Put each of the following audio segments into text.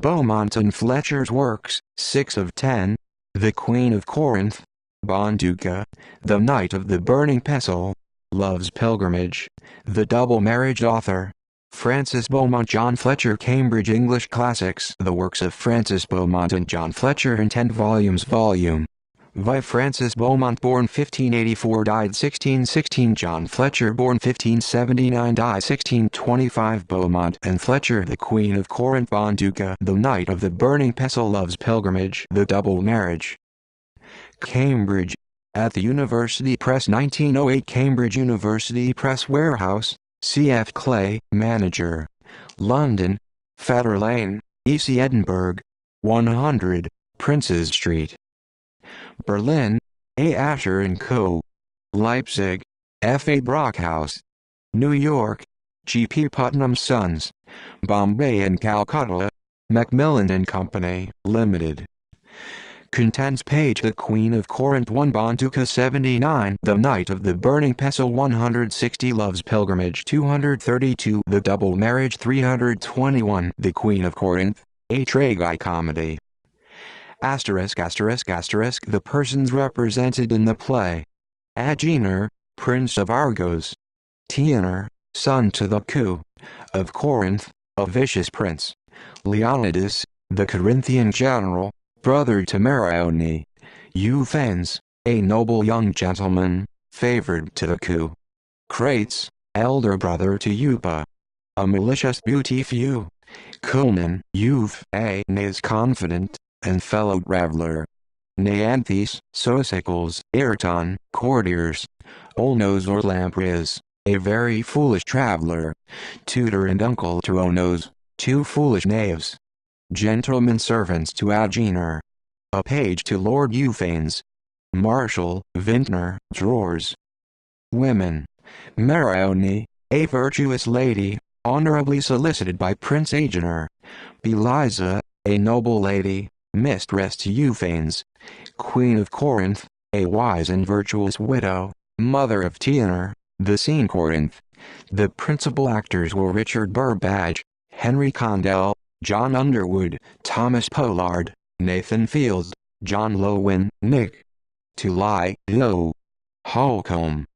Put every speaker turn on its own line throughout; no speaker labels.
Beaumont and Fletcher's works, 6 of 10. The Queen of Corinth. Bonduca, The Knight of the Burning Pestle. Love's Pilgrimage. The Double Marriage Author. Francis Beaumont. John Fletcher. Cambridge English Classics. The works of Francis Beaumont and John Fletcher in 10 volumes. Volume by Francis Beaumont, born 1584, died 1616. John Fletcher, born 1579, died 1625. Beaumont and Fletcher. The Queen of Corinth. Bonduca, The Knight of the Burning Pestle. Love's Pilgrimage. The Double Marriage. Cambridge. At the University Press, 1908. Cambridge University Press Warehouse. C.F. Clay, manager. London. Fetter Lane, E.C. Edinburgh. 100, Princes Street. Berlin. A. Asher & Co. Leipzig. F. A. Brockhaus. New York. G. P. Putnam Sons. Bombay and Calcutta. Macmillan and Company, Limited. Contents page. The Queen of Corinth 1. Bonduca 79. The Knight of the Burning Pestle 160. Love's Pilgrimage 232. The Double Marriage 321. The Queen of Corinth, a tragicomedy. The persons represented in the play: Agenor, Prince of Argos; Tianer, son to the Coup of Corinth, a vicious prince; Leonidas, the Corinthian general, brother to Marione; Euphanes, a noble young gentleman, favored to the Coup; Crates, elder brother to Eupa, a malicious beautiful; Culmen, Euphanes confident, and fellow reveler; Neanthes, Sosicles, Ayrton, courtiers; Olnos or Lamprias, a very foolish traveler; tutor and uncle to Onos, two foolish knaves; gentlemen servants to Agenor, a page to Lord Euphanes; Marshal, vintner, drawers. Women: Marione, a virtuous lady, honorably solicited by Prince Agenor; Beliza, a noble lady, mistress to Euphanes; Queen of Corinth, a wise and virtuous widow, mother of Tianer, the scene Corinth. The principal actors were Richard Burbage, Henry Condell, John Underwood, Thomas Pollard, Nathan Fields, John Lowen, Nick Tully, Low, Holcomb.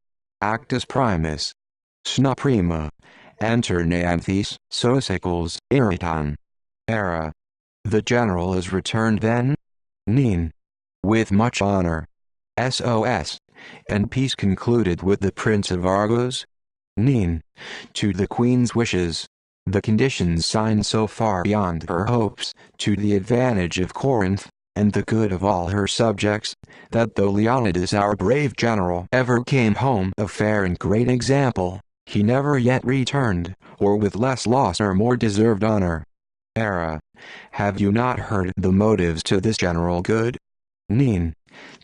Actus Primus. Sna Prima. Enter Neanthes, Sosicles, Ayrton. Era. The general is returned then? Neen. With much honor. SOS. And peace concluded with the Prince of Argos? Neen. To the Queen's wishes. The conditions signed so far beyond her hopes, to the advantage of Corinth, and the good of all her subjects, that though Leonidas our brave general ever came home of fair and great example, he never yet returned, or with less loss or more deserved honor. Era. Have you not heard the motives to this general good? Neen.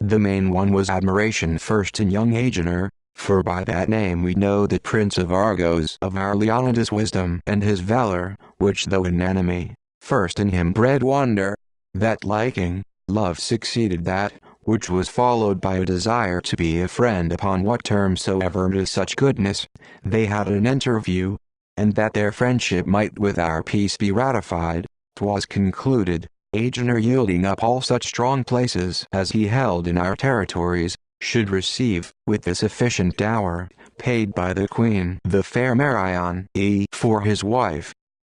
The main one was admiration first in young Agenor, for by that name we know the Prince of Argos of our Leonidas' wisdom and his valor, which though an enemy, first in him bred wonder. That liking, love succeeded that, which was followed by a desire to be a friend upon what terms soever. To such goodness, they had an interview, and that their friendship might with our peace be ratified, 'twas concluded, Agenor yielding up all such strong places as he held in our territories, should receive, with the sufficient dower, paid by the Queen, the fair Marion, for his wife.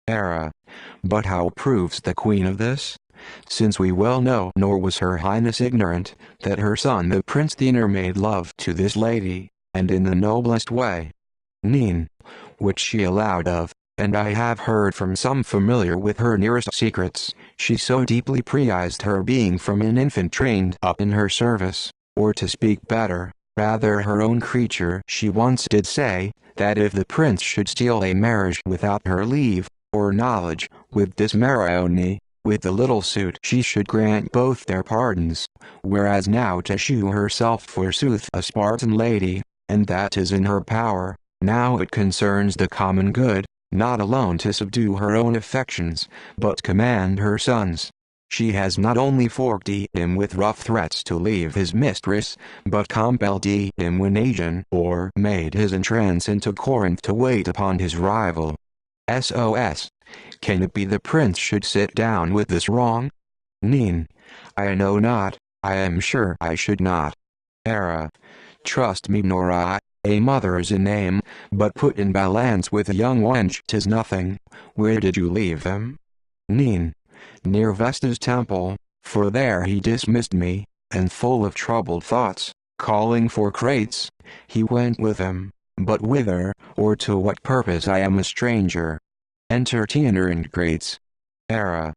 Era. But how proves the Queen of this? Since we well know, nor was her Highness ignorant, that her son the Prince Thener made love to this lady, and in the noblest way. Neen. Which she allowed of, and I have heard from some familiar with her nearest secrets, she so deeply prized her being from an infant trained up in her service, or to speak better, rather her own creature. She once did say, that if the prince should steal a marriage without her leave, or knowledge, with this Marione, with the little suit she should grant both their pardons, whereas now to shew herself forsooth a Spartan lady, and that is in her power, now it concerns the common good, not alone to subdue her own affections, but command her son's. She has not only forked him with rough threats to leave his mistress, but compelled him when Agenor made his entrance into Corinth to wait upon his rival. SOS. Can it be the prince should sit down with this wrong? Neen. I know not, I am sure I should not. Era. Trust me nor I, a mother is a name, but put in balance with a young wench 'tis nothing. Where did you leave him? Neen. Near Vesta's temple, for there he dismissed me, and full of troubled thoughts, calling for crates, he went with him, but whither, or to what purpose I am a stranger. Enter Tiener and crates. Era.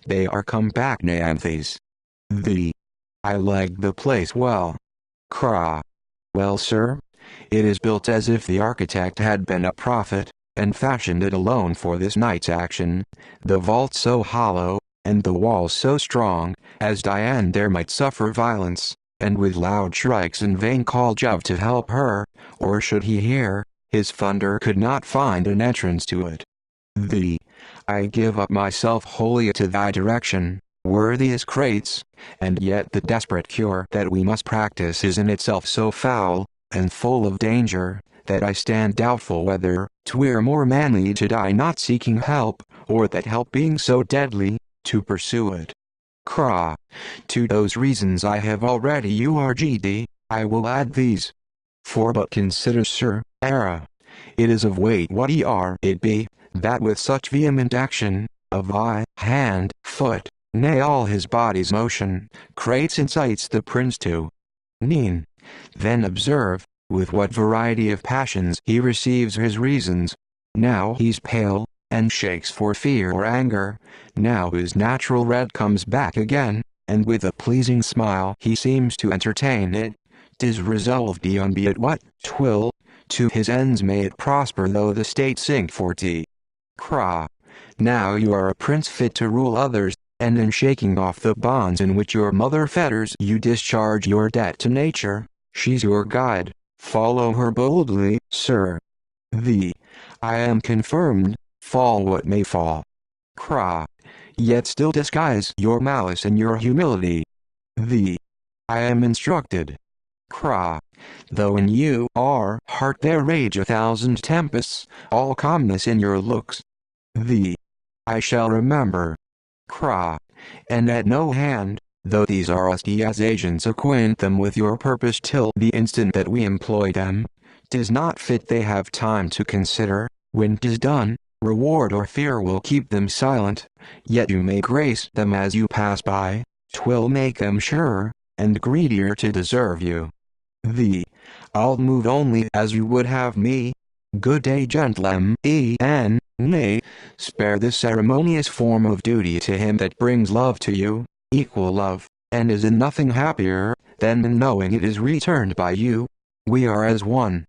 They are come back Neanthes. I like the place well. Cra. Well, sir? It is built as if the architect had been a prophet, and fashioned it alone for this night's action, the vault so hollow, and the walls so strong, as Diane there might suffer violence, and with loud shrieks in vain call Jove to help her, or should he hear, his thunder could not find an entrance to it. I give up myself wholly to thy direction, worthy as crates, and yet the desperate cure that we must practice is in itself so foul, and full of danger, that I stand doubtful whether 'twere more manly to die not seeking help, or that help being so deadly, to pursue it. Cra. To those reasons I have already urged, I will add these. For but consider, sir, Era. It is of weight what it be, that with such vehement action, of eye, hand, foot, nay all his body's motion, crates incites the prince to. Neen. Then observe, with what variety of passions he receives his reasons. Now he's pale, and shakes for fear or anger, now his natural red comes back again, and with a pleasing smile he seems to entertain it. 'Tis resolved on be it what 'twill, to his ends may it prosper though the state sink for tea. Cra. Now you are a prince fit to rule others, and in shaking off the bonds in which your mother fetters you discharge your debt to nature, she's your guide, follow her boldly, sir. I am confirmed, fall what may fall. Cra. Yet still disguise your malice and your humility. I am instructed. Cra. Though in you are heart there rage 1,000 tempests, all calmness in your looks. I shall remember. Cra. And at no hand, though these are rusty as agents acquaint them with your purpose till the instant that we employ them, 'tis not fit they have time to consider, when 'tis done, reward or fear will keep them silent, yet you may grace them as you pass by, 'twill make them surer, and greedier to deserve you. I'll move only as you would have me. Good day gentlemen, nay, spare this ceremonious form of duty to him that brings love to you, equal love, and is in nothing happier, than in knowing it is returned by you. We are as one.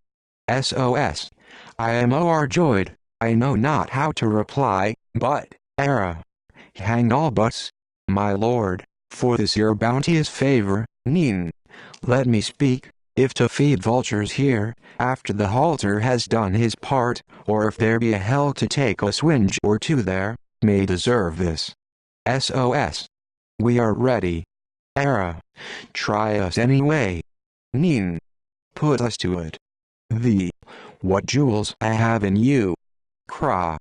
SOS. I am overjoyed, I know not how to reply, but, Era. Hang all buts, my lord, for this your bounteous favor, Neen. Let me speak. If to feed vultures here, after the halter has done his part, or if there be a hell to take a swinge or two there, may deserve this. SOS. We are ready. Era. Try us anyway. Neen. Put us to it. What jewels I have in you. Cra.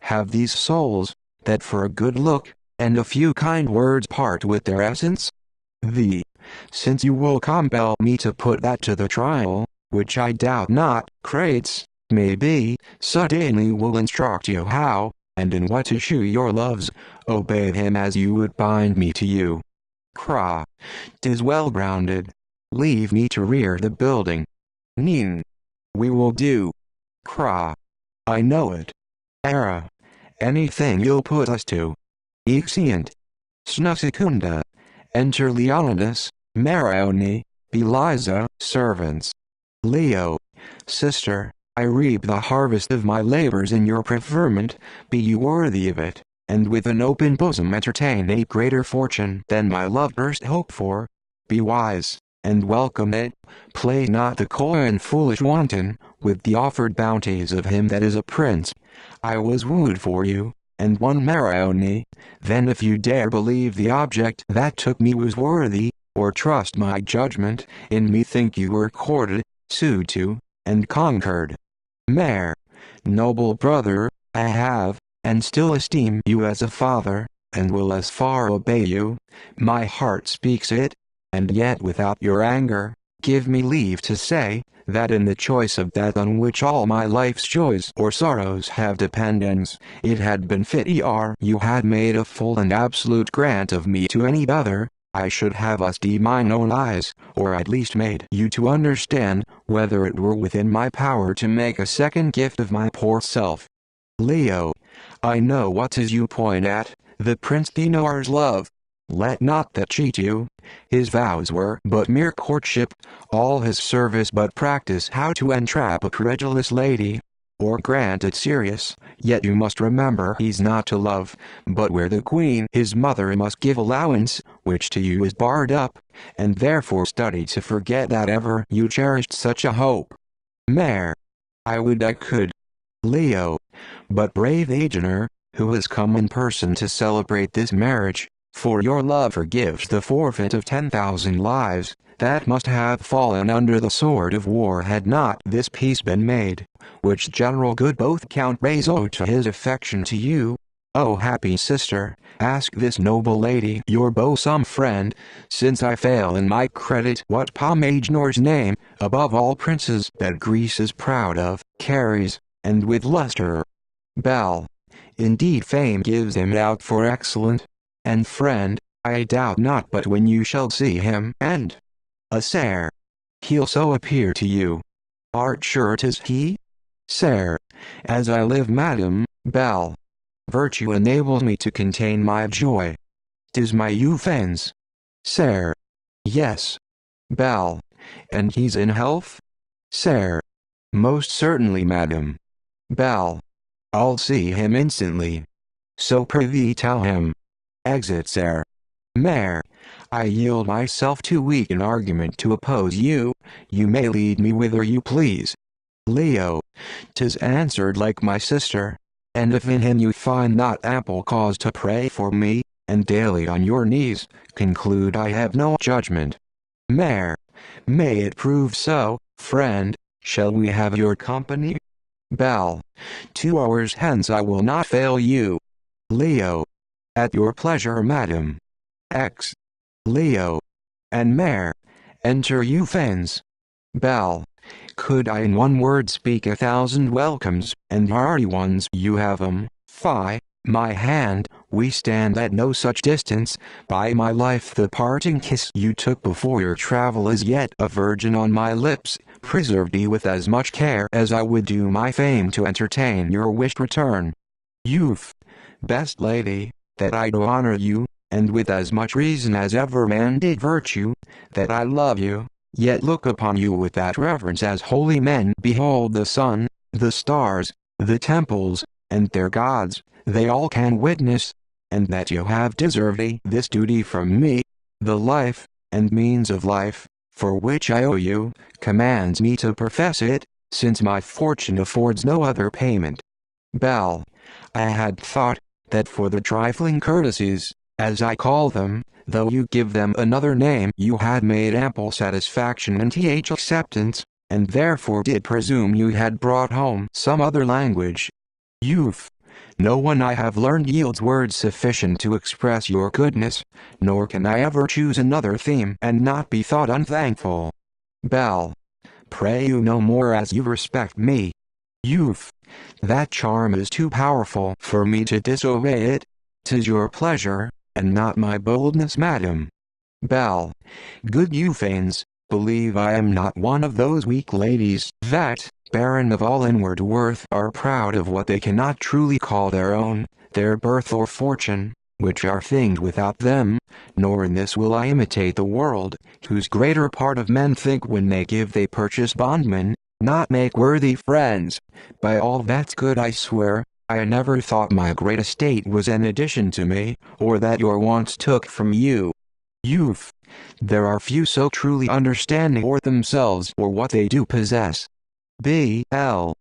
Have these souls, that for a good look, and a few kind words part with their essence? Since you will compel me to put that to the trial, which I doubt not, crates, may be, suddenly will instruct you how, and in what to shew your loves, obey him as you would bind me to you. Cra. 'Tis well grounded. Leave me to rear the building. Neen. We will do. Cra. I know it. Era. Anything you'll put us to. Exeunt. Snusicunda. Enter Leonidas, Marione, Beliza, servants. Leo. Sister, I reap the harvest of my labors in your preferment, be you worthy of it, and with an open bosom entertain a greater fortune than my love erst hoped for. Be wise, and welcome it, play not the coy and foolish wanton, with the offered bounties of him that is a prince. I was wooed for you, and won Marione, then if you dare believe the object that took me was worthy, or trust my judgment, in me think you were courted, sued to, and conquered. Mare. Noble brother, I have, and still esteem you as a father, and will as far obey you. My heart speaks it, and yet without your anger, give me leave to say, that in the choice of that on which all my life's joys or sorrows have dependence, it had been fit you had made a full and absolute grant of me to any other, I should have used mine own eyes, or at least made you to understand, whether it were within my power to make a second gift of my poor self. Leo, I know what 'tis you point at, the Prince Thenoar's love. Let not that cheat you. His vows were but mere courtship, all his service but practice how to entrap a credulous lady. Or grant it serious, yet you must remember he's not to love, but where the queen his mother must give allowance, which to you is barred up, and therefore study to forget that ever you cherished such a hope. Mare. I would I could. Leo. But brave Agenor, who has come in person to celebrate this marriage, for your love forgives the forfeit of 10,000 lives, that must have fallen under the sword of war had not this peace been made, which general good both Count Rezo to his affection to you. O happy sister, ask this noble lady your bosom friend, since I fail in my credit what Agenor's name, above all princes that Greece is proud of, carries, and with luster. Bell. Indeed fame gives him out for excellent, and friend, I doubt not but when you shall see him and sir, he'll so appear to you. Art sure 'tis he? Sir, as I live Madam, Bell. Virtue enables me to contain my joy. 'Tis my Euphens. Sir. Yes. Bell. And he's in health? Sir. Most certainly Madam. Bell. I'll see him instantly. So prithee tell him. Exit sir. Mare. I yield myself too weak in argument to oppose you, you may lead me whither you please. Leo. 'Tis answered like my sister, and if in him you find not ample cause to pray for me, and daily on your knees, conclude I have no judgment. Mare. May it prove so, friend, shall we have your company? Bell. 2 hours hence I will not fail you. Leo. At your pleasure Madam. X. Leo. And Mare. Enter Euphens. Bell. Could I in one word speak 1,000 welcomes, and hearty ones you have 'em, fie, my hand, we stand at no such distance, by my life the parting kiss you took before your travel is yet a virgin on my lips, preserved ye with as much care as I would do my fame to entertain your wished return. Youth. Best lady, that I do honor you, and with as much reason as ever man did virtue, that I love you, yet look upon you with that reverence as holy men behold the sun, the stars, the temples, and their gods, they all can witness, and that you have deserved this duty from me, the life, and means of life, for which I owe you, commands me to profess it, since my fortune affords no other payment. Bell. I had thought, that for the trifling courtesies, as I call them, though you give them another name you had made ample satisfaction and acceptance, and therefore did presume you had brought home some other language. Youth. No one I have learned yields words sufficient to express your goodness, nor can I ever choose another theme and not be thought unthankful. Bell. Pray you no more as you respect me. Youth. That charm is too powerful for me to disobey it. 'Tis your pleasure, and not my boldness Madam. Bell. Good Euphens, believe I am not one of those weak ladies that, barren of all inward worth, are proud of what they cannot truly call their own, their birth or fortune, which are things without them, nor in this will I imitate the world, whose greater part of men think when they give they purchase bondmen, not make worthy friends. By all that's good I swear, I never thought my great estate was an addition to me, or that your wants took from you. Youth. There are few so truly understanding or themselves or what they do possess. B.L.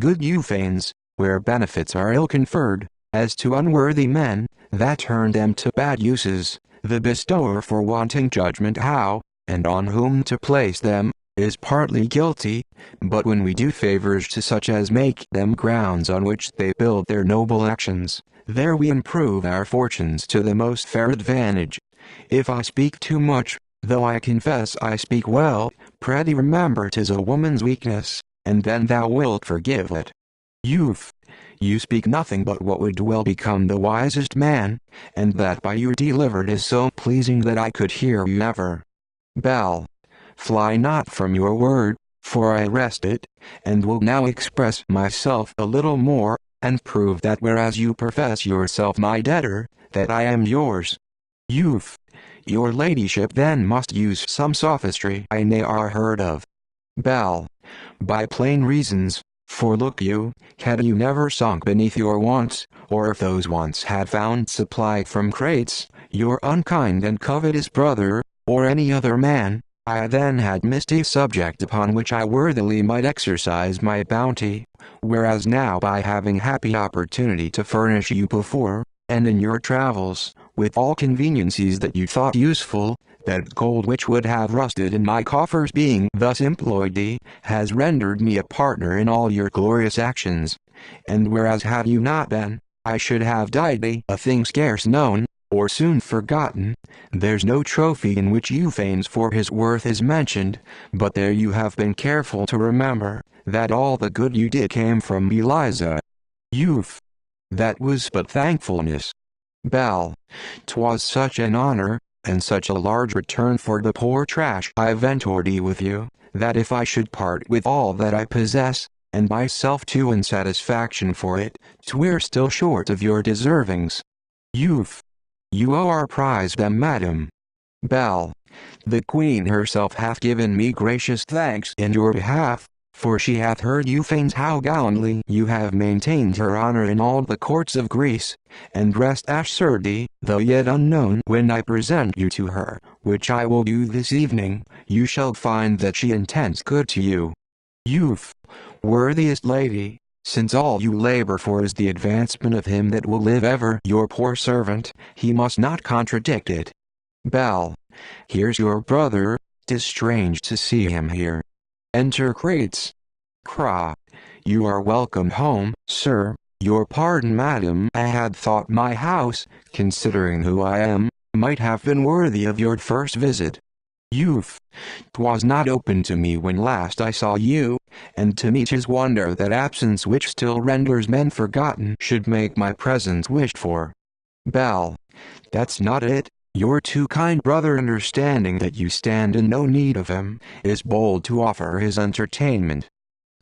Good Euphens, where benefits are ill conferred, as to unworthy men, that turn them to bad uses, the bestower for wanting judgment how, and on whom to place them, is partly guilty, but when we do favors to such as make them grounds on which they build their noble actions, there we improve our fortunes to the most fair advantage. If I speak too much, though I confess I speak well, prithee remember 'tis a woman's weakness, and then thou wilt forgive it. Youth, you speak nothing but what would well become the wisest man, and that by you delivered is so pleasing that I could hear you ever. Bell, fly not from your word, for I rest it, and will now express myself a little more, and prove that whereas you profess yourself my debtor, that I am yours. Youth, your ladyship then must use some sophistry I ne'er heard of. Bell, by plain reasons, for look you, had you never sunk beneath your wants, or if those wants had found supply from crates, your unkind and covetous brother, or any other man, I then had missed a subject upon which I worthily might exercise my bounty, whereas now by having happy opportunity to furnish you before, and in your travels, with all conveniencies that you thought useful, that gold which would have rusted in my coffers being thus employed has rendered me a partner in all your glorious actions, and whereas had you not been, I should have died a thing scarce known, or soon forgotten, there's no trophy in which Euphranes for his worth is mentioned, but there you have been careful to remember, that all the good you did came from Eliza. Youth, that was but thankfulness. Bell, 'twas such an honor, and such a large return for the poor trash I ventured with you, that if I should part with all that I possess, and myself too in satisfaction for it, 'twere still short of your deservings. Youth, you owe our prize them, madam. Bell, the queen herself hath given me gracious thanks in your behalf, for she hath heard you feigns how gallantly you have maintained her honor in all the courts of Greece, and rest assured, though yet unknown, when I present you to her, which I will do this evening, you shall find that she intends good to you. Youth, worthiest lady, since all you labor for is the advancement of him that will live ever your poor servant, he must not contradict it. Bell, here's your brother, 'tis strange to see him here. Enter crates. Cra. You are welcome home, sir. Your pardon, madam. I had thought my house, considering who I am, might have been worthy of your first visit. Youth, 'twas not open to me when last I saw you, and to me 'tis wonder that absence which still renders men forgotten should make my presence wished for. Bell, that's not it. Your too kind brother, understanding that you stand in no need of him, is bold to offer his entertainment.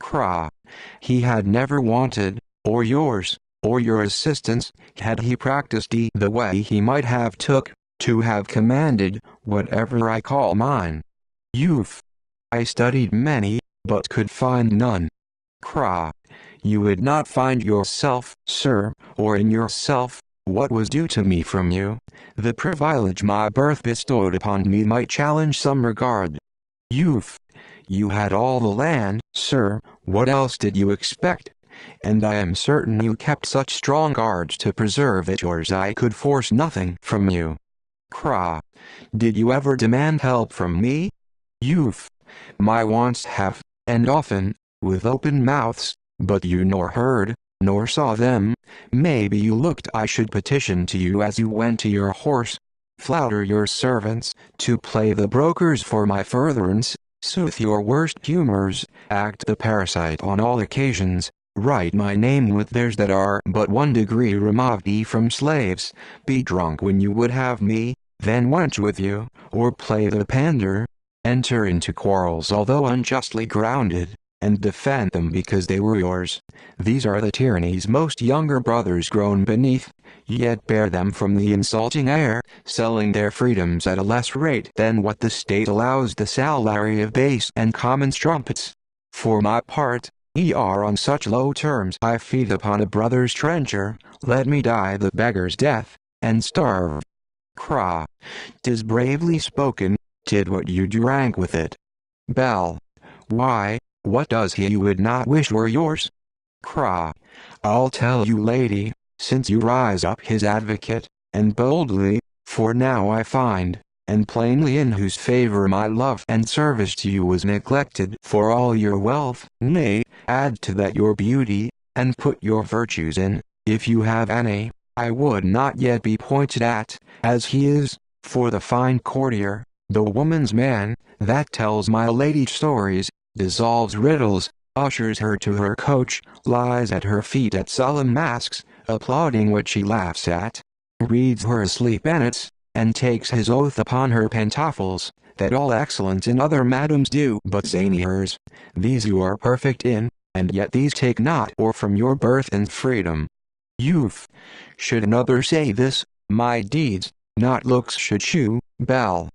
Cra. He had never wanted, or yours, or your assistance, had he practiced the way he might have took, to have commanded, whatever I call mine. Youth. I studied many, but could find none. Cra. You would not find yourself, sir, or in yourself, what was due to me from you. The privilege my birth bestowed upon me might challenge some regard. Youth. You had all the land, sir, what else did you expect? And I am certain you kept such strong guards to preserve it yours I could force nothing from you. Cra. Did you ever demand help from me? Youth. My wants have, and often, with open mouths, but you nor heard, nor saw them. Maybe you looked I should petition to you as you went to your horse, flatter your servants, to play the brokers for my furtherance, soothe your worst humors, act the parasite on all occasions, write my name with theirs that are but 1 degree removed from slaves, be drunk when you would have me, then wench with you, or play the pander, enter into quarrels although unjustly grounded, and defend them because they were yours. These are the tyrannies most younger brothers groan beneath, yet bear them from the insulting heir, selling their freedoms at a less rate than what the state allows the salary of base and common strumpets. For my part, on such low terms I feed upon a brother's trencher, let me die the beggar's death, and starve. Cra. 'Tis bravely spoken, did what you drank with it. Bell. Why, what does he you would not wish were yours? Cra. I'll tell you, lady, since you rise up his advocate, and boldly, for now I find, and plainly in whose favor my love and service to you was neglected. For all your wealth, nay, add to that your beauty, and put your virtues in, if you have any, I would not yet be pointed at, as he is, for the fine courtier, the woman's man, that tells my lady stories, dissolves riddles, ushers her to her coach, lies at her feet at solemn masques, applauding what she laughs at, reads her asleep bonnets, and takes his oath upon her pantoffles, that all excellence in other madams do but zany hers, these you are perfect in, and yet these take not or from your birth and freedom. Youth. Should another say this, my deeds, not looks should shew, Bell.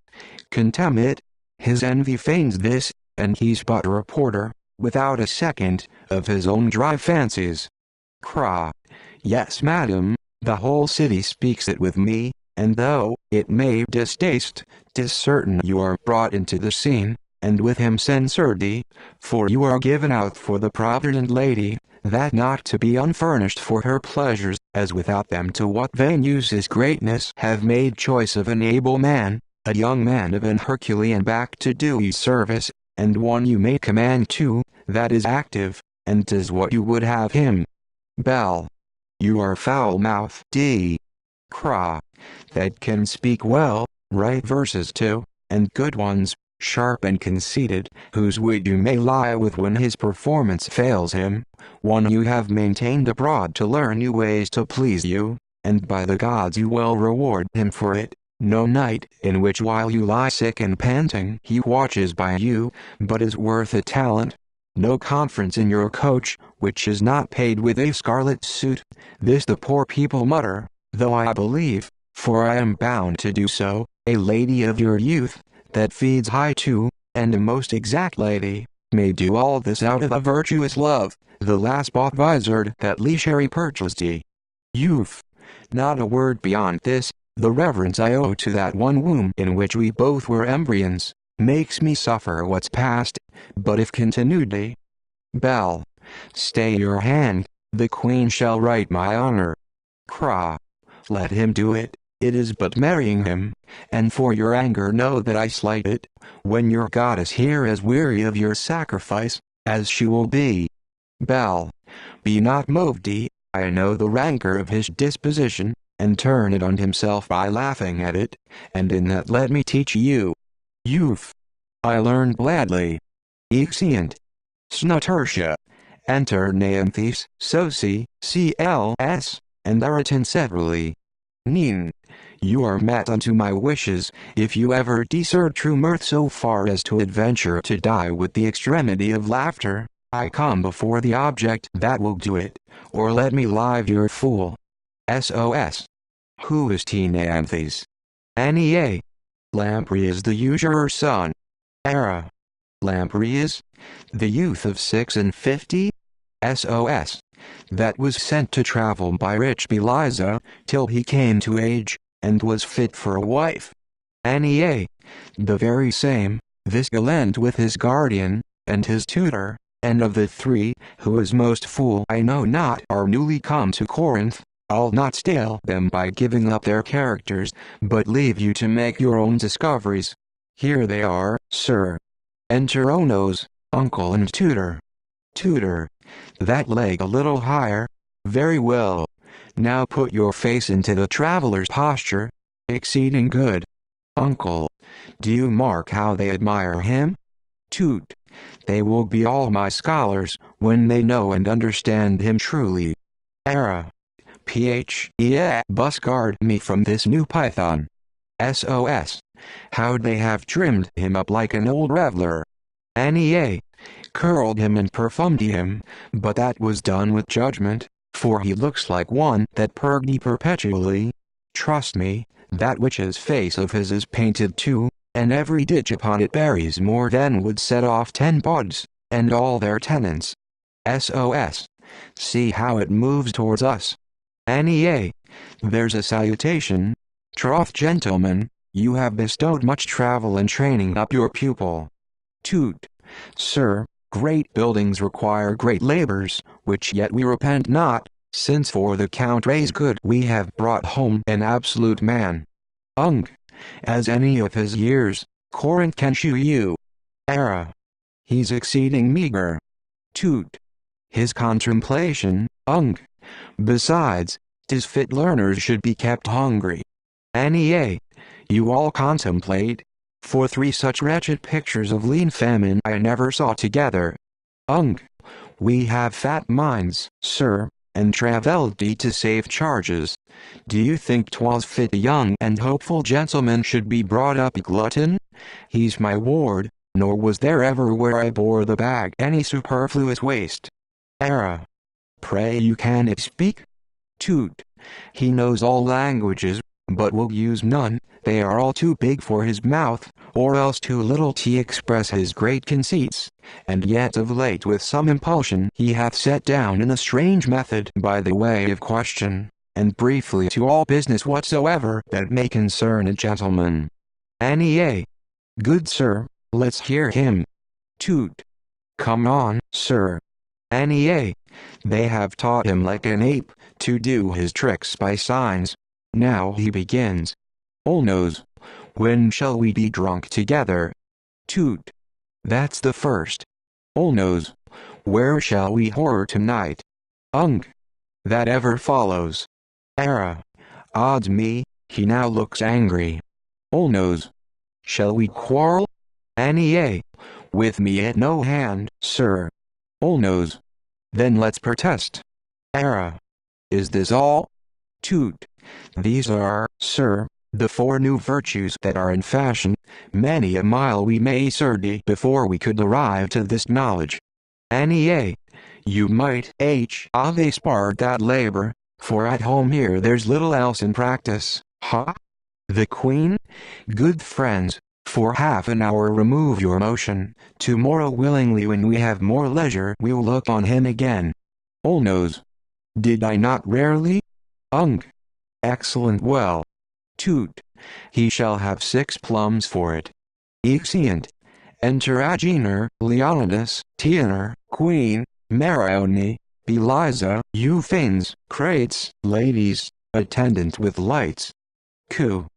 Contemn it, his envy feigns this, and he's but a reporter, without a second, of his own dry fancies. Cra. Yes, madam, the whole city speaks it with me, and though it may distaste, 'tis certain you are brought into the scene, and with him censured thee, for you are given out for the provident lady, that not to be unfurnished for her pleasures, as without them to what vain use his greatness have made choice of an able man, a young man of an Herculean back to do you service, and one you may command too, that is active, and 'tis what you would have him. Bell. You are foul-mouthed D. Cra. That can speak well, write verses too, and good ones, sharp and conceited, whose wit you may lie with when his performance fails him, one you have maintained abroad to learn new ways to please you, and by the gods you will reward him for it. No night in which while you lie sick and panting he watches by you, but is worth a talent. No conference in your coach, which is not paid with a scarlet suit, this the poor people mutter, though I believe, for I am bound to do so, a lady of your youth, that feeds high too, and a most exact lady, may do all this out of a virtuous love, the last bought visored that leisure purchased ye. Youth. Not a word beyond this, the reverence I owe to that one womb in which we both were embryons, makes me suffer what's past, but if continued. Bell. Stay your hand, the queen shall write my honor. Cra. Let him do it, it is but marrying him, and for your anger know that I slight it, when your goddess here is weary of your sacrifice, as she will be. Bell. Be not moved, I know the rancor of his disposition, and turn it on himself by laughing at it, and in that let me teach you. Youth. I learn gladly. Exeunt. Snutertia. Enter Neanthes, Soci, CLS, and Aretin severally. Nin. You are met unto my wishes, if you ever desert true mirth so far as to adventure to die with the extremity of laughter, I come before the object that will do it, or let me live your fool. SOS. Who is T. Neanthes? NEA. Lamprias the usurer's son. Era. Lamprias? The youth of 56. SOS. That was sent to travel by rich Beliza, till he came to age, and was fit for a wife. NEA. The very same, this gallant with his guardian, and his tutor, and of the three, who is most fool I know not are newly come to Corinth. I'll not stale them by giving up their characters, but leave you to make your own discoveries. Here they are, sir. Enter Onos, uncle and tutor. Tutor. That leg a little higher. Very well. Now put your face into the traveler's posture. Exceeding good. Uncle. Do you mark how they admire him? Toot. They will be all my scholars, when they know and understand him truly. Era. Bus guard me from this new python. SOS. How'd they have trimmed him up like an old reveler? NEA. Curled him and perfumed him, but that was done with judgment, for he looks like one that purged perpetually. Trust me, that witch's face of his is painted too, and every ditch upon it buries more than would set off 10 buds, and all their tenants. SOS. See how it moves towards us. NEA. There's a salutation. Troth, gentlemen, you have bestowed much travel and training up your pupil. Toot. Sir, great buildings require great labors, which yet we repent not, since for the country's good we have brought home an absolute man. Ung. as any of his years, Corinth can shew you. Era. He's exceeding meager. Toot. His contemplation, Besides, 'tis fit learners should be kept hungry. Nea. You all contemplate. For three such wretched pictures of lean famine I never saw together. We have fat minds, sir, and travelled to save charges. Do you think 'twas fit a young and hopeful gentleman should be brought up a glutton? He's my ward, nor was there ever where I bore the bag any superfluous waste. Era. Pray you can it speak? Toot. He knows all languages, but will use none, they are all too big for his mouth, or else too little to express his great conceits, and yet of late with some impulsion he hath set down in a strange method by the way of question, and briefly to all business whatsoever that may concern a gentleman. Nea. Good sir, let's hear him. Toot. Come on, sir. Nea. They have taught him like an ape, to do his tricks by signs. Now he begins. Knows. When shall we be drunk together? Toot. That's the first. Knows. Where shall we whore tonight? That ever follows. Era. Odds me, he now looks angry. Knows. Shall we quarrel? Nea. With me at no hand, sir. Knows. Then let's protest. Era. Is this all? Toot. These are, sir, the 4 new virtues that are in fashion. Many a mile we may journey before we could arrive to this knowledge. Nea. You might have spared that labor, for at home here there's little else in practice. Ha? The Queen? Good friends, for half an hour remove your motion. Tomorrow willingly when we have more leisure we'll look on him again. Knows. Did I not rarely? Excellent well. Toot. He shall have 6 plums for it. Exeunt. Enter Agener, Leonidas, Tiener, Queen, Marione, Beliza, Euphines, Crates, ladies, attendant with lights. Coo.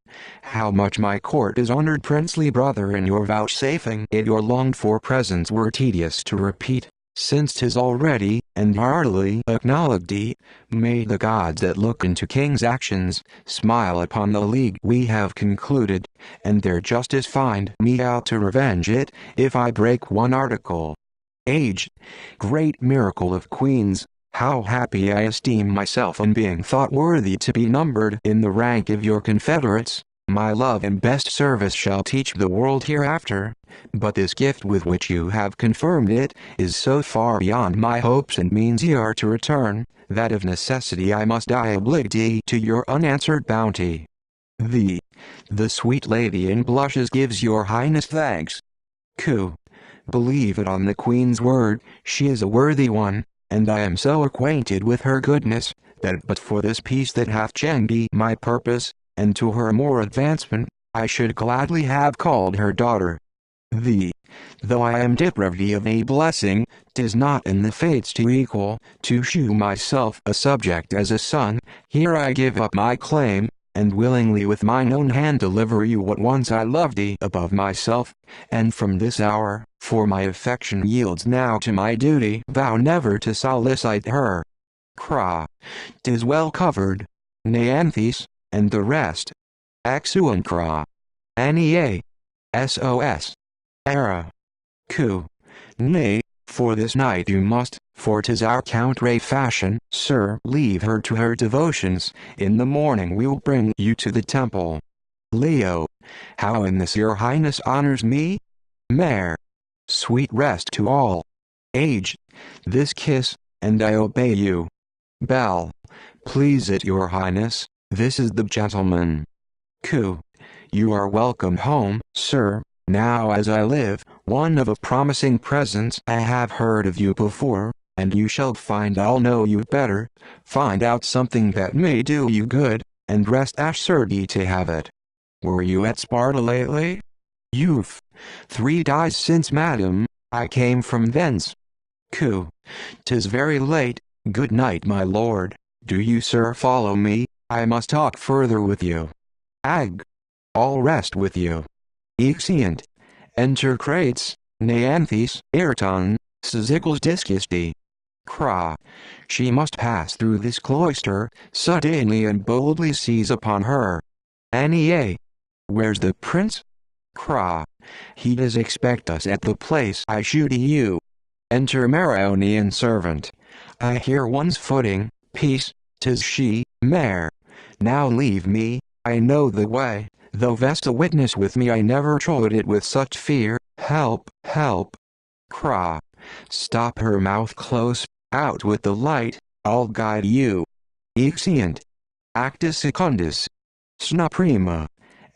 How much my court is honored princely brother in your vouchsafing it your longed-for presence were tedious to repeat, since 'tis already, and heartily acknowledged. May the gods that look into kings' actions, smile upon the league we have concluded, and their justice find me out to revenge it, if I break one article. Age. Great miracle of queens, how happy I esteem myself in being thought worthy to be numbered in the rank of your confederates. My love and best service shall teach the world hereafter, but this gift with which you have confirmed it, is so far beyond my hopes and means ye are to return, that of necessity I must die obliged to your unanswered bounty. The sweet lady in blushes gives your highness thanks. Coo. Believe it on the Queen's word, she is a worthy one, and I am so acquainted with her goodness, that but for this piece that hath changed my purpose, and to her more advancement, I should gladly have called her daughter. Though I am deprived of a blessing, 'tis not in the fates to equal, to shew myself a subject as a son, here I give up my claim, and willingly with mine own hand deliver you what once I loved above myself, and from this hour, for my affection yields now to my duty, vow never to solicite her. Cra. 'Tis well covered. Neanthes, and the rest. Exeunt cra. Nea. SOS. Era. Coo. Nay, for this night you must, for 'tis our country fashion, sir, leave her to her devotions. In the morning we'll bring you to the temple. Leo. How in this your highness honors me? Mare. Sweet rest to all. Age. This kiss, and I obey you. Bell. Please it your highness, this is the gentleman. Coo. You are welcome home, sir. Now as I live, one of a promising presence I have heard of you before, and you shall find I'll know you better, find out something that may do you good, and rest assured to have it. Were you at Sparta lately? Youth. 3 days since madam, I came from thence. Coo. 'Tis very late, good night my lord, do you sir follow me, I must talk further with you. Ag. all rest with you. Exeunt. Enter Crates, Neanthes, Ayrton, Sizycles Discus D. Cra. She must pass through this cloister, suddenly and boldly seize upon her. Nea. Where's the prince? Cra. He does expect us at the place I shew to you. Enter Maronian servant. I hear one's footing, peace, 'tis she, mare. Now leave me, I know the way, though Vesta witness with me I never trod it with such fear, help, help. Cra. Stop her mouth close, out with the light, I'll guide you. Exeunt. Actus secundus. Sna prima.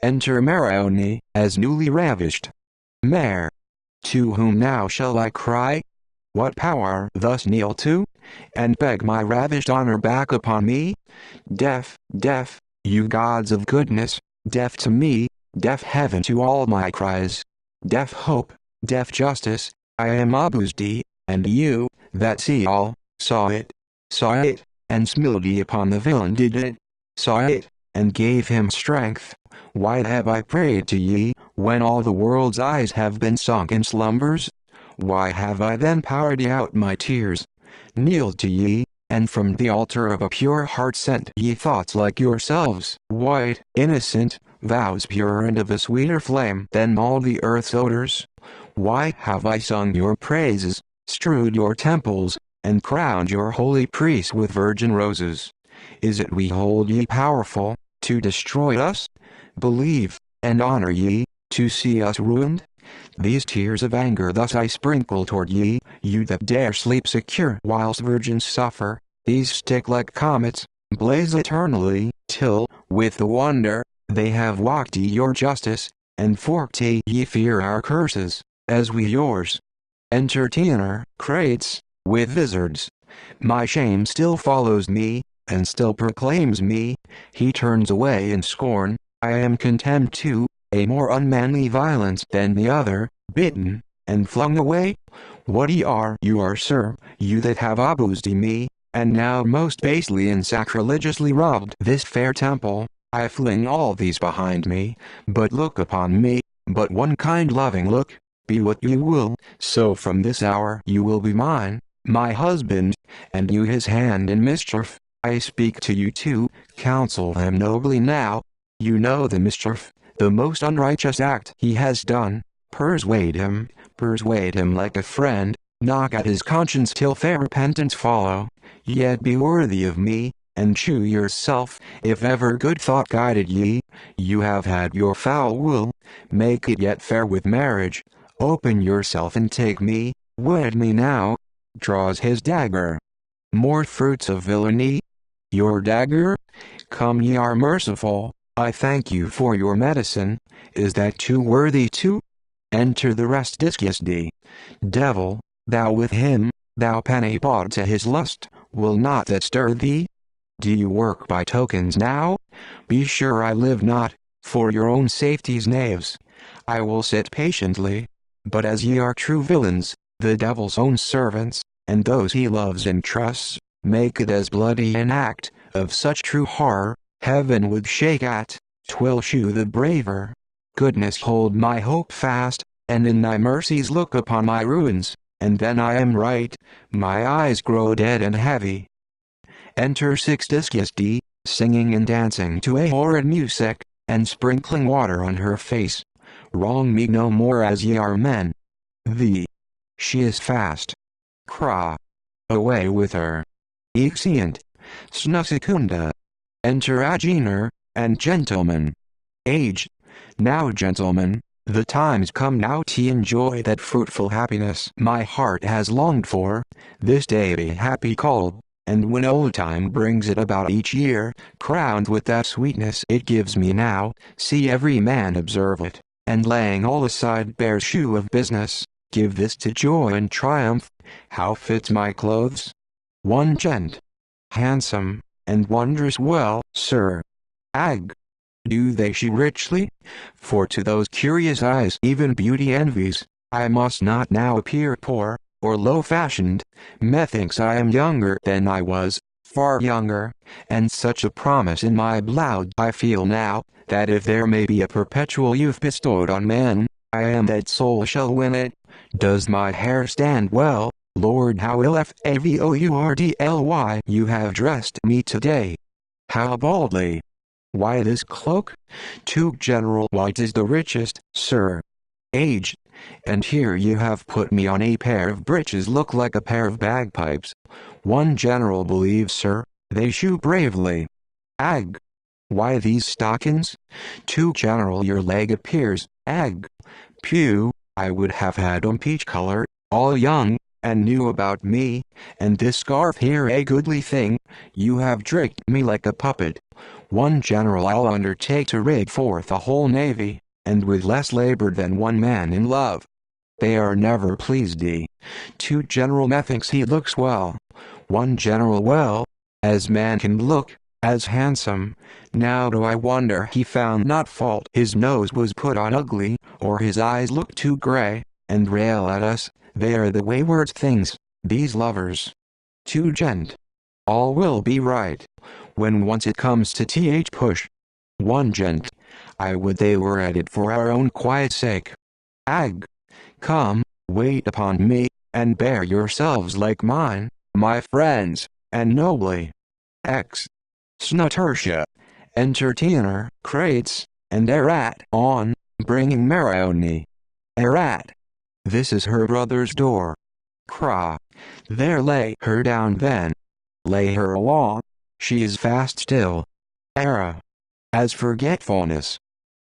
Enter Maroni, as newly ravished. Mare. To whom now shall I cry? What power thus kneel to, and beg my ravished honor back upon me? Deaf, deaf, you gods of goodness, deaf to me, deaf heaven to all my cries. Deaf hope, deaf justice, I am Abusdi, and you, that see all, saw it, and smiled ye upon the villain did it, saw it, and gave him strength. Why have I prayed to ye, when all the world's eyes have been sunk in slumbers? Why have I then poured out my tears, kneeled to ye, and from the altar of a pure heart sent ye thoughts like yourselves, white, innocent, vows pure and of a sweeter flame than all the earth's odors? Why have I sung your praises, strewed your temples, and crowned your holy priests with virgin roses? Is it we hold ye powerful, to destroy us? Believe, and honor ye, to see us ruined? These tears of anger thus I sprinkle toward ye, you that dare sleep secure whilst virgins suffer. These stick like comets, blaze eternally, till, with the wonder, they have walked ye your justice, and forked ye fear our curses, as we yours. Entertainer, Crates, with vizards. My shame still follows me, and still proclaims me. He turns away in scorn. I am contemned too, a more unmanly violence than the other, bitten, and flung away. What ye are, you are, sir, you that have abused me, and now most basely and sacrilegiously robbed this fair temple. I fling all these behind me, but look upon me, but one kind loving look, be what you will, so from this hour you will be mine, my husband, and you his hand in mischief. I speak to you too, counsel him nobly now. You know the mischief, the most unrighteous act he has done. Persuade him like a friend, knock at his conscience till fair repentance follow. Yet be worthy of me, and shew yourself, if ever good thought guided ye. You have had your foul will, make it yet fair with marriage. Open yourself and take me, wed me now. Draws his dagger. More fruits of villainy? Your dagger? Come, ye are merciful. I thank you for your medicine. Is that too worthy too? Enter the rest. Discus D. Devil, thou with him, thou penny bought to his lust, will not that stir thee? Do you work by tokens now? Be sure I live not, for your own safety's knaves. I will sit patiently. But as ye are true villains, the devil's own servants, and those he loves and trusts, make it as bloody an act, of such true horror, heaven would shake at. 'Twill shew the braver. Goodness, hold my hope fast, and in thy mercies look upon my ruins, and then I am right, my eyes grow dead and heavy. Enter 6 Discus D, singing and dancing to a horrid music, and sprinkling water on her face. Wrong me no more as ye are men. She is fast. Cra. Away with her. Exeunt. Sna secunda. Enter Agener, and gentlemen. Age. Now, gentlemen, the time's come now to enjoy that fruitful happiness my heart has longed for, this day be happy called, and when old time brings it about each year, crowned with that sweetness it gives me now, see every man observe it, and laying all aside bare shew of business, give this to joy and triumph. How fits my clothes? One gent. Handsome, and wondrous well, sir. Ag. Do they she richly? For to those curious eyes even beauty envies. I must not now appear poor, or low-fashioned. Methinks I am younger than I was, far younger, and such a promise in my blood I feel now, that if there may be a perpetual youth bestowed on man, I am that soul shall win it. Does my hair stand well, Lord? How ilfavourdly you have dressed me today. How baldly. Why this cloak? Too general. Why 'tis the richest, sir. Age. And here you have put me on a pair of breeches look like a pair of bagpipes. One general believes, sir, they shoe bravely. Ag. Why these stockings? Too general your leg appears. Ag. Pew, I would have had 'em peach color, all young, and knew about me, and this scarf here a goodly thing. You have tricked me like a puppet. One general I'll undertake to rig forth a whole navy, and with less labor than one man in love. They are never pleased. Two general methinks he looks well. One general well, as man can look, as handsome. Now do I wonder he found not fault. His nose was put on ugly, or his eyes look too gray, and rail at us. They are the wayward things, these lovers. Two gent. All will be right, when once it comes to push. One gent. I would they were at it for our own quiet sake. Ag. Come, wait upon me, and bear yourselves like mine, my friends, and nobly. X. Snuttersha. Entertainer, crates, and erat on, bringing Maroni. Erat. This is her brother's door. Cra. There lay her down then. Lay her along. She is fast still. Era. As forgetfulness.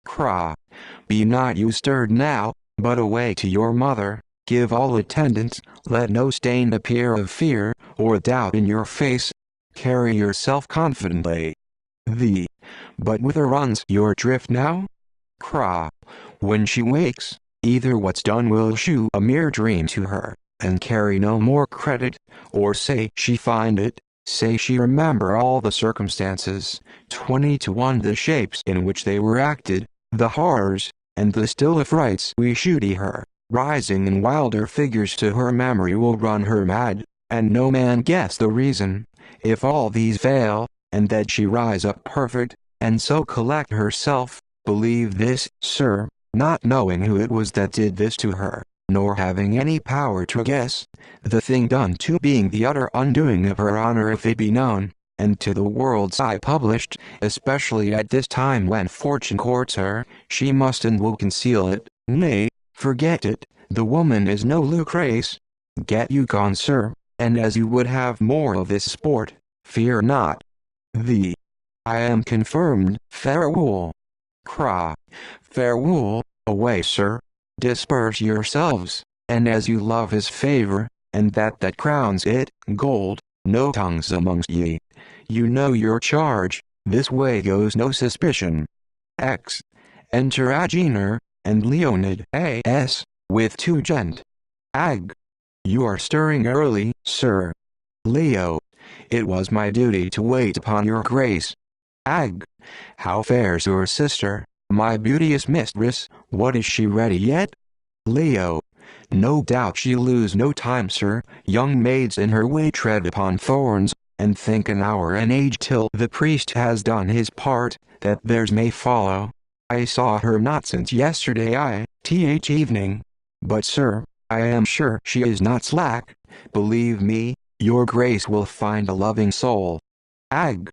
Cra. Be not you stirred now, but away to your mother, give all attendance, let no stain appear of fear, or doubt in your face. Carry yourself confidently. But whither runs your drift now? Cra. When she wakes, either what's done will shew a mere dream to her, and carry no more credit, or say she find it, say she remember all the circumstances, 20 to 1 the shapes in which they were acted, the horrors, and the still affrights we shooty her, rising in wilder figures to her memory will run her mad, and no man guess the reason, if all these fail, and that she rise up perfect, and so collect herself. Believe this, sir, not knowing who it was that did this to her, nor having any power to guess, the thing done to being the utter undoing of her honor if it be known, and to the world's eye published, especially at this time when fortune courts her, she must and will conceal it, nay, forget it. The woman is no Lucrece. Get you gone, sir, and as you would have more of this sport, fear not. I am confirmed. Farewell. Cra. Farewell. Away, sir. Disperse yourselves, and as you love his favor, and that crowns it, gold, no tongues amongst ye. You know your charge, this way goes no suspicion. X. Enter Agener, and Leonid A.S., with two gent. Ag. You are stirring early, sir. Leo. It was my duty to wait upon your grace. Ag. How fares your sister, my beauteous mistress? What is she ready yet? Leo. No doubt she lose no time, sir. Young maids in her way tread upon thorns, and think an hour an age till the priest has done his part, that theirs may follow. I saw her not since yesterday evening. But sir, I am sure she is not slack. Believe me, your grace will find a loving soul. Ag.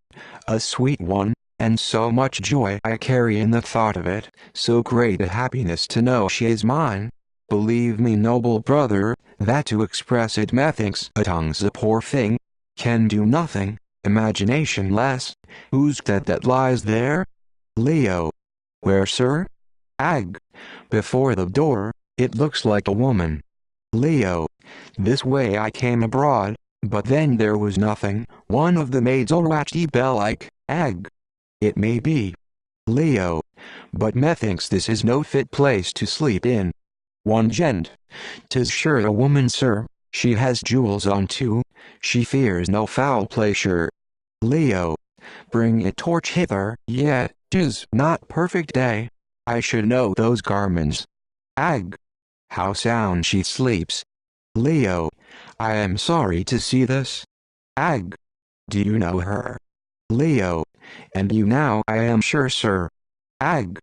A sweet one, and so much joy I carry in the thought of it, so great a happiness to know she is mine. Believe me, noble brother, that to express it methinks a tongue's a poor thing, can do nothing, imagination less. Who's that lies there? Leo. Where, sir? Ag. Before the door, it looks like a woman. Leo. This way I came abroad, but then there was nothing. One of the maids alratty bell-like. Ag. It may be. Leo. But methinks this is no fit place to sleep in. One gent. 'Tis sure a woman, sir. She has jewels on too. She fears no foul play, sure. Leo. Bring a torch hither. Yet 'tis not perfect day. I should know those garments. Ag. How sound she sleeps. Leo. I am sorry to see this. Ag. Do you know her? Leo. And you now, I am sure, sir. Ag.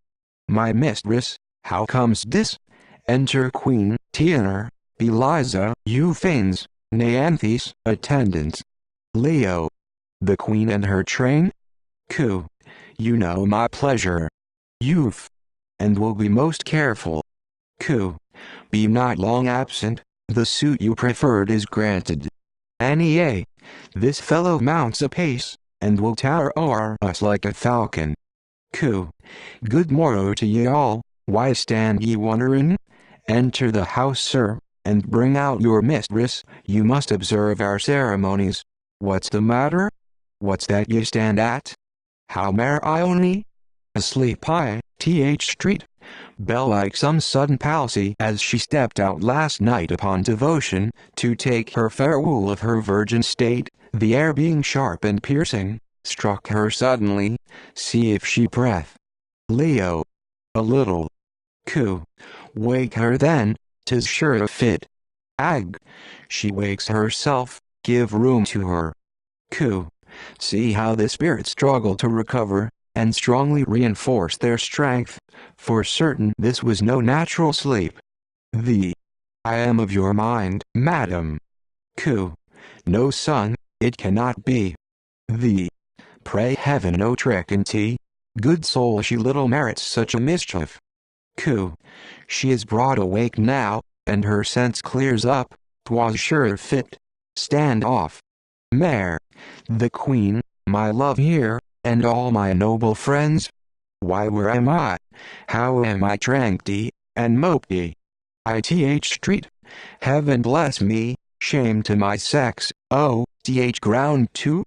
My mistress, how comes this? Enter Queen, Tianer, Beliza, Euphanes, Neanthes, attendants. Leo. The Queen and her train? Q. You know my pleasure. Youth. And will be most careful. Q. Be not long absent, the suit you preferred is granted. Nea. This fellow mounts apace, and will tower o'er us like a falcon. Q. Good morrow to ye all, why stand ye wondering? Enter the house, sir, and bring out your mistress, you must observe our ceremonies. What's the matter? What's that ye stand at? How Marione? Asleep th street. Bell like some sudden palsy as she stepped out last night upon devotion, to take her farewell of her virgin state, the air being sharp and piercing, struck her suddenly, see if she breath. Leo. A little. Q. Wake her then, 'tis sure a fit. Ag. She wakes herself, give room to her. Q. See how the spirits struggle to recover, and strongly reinforce their strength. For certain this was no natural sleep. V. I am of your mind, madam. Q. No, son, it cannot be. V. Pray heaven no trick in tea. Good soul, she little merits such a mischief. Q. She is broad awake now, and her sense clears up, 'twas sure fit. Stand off. Mare. The Queen, my love here, and all my noble friends. Why, where am I? How am I tranked and moped? Ith street. Heaven bless me, shame to my sex. Oh, th ground too?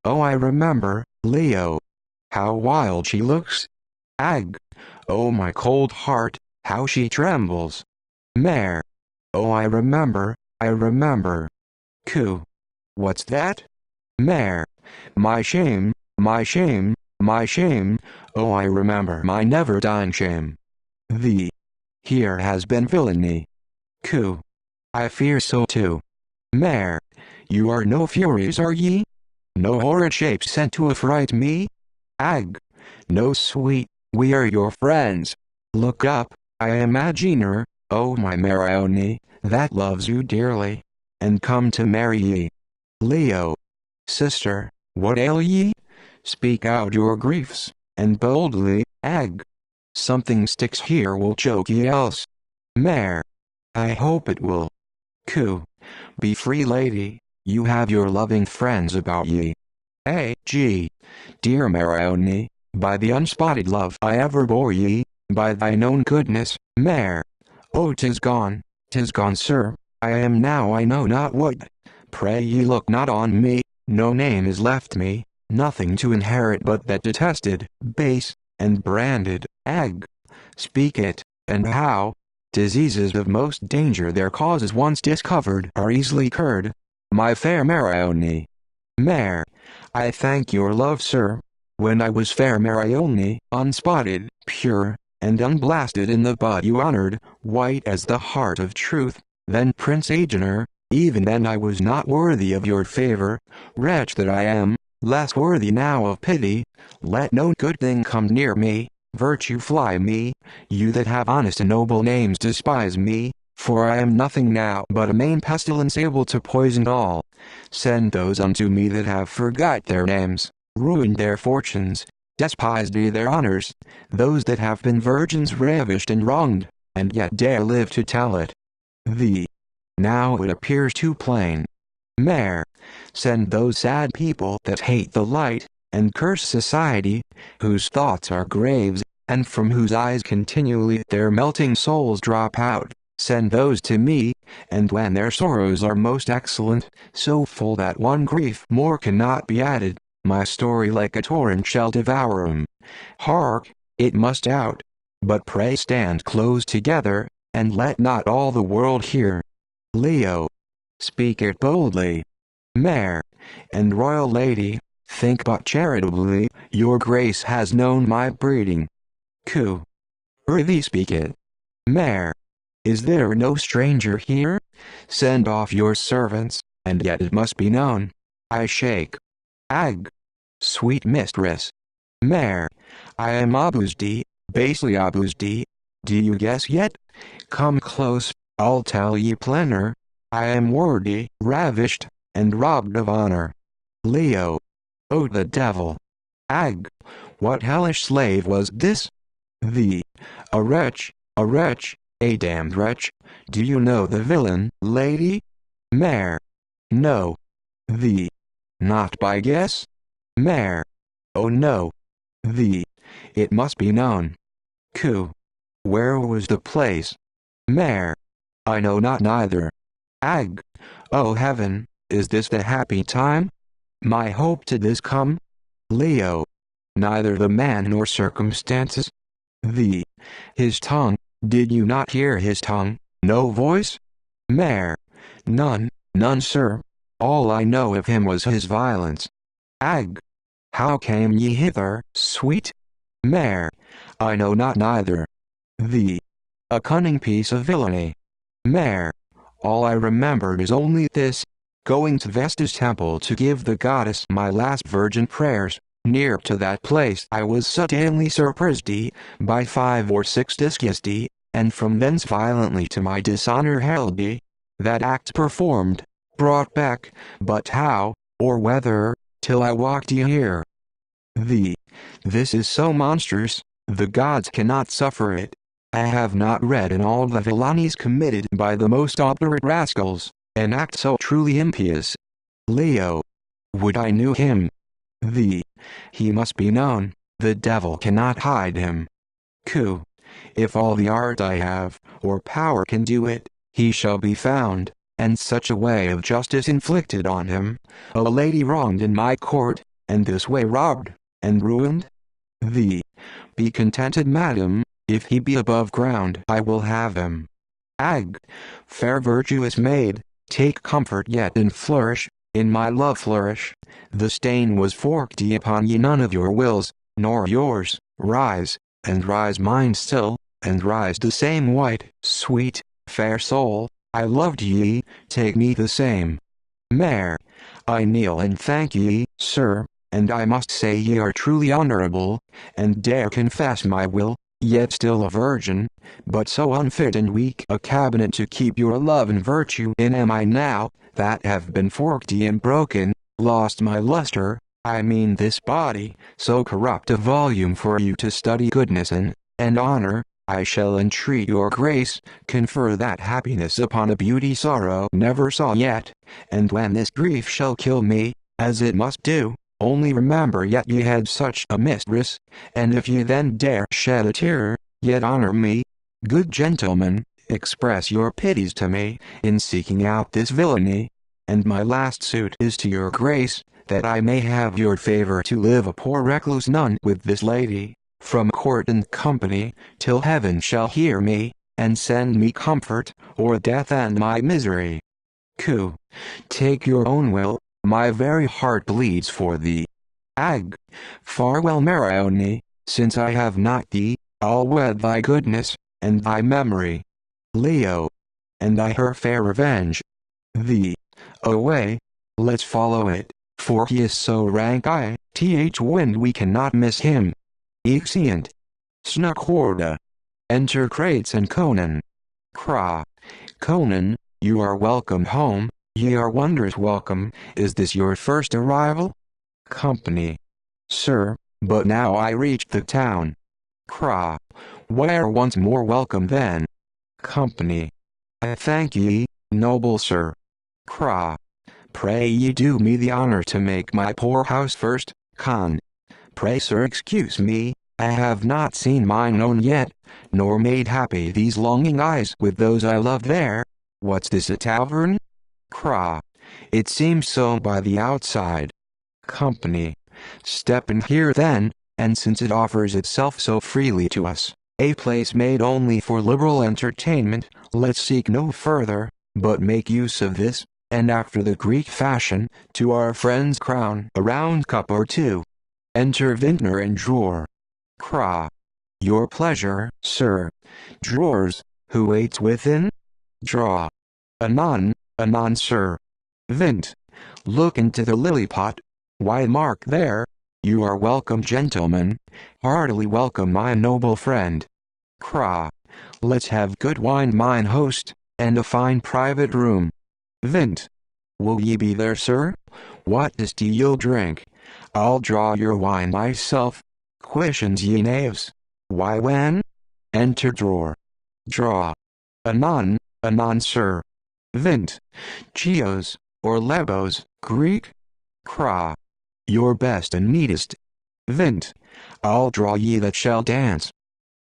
Oh, I remember, Leo. How wild she looks. Ag. Oh, my cold heart, how she trembles. Mare. Oh, I remember, I remember. Q. What's that? Mare. My shame, my shame, my shame, oh, I remember my never-dying shame. V. Here has been villainy. Q. I fear so too. Mare. You are no furies, are ye? No horrid shapes sent to affright me? Ag. No, sweet, we are your friends. Look up, I imagine her, oh my Marione, that loves you dearly, and come to marry ye. Leo. Sister, what ail ye? Speak out your griefs, and boldly. Ag. Something sticks here will choke ye else. Mare. I hope it will. Q. Be free, lady, you have your loving friends about ye. A.G. Dear Marione, by the unspotted love I ever bore ye, by thine own goodness, Mare. Oh, 'tis gone, sir, I am now I know not what. Pray ye look not on me, no name is left me, nothing to inherit but that detested, base, and branded, Ag. Speak it, and how? Diseases of most danger, their causes once discovered, are easily cured. My fair Marione. Mare. I thank your love, sir. When I was fair Marione, unspotted, pure, and unblasted in the bud you honored, white as the heart of truth, then Prince Agenor, even then I was not worthy of your favor. Wretch that I am, less worthy now of pity. Let no good thing come near me, virtue fly me. You that have honest and noble names despise me, for I am nothing now but a main pestilence able to poison all. Send those unto me that have forgot their names, ruined their fortunes, despised their honors, those that have been virgins ravished and wronged, and yet dare live to tell it. V. Now it appears too plain. Mare. Send those sad people that hate the light, and curse society, whose thoughts are graves, and from whose eyes continually their melting souls drop out. Send those to me, and when their sorrows are most excellent, so full that one grief more cannot be added, my story like a torrent shall devour 'em. Hark, it must out. But pray stand close together, and let not all the world hear. Leo. Speak it boldly. Mare. And royal lady, think but charitably, your grace has known my breeding. Q. Prithee speak it. Mare. Is there no stranger here? Send off your servants, and yet it must be known. I shake. Ag. Sweet mistress. Mare. I am Abusd, basely abused. Do you guess yet? Come close, I'll tell ye plainer. I am wordy, ravished, and robbed of honor. Leo. Oh the devil. Ag. What hellish slave was this? The. A wretch, a damned wretch. Do you know the villain, lady? Mare. No. The. Not by guess? Mare. Oh no. The. It must be known. Coo. Where was the place? Mare. I know not neither. Ag. Oh heaven, is this the happy time? My hope to this come? Leo. Neither the man nor circumstances. The. His tongue, did you not hear his tongue? No voice? Mare. None, sir. All I know of him was his violence. Ag. How came ye hither, sweet? Mare. I know not neither. The. A cunning piece of villainy. Mare. All I remembered is only this, going to Vesta's temple to give the goddess my last virgin prayers. Near to that place I was suddenly surprised by 5 or 6 discus, and from thence violently to my dishonor held. That act performed, brought back, but how, or whether, till I walked here. This is so monstrous, the gods cannot suffer it. I have not read in all the villainies committed by the most obdurate rascals, an act so truly impious. Leo. Would I knew him. He must be known, the devil cannot hide him. Coo. If all the art I have, or power can do it, he shall be found, and such a way of justice inflicted on him, a lady wronged in my court, and this way robbed, and ruined. Be contented, madam, if he be above ground I will have him. Ag. Fair virtuous maid, take comfort yet and flourish, in my love flourish. The stain was forked upon ye, none of your wills, nor yours. Rise, and rise mine still, and rise the same white, sweet, fair soul, I loved ye, take me the same. Mare. I kneel and thank ye, sir, and I must say ye are truly honorable, and dare confess my will, yet still a virgin, but so unfit and weak a cabinet to keep your love and virtue in am I now, that have been forked and broken, lost my luster, I mean this body, so corrupt a volume for you to study goodness and honor. I shall entreat your grace, confer that happiness upon a beauty sorrow never saw yet, and when this grief shall kill me, as it must do, only remember yet ye had such a mistress, and if ye then dare shed a tear, yet honor me. Good gentlemen, express your pities to me, in seeking out this villainy, and my last suit is to your grace, that I may have your favor to live a poor recluse nun with this lady, from court and company, till heaven shall hear me, and send me comfort, or death and my misery. Coo. Take your own will, my very heart bleeds for thee. Ag. Farewell Marione, since I have not thee, I'll wed thy goodness, and thy memory. Leo. And I her fair revenge. Away. Let's follow it, for he is so rank wind we cannot miss him. Exeunt. Snukhorda. Enter Crates and Conan. Cra. Conan, you are welcome home, ye are wondrous welcome, is this your first arrival? Company. Sir, but now I reached the town. Cra. Where once more welcome then. Company. I thank ye, noble sir. Cra. Pray ye do me the honor to make my poor house first, con. Pray sir excuse me, I have not seen mine own yet, nor made happy these longing eyes with those I love there. What's this, a tavern? Cra. It seems so by the outside. Company. Step in here then, and since it offers itself so freely to us, a place made only for liberal entertainment, let's seek no further, but make use of this, and after the Greek fashion, to our friends crown a round cup or two. Enter vintner and drawer. Cra. Your pleasure, sir. Drawers, who waits within? Draw. Anon, sir. Vint. Look into the lily pot. Why mark there, You are welcome, gentlemen. Heartily welcome, my noble friend. Cra. Let's have good wine, mine host, and a fine private room. Vint. Will ye be there, sir? What is tea you'll drink? I'll draw your wine myself. Questions, ye knaves. Why, when? Enter drawer. Draw. Anon, sir. Vint. Chios, or lebos, Greek. Cra. Your best and neatest. Vint. I'll draw ye that shall dance.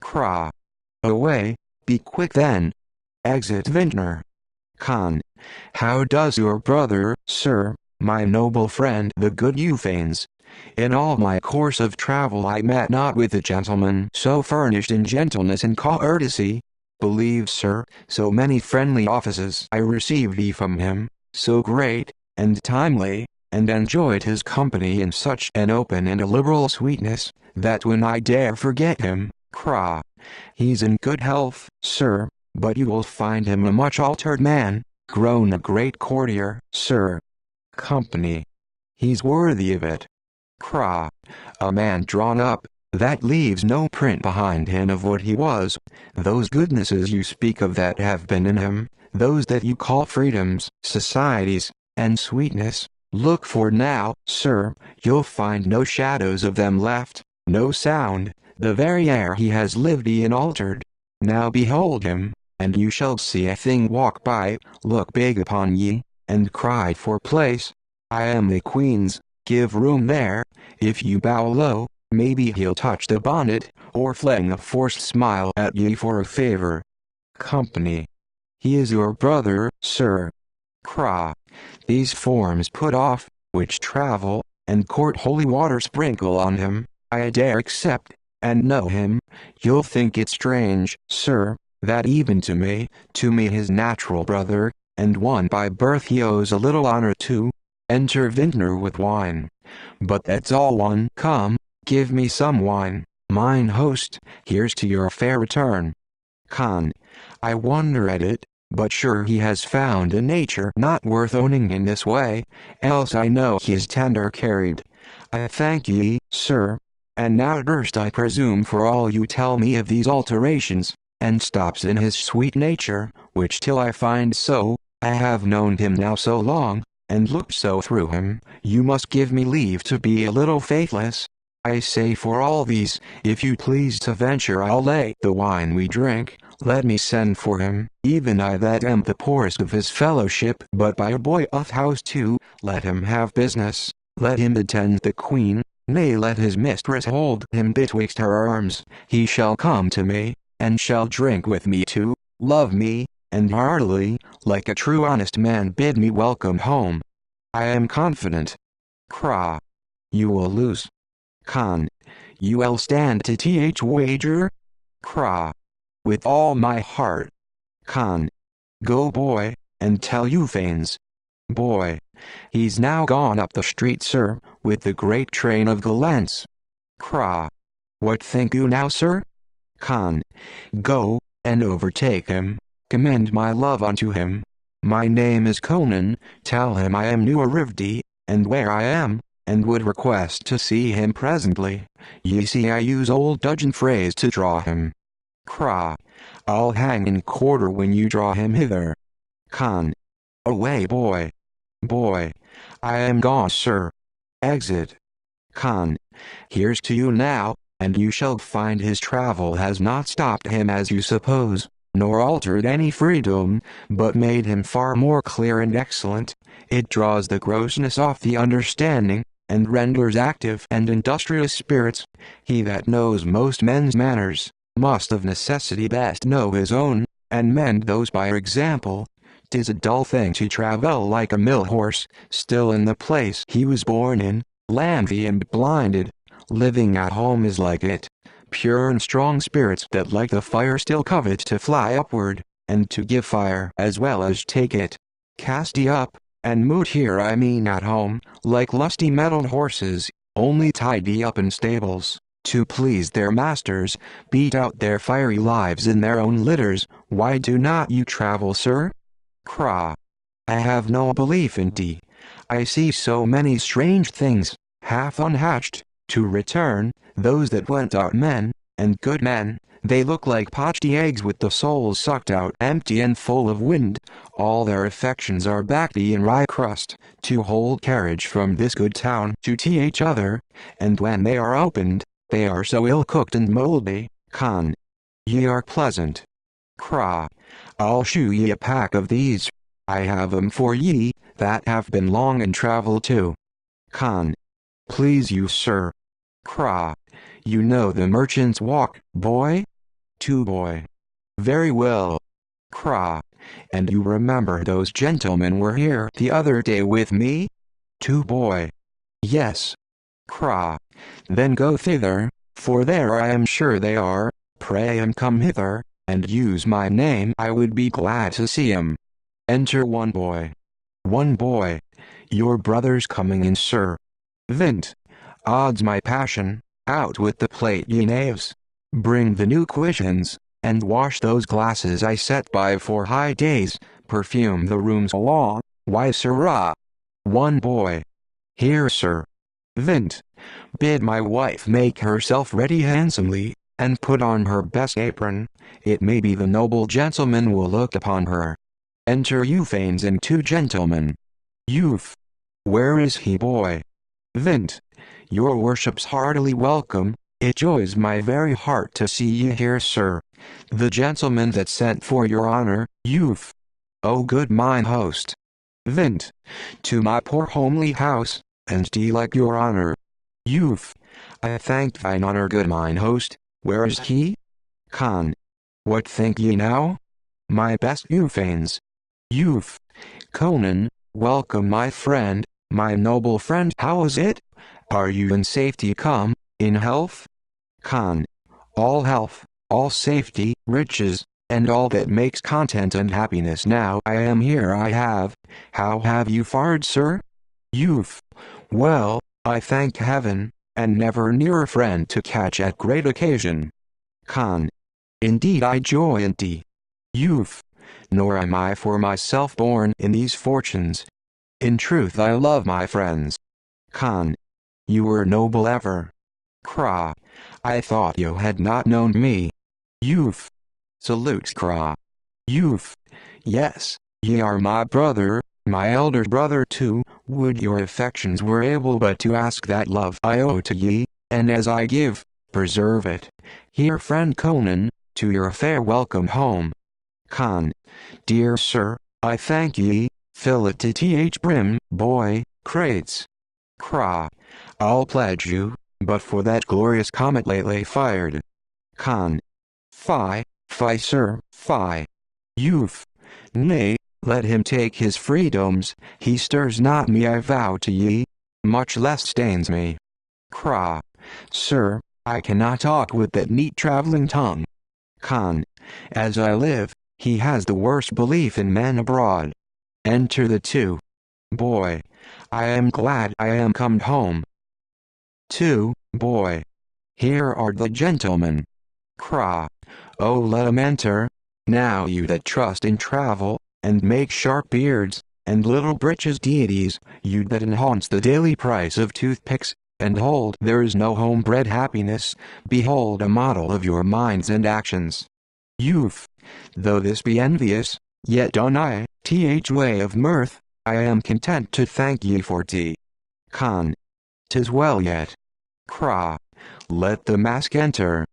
Cra. Away, be quick then. Exit vintner. Con. How does your brother, sir, my noble friend the good Euphanes? In all my course of travel I met not with a gentleman so furnished in gentleness and courtesy. Believe, sir, so many friendly offices I received from him, so great, and timely, and enjoyed his company in such an open and a liberal sweetness, that when I dare forget him, cra. He's in good health, sir, but you will find him a much altered man, grown a great courtier, sir. Company. He's worthy of it. Cra. A man drawn up, that leaves no print behind him of what he was. Those goodnesses you speak of that have been in him, those that you call freedoms, societies, and sweetness, look for now, sir, you'll find no shadows of them left, no sound, the very air he has lived in altered. Now behold him, and you shall see a thing walk by, look big upon ye, and cry for place. I am the Queen's, give room there. If you bow low, maybe he'll touch the bonnet, or fling a forced smile at ye for a favor. Company. He is your brother, sir. Cra. These forms put off, which travel, and court holy water sprinkle on him, I dare accept, and know him. You'll think it strange, sir, that even to me his natural brother, and one by birth he owes a little honor to. Enter vintner with wine. But that's all one. Come, give me some wine, mine host, here's to your fair return. Con. I wonder at it, but sure he has found a nature not worth owning in this way, else I know his tender carried. I thank ye, sir. And now durst I presume for all you tell me of these alterations, and stops in his sweet nature, which till I find so, I have known him now so long, and looked so through him, you must give me leave to be a little faithless. I say for all these, if you please to venture I'll lay the wine we drink, let me send for him, even I that am the poorest of his fellowship. But by a boy of house too, let him have business, let him attend the Queen, nay let his mistress hold him betwixt her arms, he shall come to me, and shall drink with me too, love me, and heartily, like a true honest man bid me welcome home. I am confident. Cra. You will lose. Con. You will stand to th wager? Cra. With all my heart. Con. Go boy, and tell Euphanes. Boy. He's now gone up the street, sir, with the great train of gallants. Cra. What think you now, sir? Con. Go, and overtake him. Commend my love unto him. My name is Conan, tell him I am new arrived, and where I am, and would request to see him presently. Ye see I use old dudgeon phrase to draw him. Cra. I'll hang in quarter when you draw him hither. Con. Away boy. Boy. I am gone, sir. Exit. Con. Here's to you now, and you shall find his travel has not stopped him as you suppose, nor altered any freedom, but made him far more clear and excellent. It draws the grossness off the understanding, and renders active and industrious spirits. He that knows most men's manners, must of necessity best know his own, and mend those by example. 'Tis a dull thing to travel like a mill horse, still in the place he was born in, landy and blinded. Living at home is like it. Pure and strong spirits that like the fire still covet to fly upward, and to give fire as well as take it. Cast ye up, and moot here I mean at home, like lusty mettled horses, only tied ye up in stables, to please their masters, beat out their fiery lives in their own litters. Why do not you travel, sir? Cra. I have no belief in thee. I see so many strange things, half unhatched, To return, those that went are men, and good men. They look like poached eggs with the souls sucked out empty and full of wind. All their affections are baccy and rye crust, to hold carriage from this good town to each other, and when they are opened, they are so ill-cooked and mouldy. Con. Ye are pleasant. Cra. I'll shew ye a pack of these. I have 'em for ye, that have been long in travel too. Con. Please you, sir. Cra. You know the merchant's walk, boy? To boy. Very well. Cra. And you remember those gentlemen were here the other day with me? To boy. Yes. Cra. Then go thither, for there I am sure they are. Pray come hither, and use my name. I would be glad to see 'em. Enter one boy. One boy. Your brother's coming in, sir. Vint. Odds my passion, out with the plate, ye knaves. Bring the new cushions, and wash those glasses I set by for high days. Perfume the rooms along. Why, sirrah? One boy. Here, sir. Vint. Bid my wife make herself ready handsomely, and put on her best apron. It may be the noble gentleman will look upon her. Enter Euphane and 2 gentlemen. Youth. Where is he, boy? Vint. Your worship's heartily welcome. It joys my very heart to see ye here, sir. The gentleman that sent for your honor, youth. Oh, good mine host. Vint. To my poor homely house, and do like your honor. Youth. I thank thine honor, good mine host. Where is he? Con. What think ye now? My best Euphanes. Youth. Conan, welcome my friend, my noble friend. How is it? Are you in safety come, in health? Con. All health, all safety, riches, and all that makes content and happiness. Now I am here I have. How have you fared, sir? Youth. Well, I thank heaven, and never near a friend to catch at great occasion. Con. Indeed I joy in thee. Youth. Nor am I for myself born in these fortunes. In truth I love my friends. Con. You were noble ever. Cra. I thought you had not known me. Youth. Salutes Cra. Youth. Yes, ye are my brother, my elder brother too. Would your affections were able but to ask that love I owe to ye, and as I give, preserve it. Here, friend Conan, to your fair welcome home. Con. Dear sir, I thank ye. Fill it to th brim, boy, crates. Cra. I'll pledge you, but for that glorious comet lately fired. Con. Fie, sir, fie. Youth. Nay, let him take his freedoms, he stirs not me I vow to ye, much less stains me. Cra. Sir, I cannot talk with that neat traveling tongue. Con. As I live, he has the worst belief in men abroad. Enter the 2. Boy. I am glad I am come home. 2. Boy. Here are the gentlemen. Cra. Oh, let 'em enter. Now you that trust in travel, and make sharp beards, and little breeches deities, you that enhance the daily price of toothpicks, and hold there is no home-bred happiness, behold a model of your minds and actions. Youth. Though this be envious, yet on I, th way of mirth, I am content to thank ye for tea. Con. 'Tis well yet. Cra. Let the mask enter.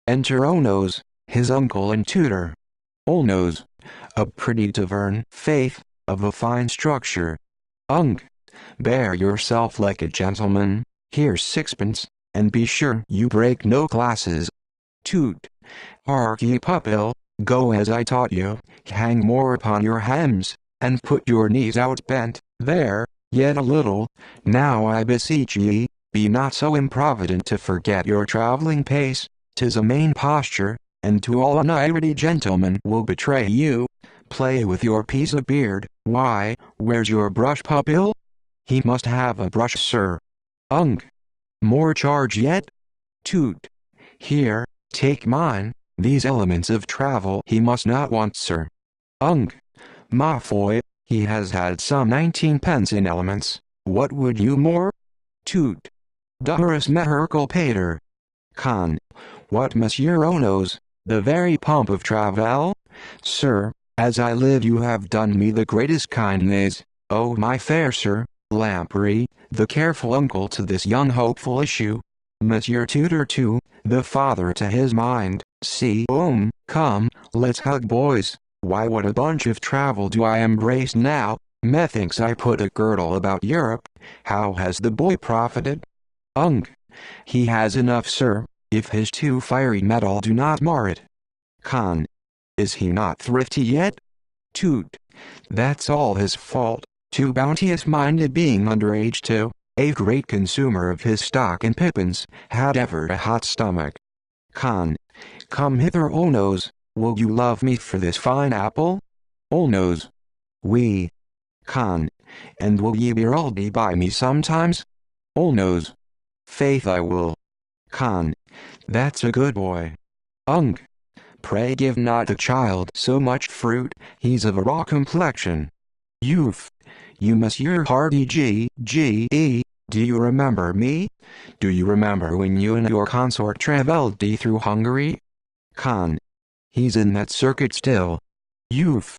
Enter Onos, his uncle and tutor. Onos. A pretty tavern, faith, of a fine structure. Unk. Bear yourself like a gentleman, here's 6pence, and be sure you break no glasses. Toot. Hark ye pupil, go as I taught you, hang more upon your hems, and put your knees out bent, there, yet a little. Now I beseech ye, be not so improvident to forget your travelling pace, 'tis a main posture, and to all uniredy gentlemen will betray you. Play with your piece of beard. Why, where's your brush, pupil? He must have a brush, sir. Unk. More charge yet? Toot. Here, take mine, these elements of travel he must not want, sir. Unk. Ma foi, he has had some 19 pence in elements, what would you more? Toot. Durus Meherkle Pater. Con. What Monsieur knows, the very pomp of travel? Sir, as I live you have done me the greatest kindness, oh my fair sir, Lamprey, the careful uncle to this young hopeful issue. Monsieur Tutor too, the father to his mind, see come, let's hug boys, why what a bunch of travel do I embrace now, methinks I put a girdle about Europe, how has the boy profited? He has enough sir, if his too fiery metal do not mar it. Con. Is he not thrifty yet? Toot. That's all his fault, too bounteous-minded being underage too, a great consumer of his stock and pippins, had ever a hot stomach. Con. Come hither Olnose, will you love me for this fine apple? Olnose. We. Con. And will ye be early by me sometimes? Olnose. Faith I will. Con. That's a good boy. Pray give not the child so much fruit, he's of a raw complexion. Youth. You Monsieur Hardy G.E., do you remember me? Do you remember when you and your consort travelled through Hungary? Con. He's in that circuit still. Youth.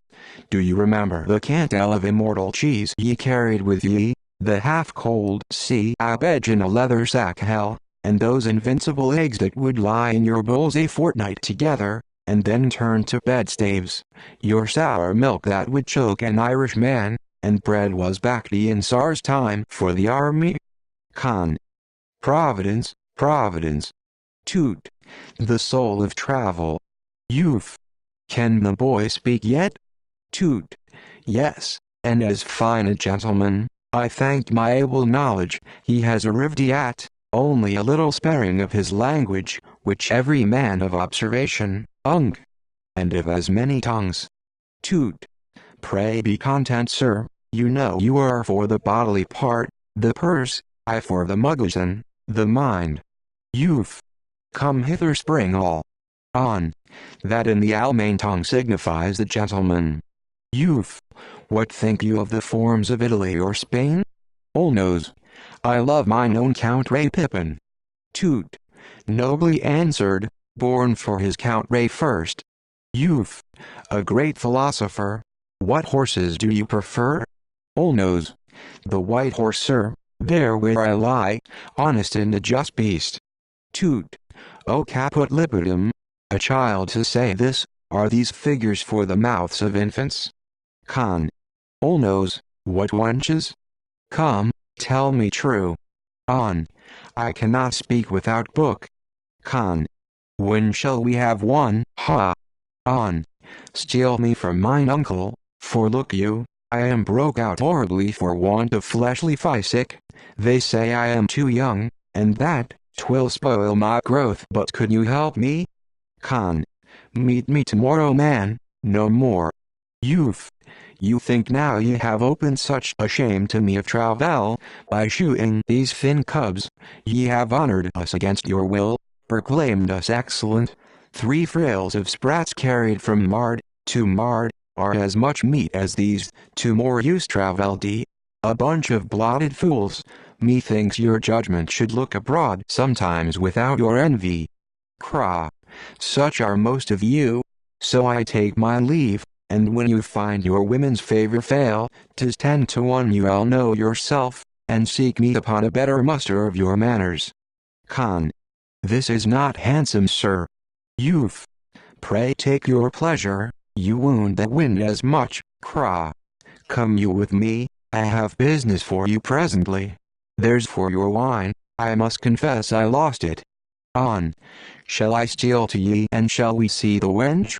Do you remember the cantel of immortal cheese ye carried with ye, the half-cold sea-abedge in a leather sack hell, and those invincible eggs that would lie in your bowls a fortnight together, and then turn to bedstaves, your sour milk that would choke an Irish man, and bread was backed in SARS time for the army? Con. Providence, Providence. Toot. The soul of travel. Youth. Can the boy speak yet? Toot. Yes, and as fine a gentleman, I thank my able knowledge, he has arrived at, only a little sparing of his language, which every man of observation, and of as many tongues. Toot. Pray be content sir, you know you are for the bodily part, the purse, I for the muggleton, the mind. Youth. Come hither spring all. That in the Almain tongue signifies the gentleman. Youth. What think you of the forms of Italy or Spain? Olnose. I love mine own Count Ray Pippin. Toot. Nobly answered, born for his Count Ray first. Youth. A great philosopher. What horses do you prefer? Olnose. The white horse sir, there where I lie, honest and a just beast. Toot. O caput libitum. A child to say this, are these figures for the mouths of infants? Con. Olnose, what wenches? Come, tell me true. I cannot speak without book. Con. When shall we have one? Ha! Steal me from mine uncle, for look you, I am broke out horribly for want of fleshly physic, they say I am too young, and that, 'twill spoil my growth. But could you help me? Con. Meet me tomorrow man, no more. Youth. You think now ye have opened such a shame to me of travel, by shooting these thin cubs, ye have honored us against your will, proclaimed us excellent. 3 frails of sprats carried from Mard to Mard, are as much meat as these 2 more use travelled. A bunch of blotted fools, methinks your judgment should look abroad sometimes without your envy. Cra. Such are most of you, so I take my leave, and when you find your women's favor fail, 'tis 10 to 1 you all know yourself, and seek me upon a better muster of your manners. Con. This is not handsome sir. Youth. Pray take your pleasure, you wound that wind as much, cra. Come you with me, I have business for you presently. There's for your wine, I must confess I lost it. Shall I steal to ye and shall we see the wench?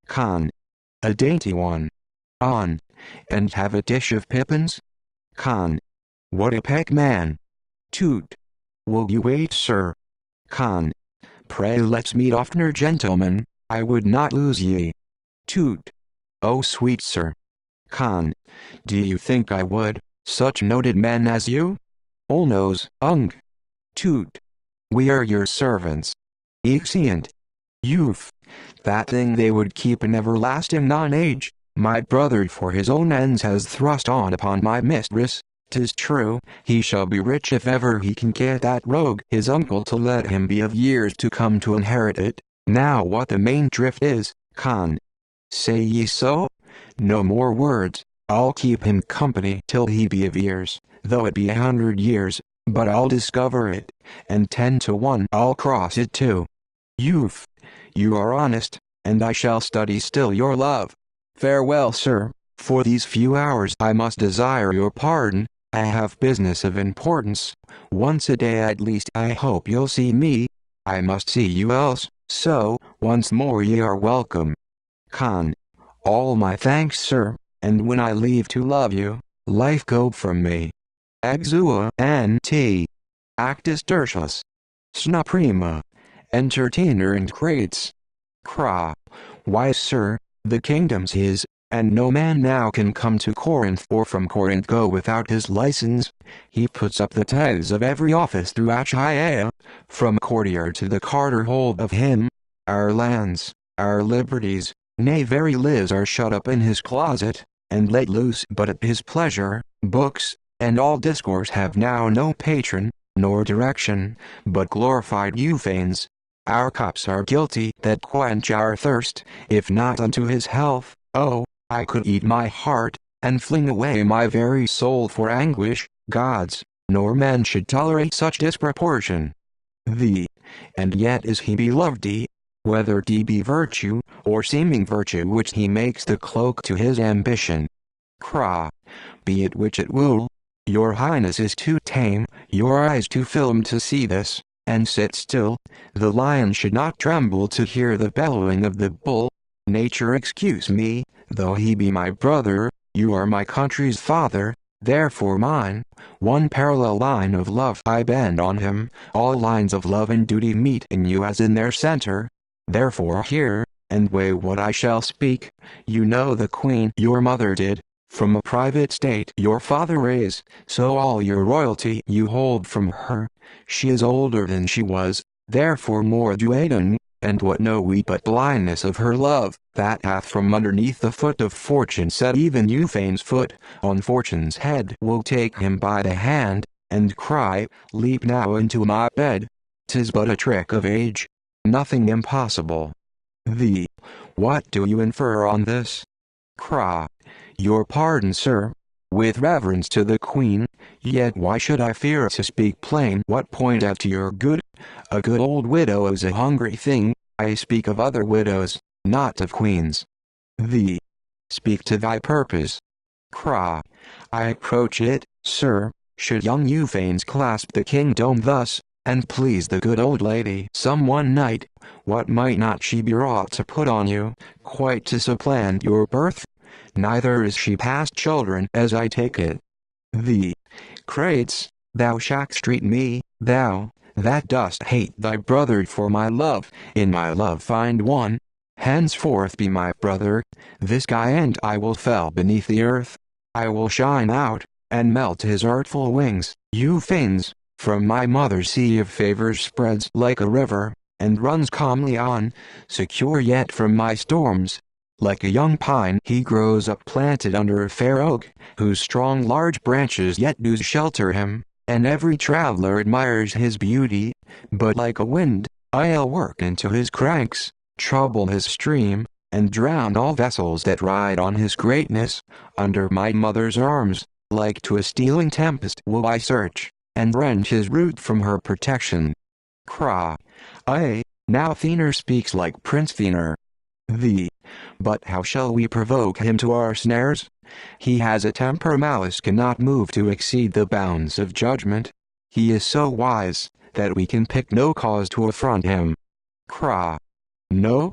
Con. A dainty one. And have a dish of pippins? Con. What a peck man. Toot. Will you wait sir? Con. Pray let's meet oftener gentlemen, I would not lose ye. Toot. Oh sweet sir. Con. Do you think I would, such noted men as you? Olnose, Toot. We are your servants. Exeunt. Youth. That thing they would keep an everlasting non-age, my brother for his own ends has thrust on upon my mistress, 'Tis true, he shall be rich if ever he can get that rogue his uncle to let him be of years to come to inherit it. Now what the main drift is, Khan. Say ye so? No more words. I'll keep him company till he be of years, though it be 100 years, but I'll discover it, and 10 to 1 I'll cross it too. Youth, you are honest, and I shall study still your love. Farewell, sir, for these few hours I must desire your pardon. I have business of importance. Once a day at least I hope you'll see me. I must see you else, so, once more ye are welcome. Khan. All my thanks, sir, and when I leave to love you, life go from me. Exua N.T. Actus Tertius. Sna prima. Entertainer and crates. Cra. Why, sir, the kingdom's his, and no man now can come to Corinth or from Corinth go without his license. He puts up the tithes of every office through Achaia, from courtier to the carter hold of him. Our lands, our liberties, nay very lives are shut up in his closet, and let loose but at his pleasure. Books, and all discourse have now no patron, nor direction, but glorified Euphanes. Our cups are guilty that quench our thirst, if not unto his health. Oh, I could eat my heart, and fling away my very soul for anguish. Gods, nor men should tolerate such disproportion. And yet is he beloved, whether it be virtue, or seeming virtue which he makes the cloak to his ambition. Cra. Be it which it will, your highness is too tame, your eyes too filmed to see this, and sit still. The lion should not tremble to hear the bellowing of the bull. Nature excuse me, though he be my brother, you are my country's father, therefore mine. One parallel line of love I bend on him, all lines of love and duty meet in you as in their center. Therefore hear, and weigh what I shall speak. You know the queen your mother did, from a private state your father raised, so all your royalty you hold from her. She is older than she was, therefore more duaden, and what know we but blindness of her love, that hath from underneath the foot of fortune set even Euphane's foot, on fortune's head will take him by the hand, and cry, leap now into my bed. 'Tis but a trick of age, nothing impossible. What do you infer on this? Cra. Your pardon, sir. With reverence to the queen, yet why should I fear to speak plain what point out to your good? A good old widow is a hungry thing. I speak of other widows, not of queens. Speak to thy purpose. Cra. I approach it, sir, should young Euphanes clasp the kingdom thus, and please the good old lady some one night, what might not she be wrought to put on you, quite to supplant your birth? Neither is she past children as I take it. Crates, thou shalt treat me, thou, that dost hate thy brother for my love, in my love find one. Henceforth be my brother, this guy and I will fell beneath the earth. I will shine out, and melt his artful wings. Euphanes, from my mother's sea of favors spreads like a river, and runs calmly on, secure yet from my storms. Like a young pine he grows up planted under a fair oak, whose strong large branches yet do shelter him, and every traveler admires his beauty. But like a wind, I'll work into his cranks, trouble his stream, and drown all vessels that ride on his greatness. Under my mother's arms, like to a stealing tempest will I search, and rend his root from her protection. Cra. Aye, now Thenor speaks like Prince Thenor. But how shall we provoke him to our snares? He has a temper malice cannot move to exceed the bounds of judgment. He is so wise, that we can pick no cause to affront him. Cra. No?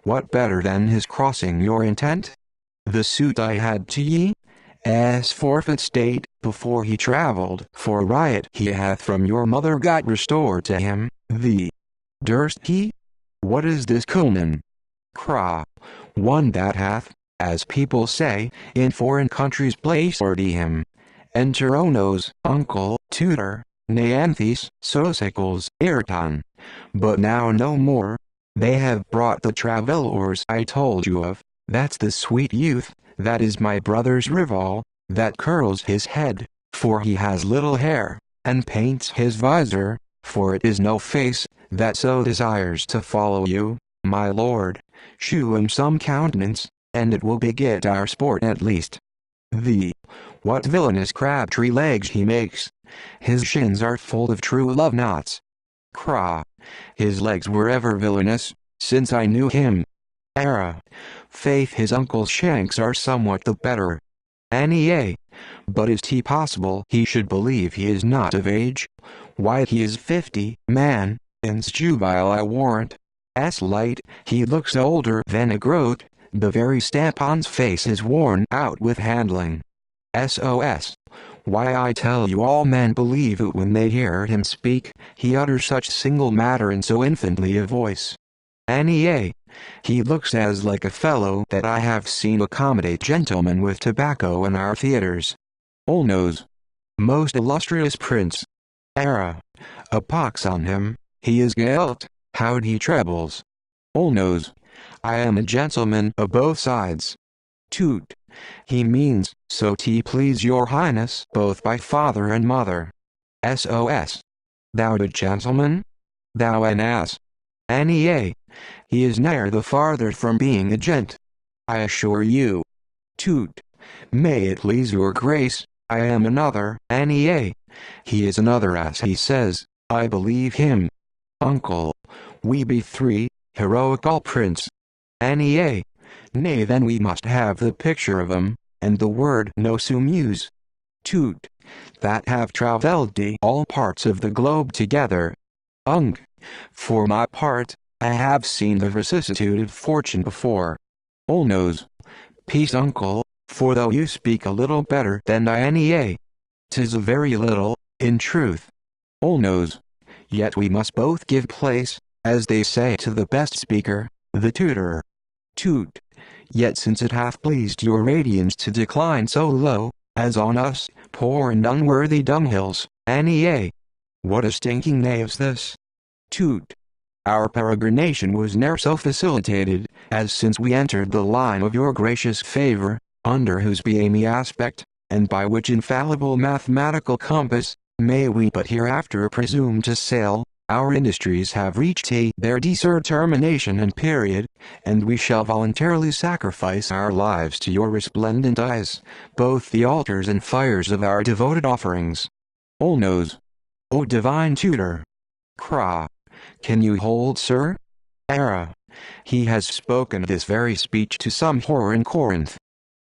What better than his crossing your intent? The suit I had to ye? As forfeit state, before he travelled for a riot he hath from your mother got restored to him. Durst he? What is this Culman? Cra. One that hath, as people say, in foreign countries placed him. Enteronos, uncle, tutor, Neanthes, Sosicles, Ayrton. But now no more. They have brought the travellers I told you of. That's the sweet youth, that is my brother's rival, that curls his head. for he has little hair, and paints his visor, for it is no face, that so desires to follow you, my lord. Shew him some countenance, and it will beget our sport at least. What villainous crabtree legs he makes! His shins are full of true love knots. Craw! His legs were ever villainous, since I knew him. Faith, his uncle's shanks are somewhat the better. But is 't possible he should believe he is not of age? Why, he is 50, man, and's jubile I warrant. Light, he looks older than a groat, the very stamp on's face is worn out with handling. SOS. Why, I tell you, all men believe it when they hear him speak, he utters such single matter in so infantly a voice. He looks as like a fellow that I have seen accommodate gentlemen with tobacco in our theatres. Nose. Most illustrious prince. A pox on him, he is gelt, how'd he trebles. Nose. I am a gentleman of both sides. Toot. He means, so 't please your highness, both by father and mother. SOS. Thou a gentleman? Thou an ass. He is ne'er the farther from being a gent, I assure you. Toot. May it please your grace, I am another. He is another ass, he says, I believe him. Uncle. We be three, heroical prince. Nay, then we must have the picture of 'em, and the word no sumuse. Toot. That have travelled all parts of the globe together. For my part, I have seen the vicissitude of fortune before. Nose. Peace, uncle, for though you speak a little better than I, 'tis a very little, in truth. Nose. Yet we must both give place, as they say, to the best speaker, the tutor. Toot. Yet since it hath pleased your radiance to decline so low, as on us, poor and unworthy dunghills, what a stinking knave's this. Toot. Our peregrination was ne'er so facilitated, as since we entered the line of your gracious favor, under whose beamy aspect, and by which infallible mathematical compass, may we but hereafter presume to sail, our industries have reached their determination and period, and we shall voluntarily sacrifice our lives to your resplendent eyes, both the altars and fires of our devoted offerings. Nose. O divine tutor! Craw. Can you hold, sir? He has spoken this very speech to some whore in Corinth.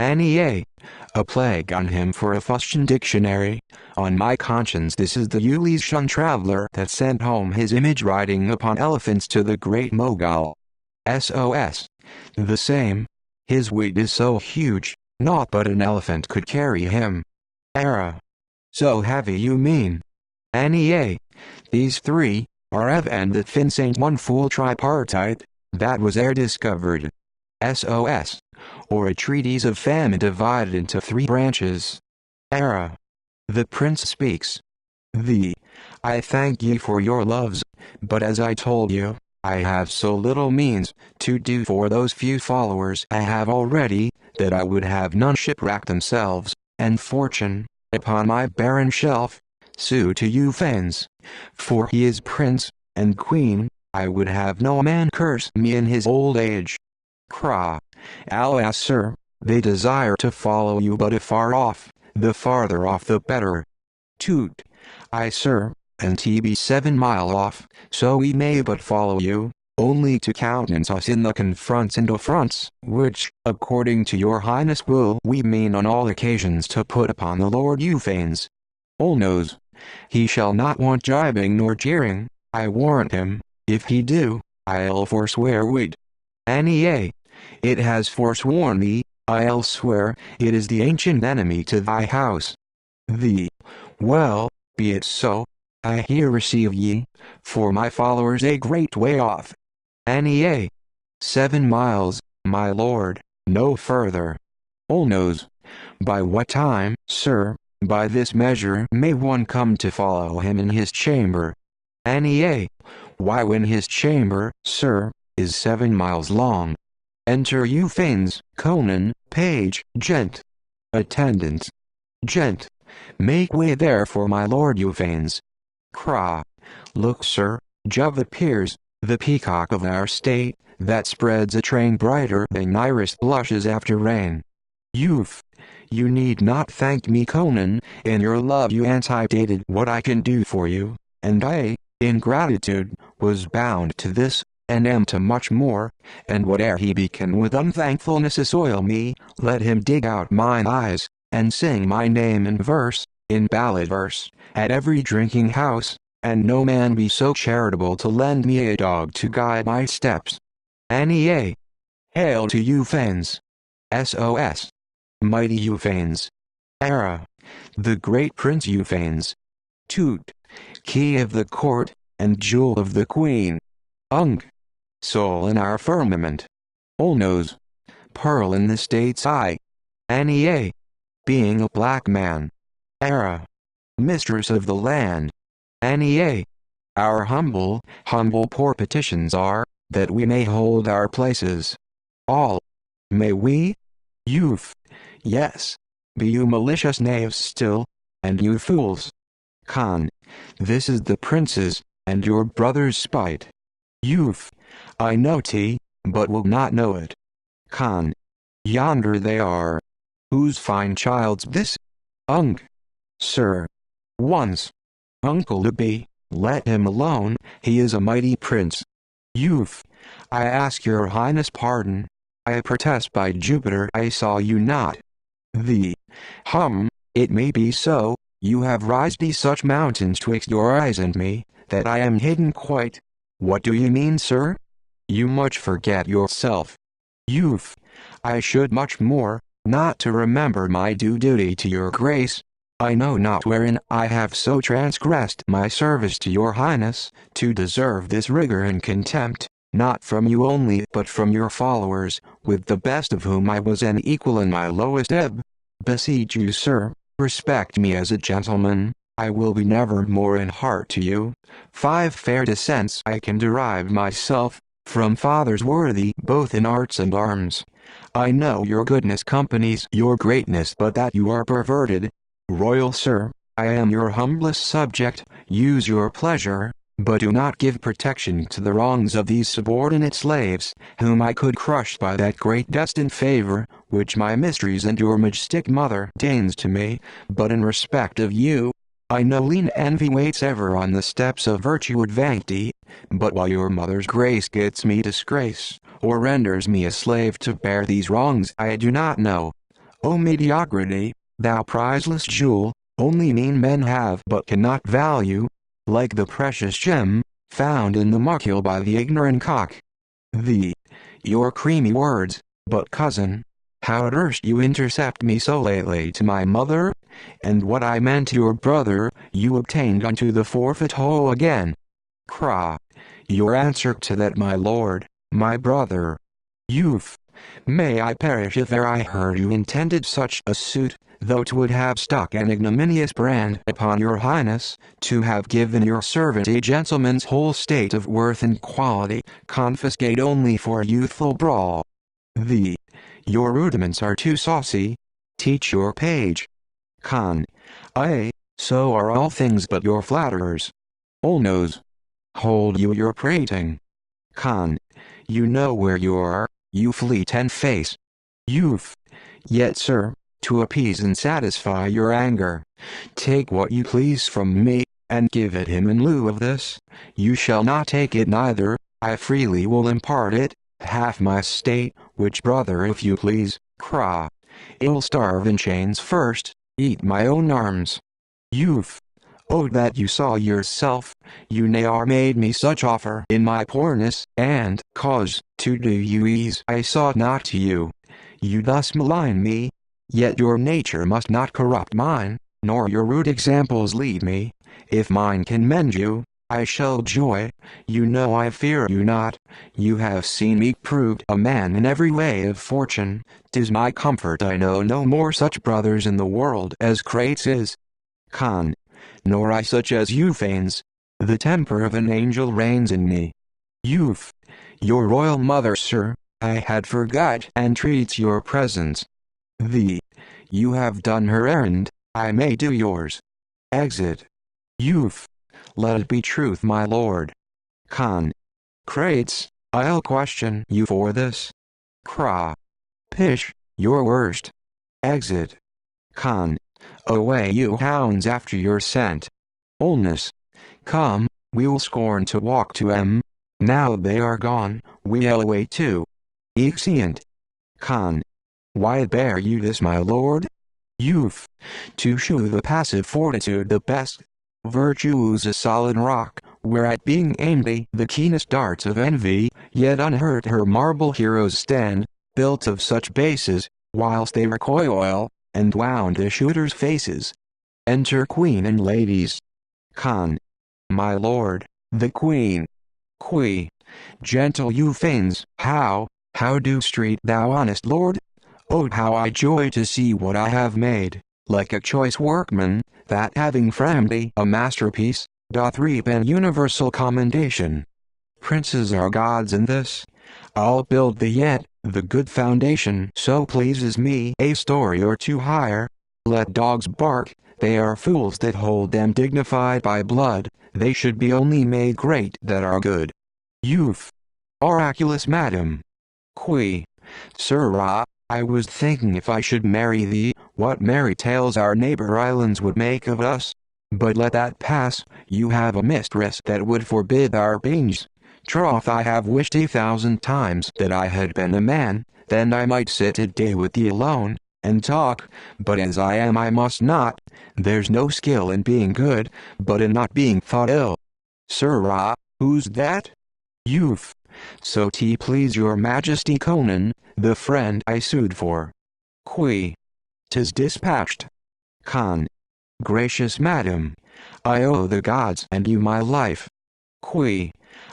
A plague on him for a fustian dictionary. On my conscience, this is the Ulyssean traveler that sent home his image riding upon elephants to the great Mogul. SOS. The same. His weight is so huge, naught but an elephant could carry him. So heavy, you mean? These three are and that Fins ain't one fool tripartite, that was discovered. SOS. Or a treatise of famine divided into 3 branches. The prince speaks. I thank ye for your loves, but as I told you, I have so little means to do for those few followers I have already, that I would have none shipwreck themselves, and fortune, upon my barren shelf, sue to you Fins. For he is prince, and queen, I would have no man curse me in his old age. Craw. Alas, sir, they desire to follow you but afar off, the farther off the better. Toot. Aye, sir, and he be 7 mile off, so we may but follow you, only to countenance us in the confronts and affronts, which, according to your highness, will we mean on all occasions to put upon the Lord Euphranes. Nose. He shall not want jibing nor jeering, I warrant him. If he do, I'll forswear we'd. It has forsworn thee, I'll swear, it is the ancient enemy to thy house. Well, be it so, I here receive ye, for my followers a great way off. 7 miles, my lord, no further. Nose. By what time, sir, by this measure may one come to follow him in his chamber? Why, when his chamber, sir, is 7 miles long. Enter you Fins, Conan, page, gent. Attendant. Gent. Make way there for my lord Euphranes. Cra. Look, sir, Jove appears, the peacock of our state, that spreads a train brighter than iris blushes after rain. Youth, you need not thank me, Conan. In your love you antedated what I can do for you, and I, in gratitude, was bound to this, and am to much more, and whate'er he began with unthankfulness assoil me, let him dig out mine eyes, and sing my name in verse, in ballad verse, at every drinking house, and no man be so charitable to lend me a dog to guide my steps. Nea. Hail to Euphranes. SOS. Mighty Euphranes. Era. The great Prince Euphranes. Toot. Key of the court, and jewel of the queen. Ung. Soul in our firmament. Olnos. Pearl in the state's eye. Nea. Being a black man. Era. Mistress of the land. Nea. Our humble poor petitions are, that we may hold our places. All. May we? Youth. Yes. Be you malicious knaves still, and you fools. Con. This is the prince's, and your brother's spite. Youth. I know t, but will not know it. Con. Yonder they are. Whose fine child's this? Ung. Sir. Once. Uncle to be, let him alone, he is a mighty prince. Youth. I ask your highness pardon. I protest by Jupiter I saw you not. The. It may be so, you have rised such mountains twixt your eyes and me, that I am hidden quite. What do you mean, sir? You much forget yourself. Youth. I should much more, not to remember my due duty to your grace. I know not wherein I have so transgressed my service to your highness, to deserve this rigor and contempt, not from you only but from your followers, with the best of whom I was an equal in my lowest ebb. Beseech you, sir, respect me as a gentleman. I will be never more in heart to you. 5 fair descents I can derive myself, from fathers worthy both in arts and arms. I know your goodness companies your greatness, but that you are perverted. Royal sir, I am your humblest subject, use your pleasure, but do not give protection to the wrongs of these subordinate slaves, whom I could crush by that great destined favor, which my mysteries and your majestic mother deigns to me, but in respect of you, I know lean envy waits ever on the steps of virtue and vanity, but while your mother's grace gets me disgrace, or renders me a slave to bear these wrongs I do not know. O mediocrity! Thou priceless jewel, only mean men have but cannot value, like the precious gem, found in the muck-hill by the ignorant cock. Your creamy words, but cousin, how durst you intercept me so lately to my mother? And what I meant to your brother, you obtained unto the forfeit ho again. Cra. Your answer to that, my lord, my brother. Youth. May I perish if e'er I heard you intended such a suit, though 'twould have stuck an ignominious brand upon your highness, to have given your servant a gentleman's whole state of worth and quality, confiscate only for a youthful brawl. Your rudiments are too saucy. Teach your page. Con. Aye, so are all things but your flatterers. Olnos. Hold you your prating. Con. You know where you are, you fleet and face. Youth. Yet, sir, to appease and satisfy your anger, take what you please from me, and give it him in lieu of this. You shall not take it neither, I freely will impart it, half my state, which brother if you please. Cra. I'll starve in chains first, eat my own arms. Youth. Oh that you saw yourself, you ne'er made me such offer in my poorness, and, cause, to do you ease I sought not to you. You thus malign me, yet your nature must not corrupt mine, nor your rude examples lead me. If mine can mend you, I shall joy. You know I fear you not. You have seen me proved a man in every way of fortune. 'Tis my comfort I know no more such brothers in the world as Crates is. Con. Nor I such as you feigns. The temper of an angel reigns in me. Youth. Your royal mother, sir, I had forgot and treats your presence. You have done her errand, I may do yours. Exit. Youth. Let it be truth, my lord. Con. Crates, I'll question you for this. Cra. Pish, you're worst. Exit. Con. Away you hounds after your scent. Oldness. Come, we'll scorn to walk to 'em. Now they are gone, we'll away too. Exeunt. Con. Why bear you this, my lord? Youth. To shew the passive fortitude the best. Virtue's a solid rock, whereat being aimed the keenest darts of envy, yet unhurt her marble heroes stand, built of such bases, whilst they recoil, and wound the shooters' faces. Enter queen and ladies. Con. My lord, the queen. Qui. Gentle Euphranes, how do street thou honest lord? Oh, how I joy to see what I have made, like a choice workman, that having framed a masterpiece, doth reap an universal commendation. Princes are gods in this. I'll build thee yet, the good foundation so pleases me. A story or two higher. Let dogs bark, they are fools that hold them dignified by blood, they should be only made great that are good. Youth. Oraculous madam. Qui. Sirrah, I was thinking if I should marry thee, what merry tales our neighbor islands would make of us. But let that pass, you have a mistress that would forbid our bange. Troth, I have wished 1,000 times that I had been a man, then I might sit a day with thee alone, and talk, but as I am I must not. There's no skill in being good, but in not being thought ill. Sirrah, who's that? Youth. So 't please your majesty Conan, the friend I sued for. Qui. 'Tis dispatched. Con. Gracious madam, I owe the gods and you my life. Qui.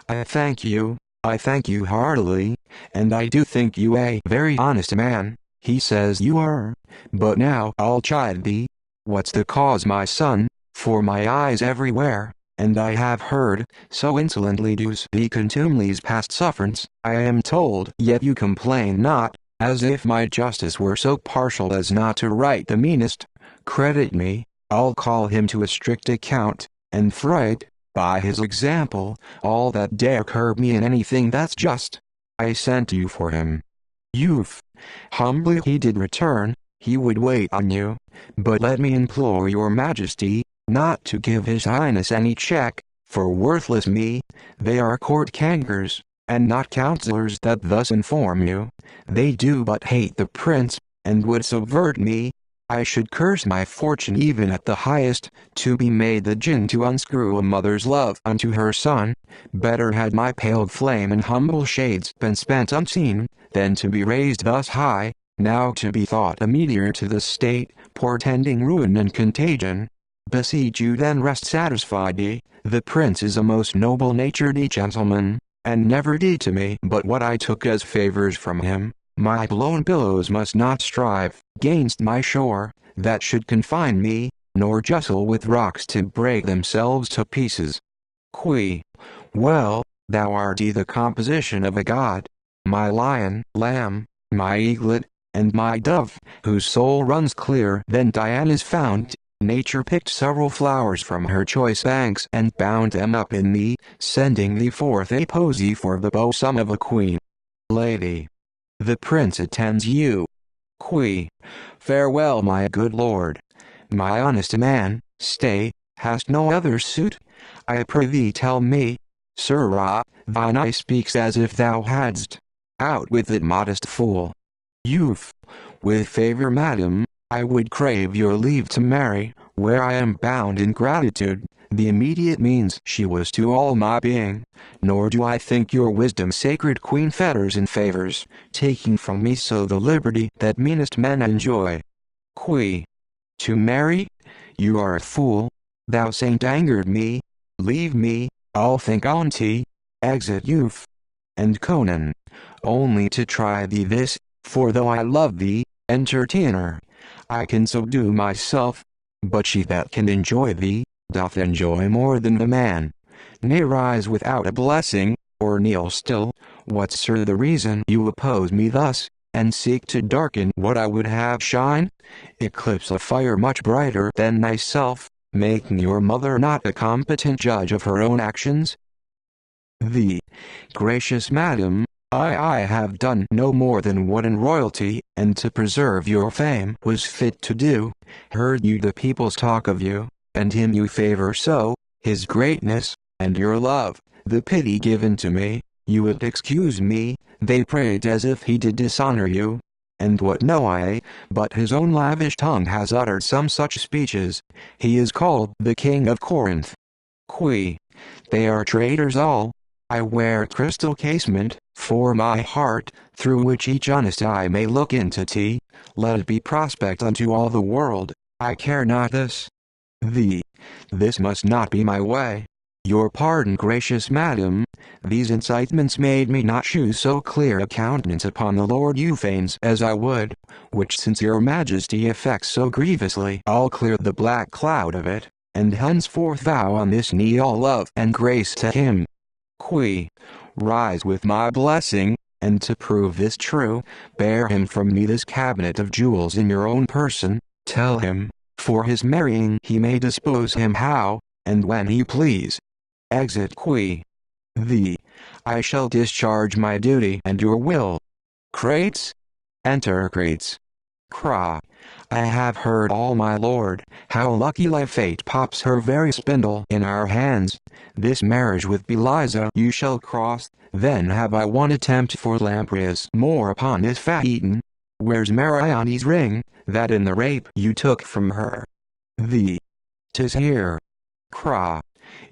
I thank you heartily, and I do think you a very honest man. He says you are, but now I'll chide thee. What's the cause, my son? For my eyes everywhere, and I have heard, so insolently does thee contumely's past sufferance, I am told, yet you complain not, as if my justice were so partial as not to right the meanest. Credit me, I'll call him to a strict account, and fright, by his example, all that dare curb me in anything that's just. I sent you for him. Youth. Humbly he did return, he would wait on you, but let me implore your majesty, not to give his highness any check, for worthless me, they are court cankers, and not counselors that thus inform you, they do but hate the prince, and would subvert me. I should curse my fortune even at the highest, to be made the gin to unscrew a mother's love unto her son. Better had my pale flame and humble shades been spent unseen, than to be raised thus high, now to be thought a meteor to the state, portending ruin and contagion. Beseech you then rest satisfied the prince is a most noble-natured gentleman, and never did to me but what I took as favors from him. My blown billows must not strive 'gainst my shore, that should confine me, nor justle with rocks to break themselves to pieces. Qui. Well, thou art the composition of a god, my lion, lamb, my eaglet, and my dove, whose soul runs clear. Then Diana's fount, nature picked several flowers from her choice banks and bound them up in thee, sending thee forth a posy for the bosom of a queen. Lady. The prince attends you. Qui. Farewell, my good lord. My honest man, stay, hast no other suit? I pray thee tell me. Sirrah, thine eye speaks as if thou hadst. Out with it, modest fool. Youth. With favor, madam, I would crave your leave to marry, where I am bound in gratitude. The immediate means she was to all my being, nor do I think your wisdom sacred queen fetters and favors, taking from me so the liberty that meanest men enjoy. Qui. To marry? You are a fool, thou saint angered me, leave me, I'll think on't. Exit youth. And Conan. Only to try thee this, for though I love thee, entertainer, I can subdue myself, but she that can enjoy thee, doth enjoy more than the man. Nay, rise without a blessing, or kneel still. What's, sir, the reason you oppose me thus? and seek to darken what I would have shine? Eclipse a fire much brighter than thyself, making your mother not a competent judge of her own actions? The gracious madam, I have done no more than what in royalty, and to preserve your fame, was fit to do. Heard you the people's talk of you, and him you favor so, his greatness, and your love, the pity given to me, you would excuse me, they prayed as if he did dishonor you. And what know I, but his own lavish tongue has uttered some such speeches, he is called the King of Corinth. They are traitors all. I wear crystal casement, for my heart, through which each honest eye may look into tea, let it be prospect unto all the world, I care not this. This must not be my way. Your pardon, gracious madam, these incitements made me not choose so clear a countenance upon the Lord Euphrates as I would, which since your majesty affects so grievously, I'll clear the black cloud of it, and henceforth vow on this knee all love and grace to him. Rise with my blessing, and to prove this true, bear him from me this cabinet of jewels in your own person, tell him, for his marrying he may dispose him how, and when he please. Exit I shall discharge my duty and your will. Crates? Enter Crates. I have heard all my lord, how luckily fate pops her very spindle in our hands. This marriage with Beliza you shall cross, then have I one attempt for Lamprias more upon this fat-eaten. Where's Marione's ring, that in the rape you took from her? 'Tis here.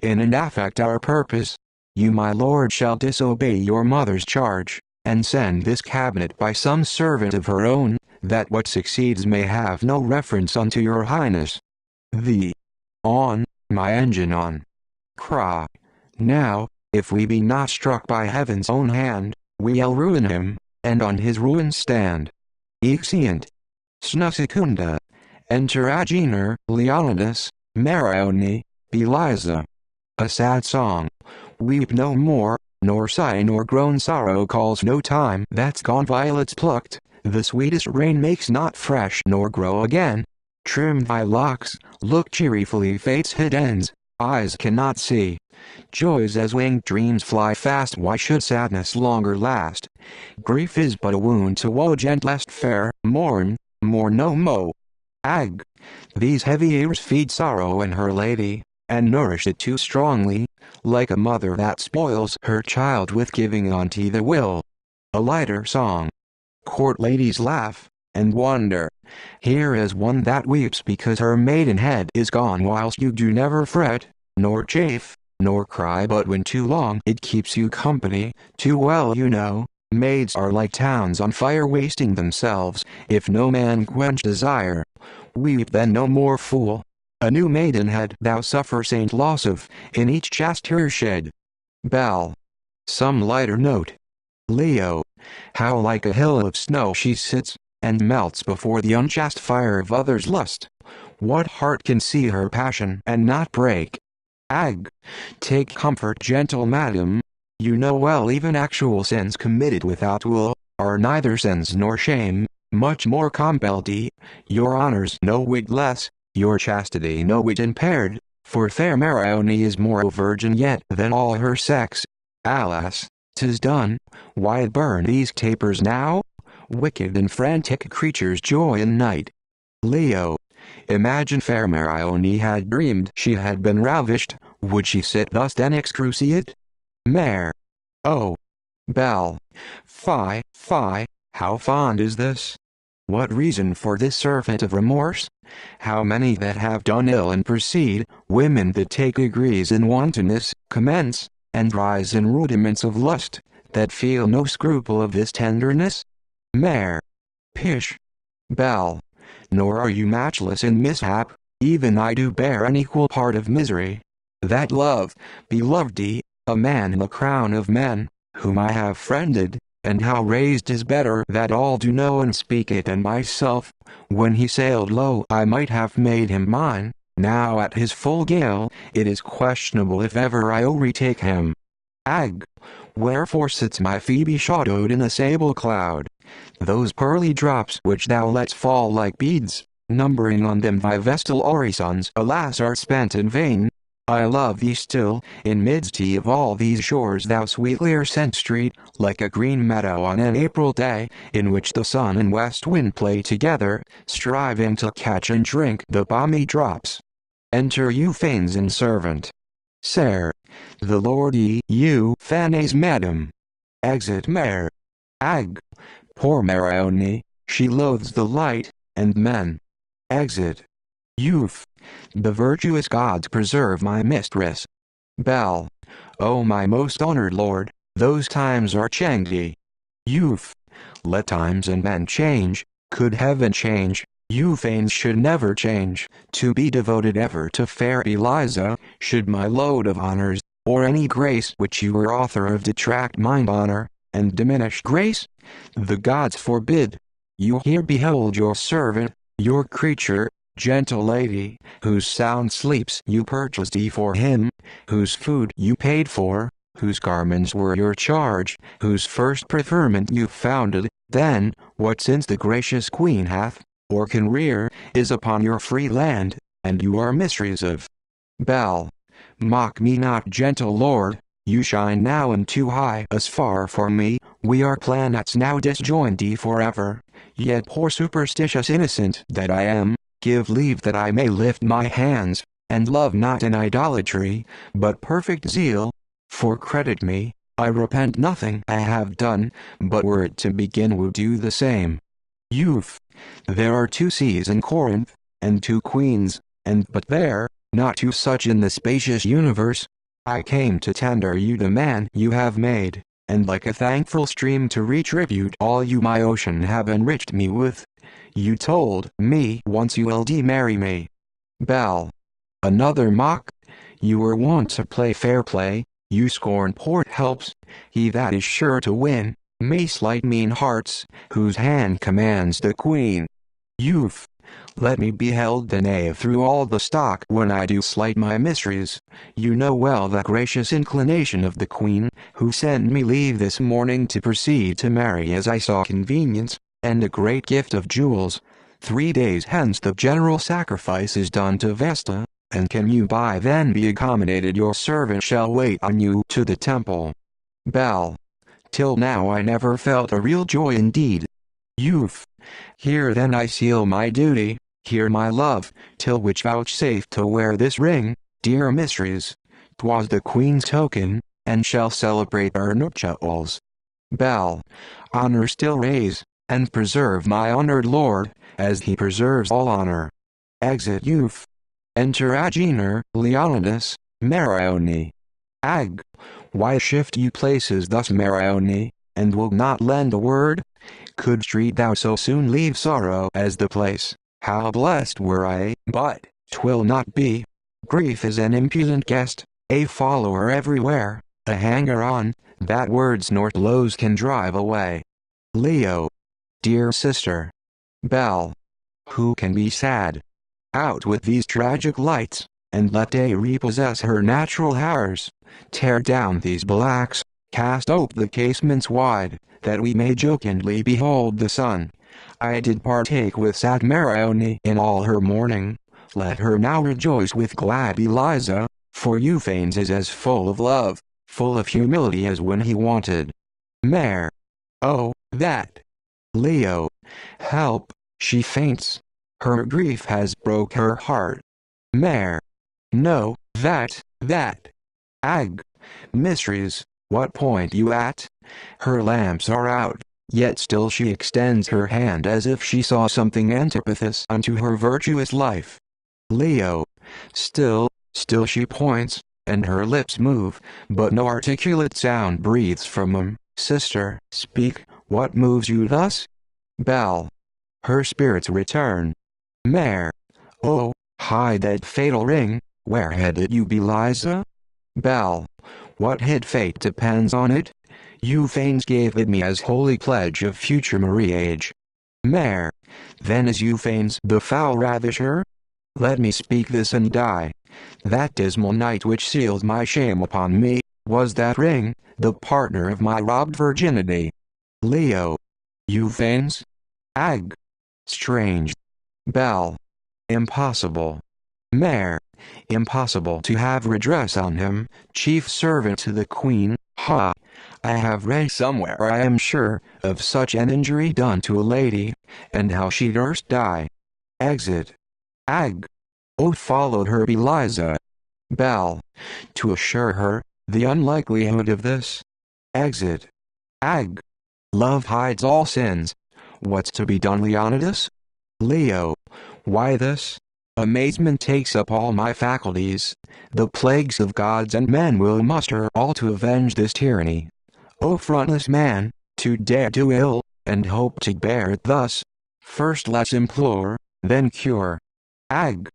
In an affect our purpose, you my lord shall disobey your mother's charge, and send this cabinet by some servant of her own, that what succeeds may have no reference unto your highness. On, my engine on. Now, if we be not struck by heaven's own hand, we'll ruin him, and on his ruin stand. Exeunt. Snusicunda. Enter Agenor, Leonidas, Marione, Beliza. A sad song. Weep no more, nor sigh nor groan, sorrow calls no time that's gone, violets plucked, the sweetest rain makes not fresh nor grow again. Trim thy locks, look cheerfully, fate's hid ends, eyes cannot see. Joys as winged dreams fly fast, why should sadness longer last? Grief is but a wound to woe, gentlest fair, mourn no mo. These heavy ears feed sorrow in her lady, and nourish it too strongly, like a mother that spoils her child with giving unto the will. A lighter song. Court ladies laugh, and wonder. Here is one that weeps because her maidenhead is gone, whilst you do never fret, nor chafe, nor cry, but when too long it keeps you company, too well you know, maids are like towns on fire, wasting themselves, if no man quench desire. Weep then no more, fool. A new maidenhead thou suffer saint loss of, in each chaste tear shed. Bell. Some lighter note. Leo. How like a hill of snow she sits, and melts before the unchaste fire of others' lust. What heart can see her passion and not break? Take comfort, gentle madam. You know well even actual sins committed without will, are neither sins nor shame, much more compelled. Your honors no whit less, your chastity no whit impaired, for fair Marione is more a virgin yet than all her sex. Alas, 'tis done. Why burn these tapers now? Wicked and frantic creatures joy in night. Leo. Imagine fair Marione had dreamed she had been ravished, would she sit thus then excruciate? Mare. Oh. Bell. Fie, how fond is this? What reason for this surfeit of remorse? How many that have done ill and proceed, women that take degrees in wantonness, commence, and rise in rudiments of lust, that feel no scruple of this tenderness? Mare. Pish. Bell. Nor are you matchless in mishap, even I do bear an equal part of misery. That love, beloved, a man in the crown of men, whom I have friended, and how raised is better that all do know and speak it than myself. When he sailed low I might have made him mine, now at his full gale, it is questionable if ever I'll retake him. Wherefore sits my Phoebe shadowed in a sable cloud? Those pearly drops which thou let's fall like beads, numbering on them thy vestal orisons, alas, are spent in vain. I love thee still, in midst of all these shores thou sweetly are sent street, like a green meadow on an April day, in which the sun and west wind play together, striving to catch and drink the balmy drops. Enter Euphane and servant. Sir, the Lord Euphanes madam. Exit Mare. Ag. Poor Marione, she loathes the light, and men. Exit. Youth. The virtuous gods preserve my mistress. Bell. O my most honored lord, those times are changed. Youth. Let times and men change, could heaven change, Euphane should never change, to be devoted ever to fair Eliza, should my load of honors, or any grace which you were author of detract mine honor, and diminish grace? The gods forbid. You here behold your servant, your creature, gentle lady, whose sound sleeps you purchased for him, whose food you paid for, whose garments were your charge, whose first preferment you founded, then, what since the gracious queen hath, or can rear, is upon your free land, and you are mistress of. Bell. Mock me not, gentle lord, you shine now in too high as far for me, we are planets now disjoined forever, yet poor superstitious innocent that I am, give leave that I may lift my hands, and love not in idolatry, but perfect zeal. For credit me, I repent nothing I have done, but were it to begin would do the same. Youth. There are 2 seas in Corinth, and 2 queens, and but there, not 2 such in the spacious universe. I came to tender you the man you have made, and like a thankful stream to retribute all you my ocean have enriched me with. You told me once you will marry me. Bell. Another mock. You were wont to play fair play, you scorn port helps, he that is sure to win, may slight mean hearts, whose hand commands the queen. Youth. Let me be held the knave through all the stock when I do slight my mistress. You know well the gracious inclination of the queen, who sent me leave this morning to proceed to marry as I saw convenience, and a great gift of jewels. 3 days hence the general sacrifice is done to Vesta, and can you by then be accommodated your servant shall wait on you to the temple. Bell. Till now I never felt a real joy indeed. Youth. Here then I seal my duty, here my love, till which vouchsafe to wear this ring, dear mistress. 'Twas the queen's token, and shall celebrate our nuptials. Bell. Honor still raise, and preserve my honored lord, as he preserves all honor. Exit Youth. Enter Agenor, Leonidas, Marione. Ag. Why shift you places thus, Marione, and will not lend a word? Couldst thou so soon leave sorrow as the place, how blessed were I, but 'twill not be. Grief is an impudent guest, a follower everywhere, a hanger-on, that words nor blows can drive away. Leo. Dear sister. Bell. Who can be sad? Out with these tragic lights, and let day repossess her natural hours. Tear down these blacks, cast ope the casements wide, that we may jocundly behold the sun. I did partake with sad Marione in all her mourning. Let her now rejoice with glad Eliza, for Euphane is as full of love, full of humility as when he wanted. Mare. Oh, that. Leo. Help, she faints. Her grief has broke her heart. Mare. No, that. Ag. Mistress, what point you at? Her lamps are out, yet still she extends her hand as if she saw something antipatous unto her virtuous life. Leo. Still she points, and her lips move, but no articulate sound breathes from them. Sister, speak, what moves you thus? Bell. Her spirits return. Mare. Oh, hide that fatal ring, where had it you, Eliza? Bell. What hid fate depends on it. Euphane gave it me as holy pledge of future marriage. Mare. Then is Euphane the foul ravisher? Let me speak this and die. That dismal night which sealed my shame upon me, Was that ring the partner of my robbed virginity? Leo. Euphane. Ag. Strange. Bell. Impossible. Mare. Impossible to have redress on him, chief servant to the queen. Ha! I have read somewhere, I am sure, of such an injury done to a lady, and how she durst die. Exit. Ag. Oath followed her Eliza. Bell. To assure her, the unlikelihood of this. Exit. Ag. Love hides all sins. What's to be done, Leonidas? Leo. Why this? Amazement takes up all my faculties. The plagues of gods and men will muster all to avenge this tyranny. O frontless man, to dare do ill, and hope to bear it thus. First let's implore, then cure. Ag.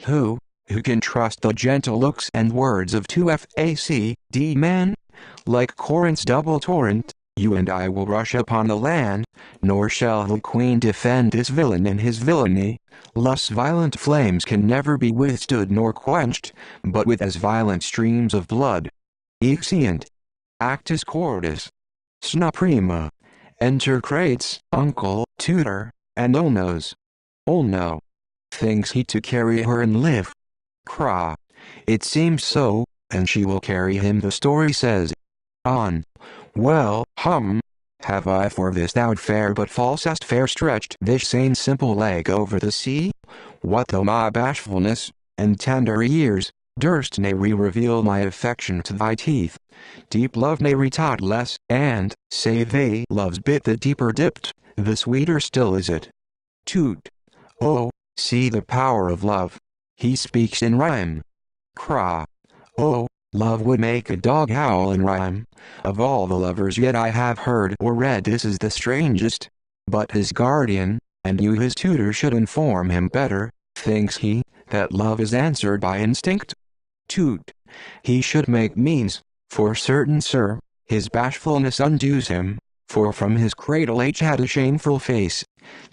Who can trust the gentle looks and words of two facd men? Like Corinth's double torrent, you and I will rush upon the land, nor shall the queen defend this villain in his villainy. Lust's violent flames can never be withstood nor quenched, but with as violent streams of blood. Exeunt. Actus cordis. Sna prima. Enter Crates, uncle, tutor, and Olnos. Olno. Thinks he to carry her and live. Cra. It seems so, and she will carry him, the story says. On. Well, have I for this thou fair but falsest fair stretched this same simple leg over the sea? What though my bashfulness, and tender years, durst ne reveal my affection to thy teeth? Deep love ne retaught less, and, say they, love's bit the deeper dipped, the sweeter still is it. Toot. Oh, see the power of love. He speaks in rhyme. Cra. Oh, love would make a dog howl in rhyme. Of all the lovers yet I have heard or read, this is the strangest. But his guardian, and you his tutor, should inform him better, thinks he, that love is answered by instinct. Toot. He should make means, for certain, sir, his bashfulness undoes him, for from his cradle age had a shameful face.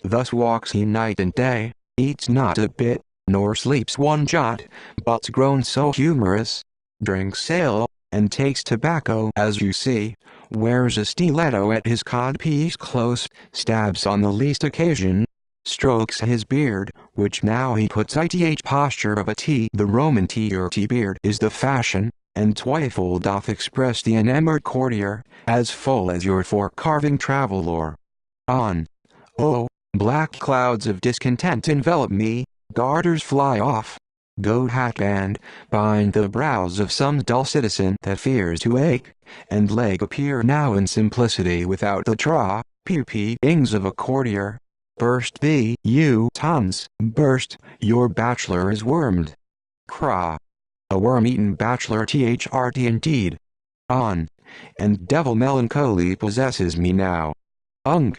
Thus walks he night and day, eats not a bit, nor sleeps one jot, but's grown so humorous, drinks ale, and takes tobacco, as you see, wears a stiletto at his codpiece close, stabs on the least occasion, strokes his beard, which now he puts ith posture of a T. The Roman T or T-beard is the fashion, and twyful doth express the enamored courtier, as full as your fore-carving traveller. On. Oh, black clouds of discontent envelop me, garters fly off. Goat hatband, bind the brows of some dull citizen that fears to ache, and leg appear now in simplicity without the ings of a courtier. Burst thee, you tons, burst, your bachelor is wormed. Cra. A worm-eaten bachelor thrt indeed. On. And devil melancholy possesses me now. Ung.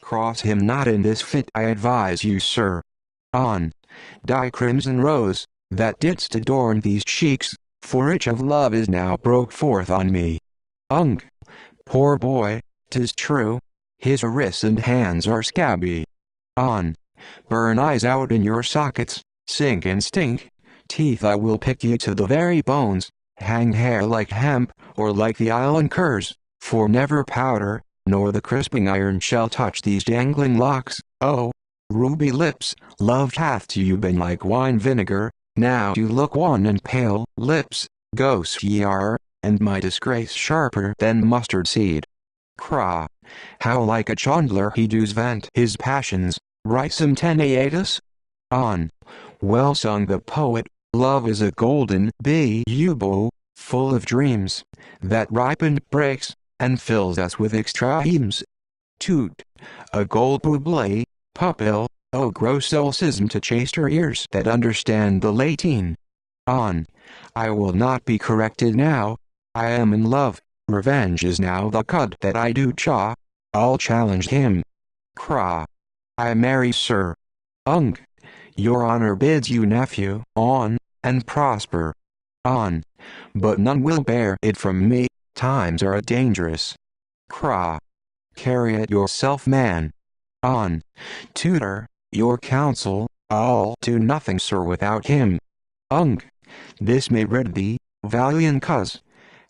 Cross him not in this fit, I advise you, sir. On. Dye crimson rose, that didst adorn these cheeks, for itch of love is now broke forth on me. Ung. Poor boy, 'tis true, his wrists and hands are scabby. On. Burn eyes out in your sockets, sink and stink, teeth I will pick you to the very bones, hang hair like hemp, or like the island curs, for never powder, nor the crisping iron shall touch these dangling locks. Oh, ruby lips, love hath to you been like wine vinegar, now you look wan and pale. Lips, ghosts ye are, and my disgrace sharper than mustard seed. Cra. How like a chandler he does vent his passions, ricem teneatus? On. Well sung the poet, love is a golden bow, full of dreams, that ripened breaks, and fills us with extremes. Toot. A gold buble, pupil, oh gross solecism to chaster ears that understand the Latin. On. I will not be corrected now, I am in love, revenge is now the cud that I do chaw, I'll challenge him. Cra. I marry sir. Ung. Your honor bids you nephew, on, and prosper. On. But none will bear it from me, times are dangerous. Cra. Carry it yourself, man. On. Tutor, your counsel, I'll do nothing, sir, without him. Ung. This may rid thee, valiant cuz.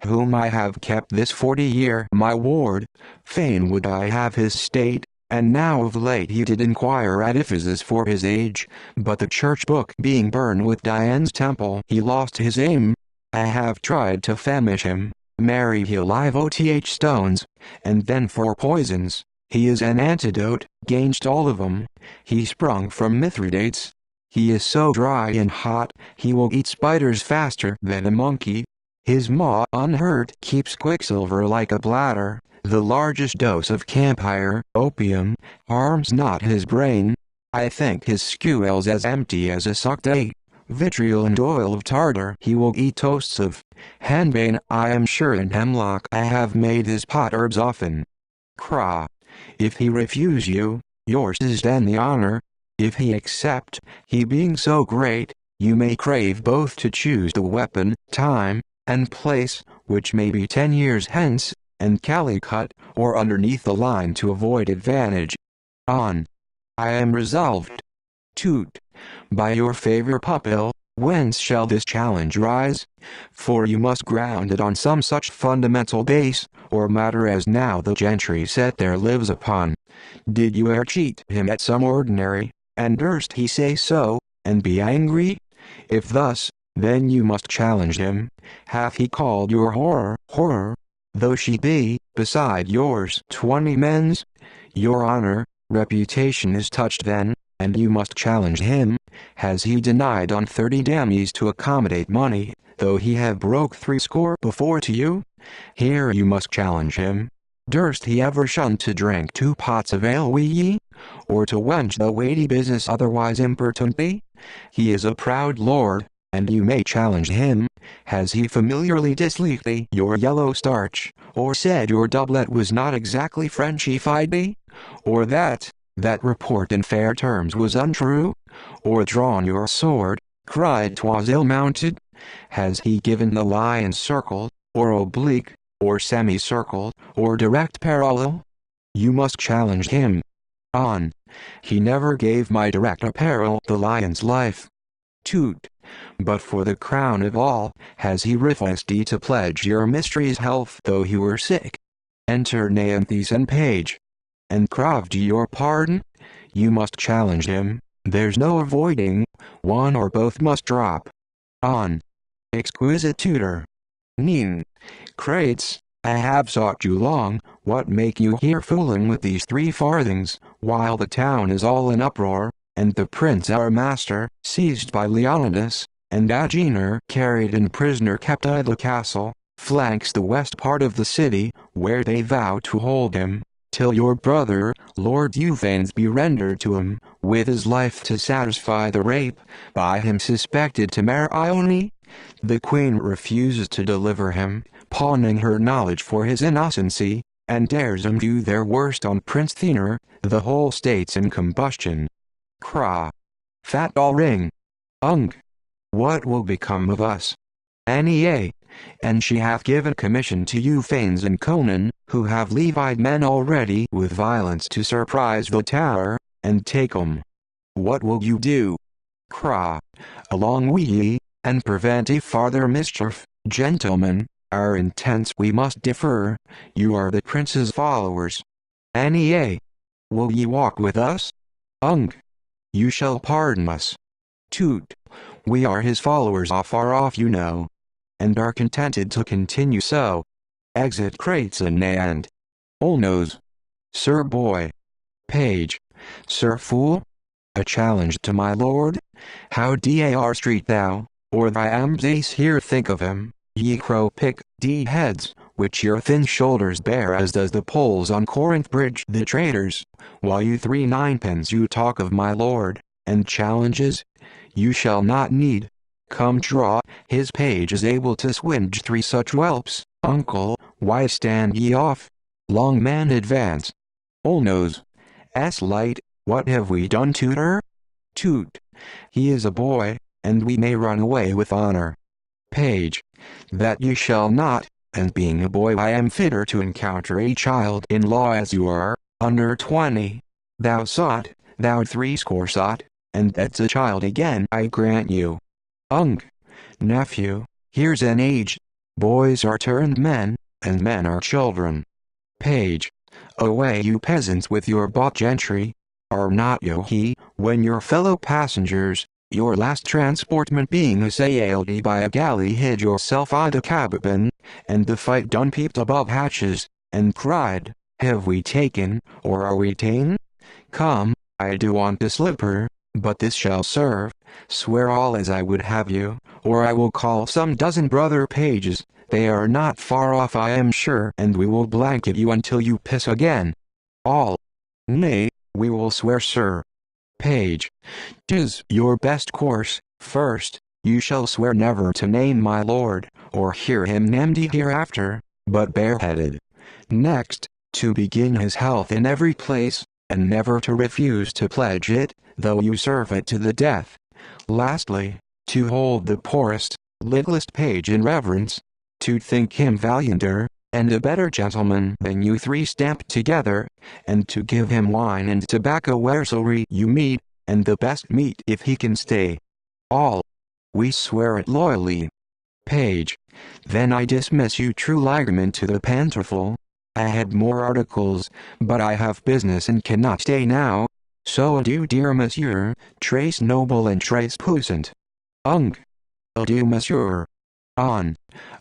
whom I have kept this 40 year my ward. Fain would I have his state, and now of late he did inquire at Ephesus for his age, but the church book being burned with Dian's temple he lost his aim. I have tried to famish him, marry he live oth stones, and then for poisons, he is an antidote, gainst all of 'em. He sprung from Mithridates. He is so dry and hot, he will eat spiders faster than a monkey. His maw unhurt keeps quicksilver like a bladder. The largest dose of camphire, opium, harms not his brain. I think his squeal's as empty as a sucked egg. Vitriol and oil of tartar he will eat toasts of. Henbane I am sure and hemlock I have made his pot herbs often. Craw. If he refuse you, yours is then the honor. If he accept, he being so great, you may crave both to choose the weapon, time, and place, which may be 10 years hence, and Calicut, or underneath the line to avoid advantage. On. I am resolved. Toot. By your favor pupil, whence shall this challenge rise? For you must ground it on some such fundamental base, or matter as now the gentry set their lives upon. Did you e'er cheat him at some ordinary, and durst he say so, and be angry? If thus, then you must challenge him. Hath he called your horror, though she be, beside yours, 20 men's? Your honor, reputation is touched then, and you must challenge him. Has he denied on 30 damies to accommodate money, though he have broke 60 before to you? Here you must challenge him. Durst he ever shun to drink 2 pots of ale wi' ye? Or to wench the weighty business otherwise impertinently? He is a proud lord, and you may challenge him. Has he familiarly disliked thee your yellow starch, or said your doublet was not exactly Frenchified thee? Or that report in fair terms was untrue? Or drawn your sword, cried 'twas ill-mounted? Has he given the lion circle, or oblique, or semicircle, or direct parallel? You must challenge him. On. He never gave my direct apparel the lion's life. Toot. But for the crown of all, has he refused thee to pledge your mistress' health though he were sick? Enter Neanthes and page. And craved ye your pardon? You must challenge him, there's no avoiding, one or both must drop. On. Exquisite tutor. Neen. Crates, I have sought you long, what make you here fooling with these 3 farthings, while the town is all in uproar, and the prince our master, seized by Leonidas, and Agenor carried in prisoner kept at the castle, flanks the west part of the city, where they vow to hold him, till your brother, Lord Euphanes be rendered to him, with his life to satisfy the rape, by him suspected to marry Ione. The queen refuses to deliver him, pawning her knowledge for his innocency, and dares them do their worst on Prince Thenor, the whole state's in combustion. Craw. Fat all ring. Ung. What will become of us? Nea. And she hath given commission to Euphanes and Conan, who have levied men already with violence to surprise the tower, and take 'em. What will you do? Craw. Along we ye, and prevent a farther mischief, gentlemen, our intents we must defer, you are the prince's followers. Nea. Will ye walk with us? Ung. You shall pardon us. Toot. We are his followers afar off you know, and are contented to continue so. Exit Crates and Olnos. Sir boy. Page. Sir fool? A challenge to my lord? How dar street thou, or thy ace here think of him, ye crow pick heads, which your thin shoulders bear as does the poles on Corinth bridge the traitors, while you 3 ninepence you talk of my lord, and challenges? You shall not need. Come draw, his page is able to swinge 3 such whelps, uncle, why stand ye off? Long man advance. Olnos. Light, what have we done tutor? Toot. He is a boy, and we may run away with honor. Page. That you shall not, and being a boy I am fitter to encounter a child-in-law as you are, under 20. Thou 60 sought, and that's a child again I grant you. Ung. Nephew, here's an age. Boys are turned men, and men are children. Page. Away you peasants with your bought gentry. Are not you he, when your fellow passengers, your last transportment being assailed by a galley hid yourself I the cabin, and the fight done peeped above hatches, and cried, have we taken, or are we ta'en? Come, I do want a slipper, but this shall serve, swear all as I would have you, or I will call some dozen brother pages, they are not far off I am sure, and we will blanket you until you piss again. All. Nay, we will swear sir. Page. 'Tis your best course. First, you shall swear never to name my lord, or hear him named hereafter, but bareheaded. Next, to begin his health in every place, and never to refuse to pledge it, though you serve it to the death. Lastly, to hold the poorest, littlest page in reverence, to think him valianter, and a better gentleman than you three stamped together, and to give him wine and tobacco wheresoever you meet, and the best meat if he can stay. All. We swear it loyally. Page. Then I dismiss you true ligerman to the Panterful. I had more articles, but I have business and cannot stay now. So adieu dear monsieur, trace noble and trace puissant. Ung. Adieu monsieur. On.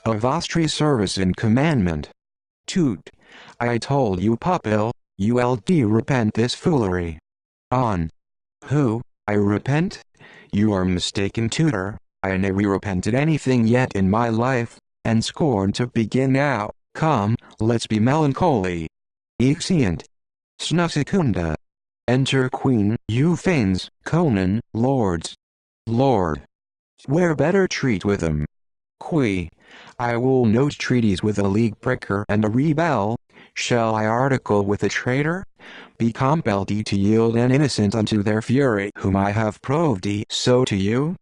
Of Austria's service and commandment. Toot. I told you pupil, you'll repent this foolery. On. Who, I repent? You are mistaken tutor, I never repented anything yet in my life, and scorn to begin now. Come, let's be melancholy. Exeunt. Snusicunda. Enter Queen, Euphranes, Conan, lords. Lord. Where better treat with them? Qui. I will note treaties with a league breaker and a rebel. Shall I article with a traitor? Be compelled to yield an innocent unto their fury whom I have proved so to you?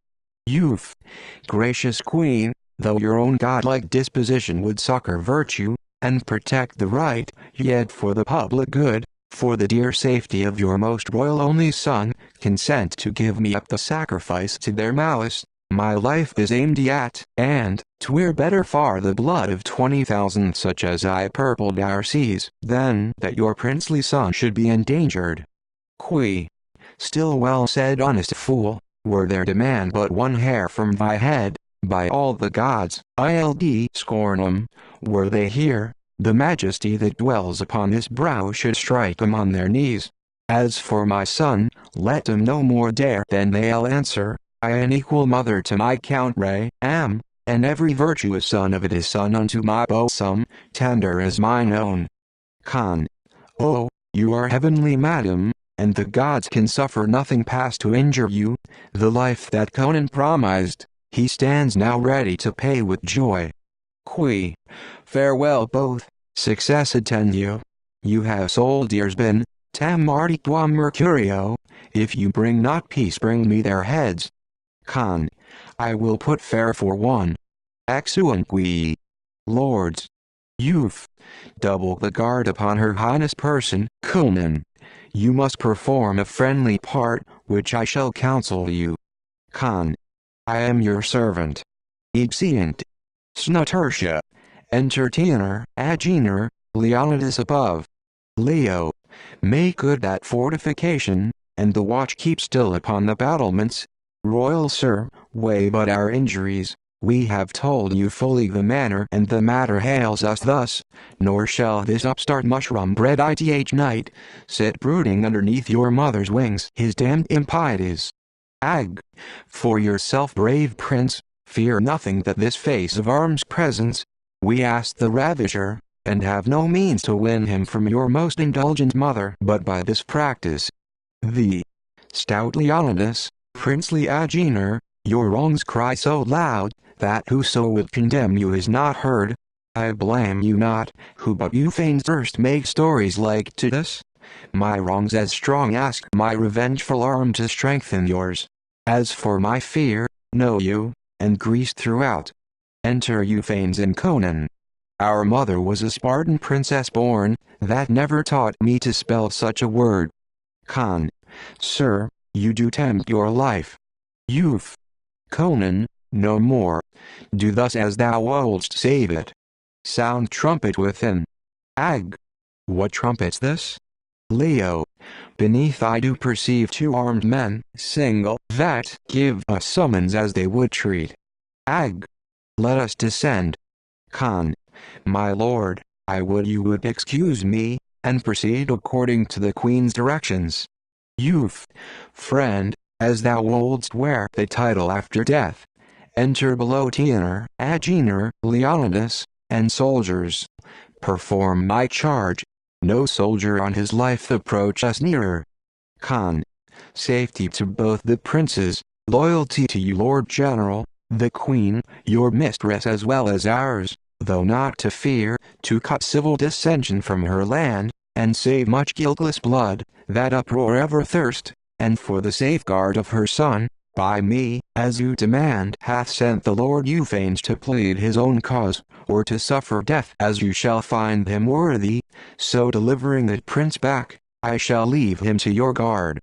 Youth. Gracious Queen, though your own godlike disposition would succor virtue, and protect the right, yet for the public good, for the dear safety of your most royal only son, consent to give me up the sacrifice to their malice. My life is aimed at, and 'twere better far the blood of 20,000 such as I purpled our seas, than that your princely son should be endangered. Qui. Still well said, honest fool, were their demand but one hair from thy head, by all the gods, I'll scorn 'em, were they here, the majesty that dwells upon this brow should strike 'em on their knees. As for my son, let 'em no more dare than they'll answer. I an equal mother to my Count Ray am, and every virtuous son of it is son unto my bosom, tender as mine own. Con. Oh, you are heavenly madam, and the gods can suffer nothing past to injure you. The life that Conan promised, he stands now ready to pay with joy. Qui. Farewell both, success attend you. You have sold ears been, tam artiquam mercurio, if you bring not peace bring me their heads. Con. I will put fair for one. Exeunt we. Lords. Youth. Double the guard upon her highness person. Conan. You must perform a friendly part, which I shall counsel you. Con. I am your servant. Exeunt. Snutertia. Entertainer, Agener, Leonidas above. Leo. Make good that fortification, and the watch keep still upon the battlements. Royal sir, weigh but our injuries, we have told you fully the manner and the matter hails us thus, nor shall this upstart mushroom-bred ith knight, sit brooding underneath your mother's wings his damned impieties. Ag. For yourself brave prince, fear nothing that this face of arms presents, we ask the ravisher, and have no means to win him from your most indulgent mother but by this practice. The stout Leonidas, princely Agener, your wrongs cry so loud, that whoso would condemn you is not heard. I blame you not, who but you fain durst make stories like to this. My wrongs as strong ask my revengeful arm to strengthen yours. As for my fear, know you, and Greece throughout. Enter Euphranes and Conan. Our mother was a Spartan princess born, that never taught me to spell such a word. Con. Sir, you do tempt your life. Youth. Conan. no more. Do thus as thou wouldst save it. Sound trumpet within. Ag. What trumpet's this? Leo. Beneath I do perceive 2 armed men, single, that give a summons as they would treat. Ag. Let us descend. Con. My lord, I would you would excuse me, and proceed according to the queen's directions. Youth. Friend, as thou wouldst wear the title after death. Enter below Tenor, Agenor, Leonidas, and soldiers. Perform my charge. No soldier on his life approach us nearer. Con. Safety to both the princes, loyalty to you Lord General, the Queen, your mistress as well as ours, though not to fear, to cut civil dissension from her land, and save much guiltless blood, that uproar ever thirst, and for the safeguard of her son, by me, as you demand, hath sent the Lord Euphranes to plead his own cause, or to suffer death as you shall find him worthy, so delivering the prince back, I shall leave him to your guard.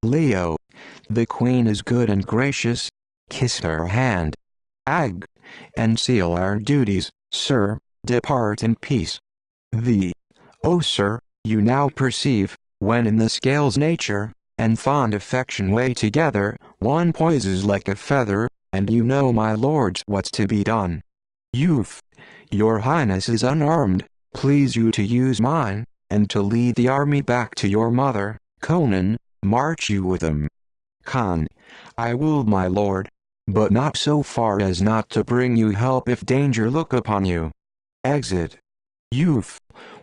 Leo. The queen is good and gracious. Kiss her hand. Ag. And seal our duties, sir, depart in peace. Thee. O sir, you now perceive, when in the scales nature, and fond affection weigh together, one poises like a feather, and you know my lords what's to be done. Youth. Your highness is unarmed, please you to use mine, and to lead the army back to your mother, Conan, march you with them. Con. I will my lord, but not so far as not to bring you help if danger look upon you. Exit. Youth.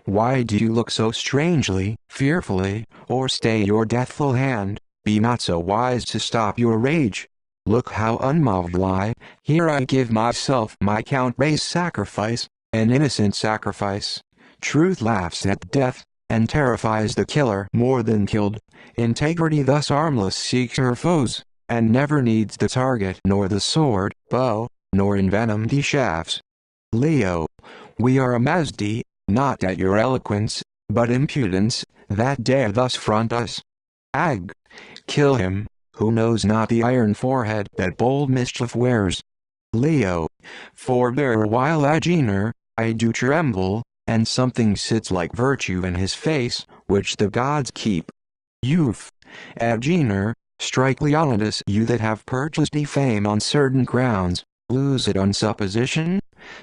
Why do you look so strangely, fearfully, or stay your deathful hand? Be not so wise to stop your rage. Look how unmoved lie, here I give myself my count-raised sacrifice, an innocent sacrifice. Truth laughs at death, and terrifies the killer more than killed. Integrity thus armless seeks her foes, and never needs the target nor the sword, bow, nor envenomed shafts. Leo. We are amazed, not at your eloquence, but impudence, that dare thus front us. Ag. Kill him, who knows not the iron forehead that bold mischief wears. Leo. Forbear while Agenor, I do tremble, and something sits like virtue in his face, which the gods keep. Youth. Agenor, strike Leonidas you that have purchased fame on certain grounds, lose it on supposition?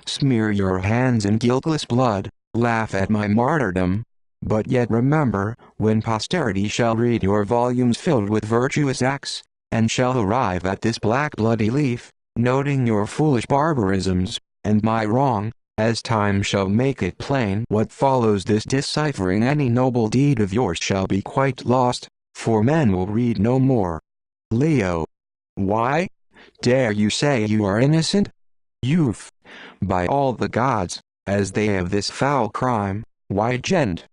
Smear your hands in guiltless blood, laugh at my martyrdom. But yet remember, when posterity shall read your volumes filled with virtuous acts, and shall arrive at this black bloody leaf, noting your foolish barbarisms, and my wrong, as time shall make it plain what follows this deciphering any noble deed of yours shall be quite lost, for men will read no more. Leo. Why? Dare you say you are innocent? Youth. By all the gods, as they have this foul crime, why gent?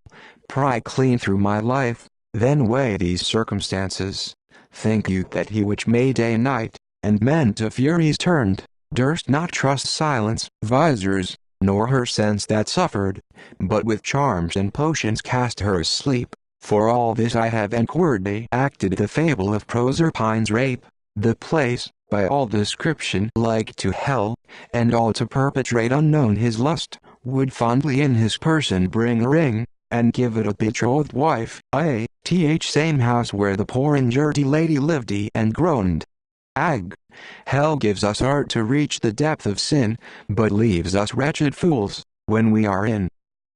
Pry clean through my life, then weigh these circumstances. Think you that he which made day night, and men to furies turned, durst not trust silence, visors, nor her sense that suffered, but with charms and potions cast her asleep? For all this I have enquired acted the fable of Proserpine's rape, the place, by all description like to hell, and all to perpetrate unknown his lust, would fondly in his person bring a ring, and give it a betrothed wife, same house where the poor injured lady lived and groaned. Ag. Hell gives us art to reach the depth of sin, but leaves us wretched fools, when we are in.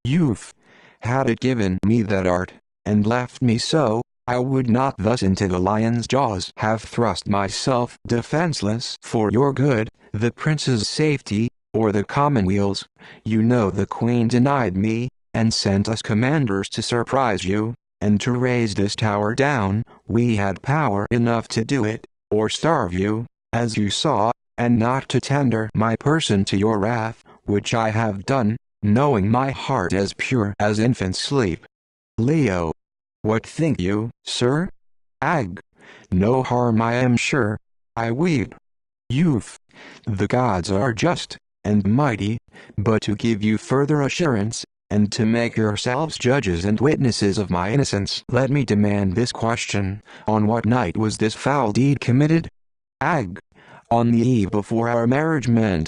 Youth. Had it given me that art, and left me so, I would not thus into the lion's jaws have thrust myself defenseless for your good, the prince's safety, or the commonweal's. You know the queen denied me, and sent us commanders to surprise you, and to raise this tower down. We had power enough to do it, or starve you, as you saw, and not to tender my person to your wrath, which I have done, knowing my heart as pure as infant's sleep. Leo. What think you, sir? Ag. No harm I am sure. I weep. Youth. The gods are just, and mighty, but to give you further assurance, and to make yourselves judges and witnesses of my innocence, let me demand this question, on what night was this foul deed committed? Ag. on the eve before our marriage meant.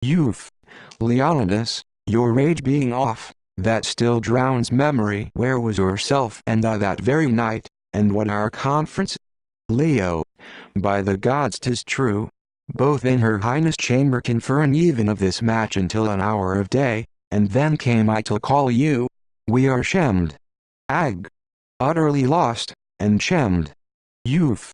Youth. Leonidas, your rage being off, that still drowns memory. Where was yourself and I that very night, and what our conference? Leo. By the gods 'tis true, both in her highness chamber conferring even of this match until an hour of day, and then came I to call you. We are shamed. Ag. Utterly lost, and shamed. Youth.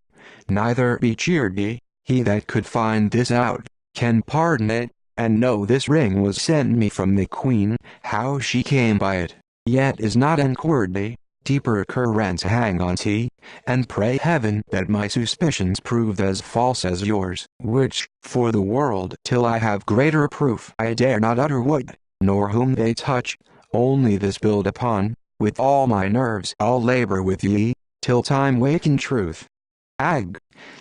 Neither be cheered ye, he that could find this out, can pardon it, and know this ring was sent me from the queen, how she came by it, yet is not enquired thee, deeper occurrence hang on t, and pray heaven that my suspicions proved as false as yours, which, for the world, till I have greater proof I dare not utter what, nor whom they touch, only this build upon, with all my nerves I'll labor with ye, till time waken truth. Ag.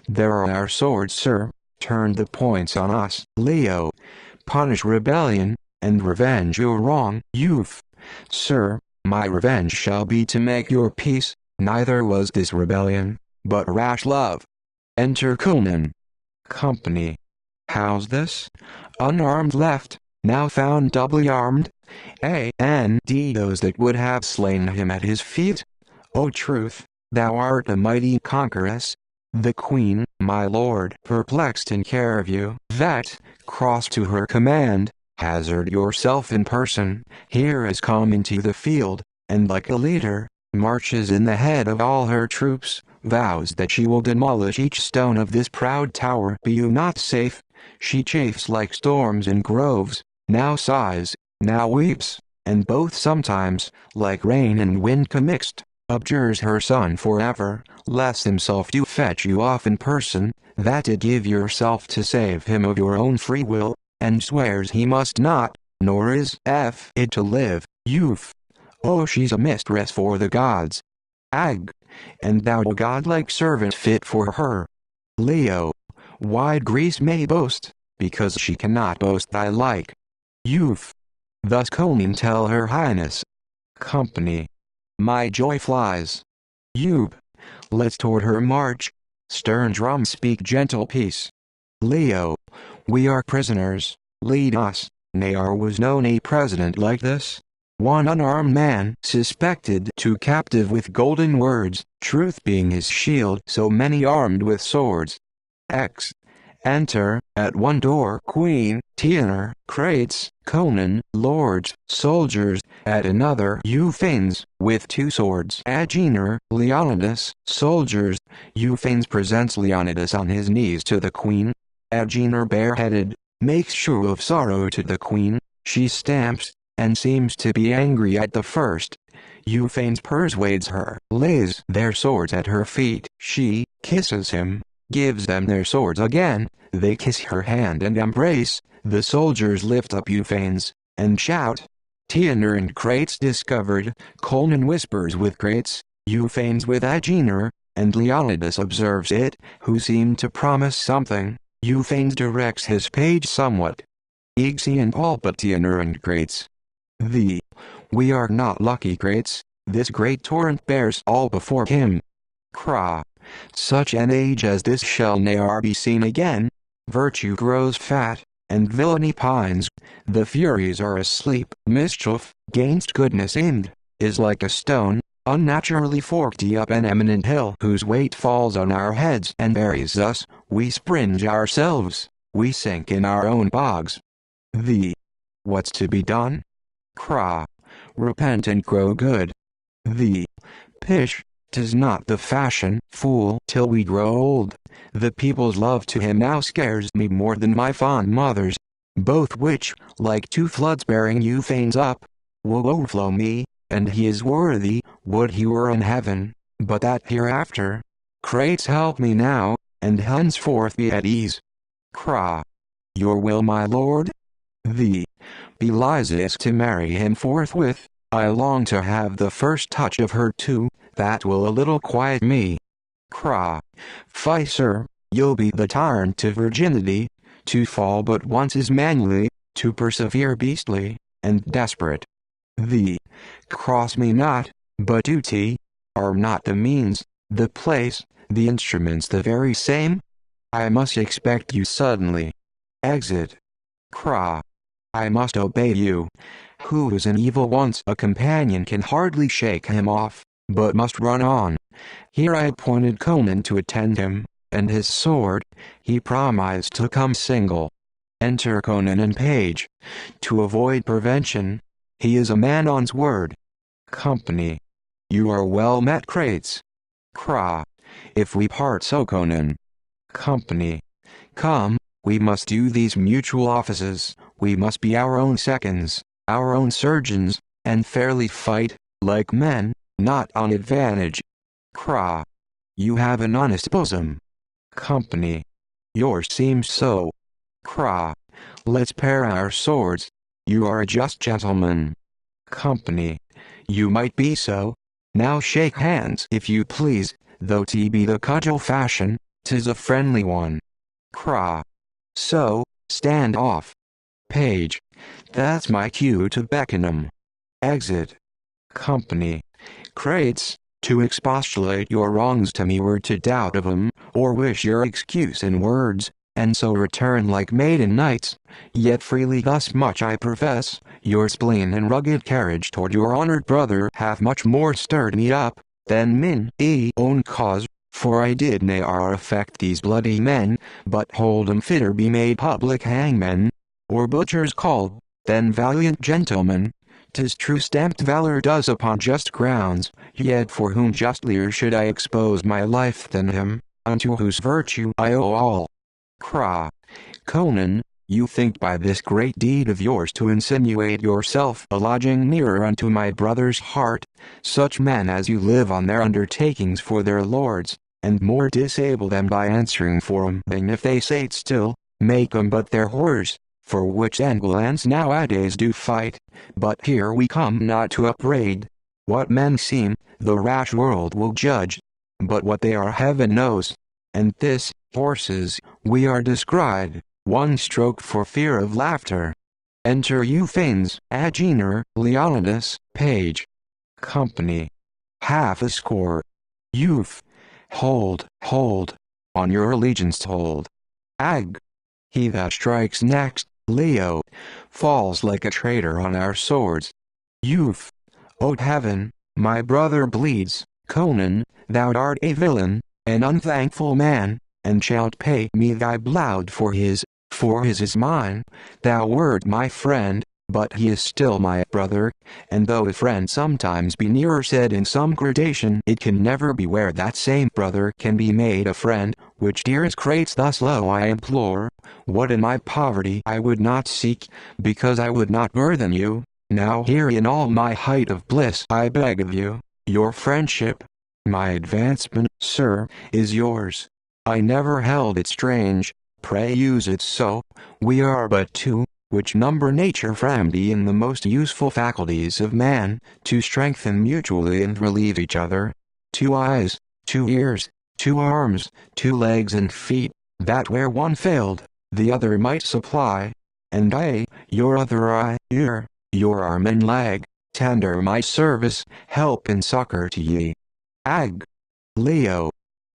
There are our swords, sir, turn the points on us. Leo. Punish rebellion, and revenge your wrong. Youth. Sir, my revenge shall be to make your peace, neither was this rebellion, but rash love. Enter Conan. Company. How's this? Unarmed left, now found doubly armed? And those that would have slain him at his feet? O truth, thou art a mighty conqueress. The queen, my lord, perplexed in care of you, that, cross to her command, hazard yourself in person, here is come into the field, and like a leader, marches in the head of all her troops, vows that she will demolish each stone of this proud tower. Be you not safe? She chafes like storms in groves, now sighs, now weeps, and both sometimes, like rain and wind commixed, abjures her son forever, lest himself do fetch you off in person, that did give yourself to save him of your own free will, and swears he must not, nor is it to live. Youth. Oh, she's a mistress for the gods. Ag. And thou a godlike servant fit for her. Leo. Wide Greece may boast, because she cannot boast thy like. Youth. Thus Conan tell her highness. Company. My joy flies. Eub. Let's toward her march. Stern drums speak gentle peace. Leo. We are prisoners, lead us. Ne'er was known a president like this. One unarmed man suspected to captive with golden words, truth being his shield, so many armed with swords. X. Enter, at one door Queen, Tenor, Crates, Conan, lords, soldiers, at another Euphanes, with two swords. Agenor, Leonidas, soldiers. Euphanes presents Leonidas on his knees to the queen. Agenor bareheaded, makes show of sorrow to the queen, she stamps, and seems to be angry at the first. Euphanes persuades her, lays their swords at her feet, she kisses him, gives them their swords again, they kiss her hand and embrace, the soldiers lift up Euphanes, and shout. Tenor and Crates discovered, Conan whispers with Crates, Euphanes with Agenor, and Leonidas observes it, who seemed to promise something. Euphanes directs his page somewhat. Ixion all but Tenor and Crates. We are not lucky, Crates, this great torrent bears all before him. Cra. Such an age as this shall ne'er be seen again. Virtue grows fat, and villainy pines. The Furies are asleep. Mischief, gainst goodness aimed, is like a stone, unnaturally forked up an eminent hill whose weight falls on our heads and buries us. We springe ourselves, we sink in our own bogs. What's to be done? Cra. Repent and grow good. Pish. 'Tis not the fashion, fool, till we grow old. The people's love to him now scares me more than my fond mother's, both which, like two floods bearing Euphanes up, will overflow me, and he is worthy, would he were in heaven, but that hereafter. Crates help me now, and henceforth be at ease. Cra. Your will, my lord? Belize to marry him forthwith. I long to have the first touch of her too, that will a little quiet me. Cra. Fie, sir, you'll be the tyrant to virginity, to fall but once is manly, to persevere beastly, and desperate. Cross me not, but duty, are not the means, the place, the instruments the very same? I must expect you suddenly. Exit. Cra. I must obey you. Who is an evil once a companion can hardly shake him off, but must run on. Here I appointed Conan to attend him, and his sword, he promised to come single. Enter Conan and page. To avoid prevention, he is a man on's word. Company. You are well met, Crates. Cra. If we part so, Conan. Company. Come, we must do these mutual offices, we must be our own seconds, our own surgeons, and fairly fight, like men, not on advantage. Cra. You have an honest bosom. Company. Yours seems so. Cra. Let's pair our swords. You are a just gentleman. Company. You might be so. Now shake hands if you please, though 't be the cudgel fashion, 'tis a friendly one. Cra. So, stand off. Page. That's my cue to beckon 'em. Exit. Company. Crates, to expostulate your wrongs to me were to doubt of 'em, or wish your excuse in words, and so return like maiden knights. Yet freely thus much I profess, your spleen and rugged carriage toward your honored brother hath much more stirred me up, than mine own cause, for I did ne'er affect these bloody men, but hold 'em fitter be made public hangmen, or butchers called, than valiant gentlemen. 'Tis true stamped valor does upon just grounds, yet for whom justlier should I expose my life than him, unto whose virtue I owe all. Cra. Conan, you think by this great deed of yours to insinuate yourself a lodging nearer unto my brother's heart. Such men as you live on their undertakings for their lords, and more disable them by answering for 'em than if they sate still, make 'em but their whores, for which end lands nowadays do fight. But here we come not to upbraid. What men seem, the rash world will judge. But what they are heaven knows. And this, horses, we are descried, one stroke for fear of laughter. Enter Euphanes, Agenor, Leonidas, page. Company. Half a score. Youth. Hold, on your allegiance hold. Ag. He that strikes next, Leo, falls like a traitor on our swords. Youth. O heaven, my brother bleeds. Conan, thou art a villain, an unthankful man, and shalt pay me thy blood for his is mine. Thou wert my friend, but he is still my brother, and though a friend sometimes be nearer said in some gradation, it can never be where that same brother can be made a friend, which dearest Crates thus low I implore. What in my poverty I would not seek, because I would not burthen you, now here in all my height of bliss I beg of you, your friendship. My advancement, sir, is yours. I never held it strange, pray use it so. We are but two, which number nature framed in the most useful faculties of man, to strengthen mutually and relieve each other. 2 eyes, 2 ears, 2 arms, 2 legs and feet, that where one failed, the other might supply. And I, your other eye, ear, your arm and leg, tender my service, help and succor to ye. Ag. Leo.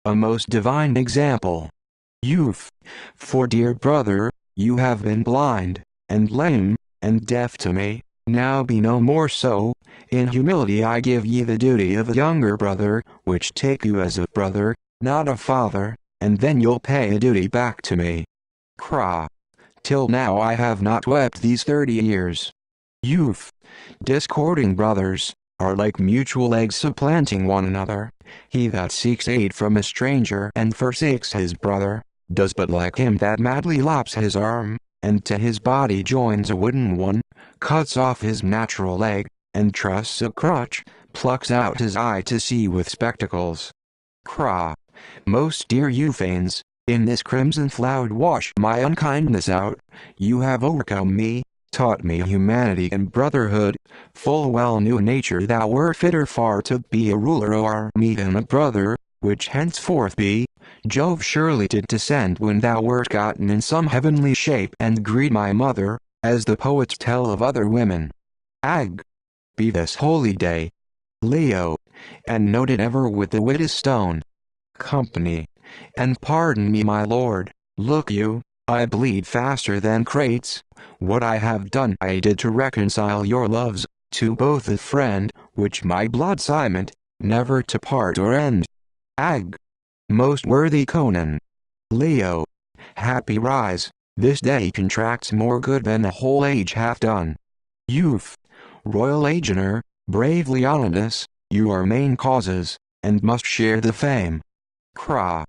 A most divine example. Youth. For dear brother, you have been blind, and lame, and deaf to me, now be no more so. In humility I give ye the duty of a younger brother, which take you as a brother, not a father, and then you'll pay a duty back to me. Cra. Till now I have not wept these 30 years. Youth. Discording brothers are like mutual eggs supplanting one another. He that seeks aid from a stranger and forsakes his brother, does but like him that madly lops his arm, and to his body joins a wooden one, cuts off his natural leg, and trusts a crutch, plucks out his eye to see with spectacles. Cra. Most dear Euphanes, in this crimson floud wash my unkindness out. You have overcome me, taught me humanity and brotherhood, full well knew nature thou wert fitter far to be a ruler o'er me than a brother, which henceforth be. Jove surely did descend when thou wert gotten in some heavenly shape and greet my mother, as the poets tell of other women. Ag. Be this holy day. Leo. And noted ever with the wit is stone. Company. And pardon me, my lord, look you, I bleed faster than crates. What I have done I did to reconcile your loves, to both a friend, which my blood ciment, never to part or end. Ag. Most worthy Conan. Leo. Happy rise, this day contracts more good than a whole age hath done. Youth. Royal Agenor, brave Leonidas, you are main causes, and must share the fame. Cra.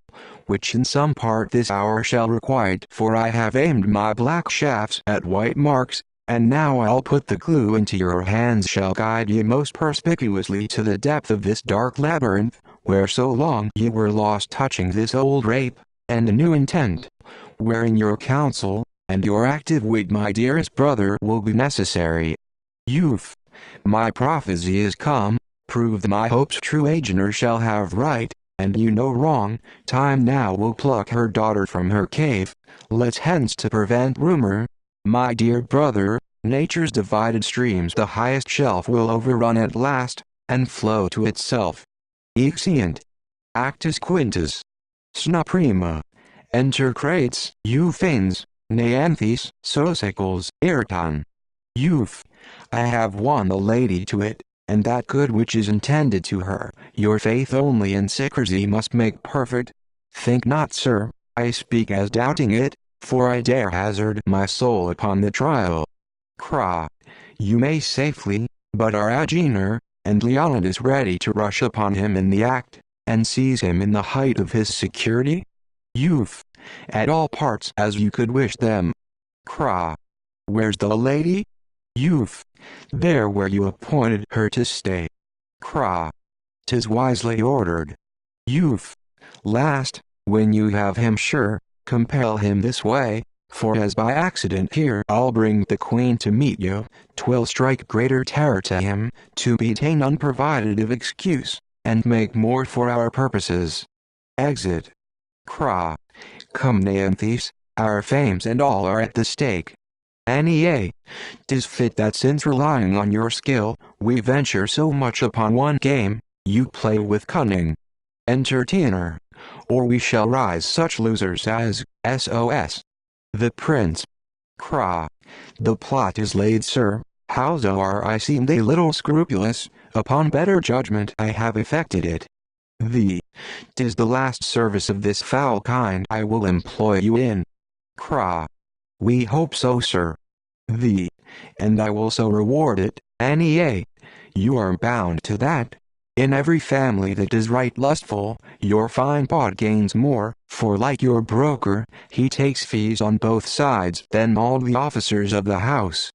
Which in some part this hour shall requite, for I have aimed my black shafts at white marks, and now I'll put the clue into your hands shall guide ye most perspicuously to the depth of this dark labyrinth, where so long ye were lost touching this old rape, and a new intent, wherein your counsel, and your active wit my dearest brother will be necessary. Youth. My prophecy is come, proved my hopes true Agenor shall have right, and you no wrong, time now will pluck her daughter from her cave, let's hence to prevent rumor. My dear brother, nature's divided streams the highest shelf will overrun at last, and flow to itself. Exeunt. Actus Quintus. Sna prima. Enter Crates, Euphines, Neanthes, Sosicles, Ayrton. Youth. I have won the lady to it, and that good which is intended to her, your faith only in secrecy must make perfect. Think not, sir, I speak as doubting it, for I dare hazard my soul upon the trial. Cra. You may safely, but are Agenor, and Leonidas ready to rush upon him in the act, and seize him in the height of his security? Youth. At all parts as you could wish them. Cra. Where's the lady? Youth. There where you appointed her to stay. Cra. 'Tis wisely ordered. Youth. Last, when you have him sure, compel him this way, for as by accident here I'll bring the queen to meet you, 'twill strike greater terror to him, to be ta'en unprovided of excuse, and make more for our purposes. Exit. Cra. Come Neanthes, our fames and all are at the stake. Nea. 'Tis fit that since relying on your skill, we venture so much upon one game, you play with cunning. Entertainer. Or we shall rise such losers as, SOS. The Prince. Cra. The plot is laid, sir, howsoe'er I seemed a little scrupulous, upon better judgment I have effected it. 'Tis the last service of this foul kind I will employ you in. Cra. We hope so, sir. And I will so reward it, Nea. You are bound to that. In every family that is right lustful, your fine pot gains more, for like your broker, he takes fees on both sides than all the officers of the house.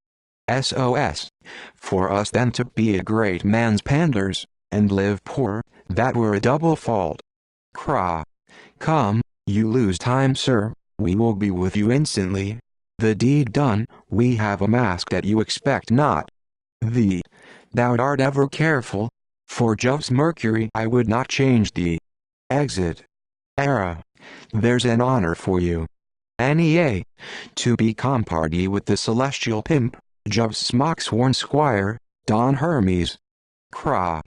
SOS. For us then to be a great man's panders, and live poor, that were a double fault. Cra. Come, you lose time, sir, we will be with you instantly. The deed done, we have a mask that you expect not. Thou art ever careful, for Jove's Mercury I would not change thee. Exit. Era. There's an honor for you. Nea. To be comparty with the celestial pimp, Jove's smock-sworn squire, Don Hermes. Cra.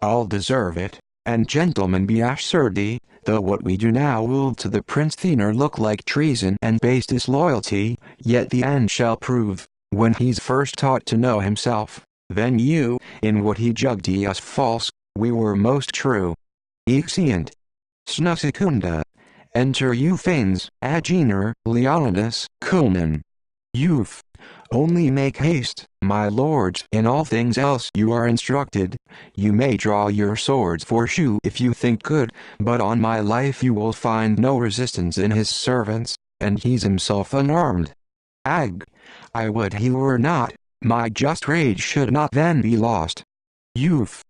I'll deserve it, and gentlemen be assured, though what we do now will to the Prince Thenor look like treason and base disloyalty, yet the end shall prove, when he's first taught to know himself, then you, in what he judged us false, we were most true. Exeunt. Sna secunda. Enter Euphines, Agenor, Leonidas, Conan. Youth. Only make haste, my lords, in all things else you are instructed. You may draw your swords for shew if you think good, but on my life you will find no resistance in his servants, and he's himself unarmed. Ag. I would he were not, my just rage should not then be lost. Youth.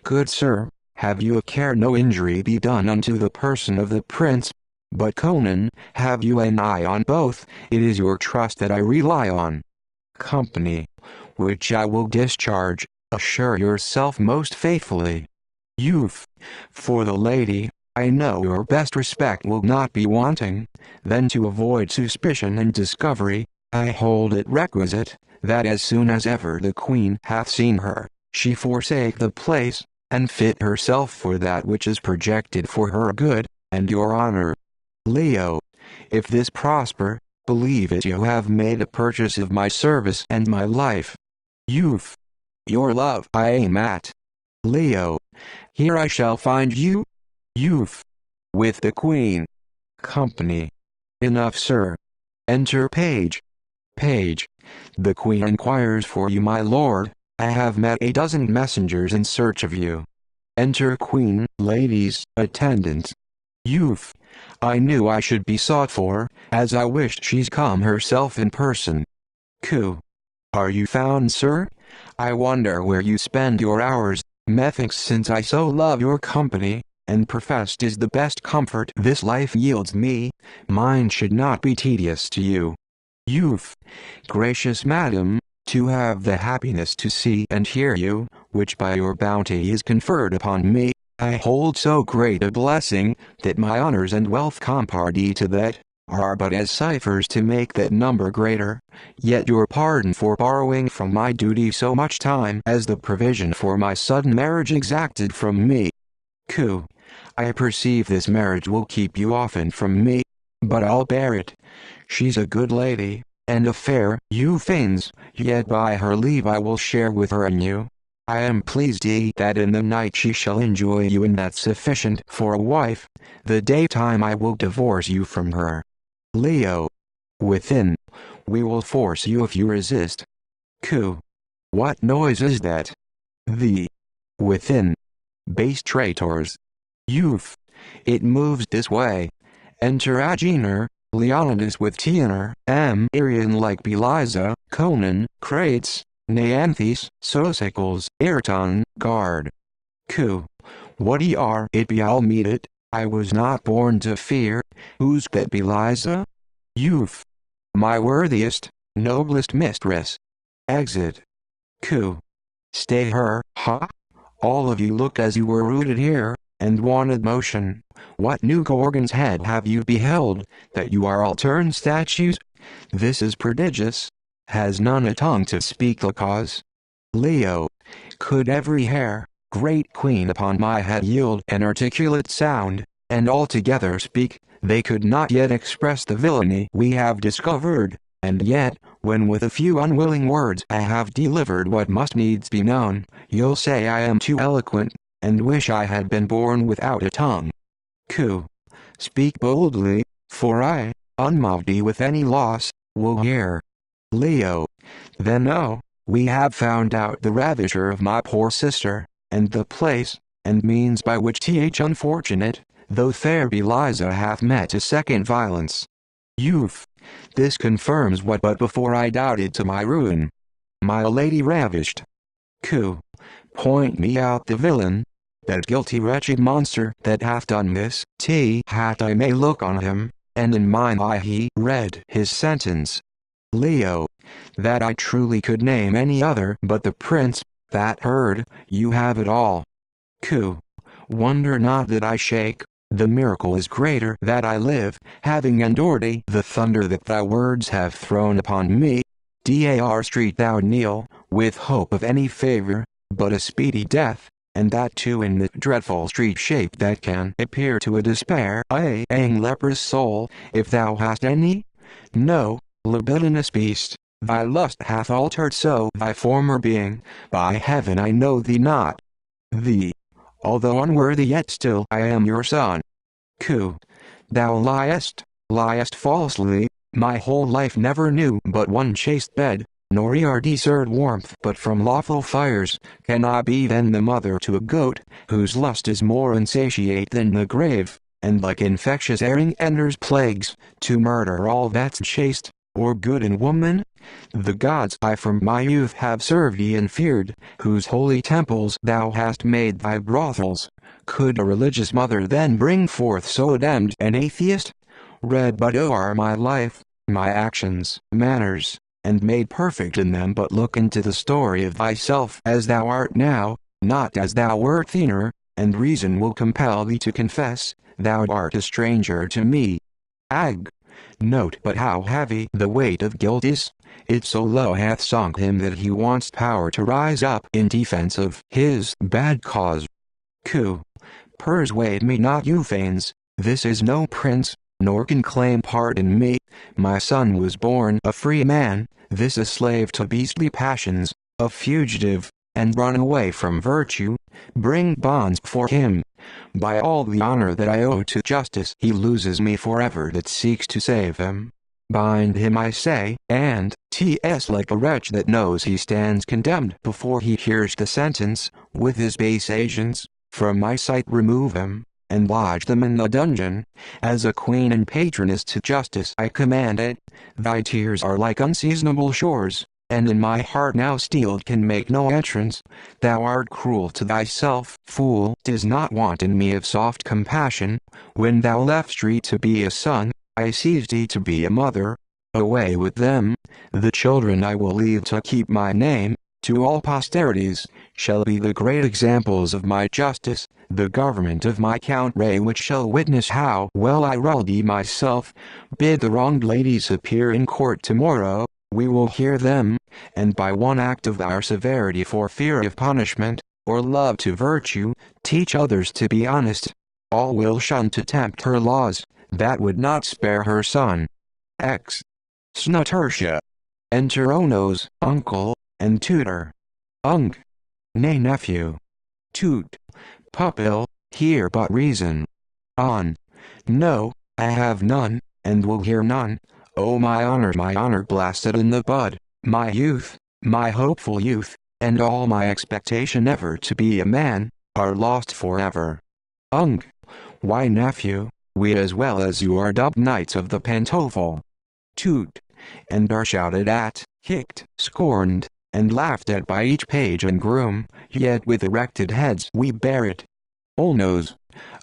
Good sir, have you a care no injury be done unto the person of the prince? But Conan, have you an eye on both, it is your trust that I rely on. Company, which I will discharge, assure yourself most faithfully. Youth. For the lady, I know your best respect will not be wanting, then to avoid suspicion and discovery, I hold it requisite, that as soon as ever the queen hath seen her, she forsake the place, and fit herself for that which is projected for her good, and your honor. Leo, if this prosper, believe it you have made a purchase of my service and my life. Youth, your love I aim at. Leo, here I shall find you. Youth, with the queen. Company. Enough, sir. Enter page. Page. The queen inquires for you, my lord. I have met a dozen messengers in search of you. Enter queen, ladies, attendants. Youth. I knew I should be sought for, as I wished she's come herself in person. Coo. Are you found, sir? I wonder where you spend your hours, methinks since I so love your company, and professed is the best comfort this life yields me, mine should not be tedious to you. Youth. Gracious madam, to have the happiness to see and hear you, which by your bounty is conferred upon me, I hold so great a blessing, that my honors and wealth compardy to that, are but as ciphers to make that number greater, yet your pardon for borrowing from my duty so much time as the provision for my sudden marriage exacted from me. Coo. I perceive this marriage will keep you often from me, but I'll bear it. She's a good lady, and a fair, you feigns, yet by her leave I will share with her and you. I am pleased that in the night she shall enjoy you, and that's sufficient for a wife. The daytime I will divorce you from her. Leo. Within. We will force you if you resist. Coo. What noise is that? The. Within. Base traitors. Youth. It moves this way. Enter Agener, Leonidas with Tianer, Arian like Beliza, Conan, Crates, Neanthes, Sosicles, Ayrton, guard. Coo. What ye are it be I'll meet it, I was not born to fear, who's that Beliza? Youth. My worthiest, noblest mistress. Exit. Coo. Stay her, ha? All of you look as you were rooted here, and wanted motion. What new Gorgon's head have you beheld, that you are all turned statues? This is prodigious. Has none a tongue to speak the cause? Leo. Could every hair, great queen, upon my head yield an articulate sound, and all together speak, they could not yet express the villainy we have discovered, and yet, when with a few unwilling words I have delivered what must needs be known, you'll say I am too eloquent, and wish I had been born without a tongue. Coo. Speak boldly, for I, unmoved with any loss, will hear. Leo. Then we have found out the ravisher of my poor sister, and the place, and means by which th unfortunate, though fair Beliza hath met a second violence. Youth. This confirms what but before I doubted to my ruin. My lady ravished. Coo. Point me out the villain, that guilty wretched monster that hath done this, hat I may look on him, and in mine eye he read his sentence. Leo. That I truly could name any other but the prince, that heard, you have it all. Coo. Wonder not that I shake, the miracle is greater that I live, having endured the thunder that thy words have thrown upon me. Dar street thou kneel, with hope of any favor, but a speedy death, and that too in the dreadful street shape that can appear to a despairing leprous soul, if thou hast any? No, libidinous beast, thy lust hath altered so thy former being, by heaven I know thee not. Thee. Although unworthy yet still I am your son. Coo. Thou liest falsely, my whole life never knew but one chaste bed, nor e'er discerned warmth but from lawful fires. Can I be then the mother to a goat, whose lust is more insatiate than the grave, and like infectious erring enters plagues, to murder all that's chaste, or good in woman? The gods I from my youth have served and feared, whose holy temples thou hast made thy brothels. Could a religious mother then bring forth so damned an atheist? Read but o'er my life, my actions, manners, and made perfect in them, but look into the story of thyself as thou art now, not as thou wert thinner, and reason will compel thee to confess, thou art a stranger to me. Ag. Note but how heavy the weight of guilt is, it so low hath sunk him that he wants power to rise up in defense of his bad cause. Coo. Persuade me not, you feigns, This is no prince, nor can claim part in me. My son was born a free man, this a slave to beastly passions, a fugitive, and run away from virtue. Bring bonds for him. By all the honor that I owe to justice, he loses me forever that seeks to save him. Bind him, I say, and, t.s. like a wretch that knows he stands condemned before he hears the sentence, with his base agents, from my sight remove him, and lodge them in the dungeon. As a queen and patroness to justice I command it. Thy tears are like unseasonable shores, and in my heart now steel can make no entrance. Thou art cruel to thyself, fool. 'Tis not want in me of soft compassion. When thou left street to be a son, I seized thee to be a mother. Away with them. The children I will leave to keep my name, to all posterities, shall be the great examples of my justice, the government of my Count Ray, which shall witness how well I rule thee myself. Bid the wronged ladies appear in court tomorrow, we will hear them, and by one act of our severity for fear of punishment, or love to virtue, teach others to be honest. All will shun to tempt her laws, that would not spare her son. X. Snutertia. Enter Ono's uncle and tutor. Ung. Nay, nephew. Toot. Pupil, hear but reason. On. No, I have none, and will hear none. Oh, my honor blasted in the bud, my youth, my hopeful youth, and all my expectation ever to be a man, are lost forever. Ung. Why, nephew, we as well as you are dubbed knights of the pantofle. Toot. And are shouted at, kicked, scorned, and laughed at by each page and groom, yet with erected heads we bear it. Olnos.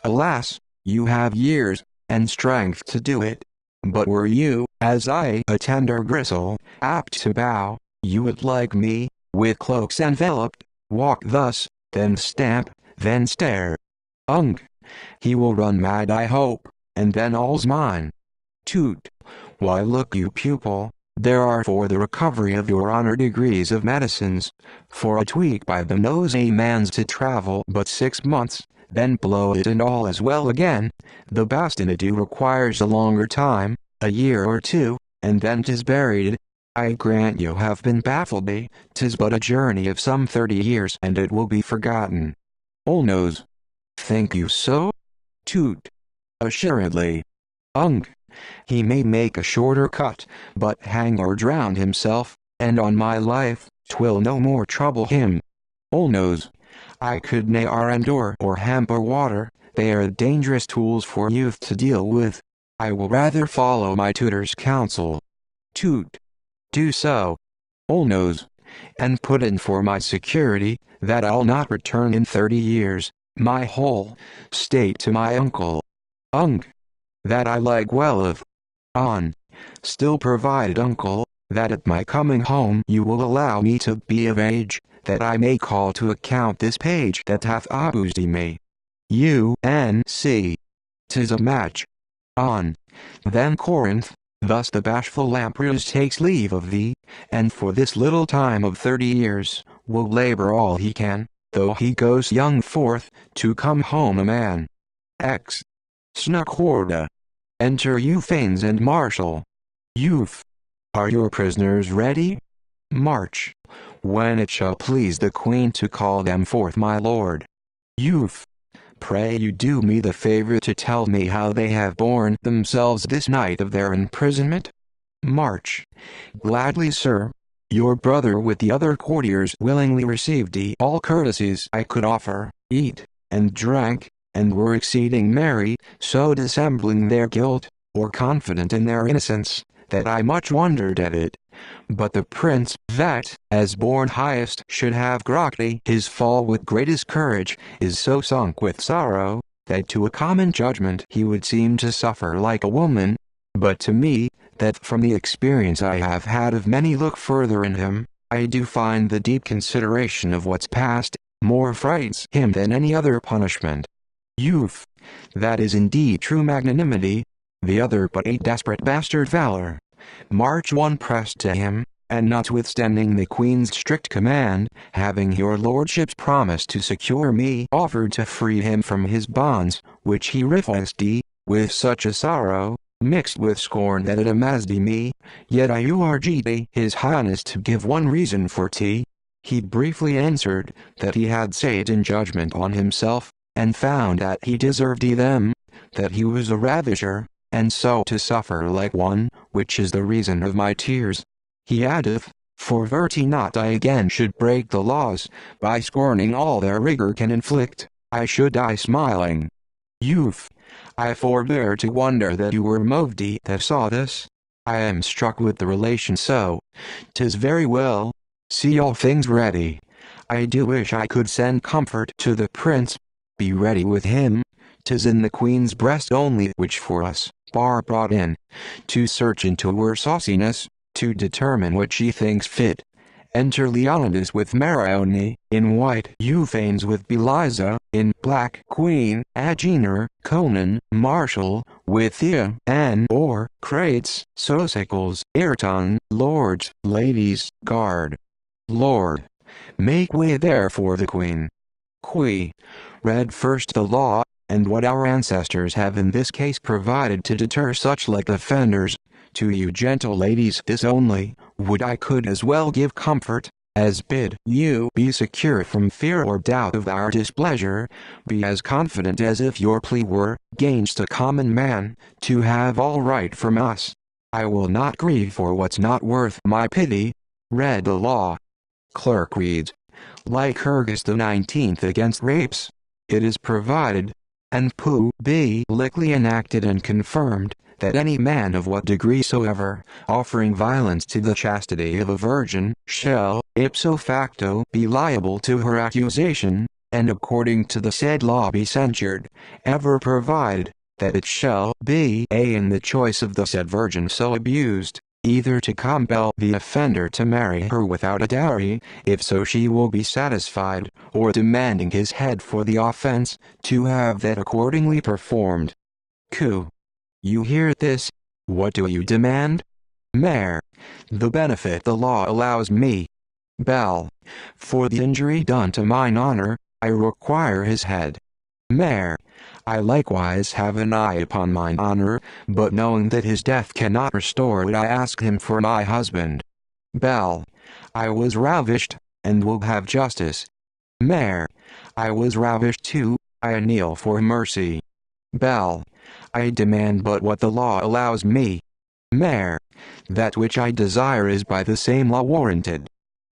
Alas, you have years, and strength to do it. But were you, as I, a tender gristle, apt to bow, you would like me, with cloaks enveloped, walk thus, then stamp, then stare. Ung. He will run mad, I hope, and then all's mine. Toot. Why, look you, pupil, there are for the recovery of your honor degrees of medicines. For a tweak by the nose a man's to travel but 6 months, then blow it and all is well again. The bastinado requires a longer time, a year or two, and then 'tis buried. I grant you have been baffled me, 'tis but a journey of some 30 years and it will be forgotten. Olnos. Think you so? Toot. Assuredly. Ung. He may make a shorter cut, but hang or drown himself, and on my life, 'twill no more trouble him. Olnos. I could ne'er endure or hemp or water, they are dangerous tools for youth to deal with. I will rather follow my tutor's counsel. Toot. Do so. Olnos. And put in for my security, that I'll not return in 30 years, my whole state to my uncle. Ung. That I like well of. On. Still provided, uncle, that at my coming home you will allow me to be of age, that I may call to account this page that hath abused me. U.N.C. 'Tis a match. On. Then Corinth, thus the bashful Lamprias takes leave of thee, and for this little time of 30 years, will labor all he can, though he goes young forth, to come home a man. X. Snukhorda. Enter Euphanes and Marshal. Youth. Are your prisoners ready? March. When it shall please the queen to call them forth, my lord. Youth. Pray you do me the favor to tell me how they have borne themselves this night of their imprisonment. March. Gladly, sir. Your brother with the other courtiers willingly received all courtesies I could offer, eat, and drank, and were exceeding merry, so dissembling their guilt, or confident in their innocence, that I much wondered at it. But the prince, that, as born highest, should have grokked his fall with greatest courage, is so sunk with sorrow, that to a common judgment he would seem to suffer like a woman. But to me, that from the experience I have had of many look further in him, I do find the deep consideration of what's past, more frights him than any other punishment. Youth. That is indeed true magnanimity, the other but a desperate bastard valor. March. One pressed to him, and notwithstanding the queen's strict command, having your lordship's promise to secure me, offered to free him from his bonds, which he refused. with such a sorrow, mixed with scorn that it amazed me, yet I urged his highness to give one reason for tea. He briefly answered that he had sat in judgment on himself, and found that he deserved them, that he was a ravisher, and so to suffer like one, which is the reason of my tears. He addeth, for verty not I again should break the laws, by scorning all their rigor can inflict, I should die smiling. Youth, I forbear to wonder that you were moved that saw this. I am struck with the relation so. 'Tis very well. See all things ready. I do wish I could send comfort to the prince. Be ready with him. 'Tis in the queen's breast only which for us are brought in, to search into her sauciness, to determine what she thinks fit. Enter Leonidas with Marione, in white, Euphanes with Beliza, in black, Queen, Agenor, Conan, Marshal, with Thea, Anne, or, Crates, Sosicles, Ayrton, lords, ladies, guard. Lord, make way there for the Queen. Qui. Read first the law, and what our ancestors have in this case provided to deter such like offenders. To you gentle ladies this only, would I could as well give comfort, as bid you be secure from fear or doubt of our displeasure, be as confident as if your plea were, gainst a common man, to have all right from us. I will not grieve for what's not worth my pity. Read the law. Clerk reads, Lycurgus the 19th against rapes. It is provided, and publicly enacted and confirmed, that any man of what degree soever, offering violence to the chastity of a virgin, shall, ipso facto, be liable to her accusation, and according to the said law be censured, ever provided, that it shall be in the choice of the said virgin so abused, either to compel the offender to marry her without a dowry, if so she will be satisfied, or demanding his head for the offense, to have that accordingly performed. Q. You hear this? What do you demand? Mayor. The benefit the law allows me. Bell. For the injury done to mine honor, I require his head. Mayor. I likewise have an eye upon mine honor, but knowing that his death cannot restore it I ask him for my husband. Bell. I was ravished, and will have justice. Mayor. I was ravished too, I kneel for mercy. Bell. I demand but what the law allows me. Mayor. That which I desire is by the same law warranted.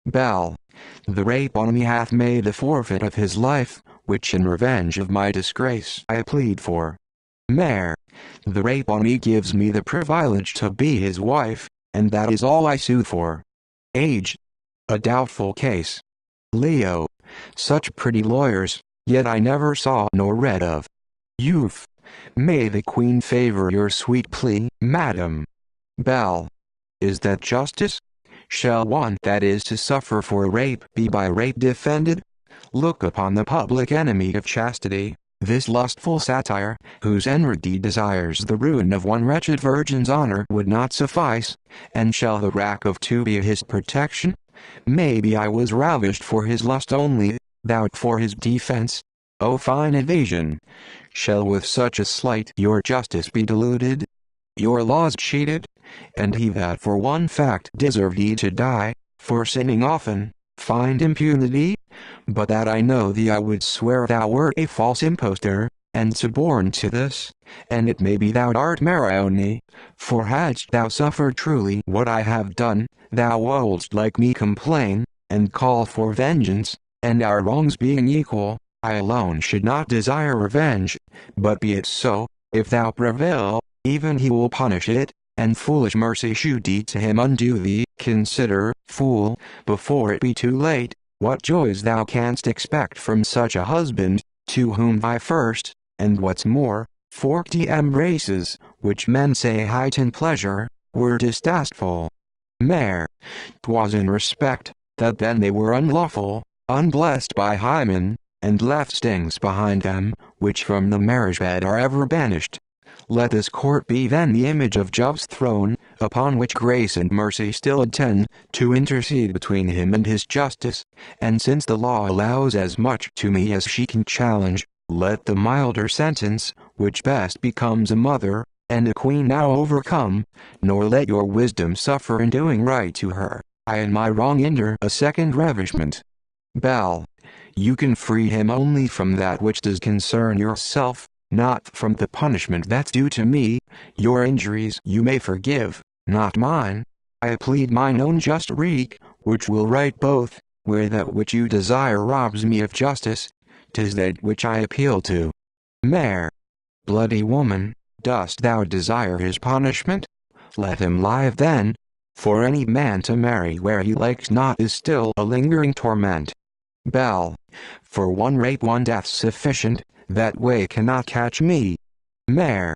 Bell. The rape on me hath made a forfeit of his life, which in revenge of my disgrace I plead for. Mayor. The rape on me gives me the privilege to be his wife, and that is all I sue for. Age. A doubtful case. Leo. Such pretty lawyers, yet I never saw nor read of. Youth. May the Queen favor your sweet plea, madam. Bell. Is that justice? Shall one that is to suffer for rape be by rape defended? Look upon the public enemy of chastity, this lustful satire, whose enmity desires the ruin of one wretched virgin's honor would not suffice, and shall the rack of two be his protection? Maybe I was ravished for his lust only, thou for his defense. O fine evasion! Shall with such a slight your justice be deluded? Your laws cheated? And he that for one fact deserved ye to die, for sinning often, find impunity? But that I know thee I would swear thou wert a false impostor, and suborned to this, and it may be thou art Marione, for hadst thou suffered truly what I have done, thou wouldst like me complain, and call for vengeance, and our wrongs being equal, I alone should not desire revenge, but be it so, if thou prevail, even he will punish it, and foolish mercy shew thee to him undo thee. Consider, fool, before it be too late, what joys thou canst expect from such a husband, to whom thy first, and what's more, forked embraces, which men say heighten pleasure, were distasteful. Mayor. 'Twas in respect, that then they were unlawful, unblessed by Hymen, and left stings behind them, which from the marriage bed are ever banished. Let this court be then the image of Jove's throne, upon which grace and mercy still attend, to intercede between him and his justice, and since the law allows as much to me as she can challenge, Let the milder sentence, which best becomes a mother and a queen, now overcome, nor let your wisdom suffer in doing right to her. I in my wrong endure a second ravishment. Bell, you can free him only from that which does concern yourself, not from the punishment that's due to me. Your injuries you may forgive, not mine. I plead mine own just wreak, which will right both. Where that which you desire robs me of justice, 'tis that which I appeal to. Mare, bloody woman, dost thou desire his punishment? Let him live then. For any man to marry where he likes not is still a lingering torment. Bell, for one rape one death's sufficient, that way cannot catch me. Mare,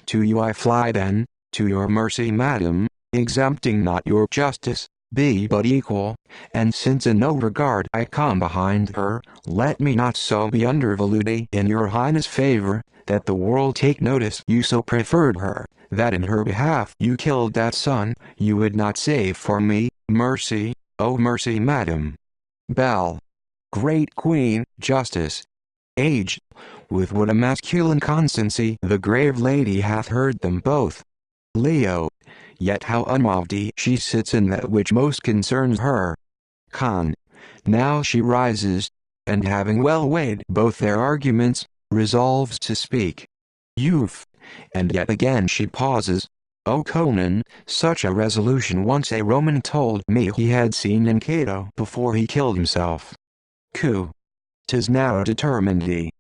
to you I fly then, to your mercy madam, exempting not your justice, be but equal, and since in no regard I come behind her, let me not so be undervalued in your highness' favor, that the world take notice you so preferred her, that in her behalf you killed that son you would not save for me. Mercy, oh mercy madam. Bell, great queen, justice, age, with what a masculine constancy the grave lady hath heard them both. Leo, yet how unmoved she sits in that which most concerns her. Con, now she rises, and having well weighed both their arguments, resolves to speak. Youth, and yet again she pauses. O Conan, such a resolution once a Roman told me he had seen in Cato before he killed himself. Q. 'Tis now determined.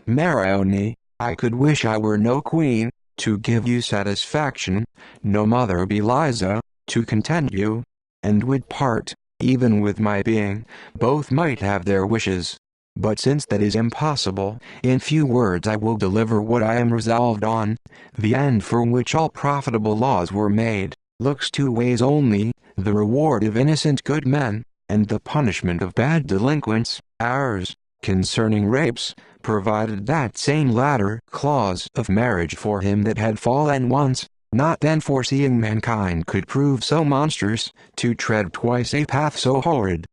Marione, I could wish I were no queen, to give you satisfaction, no mother Beliza, to content you, and would part, even with my being, both might have their wishes. But since that is impossible, in few words I will deliver what I am resolved on. The end for which all profitable laws were made, looks two ways only, the reward of innocent good men, and the punishment of bad delinquents. Ours, concerning rapes, provided that same latter clause of marriage for him that had fallen once, not then foreseeing mankind could prove so monstrous, to tread twice a path so horrid.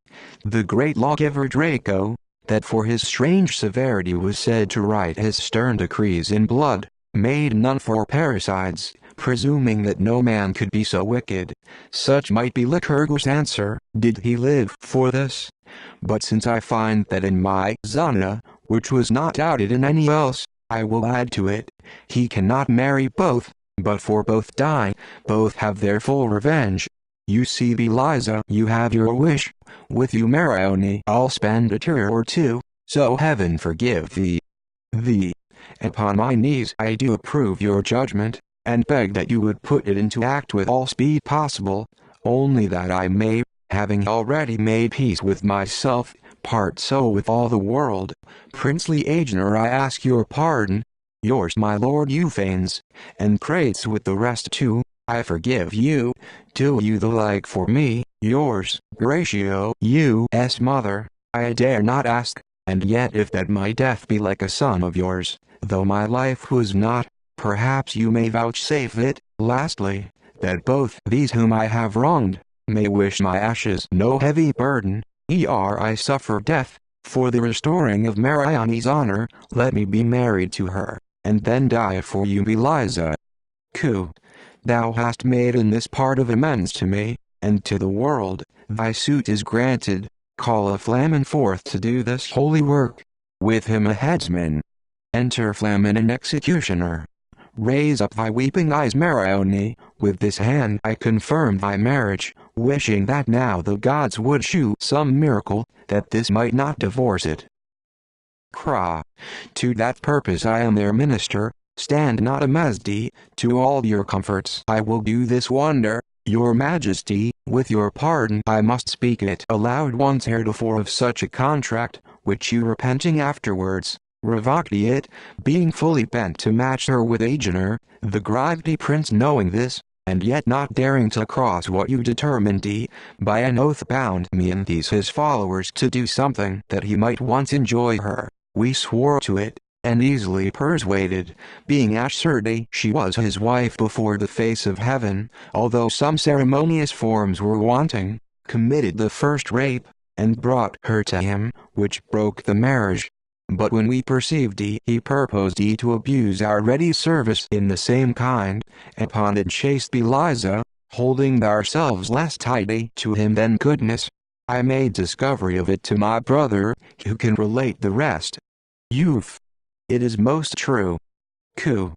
The great lawgiver Draco, that for his strange severity was said to write his stern decrees in blood, made none for parricides, presuming that no man could be so wicked. Such might be Lycurgus' answer, did he live for this. But since I find that in my Zana, which was not doubted in any else, I will add to it, he cannot marry both, but for both die, both have their full revenge. You see Beliza, you have your wish. With you Marione I'll spend a tear or two, so heaven forgive thee. Upon my knees I do approve your judgment, and beg that you would put it into act with all speed possible, only that I may, having already made peace with myself, part so with all the world. Princely Agenor, I ask your pardon. Yours my lord Euphanes, and prates with the rest too. I forgive you. Do you the like for me. Yours, Horatio, U.S. mother. I dare not ask, and yet if that my death be like a son of yours, though my life was not, perhaps you may vouchsafe it. Lastly, that both these whom I have wronged, may wish my ashes no heavy burden, I suffer death, for the restoring of Marione's honor. Let me be married to her, and then die for you Beliza. Q. Thou hast made in this part of amends to me, and to the world. Thy suit is granted. Call a Flamen forth to do this holy work. With him a headsman. Enter Flamen and executioner. Raise up thy weeping eyes Marione, with this hand I confirm thy marriage, wishing that now the gods would shew some miracle, that this might not divorce it. Cra. To that purpose I am their minister, stand not amazed, to all your comforts I will do this wonder. Your Majesty, with your pardon I must speak it aloud once heretofore of such a contract, which you repenting afterwards, revoked it, being fully bent to match her with Agenor, the grivedy prince knowing this, and yet not daring to cross what you determined, by an oath bound me and these his followers to do something that he might once enjoy her. We swore to it, and easily persuaded, being assured she was his wife before the face of heaven, although some ceremonious forms were wanting, committed the first rape, and brought her to him, which broke the marriage. But when we perceived he purposed to abuse our ready service in the same kind, upon it chased Beliza, holding ourselves less tightly to him than goodness. I made discovery of it to my brother, who can relate the rest. Youth. It is most true. Coup.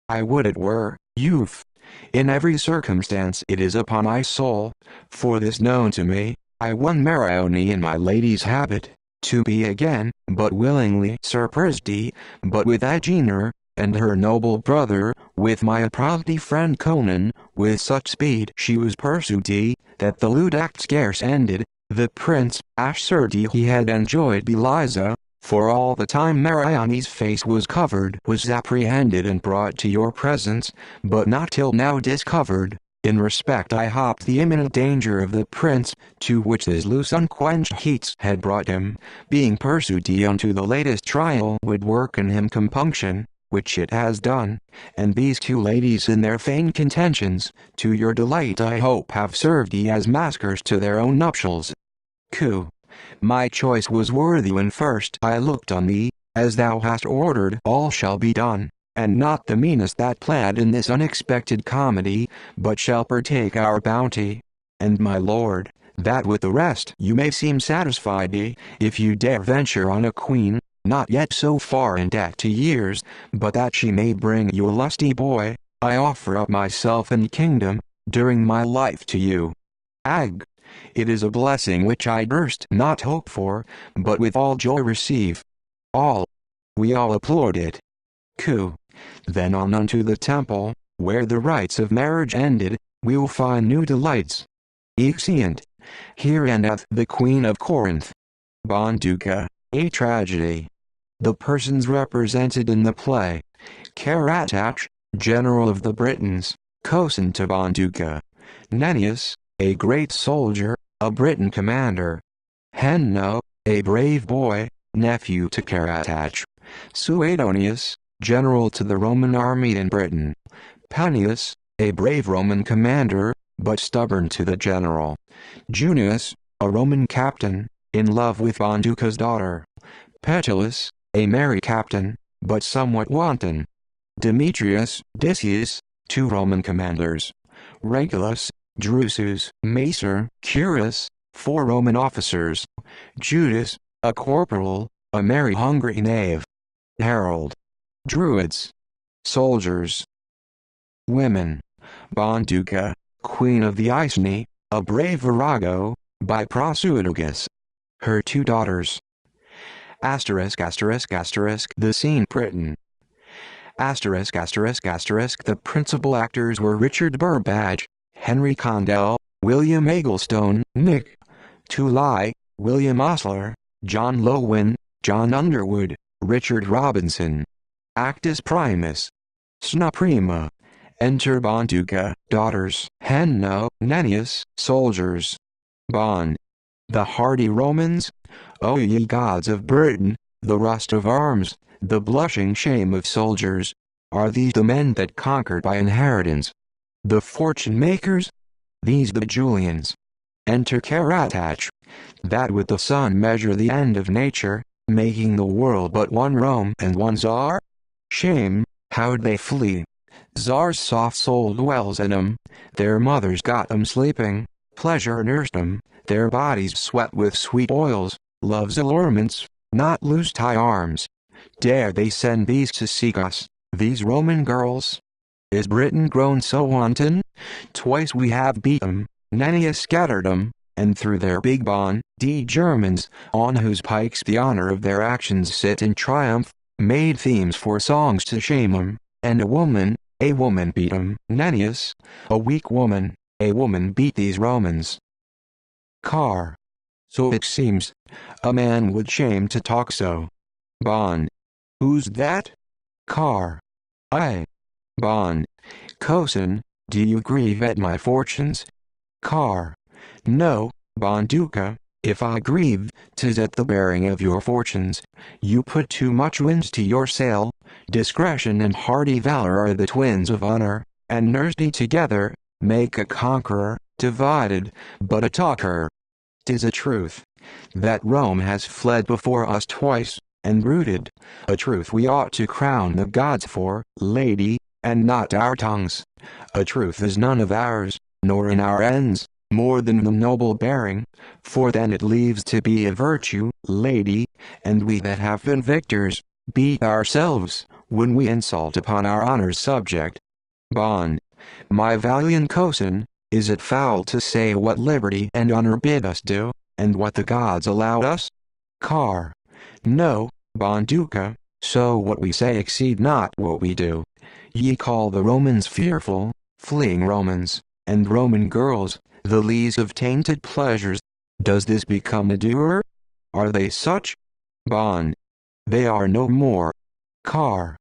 I would it were, youth. In every circumstance it is upon my soul, for this known to me, I won Marione in my lady's habit, to be again, but willingly surprised, but with Agener, and her noble brother, with my approved friend Conan, with such speed she was pursued, that the lewd act scarce ended. The prince, assured he had enjoyed Beliza, for all the time Marione's face was covered, was apprehended and brought to your presence, but not till now discovered. In respect I hoped the imminent danger of the prince, to which his loose unquenched heats had brought him, being pursued unto the latest trial, would work in him compunction, which it has done, and these two ladies in their feigned contentions, to your delight I hope have served as maskers to their own nuptials. Coup. My choice was worthy when first I looked on thee, as thou hast ordered all shall be done, and not the meanest that plaid in this unexpected comedy, but shall partake our bounty. And my lord, that with the rest you may seem satisfied, if you dare venture on a queen, not yet so far in debt to years, but that she may bring you a lusty boy, I offer up myself and kingdom, during my life to you. Ag. It is a blessing which I durst not hope for, but with all joy receive. All. We all applaud it. Coup. Then on unto the temple, where the rites of marriage ended, we'll find new delights. Exeunt. Here endeth the Queen of Corinth. Bonduca, a tragedy. The persons represented in the play: Caratach, general of the Britons, cozen to Bonduca; Nennius, a great soldier, a Briton commander; Henno, a brave boy, nephew to Caratach; Suetonius, general to the Roman army in Britain; Panius, a brave Roman commander, but stubborn to the general; Junius, a Roman captain, in love with Bonduca's daughter; Petulus, a merry captain, but somewhat wanton; Demetrius, Decius, two Roman commanders; Regulus, Drusus, Macer, Curus, four Roman officers; Judas, a corporal, a merry hungry knave; Harold. Druids. Soldiers. Women. Bonduca, queen of the Iceni, a brave virago, by Prosuidagus. Her two daughters. The scene Britain. The principal actors were Richard Burbage, Henry Condell, William Egglestone, Nick Tully, William Osler, John Lowen, John Underwood, Richard Robinson. Actus primus. Sna prima. Enter Bonduca, daughters, Henno, Nennius, soldiers. Bond. The hardy Romans, O ye gods of Britain, the rust of arms, the blushing shame of soldiers, are these the men that conquered by inheritance? The fortune makers? These the Julians. Enter Caratach, that with the sun measure the end of nature, making the world but one Rome and one Czar? Shame, how'd they flee? Czar's soft soul dwells in 'em, their mothers got 'em sleeping, pleasure nursed 'em, their bodies sweat with sweet oils, love's allurements, not loose tie arms. Dare they send these to seek us, these Roman girls? Is Britain grown so wanton? Twice we have beat 'em, Nennius scattered 'em, and through their big bond, Germans, on whose pikes the honor of their actions sit in triumph, made themes for songs to shame 'em, and a woman beat 'em, Nennius, a woman beat these Romans. Car. So it seems, a man would shame to talk so. Bond. Who's that? Car. I. Bond. Cozen, do you grieve at my fortunes? Car. No, Bonduca, if I grieve, 'tis at the bearing of your fortunes. You put too much wind to your sail. Discretion and hardy valor are the twins of honor, and nursed together, make a conqueror, divided, but a talker. 'Tis a truth, that Rome has fled before us twice, and rooted, a truth we ought to crown the gods for, lady, and not our tongues. A truth is none of ours, nor in our ends, more than the noble bearing, for then it leaves to be a virtue, lady, and we that have been victors, beat ourselves, when we insult upon our honor's subject. Bond. My valiant cozen, is it foul to say what liberty and honor bid us do, and what the gods allow us? Car. No, Bonduca, so what we say exceed not what we do. Ye call the Romans fearful, fleeing Romans, and Roman girls, the lees of tainted pleasures. Does this become a doer? Are they such? Bond. They are no more. Car.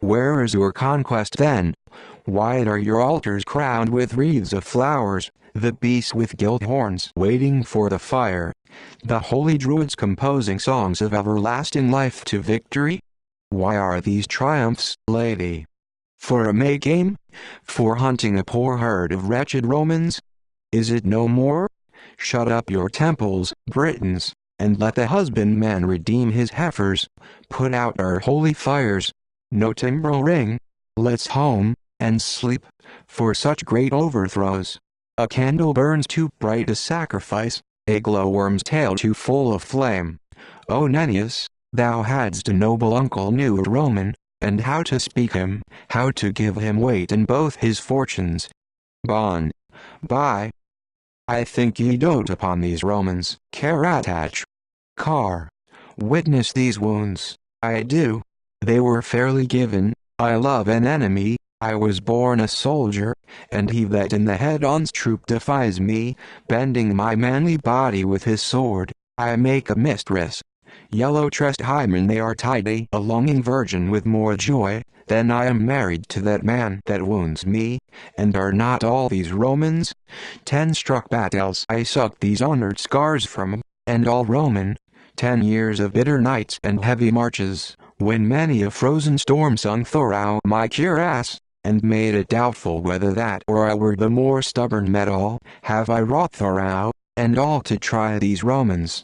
Where is your conquest then? Why are your altars crowned with wreaths of flowers, the beasts with gilt horns waiting for the fire, the holy druids composing songs of everlasting life to victory? Why are these triumphs, lady? For a May game? For hunting a poor herd of wretched Romans? Is it no more? Shut up your temples, Britons, and let the husbandman redeem his heifers. Put out our holy fires. No timbrel ring. Let's home, and sleep, for such great overthrows. A candle burns too bright a sacrifice, a glowworm's tail too full of flame. O Nennius, thou hadst a noble uncle knew a Roman, and how to speak him, how to give him weight in both his fortunes. Bond. By. I think ye dote upon these Romans, Caratach. Car. Witness these wounds. I do. They were fairly given. I love an enemy. I was born a soldier, and he that in the head-on's troop defies me, bending my manly body with his sword, I make a mistress. Yellow-tressed Hymen they are tidy, a longing virgin with more joy, than I am married to that man that wounds me, and are not all these Romans? 10 struck battles I sucked these honored scars from, and all Roman. 10 years of bitter nights and heavy marches, when many a frozen storm sung throughout my cuirass, and made it doubtful whether that or I were the more stubborn metal, have I wrought throughout, and all to try these Romans.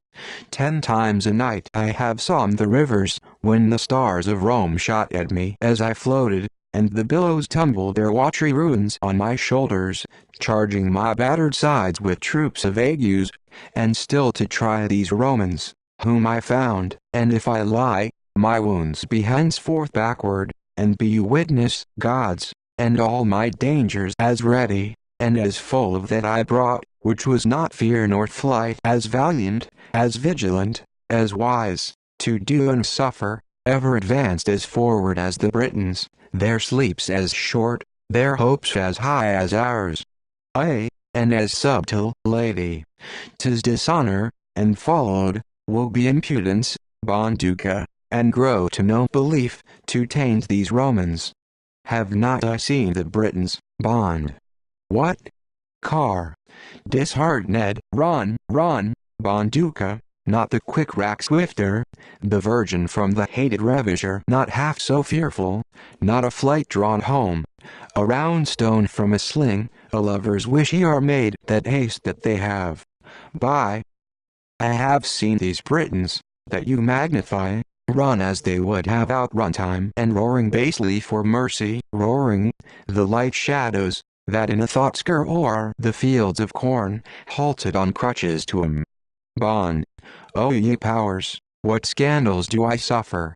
10 times a night I have sombed the rivers, when the stars of Rome shot at me as I floated, and the billows tumbled their watery ruins on my shoulders, charging my battered sides with troops of agues, and still to try these Romans, whom I found, and if I lie, my wounds be henceforth backward, and be you witness, gods, and all my dangers as ready, and as full of that I brought, which was not fear nor flight, as valiant, as vigilant, as wise, to do and suffer, ever advanced as forward as the Britons, their sleeps as short, their hopes as high as ours. Ay, and as subtle, lady. 'Tis dishonor, and followed, will be impudence, Bonduca, and grow to no belief, to taint these Romans. Have not I seen the Britons, Bond? What? Car. Disheartened, run, Bonduca, not the quick rack swifter, the virgin from the hated ravisher not half so fearful, not a flight drawn home, a round stone from a sling, a lover's wish ye are made that haste that they have. By. I have seen these Britons, that you magnify, run as they would have outrun time and roaring basely for mercy, roaring, the light shadows, that in a thought skir o'er the fields of corn, halted on crutches to 'em. Bond. O ye powers, what scandals do I suffer?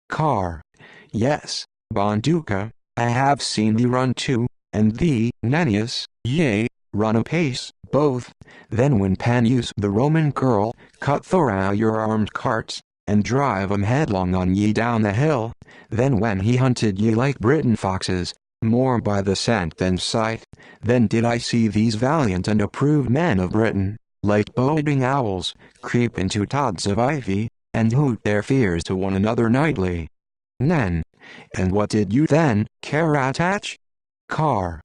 Car. Yes, Bonduca, I have seen thee run too, and thee, Nennius, yea, run apace, both. Then when Panius the Roman girl, cut through your armed carts, and drive 'em headlong on ye down the hill, then when he hunted ye like Briton foxes, more by the scent than sight, then did I see these valiant and approved men of Britain, like boding owls, creep into tods of ivy, and hoot their fears to one another nightly. Nen. And what did you then, Caratach? Car.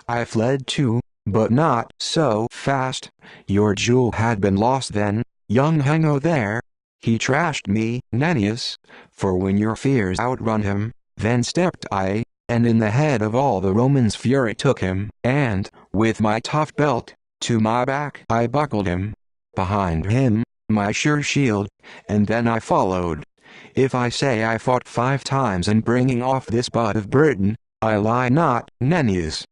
I fled too, but not so fast. Your jewel had been lost then, young Hengo there. He trashed me, Nennius, for when your fears outrun him, then stepped I, and in the head of all the Romans fury took him, and, with my tough belt, to my back I buckled him. Behind him, my sure shield, and then I followed. If I say I fought 5 times in bringing off this bud of Britain, I lie not, Nennius.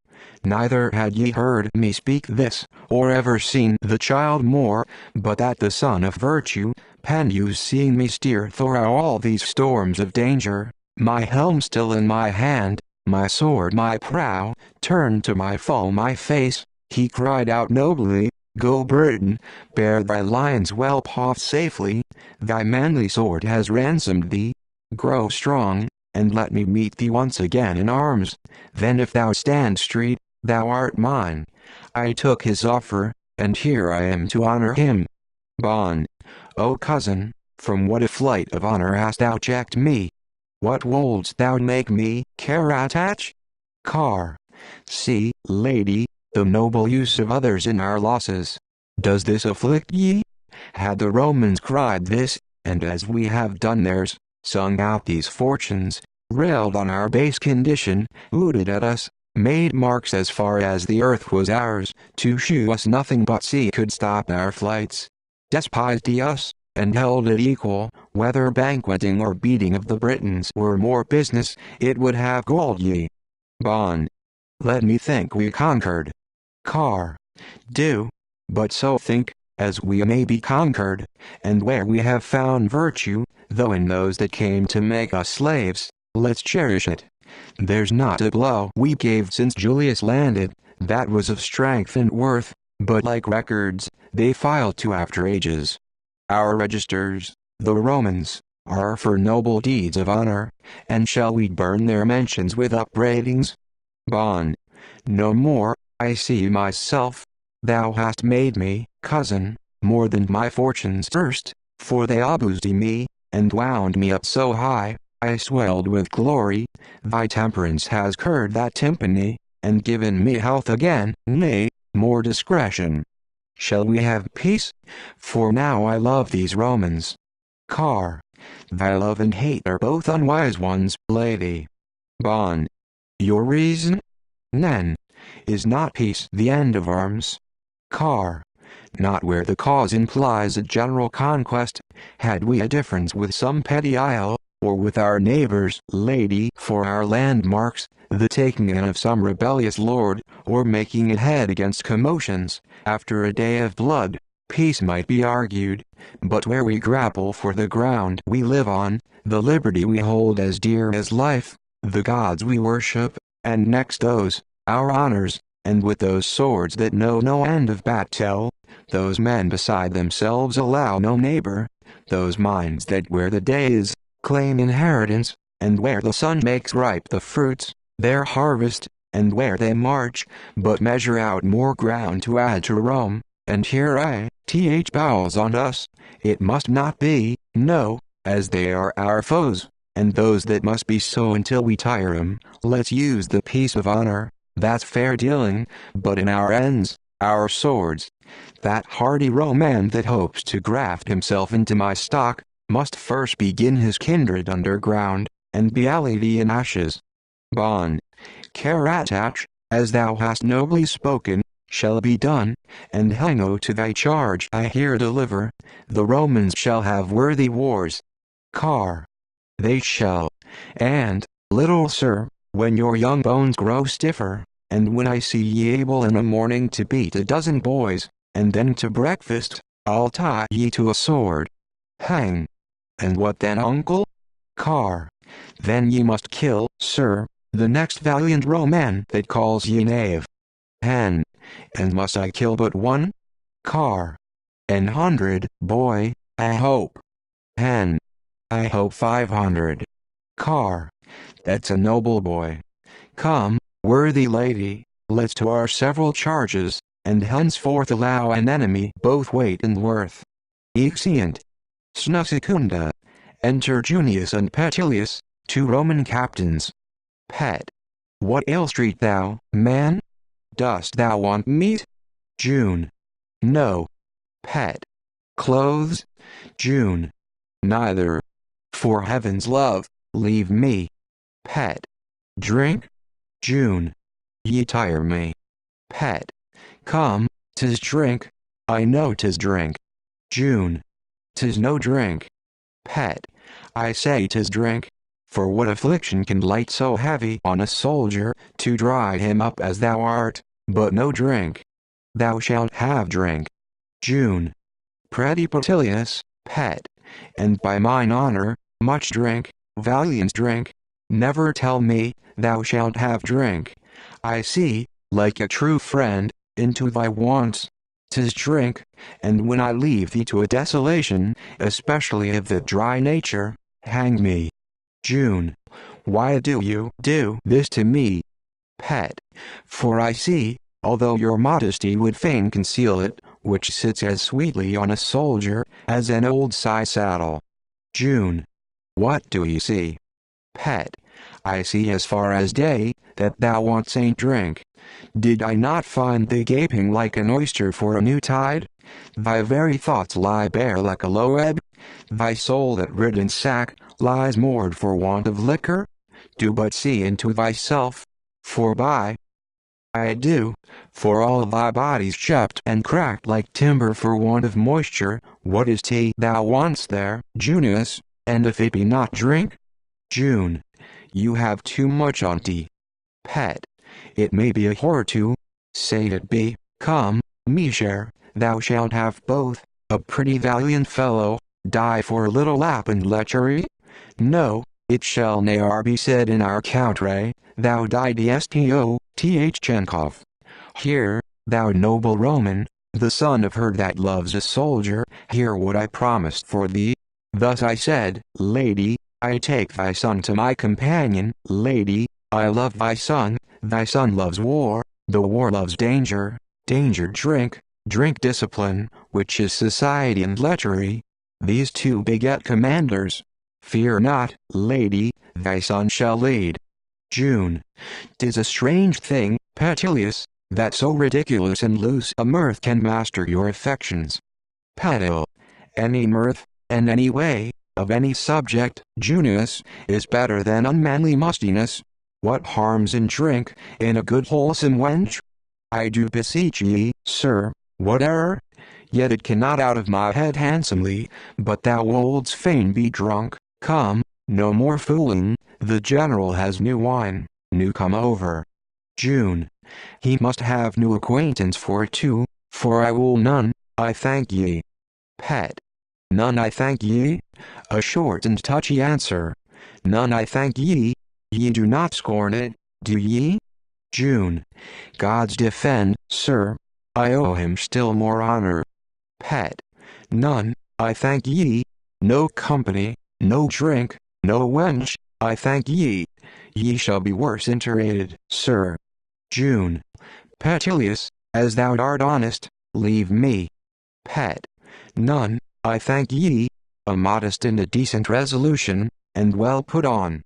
Neither had ye heard me speak this, or ever seen the child more, but that the son of virtue, Pentheus seeing me steer through all these storms of danger, my helm still in my hand, my sword my prow, turned to my foe my face, he cried out nobly, Go Britain, bear thy lion's whelp safely, thy manly sword has ransomed thee, grow strong, and let me meet thee once again in arms, then if thou stand street, thou art mine. I took his offer, and here I am to honor him. Bon. O cousin, from what a flight of honor hast thou checked me? What wouldst thou make me, Caratach? Car. See, lady, the noble use of others in our losses. Does this afflict ye? Had the Romans cried this, and as we have done theirs, sung out these fortunes, railed on our base condition, hooted at us, made marks as far as the earth was ours, to shew us nothing but sea could stop our flights, despised ye us, and held it equal, whether banqueting or beating of the Britons were more business, it would have galled ye. Bon. Let me think we conquered. Car. Do. But so think, as we may be conquered, and where we have found virtue, though in those that came to make us slaves, let's cherish it. There's not a blow we gave since Julius landed, that was of strength and worth, but like records, they filed to after ages. Our registers, the Romans, are for noble deeds of honor, and shall we burn their mentions with upbraidings? Bon. No more, I see myself. Thou hast made me, cousin, more than my fortunes erst, for they abused me, and wound me up so high, I swelled with glory. Thy temperance has cured that tympany, and given me health again, nay, more discretion. Shall we have peace? For now I love these Romans. Car. Thy love and hate are both unwise ones, lady. Bon. Your reason? Nen. Is not peace the end of arms? Car. Not where the cause implies a general conquest. Had we a difference with some petty isle, or with our neighbors, lady, for our landmarks, the taking in of some rebellious lord, or making it head against commotions, after a day of blood, peace might be argued, but where we grapple for the ground we live on, the liberty we hold as dear as life, the gods we worship, and next those, our honors, and with those swords that know no end of battle, those men beside themselves allow no neighbor, those minds that where the day is, claim inheritance, and where the sun makes ripe the fruits, their harvest, and where they march, but measure out more ground to add to Rome, and here bowels on us, it must not be, no, as they are our foes, and those that must be so until we tire 'em, let's use the peace of honor, that's fair dealing, but in our ends, our swords. That hardy Roman that hopes to graft himself into my stock, must first begin his kindred underground, and be allayed in ashes. Bon. Caratach, as thou hast nobly spoken, shall be done, and Hino to thy charge I here deliver, the Romans shall have worthy wars. Car. They shall. And, little sir, when your young bones grow stiffer, and when I see ye able in a morning to beat a dozen boys, and then to breakfast, I'll tie ye to a sword. Hang. And what then, uncle? Car. Then ye must kill, sir, the next valiant Roman that calls ye knave. Hen. And must I kill but one? Car. 100, boy, I hope. Hen. I hope 500. Car. That's a noble boy. Come, worthy lady, let's to our several charges, and henceforth allow an enemy both weight and worth. Exeunt. Snusicunda. Enter Junius and Petilius, 2 Roman captains. Pet. What ails thou, man? Dost thou want meat? June. No. Pet. Clothes? June. Neither. For heaven's love, leave me. Pet. Drink? June. Ye tire me. Pet. Come, 'tis drink. I know 'tis drink. June. 'Tis no drink. Pet. I say 'tis drink. For what affliction can light so heavy on a soldier, to dry him up as thou art, but no drink? Thou shalt have drink. June. Predipatilius, pet. And by mine honor, much drink, valiant drink. Never tell me, thou shalt have drink. I see, like a true friend, into thy wants. 'Tis drink, and when I leave thee to a desolation, especially of the dry nature, hang me. June. Why do you do this to me? Pet. For I see, although your modesty would fain conceal it, which sits as sweetly on a soldier, as an old sigh saddle. June. What do you see? Pet. I see as far as day, that thou wants ain't drink. Did I not find thee gaping like an oyster for a new tide? Thy very thoughts lie bare like a low ebb. Thy soul that rid in sack, lies moored for want of liquor. Do but see into thyself. For by I do, for all thy body's chipped and cracked like timber for want of moisture. What is tea thou wants there, Junius, and if it be not drink? June. You have too much on tea. Pet. It may be a whore too. Say it be. Come, me share, thou shalt have both. A pretty valiant fellow, die for a little lap and lechery? No, it shall ne'er be said in our country, thou die dsto, th Chenkov. Here, thou noble Roman, the son of her that loves a soldier, hear what I promised for thee. Thus I said, Lady, I take thy son to my companion. Lady, I love thy son loves war, the war loves danger, danger drink, drink discipline, which is society and lechery. These two beget commanders. Fear not, lady, thy son shall lead. June. 'Tis a strange thing, Petilius, that so ridiculous and loose a mirth can master your affections. Petil. Any mirth, and any way, of any subject, Junius, is better than unmanly mustiness. What harms in drink, in a good wholesome wench? I do beseech ye, sir, what error? Yet it cannot out of my head handsomely, but thou wouldst fain be drunk. Come, no more fooling, the general has new wine, new come over. June. He must have new acquaintance for it too, for I will none, I thank ye. Pet. None I thank ye? A short and touchy answer. None I thank ye. Ye do not scorn it, do ye? June. God's defend, sir. I owe him still more honor. Pet. None, I thank ye. No company, no drink, no wench, I thank ye. Ye shall be worse interrated, sir. June. Petilius, as thou art honest, leave me. Pet. None, I thank ye. A modest and a decent resolution, and well put on.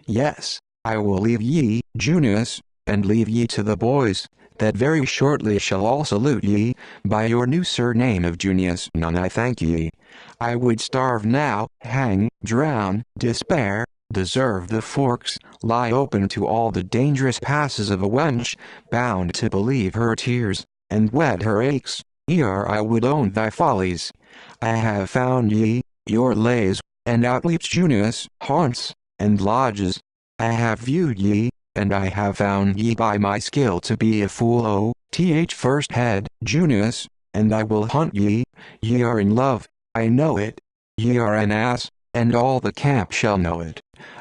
Yes, I will leave ye, Junius, and leave ye to the boys, that very shortly shall all salute ye, by your new surname of Junius. None I thank ye. I would starve now, hang, drown, despair, deserve the forks, lie open to all the dangerous passes of a wench, bound to believe her tears, and wed her aches, ere I would own thy follies. I have found ye, your lays, and outleaps Junius, haunts, and lodges. I have viewed ye, and I have found ye by my skill to be a fool. O, th first head, Junius, and I will hunt ye. Ye are in love, I know it. Ye are an ass, and all the camp shall know it.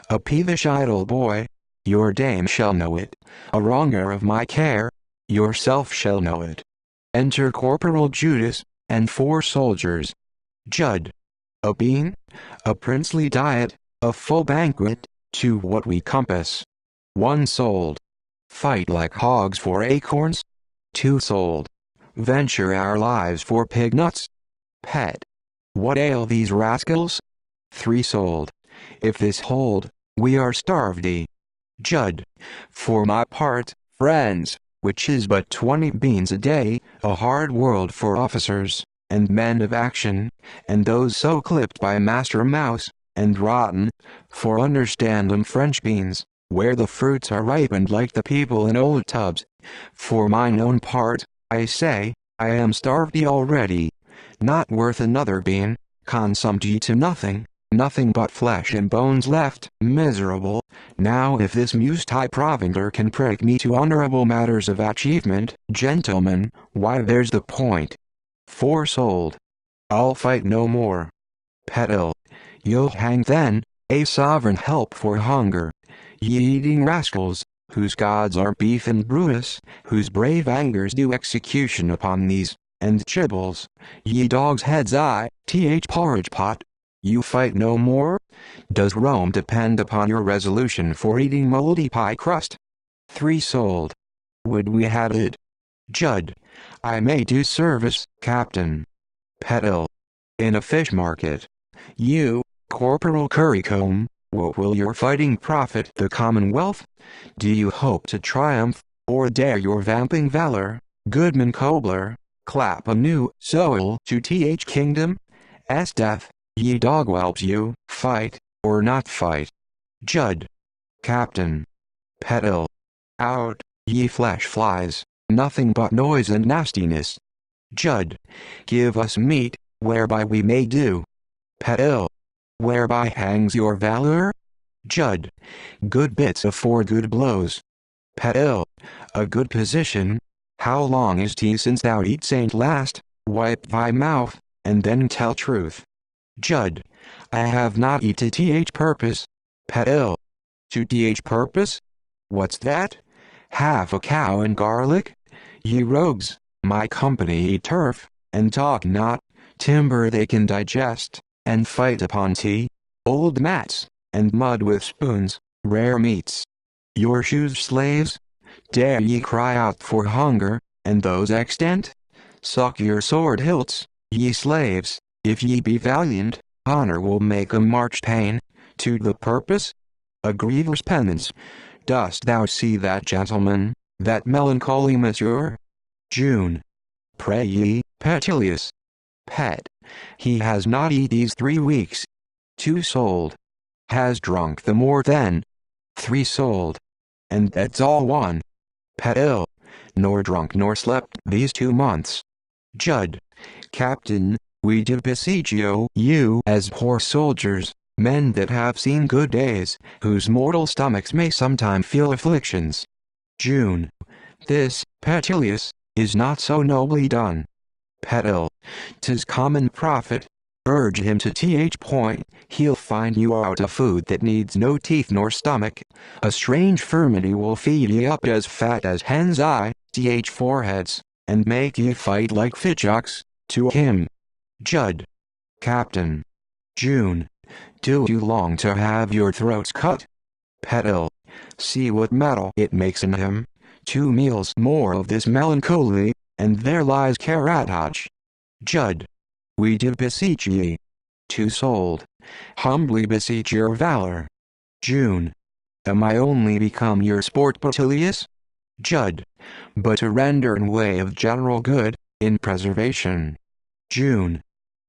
A peevish idle boy, your dame shall know it. A wronger of my care, yourself shall know it. Enter Corporal Judas, and 4 soldiers. Judd. A bean, a princely diet, a full banquet, to what we compass. 1 sold. Fight like hogs for acorns. 2 sold. Venture our lives for pig nuts. Pet. What ail these rascals? 3 sold. If this hold, we are starved. Judd. For my part, friends, which is but 20 beans a day, a hard world for officers, and men of action, and those so clipped by Master Mouse, and rotten, for understand them French beans, where the fruits are ripened like the people in old tubs. For mine own part, I say, I am starved already, not worth another bean, consumed ye to nothing, nothing but flesh and bones left. Miserable. Now if this muse-type provender can prick me to honorable matters of achievement, gentlemen, why there's the point. 4-souled. I'll fight no more. Petal. You'll hang then, a sovereign help for hunger. Ye eating rascals, whose gods are beef and brewis, whose brave angers do execution upon these, and chibbles. Ye dogs' heads porridge pot. You fight no more? Does Rome depend upon your resolution for eating moldy pie crust? 3-souled. Would we had it. Judd. I may do service, Captain. Petal. In a fish market. You, Corporal Currycomb, what will your fighting profit the Commonwealth? Do you hope to triumph, or dare your vamping valor, Goodman Cobler, clap a new soul to Kingdom? Death, ye dog whelps you, fight, or not fight. Judd. Captain. Petal. Out, ye flesh flies, nothing but noise and nastiness. Judd. Give us meat, whereby we may do. Petal. Whereby hangs your valor? Judd. Good bits afford good blows. Petal. A good position. How long is 'tis since thou eat saint last? Wipe thy mouth, and then tell truth. Judd. I have not eat to purpose. Petal. To purpose? What's that? Half a cow and garlic? Ye rogues, my company eat turf, and talk not, timber they can digest, and fight upon tea, old mats, and mud with spoons, rare meats. Your shoes slaves? Dare ye cry out for hunger, and those extant? Suck your sword hilts, ye slaves, if ye be valiant, honor will make a march pain, to the purpose? A grievous penance. Dost thou see that gentleman, that melancholy monsieur? June. Pray ye, Petilius. Pet. He has not eat these 3 weeks. 2-souled. Has drunk the more than. 3-souled. And that's all one. Petal. Nor drunk nor slept these 2 months. Judd. Captain, we do beseech you as poor soldiers, men that have seen good days, whose mortal stomachs may sometime feel afflictions. June. This, Petilius, is not so nobly done. Petal. 'Tis common profit. Urge him to point, he'll find you out a food that needs no teeth nor stomach. A strange firmity will feed ye up as fat as hen's foreheads, and make ye fight like fitchocks, to him. Judd. Captain. June. Do you long to have your throats cut? Petal. See what metal it makes in him. 2 meals more of this melancholy, and there lies Caratoch. Judd. We do beseech ye. 2-souled. Humbly beseech your valor. June. Am I only become your sport, Petilius? Judd. But to render in way of general good, in preservation. June.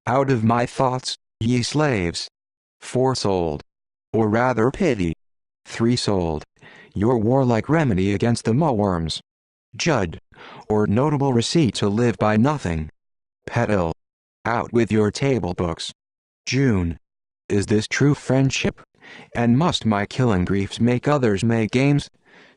Out of my thoughts, ye slaves. 4-souled. Or rather pity. 3-souled. Your warlike remedy against the mowworms. Judd. Or notable receipt to live by nothing. Petal. Out with your table books. June. Is this true friendship? And must my killing griefs make others make games?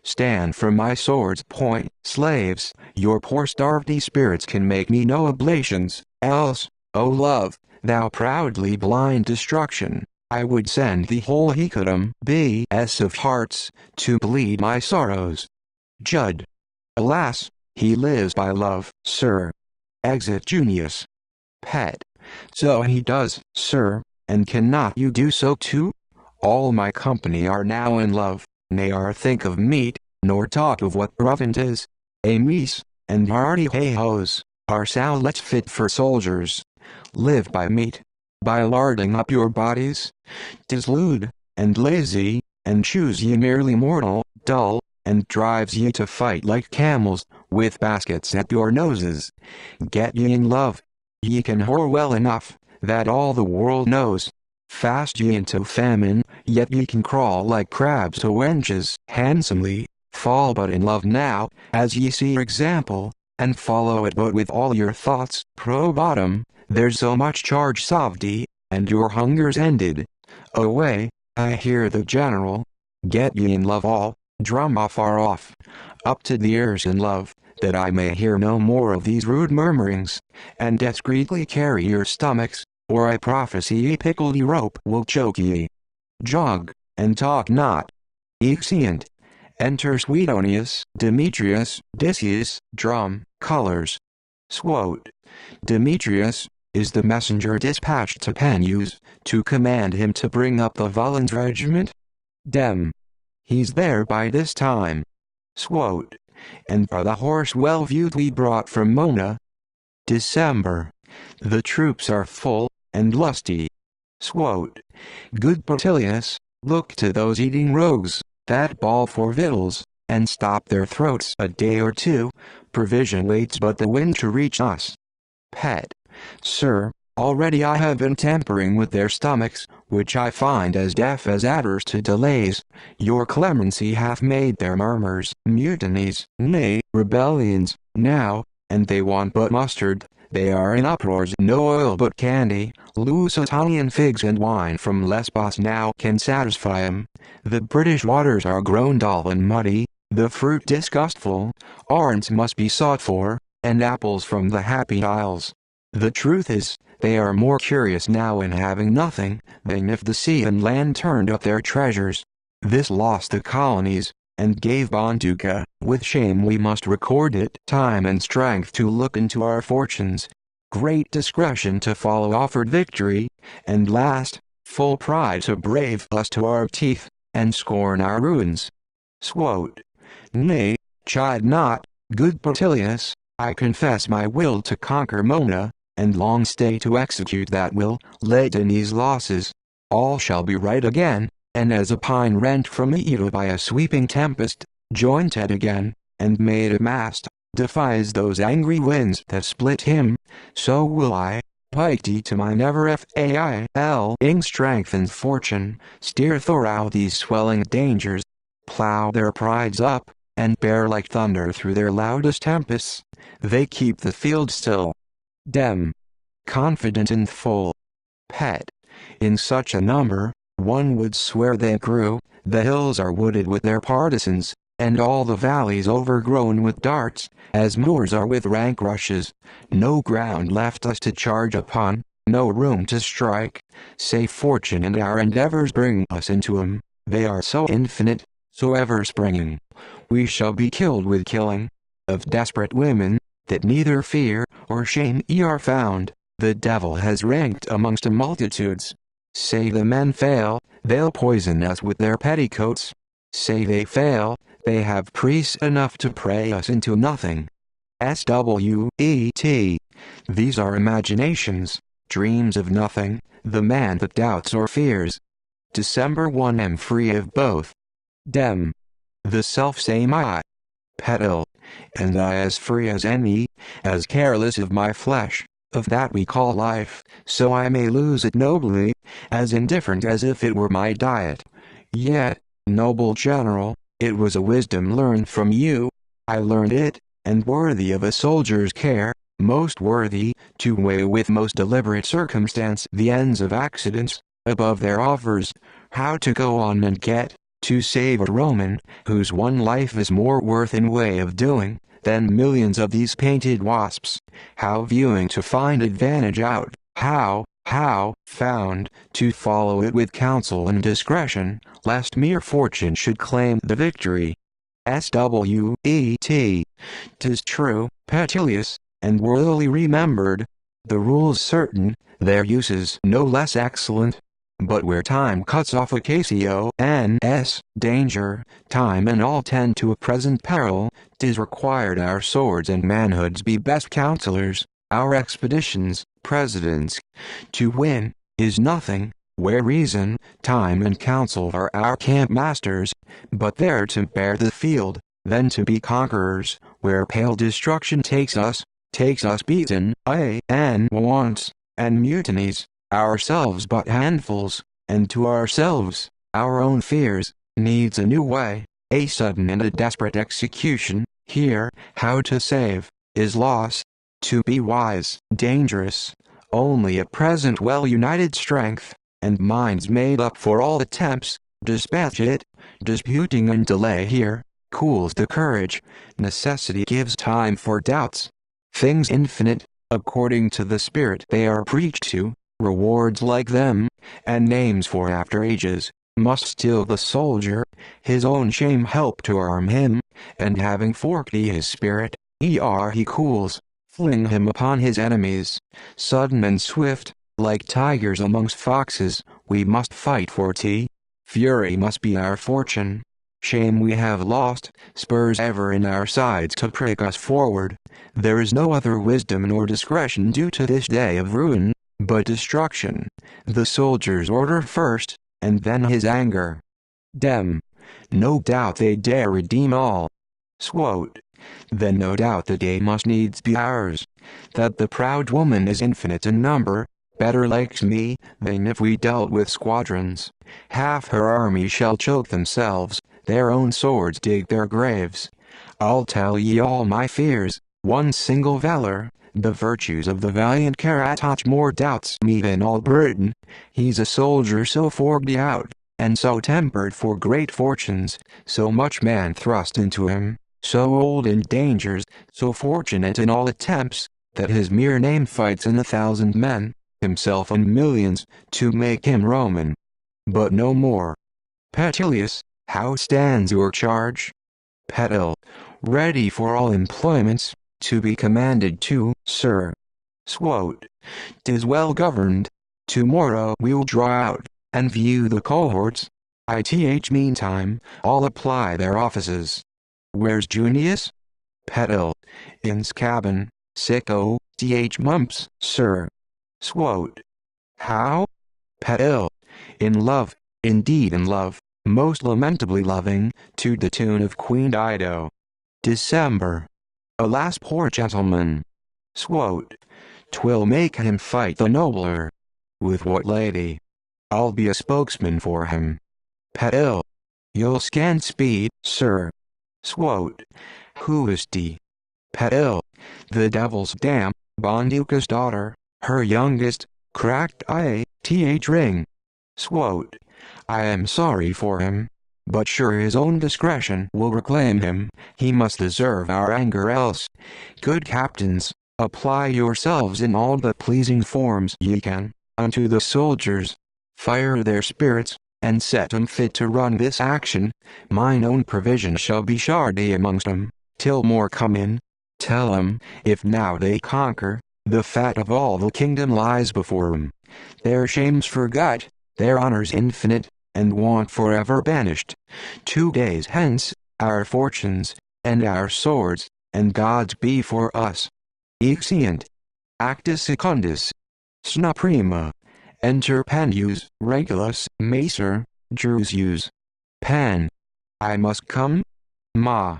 Stand from my sword's point, slaves, your poor starved spirits can make me no oblations, else, O love, thou proudly blind destruction, I would send the whole hecatomb B.S. of hearts, to bleed my sorrows. Judd. Alas, he lives by love, sir. Exit Junius. Pet. So he does, sir, and cannot you do so too? All my company are now in love, ne'er think of meat, nor talk of what provant is. Amis, and hearty hey-hos, are sowlets fit for soldiers. Live by meat, by larding up your bodies. 'Tis lewd, and lazy, and choose ye merely mortal, dull, and drives ye to fight like camels, with baskets at your noses. Get ye in love. Ye can whore well enough, that all the world knows. Fast ye into famine, yet ye can crawl like crabs to wenches handsomely. Fall but in love now, as ye see example, and follow it but with all your thoughts. Pro bottom, there's so much charge sovdi, and your hunger's ended. Away, I hear the general. Get ye in love all, drum afar off, up to the ears in love, that I may hear no more of these rude murmurings, and discreetly carry your stomachs, or I prophesy a pickledy rope will choke ye. Jog, and talk not. Exeunt. Enter Suetonius, Demetrius, Decius, drum, colors. Swote. Demetrius is the messenger dispatched to Panus, to command him to bring up the Volans regiment. Dem. He's there by this time. Swote. And for the horse well viewed we brought from Mona. December. The troops are full, and lusty. Swote. Good Bertilius, look to those eating rogues, that bawl for victuals, and stop their throats a day or two, provision waits but the wind to reach us. Pet. Sir, already I have been tampering with their stomachs, which I find as deaf as adders to delays. Your clemency hath made their murmurs, mutinies, nay, rebellions, now, and they want but mustard. They are in uproars, no oil but candy, Lusitanian figs and wine from Lesbos now can satisfy 'em. The British waters are grown dull and muddy, the fruit disgustful, oranges must be sought for, and apples from the Happy Isles. The truth is, they are more curious now in having nothing, than if the sea and land turned up their treasures. This lost the colonies, and gave Bonduca, with shame we must record it, time and strength to look into our fortunes, great discretion to follow offered victory, and last, full pride to brave us to our teeth, and scorn our ruins. Swote. Nay, chide not, good Bertilius, I confess my will to conquer Mona, and long stay to execute that will, laden these losses. All shall be right again, and as a pine rent from Ida by a sweeping tempest, jointed again, and made a mast, defies those angry winds that split him, so will I, piety to my never failing strength and fortune, steer throughout these swelling dangers, plow their prides up, and bear like thunder through their loudest tempests. They keep the field still. Dem. Confident and full. Pet. In such a number, one would swear they grew, the hills are wooded with their partisans, and all the valleys overgrown with darts, as moors are with rank rushes, no ground left us to charge upon, no room to strike, save fortune and our endeavors bring us into 'em, they are so infinite, so ever springing. We shall be killed with killing, of desperate women, that neither fear or shame ye are found, the devil has ranked amongst a multitudes. Say the men fail, they'll poison us with their petticoats. Say they fail, they have priests enough to pray us into nothing. Swet. These are imaginations, dreams of nothing, the man that doubts or fears. December 1 am free of both. Dem. The self-same I. Petal. And I as free as any, as careless of my flesh, of that we call life, so I may lose it nobly, as indifferent as if it were my diet. Yet, noble general, it was a wisdom learned from you. I learned it, and worthy of a soldier's care, most worthy, to weigh with most deliberate circumstance the ends of accidents, above their offers, how to go on and get, to save a Roman, whose one life is more worth in way of doing, than millions of these painted wasps, how viewing to find advantage out, how, found, to follow it with counsel and discretion, lest mere fortune should claim the victory. Swet. 'Tis true, Petilius, and worthily remembered. The rules certain, their uses no less excellent. But where time cuts off occasions danger, time and all tend to a present peril, 'tis required our swords and manhoods be best counselors, our expeditions, presidents. To win, is nothing, where reason, time and counsel are our camp masters, but there to bear the field, then to be conquerors, where pale destruction takes us beaten, and wants, and mutinies, ourselves but handfuls, and to ourselves, our own fears, needs a new way, a sudden and a desperate execution. Here, how to save, is loss. To be wise, dangerous, only at present well-united strength, and minds made up for all attempts, dispatch it. Disputing and delay here cools the courage. Necessity gives time for doubts. Things infinite, according to the spirit they are preached to, rewards like them, and names for after ages, must still the soldier, his own shame help to arm him, and having forked his spirit, he cools, fling him upon his enemies, sudden and swift, like tigers amongst foxes, we must fight for fury must be our fortune. Shame we have lost, spurs ever in our sides to prick us forward. There is no other wisdom nor discretion due to this day of ruin, but destruction. The soldier's order first, and then his anger. Dem. No doubt they dare redeem all. Swot. Then no doubt the day must needs be ours. That the proud woman is infinite in number, better likes me, than if we dealt with squadrons. Half her army shall choke themselves, their own swords dig their graves. I'll tell ye all my fears, one single valor, the virtues of the valiant Caratoch more doubts me than all Britain. He's a soldier so forged out, and so tempered for great fortunes, so much man thrust into him, so old in dangers, so fortunate in all attempts, that his mere name fights in 1,000 men, himself and millions, to make him Roman. But no more. Petilius, how stands your charge? Petil. Ready for all employments, to be commanded to, sir. Swot. 'Tis well governed. Tomorrow we'll draw out, and view the cohorts. Meantime, all apply their offices. Where's Junius? Petil. In's cabin, sicko, mumps, sir. Swot. How? Petil. In love, indeed in love, most lamentably loving, to the tune of Queen Dido. December. Alas poor gentleman. Swot. 'Twill make him fight the nobler. With what lady? I'll be a spokesman for him. Petil. You'll scan speed, sir. Swot. Who is he? Petil. The devil's dam, Bonduca's daughter, her youngest, cracked ring. Swot. I am sorry for him, but sure his own discretion will reclaim him. He must deserve our anger else. Good captains, apply yourselves in all the pleasing forms ye can, unto the soldiers. Fire their spirits, and set 'em fit to run this action. Mine own provision shall be shardy amongst 'em, till more come in. Tell 'em, if now they conquer, the fat of all the kingdom lies before 'em. Their shames forgot, their honors infinite, and want forever banished. 2 days hence, our fortunes, and our swords, and God's be for us. Exeunt. Actus secundus. Sna prima. Enter Panius, Regulus, Macer, Drusius. Pan. I must come? Ma.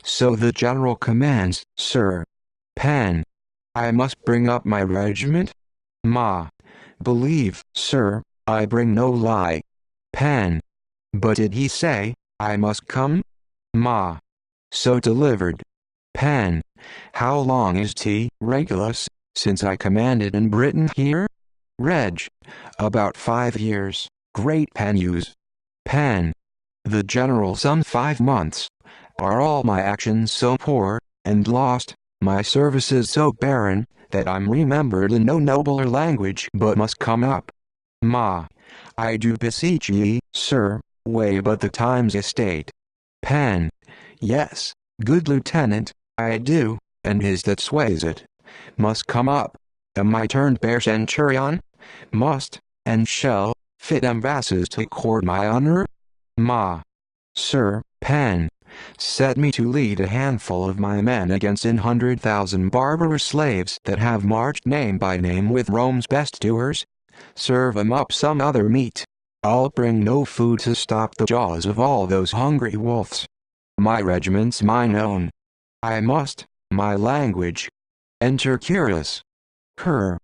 So the general commands, sir. Pan. I must bring up my regiment? Ma. Believe, sir, I bring no lie. Pan. But did he say, I must come? Ma. So delivered. Pan. How long is Regulus, since I commanded in Britain here? Reg. About 5 years, great Panius. Pan. The general some 5 months. Are all my actions so poor, and lost, my services so barren, that I'm remembered in no nobler language but must come up? Ma. I do beseech ye, sir, weigh but the time's estate. Pan. Yes, good lieutenant, I do, and his that sways it. Must come up. Am I turned bear centurion? Must, and shall, fit ambassadors to court my honor? Ma. Sir, Pan. Set me to lead a handful of my men against 100,000 barbarous slaves that have marched name by name with Rome's best doers. Serve 'em up some other meat. I'll bring no food to stop the jaws of all those hungry wolves. My regiment's mine own. I must, my language. Enter Curious. Cur.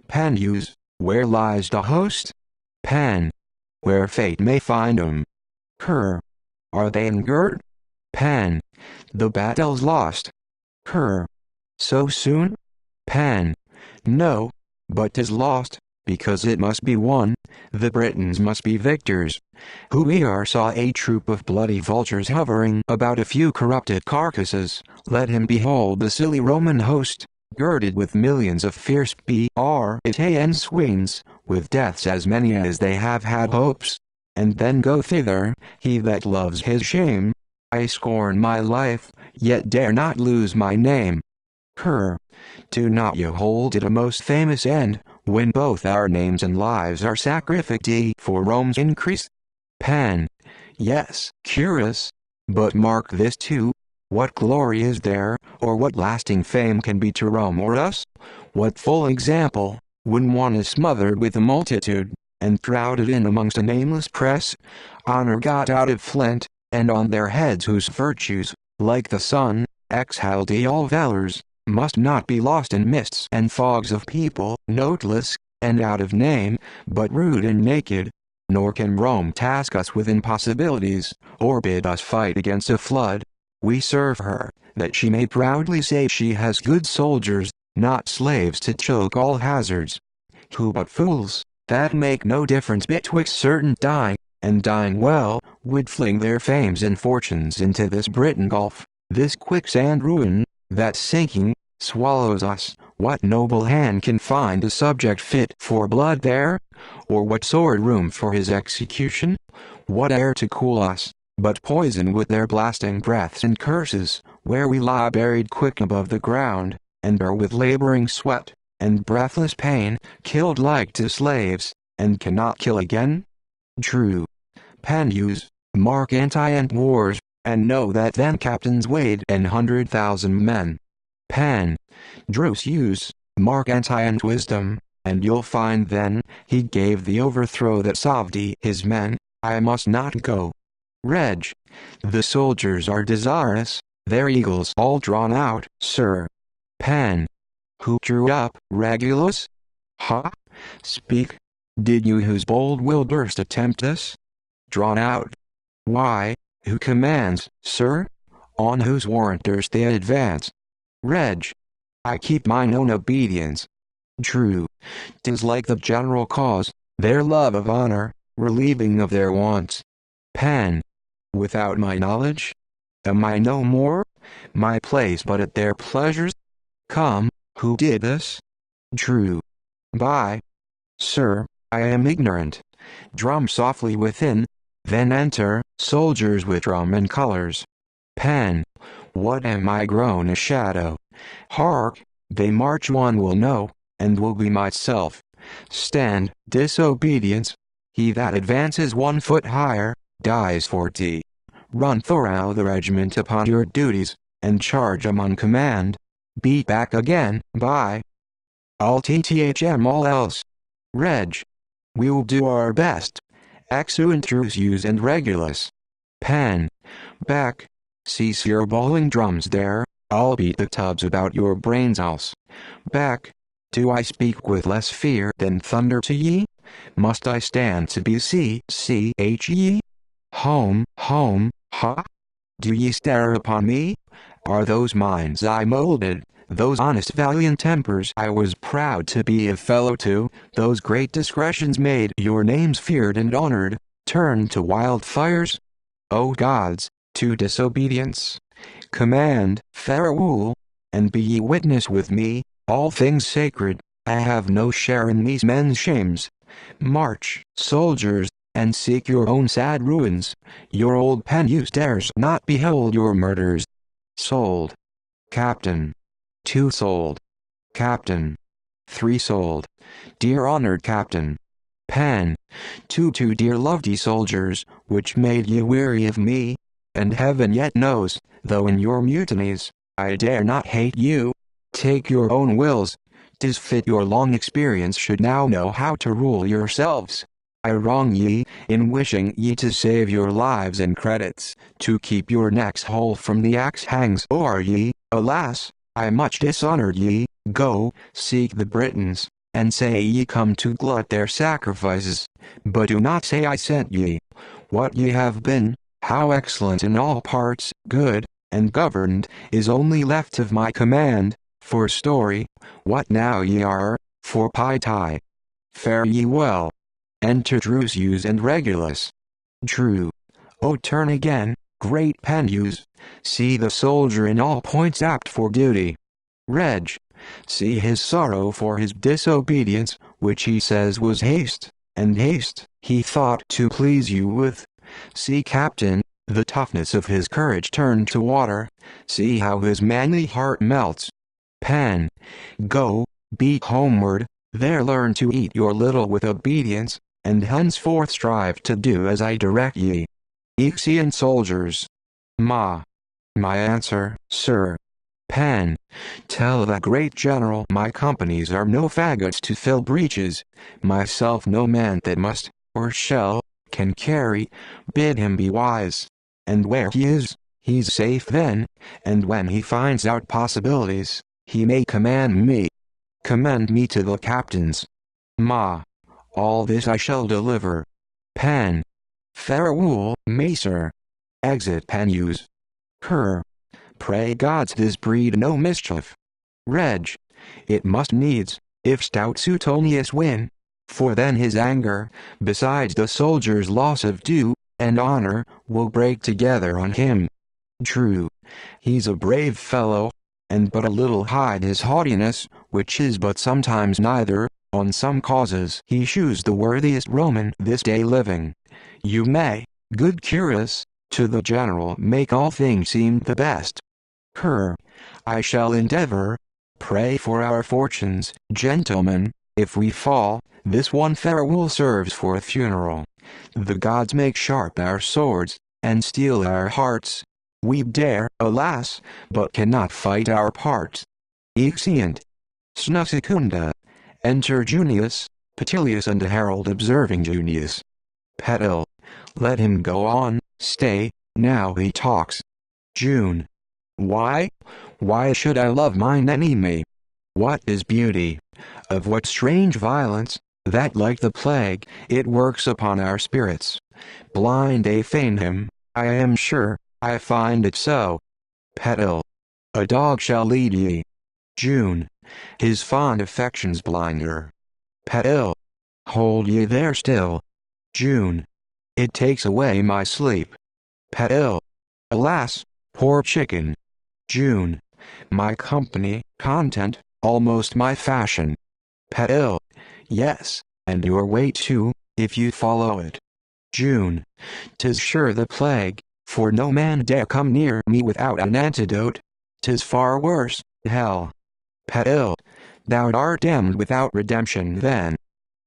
Panius, where lies the host? Pan. Where fate may find 'em. Cur. Are they engirt? Pan. The battle's lost. Cur. So soon? Pan. No, but 'tis lost, because it must be won. the Britons must be victors. Who we are saw a troop of bloody vultures hovering about a few corrupted carcasses. Let him behold the silly Roman host, girded with millions of fierce Italian swains, with deaths as many as they have had hopes. And then go thither, he that loves his shame. I scorn my life, yet dare not lose my name. Do not you hold it a most famous end, when both our names and lives are sacrificed for Rome's increase? Pen. Yes, curious. But mark this too. What glory is there, or what lasting fame can be to Rome or us? What full example, when one is smothered with a multitude, and crowded in amongst a nameless press, honor got out of flint, and on their heads whose virtues, like the sun, exhaled all valors, must not be lost in mists and fogs of people, noteless, and out of name, but rude and naked. Nor can Rome task us with impossibilities, or bid us fight against a flood. We serve her, that she may proudly say she has good soldiers, not slaves to choke all hazards. Who but fools, that make no difference betwixt certain dying, and dying well, would fling their fames and fortunes into this Britain gulf, this quicksand ruin, that sinking, swallows us. What noble hand can find a subject fit for blood there? Or what sword room for his execution? What air to cool us, but poison with their blasting breaths and curses, where we lie buried quick above the ground, and bear with laboring sweat, and breathless pain, killed like to slaves, and cannot kill again? True. Use, mark anti-ant wars, and know that then captains weighed 100,000 men. Use, mark anti-ant wisdom, and you'll find then, he gave the overthrow that solved his men. I must not go. The soldiers are desirous, their eagles all drawn out, sir. Who drew up, Regulus? Ha? Speak. Did you whose bold will durst attempt this? Drawn out. Why, who commands, sir? On whose warrant durst they advance? I keep mine own obedience. True. 'Tis like the general cause, their love of honor, relieving of their wants. Without my knowledge? Am I no more? My place but at their pleasures? Come, who did this? True. By. Sir, I am ignorant. Drum softly within, then enter, soldiers with drum and colors. What am I grown a shadow? Hark, they march, one will know, and will be myself. Stand, disobedience. He that advances 1 foot higher, dies 40. Run thorough the regiment upon your duties, and charge 'em on command. Beat back again, by. All TTHM all else. We'll do our best. Exuent Use and Regulus. Back. Cease your bowling drums there, I'll beat the tubs about your brains else. Back. Do I speak with less fear than thunder to ye? Must I stand to beseech ye? Home, ha? Do ye stare upon me? Are those minds I molded, those honest valiant tempers I was proud to be a fellow to, those great discretions made your names feared and honored, turned to wildfires? O gods, to disobedience? Command, farewell, and be ye witness with me, all things sacred, I have no share in these men's shames. March, soldiers, and seek your own sad ruins. Your old Use dares not behold your murders. Sold. Captain. 2 sold. Captain. 3 sold. Dear honored Captain. 2 dear loved ye soldiers, which made ye weary of me, and heaven yet knows, though in your mutinies, I dare not hate you. Take your own wills. 'Tis fit your long experience should now know how to rule yourselves. I wrong ye, in wishing ye to save your lives and credits, to keep your necks whole from the axe hangs o'er ye. Alas, I much dishonored ye. Go, seek the Britons, and say ye come to glut their sacrifices, but do not say I sent ye. What ye have been, how excellent in all parts, good, and governed, is only left of my command, for story. What now ye are, for piety. Fare ye well. Enter Drusus and Regulus. Dru. O turn again, great Penus. See the soldier in all points apt for duty. Reg. See his sorrow for his disobedience, which he says was haste, and haste he thought to please you with. See Captain, the toughness of his courage turned to water. See how his manly heart melts. Pen. Go, beat homeward, there learn to eat your little with obedience, and henceforth strive to do as I direct ye. Ixian soldiers. Ma. My answer, sir. Pen. Tell that great general my companies are no faggots to fill breaches, myself no man that must, or shall, can carry, bid him be wise. And where he is, he's safe then, and when he finds out possibilities, he may command me. Commend me to the captains. Ma. All this I shall deliver. Pen. Farewell, Macer. Exit Penus. Cur. Pray gods this breed no mischief. Reg. It must needs, if stout Suetonius win. For then his anger, besides the soldier's loss of due and honor, will break together on him. True. He's a brave fellow, and but a little hide his haughtiness, which is but sometimes neither. On some causes he shews the worthiest Roman this day living. You may, good Curius, to the general make all things seem the best. Cur. I shall endeavor. Pray for our fortunes, gentlemen. If we fall, this one farewell serves for a funeral. The gods make sharp our swords, and steel our hearts. We dare, alas, but cannot fight our parts. Exeunt. Snusicunda. Enter Junius, Petilius and Herald observing Junius. Petil. Let him go on, stay, now he talks. June. Why should I love mine enemy? What is beauty? Of what strange violence, that like the plague, it works upon our spirits. Blind they feign him, I am sure, I find it so. Petil. A dog shall lead ye. June. His fond affections blind her. Petil. Hold ye there still. June. It takes away my sleep. Petil. Alas, poor chicken. June. My company, content, almost my fashion. Petil. Yes, and your way too, if you follow it. June. 'Tis sure the plague, for no man dare come near me without an antidote. 'Tis far worse, hell. Petil. Thou art damned without redemption then.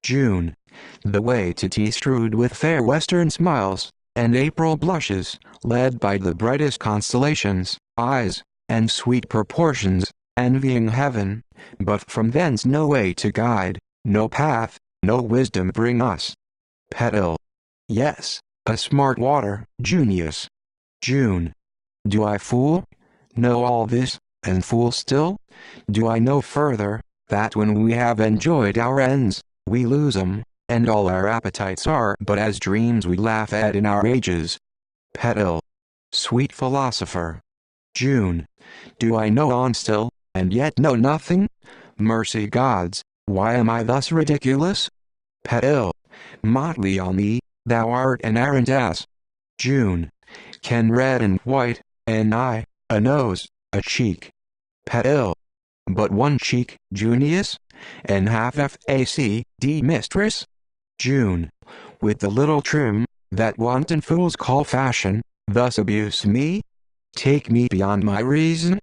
June. The way to tea strewed with fair western smiles, and April blushes, led by the brightest constellations, eyes, and sweet proportions, envying heaven, but from thence no way to guide, no path, no wisdom bring us. Petil. Yes, a smart water, Junius. June. Do I fool? Know all this, and fool still? Do I know further, that when we have enjoyed our ends, we lose 'em, and all our appetites are but as dreams we laugh at in our ages? Petil. Sweet philosopher. June. Do I know on still, and yet know nothing? Mercy gods, why am I thus ridiculous? Petil. Motley on thee, thou art an arrant ass. June. Can red and white, an eye, a nose, a cheek. Petil. But one cheek, Junius? And half facd mistress? June. With the little trim, that wanton fools call fashion, thus abuse me? Take me beyond my reason?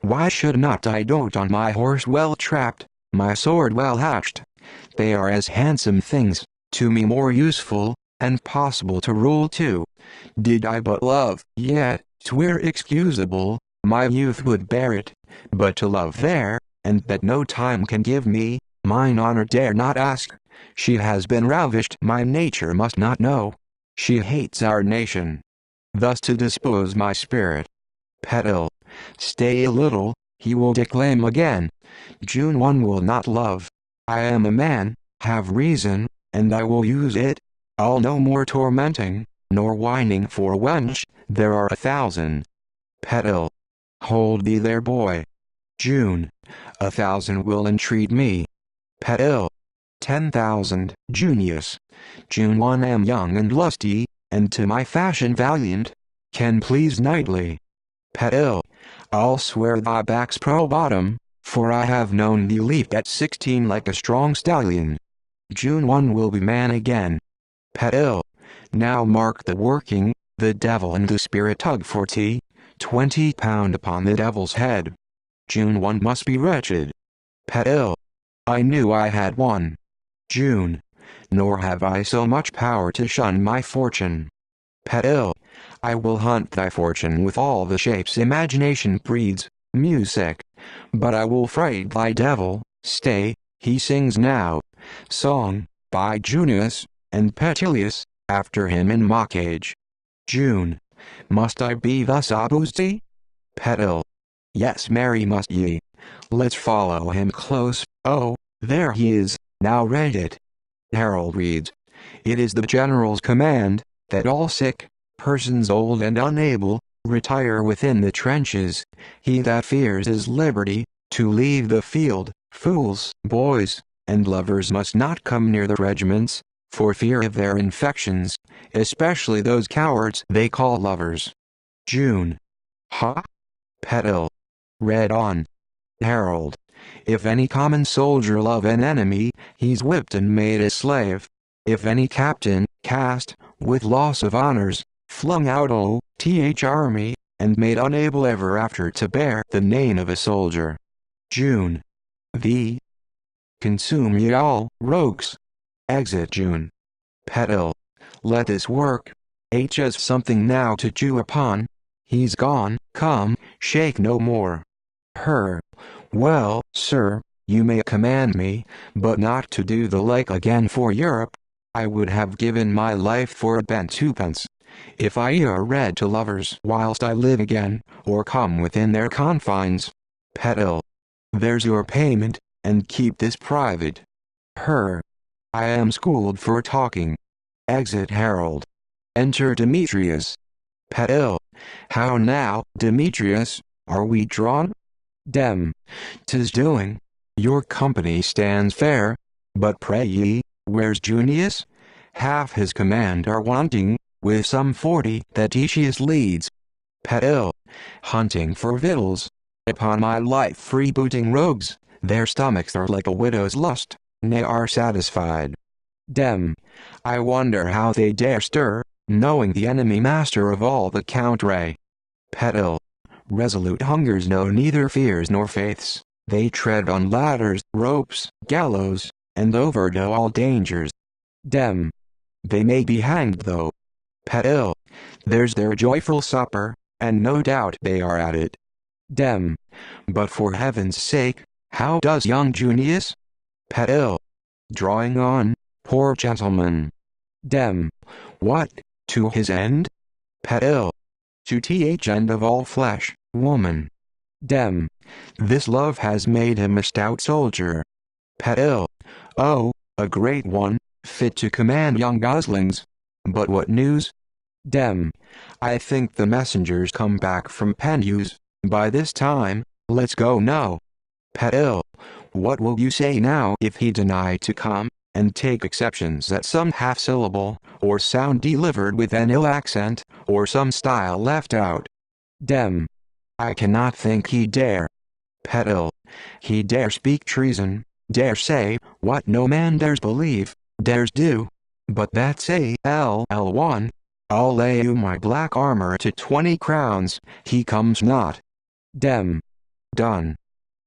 Why should not I dote on my horse well trapped, my sword well hatched? They are as handsome things, to me more useful, and possible to rule too. Did I but love, yet, 'twere excusable, my youth would bear it, but to love there, and that no time can give me, mine honor dare not ask. She has been ravished, my nature must not know. She hates our nation. Thus to dispose my spirit. Petil. Stay a little, he will declaim again. June. One will not love. I am a man, have reason, and I will use it. I'll no more tormenting, nor whining for a wench, there are 1,000. Petil. Hold thee there, boy. June. 1,000 will entreat me. Petil. 10,000. Junius. June 1 am young and lusty, and to my fashion valiant. Can please knightly. Pedil. I'll swear thy back's pro-bottom, for I have known thee leap at 16 like a strong stallion. June 1 will be man again. Pedil. Now mark the working, the devil and the spirit tug for tea, 20 pound upon the devil's head. June 1 must be wretched. Pedil. I knew I had one. June. Nor have I so much power to shun my fortune. Pedil. I will hunt thy fortune with all the shapes imagination breeds, music. But I will fright thy devil. Stay, he sings now. Song, by Junius, and Petilius, after him in mock age. June. Must I be thus opposed? Pedil. Yes, marry must ye. Let's follow him close. Oh, there he is, now read it. Herald reads. It is the general's command, that all sick, persons old and unable, retire within the trenches. He that fears his liberty, to leave the field, fools, boys, and lovers must not come near the regiments, for fear of their infections, especially those cowards they call lovers. June. Ha? Pedil. Read on. Herald. If any common soldier love an enemy, he's whipped and made a slave. If any captain, cast, with loss of honors, flung out O.T.H. army, and made unable ever after to bear the name of a soldier. June. V. Consume ye all, rogues. Exit June. Pedil. Let this work. H has something now to chew upon. He's gone, come, shake no more. Her. Well, sir, you may command me, but not to do the like again for Europe. I would have given my life for a bent twopence. If I are read to lovers whilst I live again, or come within their confines. Pedil. There's your payment, and keep this private. Her. I am schooled for talking. Exit Herald. Enter Demetrius. Pedil. How now, Demetrius, are we drawn? Dem. 'Tis doing. Your company stands fair. But pray ye, where's Junius? Half his command are wanting, with some 40 that Decius leads. Pedil. Hunting for victuals. Upon my life freebooting rogues, their stomachs are like a widow's lust, ne are satisfied. Dem. I wonder how they dare stir, knowing the enemy master of all the country. Pedil. Resolute hungers know neither fears nor faiths, they tread on ladders, ropes, gallows, and overdo all dangers. Dem. They may be hanged though. Pedil. There's their joyful supper, and no doubt they are at it. Dem. But for heaven's sake, how does young Junius? Pedil. Drawing on, poor gentleman. Dem. What, to his end? Pedil. To th end of all flesh, woman. Dem. This love has made him a stout soldier. Pedil. Oh, a great one, fit to command young goslings. But what news? Dem. I think the messengers come back from Penuse. By this time, let's go now. Pedil. What will you say now if he deny to come, and take exceptions at some half-syllable, or sound delivered with an ill accent, or some style left out? Dem. I cannot think he dare. Pedil. He dare speak treason, dare say what no man dares believe, dares do. But that's all. I'll lay you my black armor to 20 crowns, he comes not. Dem. Done.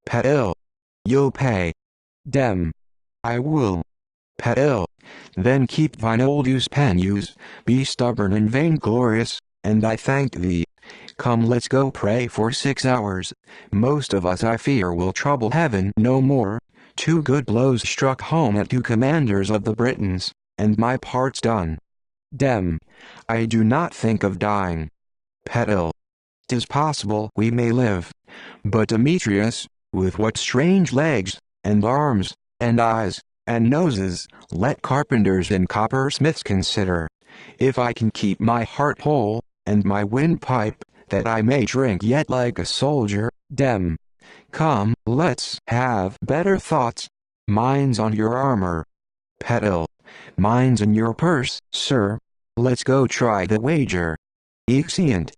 Pedil. You'll pay. Dem. I will. Pedil. Then keep thine old use Penuse, be stubborn and vainglorious, and I thank thee. Come, let's go pray for 6 hours. Most of us I fear will trouble heaven no more. 2 good blows struck home at 2 commanders of the Britons, and my part's done. Dem. I do not think of dying. Pedil. 'Tis possible we may live. But Demetrius, with what strange legs, and arms, and eyes, and noses, let carpenters and coppersmiths consider. If I can keep my heart whole, and my windpipe, that I may drink yet like a soldier. Dem. Come, let's have better thoughts. Mine's on your armor. Petal. Mine's in your purse, sir. Let's go try the wager. Exeunt.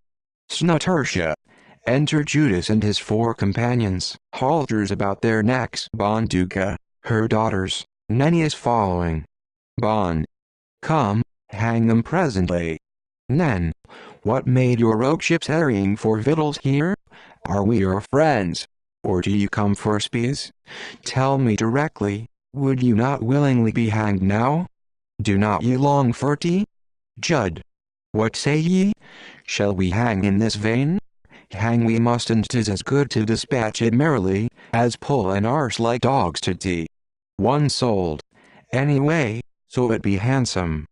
Snuttersha. Enter Judas and his 4 companions, halters about their necks. Bonduca, her daughters, Nennius following. Bon. Come, hang them presently. Nen. What made your rogueships harrying for victuals here? Are we your friends? Or do you come for spies? Tell me directly, would you not willingly be hanged now? Do not ye long for tea? Judd. What say ye? Shall we hang in this vein? Hang we must, and 'tis as good to dispatch it merrily, as pull an arse like dogs to tea. 1 sold. Anyway, so it be handsome.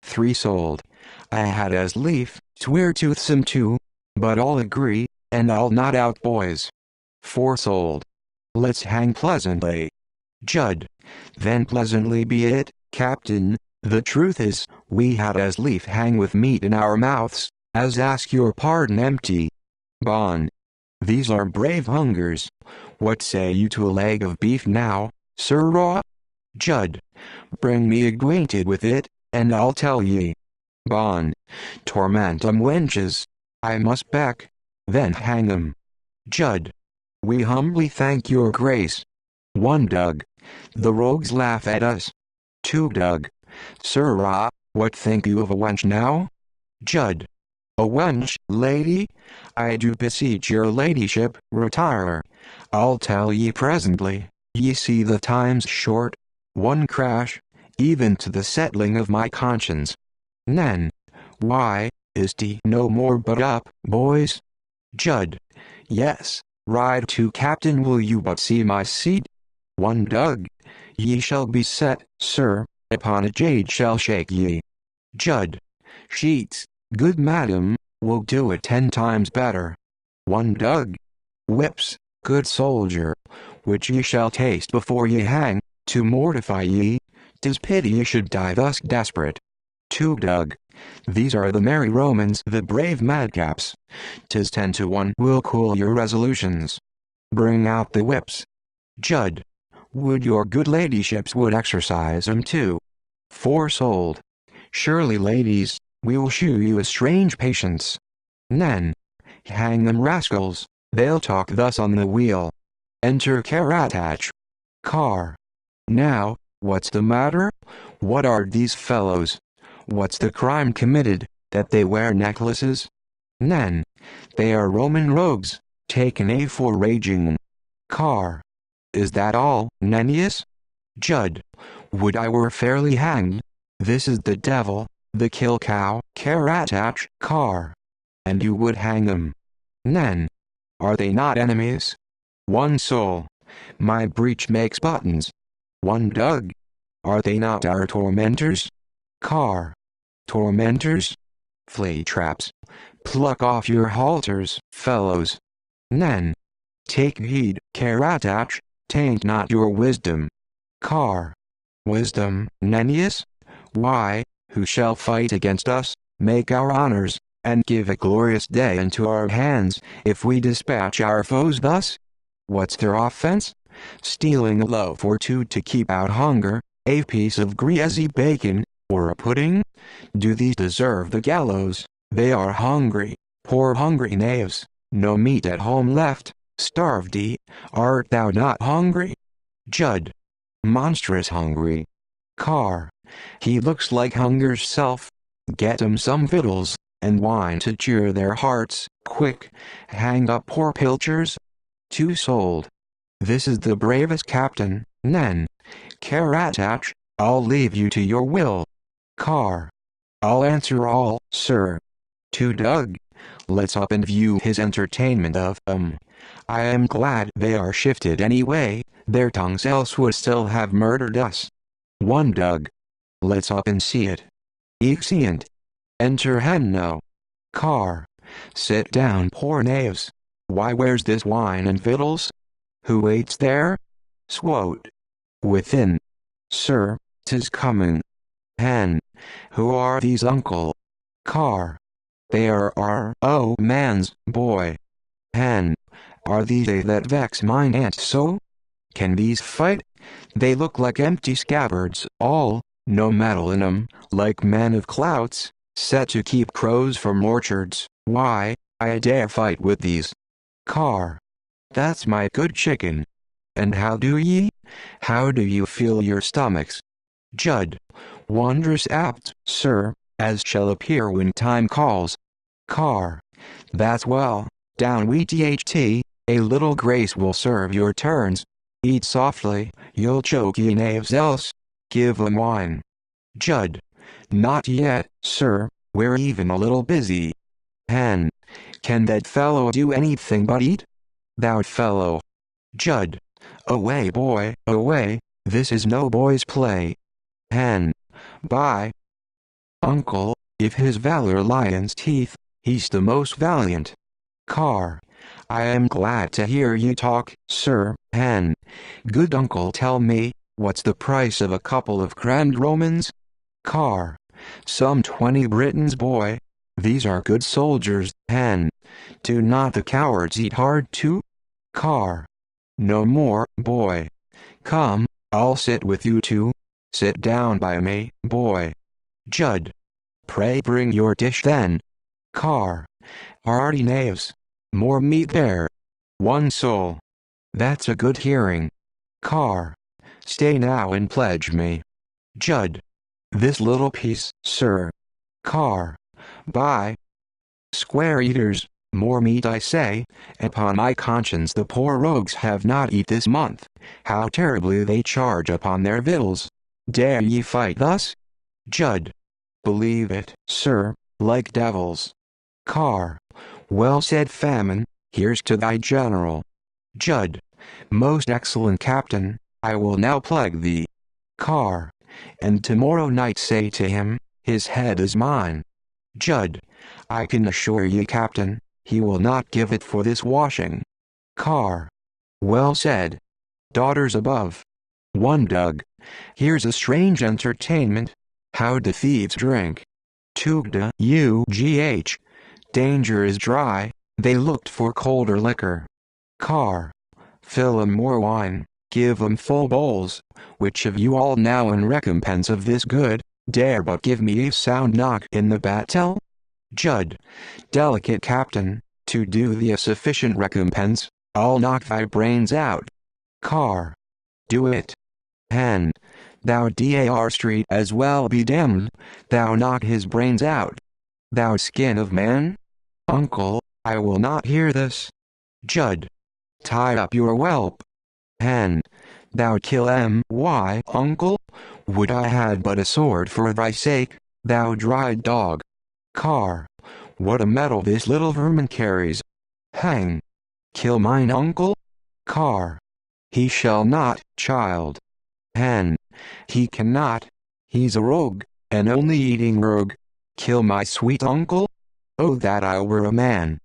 3 sold. I had as lief, 'twere toothsome too, but all agree, and I'll not out boys. 4 sold. Let's hang pleasantly. Judd. Then pleasantly be it, Captain. The truth is, we had as lief hang with meat in our mouths, as ask your pardon empty. Bon. These are brave hungers. What say you to a leg of beef now, sirrah? Judd. Bring me acquainted with it, and I'll tell ye. Bon. Torment 'em wenches. I must beck. Then hang 'em. Judd. We humbly thank your grace. 1 Doug. The rogues laugh at us. 2 Doug. Sirrah, what think you of a wench now? Judd. A wench, lady? I do beseech your ladyship, retire. I'll tell ye presently. Ye see the time's short. 1 crash, even to the settling of my conscience. Nen. Why, is tea no more but up, boys? Judd. Yes, ride to Captain, will you but see my seat? 1 Doug. Ye shall be set, sir, upon a jade shall shake ye. Judd. Sheets, good madam, will do it 10 times better. 1 Doug. Whips, good soldier, which ye shall taste before ye hang, to mortify ye. 'Tis pity ye should die thus desperate. 2 Doug. These are the merry Romans, the brave madcaps. 'Tis 10 to 1 will cool your resolutions. Bring out the whips. Judd. Would your good ladyships would exercise 'em too. 4 sold. Surely, ladies, we will shew you a strange patience. Nen. Hang them rascals, they'll talk thus on the wheel. Enter Karatach. Car. Now, what's the matter? What are these fellows? What's the crime committed, that they wear necklaces? Nen. They are Roman rogues, taken a for raging. Car. Is that all, Nennius? Judd. Would I were fairly hanged. This is the devil, the kill cow, Karatach, Car. And you would hang them. Nen. Are they not enemies? 1 soul. My breech makes buttons. 1 Doug. Are they not our tormentors? Car. Tormentors? Flea traps. Pluck off your halters, fellows. Nen. Take heed, Karatach, taint not your wisdom. Car. Wisdom, Nennius? Why, who shall fight against us, make our honors, and give a glorious day into our hands, if we dispatch our foes thus? What's their offense? Stealing a loaf or 2 to keep out hunger, a piece of greasy bacon, or a pudding? Do these deserve the gallows? They are hungry, poor hungry knaves, no meat at home left, starved ye, art thou not hungry? Judd. Monstrous hungry. Car. He looks like hunger's self. Get 'em some victuals, and wine to cheer their hearts, quick, hang up poor pilchers. 2 sold. This is the bravest captain, Nen. Karatach, I'll leave you to your will. Car. I'll answer all, sir. 2 Doug. Let's up and view his entertainment of 'em. I am glad they are shifted anyway, their tongues else would still have murdered us. 1 Doug. Let's up and see it. Exeunt. Enter Henno. Car. Sit down, poor knaves. Why, where's this wine and victuals? Who waits there? Swote. Within. Sir, 'tis coming. Hen. Who are these, uncle? Car. They are our man's boy. Hen. Are these they that vex mine aunt so? Can these fight? They look like empty scabbards, all, no metal in 'em, like men of clouts, set to keep crows from orchards. Why, I dare fight with these. Car. That's my good chicken. And how do ye? How do you feel your stomachs? Judd. Wondrous apt, sir, as shall appear when time calls. Car. That's well, down we tht, a little grace will serve your turns. Eat softly, you'll choke ye knaves else. Give 'em wine. Judd. Not yet, sir, we're even a little busy. Hen. Can that fellow do anything but eat? Thou fellow. Judd. Away boy, away, this is no boy's play. Hen. By uncle, if his valor lion's teeth, he's the most valiant. Car. I am glad to hear you talk, sir. Hen. Good uncle, tell me, what's the price of a couple of grand Romans? Car. Some 20 Britons, boy. These are good soldiers. Hen. Do not the cowards eat hard too? Car. No more, boy. Come, I'll sit with you too. Sit down by me, boy. Judd. Pray bring your dish then. Car. Hearty knaves. More meat there. One soul. That's a good hearing. Car. Stay now and pledge me. Judd. This little piece, sir. Car. Buy. Square eaters, more meat I say, upon my conscience the poor rogues have not eat this month. How terribly they charge upon their victuals. Dare ye fight thus? Judd. Believe it, sir, like devils. Car. Well said, Famine, here's to thy general. Judd. Most excellent captain, I will now plague thee. Car. And tomorrow night say to him, his head is mine. Judd. I can assure ye, captain, he will not give it for this washing. Car. Well said. Daughters above. One Doug. Here's a strange entertainment. How do thieves drink? Tugda UGH. Danger is dry, they looked for colder liquor. Car. Fill 'em more wine, give 'em full bowls. Which of you all now in recompense of this good, dare but give me a sound knock in the battle? Judd. Delicate captain, to do thee a sufficient recompense, I'll knock thy brains out. Car. Do it. Hen. Thou Dar Street as well be damned, thou knock his brains out. Thou skin of man? Uncle, I will not hear this. Judd. Tie up your whelp. Hen. Thou kill my uncle? Would I had but a sword for thy sake, thou dried dog. Car. What a mettle this little vermin carries. Hang. Kill mine uncle? Car. He shall not, child. Hen. He cannot. He's a rogue, an only eating rogue. Kill my sweet uncle? Oh, that I were a man.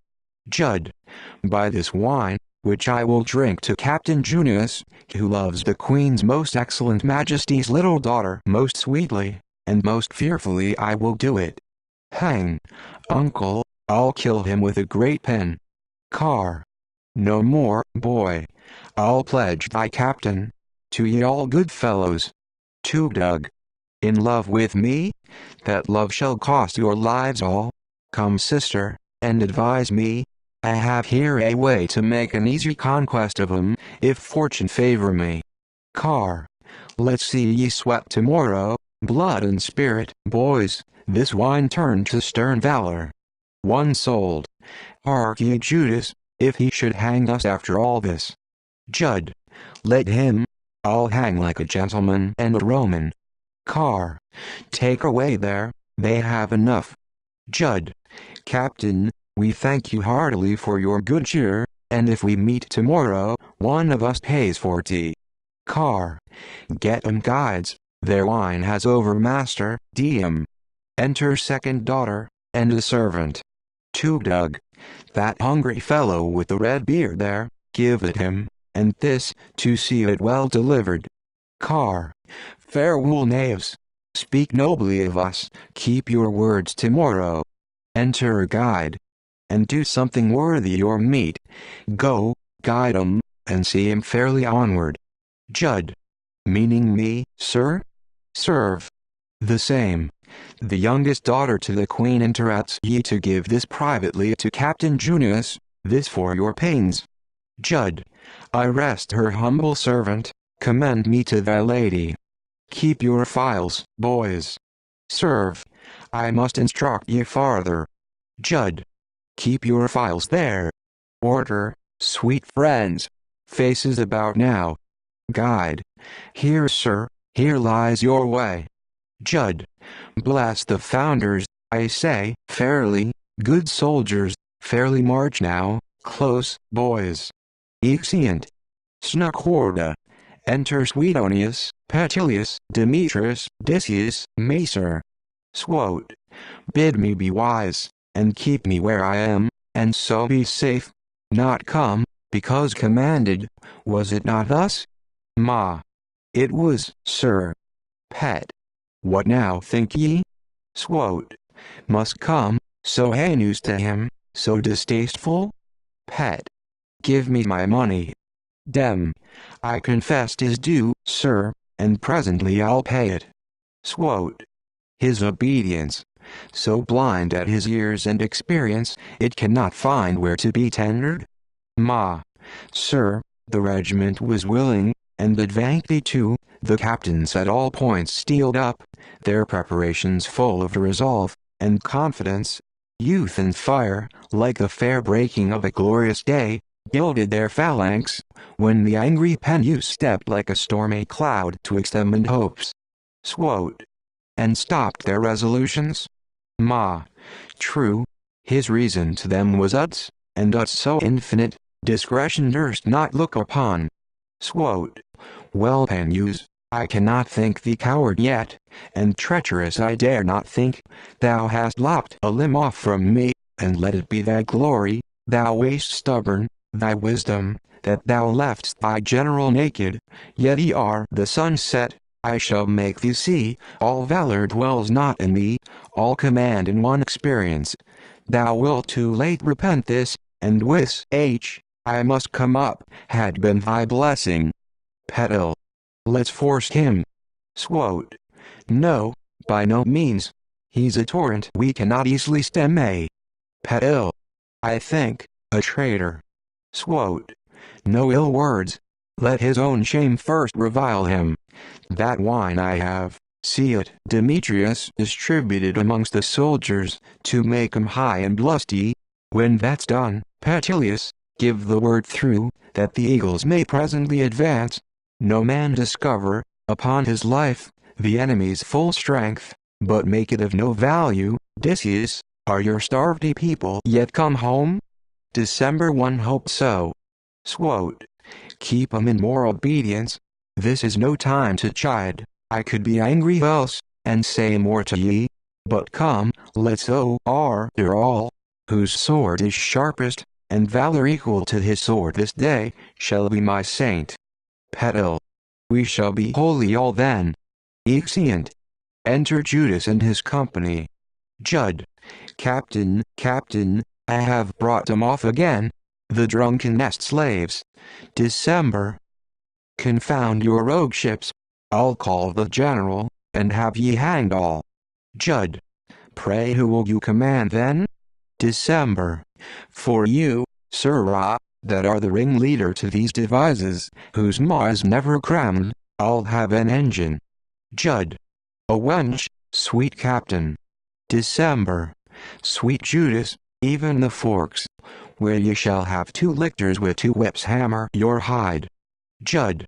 Judd. By this wine, which I will drink to Captain Junius, who loves the Queen's most excellent Majesty's little daughter most sweetly, and most fearfully I will do it. Hang. Uncle, I'll kill him with a great pen. Car. No more, boy. I'll pledge thy captain. To ye all good fellows. To Doug. In love with me? That love shall cost your lives all. Come, sister, and advise me. I have here a way to make an easy conquest of 'em, if fortune favor me. Car. Let's see ye sweat tomorrow, blood and spirit, boys, this wine turned to stern valor. One sold. Hark ye, Judas, if he should hang us after all this. Judd. Let him. I'll hang like a gentleman and a Roman. Car. Take away there, they have enough. Judd. Captain, we thank you heartily for your good cheer, and if we meet tomorrow, one of us pays for tea. Car. Get 'em guides, their wine has overmaster, diem. Enter second daughter, and a servant. To Doug. That hungry fellow with the red beard there, give it him, and this, to see it well delivered. Car. Farewell, knaves. Speak nobly of us, keep your words tomorrow. Enter a guide. And do something worthy your meat. Go, guide 'em, and see 'em fairly onward. Judd. Meaning me, sir? Serve. The same. The youngest daughter to the queen interrupts ye to give this privately to Captain Junius, this for your pains. Judd. I rest her humble servant, commend me to thy lady. Keep your files, boys. Serve. I must instruct ye farther. Judd. Keep your files there. Order, sweet friends. Faces about now. Guide. Here, sir, here lies your way. Judd. Bless the founders, I say, fairly, good soldiers, fairly march now, close, boys. Exeunt. Snuckorda. Enter Suetonius, Petilius, Demetrius, Decius, Macer. Swote. Bid me be wise, and keep me where I am, and so be safe. Not come, because commanded, was it not thus? Ma. It was, sir. Pet. What now think ye? Swote. Must come, so heinous to him, so distasteful? Pet. Give me my money. Dem. I confess 'tis due, sir, and presently I'll pay it. Swote. His obedience, so blind at his years and experience, it cannot find where to be tendered? Ma. Sir, the regiment was willing, and advanced too, the captains at all points steeled up, their preparations full of resolve, and confidence. Youth and fire, like the fair breaking of a glorious day, gilded their phalanx, when the angry Penus stepped like a stormy cloud twixt them and hopes. Swote. And stopped their resolutions? Ma. True. His reason to them was uts, and uts so infinite, discretion durst not look upon. Swote. Well, Penus, I cannot think thee coward yet, and treacherous I dare not think. Thou hast lopped a limb off from me, and let it be thy glory, thou waste stubborn, thy wisdom, that thou left'st thy general naked, yet ere the sun set, I shall make thee see, all valor dwells not in thee, all command in one experience. Thou wilt too late repent this, and with I must come up, had been thy blessing. Petil. Let's force him. Swote. No, by no means. He's a torrent we cannot easily stem. Petil. I think, a traitor. Swote. No ill words. Let his own shame first revile him. That wine I have, see it, Demetrius, distributed amongst the soldiers, to make 'em high and lusty. When that's done, Petilius, give the word through, that the eagles may presently advance. No man discover, upon his life, the enemy's full strength, but make it of no value. Decius, are your starved people yet come home? December 1 hope so. Swote. Keep 'em in more obedience. This is no time to chide. I could be angry else, and say more to ye. But come, let's order all, whose sword is sharpest, and valor equal to his sword this day, shall be my saint. Petil. We shall be holy all then. Exeunt. Enter Judas and his company. Judd. Captain, I have brought them off again, the drunken-nest slaves. December. Confound your rogueships. I'll call the general, and have ye hanged all. Judd. Pray who will you command then? December. For you, sirrah, that are the ringleader to these devices, whose maw is never crammed, I'll have an engine. Judd. A wench, sweet captain. December. Sweet Judas, even the forks, where ye shall have 2 lictors with 2 whips hammer your hide. Judd.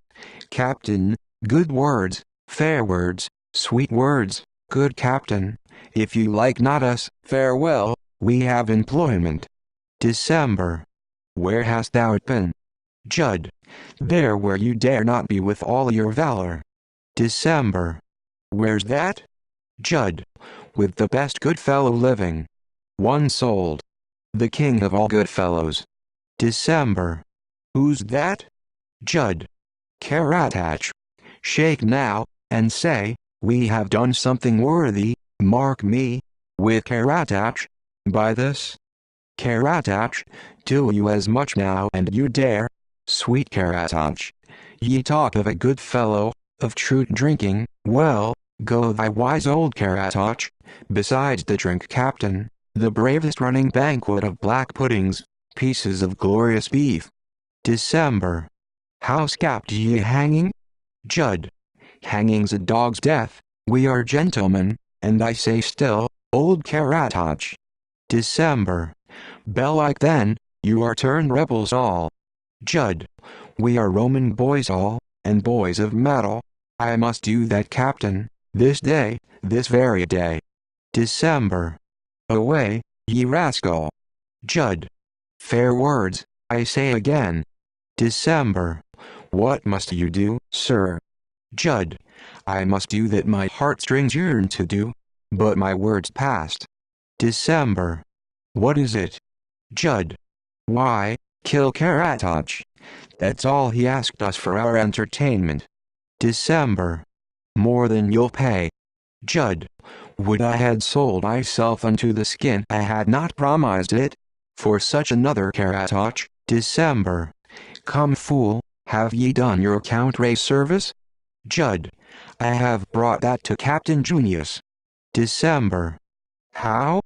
Captain, good words, fair words, sweet words, good captain. If you like not us, farewell, we have employment. December. Where hast thou been? Judd. There where you dare not be with all your valor. December. Where's that? Judd. With the best good fellow living. One souled. The king of all good fellows. December. Who's that? Judd. Caratach. Shake now, and say, we have done something worthy, mark me, with Caratach. By this. Caratach, do you as much now and you dare? Sweet Caratach. Ye talk of a good fellow, of true drinking, well, go thy wise old Caratoch, besides the drink captain, the bravest running banquet of black puddings, pieces of glorious beef. December. How scapt ye hanging? Judd. Hanging's a dog's death, we are gentlemen, and I say still, old Caratoch. December. Belike then, you are turned rebels all. Judd. We are Roman boys all, and boys of metal. I must do that captain, this day, this very day. December. Away, ye rascal. Judd. Fair words, I say again. December. What must you do, sir? Judd. I must do that my heartstrings yearn to do, but my words past. December. What is it? Judd. Why, kill Caratoch. That's all he asked us for our entertainment. December. More than you'll pay. Judd. Would I had sold myself unto the skin, I had not promised it, for such another Caratoch. December. Come fool, have ye done your count-race service? Judd. I have brought that to Captain Junius. December. How?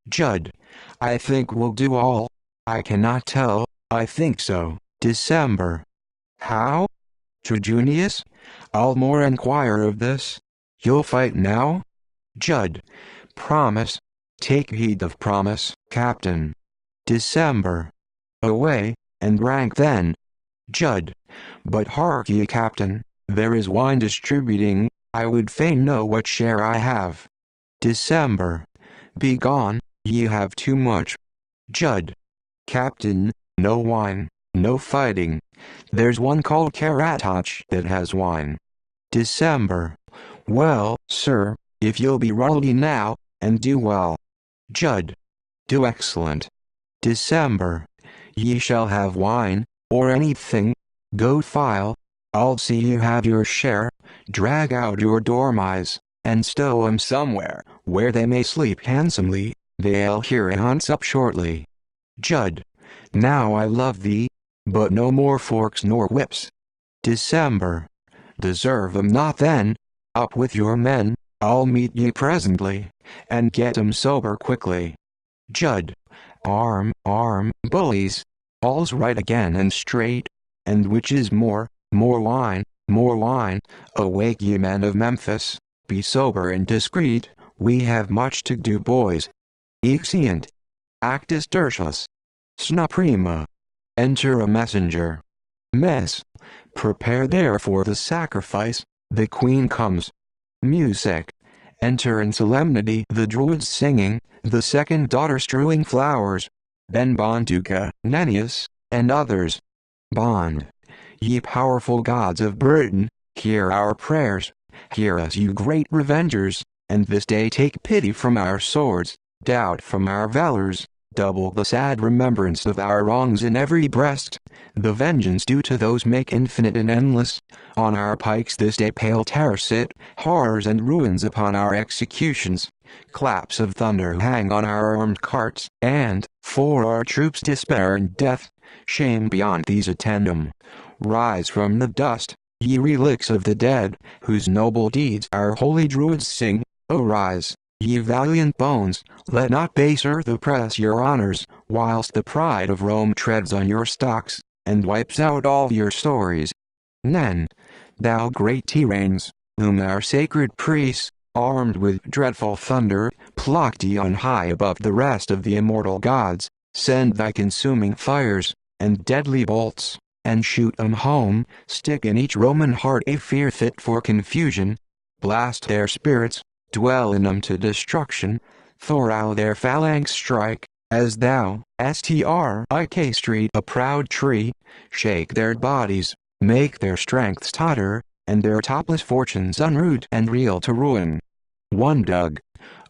Judd. I think we'll do all. I cannot tell, I think so. December. How? To Junius? I'll more enquire of this. You'll fight now? Judd. Promise. Take heed of promise, Captain. December. Away, and rank then. Judd. But hark ye, Captain, there is wine distributing, I would fain know what share I have. December. Begone, ye have too much. Judd. Captain, no wine, no fighting. There's one called Caratoch that has wine. December. Well, sir, if you'll be ruddy now, and do well. Judd. Do excellent. December. Ye shall have wine, or anything. Go file. I'll see you have your share. Drag out your dormice, and stow 'em somewhere, where they may sleep handsomely. They'll hear a hunts up shortly. Judd. Now I love thee, but no more forks nor whips. December. Deserve 'em not then. Up with your men, I'll meet ye presently, and get 'em sober quickly. Judd. Arm, bullies. All's right again and straight. And which is more wine, more wine. Awake ye men of Memphis, be sober and discreet, we have much to do, boys. Exeunt. Actus tertius. Sna prima. Enter a messenger. Mess. Prepare therefore the sacrifice, the queen comes. Music. Enter in solemnity the druids singing, the second daughter strewing flowers. Then Bonduca, Nennius, and others. Bond. Ye powerful gods of Britain, hear our prayers. Hear us, you great revengers, and this day take pity from our swords, doubt from our valors. Double the sad remembrance of our wrongs in every breast, the vengeance due to those make infinite and endless. On our pikes this day pale terror sit, horrors and ruins upon our executions. Claps of thunder hang on our armed carts, and, for our troops despair and death, shame beyond these attend 'em. Rise from the dust, ye relics of the dead, whose noble deeds our holy druids sing. Arise, ye valiant bones, let not base earth oppress your honors, whilst the pride of Rome treads on your stocks, and wipes out all your stories. Nen, thou great Tyranns, whom our sacred priests, armed with dreadful thunder, plucked ye on high above the rest of the immortal gods, send thy consuming fires, and deadly bolts, and shoot 'em home, stick in each Roman heart a fear fit for confusion, blast their spirits, dwell in 'em to destruction, thorough their phalanx strike, as thou, Strik street a proud tree, shake their bodies, make their strengths totter, and their topless fortunes unroot and reel to ruin. One Doug.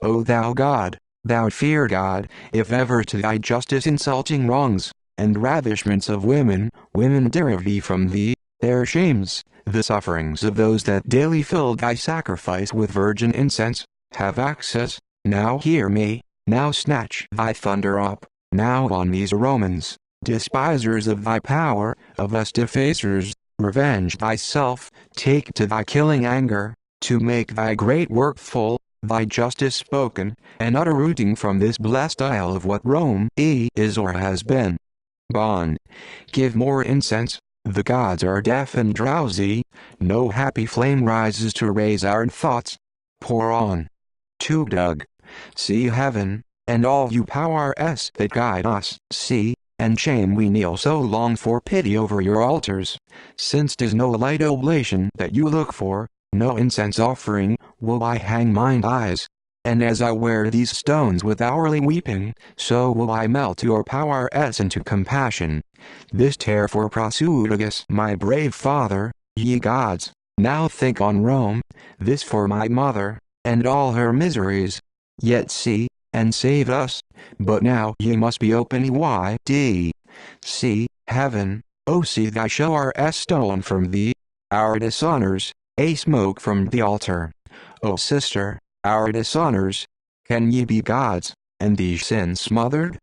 O thou God, thou fear God, if ever to thy justice insulting wrongs, and ravishments of women derive from thee, their shames, the sufferings of those that daily fill thy sacrifice with virgin incense, have access, now hear me, now snatch thy thunder up, now on these Romans, despisers of thy power, of us defacers, revenge thyself, take to thy killing anger, to make thy great work full, thy justice spoken, and utter rooting from this blessed isle of what Rome is or has been. Bon. Give more incense, the gods are deaf and drowsy, no happy flame rises to raise our thoughts. Pour on. To Doug. See heaven, and all you powers that guide us, see, and shame we kneel so long for pity over your altars, since 'tis no light oblation that you look for, no incense offering, will I hang mine eyes. And as I wear these stones with hourly weeping, so will I melt your powers into compassion. This tear for Prasutagus, my brave father, ye gods, now think on Rome, this for my mother, and all her miseries. Yet see, and save us, but now ye must be open wide. See, heaven, O see thy shower stolen from thee, our dishonors, a smoke from the altar. O sister, our dishonors, can ye be gods, and these sins smothered?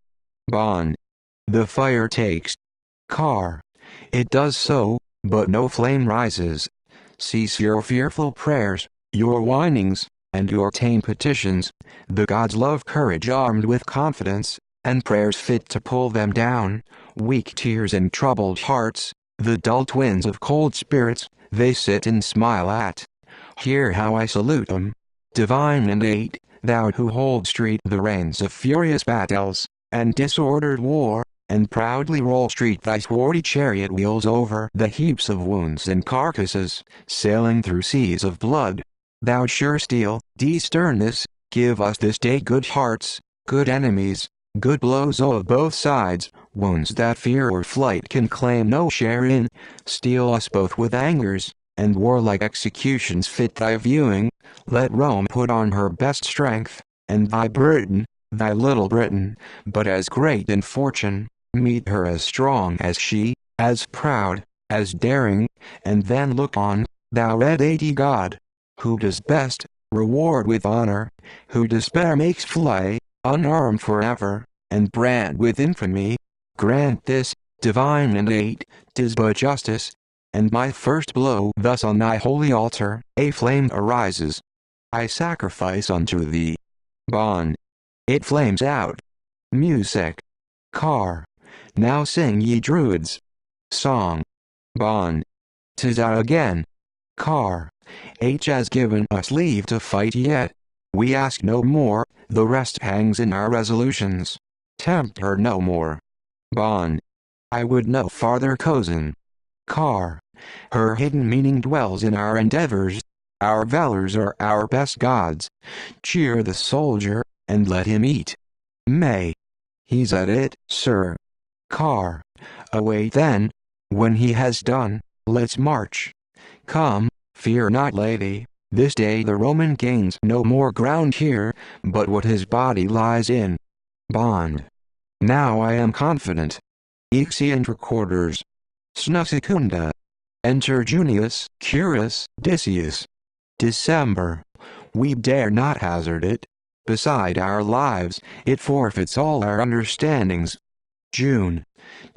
Bon. The fire takes. Car. It does so, but no flame rises. Cease your fearful prayers, your whinings, and your tame petitions. The gods love courage armed with confidence, and prayers fit to pull them down. Weak tears and troubled hearts, the dull twins of cold spirits, they sit and smile at. Hear how I salute them. Divine and eight, thou who hold street the reins of furious battles, and disordered war, and proudly roll street thy swarthy chariot wheels over the heaps of wounds and carcasses, sailing through seas of blood. Thou sure steel, sternness, give us this day good hearts, good enemies, good blows of both sides, wounds that fear or flight can claim no share in, steel us both with angers, and warlike executions fit thy viewing. Let Rome put on her best strength, and thy Britain, thy little Britain, but as great in fortune, meet her as strong as she, as proud, as daring, and then look on, thou red 80 God, who does best, reward with honor, who despair makes fly, unarmed forever, and brand with infamy. Grant this, divine and eight, 'tis but justice, and my first blow thus on thy holy altar, a flame arises. I sacrifice unto thee. Bon. It flames out. Music. Car. Now sing ye druids. Song. Bon. 'Tis out again. Car. H has given us leave to fight yet. We ask no more, the rest hangs in our resolutions. Tempt her no more. Bon. I would no farther cozen. Car. Her hidden meaning dwells in our endeavors. Our valors are our best gods. Cheer the soldier, and let him eat. May. He's at it, sir. Car. Await then. When he has done, let's march. Come, fear not, lady. This day the Roman gains no more ground here, but what his body lies in. Bond. Now I am confident. Exeunt recorders. Snusicunda. Enter Junius, Curius, Decius. December. We dare not hazard it. Beside our lives, it forfeits all our understandings. June.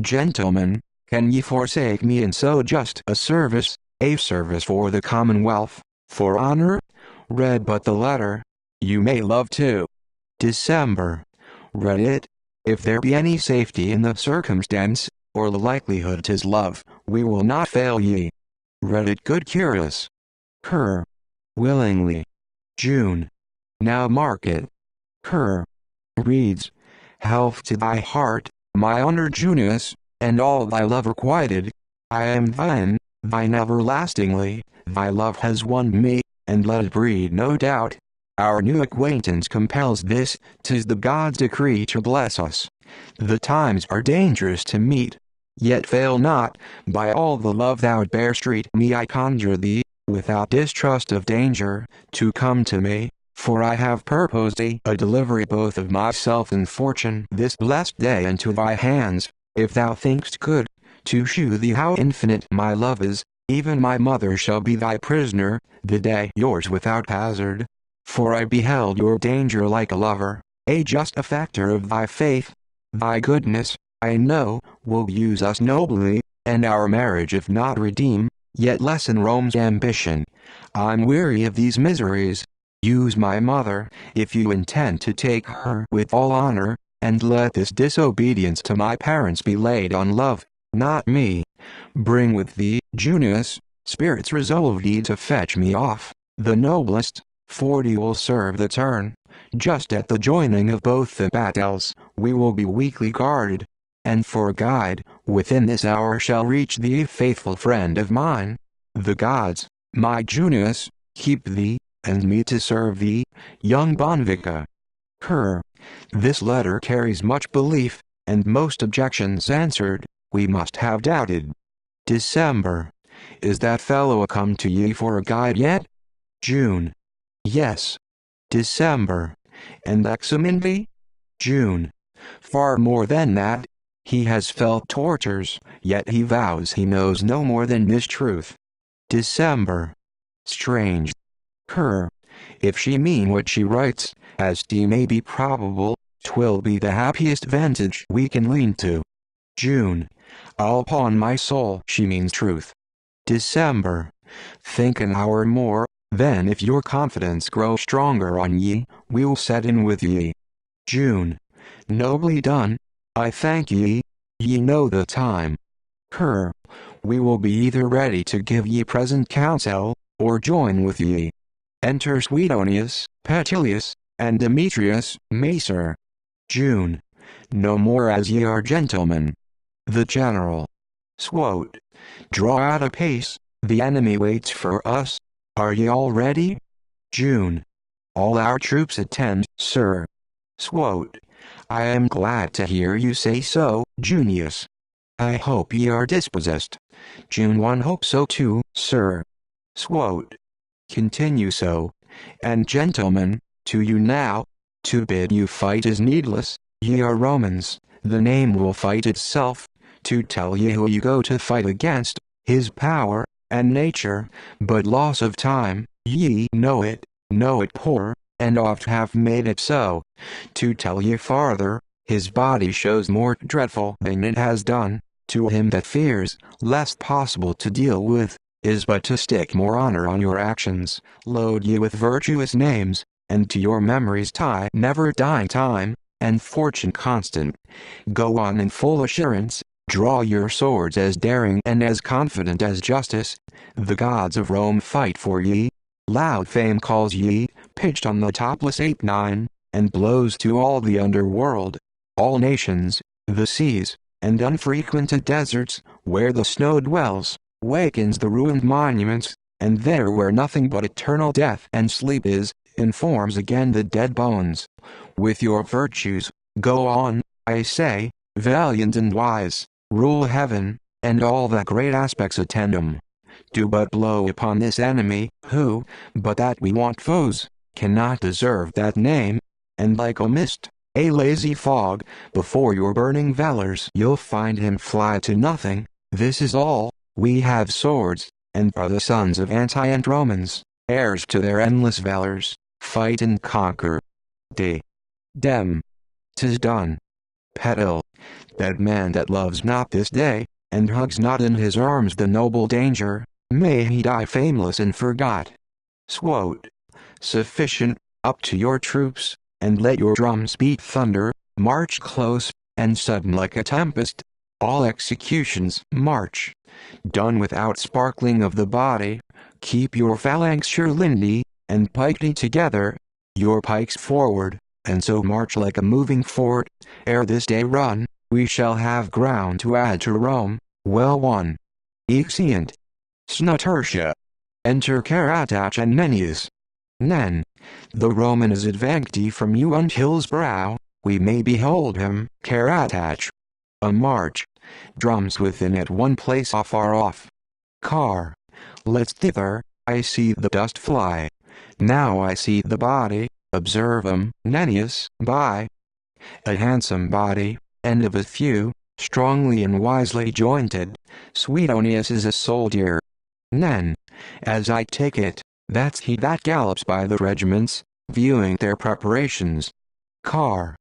Gentlemen, can ye forsake me in so just a service for the Commonwealth, for honor? Read but the letter. You may love too. December. Read it. If there be any safety in the circumstance, or the likelihood 'tis love, we will not fail ye. Read it, good Curious. Cur. Willingly. June. Now mark it. Cur. Reads. Health to thy heart, my honored Junius, and all thy love requited. I am thine everlastingly, thy love has won me, and let it breed no doubt. Our new acquaintance compels this, 'tis the God's decree to bless us. The times are dangerous to meet. Yet fail not, by all the love thou bearst me I conjure thee, without distrust of danger, to come to me, for I have purposed a delivery both of myself and fortune this blessed day into thy hands, if thou thinkst good, to shew thee how infinite my love is, even my mother shall be thy prisoner, the day yours without hazard. For I beheld your danger like a lover, a just effector of thy faith. Thy goodness, I know, will use us nobly, and our marriage if not redeem, yet lessen Rome's ambition. I'm weary of these miseries. Use my mother, if you intend to take her with all honor, and let this disobedience to my parents be laid on love, not me. Bring with thee, Junius, spirits resolve ye to fetch me off, the noblest, 40 will serve the turn. Just at the joining of both the battles, we will be weakly guarded. And for a guide, within this hour shall reach thee, faithful friend of mine. The gods, my Junius, keep thee, and me to serve thee, young Bonvica. This letter carries much belief, and most objections answered, we must have doubted. December. Is that fellow come to ye for a guide yet? June. Yes. December. And examined thee? June. Far more than that. He has felt tortures, yet he vows he knows no more than this truth. December. Strange. If she mean what she writes, as may be probable, 'twill be the happiest vantage we can lean to. June. I'll pawn my soul she means truth. December. Think an hour more, then if your confidence grow stronger on ye, we'll set in with ye. June. Nobly done. I thank ye. Ye know the time. We will be either ready to give ye present counsel, or join with ye. Enter Suetonius, Petilius, and Demetrius, Macer. June. No more as ye are gentlemen. The general. Swote. Draw out a pace, the enemy waits for us. Are ye all ready? June. All our troops attend, sir. Swote. I am glad to hear you say so, Junius. I hope ye are dispossessed. June. One hopes so too, sir. Swote. Continue so. And gentlemen, to you now, to bid you fight is needless, ye are Romans, the name will fight itself. To tell ye who you go to fight against, his power, and nature, but loss of time, ye know it poor, and oft have made it so. To tell ye farther, his body shows more dreadful than it has done, to him that fears, less possible to deal with, is but to stick more honor on your actions, load ye with virtuous names, and to your memories tie never dying time, and fortune constant. Go on in full assurance, draw your swords as daring and as confident as justice. The gods of Rome fight for ye. Loud fame calls ye, pitched on the topless Apennine, and blows to all the underworld. All nations, the seas, and unfrequented deserts, where the snow dwells, wakens the ruined monuments, and there where nothing but eternal death and sleep is, informs again the dead bones. With your virtues, go on, I say, valiant and wise, rule heaven, and all the great aspects attend 'em. Do but blow upon this enemy, who, but that we want foes, cannot deserve that name, and like a mist, a lazy fog, before your burning valors you'll find him fly to nothing. This is all. We have swords, and are the sons of anti-ant Romans, heirs to their endless valors. Fight and conquer. Dem. 'Tis done. Petil. That man that loves not this day, and hugs not in his arms the noble danger, may he die fameless and forgot. Swote. Sufficient. Up to your troops, and let your drums beat thunder. March close, and sudden like a tempest. All executions march. Done without sparkling of the body. Keep your phalanx sure lindy, and pikey together. Your pikes forward, and so march like a moving fort. Ere this day run, we shall have ground to add to Rome. Well won. Exeunt. Snutertia. Enter Caratach and Nennius. Nen. The Roman is advanced from you on hill's brow. We may behold him, Caratach. A march. Drums within at one place afar off. Car. Let's thither. I see the dust fly. Now I see the body. Observe 'em, Nennius, by. A handsome body, and of a few, strongly and wisely jointed. Suetonius is a soldier. Nen. As I take it, that's he that gallops by the regiments, viewing their preparations. Car.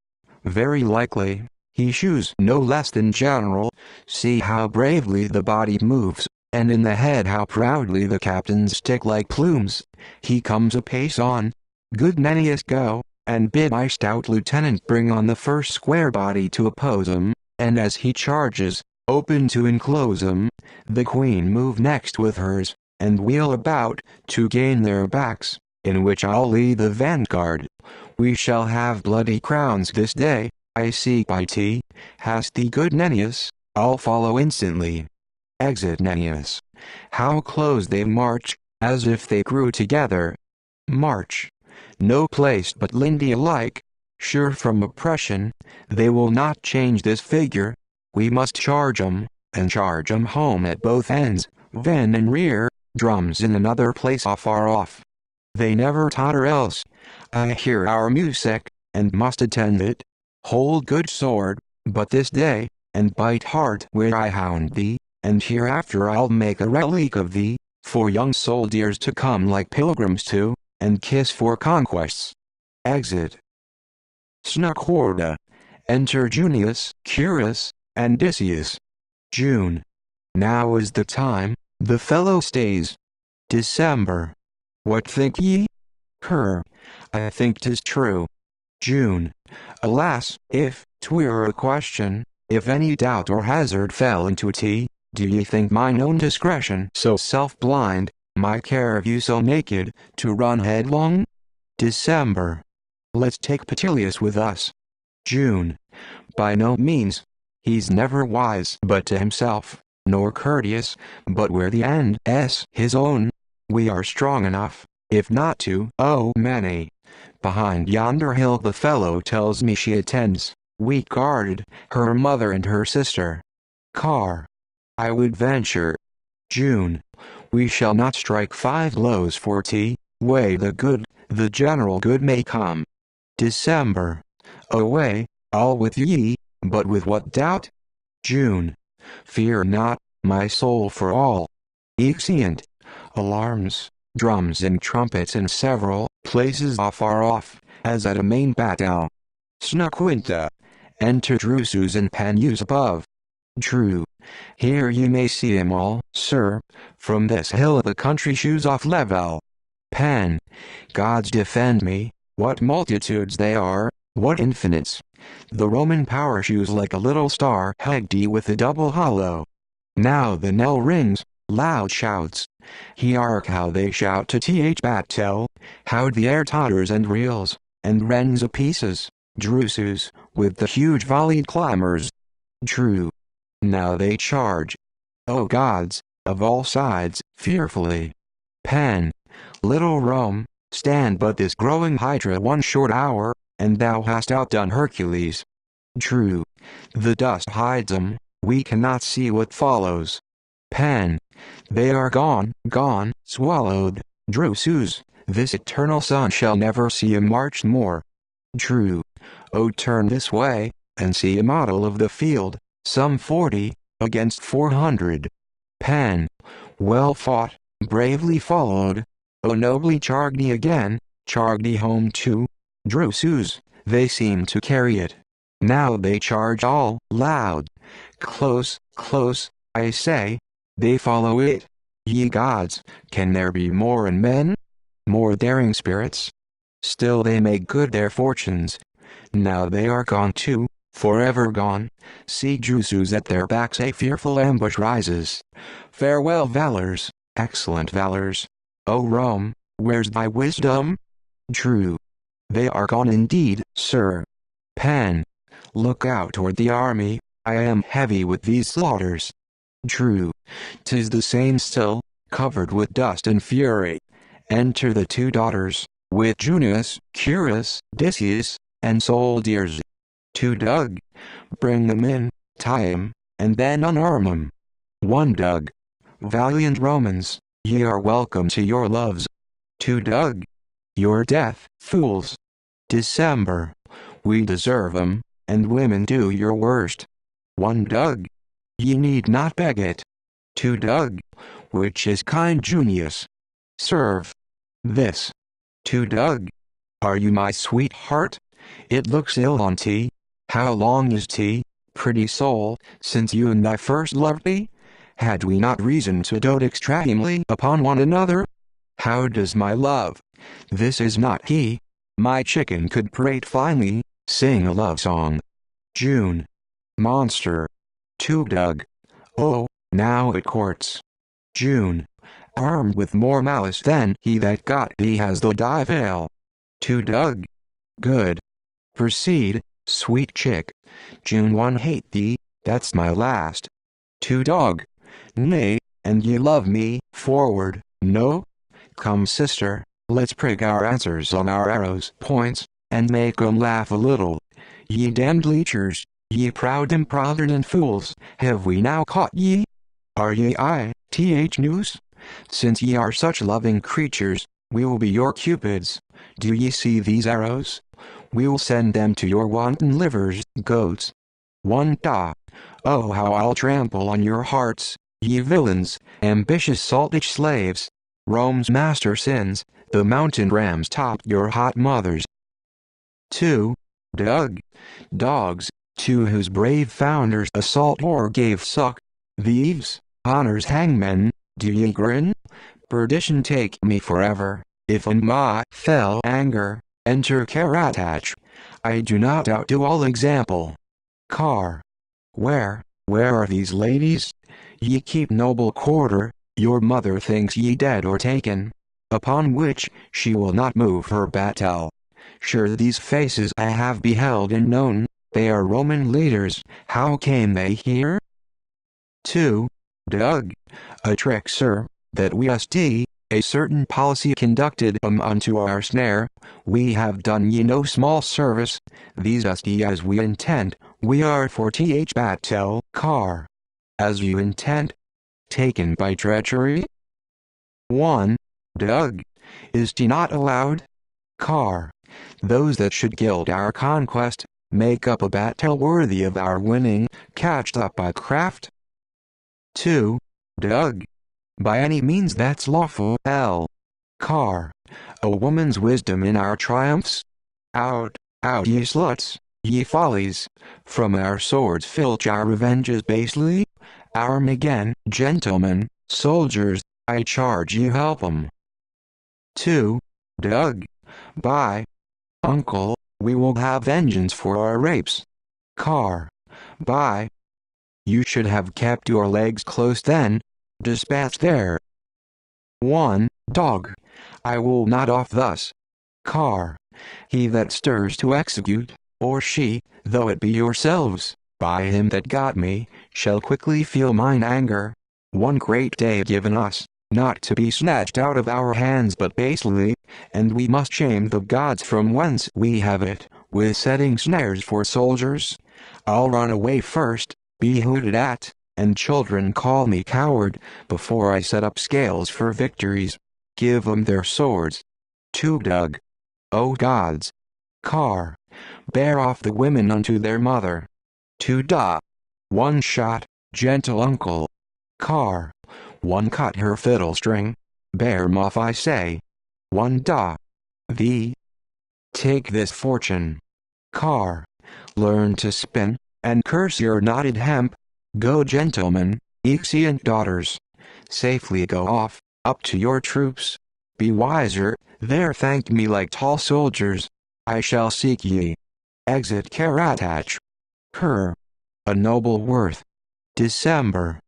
Very likely. He shews no less than general. See how bravely the body moves, and in the head how proudly the captains stick like plumes. He comes apace on. Good Nennius go, and bid my stout lieutenant bring on the first square body to oppose him, and as he charges, open to enclose him, the queen move next with hers, and wheel about, to gain their backs, in which I'll lead the vanguard. We shall have bloody crowns this day, I seek by T. Hast thee good Nennius? I'll follow instantly. Exit Nennius. How close they march, as if they grew together. March. No place but Lindy alike. Sure from oppression, they will not change this figure. We must charge 'em, and charge 'em home at both ends, van and rear, drums in another place afar off. They never totter else. I hear our music, and must attend it. Hold good sword, but this day, and bite hard where I hound thee, and hereafter I'll make a relic of thee, for young soldiers to come like pilgrims to, and kiss for conquests. Exit. Snuckhorda. Enter Junius, Curus, and Decius. June. Now is the time, the fellow stays. December. What think ye? Cur. I think 'tis true. June. Alas, if 'twere a question, if any doubt or hazard fell into T, do ye think mine own discretion so self-blind, my care of you so naked, to run headlong? December. Let's take Petilius with us. June. By no means. He's never wise but to himself, nor courteous, but where the end's his own. We are strong enough, if not to many. Behind yonder hill the fellow tells me she attends, weak guarded, her mother and her sister. Car. I would venture. June. We shall not strike 5 blows for T, way the general good may come. December. Away, all with ye, but with what doubt? June. Fear not, my soul for all. Exeunt. Alarms, drums and trumpets in several places afar off, as at a main battle. Snuquinta. Enter Drusus and Panus above. True. Here you may see 'em all, sir, from this hill the country shews off level. Pan. Gods defend me, what multitudes they are, what infinites. The Roman power shews like a little star Hegde with a double hollow. Now the knell rings, loud shouts. Hark how they shout to th battle, how the air totters and reels, and rends a pieces, Drusus, with the huge volleyed clamors. True. Now they charge. O gods, of all sides, fearfully. Pan. Little Rome, stand but this growing hydra 1 short hour, and thou hast outdone Hercules. True. The dust hides 'em, we cannot see what follows. Pan. They are gone, swallowed, Drusus, this eternal sun shall never see 'em march more. True. O turn this way, and see a model of the field, some 40, against 400. Pan. Well fought, bravely followed. O nobly Charged again, Charged home too. Drusus, they seem to carry it. Now they charge all loud. Close, I say. They follow it. Ye gods, can there be more in men? More daring spirits? Still they make good their fortunes. Now they are gone too, forever gone. See Drusus at their backs a fearful ambush rises. Farewell valors, excellent valors. O Rome, where's thy wisdom? True. They are gone indeed, sir. Pan. Look out toward the army, I am heavy with these slaughters. True. 'Tis the same still, covered with dust and fury. Enter the 2 daughters, with Junius, Curus, Decius, and soldiers. 2 Doug. Bring them in, tie 'em, and then unarm 'em. 1 Doug. Valiant Romans, ye are welcome to your loves. 2 Doug. Your death, fools. December. We deserve 'em, and women do your worst. 1 Doug. Ye need not beg it. 2 Doug. Which is kind Junius. Serve. This. 2 Doug. Are you my sweetheart? It looks ill on T. How long is T, pretty soul, since you and I first loved thee? Had we not reason to dote extremely upon one another? How does my love, this is not he, my chicken could prate finely, sing a love song? June. Monster. To Doug. Oh, now it courts. June. Armed with more malice than he that got thee has the devil. To Doug. Good. Proceed, sweet chick. June 1 hate thee, that's my last. To Dog. Nay, and ye love me, forward, no? Come sister, let's prick our answers on our arrows' points, and make 'em laugh a little. Ye damned leechers, ye proud improvident fools, have we now caught ye? Are ye ith news? Since ye are such loving creatures, we will be your cupids. Do ye see these arrows? We'll send them to your wanton livers, goats. One da. Oh, how I'll trample on your hearts, ye villains, ambitious saltish slaves. Rome's master sins, the mountain rams top your hot mothers. 2. Doug. Dogs, to whose brave founders assault or gave suck. Thieves, honors hangmen, do ye grin? Perdition take me forever, if in my fell anger, enter Karatach. I do not outdo all example. Car. Where are these ladies? Ye keep noble quarter, your mother thinks ye dead or taken. Upon which, she will not move her batel. Sure these faces I have beheld and known, they are Roman leaders, how came they here? 2. Doug. A trick, sir, that we usd, a certain policy conducted unto our snare, we have done ye no small service, these usd as we intend, we are for th batel, car. As you intend? Taken by treachery? 1. Doug. Is t not allowed? Car. Those that should gild our conquest, make up a batel worthy of our winning, catched up by craft? 2. Doug. By any means that's lawful, L. Car. A woman's wisdom in our triumphs? Out, ye sluts, ye follies, from our swords filch our revenges basely? Arm again, gentlemen, soldiers, I charge you help 'em. 2. Doug. By uncle, we will have vengeance for our rapes. Car. By. You should have kept your legs close then. Dispatch there. 1. Dog. I will not off thus. Car. He that stirs to execute, or she, though it be yourselves, by him that got me, shall quickly feel mine anger. One great day given us, not to be snatched out of our hands but basely, and we must shame the gods from whence we have it, with setting snares for soldiers. I'll run away first, be hooted at, and children call me coward, before I set up scales for victories. Give 'em their swords. 2. Doug. O gods. Car. Bear off the women unto their mother. 2. Da. One shot, gentle uncle. Car. One cut her fiddle string. Bear 'em off I say. 1. Da. Thee. Take this fortune. Car. Learn to spin, and curse your knotted hemp. Go gentlemen, exeunt daughters. Safely go off, up to your troops. Be wiser, there thank me like tall soldiers. I shall seek ye. Exit Karatach. Her. A noble worth. December.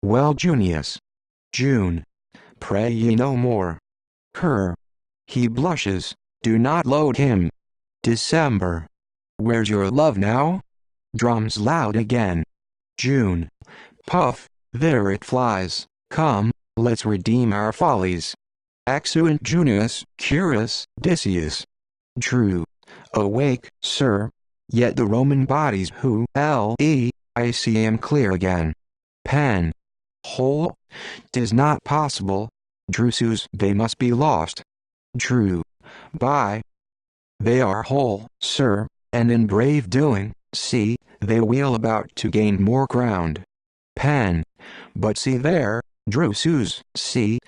Well Junius. June. Pray ye no more. Her. He blushes, do not load him. December. Where's your love now? Drums loud again. June. Puff, there it flies, come, let's redeem our follies. Exeunt Junius, Curus, Decius. True. Awake, sir. Yet the Roman bodies who I see am clear again. Pen. Whole? 'Tis not possible. Drusus, they must be lost. True. By. They are whole, sir, and in brave doing, see, they wheel about to gain more ground. Pen. But see there, Drusus, see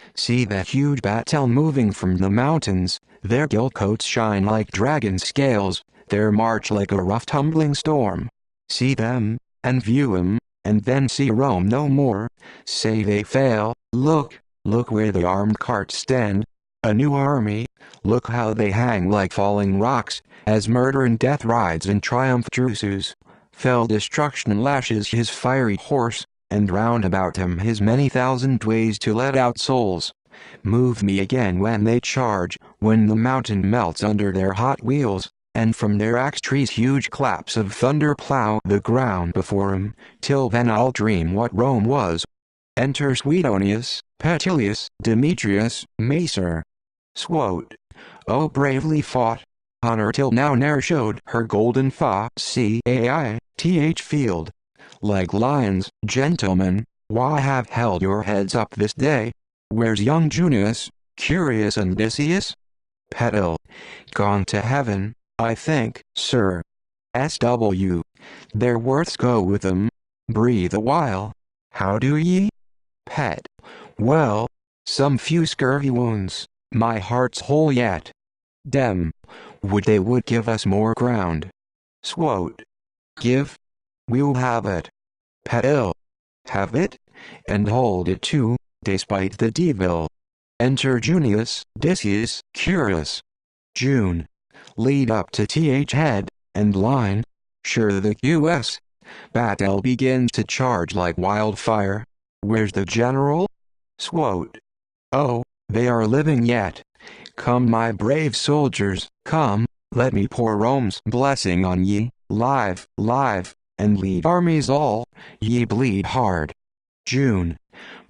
that huge batel moving from the mountains, their gilt coats shine like dragon scales, their march like a rough tumbling storm. See them, and view 'em, and then see Rome no more. Say they fail, look where the armed carts stand. A new army, look how they hang like falling rocks, as murder and death rides in triumph. Drusus, fell destruction lashes his fiery horse, and round about him his many thousand ways to let out souls. Move me again when they charge, when the mountain melts under their hot wheels, and from their axe trees huge claps of thunder plow the ground before him. Till then I'll dream what Rome was. Enter Suetonius, Petilius, Demetrius, Macer. Swote. Oh, bravely fought. Honor till now ne'er showed her golden caith field. Like lions, gentlemen, why have held your heads up this day? Where's young Junius, Curius and Decius? Petil. Gone to heaven, I think, sir. SW. Their worths go with them. Breathe a while. How do ye? Pet. Well, some few scurvy wounds, my heart's whole yet. Dem. Would they would give us more ground. Swote. Give? We'll have it. Petil. Have it? And hold it too, despite the devil. Enter Junius, Decius, Curius. June. Lead up to th head, and line. Sure the QS. Battle begins to charge like wildfire. Where's the general? Swote. Oh, they are living yet. Come my brave soldiers, come, let me pour Rome's blessing on ye, live, and lead armies all, ye bleed hard. June.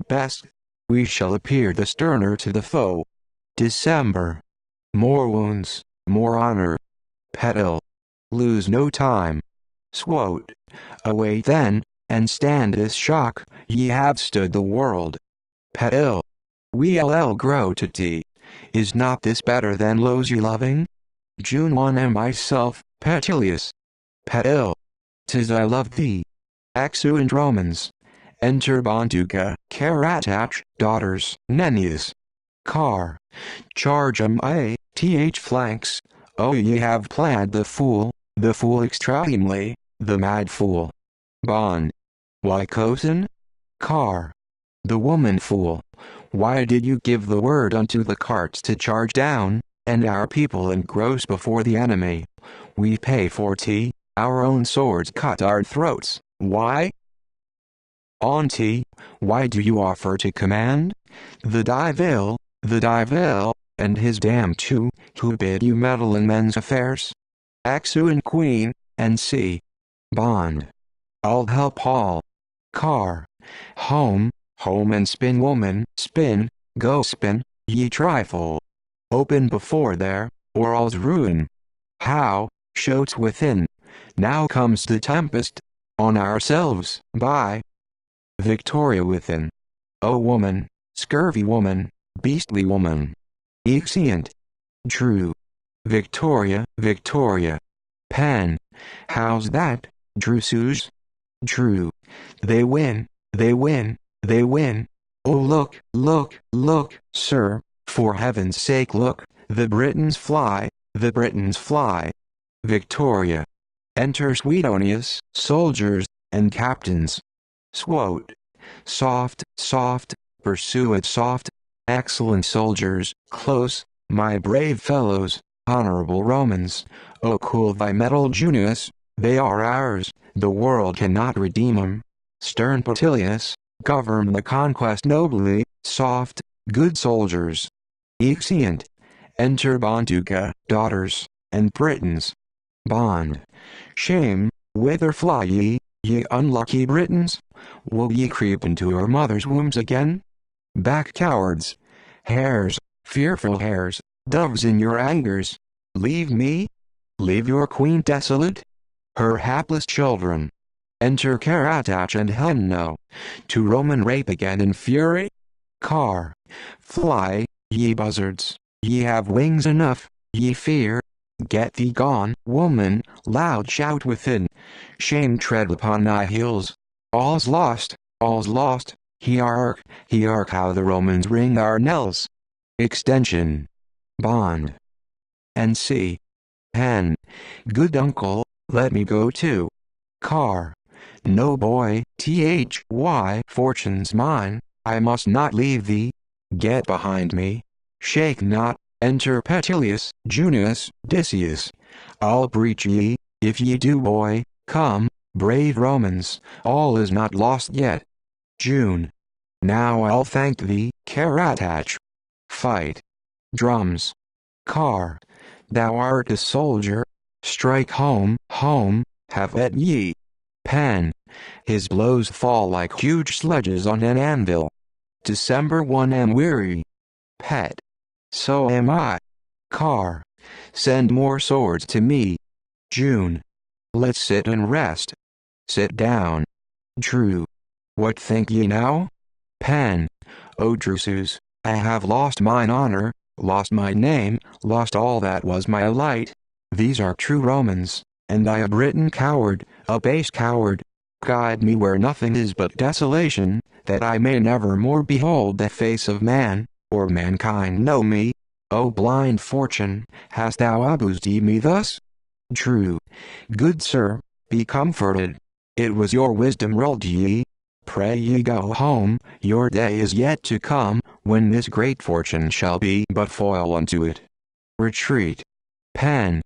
Best. We shall appear the sterner to the foe. December. More wounds, more honor. Petil. Lose no time. Swote. Away then, and stand this shock, ye have stood the world. Petil. We'll grow to tea. Is not this better than lows ye loving? June 1 and myself, Petilius. Petil. 'Tis I love thee. Exeunt Romans. Enter Bonduca, Caratach, daughters, Nennius. Car. Charge 'em th flanks. Oh, ye have plaid the fool extremely, the mad fool. Bond. Why cozen? Car. The woman fool. Why did you give the word unto the carts to charge down, and our people engross before the enemy? We pay for tea, our own swords cut our throats. Why? On tea, why do you offer to command? The divil, and his dam too, who bid you meddle in men's affairs? Exeunt Queen, and see. Bond. I'll help all. Car. Home and spin woman, spin, go spin, ye trifle. Open before there, or all's ruin. How, shouts within. Now comes the tempest, on ourselves, by. Victoria within. O woman, scurvy woman, beastly woman. Exeunt. True. Victoria. Pen. How's that, Drusus? True. They win. Oh look, sir, for heaven's sake look, the Britons fly. Victoria. Enter Suetonius, soldiers, and captains. Swote. Soft, pursue it soft. Excellent soldiers, close, my brave fellows, honorable Romans. Oh, cool thy mettle, Junius, they are ours, the world cannot redeem 'em. Stern Petilius, govern the conquest nobly, soft, good soldiers. Exeunt. Enter Bonduca, daughters, and Britons. Bond. Shame, whither fly ye unlucky Britons? Will ye creep into your mother's wombs again? Back, cowards! Hares, fearful hares, doves in your angers! Leave me? Leave your queen desolate? Her hapless children. Enter Caratach and Henno, to Roman rape again in fury? Car. Fly, ye buzzards, ye have wings enough, ye fear. Get thee gone, woman, loud shout within. Shame tread upon thy heels. All's lost, Hierarch, how the Romans ring our knells. Extension. Bond. And see. Pen. Good uncle, let me go too. Car. No boy, fortune's mine, I must not leave thee. Get behind me. Shake not. Enter Petilius, Junius, Decius. I'll breach ye, if ye do boy, come, brave Romans, all is not lost yet. June. Now I'll thank thee, Caratach. Fight. Drums. Car. Thou art a soldier. Strike home, home, have at ye. Pen. His blows fall like huge sledges on an anvil. December 1 am weary. Pet. So am I. Car. Send more swords to me. June. Let's sit and rest. Sit down. True. What think ye now? Pen. O Drusus, I have lost mine honor, lost my name, lost all that was my light. These are true Romans, and I a Briton coward, a base coward. Guide me where nothing is but desolation, that I may never more behold the face of man, or mankind know me. O blind fortune, hast thou abused me thus? True. Good sir, be comforted. It was your wisdom ruled ye. Pray ye go home, your day is yet to come, when this great fortune shall be but foil unto it. Retreat. Pen.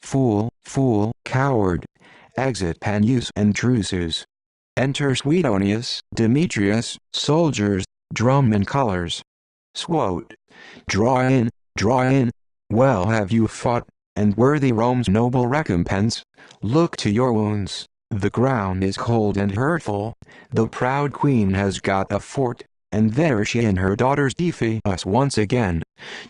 Fool, fool, coward. Exit Panius and Drusus. Enter Suetonius, Demetrius, soldiers, drum and colors. Swote. Draw in, draw in. Well have you fought, and worthy Rome's noble recompense. Look to your wounds, the ground is cold and hurtful. The proud queen has got a fort, and there she and her daughters defy us once again.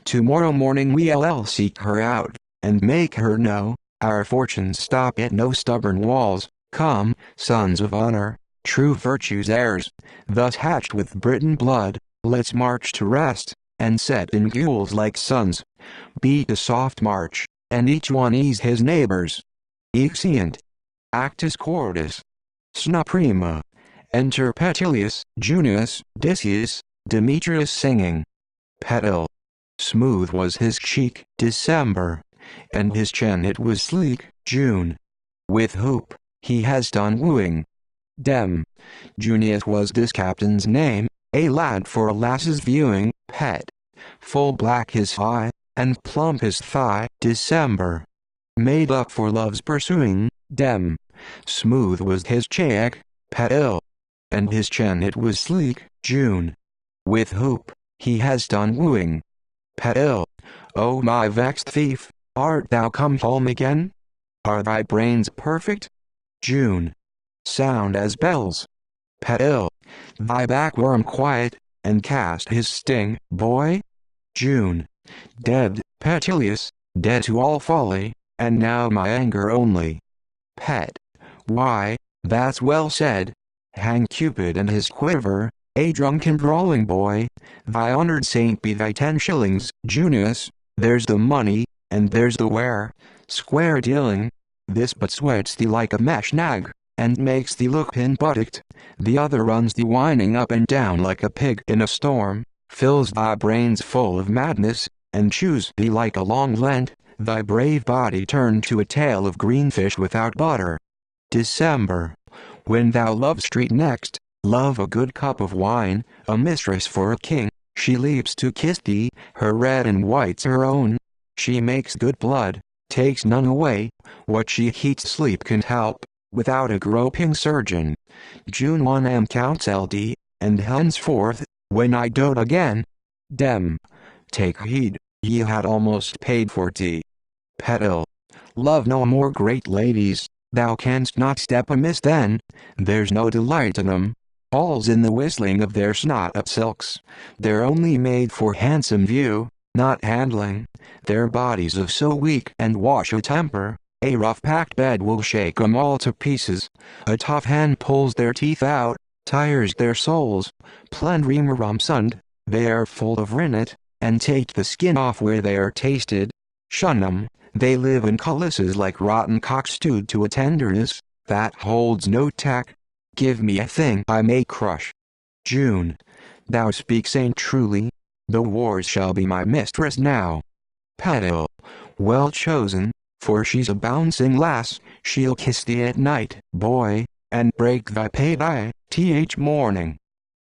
Tomorrow morning we'll seek her out, and make her know, our fortunes stop at no stubborn walls. Come, sons of honor, true virtue's heirs, thus hatched with Briton blood, let's march to rest, and set in gules like suns. Beat a soft march, and each one ease his neighbors. Exeunt. Actus Quartus. Sna prima. Enter Petilius, Junius, Decius, Demetrius singing. Petil. Smooth was his cheek, December, and his chin it was sleek, June. With hope, he has done wooing. Dem. Junius was this captain's name, a lad for a lass's viewing, Pet. Full black his eye, and plump his thigh, December. Made up for love's pursuing, Dem. Smooth was his cheek, Petil, and his chin it was sleek, June. With hope, he has done wooing. Petil. O my vexed thief, art thou come home again? Are thy brains perfect? June. Sound as bells. Petil. Thy backworm quiet, and cast his sting, boy? June. Dead, Petilius, dead to all folly, and now my anger only. Pet. Why, that's well said. Hang Cupid and his quiver, a drunken brawling boy. Thy honored saint be thy 10 shillings, Junius. There's the money, and there's the ware. Square dealing. This but sweats thee like a mesh nag, and makes thee look pin-buttocked. The other runs thee whining up and down like a pig in a storm, fills thy brains full of madness, and chews thee like a long lent, thy brave body turned to a tail of green fish without butter. December. When thou love street next, love a good cup of wine, a mistress for a king, she leaps to kiss thee, her red and white's her own. She makes good blood, takes none away, what she heats sleep can help, without a groping surgeon. June 1 am counsel thee, and henceforth, when I dote again, Dem. Take heed, ye had almost paid for tea. Petil. Love no more great ladies, thou canst not step amiss then, there's no delight in 'em. All's in the whistling of their snot up silks, they're only made for handsome view, not handling, their bodies of so weak and wash a temper, a rough packed bed will shake 'em all to pieces, a tough hand pulls their teeth out, tires their souls, plendreamer rumsund, they are full of rinnet, and take the skin off where they are tasted. Shun 'em, they live in culisses like rotten cock stewed to a tenderness, that holds no tack. Give me a thing I may crush. June. Thou speak saint truly, the wars shall be my mistress now. Petil. Well chosen, for she's a bouncing lass, she'll kiss thee at night, boy, and break thy payday, th morning.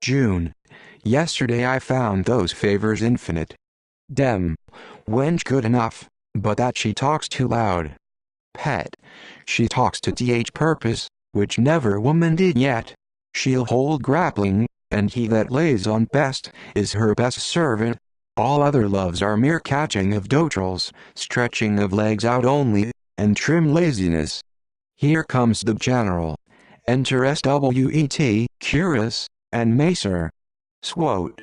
June. Yesterday I found those favors infinite. Dem. Wench good enough, but that she talks too loud. Pet. She talks to th purpose, which never woman did yet. She'll hold grappling, and he that lays on best, is her best servant. All other loves are mere catching of dotrals, stretching of legs out only, and trim laziness. Here comes the general. Enter swet, curious, and macer. Swote.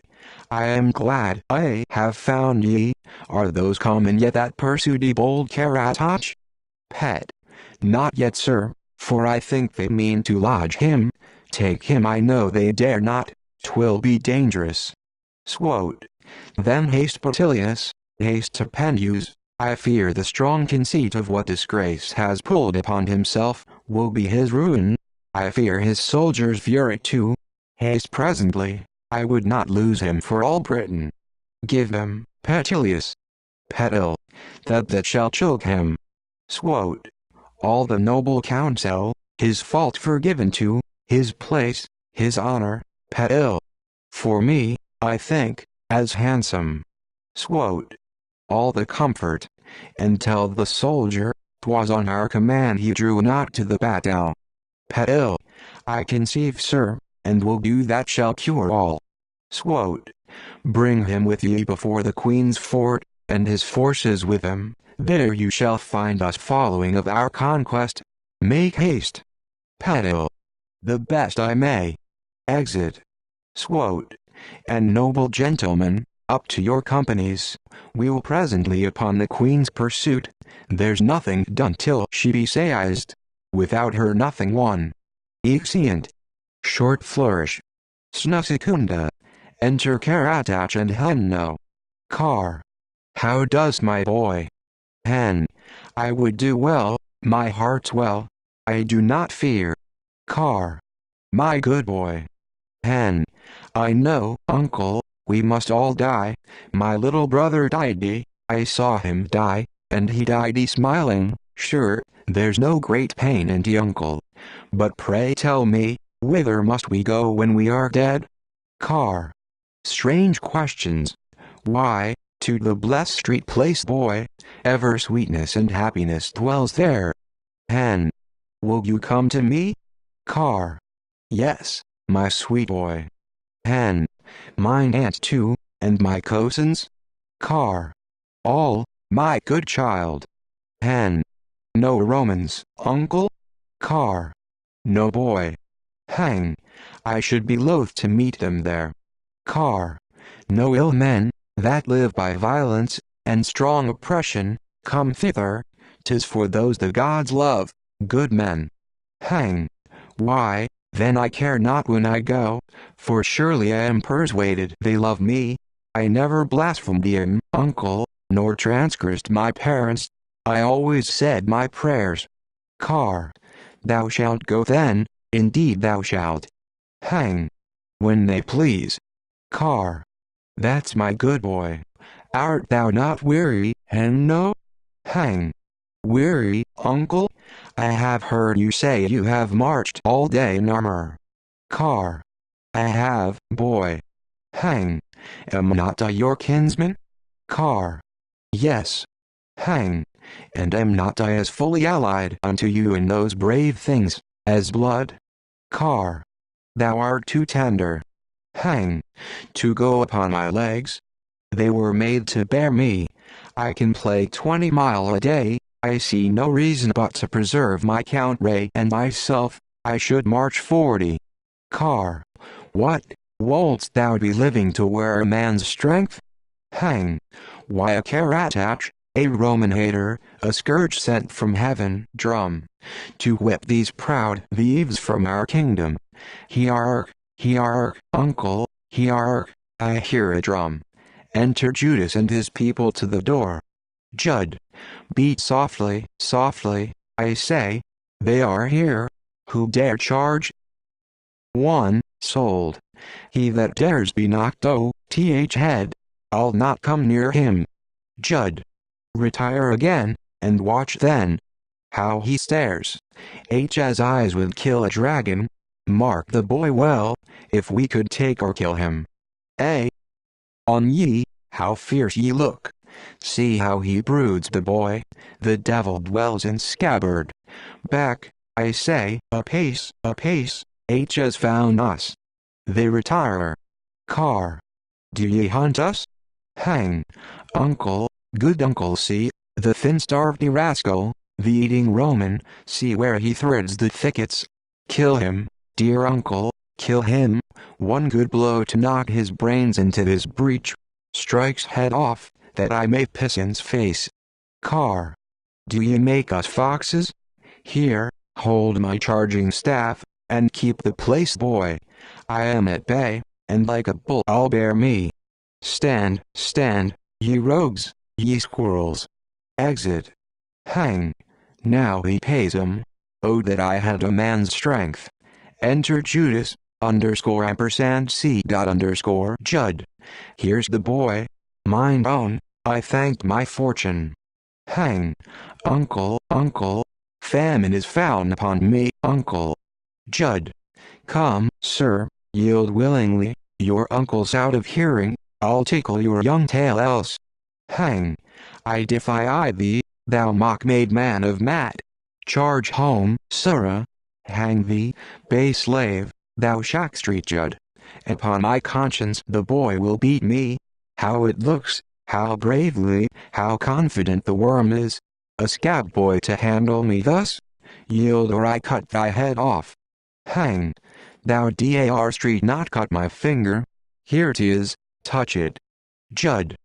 I am glad I have found ye. Are those common yet that pursue the bold Caratach? Pet. Not yet, sir, for I think they mean to lodge him. Take him I know they dare not, 'twill be dangerous. Swote. Then haste Bertilius, haste to Penuse. I fear the strong conceit of what disgrace has pulled upon himself, will be his ruin. I fear his soldiers' fury too. Haste presently, I would not lose him for all Britain. Give him, Petilius. Petil. That shall choke him. Swote. All the noble counsel, his fault forgiven to, his place, his honor, Petil. For me, I think, as handsome. Swote. All the comfort, and tell the soldier, 'twas on our command he drew not to the battle. Petil. I conceive, sir, and will do that shall cure all. Swote. Bring him with ye before the Queen's fort, and his forces with him, there you shall find us following of our conquest. Make haste. Petil. The best I may. Exit. Swote. And noble gentlemen, up to your companies, we'll presently upon the Queen's pursuit. There's nothing done till she be seized. Without her nothing won. Exeunt. Short flourish. Snusicunda. Enter Caratach and Henno. Car. How does my boy? Hen. I would do well, my heart's well. I do not fear. Car. My good boy. Hen. I know, uncle, we must all die. My little brother died. I saw him die, and he died smiling. Sure, there's no great pain in the uncle. But pray tell me, whither must we go when we are dead? Car. Strange questions. Why, to the blessed street place, boy. Ever sweetness and happiness dwells there. Hen. Will you come to me? Car. Yes, my sweet boy. Hen. Mine aunt too, and my cousins? Car. All, my good child. Hen. No Romans, uncle? Car. No boy. Hang. I should be loath to meet them there. Car. No ill men, that live by violence, and strong oppression, come thither. 'Tis for those the gods love, good men. Hang. Why, then I care not when I go, for surely I am persuaded they love me. I never blasphemed them, uncle, nor transgressed my parents. I always said my prayers. Car. Thou shalt go then, indeed thou shalt. Hang. When they please. Car. That's my good boy. Art thou not weary, Henno? Hang. Weary, uncle? I have heard you say you have marched all day in armor. Car. I have, boy. Hang. Am not I your kinsman? Car. Yes. Hang. And am not I as fully allied unto you in those brave things, as blood? Car. Thou art too tender. Hang. To go upon my legs? They were made to bear me. I can play 20 mile a day. I see no reason but to preserve my Count Ray and myself. I should march 40. Car. What, wouldst thou be living to wear a man's strength? Hang. Why a Caratach, a Roman hater, a scourge sent from heaven, drum, to whip these proud thieves from our kingdom. Heark, uncle, heark, I hear a drum. Enter Judas and his people to the door. Jud. Beat softly, softly, I say. They are here. Who dare charge? 1. Sold. He that dares be knocked th head. I'll not come near him. Jud. Retire again, and watch then. how he stares. H's eyes would kill a dragon. Mark the boy well, if we could take or kill him. A. On ye, how fierce ye look. See how he broods the boy, the devil dwells in scabbard. Back, I say, apace, H has found us. They retire. Car. Do ye hunt us? Hang. Uncle, good uncle, see, the thin-starved rascal, the eating Roman, see where he threads the thickets. Kill him, dear uncle, kill him. One good blow to knock his brains into his breech. Strikes head off, that I may Pison's face. Car. Do ye make us foxes? Here, hold my charging staff, and keep the place, boy. I am at bay, and like a bull I'll bear me. Stand, ye rogues, ye squirrels. Exit. Hang. Now he pays 'em. Oh, that I had a man's strength. Enter Judas, _ampersand C._Judd. Here's the boy. Mine own, I thanked my fortune. Hang. Uncle, famine is found upon me, uncle. Judd. Come, sir, yield willingly, your uncle's out of hearing, I'll tickle your young tail else. Hang. I defy thee, thou mock-made man of Matt. Charge home, sirrah. Hang thee, base slave, thou Shack Street Judd. Upon my conscience the boy will beat me. How it looks, how bravely, how confident the worm is. A scab boy to handle me thus? Yield or I cut thy head off. Hang. Thou Dar Street not cut my finger. Here 'tis, touch it. Judd.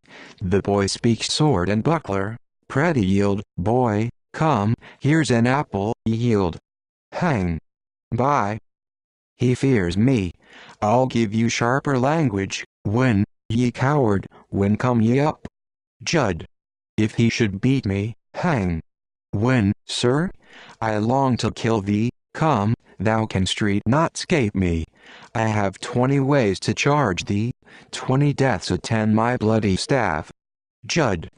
The boy speaks sword and buckler. Pretty yield, boy, come, here's an apple, yield. Hang. Bye. He fears me. I'll give you sharper language. When, ye coward, when come ye up? Judd. If he should beat me, hang. When, sir? I long to kill thee. Come, thou can street not scape me. I have 20 ways to charge thee, 20 deaths attend my bloody staff. Judd.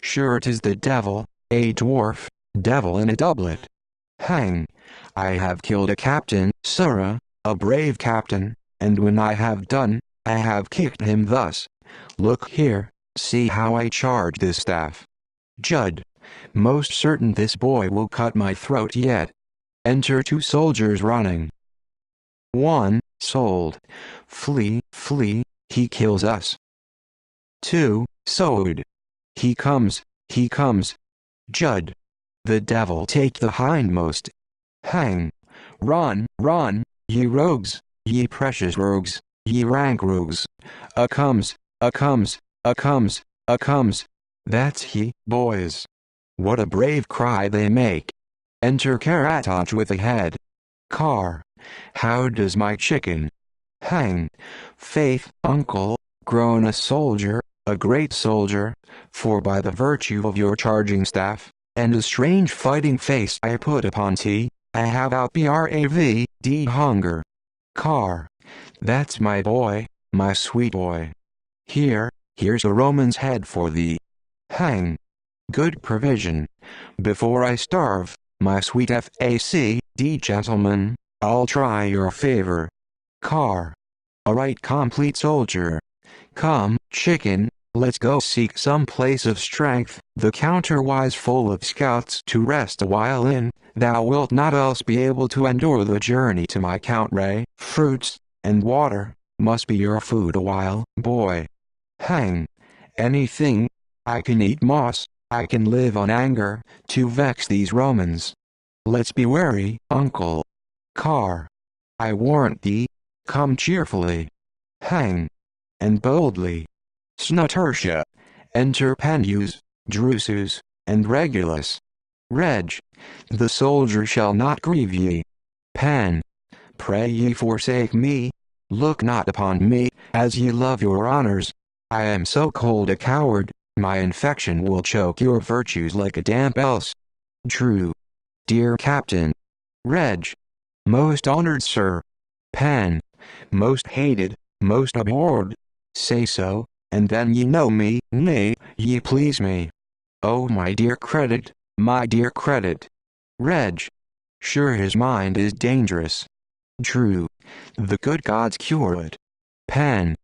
Sure 'tis the devil, a dwarf, devil in a doublet. Hang. I have killed a captain, sirrah, a brave captain, and when I have done, I have kicked him thus. Look here, see how I charge this staff. Judd. Most certain this boy will cut my throat yet. Enter 2 soldiers running. 1. Sold. Flee, he kills us. 2. Sowed. He comes. Judd. The devil take the hindmost. Hang. Run, ye rogues, ye precious rogues, ye rank rogues. A comes. That's he, boys. What a brave cry they make. Enter Karatach with a head. Car. How does my chicken? Hang. Faith, uncle, grown a soldier, a great soldier, for by the virtue of your charging staff, and a strange fighting face I put upon tea, I have out bravd hunger. Car. That's my boy, my sweet boy. Here's a Roman's head for thee. Hang. Good provision. Before I starve, my sweet FACD gentleman, I'll try your favor. Car. A right complete soldier. Come, chicken, let's go seek some place of strength, the counterwise full of scouts to rest a while in, thou wilt not else be able to endure the journey to my country. Fruits, and water, must be your food a while, boy. Hang. Anything. I can eat moss, I can live on anger, to vex these Romans. Let's be wary, uncle. Car. I warrant thee, come cheerfully. Hang. And boldly. Snutersha. Enter Penus, Drusus, and Regulus. Reg. The soldier shall not grieve ye. Pen. Pray ye forsake me. Look not upon me, as ye love your honors. I am so cold a coward, my infection will choke your virtues like a damp else. True. Dear Captain. Reg. Most honored sir. Pen. Most hated, most abhorred. Say so, and then ye know me, nay, ye please me. Oh my dear credit, my dear credit. Reg. Sure his mind is dangerous. True. The good gods cure it. Pen.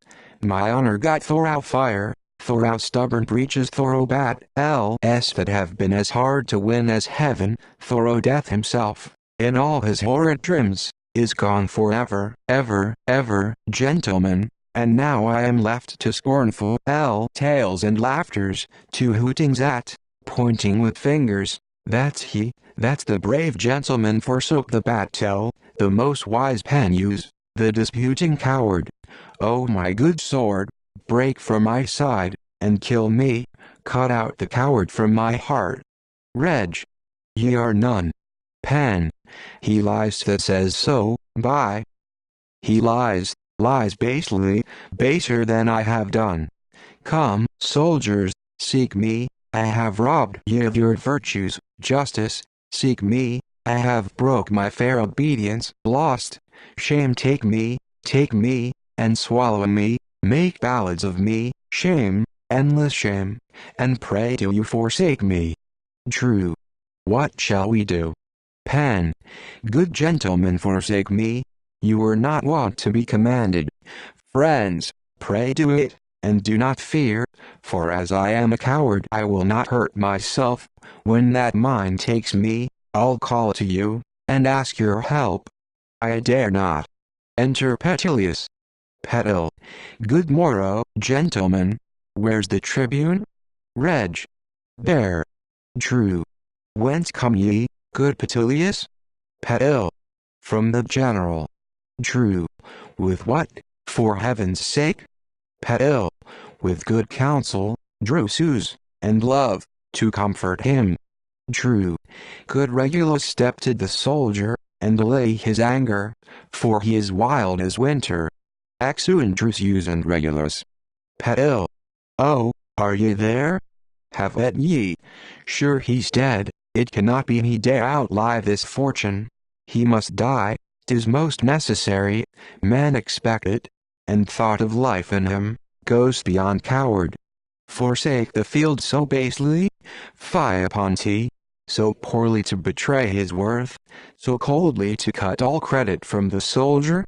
My honor got thorough fire, thorough stubborn breaches, thorough bat ls that have been as hard to win as heaven, thorough death himself, in all his horrid trims, is gone forever, ever, gentlemen, and now I am left to scornful tales and laughters, to hootings at, pointing with fingers, that's he, that's the brave gentleman forsook the battle, the most wise pen use, the disputing coward. Oh my good sword, break from my side, and kill me, cut out the coward from my heart. Reg. Ye are none. Pen. He lies that says so, by. He lies basely, baser than I have done. Come, soldiers, seek me, I have robbed ye of your virtues, justice, seek me, I have broke my fair obedience, lost, shame take me, and swallow me, make ballads of me, shame, endless shame, and pray do you forsake me. True. What shall we do? Pen. Good gentlemen, forsake me, you were not wont to be commanded. Friends, pray do it, and do not fear, for as I am a coward I will not hurt myself, when that mind takes me, I'll call to you, and ask your help. I dare not. Enter Petilius. Petil. Good morrow, gentlemen. Where's the tribune? Reg. There. True. Whence come ye, good Petilius? Petil. From the general. True. With what, for heaven's sake? Petil. With good counsel, Drusus, and love, to comfort him. True. Good Regulus stepped to the soldier, and allay his anger, for he is wild as winter. Exuent Drusus and Regulus. Petil. Oh, are ye there? Have at ye. Sure he's dead, it cannot be he dare outlie this fortune. He must die, 'tis most necessary, man expect it, and thought of life in him, goes beyond coward. Forsake the field so basely? Fie upon thee, so poorly to betray his worth, so coldly to cut all credit from the soldier?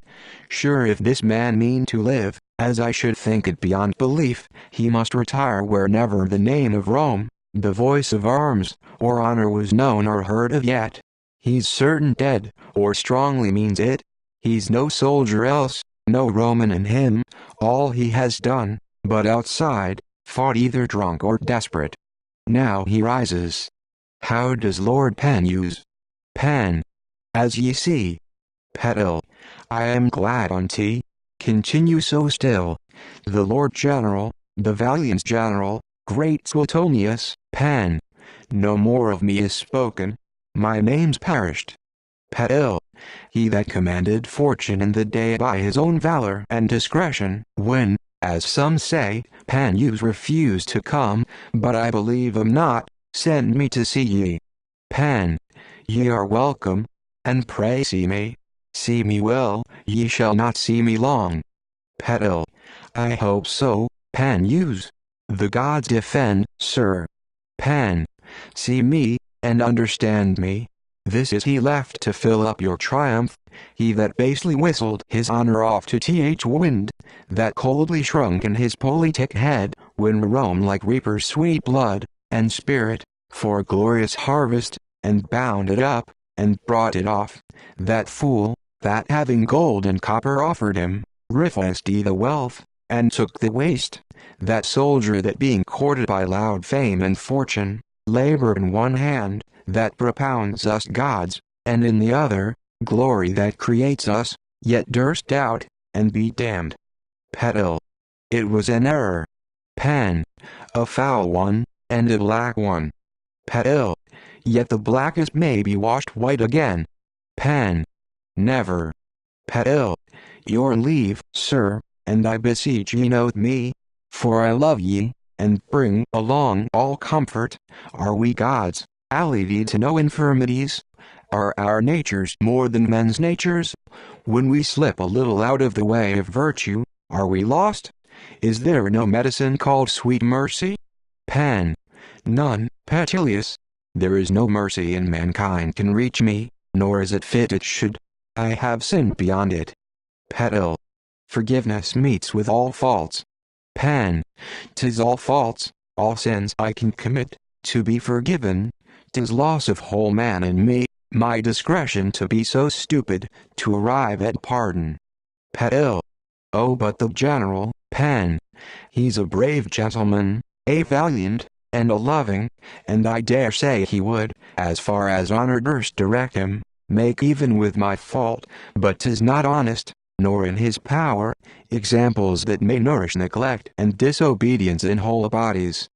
Sure if this man mean to live, as I should think it beyond belief, he must retire where never the name of Rome, the voice of arms, or honor was known or heard of yet. He's certain dead, or strongly means it. He's no soldier else, no Roman in him, all he has done, but outside, fought either drunk or desperate. Now he rises. How does Lord Pen use? Pen. As ye see. Petil. I am glad on't. Continue so still. The Lord General, the valiant General, great Suetonius, Pen. No more of me is spoken. My name's perished. Petil. He that commanded fortune in the day by his own valor and discretion, when, as some say, Panus refused to come, but I believe him not, send me to see ye. Pen. Ye are welcome, and pray see me. See me well, ye shall not see me long. Petil. I hope so, Panus. The gods defend, sir. Pen. See me, and understand me. This is he left to fill up your triumph, he that basely whistled his honor off to th wind, that coldly shrunk in his politic head, when Rome like reapers sweet blood, and spirit, for a glorious harvest, and bound it up, and brought it off, that fool, that having gold and copper offered him, refused he the wealth, and took the waste, that soldier that being courted by loud fame and fortune, labor in one hand, that propounds us gods, and in the other, glory that creates us, yet durst doubt, and be damned. Petil. It was an error. Pen. A foul one, and a black one. Petil. Yet the blackest may be washed white again. Pen. Never. Petil. Your leave, sir, and I beseech ye note me, for I love ye, and bring along all comfort. Are we gods, allied to no infirmities? Are our natures more than men's natures? When we slip a little out of the way of virtue, are we lost? Is there no medicine called sweet mercy? Pen. None, Petilius. There is no mercy in mankind can reach me, nor is it fit it should. I have sinned beyond it. Petal. Forgiveness meets with all faults. Pan. 'Tis all faults, all sins I can commit, to be forgiven. 'Tis loss of whole man in me, my discretion to be so stupid, to arrive at pardon. Petal. Oh, but the general, Pan. He's a brave gentleman, a valiant, and a loving, and I dare say he would, as far as honor durst direct him, make even with my fault, but 'tis not honest, nor in his power, examples that may nourish neglect and disobedience in whole bodies,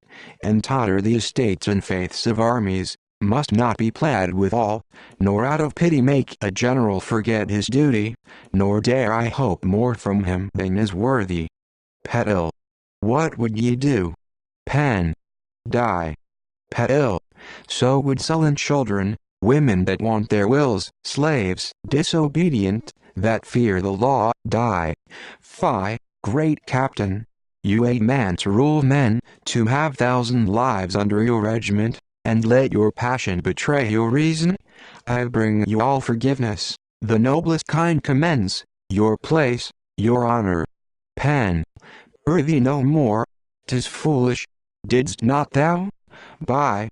and totter the estates and faiths of armies, must not be plaid withal, nor out of pity make a general forget his duty, nor dare I hope more from him than is worthy. Petal. What would ye do? Pan. Die. Petal. So would sullen children, women that want their wills, slaves, disobedient, that fear the law, die. Fie, great captain! You a man to rule men, to have 1,000 lives under your regiment, and let your passion betray your reason? I bring you all forgiveness, the noblest kind commends, your place, your honor. Pan. Prithee no more, 'tis foolish. Didst not thou? By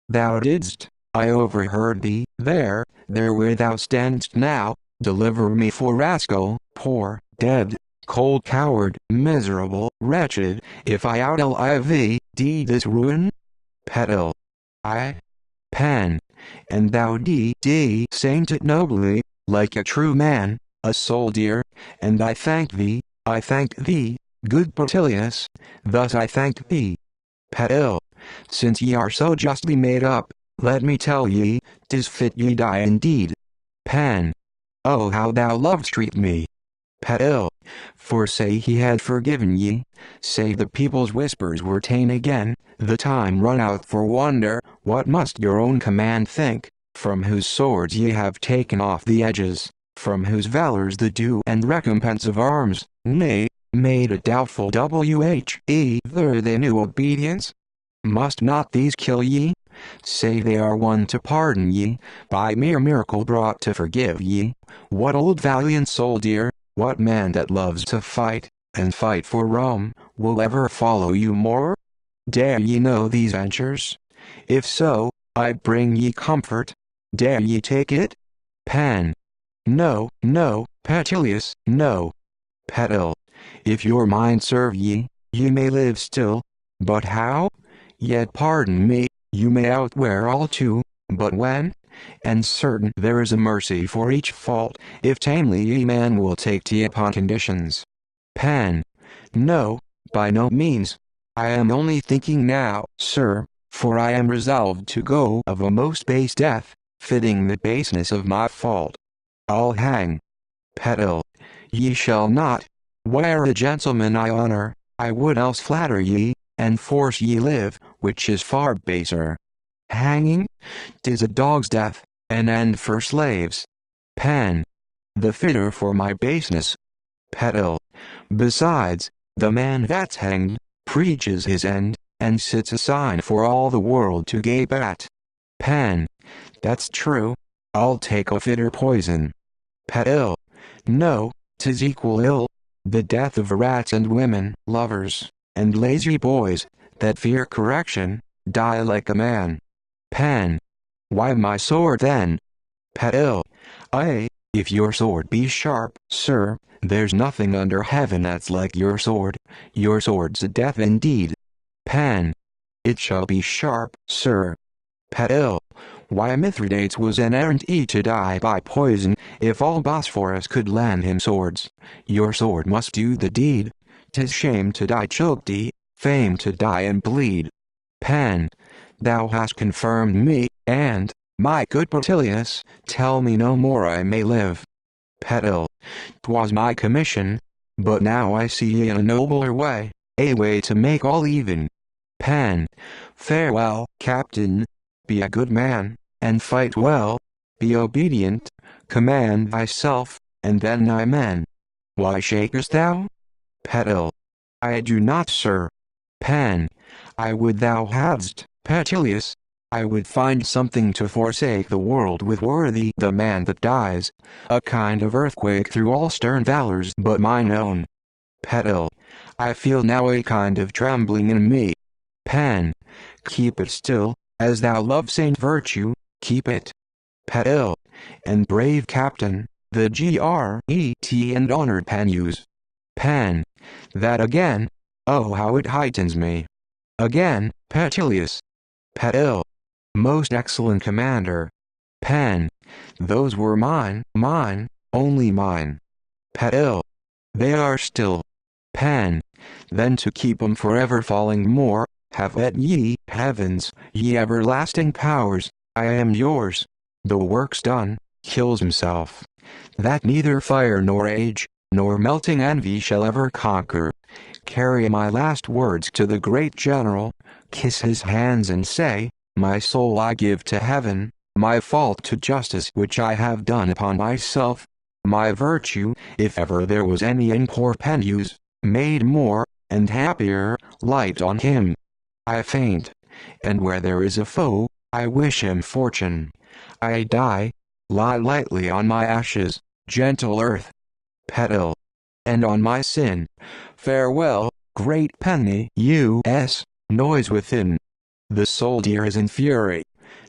thou didst, I overheard thee, there where thou standst now, deliver me for rascal, poor, dead, cold coward, miserable, wretched, if I outlive this ruin? Petal. I. Pan. And thou saint it nobly, like a true man, a soldier, and I thank thee, good Bertilius, thus I thank thee. Petal. Since ye are so justly made up, let me tell ye, 'tis fit ye die indeed. Pan. Oh, how thou lov'st treat me! Petal. For say he had forgiven ye, say the people's whispers were ta'en again, the time run out for wonder, what must your own command think, from whose swords ye have taken off the edges, from whose valors the due and recompense of arms, nay, made a doubtful either they knew obedience? Must not these kill ye? Say they are one to pardon ye, by mere miracle brought to forgive ye. What old valiant soldier, what man that loves to fight, and fight for Rome, will ever follow you more? Dare ye know these ventures? If so, I bring ye comfort. Dare ye take it? Pan. No, Petilius, no. Petal. If your mind serve ye, ye may live still. But how? Yet pardon me, you may outwear all too, but when? And certain there is a mercy for each fault, if tamely ye man will take tea upon conditions. Pan. No, by no means. I am only thinking now, sir, for I am resolved to go of a most base death, fitting the baseness of my fault. I'll hang. Petal. Ye shall not. Were a gentleman I honor, I would else flatter ye, and force ye live, which is far baser. Hanging? 'Tis a dog's death, an end for slaves. Pan. The fitter for my baseness. Petal. Besides, the man that's hanged, preaches his end, and sits a sign for all the world to gape at. Pan. That's true. I'll take a fitter poison. Petal. No, 'tis equal ill. The death of rats and women, lovers, and lazy boys, that fear correction, die like a man. Pan. Why my sword then? Petal. Aye, if your sword be sharp, sir, there's nothing under heaven that's like your sword. Your sword's a death indeed. Pan. It shall be sharp, sir. Petal. Why Mithridates was an errant to die by poison, if all Bosphorus could lend him swords. Your sword must do the deed. 'Tis shame to die choked, fame to die and bleed. Pan. Thou hast confirmed me, and, my good Bertilius, tell me no more I may live. Petal. 'Twas my commission, but now I see in a nobler way, a way to make all even. Pan. Farewell, captain. Be a good man, and fight well. Be obedient, command thyself, and then thy men. Why shakest thou? Petal. I do not, sir. Pan. I would thou hadst, Petilius. I would find something to forsake the world with worthy the man that dies, a kind of earthquake through all stern valors but mine own. Petal. I feel now a kind of trembling in me. Pen. Keep it still, as thou love Saint Virtue, keep it. Petal. And brave captain, the great and honored Penuse. Pen. That again, oh how it heightens me. Again, Petilius. Petal. Most excellent commander. Pen. Those were mine, only mine. Petal. They are still. Pen. Then to keep 'em forever falling more, have at ye heavens, ye everlasting powers, I am yours. The work's done, kills himself. That neither fire nor age, nor melting envy shall ever conquer. Carry my last words to the great general, kiss his hands and say, my soul I give to heaven, my fault to justice which I have done upon myself, my virtue, if ever there was any in poor Penuse, made more, and happier, light on him. I faint, and where there is a foe, I wish him fortune. I die, lie lightly on my ashes, gentle earth. Petal. And on my sin. Farewell, great penny. Noise within. The soldier is in fury.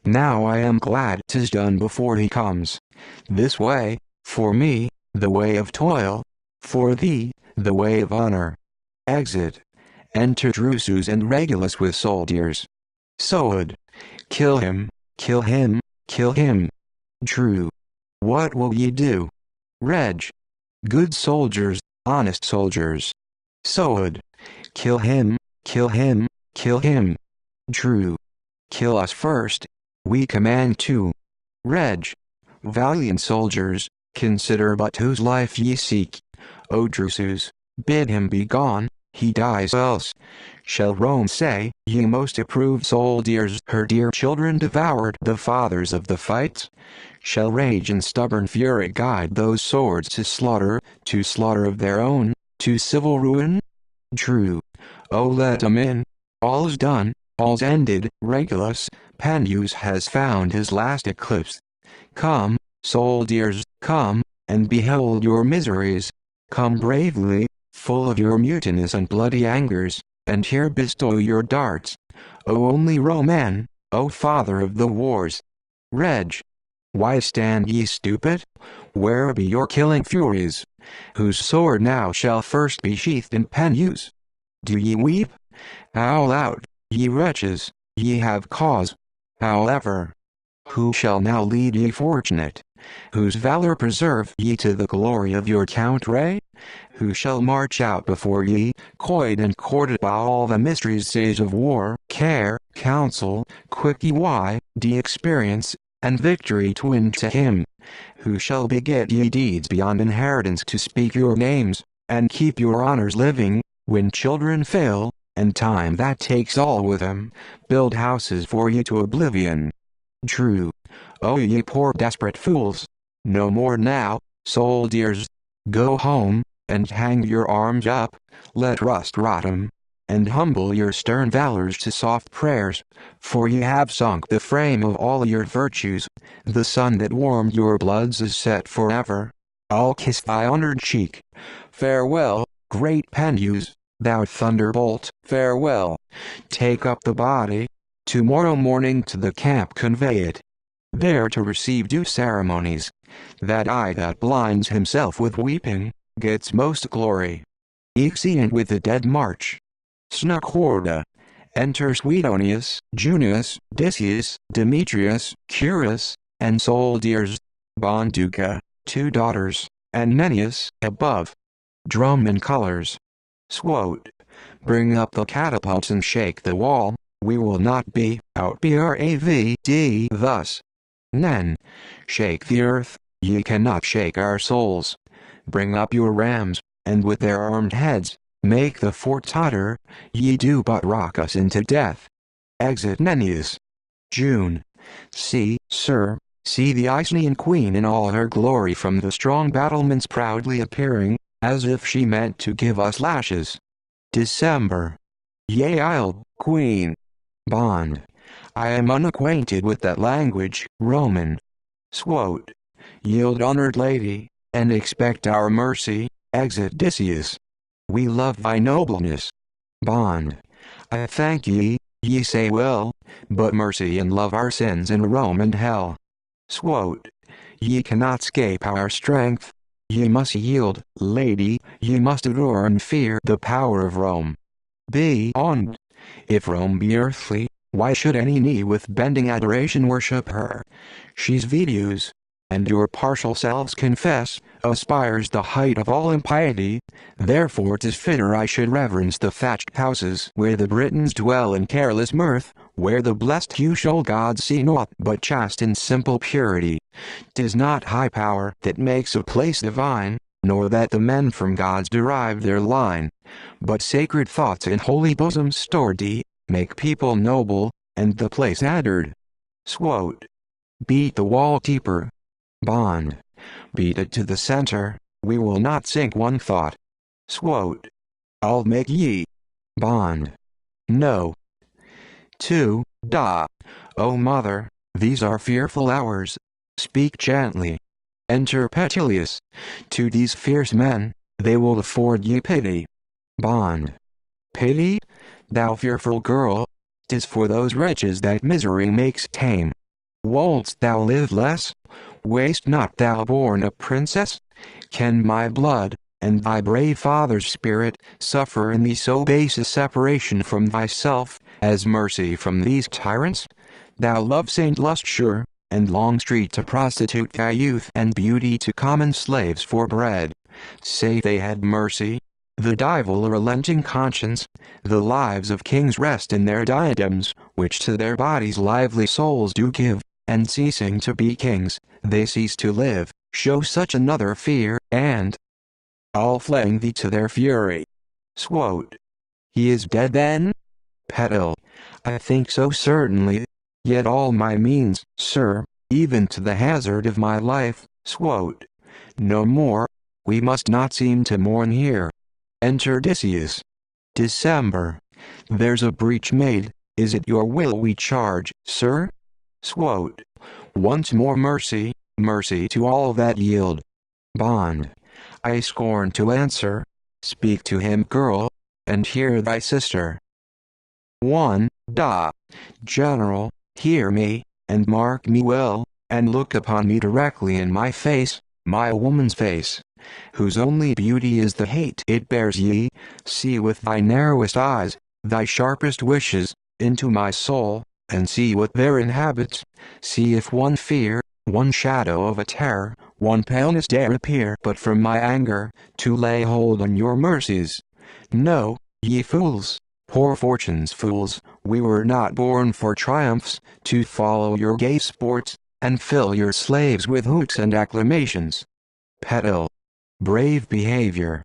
Now I am glad 'tis done before he comes. This way, for me, the way of toil, for thee, the way of honor. Exit. Enter Drusus and Regulus with soldiers. Soad. Kill him, kill him, kill him. Dru. What will ye do? Reg. Good soldiers, honest soldiers. Soad. Kill him, kill him, kill him. Dru. Kill us first. We command too. Reg. Valiant soldiers, consider but whose life ye seek. O Drusus, bid him be gone, he dies else. Shall Rome say, ye most approved soldiers her dear children devoured the fathers of the fight? Shall rage and stubborn fury guide those swords to slaughter of their own, to civil ruin? True. Oh let 'em in. All's done, all's ended. Regulus, Penuse has found his last eclipse. Come, soldiers, come, and behold your miseries. Come bravely, full of your mutinous and bloody angers, and here bestow your darts. O only Roman, O father of the wars. Reg. Why stand ye stupid? Where be your killing furies? Whose sword now shall first be sheathed in Penuse? Do ye weep? Howl out, ye wretches, ye have cause. However, who shall now lead ye fortunate? Whose valor preserve ye to the glory of your Count Ray? Who shall march out before ye, coyed and courted by all the mysteries sage of war, care, counsel, quick experience, and victory twin to him? Who shall beget ye deeds beyond inheritance to speak your names, and keep your honors living, when children fail, and time that takes all with them, build houses for ye to oblivion? True. O ye poor desperate fools! No more now, soldiers. Go home, and hang your arms up, let rust rot 'em, and humble your stern valors to soft prayers, for ye have sunk the frame of all your virtues, the sun that warmed your bloods is set forever. I'll kiss thy honored cheek. Farewell, great Penuse, thou thunderbolt, farewell. Take up the body, tomorrow morning to the camp convey it, there to receive due ceremonies. That eye that blinds himself with weeping, gets most glory. Exeunt with the dead march. Snuck horda. Enter Suetonius, Junius, Decius, Demetrius, Curus, and soldiers. Bonduca, 2 daughters, and Nennius, above. Drum and colors. Swote. Bring up the catapults and shake the wall, we will not be outbraved thus. Nen. Shake the earth, ye cannot shake our souls. Bring up your rams, and with their armed heads, make the fort totter, ye do but rock us into death. Exit Nennius. June. See, sir, see the Icenian queen in all her glory from the strong battlements proudly appearing, as if she meant to give us lashes. December. Yea, I'll, queen. Bond. I am unacquainted with that language. Roman. Swote. Yield, honored lady, and expect our mercy. Exit Odysseus. We love thy nobleness. Bond. I thank ye say well, but mercy and love are sins in Rome and hell. Swote. Ye cannot scape our strength. Ye must yield, lady, ye must adore and fear the power of Rome. Beyond. If Rome be earthly, why should any knee with bending adoration worship her? She's Vetus, and your partial selves confess, aspires the height of all impiety, therefore 'tis fitter I should reverence the thatched houses where the Britons dwell in careless mirth, where the blessed usual gods see naught but chaste and simple purity. 'Tis not high power that makes a place divine, nor that the men from gods derive their line, but sacred thoughts in holy bosoms stored make people noble, and the place adored. Swote. Beat the wall deeper. Bond. Beat it to the center, we will not sink one thought. Swote. I'll make ye. Bond. No. 2. O mother, these are fearful hours. Speak gently. Enter Petilius. To these fierce men, they will afford ye pity. Bond. Pity? Thou fearful girl, 'tis for those wretches that misery makes tame. Wouldst thou live less? Waste not thou born a princess? Can my blood, and thy brave father's spirit, suffer in thee so base a separation from thyself, as mercy from these tyrants? Thou love Saint Lust sure, and Longstreet to prostitute thy youth and beauty to common slaves for bread. Say they had mercy. The divil a relenting conscience, the lives of kings rest in their diadems, which to their bodies lively souls do give, and ceasing to be kings, they cease to live, show such another fear, and all flaying thee to their fury. Swote. He is dead then? Petil. I think so certainly, yet all my means, sir, even to the hazard of my life. Swote. No more, we must not seem to mourn here. Enter Odysseus. December. There's a breach made, is it your will we charge, sir? Swote. Once more mercy, mercy to all that yield. Bond. I scorn to answer. Speak to him, girl, and hear thy sister. 1. General, hear me, and mark me well, and look upon me directly in my face, my woman's face, whose only beauty is the hate it bears ye. See with thy narrowest eyes, thy sharpest wishes, into my soul, and see what there inhabits. See if one fear, one shadow of a terror, one paleness dare appear but from my anger, to lay hold on your mercies. No, ye fools, poor fortune's fools, we were not born for triumphs, to follow your gay sports, and fill your slaves with hoots and acclamations. Petil. Brave behavior.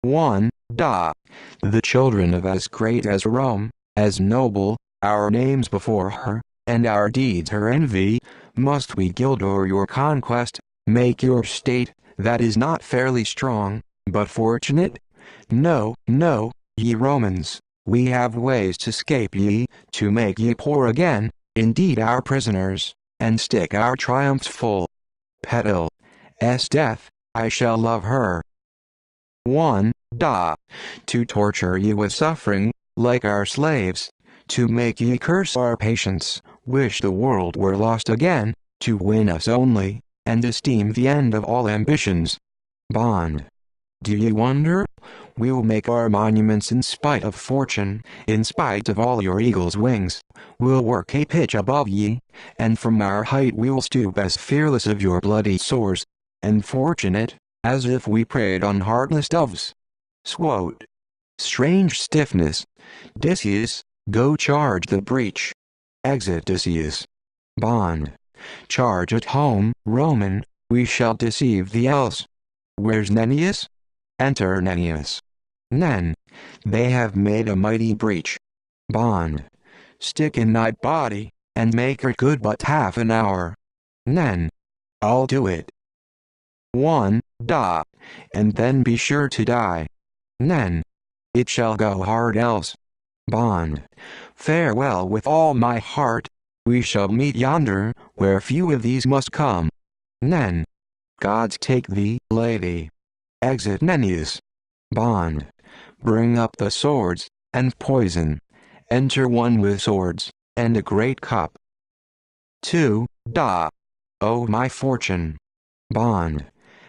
1. The children of as great as Rome, as noble, our names before her, and our deeds her envy, must we gild o'er your conquest, make your state, that is not fairly strong, but fortunate? No, no, ye Romans, we have ways to scape ye, to make ye poor again, indeed our prisoners, and stick our triumphs full. Petil. Death, I shall love her. 1. To torture ye with suffering, like our slaves, to make ye curse our patience, wish the world were lost again, to win us only, and esteem the end of all ambitions. Bond. Do ye wonder? We'll make our monuments in spite of fortune, in spite of all your eagle's wings. We'll work a pitch above ye, and from our height we'll stoop as fearless of your bloody sores, and fortunate, as if we preyed on heartless doves. Swote. Strange stiffness. Odysseus, go charge the breach. Exit Odysseus. Bond. Charge at home, Roman, we shall deceive thee else. Where's Nennius? Enter Nennius. Nen. They have made a mighty breach. Bond. Stick in thy body, and make her good but half an hour. Nen. I'll do it. 1. And then be sure to die. Nen. It shall go hard else. Bond. Farewell with all my heart. We shall meet yonder, where few of these must come. Nen. Gods take thee, lady. Exit Nennius. Bond. Bring up the swords, and poison. Enter one with swords, and a great cup. 2. Da. Oh my fortune. Bond.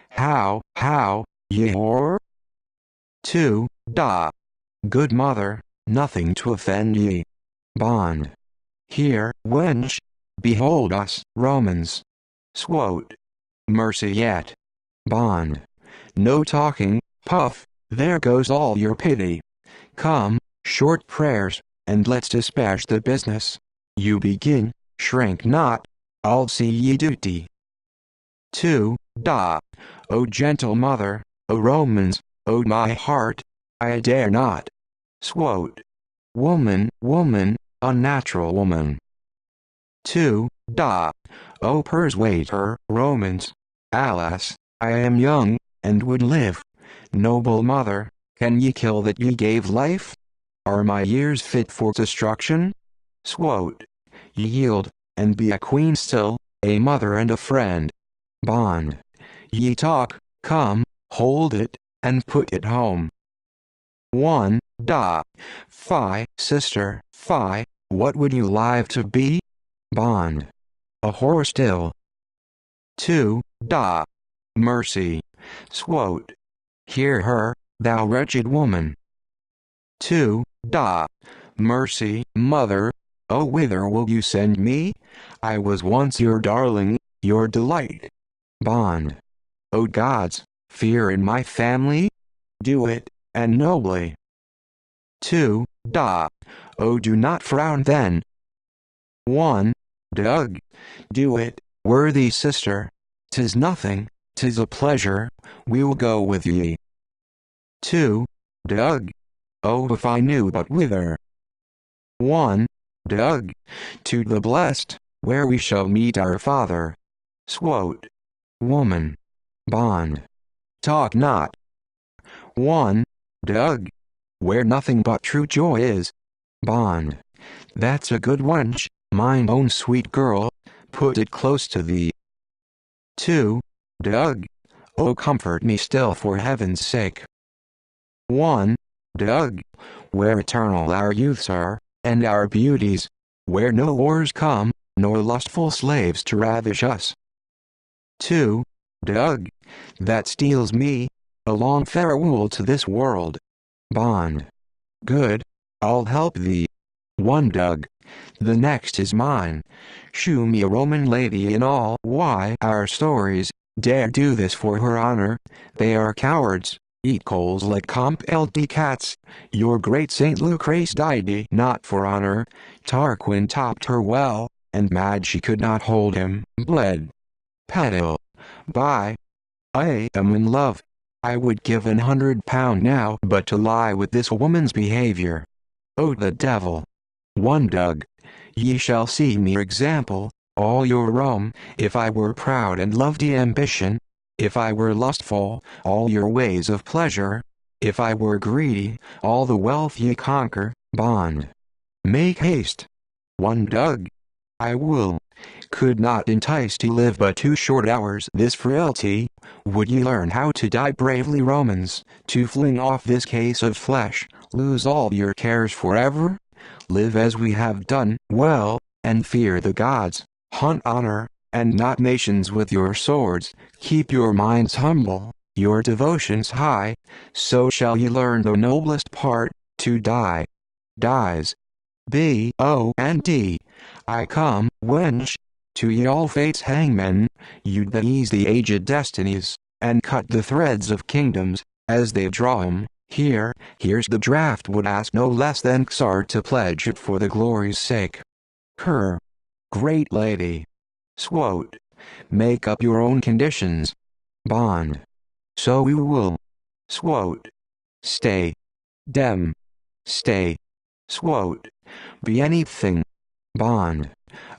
How, ye whore? 2. Da. Good mother, nothing to offend ye. Bond. Here, wench, behold us, Romans. Swote. Mercy yet. Bond. No talking, puff, there goes all your pity. Come, short prayers, and let's dispatch the business. You begin, shrink not, I'll see ye duty. 2. Da. O gentle mother, O Romans, O my heart, I dare not. Swote. Woman, unnatural woman. 2. Da. O persuade her, Romans. Alas, I am young, and would live. Noble mother, can ye kill that ye gave life? Are my years fit for destruction? Swote. Yield, and be a queen still, a mother and a friend. Bond. Ye talk, come, hold it, and put it home. 1. Da. Fie, sister, fie, what would you live to be? Bond. A whore still. 2. Da. Mercy. Swote. Hear her, thou wretched woman. 2. Da. Mercy, mother, oh whither will you send me? I was once your darling, your delight. Bond. O gods, fear in my family? Do it, and nobly. 2. Da. Oh do not frown then. 1. Doug. Do it, worthy sister. 'Tis nothing, 'tis a pleasure, we'll go with ye. 2. Doug. Oh if I knew but whither. 1. Doug. To the blessed, where we shall meet our Father. Swote. Woman. Bond. Talk not. 1. Doug. Where nothing but true joy is. Bond. That's a good wench, mine own sweet girl, put it close to thee. 2. Doug. Oh comfort me still for heaven's sake. 1. Doug. Where eternal our youths are, and our beauties, where no wars come, nor lustful slaves to ravish us. 2. Doug. That steals me, a long farewell to this world. Bond. Good, I'll help thee. 1. Doug. The next is mine. Shew me a Roman lady in all. Why our stories dare do this for her honor? They are cowards, eat coals like compelled cats. Your great Saint Lucrece died not for honor. Tarquin topped her well, and mad she could not hold him, bled. Pedal. By. I am in love. I would give £100 now but to lie with this woman's behavior. Oh the devil. 1. Doug. Ye shall see me example, all your Rome, if I were proud and loved ye ambition, if I were lustful, all your ways of pleasure, if I were greedy, all the wealth ye conquer. Bond. Make haste. 1. Doug. I will. Could not entice to live but 2 short hours this frailty, would ye learn how to die bravely Romans, to fling off this case of flesh, lose all your cares forever? Live as we have done, well, and fear the gods, hunt honor, and not nations with your swords, keep your minds humble, your devotions high, so shall ye learn the noblest part, to die. Dies. B-O-N-D. I come, wench, to ye all fate's hangmen, you that ease the aged destinies, and cut the threads of kingdoms, as they draw 'em. Here's the draft, would ask no less than Xar to pledge it for the glory's sake. Cur. Great lady. Swote. Make up your own conditions. Bond. So we will. Swote. Stay. Dem. Stay. Swote. Be anything. Bond.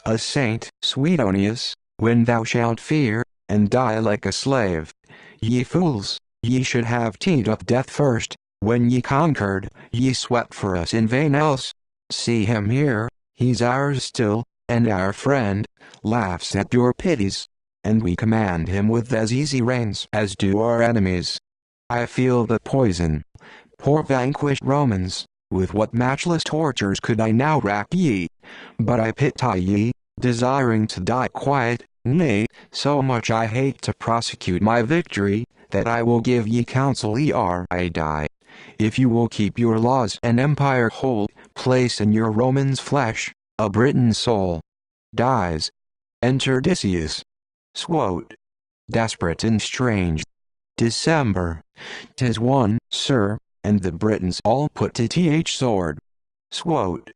A saint, Suetonius, when thou shalt fear, and die like a slave. Ye fools, ye should have teed up death first, When ye conquered, ye swept for us in vain else. See him here, he's ours still, and our friend, laughs at your pities, and we command him with as easy reins as do our enemies. I feel the poison. Poor vanquished Romans, with what matchless tortures could I now rack ye? But I pity ye, desiring to die quiet, nay, so much I hate to prosecute my victory, that I will give ye counsel ere I die. If you will keep your laws and empire whole, place in your Roman's flesh, a Briton soul. Dies. Enter Odysseus. Swote. Desperate and strange. December. 'Tis one, sir, and the Britons all put to th sword. Swote.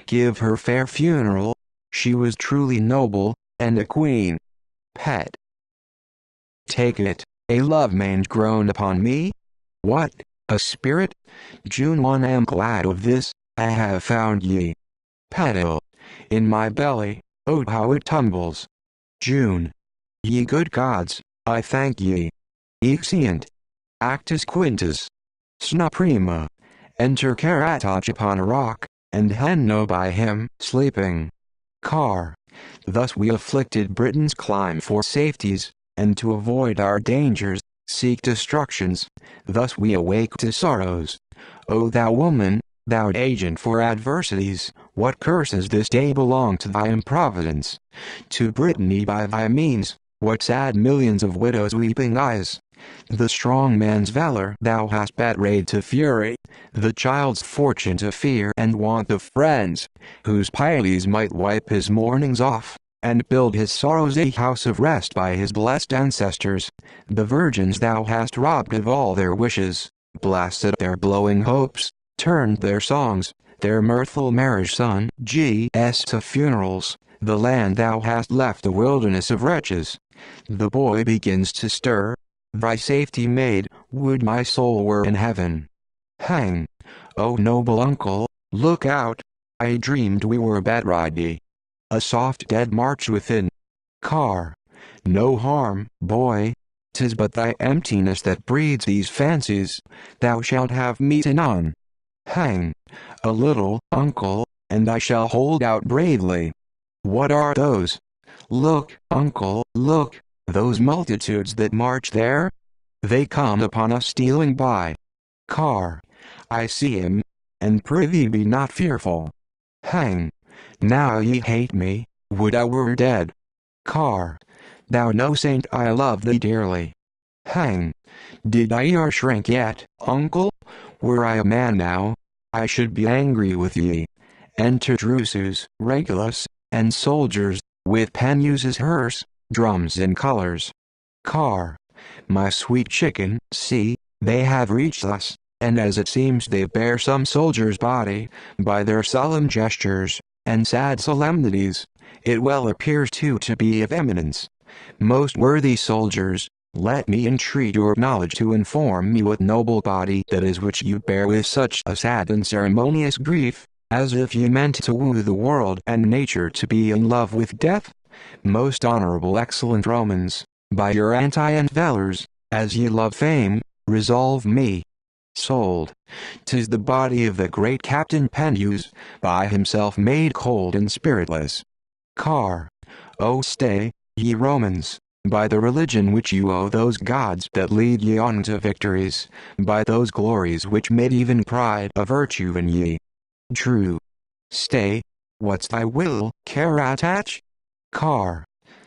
Give her fair funeral. She was truly noble, and a queen. Pet. Take it, a love mange grown upon me? What, a spirit? June 1 am glad of this, I have found ye. Petal. In my belly, oh how it tumbles. June. Ye good gods, I thank ye. Exeunt. Actus Quintus. Sna prima. Enter Caratage upon a rock, and Henno by him, sleeping. Car. Thus we afflicted Britons climb for safeties, and to avoid our dangers, seek destructions. Thus we awake to sorrows. O thou woman, thou agent for adversities, what curses this day belong to thy improvidence? To Brittany by thy means, what sad millions of widows' weeping eyes? The strong man's valor thou hast betrayed to fury, the child's fortune to fear and want of friends, whose Pylades might wipe his mournings off, and build his sorrows a house of rest by his blessed ancestors. The virgins thou hast robbed of all their wishes, blasted their glowing hopes, turned their songs, their mirthful marriage to funerals. The land thou hast left a wilderness of wretches. The boy begins to stir. Thy safety made, would my soul were in heaven. Hang. O noble uncle, look out. I dreamed we were bedridey. A soft dead march within. Car. No harm, boy. 'Tis but thy emptiness that breeds these fancies. Thou shalt have meat anon. Hang. A little, uncle, and I shall hold out bravely. What are those? Look, uncle, look. Those multitudes that march there? They come upon us stealing by. Car. I see him, and prithee be not fearful. Hang. Now ye hate me, would I were dead. Car. Thou no saint I love thee dearly. Hang. Did I e'er shrink yet, uncle? Were I a man now, I should be angry with ye. Enter Drusus, Regulus, and soldiers, with Penus's hearse, drums and colors. Car. My sweet chicken, see, they have reached us, and as it seems they bear some soldier's body, by their solemn gestures, and sad solemnities, it well appears to be of eminence. Most worthy soldiers, let me entreat your knowledge to inform me what noble body that is which you bear with such a sad and ceremonious grief, as if you meant to woo the world and nature to be in love with death. Most honorable excellent Romans, by your anti-and valors, as ye love fame, resolve me. Sold. 'Tis the body of the great Captain Penus, by himself made cold and spiritless. Car. O stay, ye Romans, by the religion which you owe those gods that lead ye on to victories, by those glories which made even pride a virtue in ye. True. Stay. What's thy will, Caratach? Car.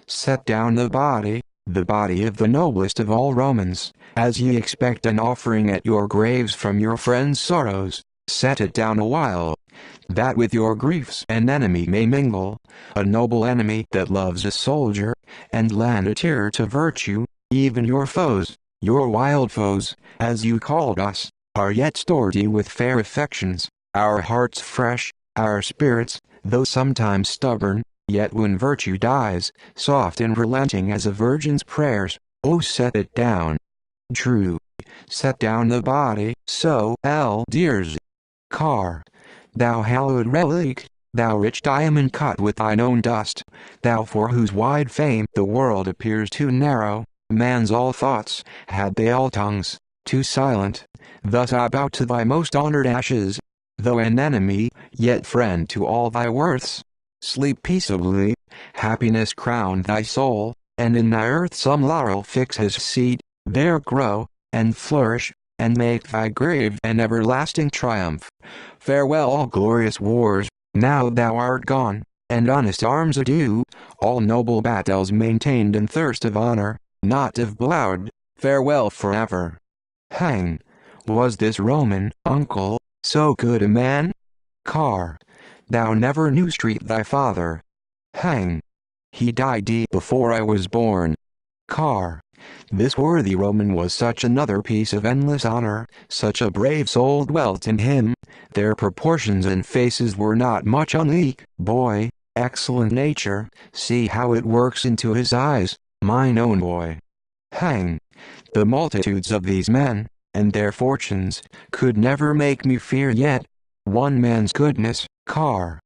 Set down the body of the noblest of all Romans, as ye expect an offering at your graves from your friends' sorrows, set it down a while, that with your griefs an enemy may mingle, a noble enemy that loves a soldier, and lend a tear to virtue. Even your foes, your wild foes, as you called us, are yet sturdy with fair affections, our hearts fresh, our spirits, though sometimes stubborn, yet when virtue dies, soft and relenting as a virgin's prayers. Oh, set it down. True. Set down the body, so, dears. Car. Thou hallowed relic, thou rich diamond cut with thine own dust, thou for whose wide fame the world appears too narrow, man's all thoughts, had they all tongues, too silent. Thus I bow to thy most honored ashes, though an enemy, yet friend to all thy worths. Sleep peaceably, happiness crown thy soul, and in thy earth some laurel fix his seat, there grow, and flourish, and make thy grave an everlasting triumph. Farewell all glorious wars, now thou art gone, and honest arms adieu, all noble battles maintained in thirst of honor, not of blood, farewell forever. Hang! Was this Roman, uncle, so good a man? Car! Thou never knew Street thy father. Hang! He died deep before I was born. Car! This worthy Roman was such another piece of endless honor, such a brave soul dwelt in him, their proportions and faces were not much unlike. Boy, excellent nature, see how it works into his eyes, mine own boy. Hang! The multitudes of these men, and their fortunes, could never make me fear yet. One man's goodness, Car.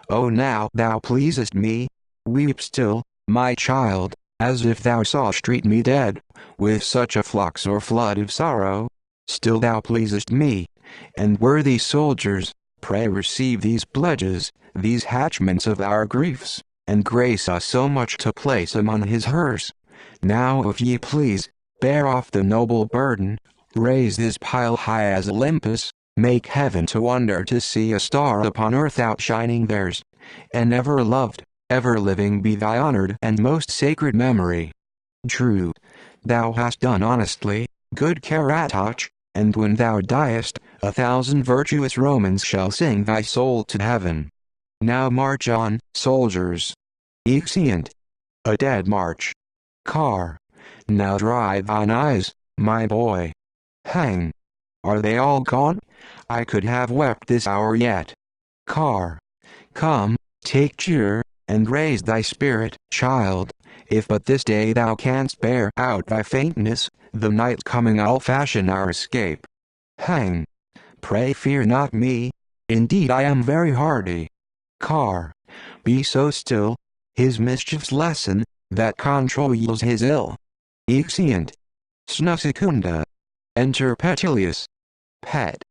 Oh now thou pleasest me. Weep still, my child, as if thou saw'st me dead, with such a flux or flood of sorrow. Still thou pleasest me. And worthy soldiers, pray receive these pledges, these hatchments of our griefs, and grace us so much to place among his hearse. Now if ye please, bear off the noble burden, raise this pile high as Olympus, make heaven to wonder to see a star upon earth outshining theirs, and ever loved, ever living be thy honored and most sacred memory. True, thou hast done honestly, good Caratach, and when thou diest, 1,000 virtuous Romans shall sing thy soul to heaven. Now march on, soldiers. Exeunt. A dead march. Car. Now dry thine eyes, my boy. Hang! Are they all gone? I could have wept this hour yet. Car. Come, take cheer, and raise thy spirit, child, if but this day thou canst bear out thy faintness, the night coming I'll fashion our escape. Hang! Pray fear not me, indeed I am very hardy. Car. Be so still, his mischiefs lessen, that control yields his ill. Exeunt. Snusicunda. Enter Petilius. Pet.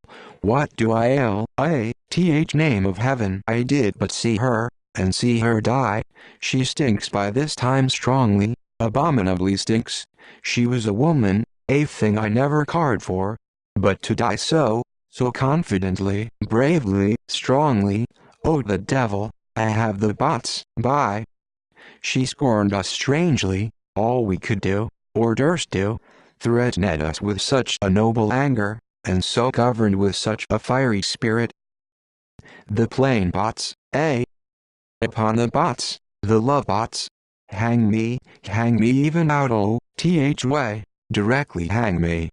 What do I ail? Name of heaven, I did but see her, and see her die. She stinks by this time strongly, abominably stinks. She was a woman, a thing I never cared for. But to die so confidently, bravely, strongly, oh the devil, I have the bots, by. She scorned us strangely, all we could do, or durst do, threatened us with such a noble anger, and so governed with such a fiery spirit. The plain bots, upon the bots, the love bots. Hang me even out way, directly hang me.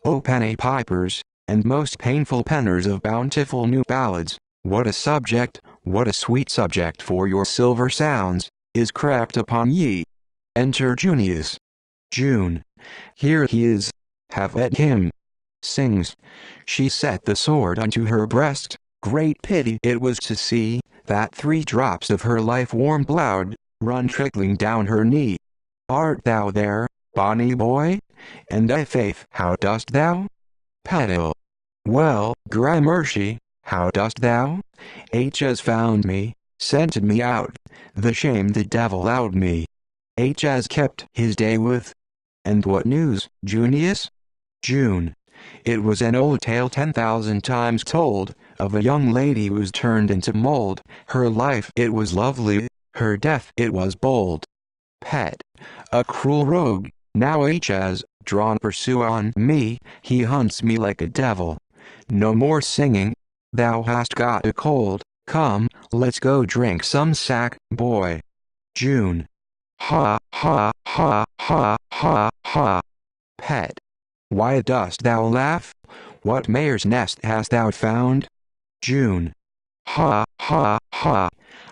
O penny pipers, and most painful penners of bountiful new ballads, what a subject, what a sweet subject for your silver sounds, is crept upon ye. Enter Junius. June. Here he is. Have at him. Sings. She set the sword unto her breast. Great pity it was to see that 3 drops of her life-warm blood run trickling down her knee. Art thou there, bonny boy? And I faith, how dost thou? Petil. Well, gramercy, how dost thou? H has found me, scented me out, the shame the devil out me. H has kept his day with. And what news, Junius? June. It was an old tale 10,000 times told, of a young lady who was turned into mold. Her life it was lovely, her death it was bold. Pet. A cruel rogue, now H has drawn pursue on me, he hunts me like a devil. No more singing, thou hast got a cold, come, let's go drink some sack, boy. June. Ha, ha, ha, ha, ha, ha. Pet. Why dost thou laugh? What mare's nest hast thou found? June. Ha, ha, ha.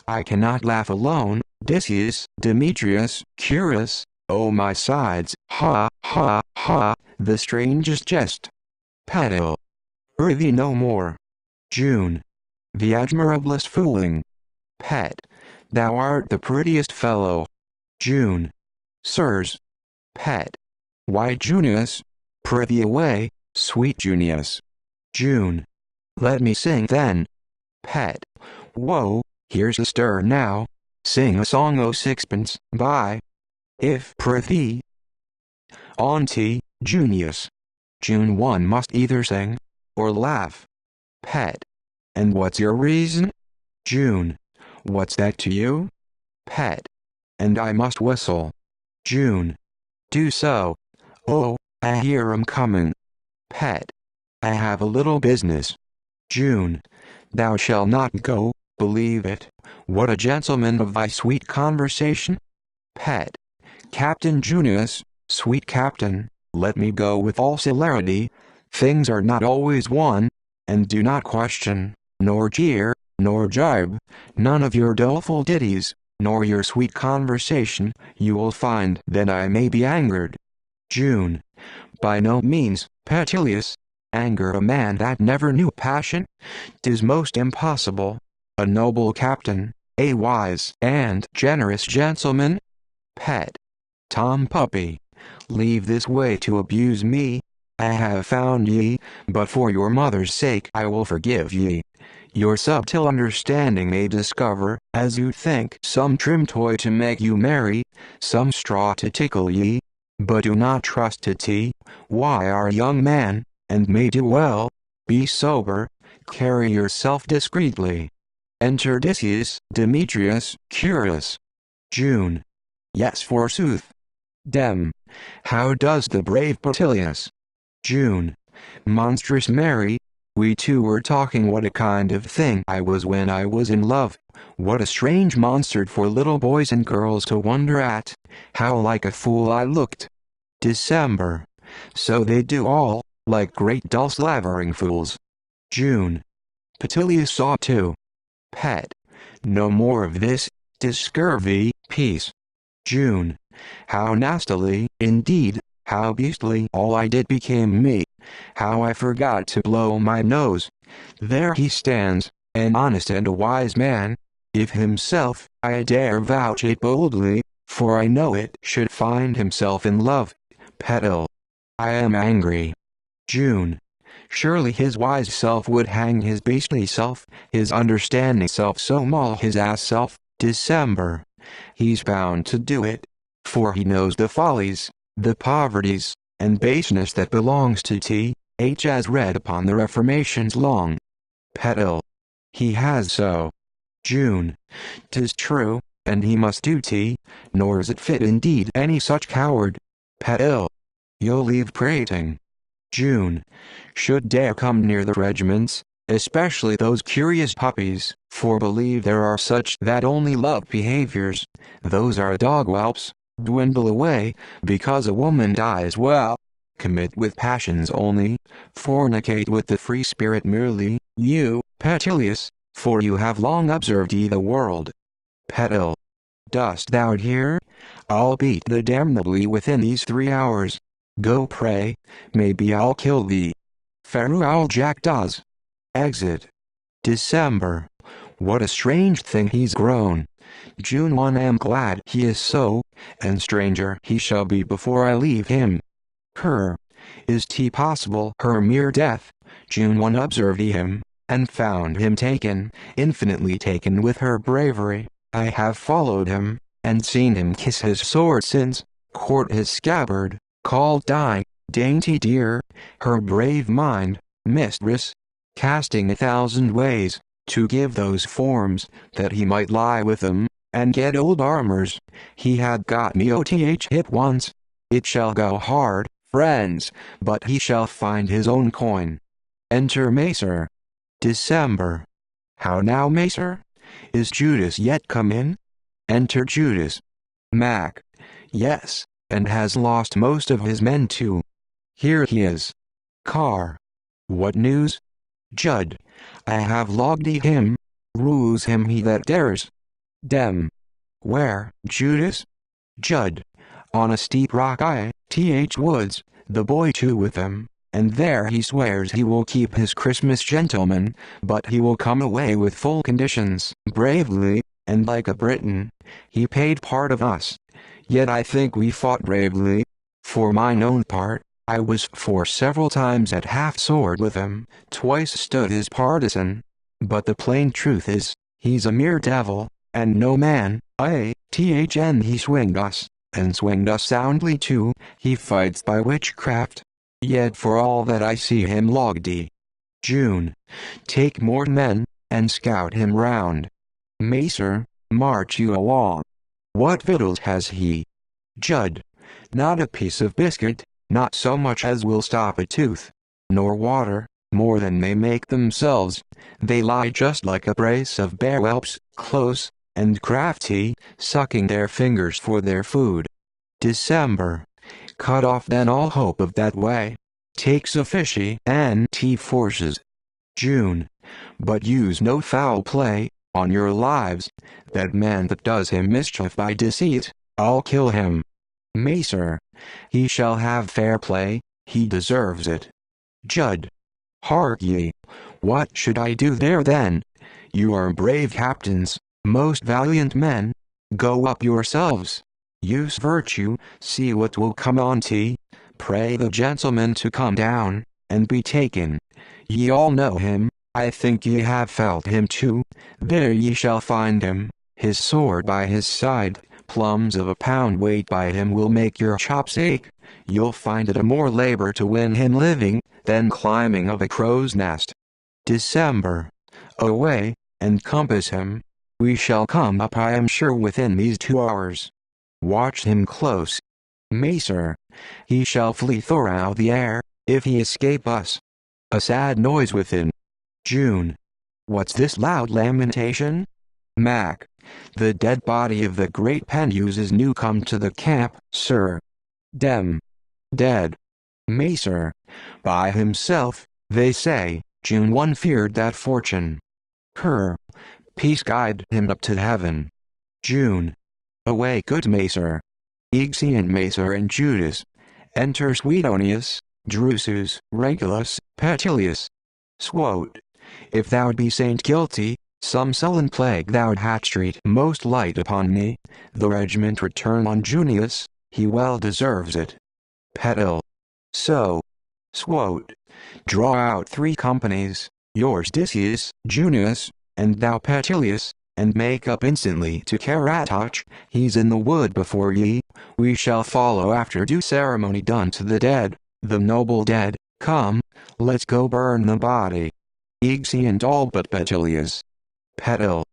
I cannot laugh alone, Decius, Demetrius, Curus, oh my sides, ha, ha, ha, the strangest jest. Petil. Prithee no more. June. The admirablest fooling. Pet. Thou art the prettiest fellow. June. Sirs. Pet. Why Junius? Prithee away, sweet Junius. June. Let me sing then. Pet. Whoa, here's a stir now. Sing a song o' sixpence, by, if prithee. Auntie, Junius. June one must either sing, or laugh. Pet. And what's your reason? June. What's that to you? Pet. And I must whistle. June. Do so. Oh, I hear 'em coming. Pet. I have a little business. June. Thou shalt not go, believe it. What a gentleman of thy sweet conversation. Pet. Captain Junius, sweet captain, let me go with all celerity. Things are not always one, and do not question, nor jeer, nor jibe, none of your doleful ditties, nor your sweet conversation. You will find that I may be angered. June. By no means, Petilius. Anger a man that never knew passion? 'Tis most impossible. A noble captain, a wise and generous gentleman. Pet. Tom Puppy. Leave this way to abuse me. I have found ye, but for your mother's sake I will forgive ye. Your subtle understanding may discover, as you think, some trim toy to make you merry, some straw to tickle ye. But do not trust to tea. Why are a young man, and may do well. Be sober, carry yourself discreetly. Enter Decius, Demetrius, Curious. June. Yes, forsooth. Dem. How does the brave Petilius? June. Monstrous merry. We two were talking what a kind of thing I was when I was in love. What a strange monster for little boys and girls to wonder at. How like a fool I looked. December. So they do all, like great dull slavering fools. June. Petilius saw too. Pet. No more of this, 'tis scurvy, peace. June. How nastily, indeed, how beastly all I did became me. How I forgot to blow my nose. There he stands, an honest and a wise man. If himself, I dare vouch it boldly, for I know it should find himself in love. Petil. I am angry. June. Surely his wise self would hang his beastly self, his understanding self so maul his ass self. December. He's bound to do it, for he knows the follies, the poverties, and baseness that belongs to T.H. as read upon the Reformation's long. Petil. He has so. June. 'Tis true, and he must do nor is it fit indeed any such coward. Petil. You'll leave prating. June. Should dare come near the regiments, especially those curious puppies, for believe there are such that only love behaviors, those are dog whelps, dwindle away, because a woman dies well, commit with passions only, fornicate with the free spirit merely, you, Petilius, for you have long observed ye the world. Petil. Dost thou hear? I'll beat the damnably within these 3 hours. Go pray, maybe I'll kill thee. Farewell jackdaws. Exit. December. What a strange thing he's grown. June 1 am glad he is so, and stranger he shall be before I leave him. Her. Is 't possible her mere death? June 1 observed him, and found him taken, infinitely taken with her bravery. I have followed him, and seen him kiss his sword since, court his scabbard, called dainty dear, her brave mind, mistress, casting 1,000 ways, to give those forms, that he might lie with them, and get old armors. He had got me oth hip once. It shall go hard, friends, but he shall find his own coin. Enter Macer. December. How now, Macer? Is Judas yet come in? Enter Judas. Mac. Yes, and has lost most of his men too. Here he is. Car. What news? Judd. I have logged him. Ruse him he that dares. Dem. Where, Judas? Judd. On a steep rock I.T.H. Woods, the boy too with him, and there he swears he will keep his Christmas gentleman, but he will come away with full conditions, bravely, and like a Briton. He paid part of us. Yet I think we fought bravely. For mine own part, I was for several times at half-sword with him, twice stood his partisan. But the plain truth is, he's a mere devil, and no man. He swinged us, and swinged us soundly too. He fights by witchcraft. Yet for all that I see him loggedy. June. Take more men, and scout him round. Macer, march you along. What victuals has he? Judd. Not a piece of biscuit, not so much as will stop a tooth. Nor water, more than they make themselves. They lie just like a brace of bear whelps, close, and crafty, sucking their fingers for their food. December. Cut off then all hope of that way. Takes a fishy and forces. June. But use no foul play, on your lives. That man that does him mischief by deceit, I'll kill him. Macer. He shall have fair play, he deserves it. Judd. Hark ye. What should I do there then? You are brave captains, most valiant men. Go up yourselves. Use virtue, see what will come on ye. Pray the gentleman to come down, and be taken. Ye all know him, I think ye have felt him too. There ye shall find him, his sword by his side. Plums of a pound weight by him will make your chops ache. You'll find it a more labor to win him living, than climbing of a crow's nest. December. Away, and compass him. We shall come up I am sure within these 2 hours. Watch him close. Macer. He shall flee through the air, if he escape us. A sad noise within. June. What's this loud lamentation? Mac. The dead body of the great Penuse is new come to the camp, sir. Dem. Dead. Macer. By himself, they say. June 1 feared that fortune. Cur. Peace guide him up to heaven. June. Away good Macer. Ixion Macer and Judas. Enter Suetonius, Drusus, Regulus, Petilius. Swote. If thou be saint guilty, some sullen plague thou hadst treat most light upon me, the regiment return on Junius, he well deserves it. Petil. So. Swote. Draw out 3 companies, yours Decius, Junius, and thou Petilius, and make up instantly to Caratoch, he's in the wood before ye, we shall follow after due ceremony done to the dead, the noble dead. Come, let's go burn the body. Ixion all but Petilius. Petil.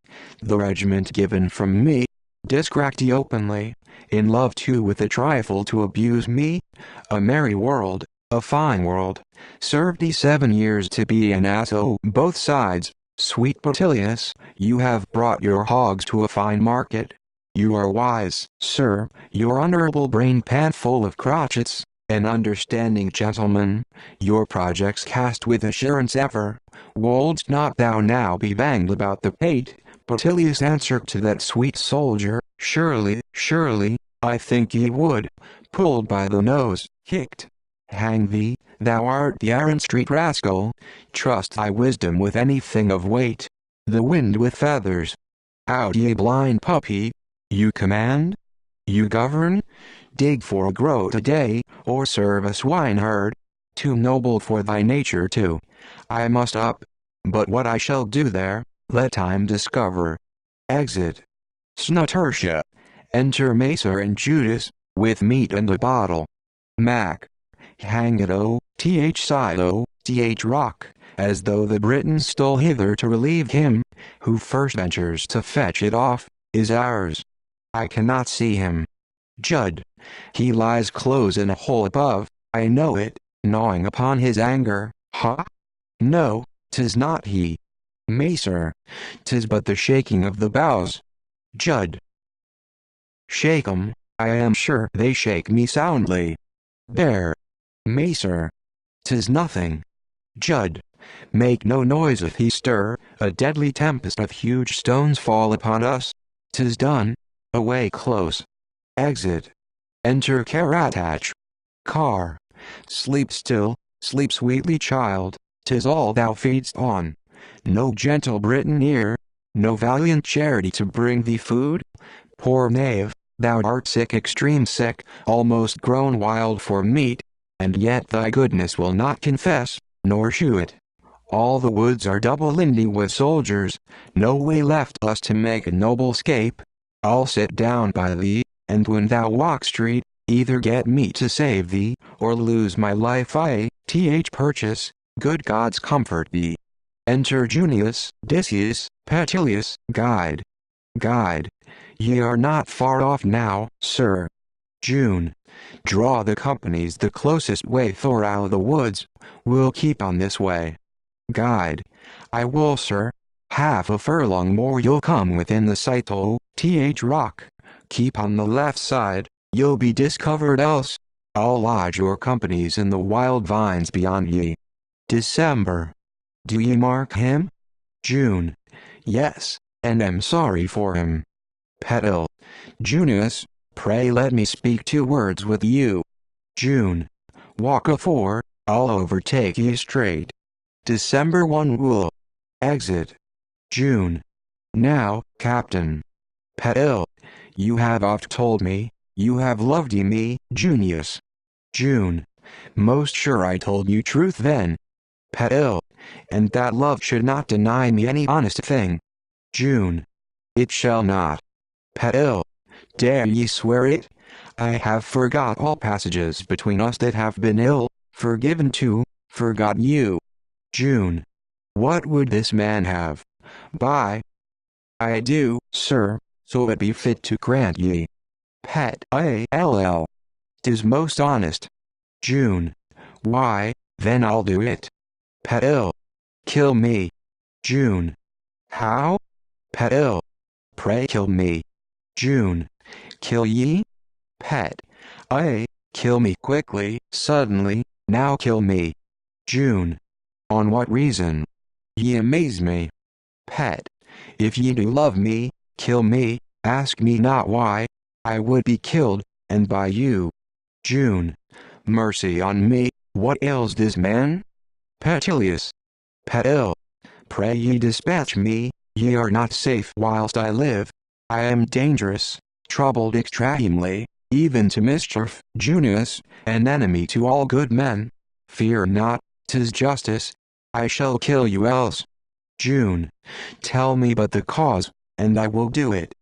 The regiment given from me, discracty openly, in love too with a trifle to abuse me, a merry world, a fine world, served he 7 years to be an ass o' both sides. Sweet Petilius, you have brought your hogs to a fine market. You are wise, sir, your honorable brain pan full of crotchets, an understanding gentleman, your projects cast with assurance ever. Wouldst not thou now be banged about the pate? Petilius answered to that sweet soldier, surely, surely, I think ye would. Pulled by the nose, kicked. Hang thee, thou art the errant street rascal. Trust thy wisdom with anything of weight. The wind with feathers. Out ye blind puppy. You command? You govern? Dig for a groat a day, or serve a swineherd. Too noble for thy nature too. I must up. But what I shall do there, let time discover. Exit. Snutertia. Enter Macer and Judas, with meat and a bottle. Mac. Hang it Silo, Rock, as though the Britons stole hither to relieve him, who first ventures to fetch it off, is ours. I cannot see him. Judd. He lies close in a hole above, I know it, gnawing upon his anger. Ha? No, 'tis not he. Macer. 'Tis but the shaking of the boughs. Judd. Shake 'em, I am sure they shake me soundly. There. Macer. 'Tis nothing. Judd. Make no noise if he stir, a deadly tempest of huge stones fall upon us. 'Tis done. Away close. Exit. Enter Caratoch. Car. Sleep still, sleep sweetly child, 'tis all thou feedst on. No gentle Briton near, no valiant charity to bring thee food? Poor knave, thou art sick extreme sick, almost grown wild for meat. and yet thy goodness will not confess, nor shew it. All the woods are double lindy with soldiers, no way left us to make a noble scape. I'll sit down by thee, and when thou walk street, either get me to save thee, or lose my life purchase, good gods comfort thee. Enter Junius, Decius, Petilius, Guide. Guide. Ye are not far off now, sir. June. Draw the companies the closest way thorough the woods, we'll keep on this way. Guide. I will, sir. Half a furlong more you'll come within the sight rock. Keep on the left side, you'll be discovered else. I'll lodge your companies in the wild vines beyond ye. December. Do ye mark him? June. Yes, and am sorry for him. Petil. Junius, pray let me speak 2 words with you. June. Walk afore, I'll overtake ye straight. December 1 Rule. Exit. June. Now, Captain. Petil. You have oft told me, you have loved me, Junius. June. Most sure I told you truth then. Petil. And that love should not deny me any honest thing. June. It shall not. Petil. Dare ye swear it? I have forgot all passages between us that have been ill, forgiven too, forgot you. June. What would this man have? By. I do, sir, so it be fit to grant ye. Pet. All. 'Tis most honest. June. Why, then I'll do it. Petil. Kill me. June. How? Petil. Pray kill me. June. Kill ye? Pet. Kill me quickly, suddenly, now kill me. June. On what reason? Ye amaze me. Pet. If ye do love me, kill me, ask me not why, I would be killed, and by you. June. Mercy on me, what ails this man? Petilius. Petil. Pray ye dispatch me, ye are not safe whilst I live. I am dangerous, troubled extremely, even to mischief. Junius, an enemy to all good men. Fear not, 'tis justice. I shall kill you else. June. Tell me but the cause, and I will do it.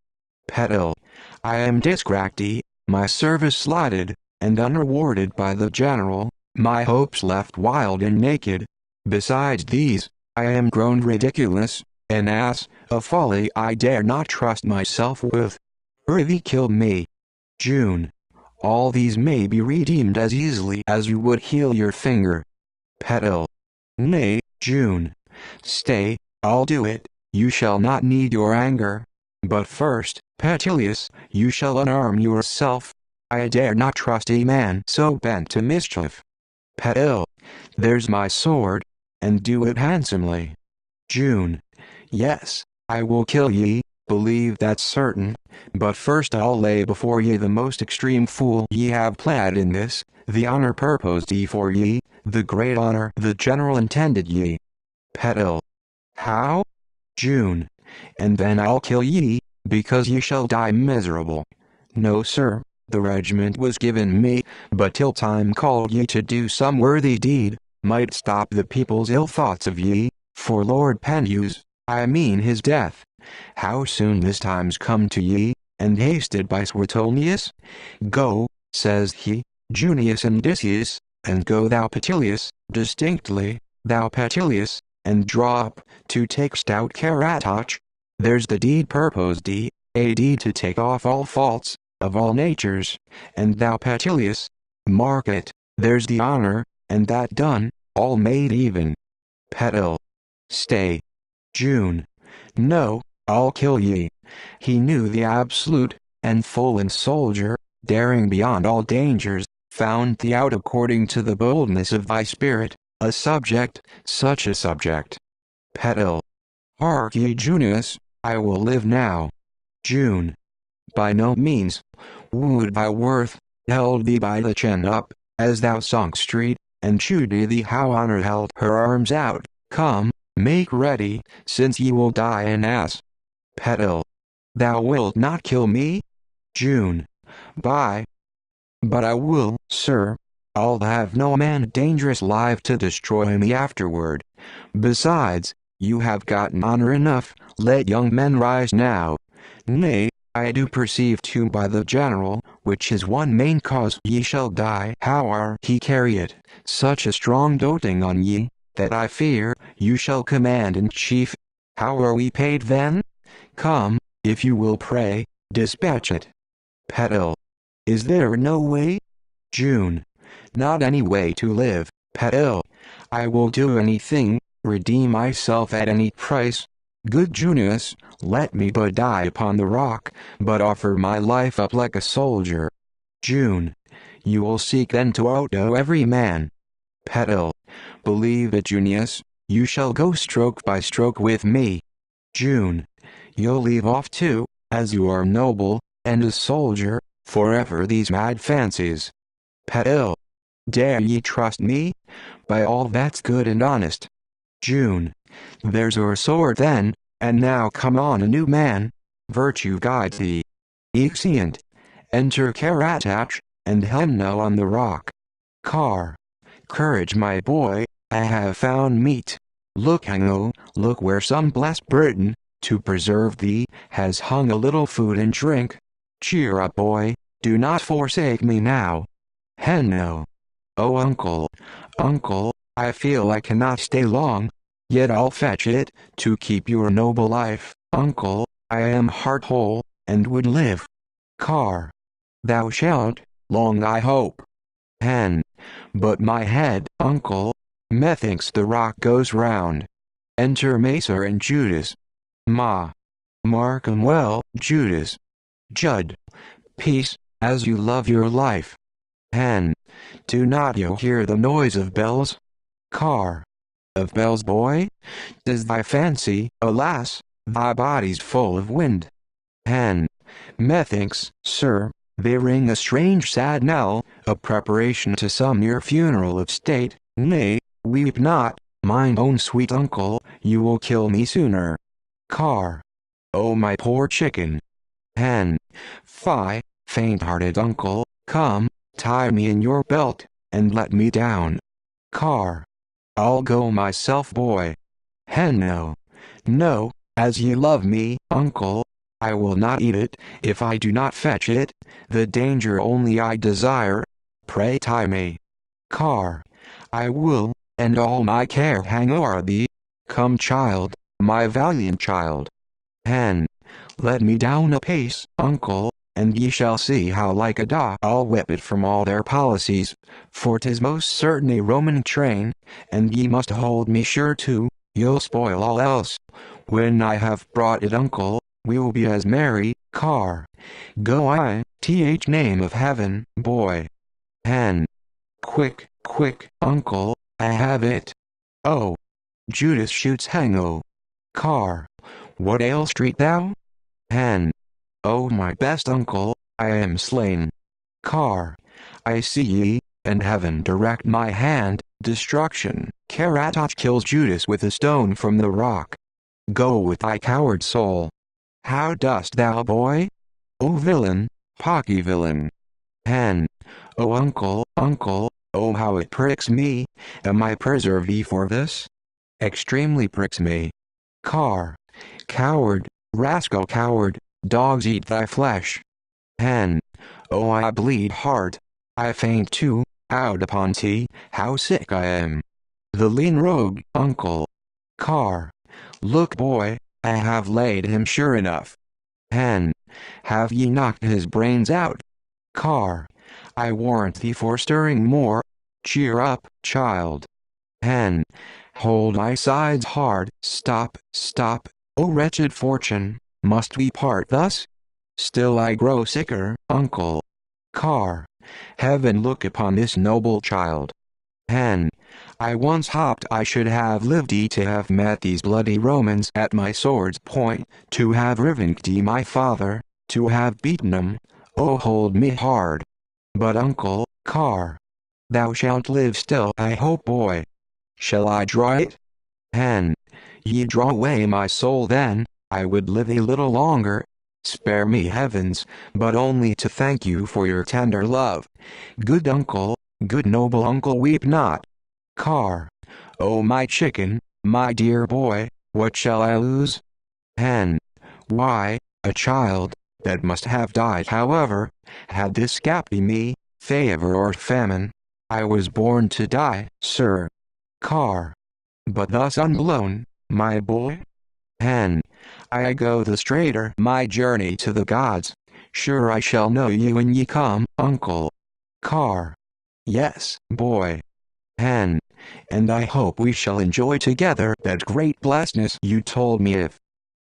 Petil. I am distracted, my service slighted, and unrewarded by the general, my hopes left wild and naked. Besides these, I am grown ridiculous, an ass, a folly I dare not trust myself with. Prithee kill me. June. All these may be redeemed as easily as you would heal your finger. Petil. Nay, June. Stay, I'll do it, you shall not need your anger. But first, Petilius, you shall unarm yourself. I dare not trust a man so bent to mischief. Petil. There's my sword, and do it handsomely. June. Yes, I will kill ye, believe that's certain, but first I'll lay before ye the most extreme fool ye have played in this, the honor purposed ye for ye, the great honor the general intended ye. Petil. How? June. And then I'll kill ye, because ye shall die miserable. No sir, the regiment was given me, but till time called ye to do some worthy deed, might stop the people's ill thoughts of ye, for Lord Penuse, I mean his death. How soon this time's come to ye, and hasted by Suetonius? Go, says he, Junius and Decius, and go thou Petilius, distinctly, thou Petilius, and draw up, to take stout care at Toch. There's the deed purposed a deed to take off all faults, of all natures, and thou Petilius, mark it, there's the honor, and that done, all made even. Petil. Stay. June. No, I'll kill ye. He knew the absolute, and full and soldier, daring beyond all dangers, found thee out according to the boldness of thy spirit, a subject, such a subject. Petil. Hark ye Junius, I will live now. June. By no means. Would thy worth, held thee by the chin up, as thou sunk street, and shewed thee how honor held her arms out. Come, make ready, since ye will die an ass. Petil. Thou wilt not kill me? June. But I will, sir. I'll have no man dangerous live to destroy me afterward. Besides, you have gotten honor enough, let young men rise now. Nay, I do perceive too by the general, which is one main cause ye shall die. How are he carry it, such a strong doting on ye, that I fear you shall command in chief. How are we paid then? Come, if you will pray, dispatch it. Petal. Is there no way? June. Not any way to live, Petal. I will do anything, redeem myself at any price. Good Junius, let me but die upon the rock, but offer my life up like a soldier. June. You will seek then to outdo every man. Petal. Believe it, Junius, you shall go stroke by stroke with me. June. You'll leave off too, as you are noble, and a soldier, forever these mad fancies. Petal. Dare ye trust me? By all that's good and honest. June. There's your sword then, and now come on a new man. Virtue guides thee. Exeunt. Enter Karatach, and Hemno on the rock. Car. Courage, my boy, I have found meat. Look, Hango, look where some blessed Briton, to preserve thee, has hung a little food and drink. Cheer up, boy, do not forsake me now. Henno. Oh, uncle, uncle, I feel I cannot stay long. Yet I'll fetch it, to keep your noble life. Uncle, I am heart whole, and would live. Car. Thou shalt, long I hope. Hen. But my head, uncle, methinks the rock goes round. Enter Macer and Judas. Ma. Mark 'em well, Judas. Judd. Peace, as you love your life. Hen. Do not you hear the noise of bells? Car. Of bells, boy? 'Tis thy fancy, alas, thy body's full of wind. Hen. Methinks, sir, they ring a strange sad knell, a preparation to some near funeral of state. Nay, weep not, mine own sweet uncle, you will kill me sooner. Car. Oh, my poor chicken. Hen. Fie, faint-hearted uncle, come, tie me in your belt, and let me down. Car. I'll go myself, boy. Hen. No. No, as ye love me, uncle, I will not eat it, if I do not fetch it, the danger only I desire. Pray tie me. Car. I will, and all my care hang o'er thee. Come, child, my valiant child. Hen. Let me down apace, uncle, and ye shall see how like a dog I'll whip it from all their policies, for 'tis most certain a Roman train, and ye must hold me sure to, you'll spoil all else. When I have brought it, uncle, we'll be as merry. Car. Go I, th name of heaven, boy. Hen. Quick, quick, uncle, I have it. Oh. Judas shoots Hango. Car. What ails street thou? Hen. Oh, my best uncle, I am slain. Car. I see ye, and heaven direct my hand. Destruction. Karatach kills Judas with a stone from the rock. Go with thy coward soul. How dost thou, boy? O villain, pocky villain. Hen. O uncle, uncle, oh how it pricks me. Am I preserve thee for this? Extremely pricks me. Car. Coward, rascal coward, dogs eat thy flesh. Hen. Oh, I bleed hard. I faint too, out upon tea, how sick I am. The lean rogue, uncle. Car. Look, boy, I have laid him sure enough. Hen. Have ye knocked his brains out? Car. I warrant thee for stirring more. Cheer up, child. Hen. Hold my sides hard. Stop, stop, O wretched fortune, must we part thus? Still I grow sicker, uncle. Car. Heaven look upon this noble child. Hen. I once hoped I should have lived to have met these bloody Romans at my sword's point, to have revenged my father, to have beaten 'em. Oh, hold me hard. But uncle, Car. Thou shalt live still, I hope, boy. Shall I draw it? Hen. Ye draw away my soul then, I would live a little longer. Spare me, heavens, but only to thank you for your tender love. Good uncle, Good noble uncle, weep not. Car. Oh my chicken, my dear boy, what shall I lose? Hen. Why, a child, that must have died. However, had this scap be me, favor or famine, I was born to die, sir. Car. But thus unblown, my boy? Hen. I go the straighter my journey to the gods. Sure I shall know you when ye come, uncle. Car. Yes, boy. Hen. And I hope we shall enjoy together that great blessedness you told me of.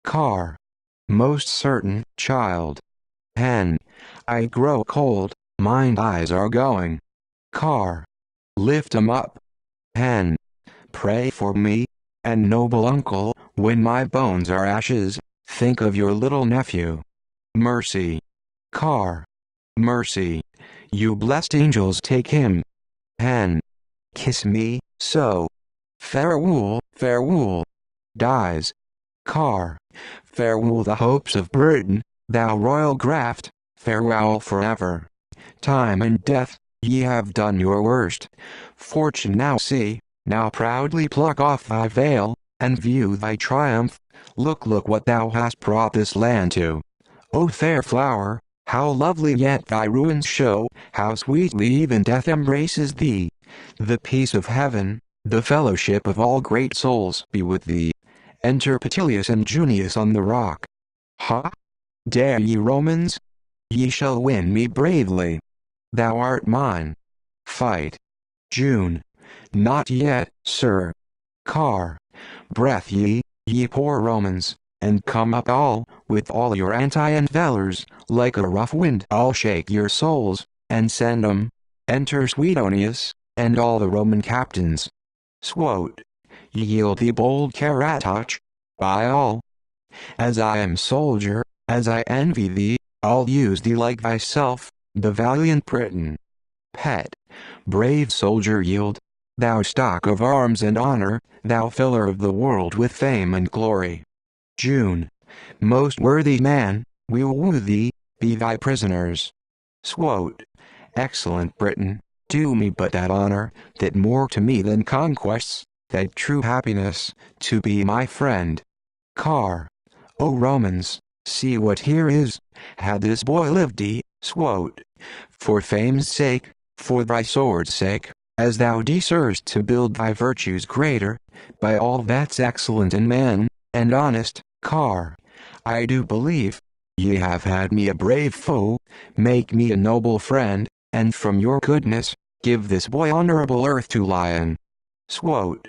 Car. Most certain, child. Hen. I grow cold, mine eyes are going. Car. Lift 'em up. Hen. Pray for me, and noble uncle, when my bones are ashes, think of your little nephew. Mercy. Car. Mercy. You blessed angels take him. Hen. Kiss me, so. Farewell, farewell. Dies. Car. Farewell the hopes of Britain, thou royal graft, farewell forever. Time and death, ye have done your worst. Fortune now see, now proudly pluck off thy veil, and view thy triumph. Look, look what thou hast brought this land to. O fair flower, how lovely yet thy ruins show, how sweetly even death embraces thee. The peace of heaven, the fellowship of all great souls be with thee. Enter Petilius and Junius on the rock. Ha? Dare ye Romans? Ye shall win me bravely. Thou art mine. Fight. June. Not yet, sir. Car. Breath ye, ye poor Romans, and come up all, with all your anti-and valors, like a rough wind I'll shake your souls, and send 'em. Enter Suetonius, and all the Roman captains. Swote. Yield thee bold Caratoch, by all. As I am soldier, as I envy thee, I'll use thee like thyself, the valiant Briton. Pet. Brave soldier, yield. Thou stock of arms and honor, thou filler of the world with fame and glory. June. Most worthy man, we'll woo thee, be thy prisoners. Swote. Excellent Briton, do me but that honor, that more to me than conquests, that true happiness, to be my friend. Car. O Romans, see what here is, had this boy lived swote, for fame's sake, for thy sword's sake, as thou deservest to build thy virtues greater, by all that's excellent in man, and honest, Car. I do believe, ye have had me a brave foe, make me a noble friend, and from your goodness, give this boy honorable earth to lie in. Swote.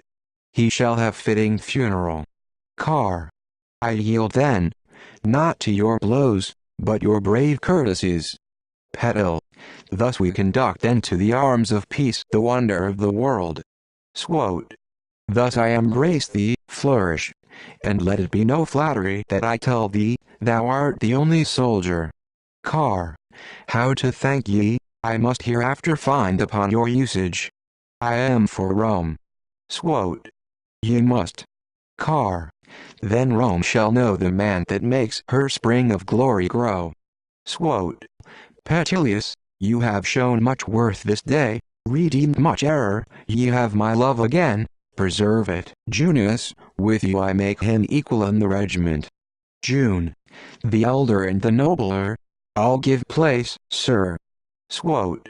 He shall have fitting funeral. Car. I yield then, not to your blows, but your brave courtesies. Petil. Thus we conduct then to the arms of peace the wonder of the world. Swote. Thus I embrace thee, flourish, and let it be no flattery that I tell thee, thou art the only soldier. Car. How to thank ye, I must hereafter find upon your usage. I am for Rome. Swote. Ye must. Car. Then Rome shall know the man that makes her spring of glory grow. Swote. Petilius, you have shown much worth this day, redeemed much error, ye have my love again, preserve it. Junius, with you I make him equal in the regiment. June. The elder and the nobler, I'll give place, sir. Swote.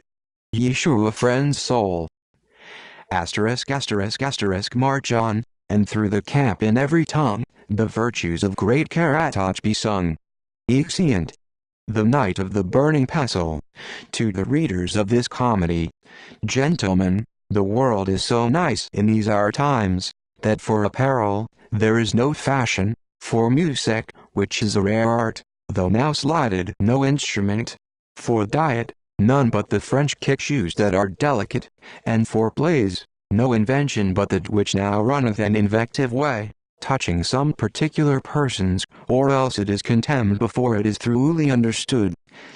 Ye shew a friend's soul. Asterisk asterisk asterisk march on, and through the camp in every tongue, the virtues of great Caratoch be sung. Exeunt. The Knight of the Burning Pestle. To the readers of this comedy, gentlemen, the world is so nice in these our times, that for apparel, there is no fashion, for music, which is a rare art, though now slighted, no instrument, for diet, none but the French kick shoes that are delicate, and for plays, no invention but that which now runneth an invective way, touching some particular persons, or else it is contemned before it is thoroughly understood.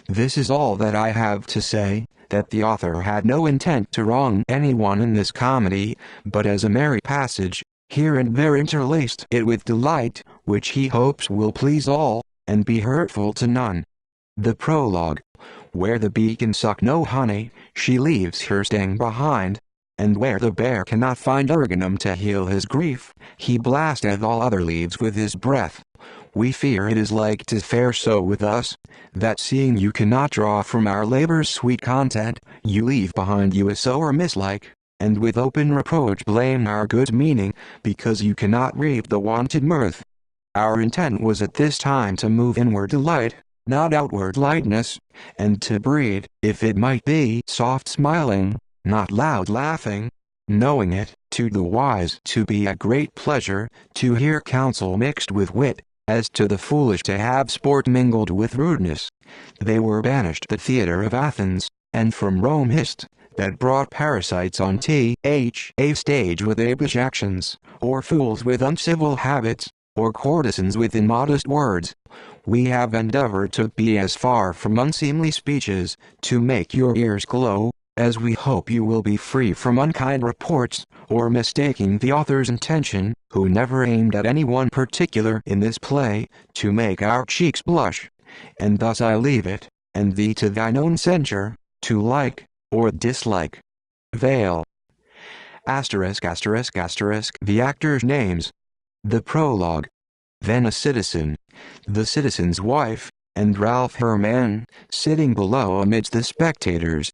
This is all that I have to say, that the author had no intent to wrong anyone in this comedy, but as a merry passage, here and there interlaced it with delight, which he hopes will please all, and be hurtful to none. The Prologue. Where the bee can suck no honey, she leaves her sting behind. And where the bear cannot find ergonum to heal his grief, he blasteth all other leaves with his breath. We fear it is like to fare so with us, that seeing you cannot draw from our labor's sweet content, you leave behind you a sour mislike, and with open reproach blame our good meaning, because you cannot reap the wonted mirth. Our intent was at this time to move inward delight, not outward lightness, and to breed, if it might be, soft smiling, not loud laughing, knowing it, to the wise to be a great pleasure, to hear counsel mixed with wit, as to the foolish to have sport mingled with rudeness. They were banished the theatre of Athens, and from Rome hissed, that brought parasites on a stage with abish actions, or fools with uncivil habits, or courtesans with immodest words. We have endeavored to be as far from unseemly speeches, to make your ears glow, as we hope you will be free from unkind reports, or mistaking the author's intention, who never aimed at any one particular in this play, to make our cheeks blush. And thus I leave it, and thee to thine own censure, to like, or dislike. Vale. The actors' names. The prologue. Then a citizen, the citizen's wife, and Ralph her man, sitting below amidst the spectators.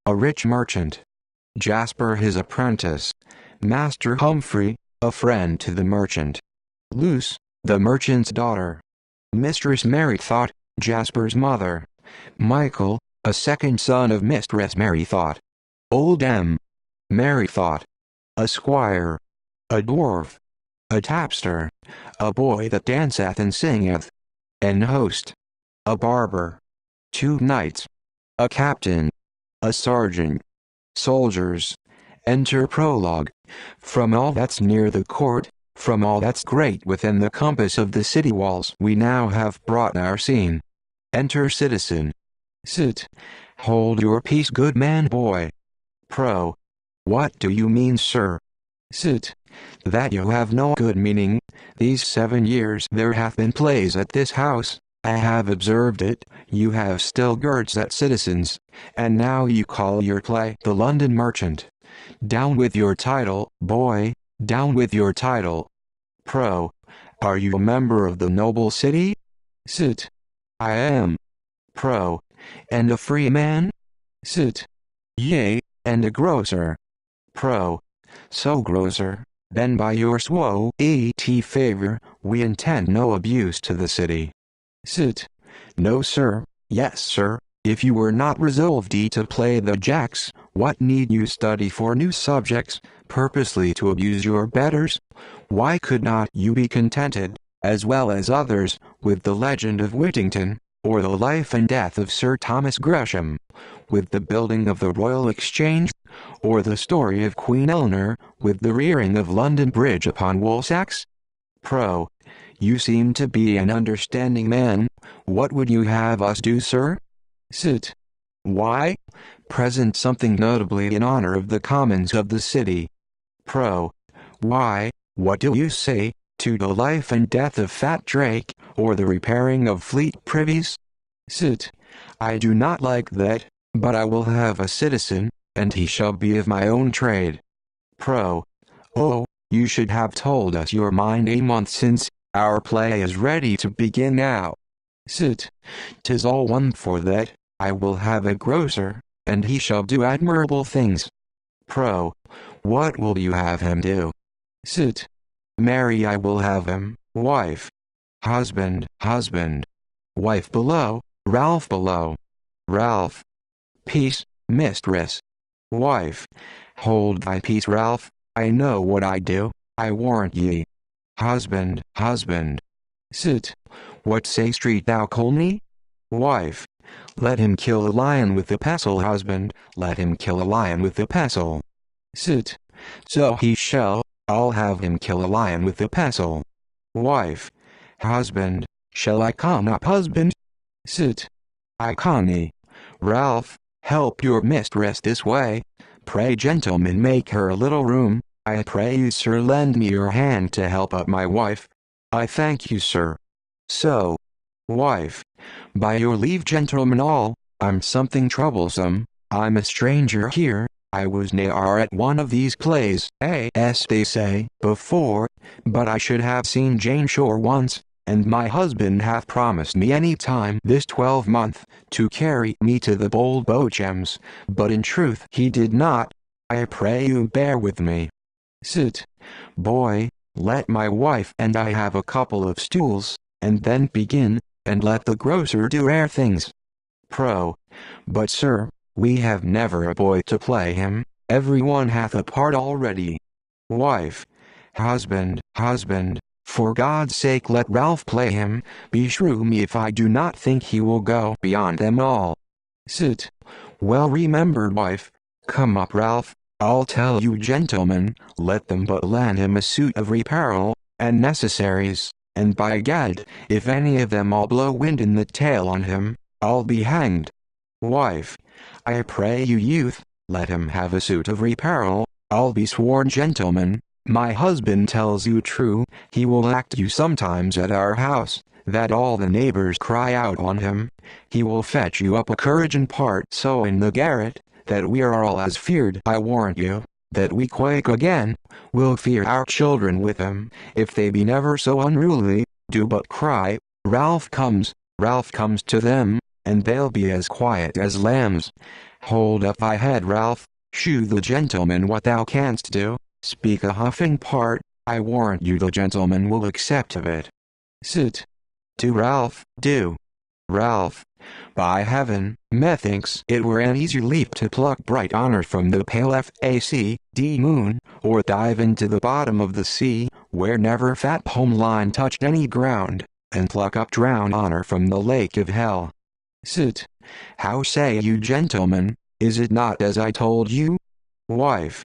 A rich merchant. Jasper his apprentice. Master Humphrey, a friend to the merchant. Luce, the merchant's daughter. Mistress Mary Thought, Jasper's mother. Michael, a second son of Mistress Mary Thought. Old M. Mary Thought. A squire. A dwarf. A tapster. A boy that danceth and singeth. An host. A barber. 2 knights. A captain. A sergeant. Soldiers. Enter prologue. From all that's near the court, from all that's great within the compass of the city walls, we now have brought our scene. Enter citizen. Sit. Hold your peace, good man, boy. Pro. What do you mean, sir? Sit. That you have no good meaning. These 7 years there hath been plays at this house. I have observed it. You have still girds at citizens, and now you call your play The London Merchant. Down with your title, boy, down with your title. Pro. Are you a member of the noble city? Sit. I am. Pro. And a free man? Sit. Yea, and a grocer. Pro. So grocer, then by your favor, we intend no abuse to the city. Sit. No, sir. Yes, sir. If you were not resolved to play the jacks, what need you study for new subjects, purposely to abuse your betters? Why could not you be contented, as well as others, with the legend of Whittington, or the life and death of Sir Thomas Gresham, with the building of the Royal Exchange, or the story of Queen Eleanor, with the rearing of London Bridge upon Woolsacks? Pro. You seem to be an understanding man. What would you have us do, sir? Sit. Why? Present something notably in honor of the commons of the city. Pro. Why, what do you say, to the life and death of Fat Drake, or the repairing of Fleet privies? Sit. I do not like that, but I will have a citizen, and he shall be of my own trade. Pro. Oh, you should have told us your mind a month since. Our play is ready to begin now. Sit. 'Tis all one for that. I will have a grocer, and he shall do admirable things. Pro. What will you have him do? Sit. Marry, I will have him, wife. Husband. Wife below, Ralph below. Ralph. Peace, mistress. Wife. Hold thy peace, Ralph. I know what I do, I warrant ye. Husband. Sit. What say'st thou, Colney? Wife. Let him kill a lion with a pestle, husband, let him kill a lion with a pestle. Sit. So he shall. I'll have him kill a lion with a pestle. Wife. Husband. Shall I come up, husband? Sit. I canny. Ralph, help your mistress this way. Pray, gentlemen, make her a little room. I pray you, sir, lend me your hand to help up my wife. I thank you, sir. So. Wife. By your leave, gentlemen all, I'm something troublesome, I'm a stranger here, I was ne'er at one of these plays, as they say, before, but I should have seen Jane Shore once, and my husband hath promised me any time this 12-month, to carry me to the bold Beauchamps, but in truth he did not. I pray you bear with me. Sit, boy, let my wife and I have a couple of stools, and then begin, and let the grocer do rare things. But sir, we have never a boy to play him, every one hath a part already. Wife, husband, for God's sake let Ralph play him, beshrew me if I do not think he will go beyond them all. Sit, well remembered wife, come up Ralph, I'll tell you gentlemen, let them but land him a suit of apparel, and necessaries, and by gad, if any of them all blow wind in the tail on him, I'll be hanged. Wife, I pray you youth, let him have a suit of apparel, I'll be sworn gentlemen, my husband tells you true, he will act you sometimes at our house, that all the neighbors cry out on him, he will fetch you up a courage and part so in the garret, that we are all as feared I warrant you, that we quake again, we'll fear our children with him, if they be never so unruly, do but cry, Ralph comes to them, and they'll be as quiet as lambs. Hold up thy head Ralph, shew the gentleman what thou canst do, speak a huffing part, I warrant you the gentleman will accept of it. Sit. Do Ralph, do. Ralph, by heaven, methinks it were an easier leap to pluck bright honor from the pale FACD moon, or dive into the bottom of the sea, where never fat home line touched any ground, and pluck up drowned honor from the lake of hell. Sit. How say you gentlemen, is it not as I told you? Wife.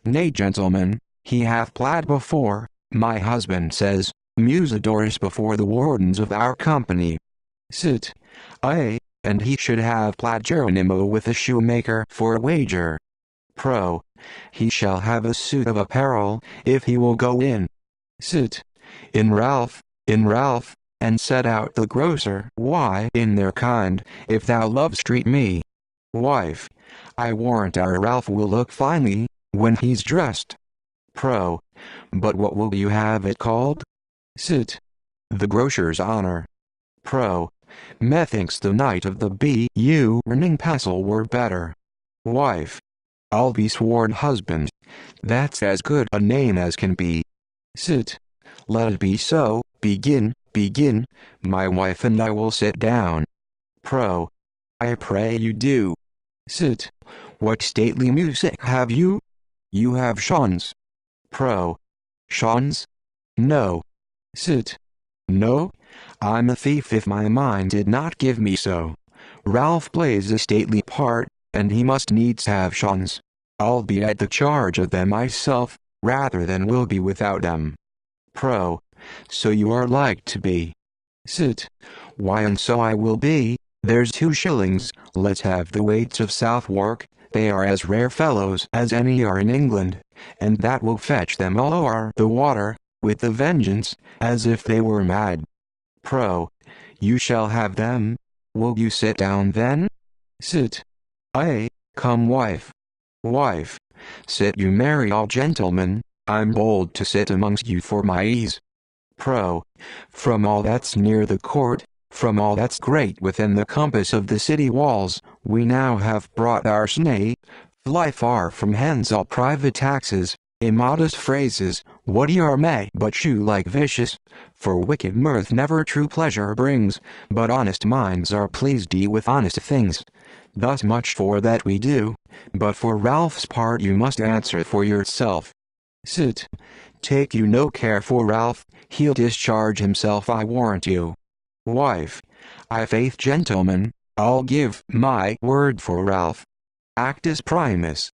Nay gentlemen, he hath plaid before, my husband says, musadors before the wardens of our company. Sit. Aye, and he should have plaid Geronimo with a shoemaker for a wager. He shall have a suit of apparel, if he will go in. Sit. In Ralph, and set out the grocer. Why in their kind, if thou lovest treat me. Wife, I warrant our Ralph will look finely, when he's dressed. But what will you have it called? Sit. The grocer's honor. Methinks the Knight of the B.U. Running Pestle were better. Wife. I'll be sworn husband. That's as good a name as can be. Sit. Let it be so, begin, my wife and I will sit down. I pray you do. Sit. What stately music have you? You have shawns. Shawns? No. Sit. No? I'm a thief if my mind did not give me so. Ralph plays a stately part, and he must needs have shawns. I'll be at the charge of them myself, rather than will be without them. So you are like to be. Sit. Why and so I will be, there's 2 shillings, let's have the weights of Southwark, they are as rare fellows as any are in England, and that will fetch them all o'er the water, with a vengeance, as if they were mad. You shall have them. Will you sit down then? Sit. Aye, come wife. Wife. Sit you merry all gentlemen, I'm bold to sit amongst you for my ease. From all that's near the court, from all that's great within the compass of the city walls, we now have brought our snay, fly far from hence all private taxes, immodest phrases, what ye are may but shew like vicious, for wicked mirth never true pleasure brings, but honest minds are pleased with honest things. Thus much for that we do, but for Ralph's part you must answer for yourself. Sit. Take you no care for Ralph, he'll discharge himself I warrant you. Wife. I faith gentlemen, I'll give my word for Ralph. Actus primus.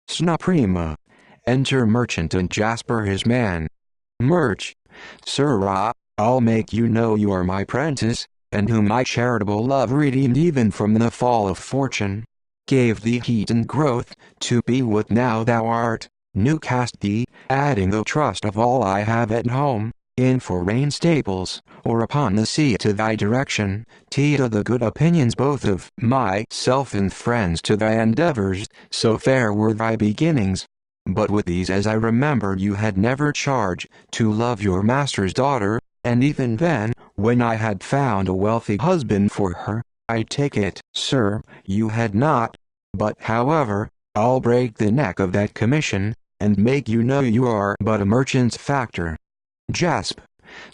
Sna prima. Enter merchant and Jasper his man. Merch. Sirrah, I'll make you know you are my prentice, and whom my charitable love redeemed even from the fall of fortune, gave thee heat and growth, to be what now thou art, new cast thee, adding the trust of all I have at home, in for rain stables, or upon the sea to thy direction, to the good opinions both of myself and friends to thy endeavors, so fair were thy beginnings. But with these as I remembered you had never charge to love your master's daughter, and even then, when I had found a wealthy husband for her, I take it, sir, you had not. But however, I'll break the neck of that commission, and make you know you are but a merchant's factor. Jasp.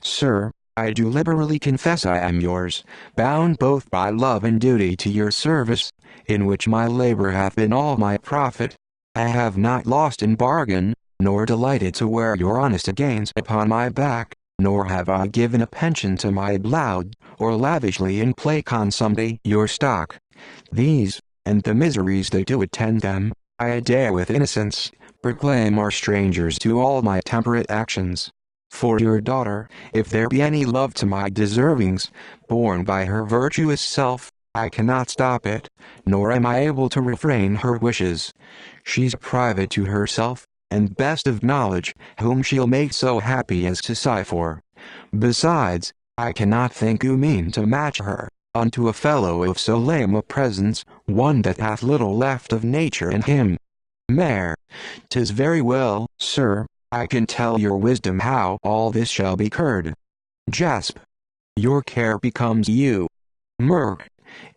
Sir, I do liberally confess I am yours, bound both by love and duty to your service, in which my labor hath been all my profit. I have not lost in bargain, nor delighted to wear your honest gains upon my back, nor have I given a pension to my blood, or lavishly in play consumed your stock. These, and the miseries that do attend them, I dare with innocence proclaim are strangers to all my temperate actions. For your daughter, if there be any love to my deservings, born by her virtuous self, I cannot stop it, nor am I able to refrain her wishes. She's private to herself, and best of knowledge, whom she'll make so happy as to sigh for. Besides, I cannot think you mean to match her unto a fellow of so lame a presence, one that hath little left of nature in him. Mare. 'Tis very well, sir, I can tell your wisdom how all this shall be cured. Jasp. Your care becomes you. Merc.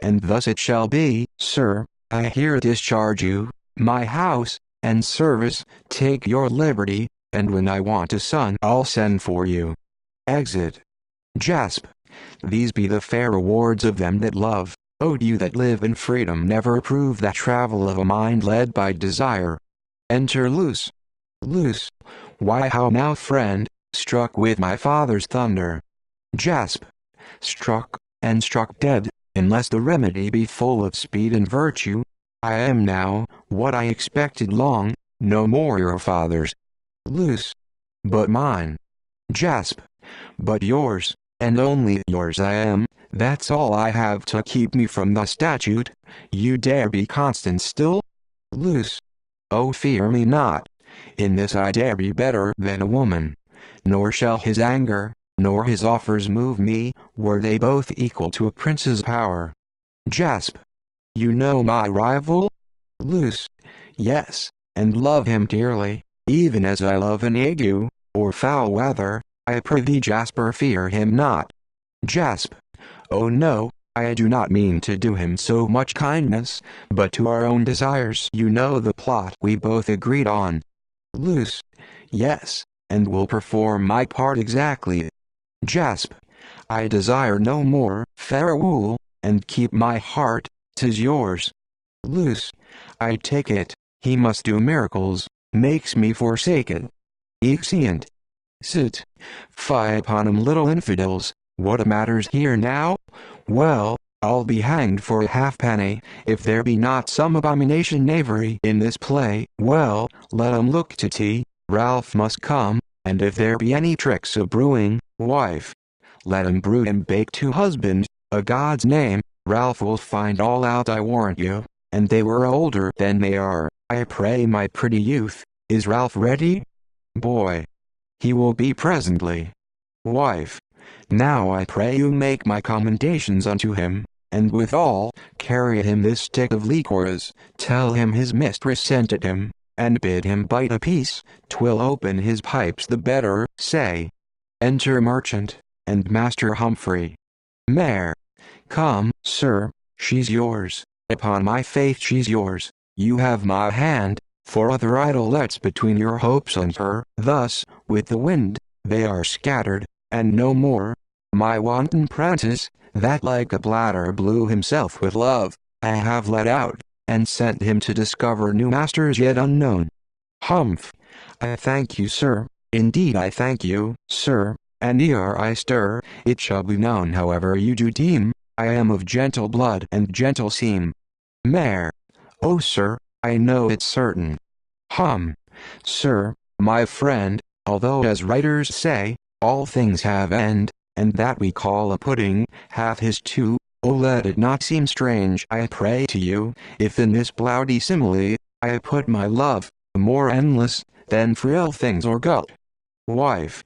And thus it shall be, sir, I here discharge you, my house, and service, take your liberty, and when I want a son I'll send for you. Exit. Jasp. These be the fair rewards of them that love. O you that live in freedom never approve that travel of a mind led by desire. Enter Luce. Luce. Why how now friend, struck with my father's thunder. Jasp. Struck, and struck dead, unless the remedy be full of speed and virtue. I am now, what I expected long, no more your father's. Luce. But mine. Jasp. But yours, and only yours I am, that's all I have to keep me from the statute. You dare be constant still? Luce. Oh fear me not. In this I dare be better than a woman. Nor shall his anger, nor his offers move me, were they both equal to a prince's power. Jasp. You know my rival? Luce. Yes, and love him dearly, even as I love an ague, or foul weather. I prithee Jasper fear him not. Jasp. Oh no, I do not mean to do him so much kindness, but to our own desires. You know the plot we both agreed on. Luce. Yes, and will perform my part exactly. Jasp. I desire no more. Farewell, and keep my heart, 'tis yours. Luce. I take it, he must do miracles, makes me forsake it. Exeunt. Sit. Fie upon 'em little infidels, what matters here now? Well, I'll be hanged for a halfpenny, if there be not some abomination knavery in this play. Well, let 'em look to tea, Ralph must come, and if there be any tricks of brewing, wife, let 'em brew and bake to husband, a God's name, Ralph will find all out I warrant you, and they were older than they are. I pray my pretty youth, is Ralph ready? Boy. He will be presently. Wife. Now I pray you make my commendations unto him, and withal, carry him this stick of liquors, tell him his mistress sent it him, and bid him bite a piece, 'twill open his pipes the better, say. Enter merchant, and Master Humphrey. Mare. Come, sir, she's yours, upon my faith she's yours, you have my hand, for other idlets between your hopes and her. Thus, with the wind, they are scattered, and no more. My wanton prentice, that like a bladder blew himself with love, I have let out, and sent him to discover new masters yet unknown. Humph. I thank you, sir, indeed I thank you, sir, and ere I stir, it shall be known however you do deem, I am of gentle blood and gentle seam. Mare. Oh sir, I know it's certain. Sir, my friend, although as writers say, all things have end, and that we call a pudding, hath his too, oh let it not seem strange I pray to you, if in this bloudy simile, I put my love, more endless, than frail things or gut. Wife.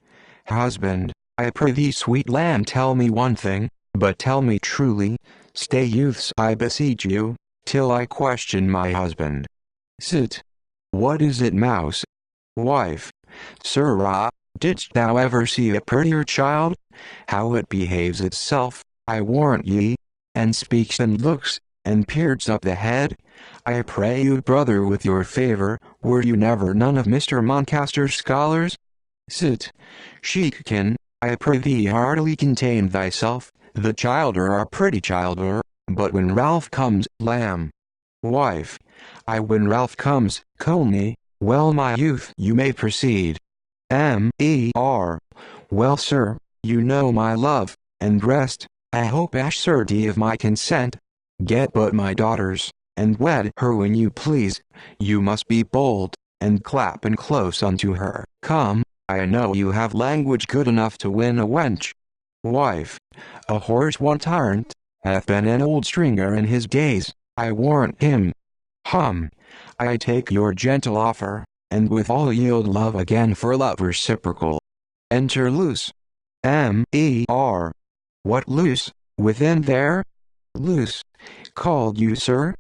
Husband, I pray thee, sweet lamb, tell me one thing, but tell me truly. Stay, youths, I beseech you, till I question my husband. Sit. What is it, mouse? Wife. Sirrah, didst thou ever see a prettier child? How it behaves itself, I warrant ye, and speaks and looks, and peers up the head. I pray you, brother, with your favor, were you never none of Mr. Moncaster's scholars? Sit. Sheikkin, I pray thee heartily contain thyself, the childer are pretty childer, but when Ralph comes, lamb. Wife. When Ralph comes, Coney, well my youth, you may proceed. M.E.R. Well sir, you know my love, and rest, I hope assurety of my consent. Get but my daughters, and wed her when you please, you must be bold, and clap and close unto her. Come, I know you have language good enough to win a wench. Wife. A horse one tyrant, hath been an old stringer in his days, I warrant him. I take your gentle offer, and withal yield love again for love reciprocal. Enter Luce. M.E.R. What Luce, within there? Luce. Called you, sir?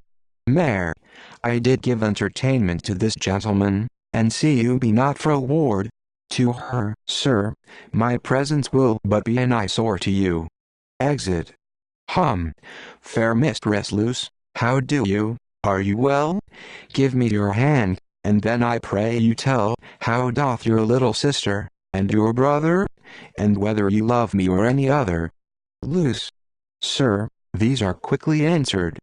Mare. I did give entertainment to this gentleman, and see you be not froward. To her, sir, my presence will but be an eyesore to you. Exit. Fair mistress Luce, how do you? Are you well? Give me your hand, and then I pray you tell, how doth your little sister, and your brother? And whether you love me or any other? Luce. Sir, these are quickly answered.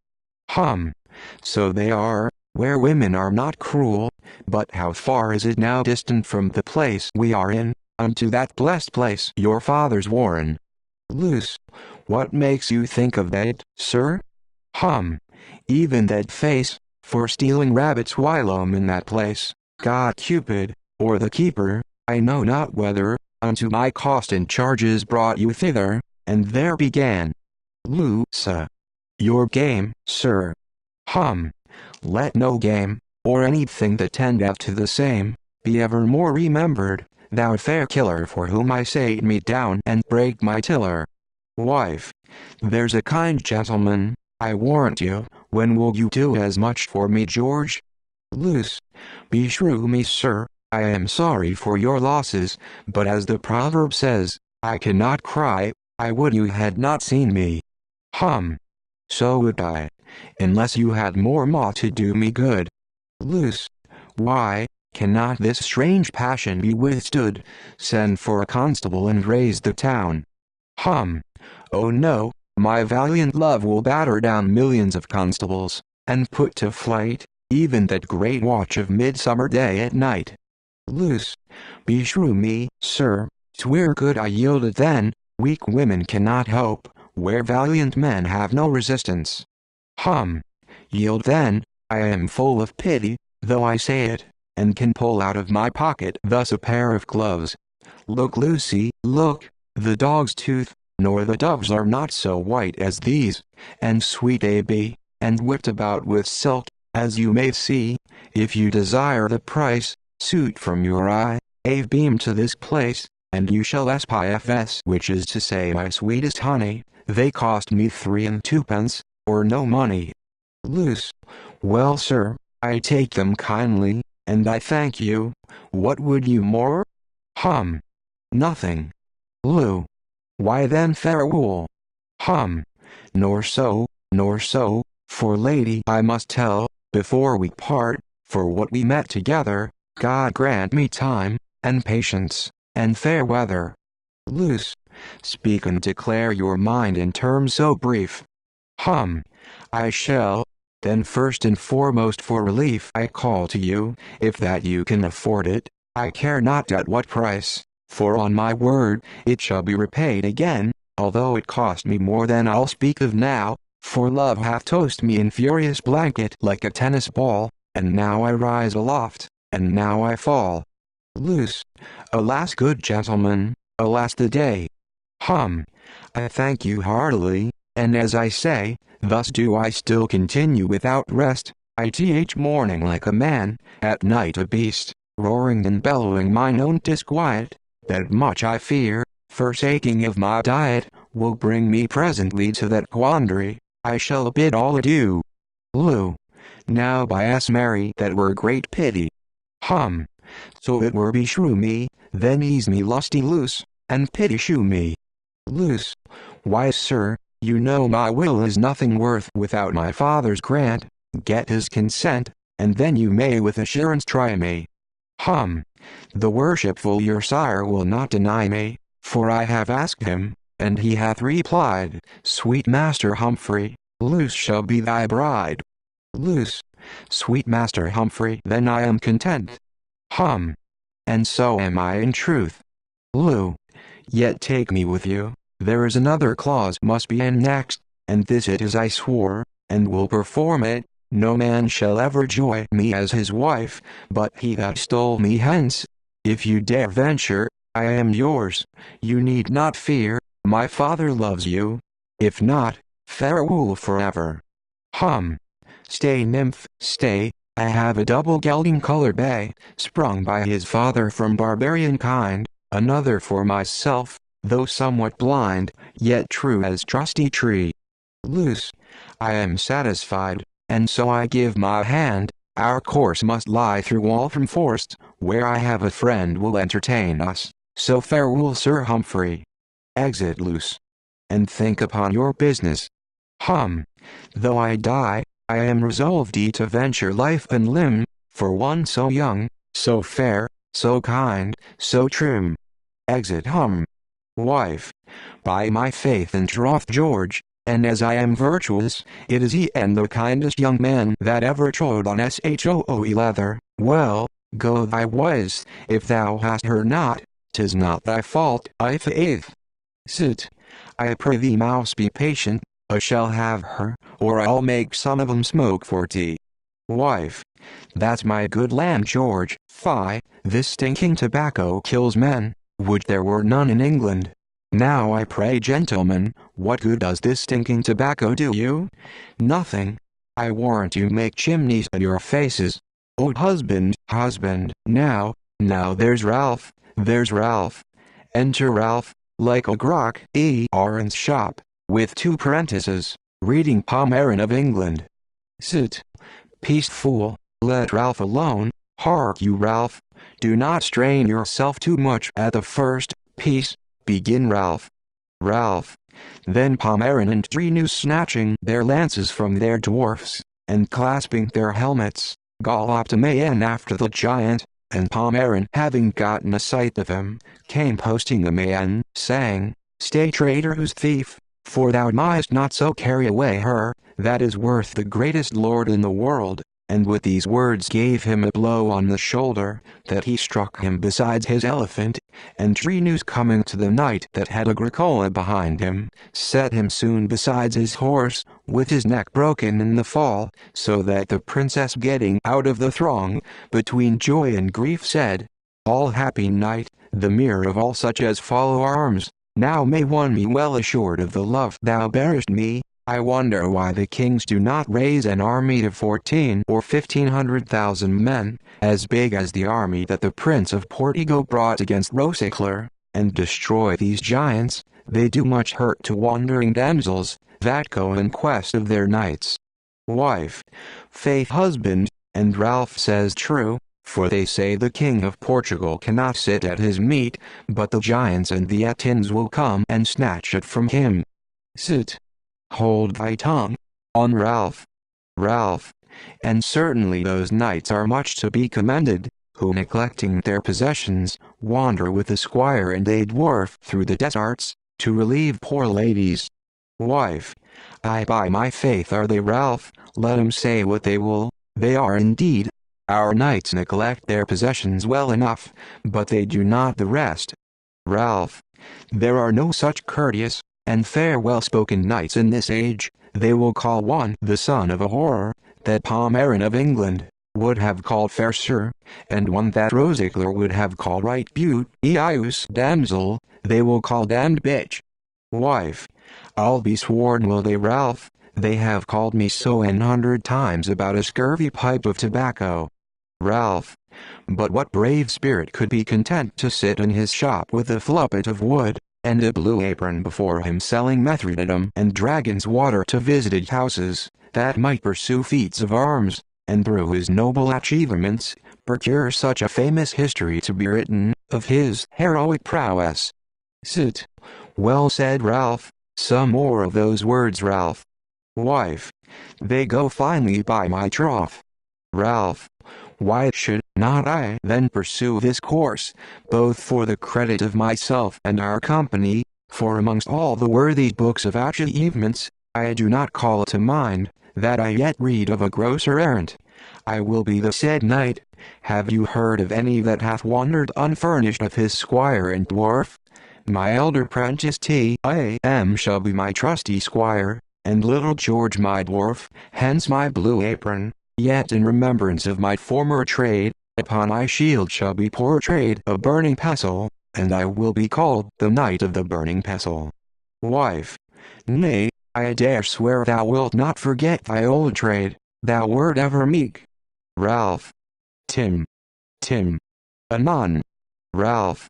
So they are, where women are not cruel, but how far is it now distant from the place we are in, unto that blessed place your father's warren? Luce. What makes you think of that, sir? Even that face, for stealing rabbits whilome in that place, God Cupid, or the keeper, I know not whether, unto my cost and charges brought you thither, and there began. Luce. Your game, sir. Let no game, or anything that tendeth to the same, be evermore remembered, thou fair killer, for whom I sate me down and brake my tiller. Wife. There's a kind gentleman, I warrant you. When will you do as much for me, George? Luce. Beshrew me, sir, I am sorry for your losses, but as the proverb says, I cannot cry, I would you had not seen me. So would I, unless you had more maw to do me good. Luce. Why, cannot this strange passion be withstood? Send for a constable and raise the town. Oh no, my valiant love will batter down millions of constables, and put to flight, even that great watch of midsummer day at night. Luce. Beshrew me, sir, 'twere good I yielded then, weak women cannot hope, where valiant men have no resistance. Yield then, I am full of pity, though I say it, and can pull out of my pocket thus a pair of gloves. Look, Lucy, look, the dog's tooth, nor the doves are not so white as these, and sweet they be, and whipped about with silk, as you may see. If you desire the price, suit from your eye, a beam to this place, and you shall spifs, which is to say my sweetest honey, they cost me 3 and 2pence, or no money. Luce. Well sir, I take them kindly, and I thank you. What would you more? Nothing. Lu. Why then farewell. Nor so, for lady I must tell, before we part, for what we met together, God grant me time, and patience, and fair weather. Luce. Speak and declare your mind in terms so brief. I shall. Then first and foremost for relief I call to you, if that you can afford it, I care not at what price, for on my word, it shall be repaid again, although it cost me more than I'll speak of now, for love hath tossed me in furious blanket like a tennis ball, and now I rise aloft, and now I fall. Luce. Alas, good gentleman, alas the day. I thank you heartily, and as I say, thus do I still continue without rest, morning like a man, at night a beast, roaring and bellowing mine own disquiet, that much I fear, forsaking of my diet, will bring me presently to that quandary. I shall bid all adieu. Lou. Now by S. Mary, that were great pity. Hum. So it were beshrew me, then ease me lusty loose, and pity shew me. Loose. Why, sir, you know my will is nothing worth without my father's grant. Get his consent, and then you may with assurance try me. Hum. The worshipful your sire will not deny me, for I have asked him, and he hath replied, Sweet Master Humphrey, Luce shall be thy bride. Luce. Sweet Master Humphrey, then I am content. Hum. And so am I in truth. Lou. Yet take me with you. There is another clause must be annexed, and this it is I swore, and will perform it. No man shall ever joy me as his wife, but he that stole me hence. If you dare venture, I am yours. You need not fear, my father loves you. If not, farewell forever. Hum. Stay, nymph, stay. I have a double gelding colored bay, sprung by his father from barbarian kind, another for myself, though somewhat blind, yet true as trusty tree. Luce. I am satisfied, and so I give my hand. Our course must lie through Waltham Forest, where I have a friend will entertain us. So farewell, Sir Humphrey. Exit Luce. And think upon your business. Hum. Though I die, I am resolved to venture life and limb, for one so young, so fair, so kind, so trim. Exit Hum. Wife. By my faith and troth, George, and as I am virtuous, it is he and the kindest young man that ever trode on shoo leather. Well, go thy ways, if thou hast her not, 'tis not thy fault, I faith. Sit. I pray thee, mouse, be patient. I shall have her, or I'll make some of 'em smoke for tea. Wife. That's my good land, George. Fie, this stinking tobacco kills men. Would there were none in England. Now I pray, gentlemen, what good does this stinking tobacco do you? Nothing. I warrant you make chimneys at your faces. Oh husband, husband, now there's Ralph, there's Ralph. Enter Ralph, like a grok, Aaron's shop, with two prentices, reading Pomeran of England. Sit. Peace, fool, let Ralph alone. Hark you, Ralph, do not strain yourself too much at the first piece. Begin, Ralph. Ralph. Then Pomeran and Trenu, snatching their lances from their dwarfs, and clasping their helmets, galloped amain after the giant, and Pomeran, having gotten a sight of him, came posting amain, saying, Stay, traitor, who's thief, for thou mightst not so carry away her, that is worth the greatest lord in the world. And with these words gave him a blow on the shoulder, that he struck him besides his elephant, and Trenu's coming to the knight that had Agricola behind him, set him soon besides his horse, with his neck broken in the fall, so that the princess, getting out of the throng, between joy and grief said, All happy knight, the mirror of all such as follow arms, now may one be well assured of the love thou bearest me. I wonder why the kings do not raise an army of 14 or 1500,000 men, as big as the army that the Prince of Portugal brought against Rossicler, and destroy these giants. They do much hurt to wandering damsels, that go in quest of their knights. Wife. Faith, husband, and Ralph says true, for they say the King of Portugal cannot sit at his meat, but the giants and the Etins will come and snatch it from him. Sit. Hold thy tongue, on Ralph. Ralph. And certainly those knights are much to be commended, who neglecting their possessions, wander with a squire and a dwarf through the deserts, to relieve poor ladies. Wife. Aye, by my faith are they, Ralph, let 'em say what they will, they are indeed. Our knights neglect their possessions well enough, but they do not the rest. Ralph. There are no such courteous and fair well-spoken knights in this age. They will call one the son of a whore, that Pomeran of England would have called fair sir, and one that Rossicler would have called right beauteous damsel, they will call damned bitch. Wife. I'll be sworn will they, Ralph, they have called me so 100 times about a scurvy pipe of tobacco. Ralph. But what brave spirit could be content to sit in his shop with a fluppet of wood, and a blue apron before him selling Mithridate and dragon's water to visited houses, that might pursue feats of arms, and through his noble achievements, procure such a famous history to be written, of his heroic prowess? Sit. Well said, Ralph. Some more of those words, Ralph. Wife. They go finely, by my troth. Ralph. Why should not I then pursue this course, both for the credit of myself and our company? For amongst all the worthy books of achievements, I do not call to mind that I yet read of a grosser errant. I will be the said knight. Have you heard of any that hath wandered unfurnished of his squire and dwarf? My elder prentice T.A.M. shall be my trusty squire, and little George my dwarf, hence my blue apron. Yet in remembrance of my former trade, upon my shield shall be portrayed a burning pestle, and I will be called the Knight of the Burning Pestle. Wife. Nay, I dare swear thou wilt not forget thy old trade, thou wert ever meek. Ralph. Tim. Anon. Ralph.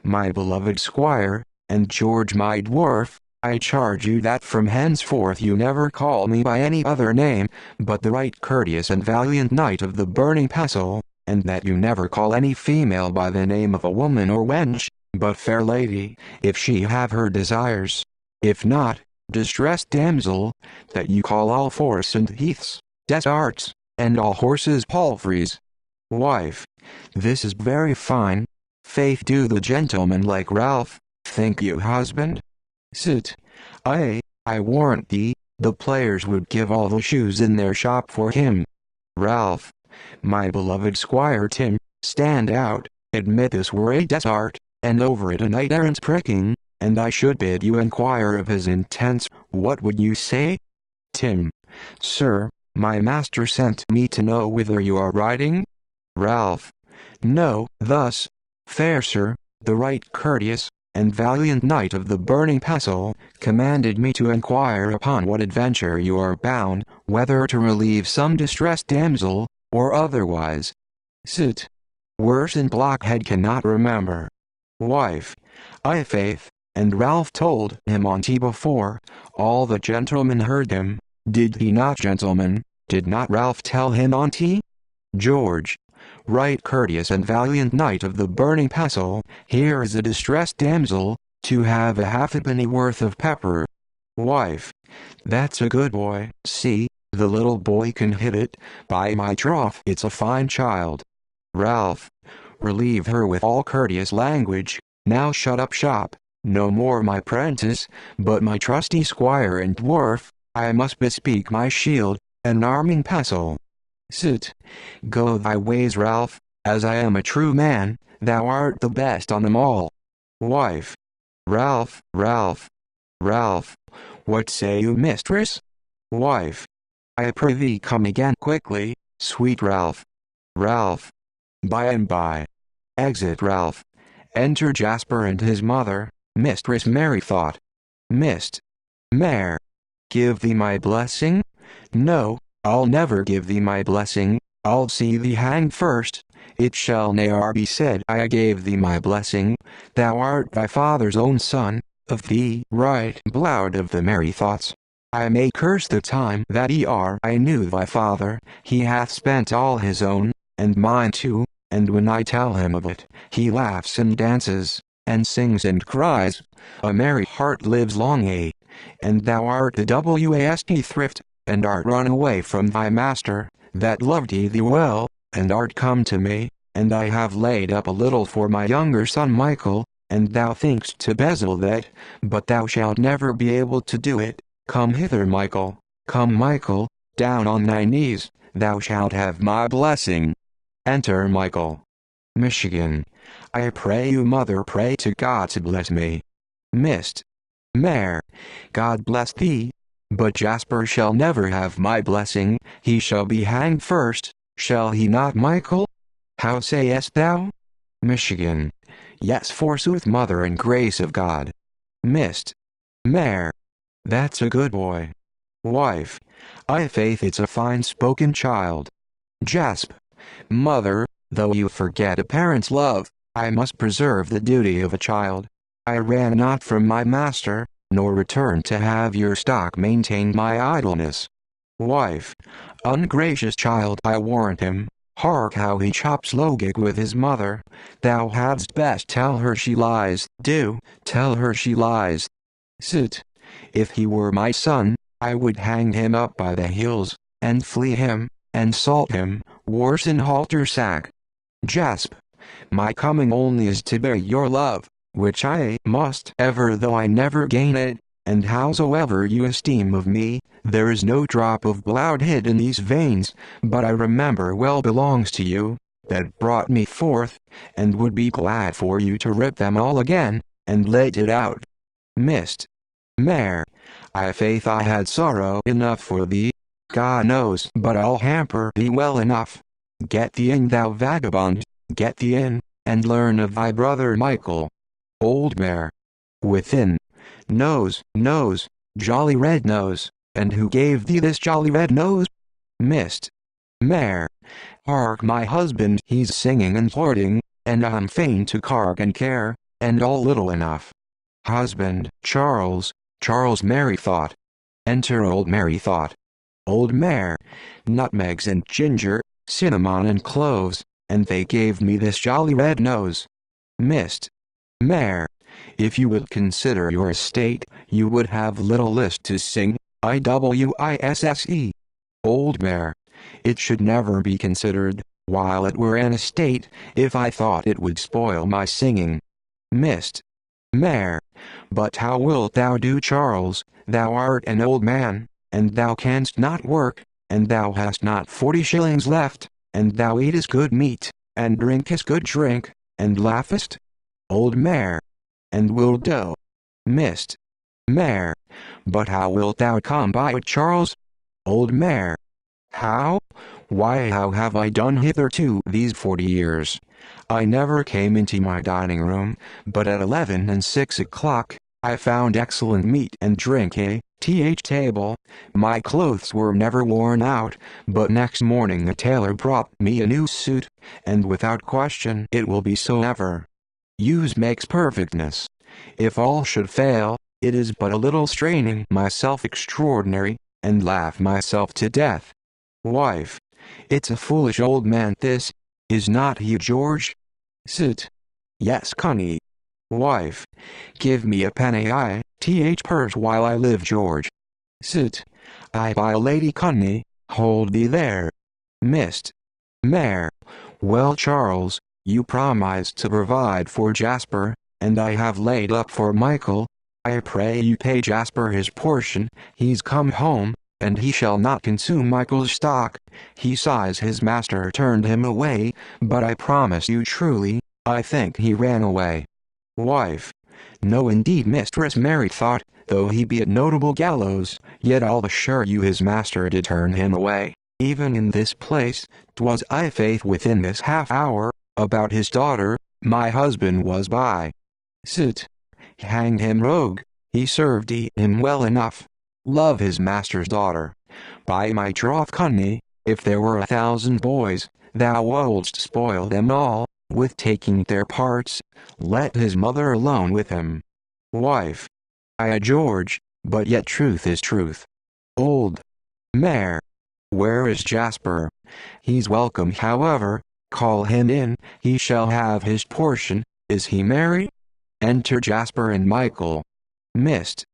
My beloved squire, and George my dwarf, I charge you that from henceforth you never call me by any other name, but the right courteous and valiant Knight of the Burning Pestle, and that you never call any female by the name of a woman or wench, but fair lady, if she have her desires. If not, distressed damsel, that you call all forests and heaths, deserts, and all horses palfreys. Wife. This is very fine. Faith do the gentleman like Ralph, think you, husband? Sit. I warrant thee, the players would give all the shoes in their shop for him. Ralph. My beloved squire Tim, stand out, admit this were a desert, and over it a knight-errant's pricking, and I should bid you inquire of his intents, what would you say? Tim. Sir, my master sent me to know whither you are riding. Ralph. No, thus, fair sir, the right courteous and valiant Knight of the Burning Pestle, commanded me to inquire upon what adventure you are bound, whether to relieve some distressed damsel, or otherwise. Sit. Worse and blockhead cannot remember. Wife. I faith, and Ralph told him on't before, all the gentlemen heard him, did he not, gentlemen? Did not Ralph tell him on't? George. Right courteous and valiant Knight of the Burning Pestle, here is a distressed damsel, to have a halfpenny worth of pepper. Wife. That's a good boy. See, the little boy can hit it, by my troth it's a fine child. Ralph. Relieve her with all courteous language, now shut up shop, no more my prentice, but my trusty squire and dwarf, I must bespeak my shield, and arming pestle. Sit. Go thy ways, Ralph, as I am a true man, thou art the best on them all. Wife. Ralph. What say you, mistress? Wife. I prithee come again quickly, sweet Ralph. Ralph. By and by. Exit Ralph. Enter Jasper and his mother, Mistress Mary thought. Mist. Mare. Give thee my blessing? No, I'll never give thee my blessing, I'll see thee hanged first. It shall ne'er be said I gave thee my blessing, thou art thy father's own son, of thee right blood of the merry thoughts. I may curse the time that I knew thy father, he hath spent all his own, and mine too, and when I tell him of it, he laughs and dances, and sings and cries, a merry heart lives long and thou art the wast thrift, and art run away from thy master, that loved thee well, and art come to me, and I have laid up a little for my younger son Michael, and thou think'st to bezzle that, but thou shalt never be able to do it. Come hither, Michael, come, Michael, down on thy knees, thou shalt have my blessing. Enter Michael. Michigan. I pray you, mother, pray to God to bless me. Mist. Mare. God bless thee. But Jasper shall never have my blessing, he shall be hanged first, shall he not, Michael? How sayest thou? Michigan. Yes, forsooth, mother and grace of God. Mist. Mare. That's a good boy. Wife. I faith it's a fine spoken child. Jasp. Mother, though you forget a parent's love, I must preserve the duty of a child. I ran not from my master, nor returned to have your stock maintain my idleness. Wife, ungracious child, I warrant him. Hark how he chops logik with his mother. Thou hadst best tell her she lies. Do, tell her she lies. Sit. If he were my son, I would hang him up by the heels, and flea him, and salt him, worse than halter sack. Jasp. My coming only is to bear your love, which I must ever though I never gain it, and howsoever you esteem of me, there is no drop of blood hid in these veins, but I remember well belongs to you, that brought me forth, and would be glad for you to rip them all again, and let it out. Mist. Mare. I faith I had sorrow enough for thee, God knows, but I'll hamper thee well enough. Get thee in, thou vagabond, get thee in, and learn of thy brother Michael. Old Mare. Within. Nose, nose, jolly red nose, and who gave thee this jolly red nose? Mist. Mare. Hark my husband, he's singing and hoarding, and I'm fain to cark and care, and all little enough. Husband, Charles, Charles Merry thought. Enter old Merry thought. Old Mare. Nutmegs and ginger, cinnamon and cloves, and they gave me this jolly red nose. Mist. Mare. If you would consider your estate, you would have little list to sing, IWISSE. Old Mare. It should never be considered, while it were an estate, if I thought it would spoil my singing. Mist. Mare. But how wilt thou do, Charles? Thou art an old man, and thou canst not work, and thou hast not 40 shillings left, and thou eatest good meat, and drinkest good drink, and laughest? Old Mare. And wilt do? Mist. Mare. But how wilt thou come by it, Charles? Old Mare. How? Why, how have I done hitherto these 40 years? I never came into my dining room, but at 11 and 6 o'clock, I found excellent meat and drink table. My clothes were never worn out, but next morning a tailor brought me a new suit, and without question it will be so ever. Use makes perfectness. If all should fail, it is but a little straining myself extraordinary, and laugh myself to death. Wife. It's a foolish old man this, is not he, George? Sit. Yes, Connie. Wife. Give me a penny purse while I live, George. Sit. I buy Lady Connie, hold thee there. Mist. Mare. Well, Charles, you promised to provide for Jasper, and I have laid up for Michael. I pray you pay Jasper his portion, he's come home, and he shall not consume Michael's stock. He sighs his master turned him away, but I promise you truly, I think he ran away. Wife. No indeed, Mistress Mary thought, though he be at notable gallows, yet I'll assure you his master did turn him away, even in this place. 'Twas I faith within this half hour, about his daughter, my husband was by. Sit. Hang him rogue, he served him well enough. Love his master's daughter. By my troth, Connie, if there were 1,000 boys, thou wouldst spoil them all, with taking their parts. Let his mother alone with him. Wife. Aye, George, but yet truth is truth. Old Mare. Where is Jasper? He's welcome, however, call him in, he shall have his portion. Is he merry? Enter Jasper and Michael. Mist.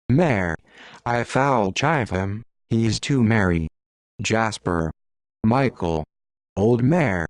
Mare. I foul chive him, he's too merry. Jasper. Michael. Old Mare.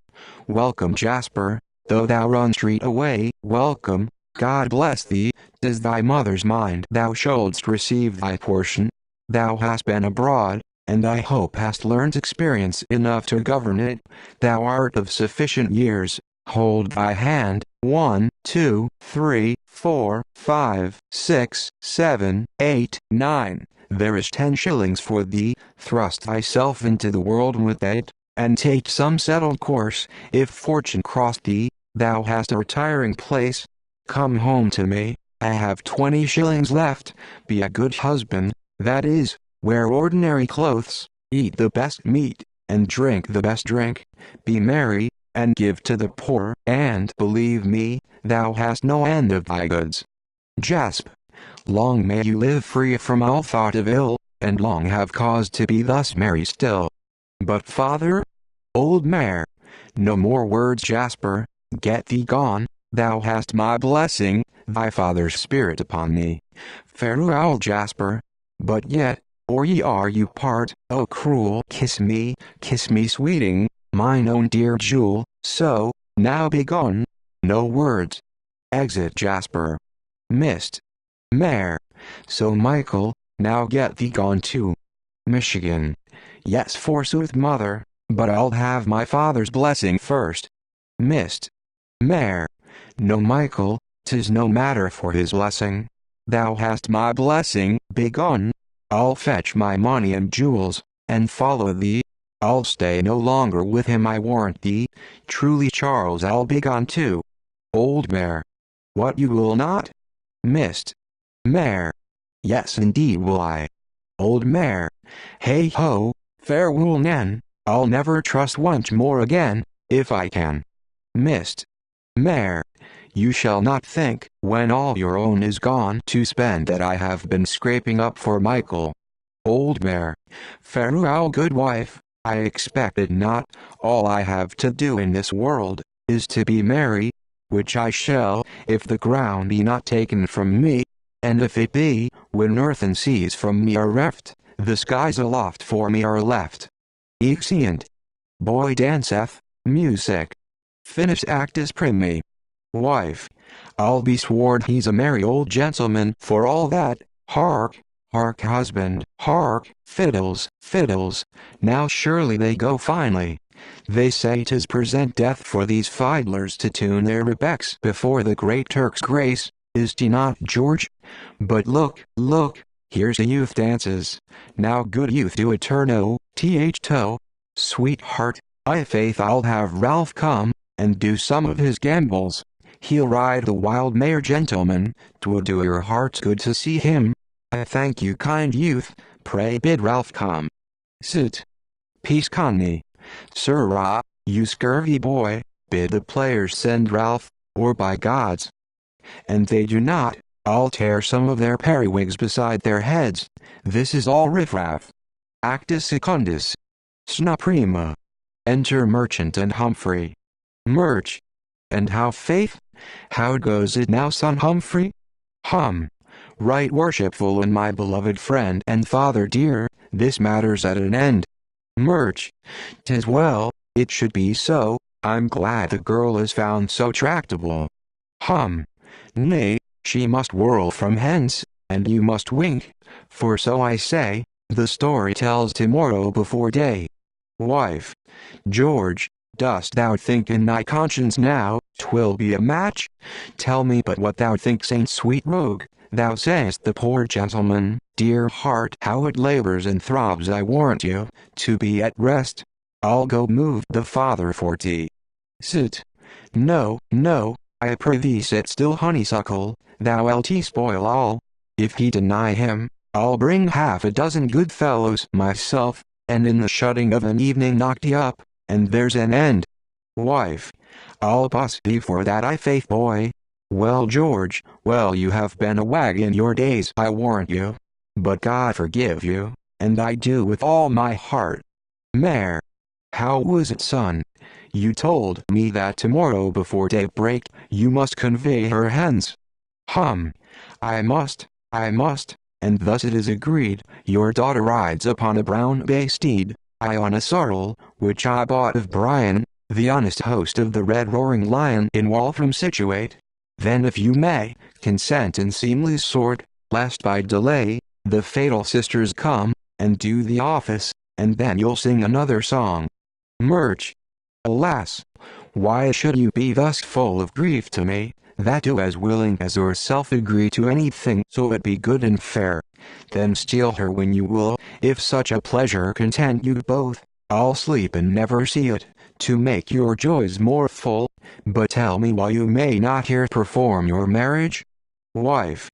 Welcome, Jasper, though thou run straight away, welcome, God bless thee. 'Tis thy mother's mind thou shouldst receive thy portion. Thou hast been abroad, and I hope hast learnt experience enough to govern it. Thou art of sufficient years. Hold thy hand. 1, 2, 3, 4, 5, 6, 7, 8, 9. There is 10 shillings for thee. Thrust thyself into the world with it, and take some settled course. If fortune cross thee, thou hast a retiring place. Come home to me. I have 20 shillings left. Be a good husband, that is, wear ordinary clothes, eat the best meat, and drink the best drink, be merry, and give to the poor, and believe me, thou hast no end of thy goods. Jasp, long may you live free from all thought of ill, and long have cause to be thus merry still. But father? Old mare. No more words, Jasper, get thee gone, thou hast my blessing, thy father's spirit upon me. Farewell, Jasper. But yet, or ye are you part, O cruel, kiss me, sweeting, mine own dear jewel, so, now be gone. No words. Exit Jasper. Missed. Mare. So Michael, now get thee gone too. Michigan. Yes, forsooth, mother, but I'll have my father's blessing first. Missed. Mare. No, Michael, 'tis no matter for his blessing. Thou hast my blessing, begone. I'll fetch my money and jewels, and follow thee. I'll stay no longer with him, I warrant thee. Truly, Charles, I'll be gone too. Old mare. What, you will not? Missed. Mare. Yes, indeed will I. Old mare. Hey ho, farewell Nan, I'll never trust once more again, if I can. Missed. Mare. You shall not think, when all your own is gone, to spend that I have been scraping up for Michael. Old mare. Farewell, good wife, I expected not. All I have to do in this world, is to be merry, which I shall, if the ground be not taken from me, and if it be, when earth and seas from me are reft, the skies aloft for me are left. Exeunt. Boy danceth, music. Finis actus primi. Wife. I'll be sworn he's a merry old gentleman for all that. Hark, hark, husband, hark, fiddles, fiddles, now surely they go finely. They say 'tis present death for these fiddlers to tune their rebecks before the great Turk's grace, is 't not, George? But look, look, here's a youth dances. Now good youth do a turn toe. Sweetheart, I faith I'll have Ralph come, and do some of his gambols. He'll ride the wild mare, gentleman, 'twould do your hearts good to see him. I thank you, kind youth, pray bid Ralph come. Sit. Peace, Connie. Sirrah, you scurvy boy, bid the players send Ralph, or by gods. And they do not, I'll tear some of their periwigs beside their heads. This is all riffraff. Actus secundus. Sna prima. Enter merchant and Humphrey. Merch. And how, faith? How goes it now, son Humphrey? Hum. Right worshipful and my beloved friend and father dear, this matter's at an end. Merch. 'Tis well, it should be so, I'm glad the girl is found so tractable. Hum. Nay, she must whirl from hence, and you must wink, for so I say, the story tells tomorrow before day. Wife. George, dost thou think in thy conscience now, 'twill be a match? Tell me but what thou thinkst, sweet rogue. Thou sayest the poor gentleman, dear heart, how it labors and throbs, I warrant you, to be at rest. I'll go move the father for tea. Sit. No, no, I pray thee sit still, honeysuckle, thou'lt spoil all. If he deny him, I'll bring half a dozen good fellows myself, and in the shutting of an evening knock thee up, and there's an end. Wife. I'll buss thee for that, I faith, boy. Well, George, well, you have been a wag in your days, I warrant you. But God forgive you, and I do with all my heart. Mare. How was it, son? You told me that tomorrow before daybreak, you must convey her hence. Hum. I must, and thus it is agreed, your daughter rides upon a brown bay steed, I on a sorrel, which I bought of Brian, the honest host of the Red Roaring Lion in Waltham situate. Then if you may, consent in seemly sort, lest by delay, the fatal sisters come, and do the office, and then you'll sing another song. Merch. Alas! Why should you be thus full of grief to me, that do as willing as yourself agree to anything so it be good and fair? Then steal her when you will, if such a pleasure content you both, I'll sleep and never see it, to make your joys more full. But tell me why you may not here perform your marriage? Wife.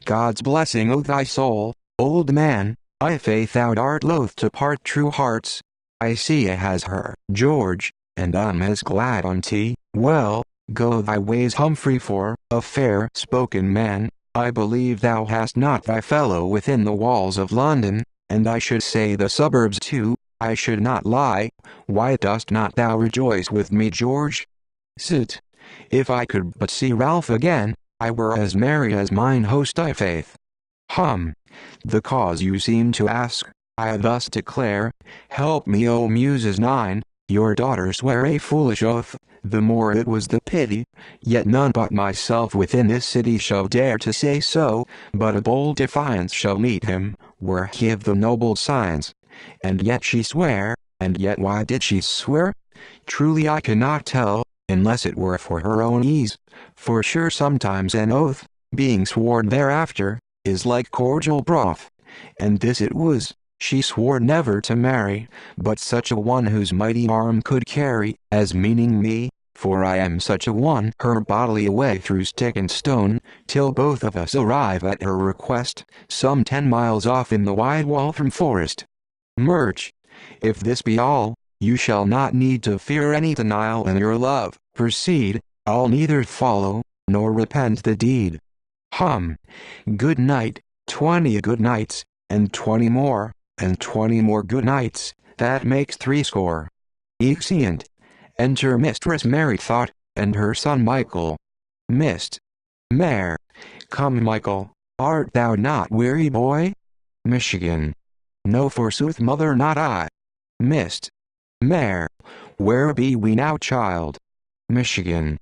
God's blessing o' thy soul, old man, I faith thou art loath to part true hearts. I see has her, George, and I'm as glad on't. Well, go thy ways, Humphrey, for a fair-spoken man. I believe thou hast not thy fellow within the walls of London, and I should say the suburbs too. I should not lie. Why dost not thou rejoice with me, George? Sit. If I could but see Ralph again, I were as merry as mine host, I faith. The cause you seem to ask, I thus declare. Help me, O Muses nine, your daughter sware a foolish oath, the more it was the pity, yet none but myself within this city shall dare to say so, but a bold defiance shall meet him, were he of the noble signs. And yet she sware, and yet why did she swear? Truly I cannot tell, unless it were for her own ease, for sure sometimes an oath, being sworn thereafter, is like cordial broth. And this it was, she swore never to marry, but such a one whose mighty arm could carry, as meaning me, for I am such a one, her bodily away through stick and stone, till both of us arrive at her request, some 10 miles off in the wide Waltham forest. Murch, if this be all, you shall not need to fear any denial in your love. Proceed, I'll neither follow, nor repent the deed. Good night, 20 good nights, and 20 more, and 20 more good nights, that makes 60. Exeunt. Enter Mistress Mary Thought, and her son Michael. Mist. Mare. Come, Michael, art thou not weary, boy? Michigan. No, forsooth, mother, not I. Mist. Mare. Where be we now, child? Michigan.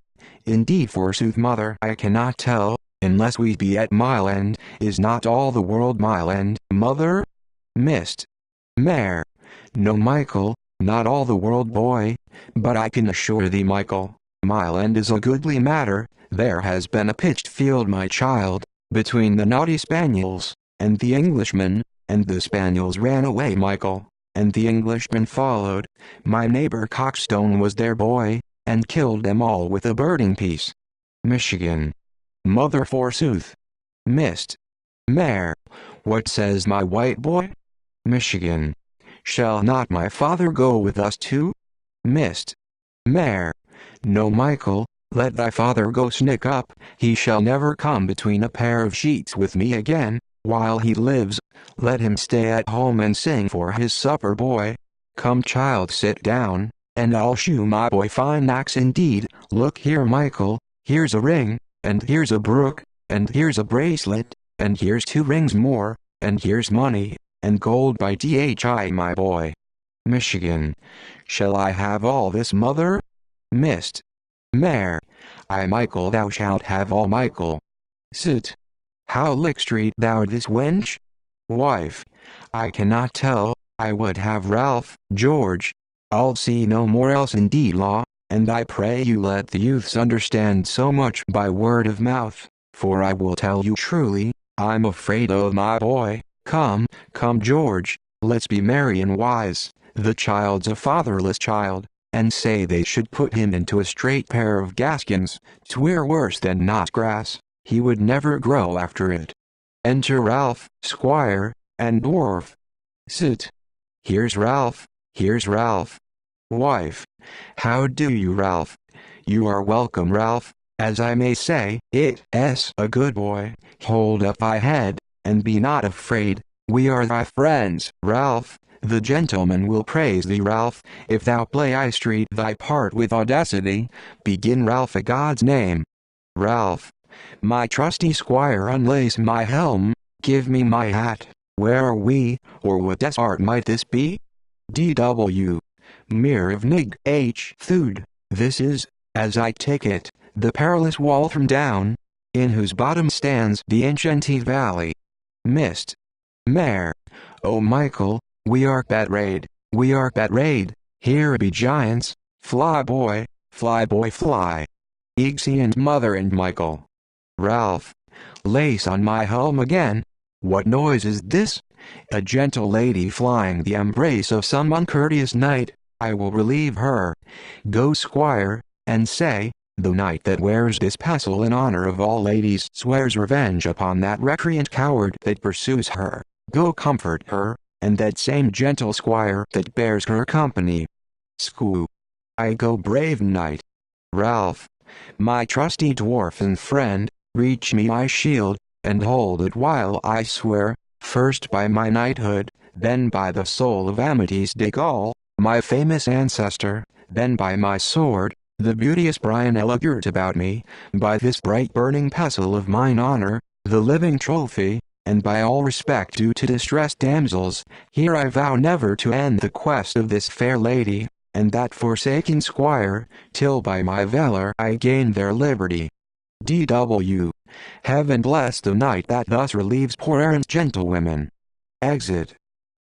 Indeed, forsooth, mother, I cannot tell, unless we be at Mile End. Is not all the world Mile End, mother? Mist. Mare. No, Michael, not all the world, boy, but I can assure thee, Michael, Mile End is a goodly matter. There has been a pitched field, my child, between the naughty spaniels, and the Englishmen, and the spaniels ran away, Michael, and the Englishmen followed. My neighbor Coxstone was their boy, and killed them all with a birding piece. Michigan. Mother, forsooth. Mist. Mare. What says my white boy? Michigan. Shall not my father go with us too? Mist. Mare. No, Michael, let thy father go snick up, he shall never come between a pair of sheets with me again, while he lives. Let him stay at home and sing for his supper, boy. Come, child, sit down, and I'll shew my boy fine axe indeed. Look here, Michael, here's a ring, and here's a brook, and here's a bracelet, and here's 2 rings more, and here's money, and gold by Dhi, my boy. Michigan. Shall I have all this, mother? Mist. Mare. Aye, Michael, thou shalt have all, Michael. Sit. How lickstreet thou this wench? Wife. I cannot tell, I would have Ralph, George. I'll see no more else indeed, law, and I pray you let the youths understand so much by word of mouth, for I will tell you truly, I'm afraid of my boy. Come, come, George, let's be merry and wise. The child's a fatherless child, and say they should put him into a straight pair of gaskins. 'Twere worse than not grass, he would never grow after it. Enter Ralph, squire, and dwarf. Sit. Here's Ralph, here's Ralph. Wife. How do you, Ralph? You are welcome, Ralph, as I may say, it's a good boy. Hold up thy head, and be not afraid, we are thy friends, Ralph. The gentleman will praise thee, Ralph, if thou play I street thy part with audacity. Begin, Ralph, a God's name. Ralph. My trusty squire, unlace my helm, give me my hat. Where are we, or what desart might this be? D.W. Mere of Nig H. Thude. This is, as I take it, the perilous Waltham Down, in whose bottom stands the enchanted valley. Mist. Mare. O Michael, we are betrayed, we are betrayed. Here be giants. Fly, boy, fly. Exeunt mother and Michael. Ralph. Lace on my helm again. What noise is this? A gentle lady flying the embrace of some uncourteous knight. I will relieve her. Go, squire, and say, the knight that wears this pestle in honor of all ladies swears revenge upon that recreant coward that pursues her. Go comfort her, and that same gentle squire that bears her company. Scoo. I go, brave knight. Ralph, my trusty dwarf and friend, reach me my shield, and hold it while I swear, first by my knighthood, then by the soul of Ametes de Gaul, my famous ancestor, then by my sword, the beauteous Brianella girt about me, by this bright burning pestle of mine honor, the living trophy, and by all respect due to distressed damsels, here I vow never to end the quest of this fair lady, and that forsaken squire, till by my valor I gain their liberty. D.W. Heaven bless the knight that thus relieves poor errant gentlewomen. Exit.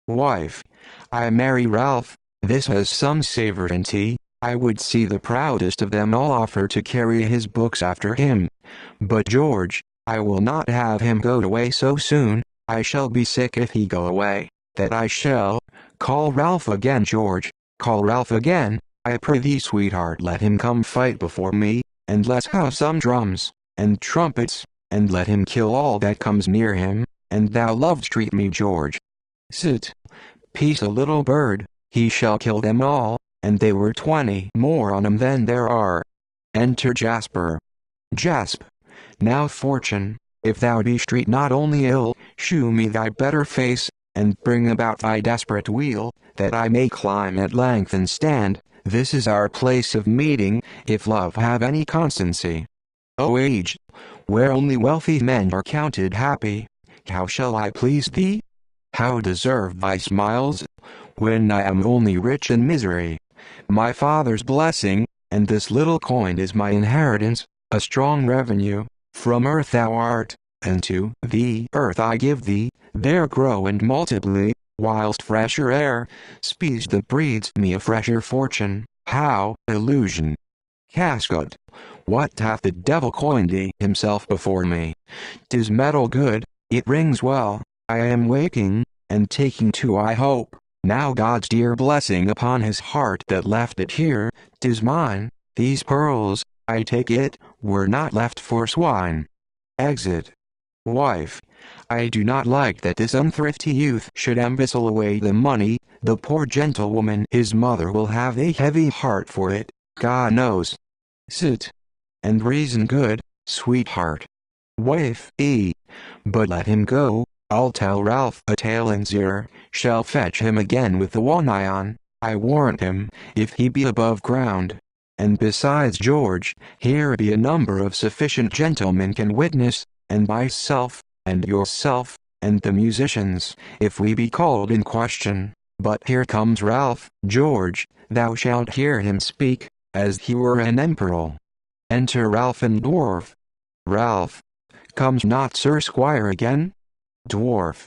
Wife. I marry Ralph, this has some savournity. I would see the proudest of them all offer to carry his books after him. But George, I will not have him go away so soon. I shall be sick if he go away, that I shall. Call Ralph again, George, call Ralph again. I pray thee, sweetheart, let him come fight before me, and let's have some drums, and trumpets, and let him kill all that comes near him, and thou lovest treat me, George. Sit. Peace, a little bird, he shall kill them all, and they were 20 more on 'em than there are. Enter Jasper. Jasp. Now Fortune, if thou be street not only ill, shew me thy better face, and bring about thy desperate wheel, that I may climb at length and stand. This is our place of meeting, if love have any constancy. O age, where only wealthy men are counted happy, how shall I please thee? How deserve thy smiles, when I am only rich in misery? My father's blessing, and this little coin is my inheritance, a strong revenue, from earth thou art, and to the earth I give thee, there grow and multiply, whilst fresher air speeds that breeds me a fresher fortune. How, illusion! Cascade, what hath the devil coined thee himself before me? 'Tis metal good, it rings well, I am waking, and taking too I hope, now God's dear blessing upon his heart that left it here. 'Tis mine, these pearls, I take it, were not left for swine. Exit. Wife. I do not like that this unthrifty youth should embezzle away the money. The poor gentlewoman his mother will have a heavy heart for it, God knows. Sit. And reason good, sweetheart. Wife. But let him go, I'll tell Ralph a tale, and Zir shall fetch him again with the one eye on, I warrant him, if he be above ground. And besides, George, here be a number of sufficient gentlemen can witness, and myself, and yourself, and the musicians, if we be called in question. But here comes Ralph. George, thou shalt hear him speak, as he were an emperor. Enter Ralph and Dwarf. Ralph. Comes not Sir Squire again? Dwarf.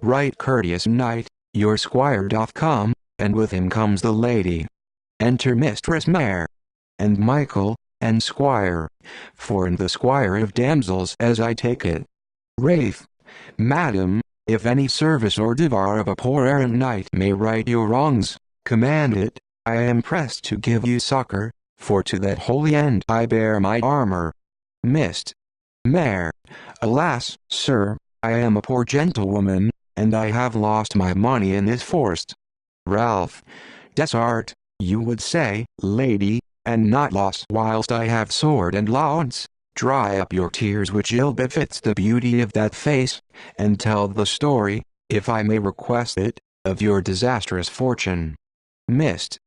Right courteous knight, your squire doth come, and with him comes the lady. Enter Mistress Mare, and Michael, and Squire, for and the squire of damsels as I take it. Wraith. Madam, if any service or devoir of a poor errant knight may right your wrongs, command it, I am pressed to give you succor, for to that holy end I bear my armor. Mist. Mare. Alas, sir, I am a poor gentlewoman, and I have lost my money in this forest. Ralph. Desart, you would say, lady, and not lost whilst I have sword and lance. Dry up your tears, which ill befits the beauty of that face, and tell the story, if I may request it, of your disastrous fortune. Mist.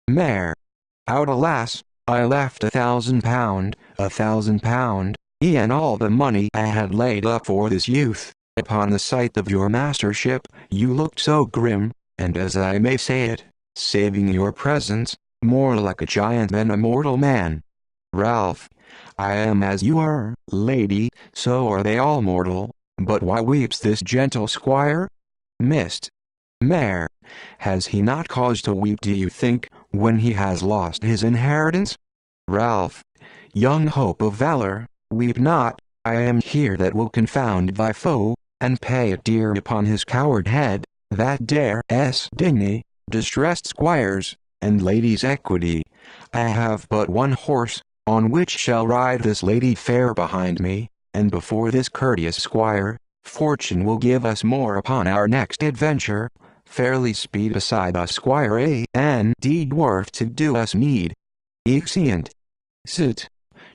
Mare. Out, alas, I left £1,000, £1,000, and all the money I had laid up for this youth. Upon the sight of your mastership, you looked so grim, and as I may say it, saving your presence, more like a giant than a mortal man. Ralph. I am as you are, lady, so are they all mortal, but why weeps this gentle squire? Mist. Mare. Has he not cause to weep, do you think, when he has lost his inheritance? Ralph. Young hope of valor, weep not, I am here that will confound thy foe, and pay it dear upon his coward head, that dare dignity, distressed squires, and ladies' equity. I have but one horse, on which shall ride this lady fair behind me, and before this courteous squire. Fortune will give us more upon our next adventure. fairly speed beside us squire and dwarf to do us need. Exeunt. Sit.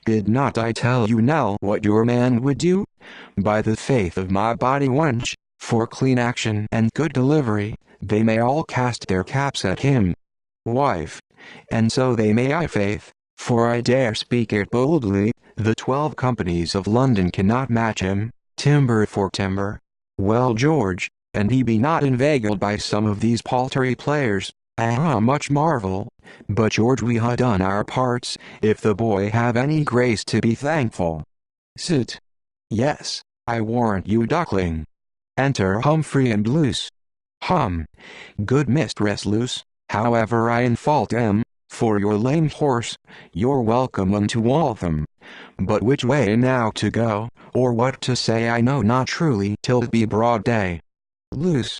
Did not I tell you now what your man would do? By the faith of my body wench, for clean action and good delivery, they may all cast their caps at him. Wife. And so they may, I faith, for I dare speak it boldly, the 12 companies of London cannot match him, timber for timber. Well, George, and he be not inveigled by some of these paltry players, I much marvel. But George, we ha' done our parts, if the boy have any grace to be thankful. Sit. Yes, I warrant you, duckling. Enter Humphrey and Luce. Good mistress Luce, however I in fault am, for your lame horse, you're welcome unto Waltham. But which way now to go, or what to say I know not truly till it be broad day. Luce.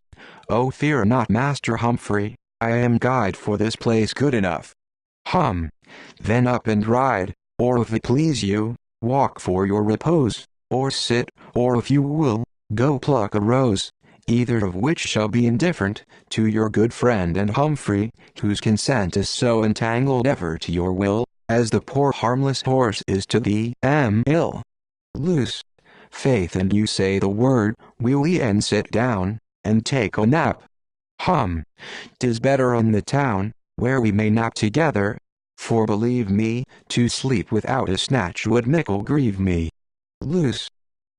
Oh, fear not, Master Humphrey, I am guide for this place good enough. Then up and ride, or if it please you, walk for your repose, or sit, or if you will, go pluck a rose, either of which shall be indifferent to your good friend and Humphrey, whose consent is so entangled ever to your will, as the poor harmless horse is to thee. Ill. Luce. Faith, and you say the word, we'll e'en sit down, and take a nap. 'Tis better in the town, where we may nap together, for believe me, to sleep without a snatch would mickle grieve me. Luce.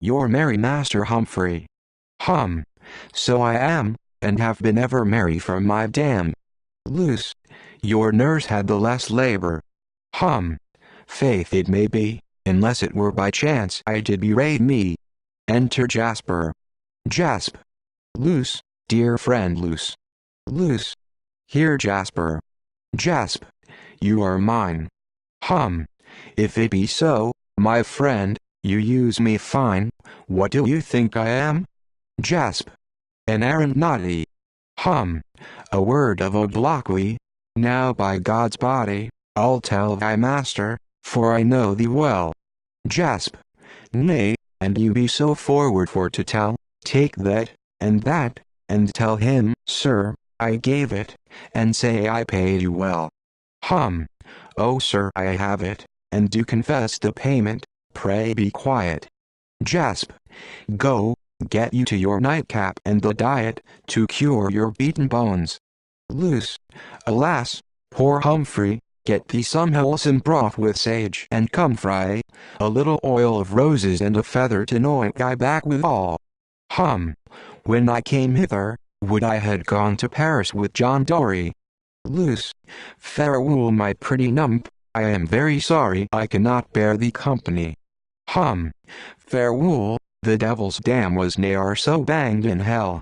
You're merry, Master Humphrey. So I am, and have been ever merry from my dam. Luce. Your nurse had the less labor. Faith, it may be, unless it were by chance I did berate me. Enter Jasper. Jasp. Luce, dear friend Luce. Luce. Here, Jasper. Jasp. You are mine. If it be so, my friend, you use me fine. What do you think I am? Jasp. An errant naughty. A word of obloquy. Now by God's body, I'll tell thy master, for I know thee well. Jasp. Nay, and you be so forward for to tell, take that, and tell him, sir, I gave it, and say I paid you well. Oh, sir, I have it, and do confess the payment, pray be quiet. Jasp. Go, get you to your nightcap and the diet, to cure your beaten bones. Luce. Alas, poor Humphrey, get thee some wholesome broth with sage and comfrey, a little oil of roses and a feather to anoint thy back withal. When I came hither, would I had gone to Paris with John Dory. Luce. Farewell, my pretty nump, I am very sorry I cannot bear thee company. Farewell, the devil's dam was ne'er so banged in hell.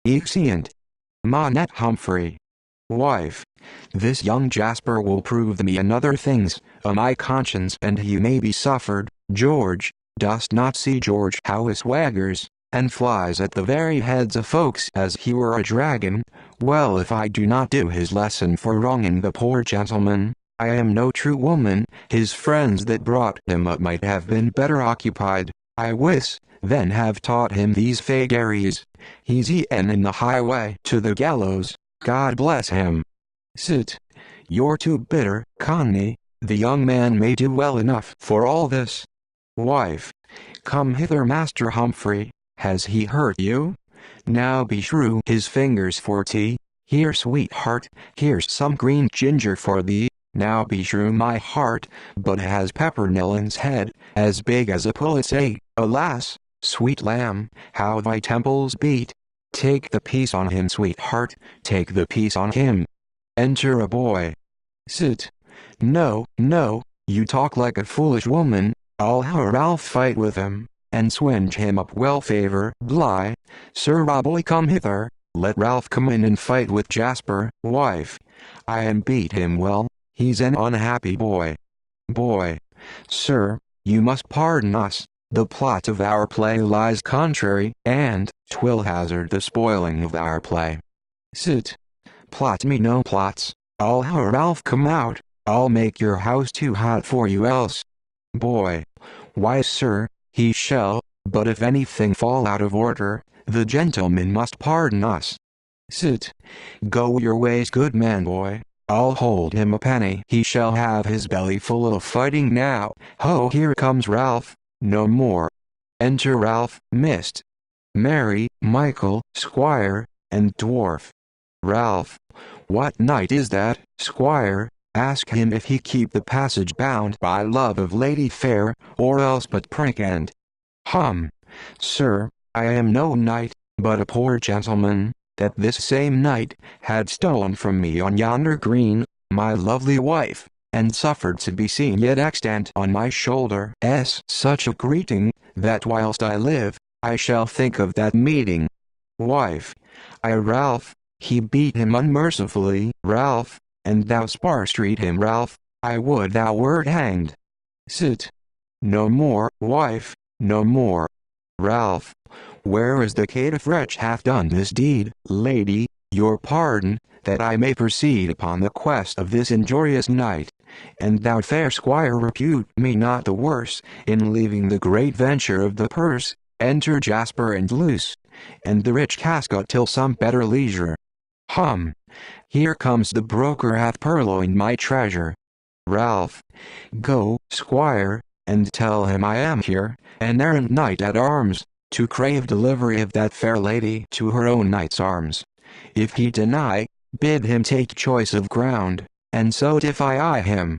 Exeunt. Monet Humphrey. Wife. This young Jasper will prove me another things, a my conscience, and he may be suffered. George, dost not see George how he swaggers, and flies at the very heads of folks as he were a dragon? Well, if I do not do his lesson for wronging the poor gentleman, I am no true woman. His friends that brought him up might have been better occupied, I wis, than have taught him these vagaries. He's e'en in the highway to the gallows, God bless him. Sit. You're too bitter, Connie, the young man may do well enough for all this. Wife. Come hither, Master Humphrey, has he hurt you? Now beshrew his fingers for tea. Here, sweetheart, here's some green ginger for thee. Now beshrew my heart, but has Peppermillin's head, as big as a pullet's egg. Alas, sweet lamb, how thy temples beat. Take the piece on him, sweetheart, take the piece on him. Enter a boy. Sit. No, no, you talk like a foolish woman. I'll have Ralph fight with him, and swinge him up well favor. Bligh. Sir Boy, come hither, let Ralph come in and fight with Jasper. Wife. I am beat him well, he's an unhappy boy. Boy. Sir, you must pardon us, the plot of our play lies contrary, and 'twill hazard the spoiling of our play. Sit. Plot me no plots, I'll have Ralph come out, I'll make your house too hot for you else. Boy. Why, sir, he shall, but if anything fall out of order, the gentleman must pardon us. Sit. Go your ways, good man boy. I'll hold him a penny. He shall have his belly full of fighting now. Ho, here comes Ralph. No more. Enter Ralph, Mist, Mary, Michael, Squire, and Dwarf. Ralph. What knight is that, Squire? Ask him if he keep the passage bound by love of lady fair, or else but prank and. Sir, I am no knight, but a poor gentleman, that this same night had stolen from me on yonder green, my lovely wife, and suffered to be seen yet extant on my shoulder. Such a greeting, that whilst I live, I shall think of that meeting. Wife. Ralph, he beat him unmercifully, Ralph, and thou sparse treat him, Ralph, I would thou wert hanged. Sit. No more, wife, no more. Ralph. Where is the caitiff wretch hath done this deed? Lady, your pardon, that I may proceed upon the quest of this injurious knight, and thou fair squire repute me not the worse, in leaving the great venture of the purse. Enter Jasper and Luce, and the rich casket till some better leisure. Here comes the broker hath purloined my treasure. Ralph. Go, squire, and tell him I am here, an errant knight at arms, to crave delivery of that fair lady to her own knight's arms. If he deny, bid him take choice of ground, and so defy I him.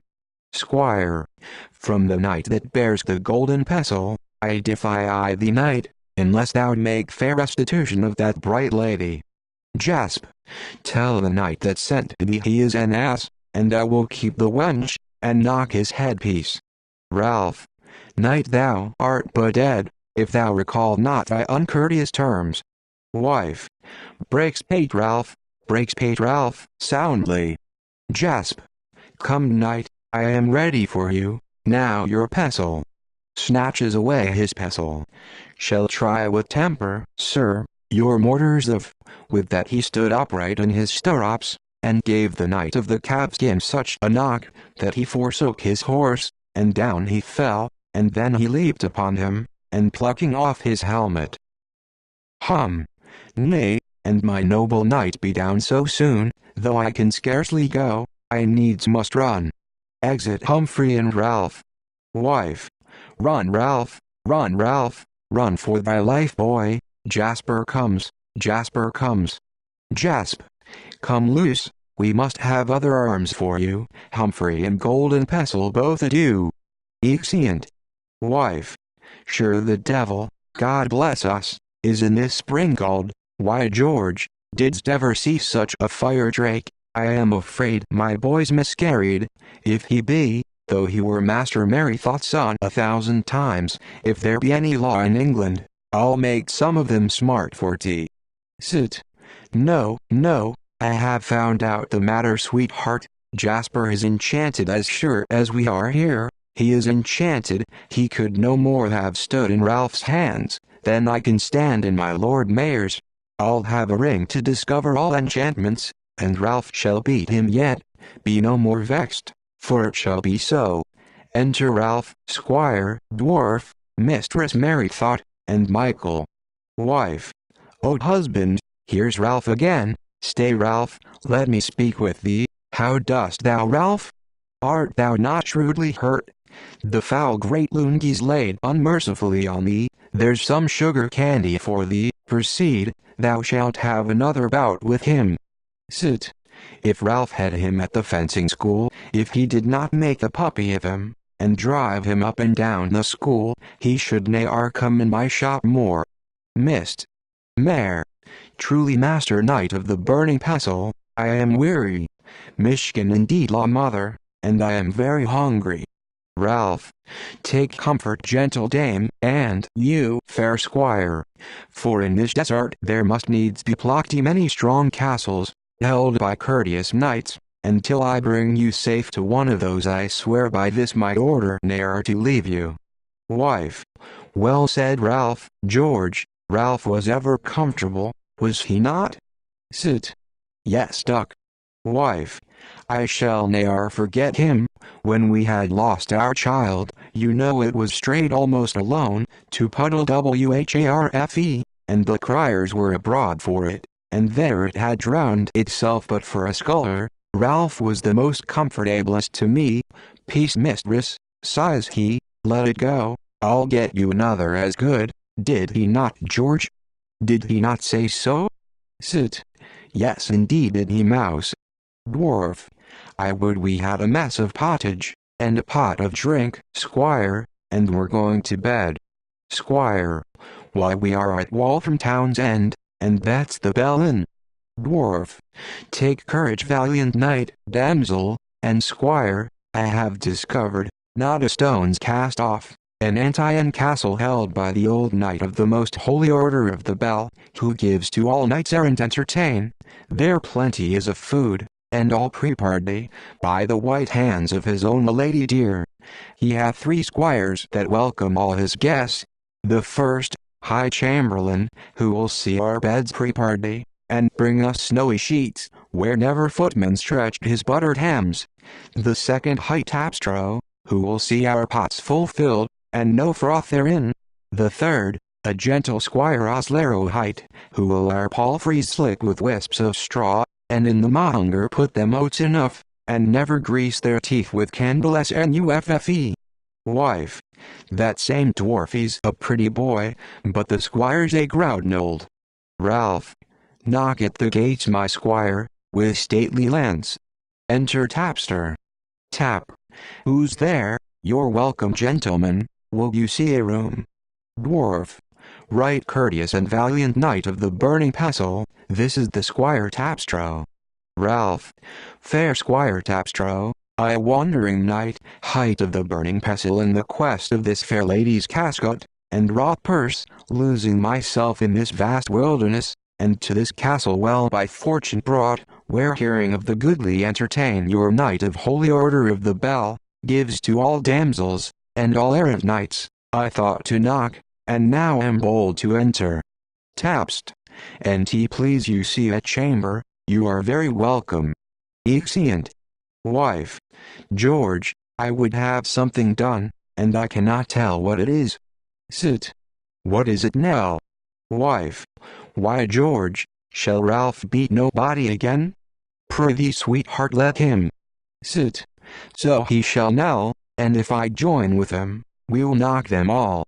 Squire. From the knight that bears the golden pestle, I defy I thee, knight, unless thou make fair restitution of that bright lady. Jasp. Tell the knight that sent thee he is an ass, and I will keep the wench, and knock his headpiece. Ralph. Knight, thou art but dead, if thou recall not thy uncourteous terms. Wife. Breaks pate, Ralph, breaks pate, Ralph, soundly. Jasp. Come, knight, I am ready for you, now your pestle. Snatches away his pestle. Shall try with temper, sir, your mortars of. With that he stood upright in his stirrups, and gave the knight of the calfskin such a knock, that he forsook his horse, and down he fell, and then he leaped upon him, and plucking off his helmet. Nay, and my noble knight be down so soon, though I can scarcely go, I needs must run. Exit Humphrey and Ralph. Wife. Run, Ralph, run, Ralph, run for thy life, boy. Jasper comes, Jasper comes. Jasp. Come, Luce, we must have other arms for you. Humphrey and Golden Pestle both adieu. Exeunt. Wife. Sure the devil, God bless us, is in this springald. Why, George, didst ever see such a fire drake? I am afraid my boy's miscarried. If he be, though he were Master Merrythoughts son 1,000 times, if there be any law in England, I'll make some of them smart for tea. Sit. No, no, I have found out the matter, sweetheart. Jasper is enchanted as sure as we are here. He is enchanted. He could no more have stood in Ralph's hands, than I can stand in my Lord Mayor's. I'll have a ring to discover all enchantments, and Ralph shall beat him yet. Be no more vexed, for it shall be so. Enter Ralph, Squire, Dwarf, Mistress Merrythought, and Michael. Wife. O husband, here's Ralph again. Stay, Ralph, let me speak with thee. How dost thou, Ralph? Art thou not shrewdly hurt? The foul great Lungi's laid unmercifully on thee. There's some sugar candy for thee. Proceed, thou shalt have another bout with him. Sit. If Ralph had him at the fencing school, if he did not make a puppy of him, and drive him up and down the school, he should ne'er come in my shop more. Mist. Mare. Truly, Master Knight of the Burning Pestle, I am weary. Mishkin indeed, law mother, and I am very hungry. Ralph. Take comfort, gentle dame, and you, fair squire, for in this desert there must needs be ploty many strong castles, held by courteous knights, and till I bring you safe to one of those I swear by this my order ne'er to leave you. Wife. Well said, Ralph. George, Ralph was ever comfortable, was he not? Sit. Yes, duck. Wife. I shall ne'er forget him. When we had lost our child, you know it was strayed almost alone, to Puddle Wharfe, and the criers were abroad for it, and there it had drowned itself. But for a sculler, Ralph was the most comfortablest to me. "Peace, mistress," sighs he, "let it go, I'll get you another as good." Did he not, George? Did he not say so? Sit. Yes, indeed did he, Mouse. Dwarf, I would we had a mess of pottage, and a pot of drink, Squire, and we're going to bed. Squire, why we are at Waltham town's end, and that's the Bell Inn. Dwarf, take courage, valiant knight, damsel, and Squire, I have discovered, not a stone's cast off, an Anteian castle held by the old knight of the most holy order of the Bell, who gives to all knights errant entertain. There plenty is of food, and all prepared by the white hands of his own lady dear. He hath 3 squires that welcome all his guests. The first, High Chamberlain, who will see our beds prepared, and bring us snowy sheets, where never footman stretched his buttered hams. The second, High Tapstrow, who will see our pots full filled, and no froth therein. The third, a gentle Squire Oslero Height, who will our palfreys slick with wisps of straw, and in the monger put them oats enough, and never grease their teeth with candle snufffe. Wife, that same dwarf is a pretty boy, but the squire's a groudnold. Ralph, knock at the gates, my squire, with stately lance. Enter Tapster. Tap. Who's there? You're welcome, gentlemen. Will you see a room? Dwarf, right courteous and valiant knight of the burning pestle, this is the Squire Tapstrow. Ralph, fair Squire Tapstrow, I a wandering knight, height of the burning pestle in the quest of this fair lady's casket, and wrought purse, losing myself in this vast wilderness, and to this castle well by fortune brought, where hearing of the goodly entertain your knight of holy order of the Bell, gives to all damsels, and all errant knights, I thought to knock, and now am bold to enter. Tapst, and please you see a chamber, you are very welcome. Exeunt. Wife, George, I would have something done, and I cannot tell what it is. Sit. What is it now? Wife, why George, shall Ralph beat nobody again? Prithee sweetheart let him. Sit. So he shall now, and if I join with him, we'll knock them all.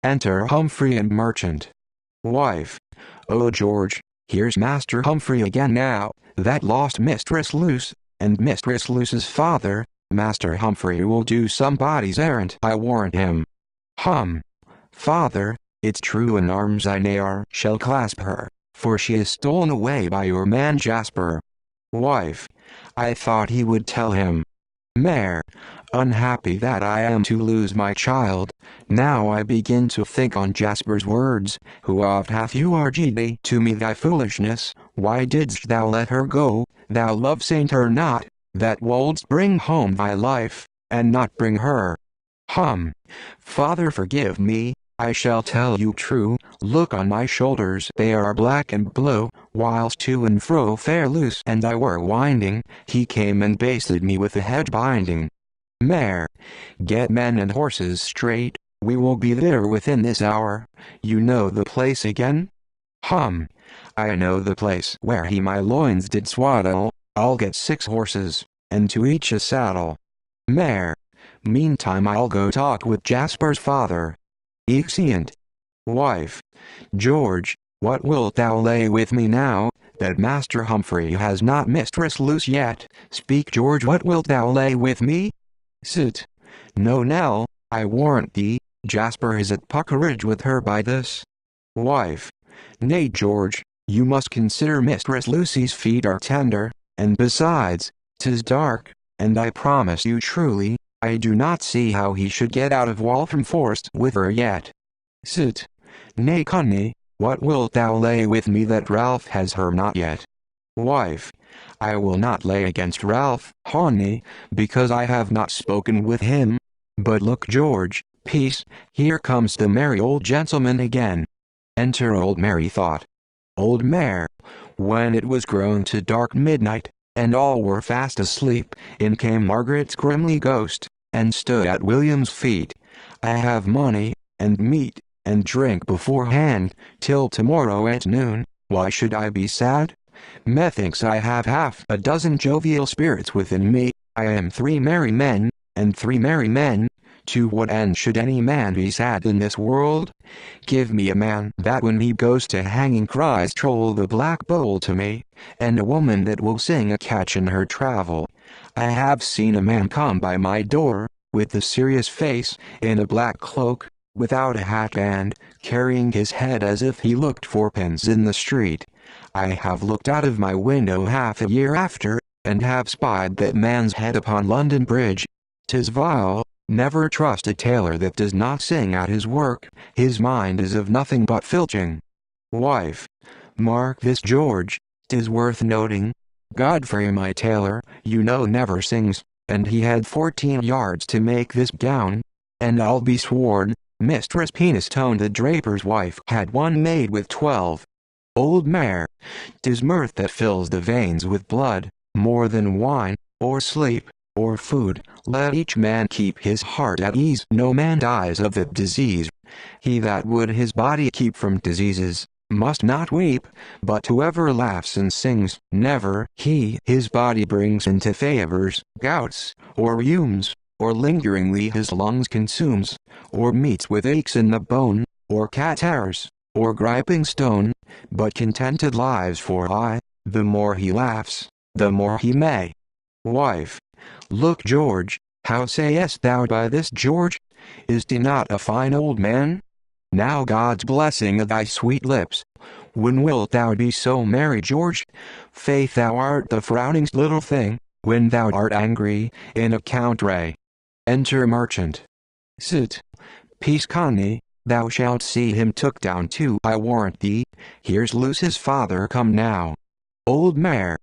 Enter Humphrey and Merchant. Wife, oh George, here's Master Humphrey again now, that lost Mistress Luce, and Mistress Luce's father. Master Humphrey will do somebody's errand, I warrant him. Father, it's true in arms I ne'er shall clasp her, for she is stolen away by your man Jasper. Wife, I thought he would tell him. Mare, unhappy that I am to lose my child, now I begin to think on Jasper's words, who oft hath urged to me thy foolishness, why didst thou let her go, thou love saint her not, that wouldst bring home thy life, and not bring her. Father forgive me, I shall tell you true, look on my shoulders they are black and blue, whilst to and fro fair Luce and I were winding, he came and basted me with the hedge binding. Mare, get men and horses straight, we will be there within this hour, you know the place again? I know the place where he my loins did swaddle, I'll get 6 horses, and to each a saddle. Mare, meantime I'll go talk with Jasper's father. Exeunt. Wife, George, what wilt thou lay with me now, that Master Humphrey has not Mistress Luce yet? Speak George, what wilt thou lay with me? Sit. No Nell, I warrant thee, Jasper is at Puckeridge with her by this. Wife, nay George, you must consider Mistress Lucy's feet are tender, and besides, 'tis dark, and I promise you truly, I do not see how he should get out of Waltham Forest with her yet. Sit. Nay Conny, what wilt thou lay with me that Ralph has her not yet? Wife, I will not lay against Ralph, Honey, because I have not spoken with him. But look George, peace, here comes the merry old gentleman again. Enter old Mary thought. Old Mare, when it was grown to dark midnight, and all were fast asleep, in came Margaret's grimly ghost, and stood at William's feet. I have money, and meat, and drink beforehand, till tomorrow at noon, Why should I be sad? Methinks I have half a dozen jovial spirits within me. I am 3 merry men, and 3 merry men. To what end should any man be sad in this world? Give me a man that when he goes to hanging cries troll the black bowl to me, and a woman that will sing a catch in her travel. I have seen a man come by my door, with a serious face, in a black cloak, without a hat and, carrying his head as if he looked for pins in the street. I have looked out of my window half a year after, and have spied that man's head upon London Bridge. 'Tis vile. Never trust a tailor that does not sing at his work, his mind is of nothing but filching. Wife. Mark this, George, 'tis worth noting. Godfrey my tailor, you know, never sings, and he had 14 yards to make this gown. And I'll be sworn, Mistress Penistone the draper's wife had one made with 12. Old mare. 'Tis mirth that fills the veins with blood, more than wine, or sleep, or food. Let each man keep his heart at ease. No man dies of the disease. He that would his body keep from diseases, must not weep, but whoever laughs and sings, never he his body brings into fevers, gouts, or rheums, or lingeringly his lungs consumes, or meets with aches in the bone, or catarrhs, or griping stone, but contented lives for aye, the more he laughs, the more he may. Wife. Look, George, how sayest thou by this, George? Is he not a fine old man? Now God's blessing of thy sweet lips. When wilt thou be so merry, George? Faith, thou art the frowning'st little thing, when thou art angry, in a country. Enter merchant. Sit. Peace, Connie, thou shalt see him took down too, I warrant thee. Here's Luce's father come now. Old mare.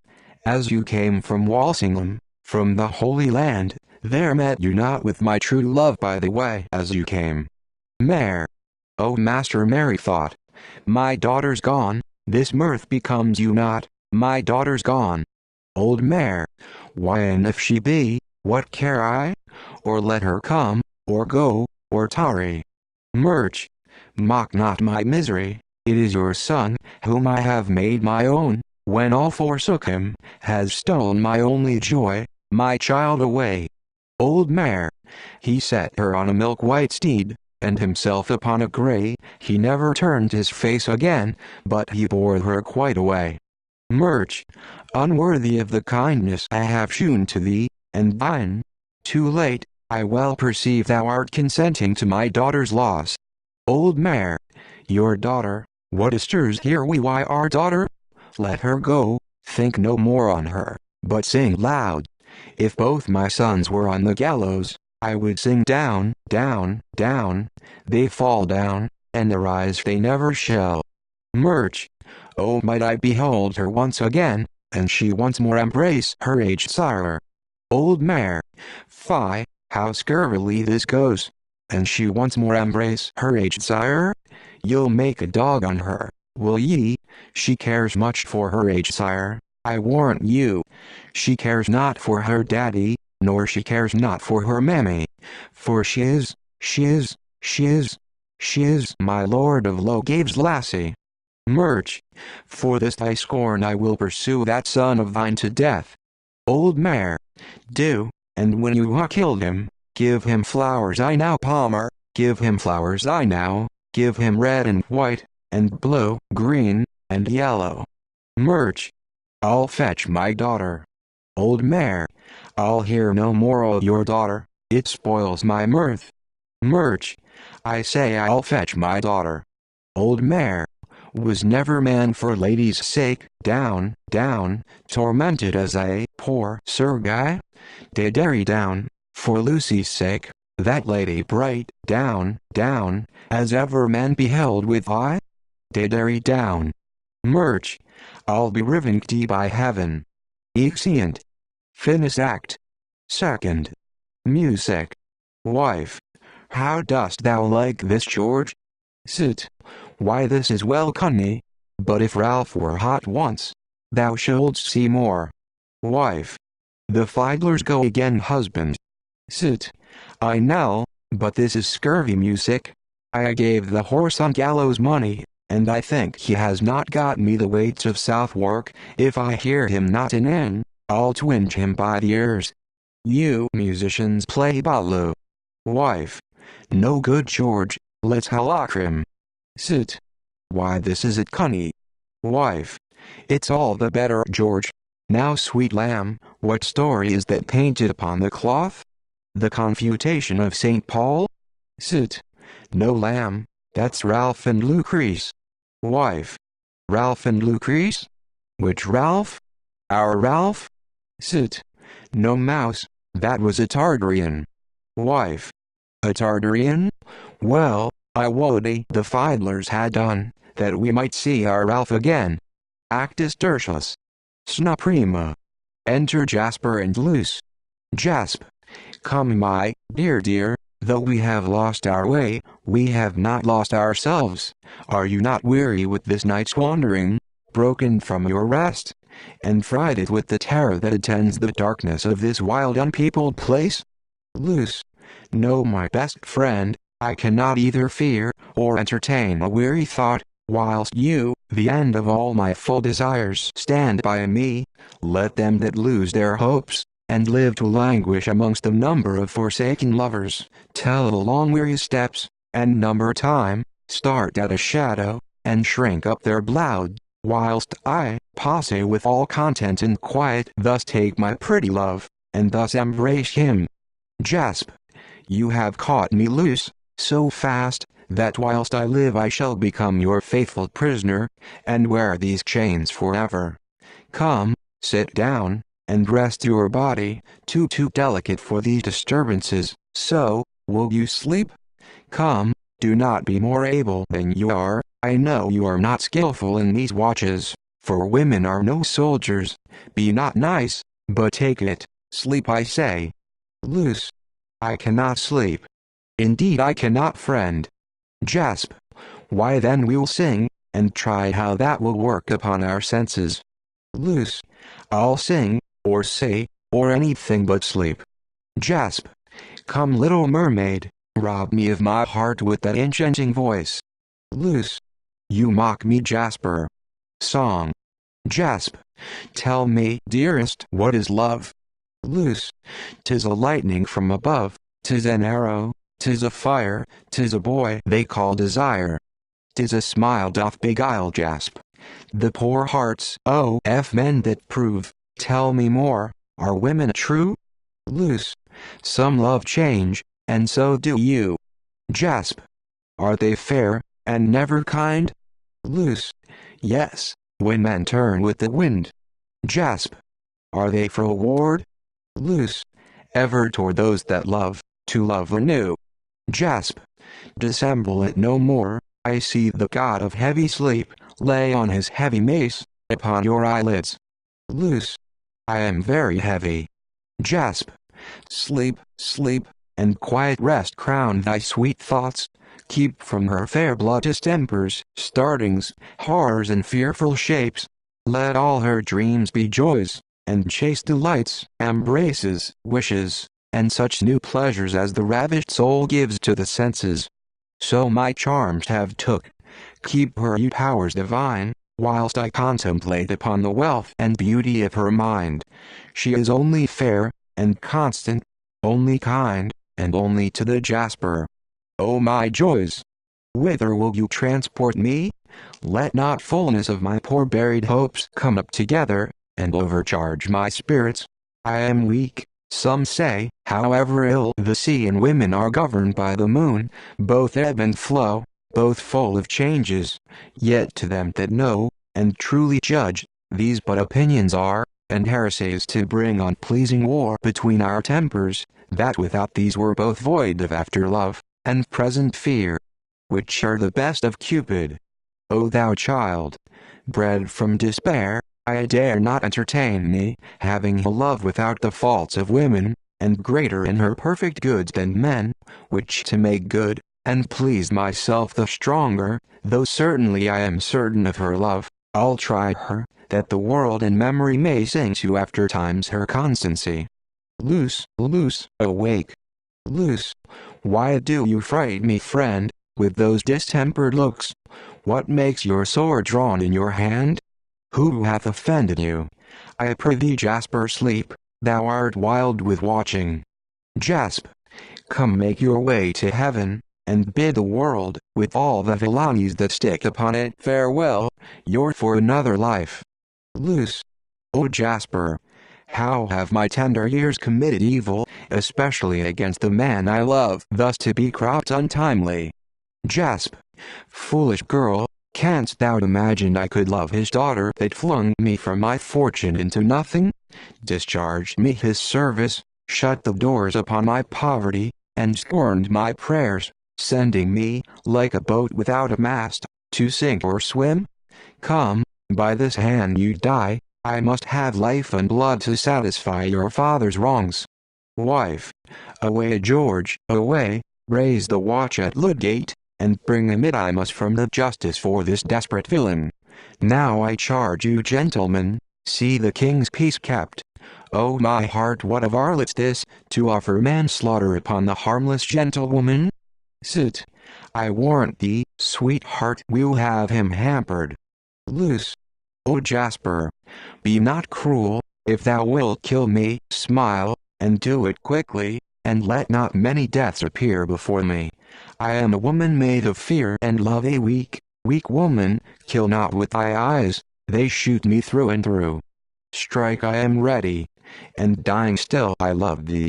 As you came from Walsingham, from the Holy Land, there met you not with my true love by the way as you came. Mare. Oh, Master Mary thought, my daughter's gone, this mirth becomes you not, my daughter's gone. Old mare. Why, and if she be, what care I? Or let her come, or go, or tarry. Murch. Mock not my misery, it is your son, whom I have made my own, when all forsook him, has stolen my only joy, my child away. Old mare. He set her on a milk-white steed, and himself upon a grey. He never turned his face again, but he bore her quite away. Murch. Unworthy of the kindness I have shewn to thee, and thine. Too late, I well perceive thou art consenting to my daughter's loss. Old mare. Your daughter, what stirs here we? Why our daughter? Let her go, think no more on her, but sing loud. If both my sons were on the gallows, I would sing down, down, down. They fall down, and arise they never shall. Murch. Oh, might I behold her once again, and she once more embrace her aged sire. Old mare. Fie, how scurvily this goes. And she once more embrace her aged sire? You'll make a dog on her, will ye? She cares much for her aged sire, I warrant you. She cares not for her daddy, nor she cares not for her mammy. For she is my Lord of Logave's lassie. Murch. For this thy scorn I will pursue that son of thine to death. Old mare. Do, and when you ha killed him, give him flowers I now, Palmer, give him flowers I now, give him red and white, and blue, green, and yellow. Murch. I'll fetch my daughter. Old mare. I'll hear no more of your daughter, it spoils my mirth. Murch. I say I'll fetch my daughter. Old mare. Was never man for lady's sake, down, down, tormented as a poor Sir Guy? De derry down, for Lucy's sake, that lady bright, down, down, as ever man beheld with eye? De derry down. Murch. I'll be riven by heaven. Exeunt. Finis act. Second. Music. Wife. How dost thou like this, George? Sit. Why, this is well, Connie. But if Ralph were hot once, thou shouldst see more. Wife. The fiddlers go again, husband. Sit. I know, but this is scurvy music. I gave the horse on gallows money, and I think he has not got me the weights of Southwark. If I hear him not in, I'll twinge him by the ears. You musicians play Baloo. Wife. No good, George, let's hallock him. Sit. Why, this is it, Cunny. Wife. It's all the better, George. Now, sweet lamb, what story is that painted upon the cloth? The Confutation of St. Paul? Sit. No, lamb, that's Ralph and Lucrece. Wife. Ralph and Lucrece? Which Ralph? Our Ralph? Sit. No, mouse, that was a Tartarian. Wife. A Tartarian? Well, I would the fiddlers had done, that we might see our Ralph again. Actus tertius. Sna prima. Enter Jasper and Luce. Jasp. Come, my dear, though we have lost our way, we have not lost ourselves. Are you not weary with this night's wandering, broken from your rest, and frighted with the terror that attends the darkness of this wild unpeopled place? Luce. No, my best friend, I cannot either fear, or entertain a weary thought, whilst you, the end of all my full desires, stand by me. Let them that lose their hopes, and live to languish amongst the number of forsaken lovers, tell the long weary steps, and number time, start at a shadow, and shrink up their blood, whilst I, passe with all content and quiet, thus take my pretty love, and thus embrace him. Jasp. You have caught me loose, so fast, that whilst I live I shall become your faithful prisoner, and wear these chains forever. Come, sit down, and rest your body, too delicate for these disturbances. So, will you sleep? Come, do not be more able than you are. I know you are not skillful in these watches, for women are no soldiers. Be not nice, but take it. Sleep, I say. Luce. I cannot sleep. Indeed I cannot, friend. Jasp. Why then we'll sing, and try how that will work upon our senses. Luce. I'll sing, or say, or anything but sleep. Jasp. Come, little mermaid, rob me of my heart with that enchanting voice. Luce. You mock me, Jasper. Song. Jasp. Tell me, dearest, what is love? Luce. 'Tis a lightning from above, 'tis an arrow, 'tis a fire, 'tis a boy they call desire. 'Tis a smile doth beguile, Jasp the poor hearts of men that prove. Tell me more, are women true? Luce. Some love change, and so do you. Jasp. Are they fair, and never kind? Luce. Yes, when men turn with the wind. Jasp. Are they froward? Luce. Ever toward those that love, to love anew. Jasp. Dissemble it no more, I see the god of heavy sleep, lay on his heavy mace, upon your eyelids. Luce. I am very heavy. Jasp. Sleep, sleep, and quiet rest crown thy sweet thoughts. Keep from her fair blood distempers, startings, horrors and fearful shapes. Let all her dreams be joys, and chaste delights, embraces, wishes, and such new pleasures as the ravished soul gives to the senses. So my charms have took. Keep her, you powers divine, whilst I contemplate upon the wealth and beauty of her mind. She is only fair, and constant, only kind, and only to the Jasper. O my joys! Whither will you transport me? Let not fullness of my poor buried hopes come up together, and overcharge my spirits. I am weak, some say, however ill the sea and women are governed by the moon, both ebb and flow, both full of changes, yet to them that know, and truly judge, these but opinions are, and heresies to bring on pleasing war between our tempers, that without these were both void of after love, and present fear. Which are the best of Cupid? O thou child, bred from despair, I dare not entertain thee, having a love without the faults of women, and greater in her perfect goods than men, which to make good, and please myself the stronger, though certainly I am certain of her love, I'll try her, that the world in memory may sing to after times her constancy. Luce, Luce, awake. Luce, why do you fright me, friend, with those distempered looks? What makes your sword drawn in your hand? Who hath offended you? I prithee, Jasper, sleep, thou art wild with watching. Jasp, come make your way to heaven, and bid the world, with all the villainies that stick upon it, farewell, you're for another life. Loose. O Jasper, how have my tender years committed evil, especially against the man I love, thus to be cropped untimely? Jasp, foolish girl, canst thou imagine I could love his daughter that flung me from my fortune into nothing, discharged me his service, shut the doors upon my poverty, and scorned my prayers, sending me, like a boat without a mast, to sink or swim? Come, by this hand you die, I must have life and blood to satisfy your father's wrongs. Wife, away George, away, raise the watch at Ludgate, and bring a mid-I from the justice for this desperate villain. Now I charge you, gentlemen, see the king's peace kept. O my heart, what a varlet's this, to offer manslaughter upon the harmless gentlewoman? Sit, I warrant thee, sweetheart, we'll have him hampered. Loose. O Jasper, be not cruel, if thou wilt kill me, smile, and do it quickly, and let not many deaths appear before me. I am a woman made of fear and love, a weak woman, kill not with thy eyes, they shoot me through and through. Strike, I am ready, and dying still I love thee.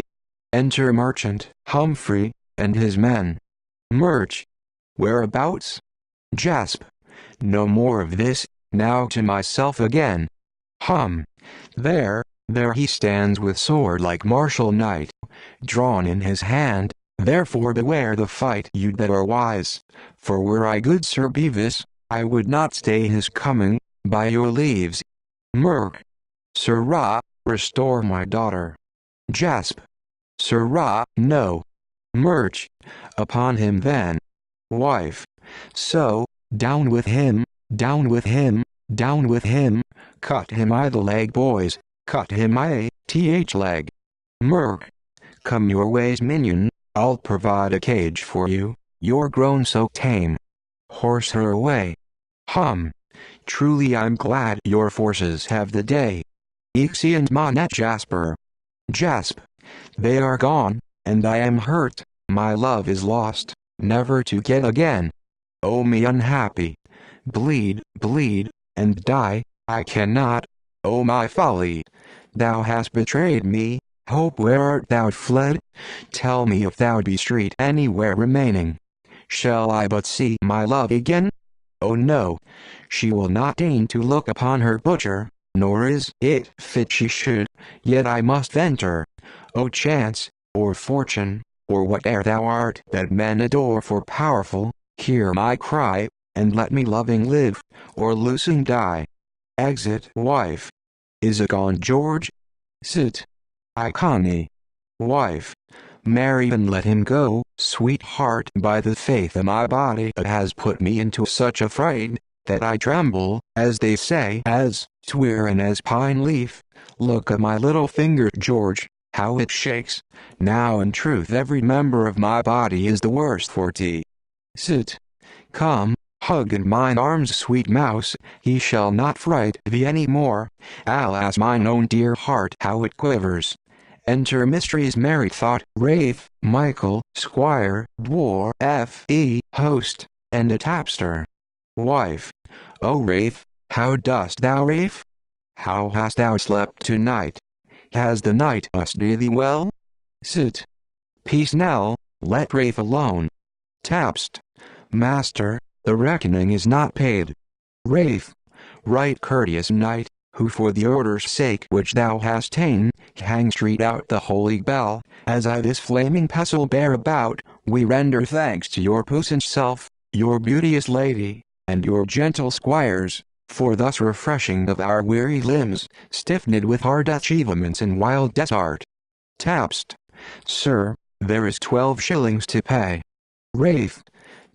Enter Merchant Humphrey, and his men. Murch. Whereabouts? Jasp. No more of this, now to myself again. There he stands with sword like martial knight, drawn in his hand, therefore beware the fight, you that are wise, for were I good Sir Bevis, I would not stay his coming, by your leaves. Merc. Sirrah, restore my daughter. Jasp. Sirrah, no. Murch. Upon him then. Wife. So, down with him, down with him, down with him, cut him I the leg, boys, cut him I th leg. Merc. Come your ways, minion, I'll provide a cage for you, you're grown so tame. Horse her away. Truly I'm glad your forces have the day. Ixie and Monet Jasper. Jasp. They are gone, and I am hurt, my love is lost, never to get again. O me unhappy! Bleed, and die, I cannot, O my folly! Thou hast betrayed me, hope, where art thou fled? Tell me if thou be street anywhere remaining. Shall I but see my love again? Oh no, she will not deign to look upon her butcher, nor is it fit she should, yet I must enter. O chance, or fortune, or whate'er thou art that men adore for powerful, hear my cry, and let me loving live, or losing die. Exit. Wife. Is it gone, George? Sit. Iconi. Wife. Marry and let him go, sweetheart, by the faith of my body it has put me into such a fright, that I tremble, as they say, as twere and as pine leaf. Look at my little finger, George, how it shakes. Now in truth every member of my body is the worse for tea. Sit. Come, hug in mine arms, sweet mouse, he shall not fright thee any more. Alas, mine own dear heart, how it quivers. Enter Mystery's merry thought, Rafe, Michael, Squire, Dwarf, F.E., host, and a tapster. Wife. O Rafe, how dost thou, Rafe? How hast thou slept to-night? Has the night used thee well? Sit. Peace, Nell, let Rafe alone. Tapst. Master, the reckoning is not paid. Rafe. Right courteous knight, who for the order's sake which thou hast ta'en, hang street out the holy bell, as I this flaming pestle bear about, we render thanks to your puissant self, your beauteous lady, and your gentle squires, for thus refreshing of our weary limbs, stiffened with hard achievements and wild desart. Tapst. Sir, there is 12 shillings to pay. Rafe.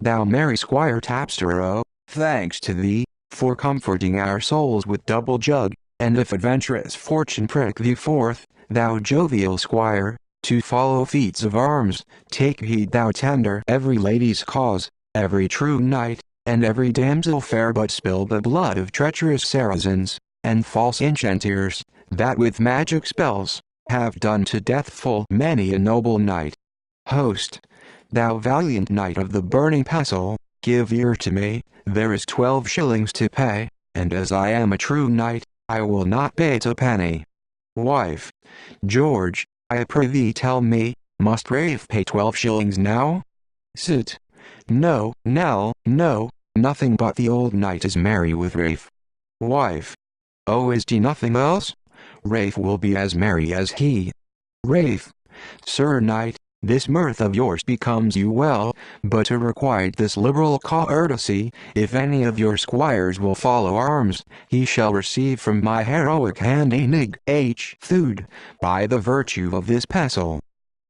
Thou merry Squire Tapster, oh, thanks to thee, for comforting our souls with double jug, and if adventurous fortune prick thee forth, thou jovial squire, to follow feats of arms, take heed thou tender every lady's cause, every true knight, and every damsel fair but spill the blood of treacherous Saracens, and false enchanters, that with magic spells, have done to death full many a noble knight. Host, thou valiant knight of the burning pestle, give ear to me, there is 12 shillings to pay, and as I am a true knight, I will not bate a penny. Wife, George, I prithee tell me, must Rafe pay 12 shillings now? Sit. No, Nell, no, nothing but the old knight is merry with Rafe. Wife. Oh, is he nothing else? Rafe will be as merry as he. Rafe. Sir Knight, this mirth of yours becomes you well, but to requite this liberal courtesy, if any of your squires will follow arms, he shall receive from my heroic hand a nig h food, by the virtue of this pestle.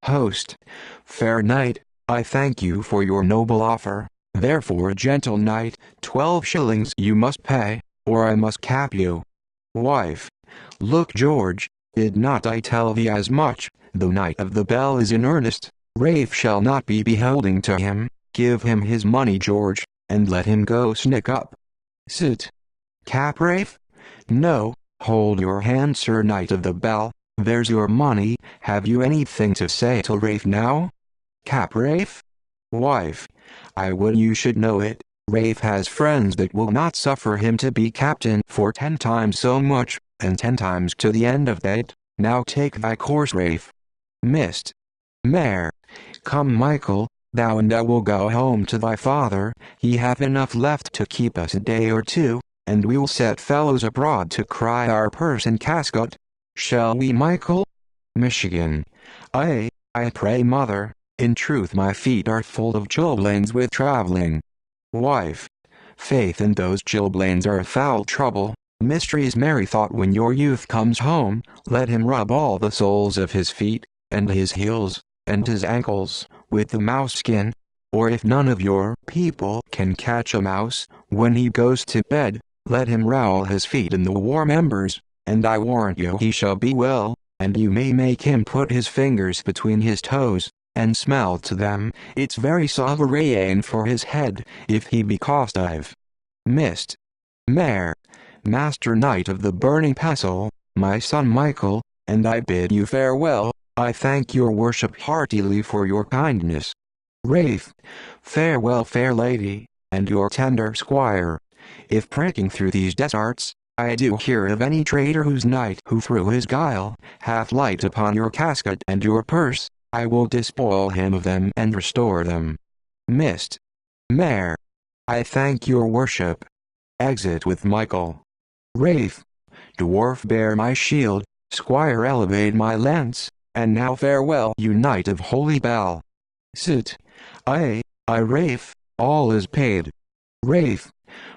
Host. Fair knight, I thank you for your noble offer, therefore gentle knight, 12 shillings you must pay, or I must cap you. Wife. Look George, did not I tell thee as much? The Knight of the Bell is in earnest, Rafe shall not be beholding to him, give him his money George, and let him go snick up. Sit. Cap Rafe? No, hold your hand Sir Knight of the Bell, there's your money, have you anything to say to Rafe now? Cap Rafe? Wife. I would you should know it, Rafe has friends that will not suffer him to be captain for 10 times so much, and 10 times to the end of that, now take thy course Rafe. Mist. Mare. Come Michael, thou and I will go home to thy father, he hath enough left to keep us a day or two, and we'll set fellows abroad to cry our purse and casket. Shall we Michael? Michigan. I pray mother, in truth my feet are full of chilblains with traveling. Wife. Faith and those chilblains are a foul trouble. Mysteries Mary thought when your youth comes home, let him rub all the soles of his feet, and his heels, and his ankles, with the mouse skin, or if none of your people can catch a mouse, when he goes to bed, let him rowel his feet in the warm embers, and I warrant you he shall be well, and you may make him put his fingers between his toes, and smell to them, it's very sovereign for his head, if he be costive. Mist. Mare. Master Knight of the Burning Pestle, my son Michael, and I bid you farewell, I thank your worship heartily for your kindness. Rafe. Farewell fair lady, and your tender squire. If pricking through these deserts, I do hear of any traitor whose knight who through his guile, hath light upon your casket and your purse, I will despoil him of them and restore them. Mist. Mare. I thank your worship. Exit with Michael. Rafe. Dwarf bear my shield, squire elevate my lance, and now farewell you knight of Holy Bell. Sit. I, Rafe, all is paid. Rafe.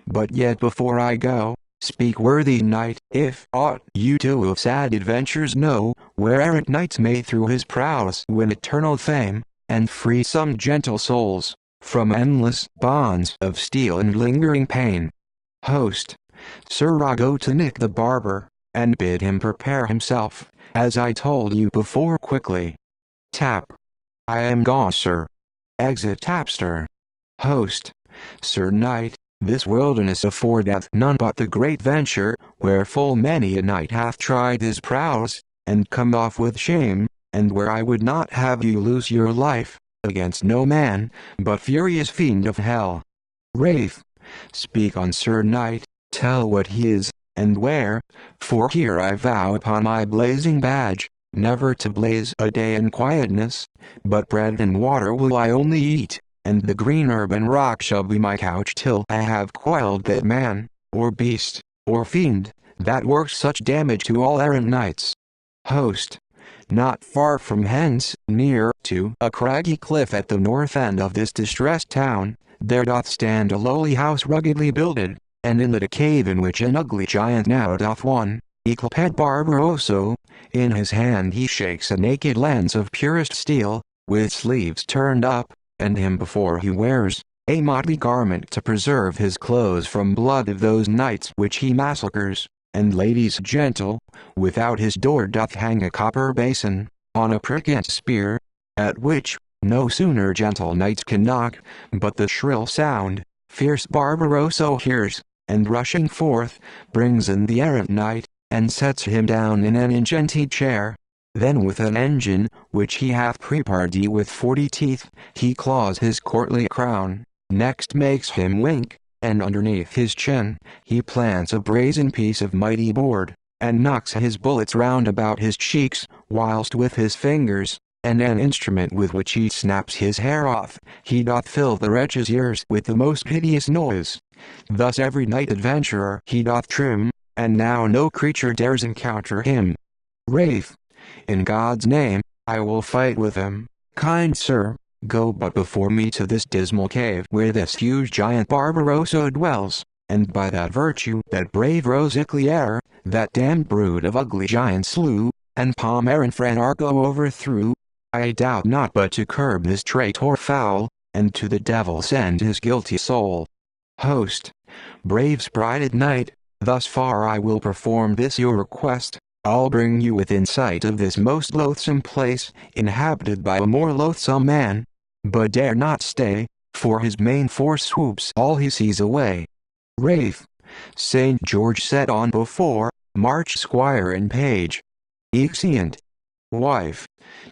But yet before I go, speak worthy knight, if aught you too of sad adventures know, where errant knights may through his prowess win eternal fame, and free some gentle souls, from endless bonds of steel and lingering pain. Host. Sir, I go to Nick the barber, and bid him prepare himself, as I told you before quickly. Tap. I am gone sir. Exit tapster. Host. Sir Knight, this wilderness affordeth none but the great venture, where full many a knight hath tried his prowess, and come off with shame, and where I would not have you lose your life, against no man, but furious fiend of hell. Rafe. Speak on Sir Knight, tell what he is, and where, for here I vow upon my blazing badge, never to blaze a day in quietness, but bread and water will I only eat, and the green herb and rock shall be my couch till I have quelled that man, or beast, or fiend, that works such damage to all errant knights. Host. Not far from hence, near to a craggy cliff at the north end of this distressed town, there doth stand a lowly house ruggedly builded, and in it a cave in which an ugly giant now doth one, Equipet Barbaroso, in his hand he shakes a naked lance of purest steel, with sleeves turned up, and him before he wears a motley garment to preserve his clothes from blood of those knights which he massacres, and ladies gentle, without his door doth hang a copper basin, on a pricked spear, at which, no sooner gentle knights can knock, but the shrill sound, Fierce Barbarossa hears, and rushing forth, brings in the errant knight, and sets him down in an enchanted chair. Then with an engine, which he hath prepared with 40 teeth, he claws his courtly crown, next makes him wink, and underneath his chin, he plants a brazen piece of mighty board, and knocks his bullets round about his cheeks, whilst with his fingers, and an instrument with which he snaps his hair off, he doth fill the wretch's ears with the most hideous noise. Thus every knight adventurer he doth trim, and now no creature dares encounter him. Rafe, in God's name, I will fight with him. Kind sir, go but before me to this dismal cave where this huge giant Barbarossa dwells, and by that virtue that brave Rosicliere, that damned brood of ugly giants slew, and Palmer and Franargo overthrew, I doubt not but to curb this traitor foul, and to the devil send his guilty soul. Host, brave sprited knight, thus far I will perform this your request. I'll bring you within sight of this most loathsome place, inhabited by a more loathsome man, but dare not stay, for his main force swoops all he sees away. Rafe, St. George set on before, march squire and page. Exeunt. Wife,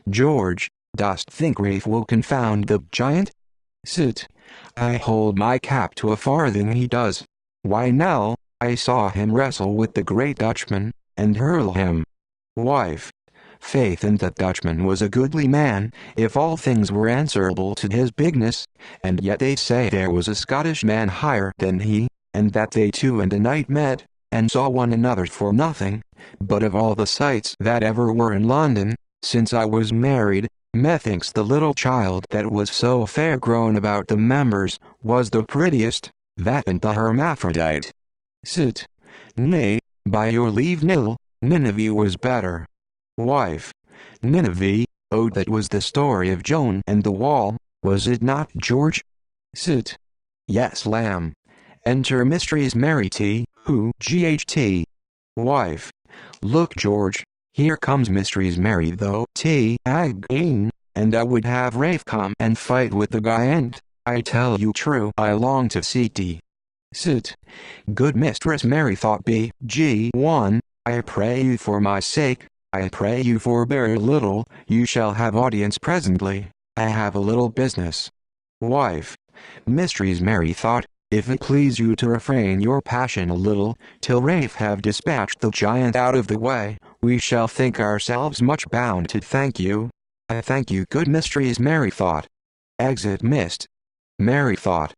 George, dost think Rafe will confound the giant? Sit. I hold my cap to a farthing he does. Why Nell, I saw him wrestle with the great Dutchman, and hurl him. Wife, faith and that Dutchman was a goodly man, if all things were answerable to his bigness, and yet they say there was a Scottish man higher than he, and that they two and a knight met, and saw one another for nothing, but of all the sights that ever were in London, since I was married, methinks the little child that was so fair grown about the members, was the prettiest, that and the hermaphrodite. Sit. Nay, by your leave Nineveh was better. Wife, Nineveh, oh that was the story of Joan and the wall, was it not George? Sit. Yes lamb. Enter Mysteries Mary T, who GHT. Wife, look George, here comes Mysteries Mary though T again, and I would have Rafe come and fight with the giant, I tell you true I long to see thee. Sit. Good Mistress Mary thought G1, I pray you for my sake, I pray you forbear a little, you shall have audience presently, I have a little business. Wife, Mysteries Mary thought, if it please you to refrain your passion a little, till Rafe have dispatched the giant out of the way, we shall think ourselves much bound to thank you. I thank you good Mysteries Mary thought. Exit Mist. Mary thought.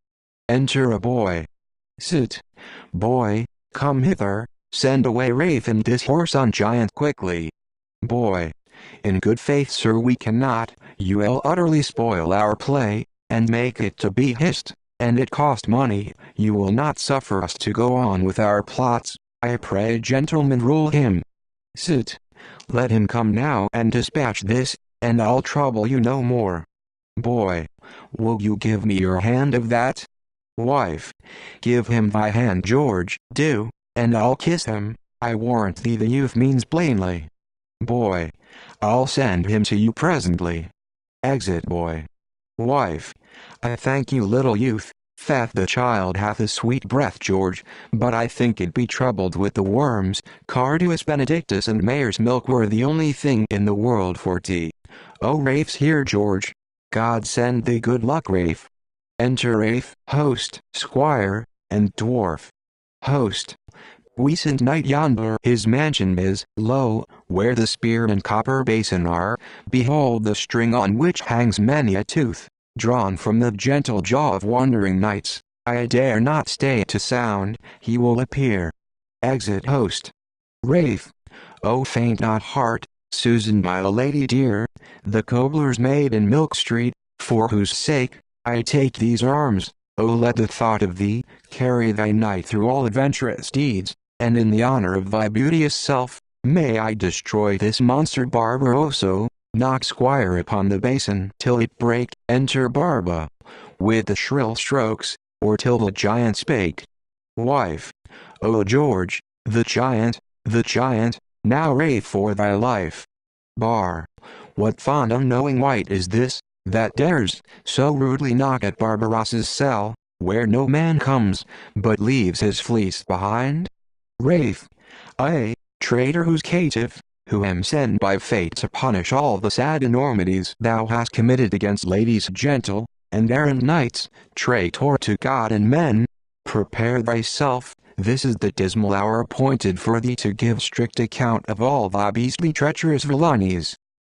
Enter a boy. Sit. Boy, come hither, send away Rafe and this whoreson giant quickly. Boy, in good faith sir we cannot, you'll utterly spoil our play, and make it to be hissed, and it cost money, you will not suffer us to go on with our plots, I pray gentlemen rule him. Sit. Let him come now and dispatch this, and I'll trouble you no more. Boy, will you give me your hand of that? Wife, give him thy hand George, do, and I'll kiss him, I warrant thee the youth means plainly. Boy, I'll send him to you presently. Exit boy. Wife, I thank you little youth, faith the child hath a sweet breath George, but I think it be troubled with the worms, Carduus benedictus and mare's milk were the only thing in the world for tea. Oh Rafe's here George. God send thee good luck Rafe. Enter Rafe, host, squire, and dwarf. Host. Puissant knight yonder his mansion is, lo, where the spear and copper basin are, behold the string on which hangs many a tooth, drawn from the gentle jaw of wandering knights, I dare not stay to sound, he will appear. Exit host. Rafe. Oh faint not heart, Susan my lady dear, the cobbler's maid in Milk Street, for whose sake, I take these arms, oh let the thought of thee, carry thy knight through all adventurous deeds, and in the honor of thy beauteous self, may I destroy this monster Barbarossa, knock squire upon the basin till it break, enter Barba, with the shrill strokes, or till the giant spake. Wife. O George, the giant, now rave for thy life. Bar. What fond unknowing wight is this, that dares, so rudely knock at Barbarossa's cell, where no man comes, but leaves his fleece behind? Rafe, I, traitor whose caitiff, who am sent by fate to punish all the sad enormities thou hast committed against ladies gentle, and errant knights, traitor to God and men, prepare thyself, this is the dismal hour appointed for thee to give strict account of all thy beastly treacherous villainies.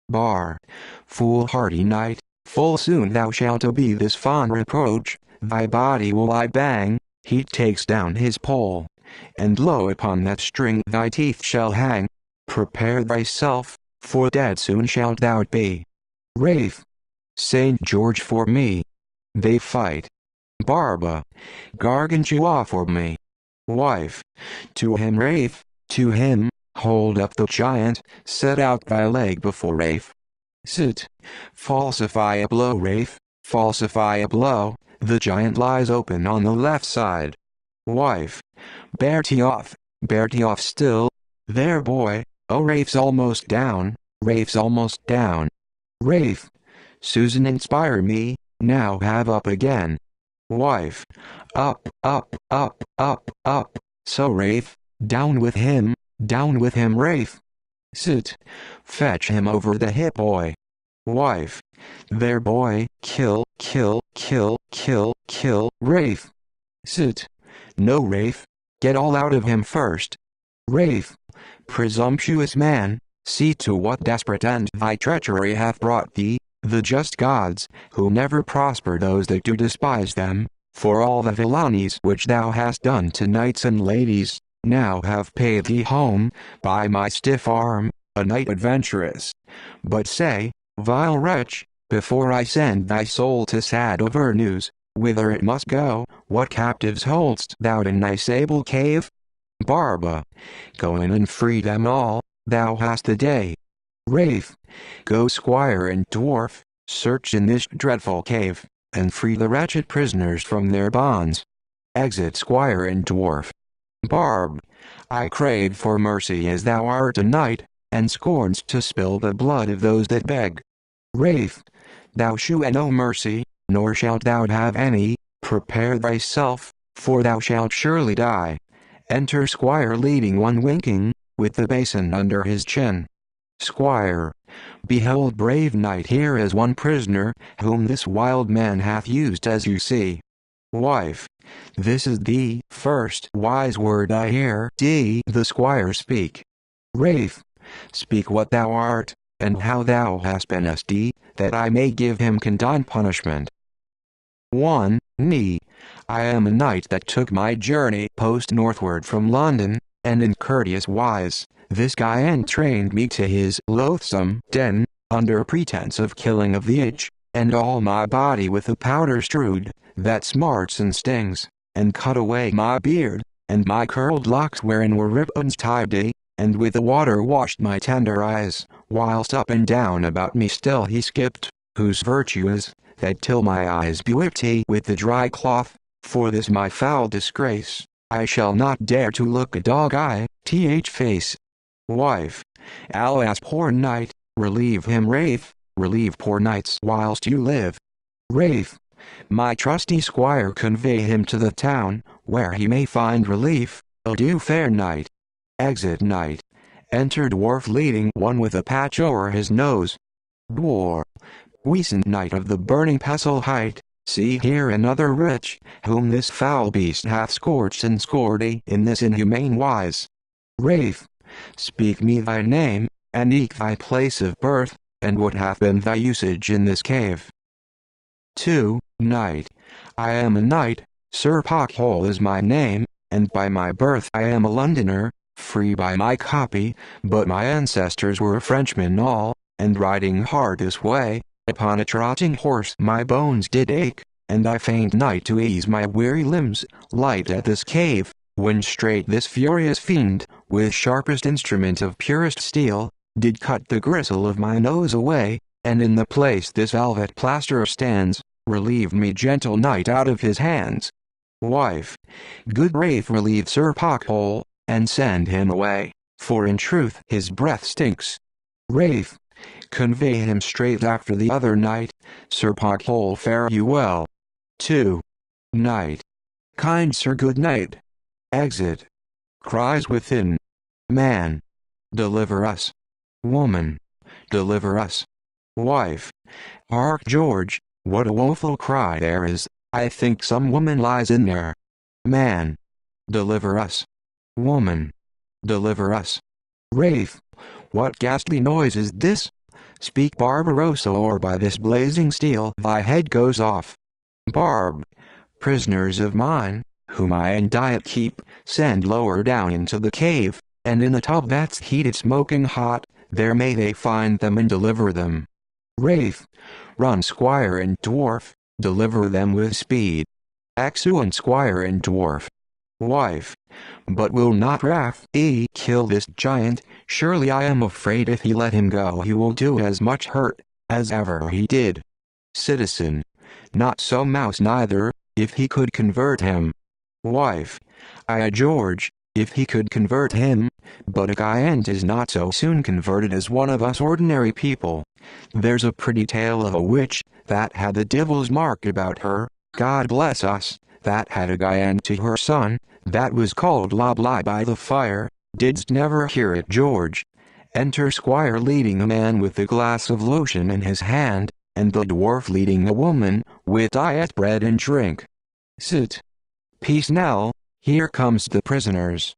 Bar, foolhardy knight, full soon thou shalt obey this fond reproach, thy body will I bang, he takes down his pole, and lo upon that string thy teeth shall hang, prepare thyself, for dead soon shalt thou be. Rafe, Saint George for me. They fight. Barba, Gargantua for me. Wife, to him Rafe, to him, hold up the giant, set out thy leg before Rafe. Sit, falsify a blow Rafe, falsify a blow, the giant lies open on the left side. Wife, bear te off still, there boy, oh Rafe's almost down, Rafe's almost down. Rafe, Susan inspire me, now have up again. Wife, up, so Rafe, down with him, Rafe. Sit, fetch him over the hip boy. Wife, there boy, kill, Rafe. Sit, no Rafe, get all out of him first. Rafe, presumptuous man, see to what desperate end thy treachery hath brought thee, the just gods, who never prosper those that do despise them, for all the villainies which thou hast done to knights and ladies, now have paid thee home, by my stiff arm, a knight adventurous. But say, vile wretch, before I send thy soul to sad Avernus, whither it must go, what captives hold'st thou in thy sable cave? Barba, go in and free them all, thou hast the day. Rafe, go squire and dwarf, search in this dreadful cave, and free the wretched prisoners from their bonds. Exit squire and dwarf. Barb, I crave for mercy as thou art a knight, and scornst to spill the blood of those that beg. Rafe, thou shew no mercy, nor shalt thou have any, prepare thyself, for thou shalt surely die. Enter squire leading one winking, with the basin under his chin. Squire, behold brave knight here is one prisoner, whom this wild man hath used as you see. Wife, this is the first wise word I hear the squire speak. Rafe, speak what thou art, and how thou hast been that I may give him condign punishment. 1. Me, I am a knight that took my journey post northward from London, and in courteous wise, this guy entrained me to his loathsome den, under pretense of killing of the itch, and all my body with a powder strewed, that smarts and stings, and cut away my beard, and my curled locks wherein were ribbons tidy, and with the water washed my tender eyes, whilst up and down about me still he skipped, whose virtue is, that till my eyes be whipped with the dry cloth, for this my foul disgrace, I shall not dare to look a dog eye, face. Wife, alas poor knight, relieve him Rafe, relieve poor knights whilst you live. Rafe, my trusty squire convey him to the town, where he may find relief, adieu fair knight. Exit knight. Enter dwarf leading one with a patch o'er his nose. Dwarf, puissant knight of the burning pestle height, see here another wretch, whom this foul beast hath scorched and scored in this inhumane wise. Rafe, speak me thy name, and eke thy place of birth, and what hath been thy usage in this cave. 2. Knight, I am a knight, Sir Pockhole is my name, and by my birth I am a Londoner, free by my copy, but my ancestors were Frenchmen all, and riding hard this way, upon a trotting horse my bones did ache, and I feigned night to ease my weary limbs, light at this cave, when straight this furious fiend, with sharpest instrument of purest steel, did cut the gristle of my nose away, and in the place this velvet plaster stands, relieved me gentle knight out of his hands. Wife, good Rafe relieve Sir Pockhole, and send him away, for in truth his breath stinks. Rafe, convey him straight after the other knight, Sir Pockhole fare you well. 2. Night. Kind sir, good night. Exit. Cries within. Man. Deliver us. Woman. Deliver us. Wife. Hark, George, what a woeful cry there is. I think some woman lies in there. Man. Deliver us. Woman. Deliver us. Wraith. What ghastly noise is this? Speak, Barbarossa, or by this blazing steel thy head goes off. Barb. Prisoners of mine, whom I in diet keep, send lower down into the cave, and in the tub that's heated smoking hot, there may they find them and deliver them. Wraith. Run, squire and dwarf, deliver them with speed. Excellent squire and dwarf. Wife. But will not Raff kill this giant? Surely I am afraid if he let him go he will do as much hurt as ever he did. Citizen. Not so, mouse neither, if he could convert him. Wife. Aye, George, if he could convert him, but a giant is not so soon converted as one of us ordinary people. There's a pretty tale of a witch that had the devil's mark about her, God bless us, that had a giant to her son, that was called Lob Lie by the fire. Didst never hear it, George? Enter squire leading a man with a glass of lotion in his hand, and the dwarf leading a woman with diet bread and drink. Sit. Peace now, here comes the prisoners.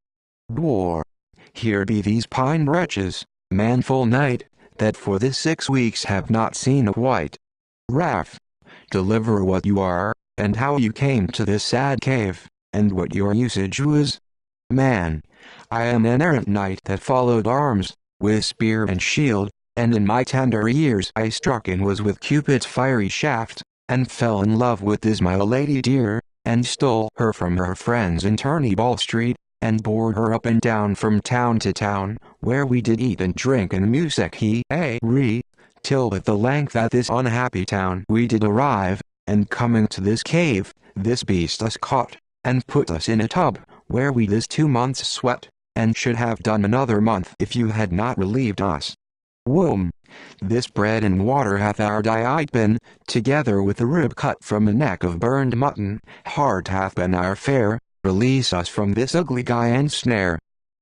Dwarf. Here be these pine wretches, manful night, that for this 6 weeks have not seen a white. Raff. Deliver what you are, and how you came to this sad cave, and what your usage was. Man. I am an errant knight that followed arms, with spear and shield, and in my tender years I struck and was with Cupid's fiery shaft, and fell in love with this my lady dear, and stole her from her friends in Turnyball Street, and bore her up and down from town to town, where we did eat and drink and music till at the length at this unhappy town we did arrive, and coming to this cave, this beast us caught, and put us in a tub, where we this 2 months sweat, and should have done another month if you had not relieved us. Womb. This bread and water hath our diet been, together with a rib cut from a neck of burned mutton, hard hath been our fare, release us from this ugly giant snare.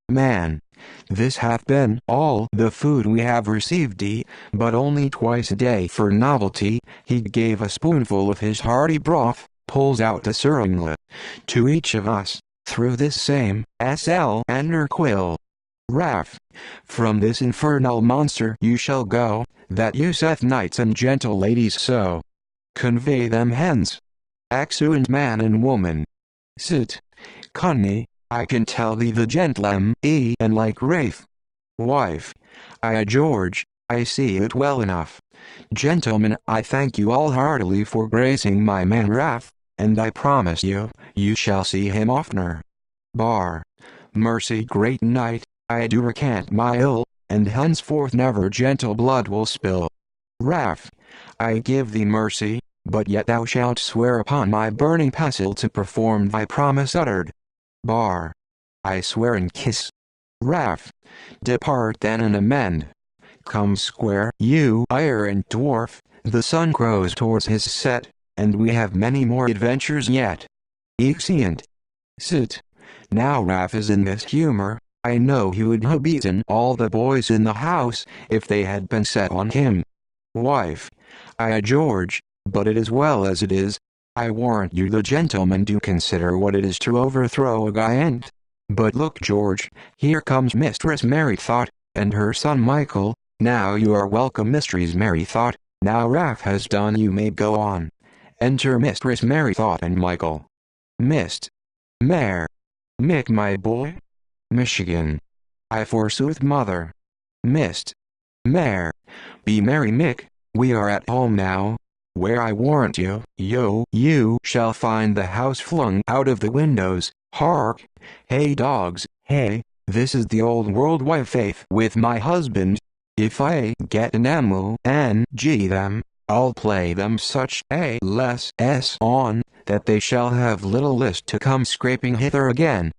Man. This hath been all the food we have received but only twice a day for novelty, he gave a spoonful of his hearty broth, pulls out a seringlet, to each of us, through this same sl and quill. Raff. From this infernal monster you shall go, that useth knights and gentle ladies so. Convey them hence. Excellent man and woman. Sit. Conny, I can tell thee the gentlem and like Wraith. Wife. Aye, George, I see it well enough. Gentlemen, I thank you all heartily for gracing my man Raff, and I promise you, you shall see him oftener. Bar. Mercy, great knight, I do recant my ill, and henceforth never gentle blood will spill. Raff. I give thee mercy, but yet thou shalt swear upon my burning pestle to perform thy promise uttered. Bar. I swear and kiss. Raff. Depart then and amend. Come square, you iron dwarf, the sun grows towards his set, and we have many more adventures yet. Exeunt. Sit. Now Raff is in this humor, I know he would have beaten all the boys in the house, if they had been set on him. Wife. Aye, George, but it is well as it is. I warrant you the gentlemen do consider what it is to overthrow a giant. But look, George, here comes Mistress Merrythought, and her son Michael. Now you are welcome, Mistress Merrythought. Now Raff has done, you may go on. Enter Mistress Merrythought and Michael. Mist. Mare. Mick, my boy. Michigan. I forsooth, mother. Mist. Mare. Be merry, Mick, we are at home now, where I warrant you, you shall find the house flung out of the windows. Hark! Hey dogs, hey, this is the old world wife faith with my husband. If I get an M-O-N-G them, I'll play them such a s on, that they shall have little list to come scraping hither again.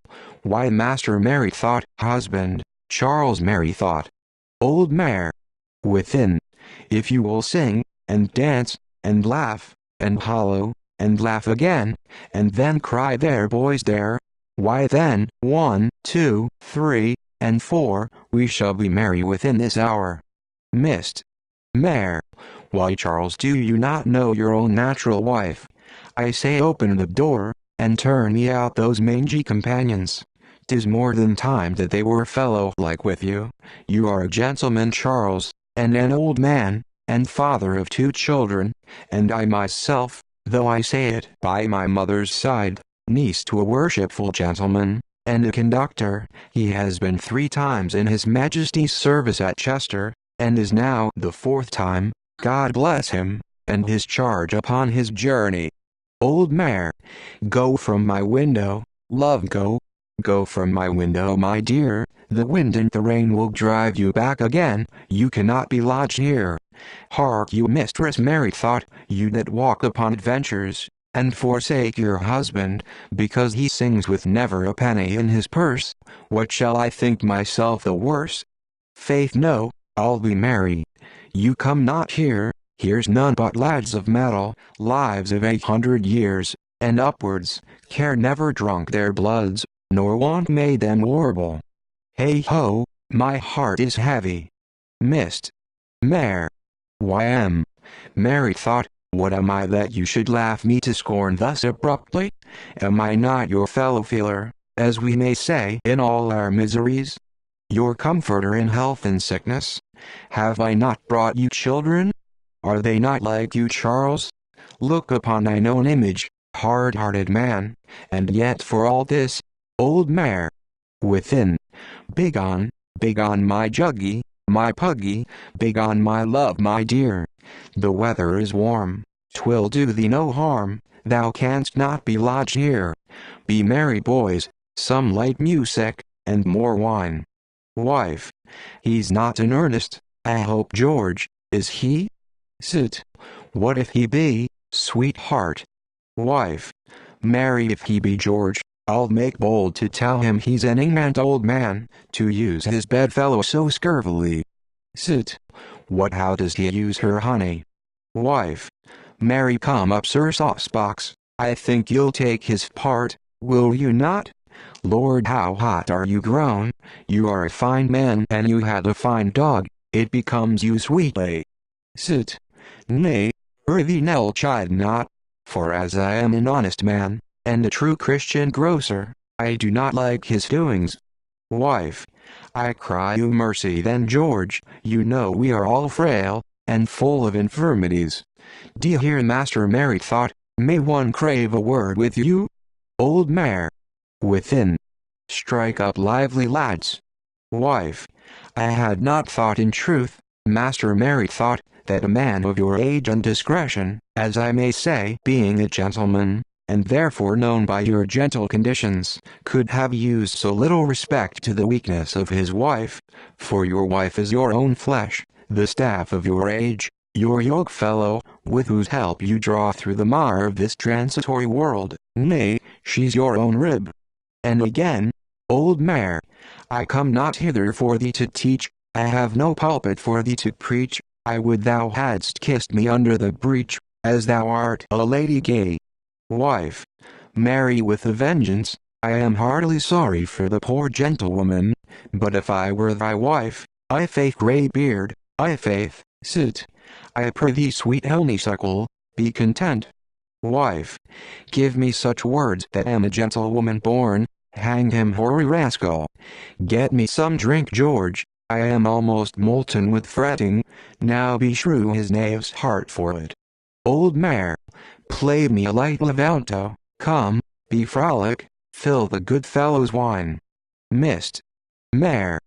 Why, Master Merrythought, husband, Charles Merrythought. Old mare. Within. If you will sing, and dance, and laugh, and hollow, and laugh again, and then cry, there boys there. Why then, 1, 2, 3, and 4, we shall be merry within this hour. Mist. Mare. Why, Charles, do you not know your own natural wife? I say, open the door, and turn me out those mangy companions. 'Tis more than time that they were fellow-like with you. You are a gentleman, Charles, and an old man, and father of 2 children, and I myself, though I say it by my mother's side, niece to a worshipful gentleman, and a conductor. He has been 3 times in His Majesty's service at Chester, and is now the 4th time, God bless him, and his charge upon his journey. Old mare, go from my window, love, go. Go from my window, my dear, the wind and the rain will drive you back again, you cannot be lodged here. Hark you, Mistress Mary thought, you that walk upon adventures, and forsake your husband, because he sings with never a penny in his purse, what shall I think myself the worse? Faith no, I'll be merry. You come not here, here's none but lads of mettle, lives of 800 years, and upwards, care never drunk their bloods, nor want made them warble. Hey ho, my heart is heavy. Mist. Mare. Why Mary thought, what am I that you should laugh me to scorn thus abruptly? Am I not your fellow-feeler, as we may say, in all our miseries? Your comforter in health and sickness? Have I not brought you children? Are they not like you, Charles? Look upon thine own image, hard-hearted man, and yet for all this, old mare. Within. Begone, begone my juggy, my puggy, begone my love, my dear. The weather is warm, 'twill do thee no harm, thou canst not be lodged here. Be merry, boys, some light music, and more wine. Wife. He's not in earnest, I hope, George, is he? Sit. What if he be, sweetheart? Wife. Marry, if he be, George, I'll make bold to tell him he's an ignorant old man, to use his bedfellow so scurvily. Sit. What, how does he use her, honey? Wife. Marry, come up, Sir Saucebox, I think you'll take his part, will you not? Lord, how hot are you grown? You are a fine man, and you had a fine dog, it becomes you sweetly. Sit. Nay, prithee, Nell, chide not, for as I am an honest man, and a true Christian grocer, I do not like his doings. Wife. I cry you mercy then, George, you know we are all frail, and full of infirmities. D'ye hear, Master Mary thought, may one crave a word with you? Old mare. Within. Strike up lively, lads. Wife. I had not thought, in truth, Master Mary thought, that a man of your age and discretion, as I may say, being a gentleman, and therefore known by your gentle conditions, could have used so little respect to the weakness of his wife, for your wife is your own flesh, the staff of your age, your yoke-fellow, with whose help you draw through the mire of this transitory world, nay, she's your own rib. And again, old mare, I come not hither for thee to teach, I have no pulpit for thee to preach, I would thou hadst kissed me under the breech, as thou art a lady gay. Wife. Marry, with a vengeance, I am heartily sorry for the poor gentlewoman, but if I were thy wife, I faith, grey beard, I faith, sit. I prithee, sweet honeysuckle, be content. Wife. Give me such words that am a gentlewoman born, hang him, hoary rascal. Get me some drink, George, I am almost molten with fretting, now beshrew his knave's heart for it. Old mare. Play me a light levanto, come, be frolic, fill the good fellow's wine. Mist. Mare.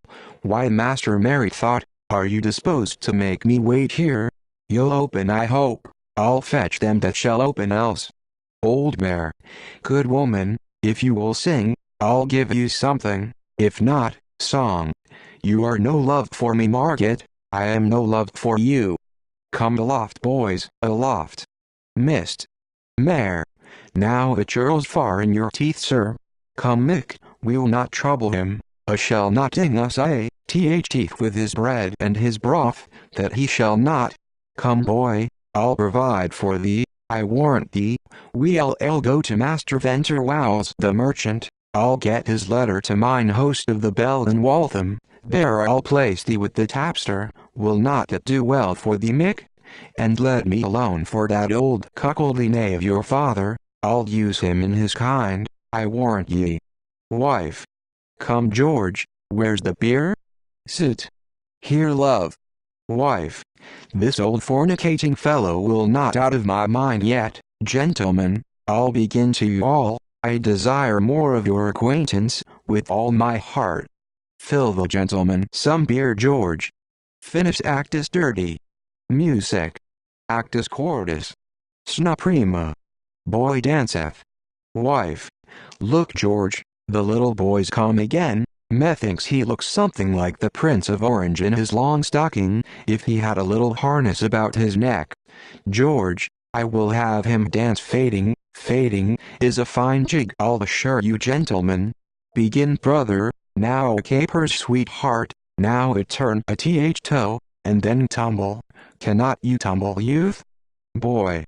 Why, Master Mary thought, are you disposed to make me wait here? You'll open, I hope, I'll fetch them that shall open else. Old mare. Good woman, if you will sing, I'll give you something, if not, song. You are no love for me, Margaret, I am no love for you. Come aloft, boys, aloft. Mist. Mare. Now the churl's far in your teeth, sir. Come, Mick, we'll not trouble him, shall not ding us teeth with his bread and his broth, that he shall not. Come, boy, I'll provide for thee, I warrant thee. I'll go to Master Venter Wowles the merchant, I'll get his letter to mine host of the Bell in Waltham, there I'll place thee with the tapster, will not that do well for thee, Mick? And let me alone for that old cuckoldly knave your father, I'll use him in his kind, I warrant ye. Wife. Come George, where's the beer? Sit. Here love. Wife. This old fornicating fellow will not out of my mind yet. Gentlemen, I'll begin to you all, I desire more of your acquaintance, with all my heart. Fill the gentleman some beer, George. Finis actus dirty. Music. Actus cordis. Sna prima. Boy danceth. Wife. Look George, the little boy's come again, methinks he looks something like the Prince of Orange in his long stocking, if he had a little harness about his neck. George, I will have him dance fading, fading, is a fine jig I'll assure you gentlemen. Begin brother, now a caper's sweetheart, now a turn a toe, and then tumble, cannot you tumble youth? Boy.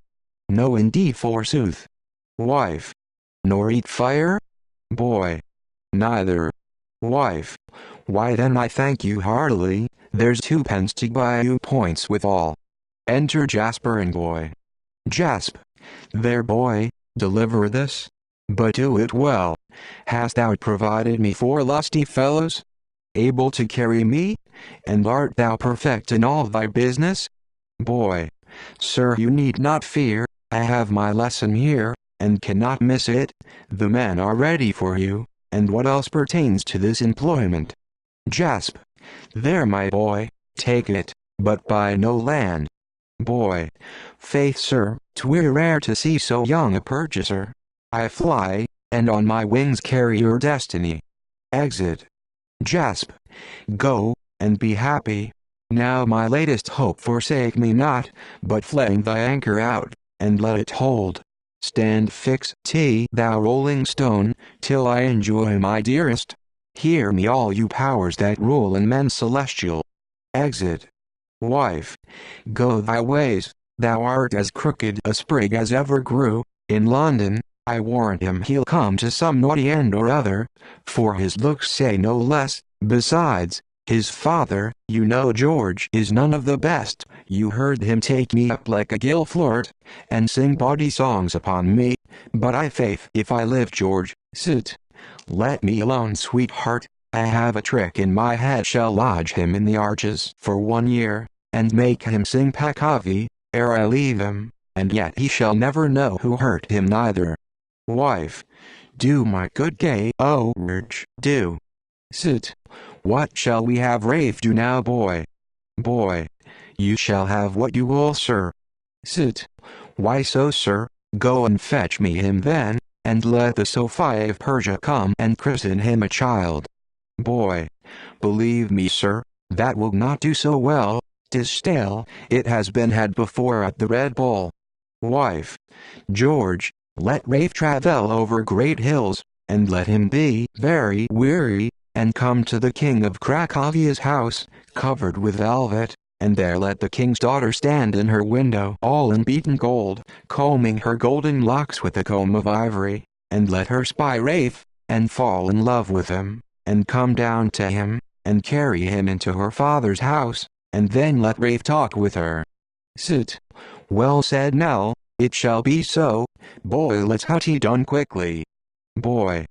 No indeed forsooth. Wife. Nor eat fire? Boy. Neither. Wife. Why then I thank you heartily, there's 2 pence to buy you points withal. Enter Jasper and Boy. Jasp. There boy, deliver this. But do it well. Hast thou provided me 4 lusty fellows? Able to carry me? And art thou perfect in all thy business? Boy. Sir, you need not fear, I have my lesson here, and cannot miss it, the men are ready for you, and what else pertains to this employment? Jasp. There my boy, take it, but buy no land. Boy. Faith sir, 'twere rare to see so young a purchaser. I fly, and on my wings carry your destiny. Exit. Jasp. Go, and be happy. Now my latest hope forsake me not, but fling thy anchor out, and let it hold. Stand fix, thou rolling stone, till I enjoy my dearest. Hear me all you powers that rule in men celestial. Exit. Wife. Go thy ways, thou art as crooked a sprig as ever grew, in London, I warrant him he'll come to some naughty end or other, for his looks say no less, besides, his father, you know George is none of the best, you heard him take me up like a gill flirt, and sing bawdy songs upon me, but I faith if I live George, sit. Let me alone sweetheart, I have a trick in my head shall lodge him in the arches for 1 year, and make him sing Peccavi, ere I leave him, and yet he shall never know who hurt him neither. Wife. Do my good gay Rich, do. Sit. What shall we have Rafe do now boy? Boy. You shall have what you will sir. Sit. Why so sir, go and fetch me him then, and let the Sophia of Persia come and christen him a child. Boy. Believe me sir, that will not do so well, 'tis stale, it has been had before at the Red Bull. Wife. George, let Rafe travel over great hills, and let him be very weary, and come to the king of Cracovia's house, covered with velvet, and there let the king's daughter stand in her window all in beaten gold, combing her golden locks with a comb of ivory, and let her spy Rafe, and fall in love with him, and come down to him, and carry him into her father's house, and then let Rafe talk with her. Sit. Well said Nell, it shall be so, boy let's have it done quickly. Boy.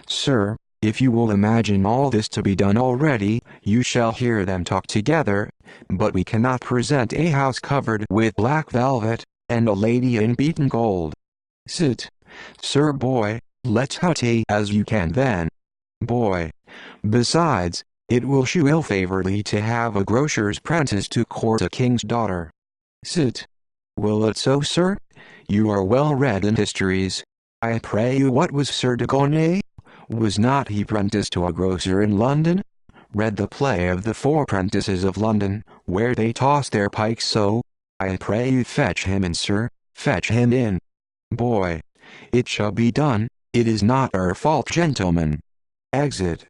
Sir, if you will imagine all this to be done already, you shall hear them talk together, but we cannot present a house covered with black velvet, and a lady in beaten gold. Sit. Sir boy, let's have it as you can then. Boy. Besides, it will shew ill-favourably to have a grocer's prentice to court a king's daughter. Sit. Will it so sir? You are well read in histories. I pray you what was Sir de Gonay? Was not he prentice to a grocer in London? Read the play of the 4 Prentices of London, where they toss their pikes so? I pray you fetch him in sir, fetch him in. Boy. It shall be done, it is not our fault gentlemen. Exit.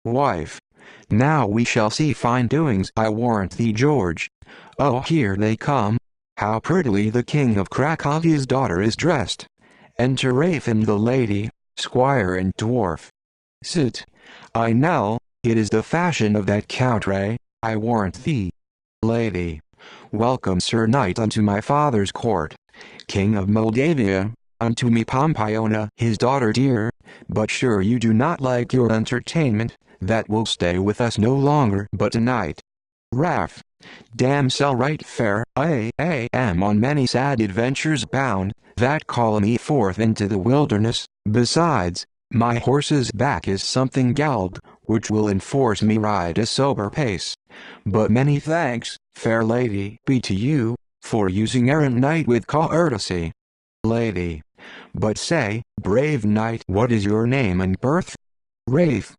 Wife. Now we shall see fine doings I warrant thee George. Oh here they come. how prettily the king of Cracovia's daughter is dressed. Enter Rafe and the lady, squire and dwarf. Sit. I know, it is the fashion of that country, I warrant thee. Lady. Welcome Sir Knight unto my father's court, King of Moldavia, unto me Pompiona his daughter dear, but sure you do not like your entertainment, that will stay with us no longer but tonight. Raff. Damsel right fair, I am on many sad adventures bound, that call me forth into the wilderness, besides, my horse's back is something galled, which will enforce me ride a sober pace. But many thanks, fair lady, be to you, for using errant knight with courtesy. Lady. But say, brave knight, what is your name and birth? Rafe.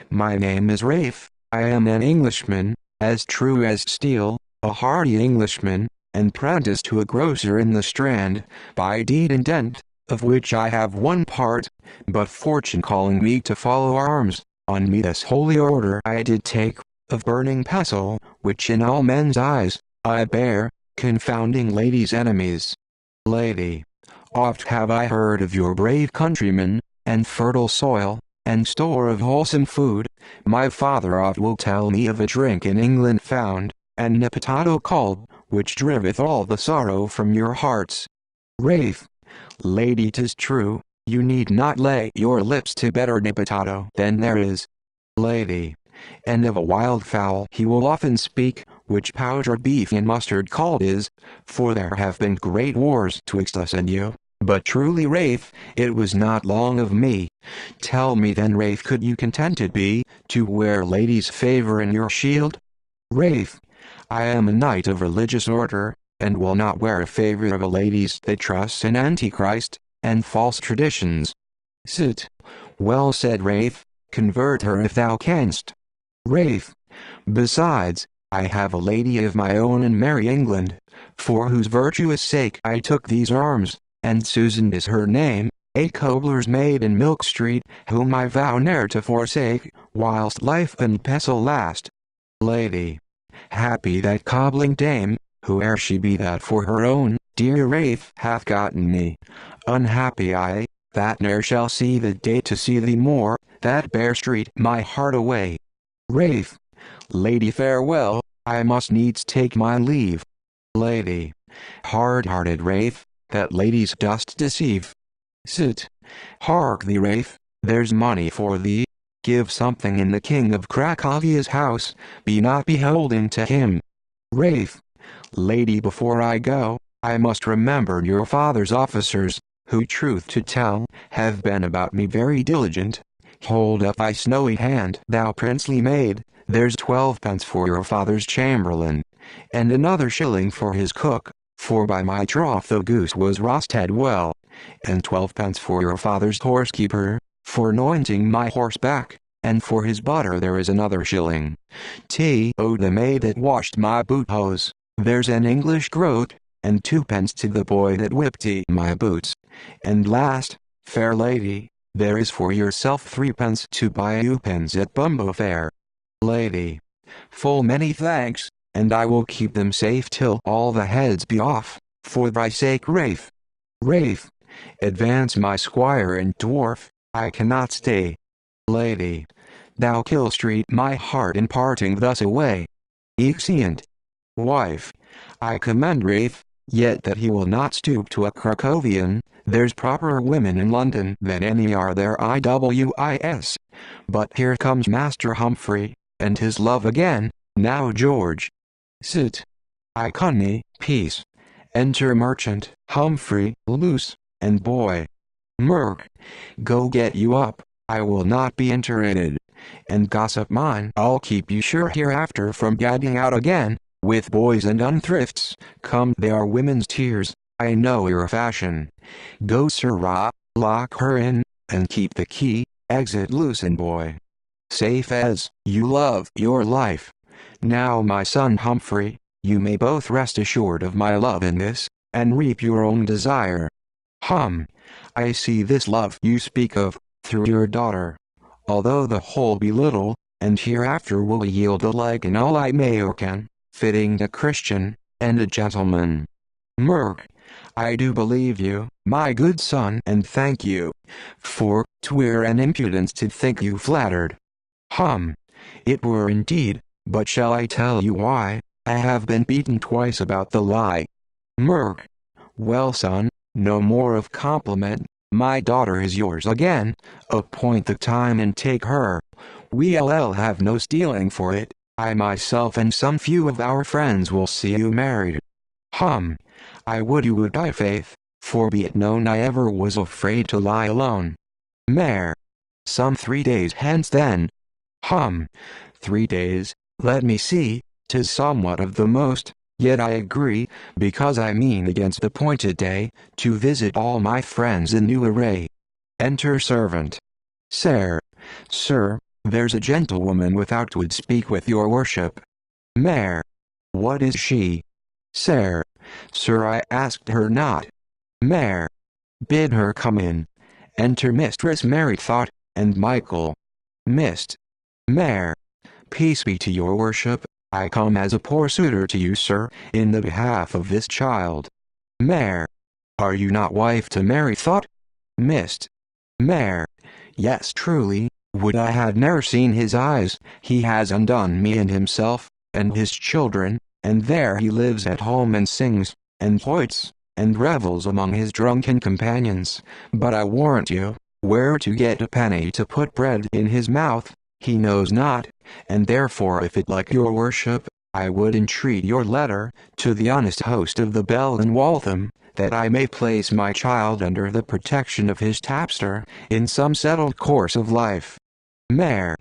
My name is Rafe, I am an Englishman, as true as steel, a hardy Englishman, and prentice to a grocer in the Strand, by deed and dent, of which I have one part, but fortune calling me to follow arms, on me this holy order I did take, of burning pestle, which in all men's eyes, I bear, confounding ladies' enemies. Lady. Oft have I heard of your brave countrymen, and fertile soil, and store of wholesome food. My father oft will tell me of a drink in England found, and nipotado called, which driveth all the sorrow from your hearts. Rafe. Lady, 'tis true, you need not lay your lips to better nipotado than there is. Lady. And of a wild fowl he will often speak, which powdered beef and mustard called is, for there have been great wars twixt us and you. But truly Rafe, it was not long of me. Tell me then Rafe, could you contented be, to wear ladies' favor in your shield? Rafe. I am a knight of religious order, and will not wear a favor of a lady's that trusts in Antichrist, and false traditions. Sit. Well said Rafe, convert her if thou canst. Rafe. Besides, I have a lady of my own in merry England, for whose virtuous sake I took these arms, and Susan is her name, a cobbler's maid in Milk Street, whom I vow ne'er to forsake, whilst life and pestle last. Lady. Happy that cobbling dame, whoe'er she be that for her own, dear Rafe, hath gotten me. Unhappy I, that ne'er shall see the day to see thee more, that bear street my heart away. Rafe. Lady farewell, I must needs take my leave. Lady. Hard-hearted Rafe, that ladies dost deceive. Sit. Hark thee Rafe, there's money for thee, give something in the king of Cracovia's house, be not beholden to him. Rafe. Lady, before I go, I must remember your father's officers, who truth to tell, have been about me very diligent. Hold up thy snowy hand, thou princely maid, there's 12 pence for your father's chamberlain, and another shilling for his cook, for by my troth the goose was roasted well, and 12 pence for your father's horsekeeper, for anointing my horseback, and for his butter there is another shilling. To the maid that washed my boot hose, there's an English groat, and 2 pence to the boy that whipped my boots. And last, fair lady, there is for yourself 3 pence to buy you pens at Bumbo Fair. Lady. Full many thanks, and I will keep them safe till all the heads be off, for thy sake Rafe. Rafe. Advance my squire and dwarf, I cannot stay. Lady. Thou kill street my heart in parting thus away. Exeunt. Wife. I commend Rafe, yet that he will not stoop to a Cracovian, there's properer women in London than any are there IWIS. But here comes Master Humphrey, and his love again, now George. Sit. I conny, peace. Enter merchant, Humphrey, Luce, and boy. Merc. Go get you up, I will not be interested. And gossip mine, I'll keep you sure hereafter from gadding out again, with boys and unthrifts, come they are women's tears, I know your fashion. Go sirrah, lock her in, and keep the key, exit Luce and boy. Safe as you love your life. Now my son Humphrey, you may both rest assured of my love in this, and reap your own desire. I see this love you speak of, through your daughter. Although the whole be little, and hereafter will yield alike in all I may or can, fitting a Christian, and a gentleman. Merc, I do believe you, my good son, and thank you. For 'twere an impudence to think you flattered. It were indeed, but shall I tell you why? I have been beaten twice about the lie. Merc, well son, no more of compliment, my daughter is yours again, appoint the time and take her. We'll have no stealing for it, I myself and some few of our friends will see you married. I would you would die faith, for be it known I ever was afraid to lie alone. Mare. Some 3 days hence then. 3 days, let me see, 'tis somewhat of the most, yet I agree, because I mean against the appointed day, to visit all my friends in new array. Enter servant. Sir, there's a gentlewoman without would speak with your worship. Mare. What is she? Sir, I asked her not. Mare. Bid her come in. Enter Mistress Mary Thought, and Michael. Mist. Mare. Peace be to your worship, I come as a poor suitor to you, sir, in the behalf of this child. Mare. Are you not wife to Mary Thought? Mist. Mare. Yes truly, would I had ne'er seen his eyes, he has undone me and himself, and his children, and there he lives at home and sings, and hoits, and revels among his drunken companions, but I warrant you, where to get a penny to put bread in his mouth, he knows not, and therefore if it like your worship, I would entreat your letter, to the honest host of the Bell in Waltham, that I may place my child under the protection of his tapster, in some settled course of life. Mare.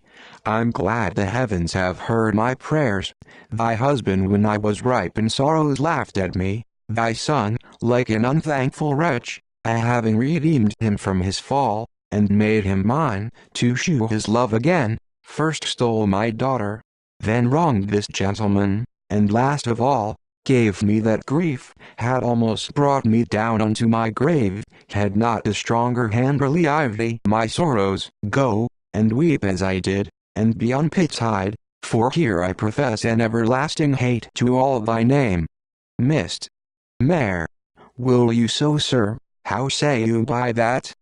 I'm glad the heavens have heard my prayers. Thy husband when I was ripe in sorrows laughed at me, thy son, like an unthankful wretch, I having redeemed him from his fall, and made him mine, to shew his love again, first stole my daughter, then wronged this gentleman, and last of all, gave me that grief, had almost brought me down unto my grave, had not a stronger hand relieved thee. My sorrows, go, and weep as I did, and be unpitied, for here I profess an everlasting hate to all thy name. Mist. Mare. Will you so, sir? How say you by that?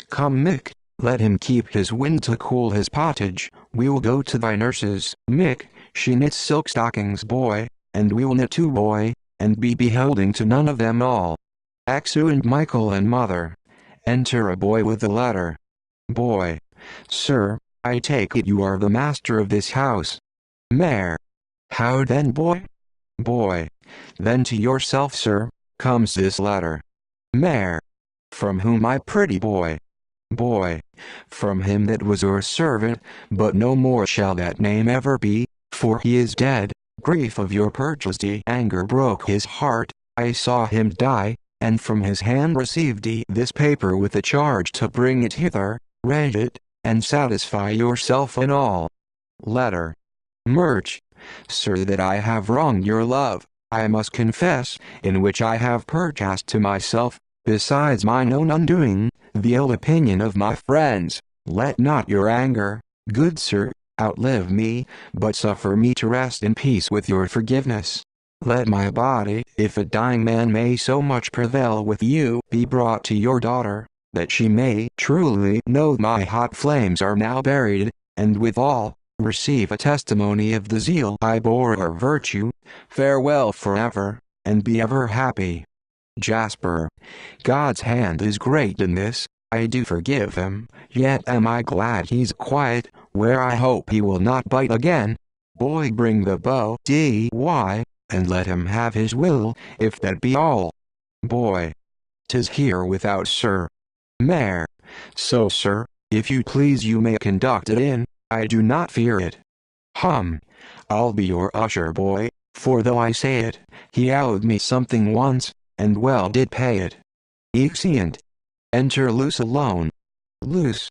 Come, Mick, let him keep his wind to cool his pottage. We'll go to thy nurse's. Mick, she knits silk stockings, boy, and we'll knit too, boy, and be beholding to none of them all. Axu and Michael and mother. Enter a boy with a letter. Boy. Sir, I take it you are the master of this house. Mare. How then, boy? Boy. Then to yourself, sir, comes this letter. Mare. From whom, my pretty boy? Boy. From him that was your servant, but no more shall that name ever be, for he is dead. Grief of your perjury anger broke his heart, I saw him die, and from his hand received ye this paper with a charge to bring it hither, read it, and satisfy yourself in all. Letter. Murch. Sir, that I have wronged your love, I must confess, in which I have purchased to myself, besides mine own undoing, the ill opinion of my friends. Let not your anger, good sir, outlive me, but suffer me to rest in peace with your forgiveness. Let my body, if a dying man may so much prevail with you, be brought to your daughter, that she may truly know my hot flames are now buried, and withal, receive a testimony of the zeal I bore her virtue. Farewell forever, and be ever happy. Jasper. God's hand is great in this, I do forgive him, yet am I glad he's quiet, where I hope he will not bite again. Boy, bring the bow, dy, and let him have his will, if that be all. Boy. 'Tis here without, sir. Mare. So, sir, if you please you may conduct it in, I do not fear it. I'll be your usher, boy, for though I say it, he owed me something once, and well did pay it. Exeunt. Enter Luce alone. Luce.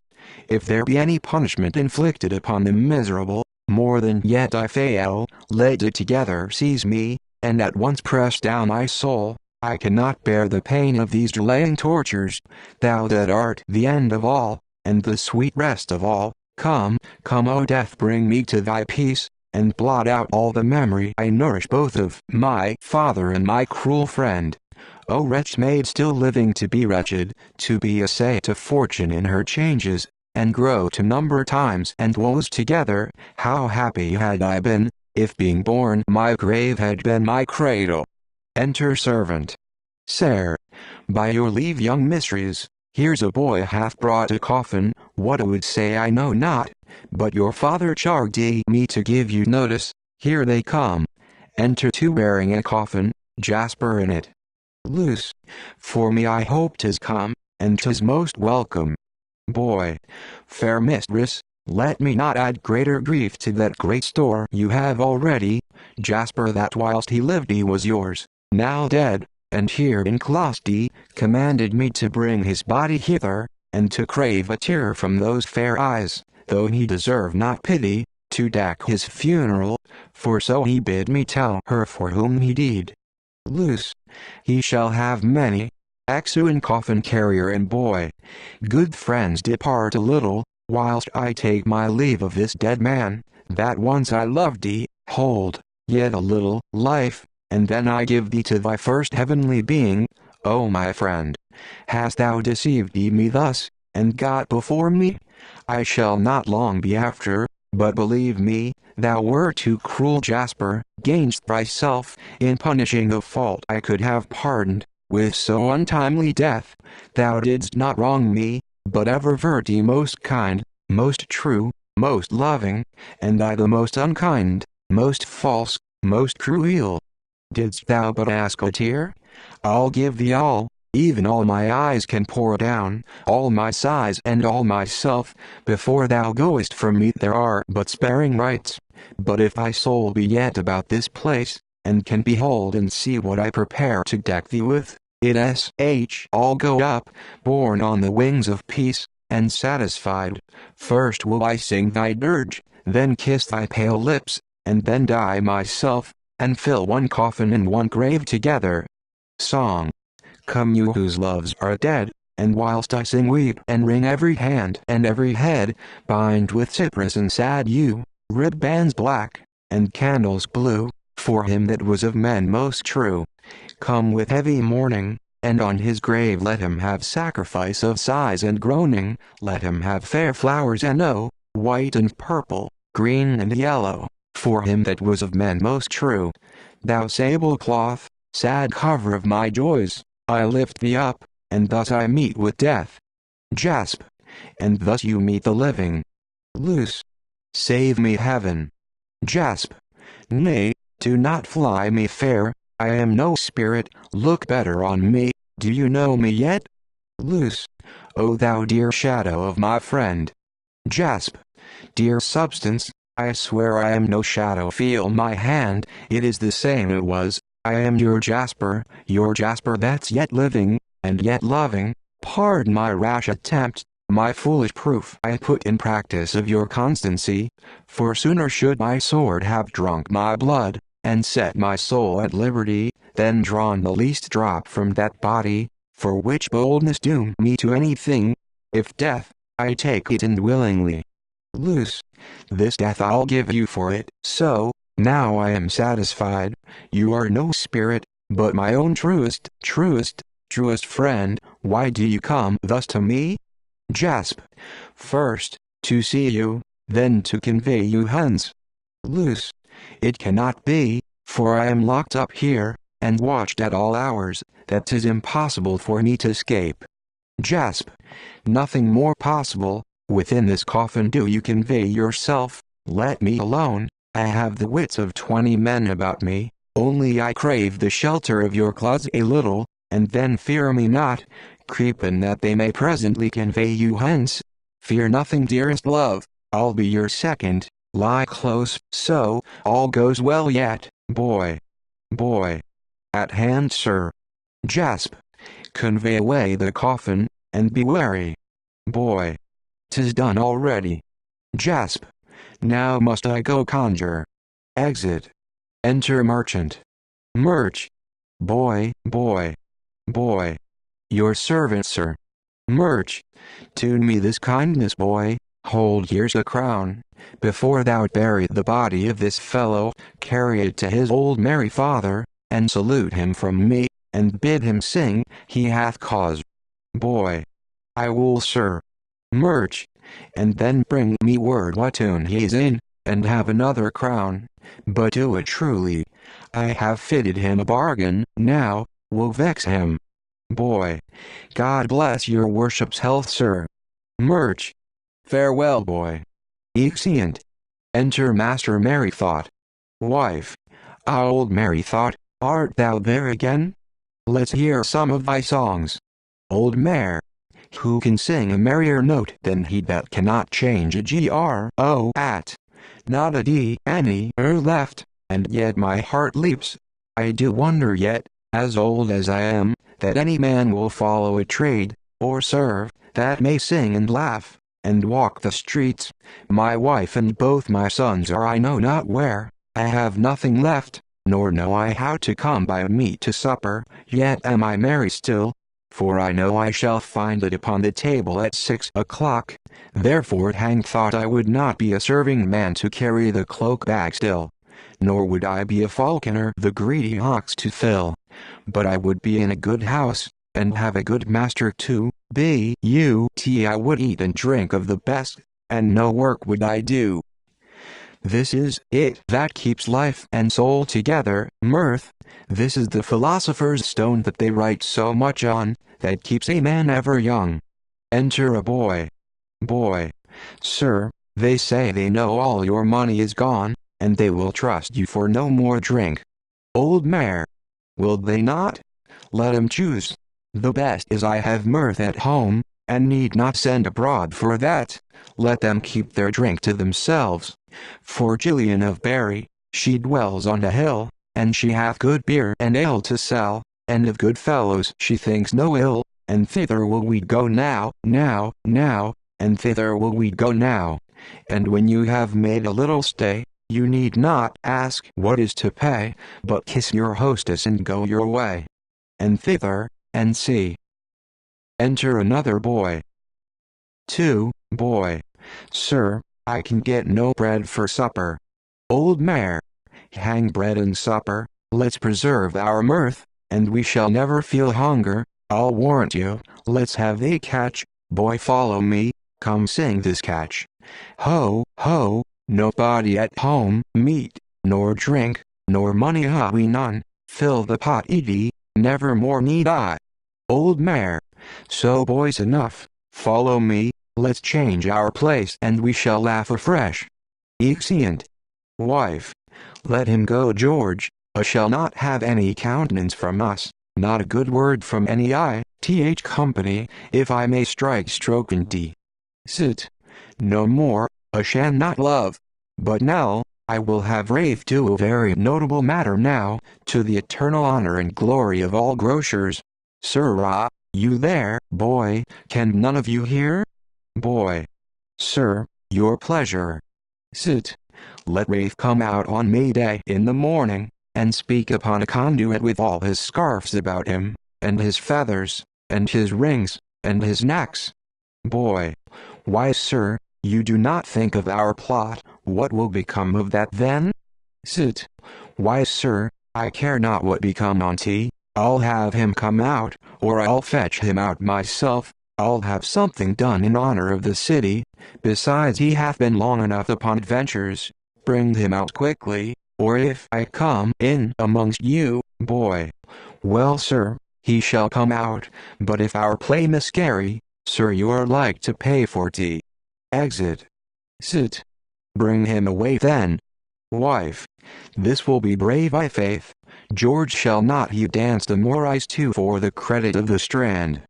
If there be any punishment inflicted upon the miserable, more than yet I fail, let it together seize me, and at once press down my soul. I cannot bear the pain of these delaying tortures. Thou that art the end of all, and the sweet rest of all, come, O death, bring me to thy peace, and blot out all the memory I nourish both of my father and my cruel friend. O wretched maid still living to be wretched, to be essay to fortune in her changes, and grow to number times and woes together, how happy had I been, if being born my grave had been my cradle. Enter servant. Sir, by your leave young mistress, here's a boy hath brought a coffin, what I would say I know not, but your father charged me to give you notice, here they come. Enter two bearing a coffin, Jasper in it. Loose, for me I hope 'tis come, and 'tis most welcome. Boy, fair mistress, let me not add greater grief to that great store you have already, Jasper that whilst he lived he was yours, now dead, and here enclosed he, commanded me to bring his body hither, and to crave a tear from those fair eyes, though he deserve not pity, to deck his funeral, for so he bid me tell her for whom he did. Loose, he shall have many, exeunt coffin carrier and boy. Good friends depart a little, whilst I take my leave of this dead man, that once I loved thee, hold, yet a little, life, and then I give thee to thy first heavenly being, O my friend. Hast thou deceived me thus, and got before me? I shall not long be after, but believe me, thou wert too cruel Jasper, gainst thyself, in punishing a fault I could have pardoned, with so untimely death. Thou didst not wrong me, but ever wert thee most kind, most true, most loving, and I the most unkind, most false, most cruel. Didst thou but ask a tear? I'll give thee all, even all my eyes can pour down, all my sighs and all myself, before thou goest from me. There are but sparing rites, but if thy soul be yet about this place, and can behold and see what I prepare to deck thee with, I'll go up, borne on the wings of peace, and satisfied. First will I sing thy dirge, then kiss thy pale lips, and then die myself, and fill one coffin and one grave together. Song. Come you whose loves are dead, and whilst I sing weep and wring every hand and every head, bind with cypress and sad yew, ribands black, and candles blue, for him that was of men most true. Come with heavy mourning, and on his grave let him have sacrifice of sighs and groaning, let him have fair flowers white and purple, green and yellow, for him that was of men most true. Thou sable cloth, sad cover of my joys, I lift thee up, and thus I meet with death. Jasp, and thus you meet the living. Loose, save me heaven. Jasp, nay, do not fly me fair, I am no spirit, look better on me, do you know me yet? Loose, O thou dear shadow of my friend. Jasp, dear substance, I swear I am no shadow, feel my hand, it is the same it was, I am your Jasper that's yet living, and yet loving. Pardon my rash attempt, my foolish proof I put in practice of your constancy, for sooner should my sword have drunk my blood, and set my soul at liberty, than drawn the least drop from that body, for which boldness doomed me to anything. If death, I take it and willingly. Loose, this death I'll give you for it. So, now I am satisfied, you are no spirit, but my own truest friend. Why do you come thus to me? Jasp, first, to see you, then to convey you hence. Loose, it cannot be, for I am locked up here, and watched at all hours, that 'tis impossible for me to escape. Jasp, nothing more possible, within this coffin do you convey yourself, let me alone, I have the wits of 20 men about me, only I crave the shelter of your closet a little, and then fear me not, creep in that they may presently convey you hence. Fear nothing, dearest love, I'll be your second, lie close, so, all goes well yet, boy. At hand, sir. Jasp, convey away the coffin, and be wary. Boy, 'tis done already. Jasp, now must I go conjure. Exit. Enter merchant. Merch. Boy. Your servant, sir. Merch. Tune me this kindness, boy. Hold, here's a crown. Before thou bury the body of this fellow, carry it to his old merry father, and salute him from me. and bid him sing, he hath cause. Boy. I will, sir. Merch, and then bring me word what tune he's in, and have another crown, but do it truly. I have fitted him a bargain, now, will vex him. Boy. God bless your worship's health, sir. Merch. Farewell, boy. Exeunt. Enter Master Merrythought. Wife. Ah, old Merrythought, art thou there again? Let's hear some of thy songs. Old Mare. Who can sing a merrier note than he that cannot change a gro at? Not a d any left, and yet my heart leaps. I do wonder yet, as old as I am, that any man will follow a trade, or serve, that may sing and laugh, and walk the streets. My wife and both my sons are I know not where. I have nothing left, nor know I how to come by meat to supper, yet am I merry still. For I know I shall find it upon the table at 6 o'clock, therefore hang thought I would not be a serving man to carry the cloak bag still, nor would I be a falconer the greedy ox to fill, but I would be in a good house, and have a good master too, I would eat and drink of the best, and no work would I do. This is it that keeps life and soul together, mirth. This is the philosopher's stone that they write so much on, that keeps a man ever young. Enter a boy. Boy. Sir, they say they know all your money is gone, and they will trust you for no more drink. Old Mare. Will they not? Let 'em choose. The best is I have mirth at home, and need not send abroad for that. Let them keep their drink to themselves. For Gillian of Barry, she dwells on a hill, and she hath good beer and ale to sell, and of good fellows she thinks no ill, and thither will we go now, and thither will we go now. And when you have made a little stay, you need not ask what is to pay, but kiss your hostess and go your way. And thither, and see. Enter another boy. 2. Boy. Sir, I can get no bread for supper. Old Mare. Hang bread and supper, let's preserve our mirth, and we shall never feel hunger, I'll warrant you. Let's have a catch, boy, follow me, come sing this catch. Ho, ho, nobody at home, meat, nor drink, nor money ha we none, fill the pot edie, never more need I. Old Mare. So boys enough, follow me, let's change our place and we shall laugh afresh. Exeunt. Wife. Let him go, George, shall not have any countenance from us, not a good word from any ith company, if I may strike stroke and d. Sit. No more, shall not love. But now, I will have Rafe do a very notable matter now, to the eternal honor and glory of all grocers. Sirrah, you there, boy, can none of you hear? Boy. Sir, your pleasure. Sit. Let Rafe come out on May Day in the morning, and speak upon a conduit with all his scarfs about him, and his feathers, and his rings, and his knacks. Boy. Why, sir, you do not think of our plot, what will become of that then? Sit. Why, sir, I care not what become on't, I'll have him come out, or I'll fetch him out myself. I'll have something done in honor of the city, besides he hath been long enough upon adventures, bring him out quickly, or if I come in amongst you, boy. Well, sir, he shall come out, but if our play miscarry, sir, you are like to pay for tea. Exit. Sit. Bring him away then. Wife. This will be brave, I faith. George shall not he dance the Morais too for the credit of the Strand.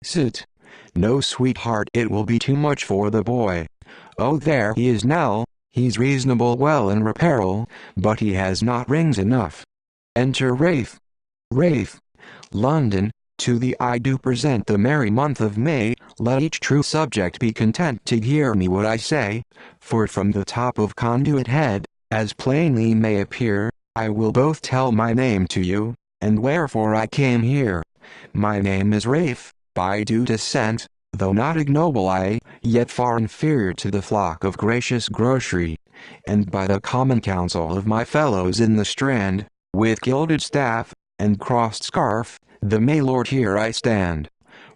Sit. No, sweetheart, it will be too much for the boy. Oh, there he is now, he's reasonable well in apparel, but he has not rings enough. Enter Rafe. Rafe. London, to thee I do present the merry month of May, let each true subject be content to hear me what I say, for from the top of Conduit Head, as plainly may appear, I will both tell my name to you, and wherefore I came here. My name is Rafe, by due descent, though not ignoble I, yet far inferior to the flock of gracious grocery, and by the common counsel of my fellows in the Strand, with gilded staff, and crossed scarf, the May Lord here I stand.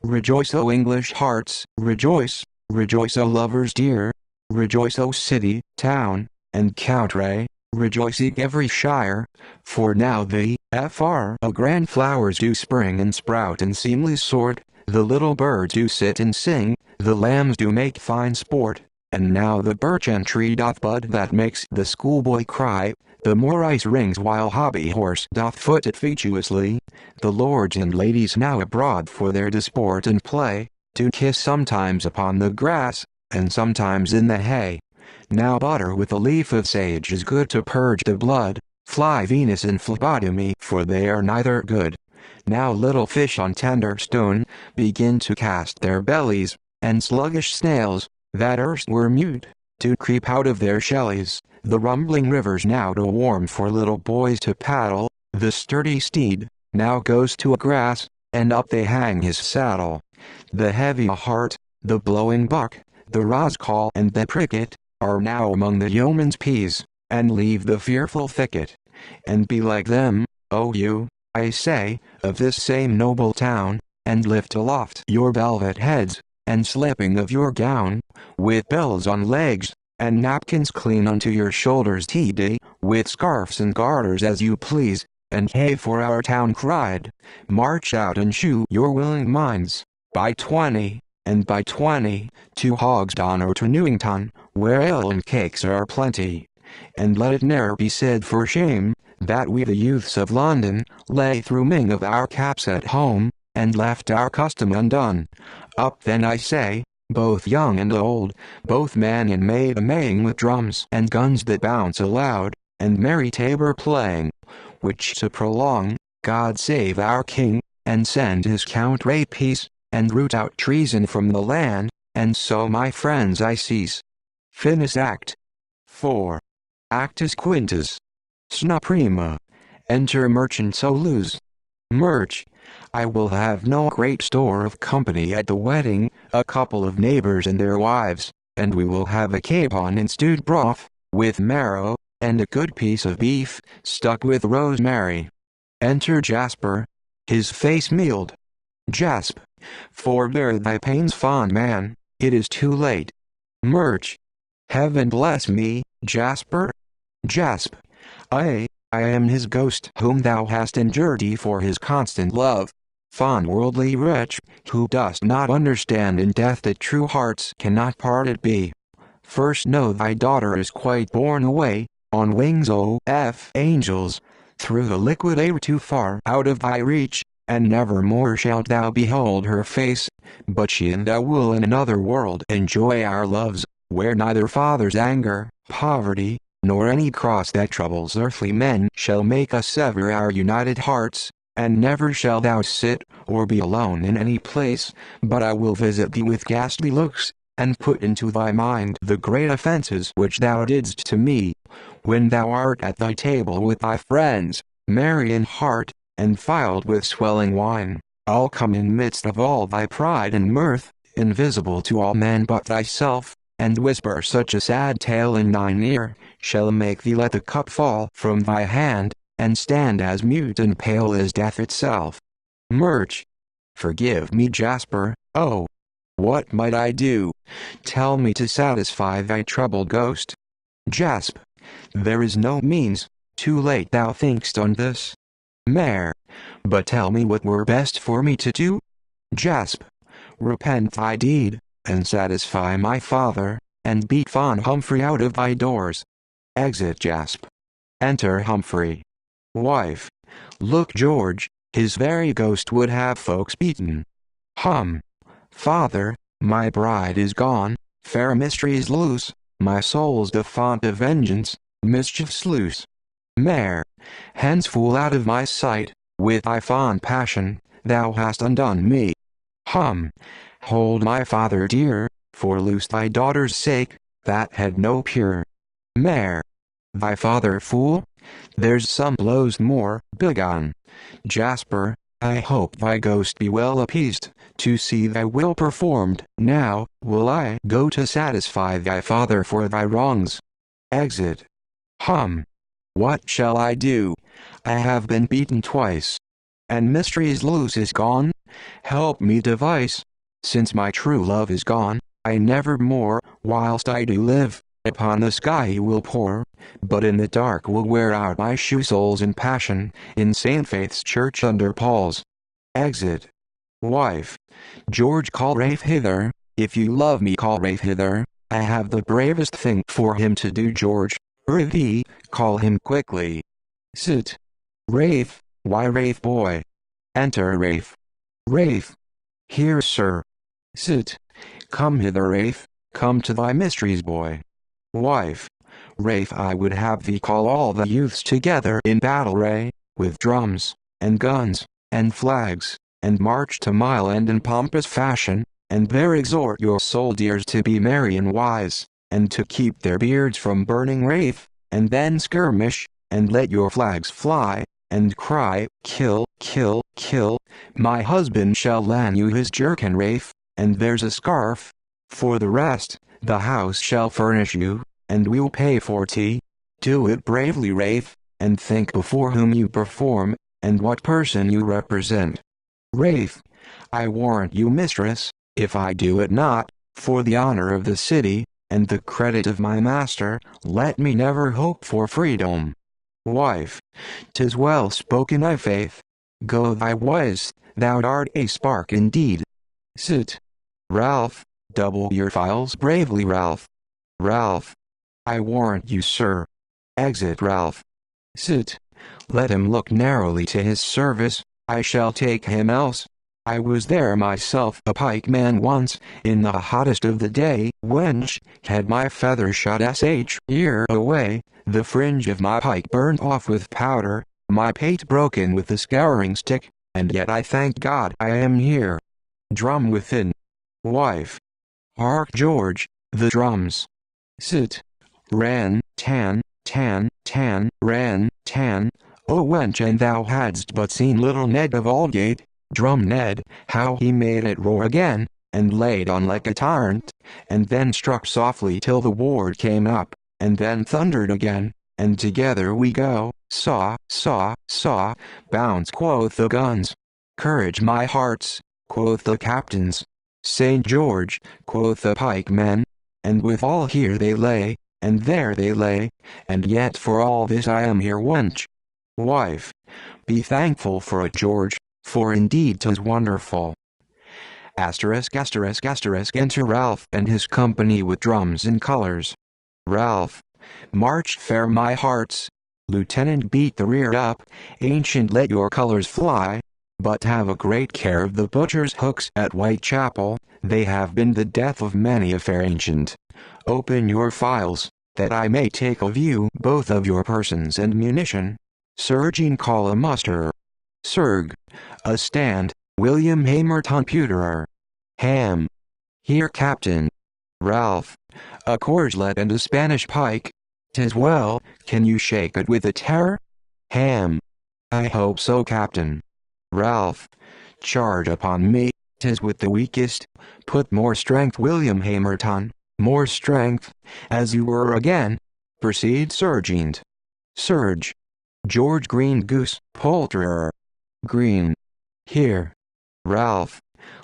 Rejoice, O English hearts, rejoice, rejoice, O lovers dear, rejoice, O city, town, and country, rejoice eke every shire, for now the O grand flowers do spring and sprout and seemly sort, the little birds do sit and sing, the lambs do make fine sport, and now the birch and tree doth bud that makes the schoolboy cry, the moor ice rings while hobby horse doth foot it featuously, the lords and ladies now abroad for their disport and play, do kiss sometimes upon the grass, and sometimes in the hay. Now butter with a leaf of sage is good to purge the blood, fly Venus and phlebotomy for they are neither good. Now little fish on tender stone, begin to cast their bellies, and sluggish snails, that erst were mute, to creep out of their shellies, the rumbling rivers now do warm for little boys to paddle, the sturdy steed, now goes to a grass, and up they hang his saddle. The heavy heart, the blowing buck, the roscall and the pricket, are now among the yeoman's peas, and leave the fearful thicket, and be like them, O you, I say, of this same noble town, and lift aloft your velvet heads, and slipping of your gown, with bells on legs, and napkins clean unto your shoulders td, with scarfs and garters as you please, and hey for our town cried, march out and shew your willing minds, by 20, and by 20, to Hogsdon or to Newington, where ale and cakes are plenty, and let it ne'er be said for shame, that we the youths of London, lay through ming of our caps at home, and left our custom undone. Up then I say, both young and old, both man and maid a-maying with drums and guns that bounce aloud, and merry tabor playing, which to prolong, God save our king, and send his country peace, and root out treason from the land, and so my friends I cease. Finis act. 4. Actus quintus. Sna prima. Enter merchant Solus. Merch. I will have no great store of company at the wedding, a couple of neighbors and their wives, and we will have a capon and stewed broth, with marrow, and a good piece of beef, stuck with rosemary. Enter Jasper. His face mealed. Jasp. Forbear thy pains, fond man, it is too late. Merch. Heaven bless me, Jasper. Jasp. I am his ghost whom thou hast endured for his constant love. Fond worldly wretch, who dost not understand in death that true hearts cannot parted be. First know thy daughter is quite borne away, on wings angels, through the liquid air too far out of thy reach, and never more shalt thou behold her face, but she and thou will in another world enjoy our loves, where neither father's anger, poverty, nor any cross that troubles earthly men shall make us sever our united hearts, and never shall thou sit, or be alone in any place, but I will visit thee with ghastly looks, and put into thy mind the great offences which thou didst to me, when thou art at thy table with thy friends, merry in heart, and filled with swelling wine. I'll come in midst of all thy pride and mirth, invisible to all men but thyself, and whisper such a sad tale in thine ear, shall make thee let the cup fall from thy hand, and stand as mute and pale as death itself. Merch. Forgive me, Jasper, oh! What might I do? Tell me to satisfy thy troubled ghost. Jasp. There is no means, too late thou think'st on this. Mare. But tell me what were best for me to do? Jasp. Repent thy deed, and satisfy my father, and beat fond Humphrey out of thy doors. Exit Jasp. Enter Humphrey. Wife. Look, George, his very ghost would have folks beaten. Father, my bride is gone, fair mysteries loose, my soul's the font of vengeance, mischief's loose. Mare. Hence, fool, out of my sight, with thy fond passion, thou hast undone me. Hold my father dear, for loose thy daughter's sake, that had no peer. Mare. Thy father, fool? There's some blows more, begone. Jasper, I hope thy ghost be well appeased, to see thy will performed. Now, will I go to satisfy thy father for thy wrongs. Exit. What shall I do? I have been beaten twice. and mysteries loose is gone. Help me devise, since my true love is gone, I never more, whilst I do live, upon the sky he will pour, but in the dark will wear out my shoe soles in passion, in St. Faith's church under Paul's. Exit. Wife. George, call Rafe hither, if you love me call Rafe hither, I have the bravest thing for him to do. George, prithee, call him quickly. Sit. Rafe, why Rafe boy? Enter Rafe. Rafe. Here sir. Sit. Come hither Rafe, come to thy mysteries boy. Wife. Rafe, I would have thee call all the youths together in battle array, with drums, and guns, and flags, and march to Mile End in pompous fashion, and there exhort your soldiers to be merry and wise, and to keep their beards from burning. Rafe, and then skirmish, and let your flags fly, and cry, kill, kill, kill, my husband shall lend you his jerkin. Rafe, and there's a scarf. For the rest, the house shall furnish you, and we'll pay for tea. Do it bravely Rafe, and think before whom you perform, and what person you represent. Rafe. I warrant you mistress, if I do it not, for the honor of the city, and the credit of my master, let me never hope for freedom. Wife. 'Tis well spoken I faith. Go thy ways, thou art a spark indeed. Sit. Ralph, double your files bravely Ralph. Ralph. I warrant you sir. Exit Ralph. Sit. Let him look narrowly to his service, I shall take him else. I was there myself a pikeman once, in the hottest of the day, wench, had my feather shot ear away, the fringe of my pike burnt off with powder, my pate broken with the scouring stick, and yet I thank God I am here. Drum within. Wife. Hark George, the drums. Sit. Ran, tan, tan, tan, ran, tan, O wench, and thou hadst but seen little Ned of Aldgate, drum Ned, how he made it roar again, and laid on like a torrent, and then struck softly till the ward came up, and then thundered again, and together we go, saw, saw, saw, bounce quoth the guns. Courage my hearts, quoth the captains. St. George, quoth the pikemen, and withal here they lay, and there they lay, and yet for all this I am here wench. Wife. Be thankful for it George, for indeed 'tis wonderful. Asterisk asterisk asterisk. Enter Ralph and his company with drums and colors. Ralph. March fair my hearts. Lieutenant beat the rear up, ancient let your colors fly, but have a great care of the butcher's hooks at Whitechapel, they have been the death of many a fair ancient. Open your files, that I may take a view both of your persons and munition. Surgeon, call a muster. Surg. A stand, William Hamerton Pewterer. Ham. Here captain. Ralph. A corselet and a Spanish pike. 'Tis well, can you shake it with a terror? Ham. I hope so captain. Ralph. Charge upon me, 'tis with the weakest, put more strength William Hamerton, more strength, as you were again. Proceed Sergeant. Surge. George Green Goose, poulterer. Green. Here. Ralph.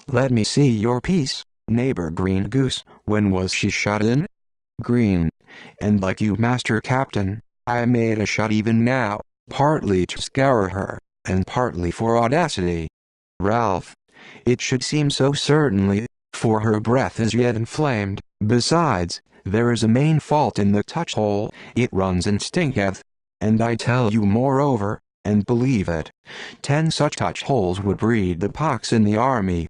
Let me see your piece, neighbor Green Goose, when was she shot in? Green. And like you master captain, I made a shot even now, partly to scour her, and partly for audacity. Ralph. It should seem so certainly, for her breath is yet inflamed, besides, there is a main fault in the touch-hole, it runs and stinketh. And I tell you moreover, and believe it, 10 such touch-holes would breed the pox in the army.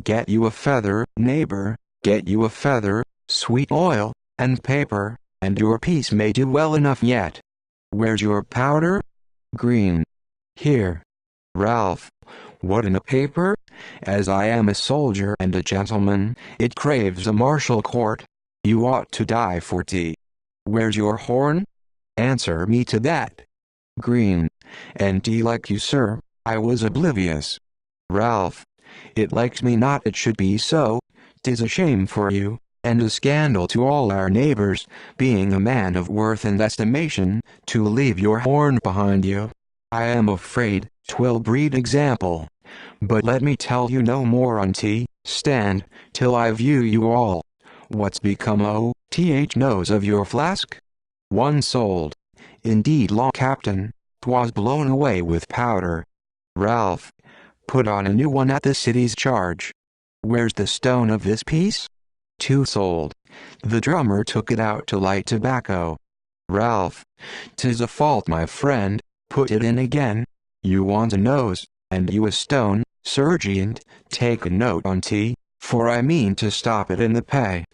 Get you a feather, neighbor, get you a feather, sweet oil, and paper, and your piece may do well enough yet. Where's your powder? Green. Here. Ralph. What in a paper? As I am a soldier and a gentleman, it craves a martial court. You ought to die for tea. Where's your horn? Answer me to that. Green. And tea like you sir, I was oblivious. Ralph. It likes me not it should be so, 'tis a shame for you, and a scandal to all our neighbors, being a man of worth and estimation, to leave your horn behind you. I am afraid, 'twill breed example. But let me tell you no more stand, till I view you all. What's become o''th nose of your flask? One sold. Indeed law captain, 'twas blown away with powder. Ralph, put on a new one at the city's charge. Where's the stone of this piece? Two sold. The drummer took it out to light tobacco. Ralph, 'tis a fault my friend, put it in again. You want a nose, and you a stone, sergeant, take a note for I mean to stop it in the pay.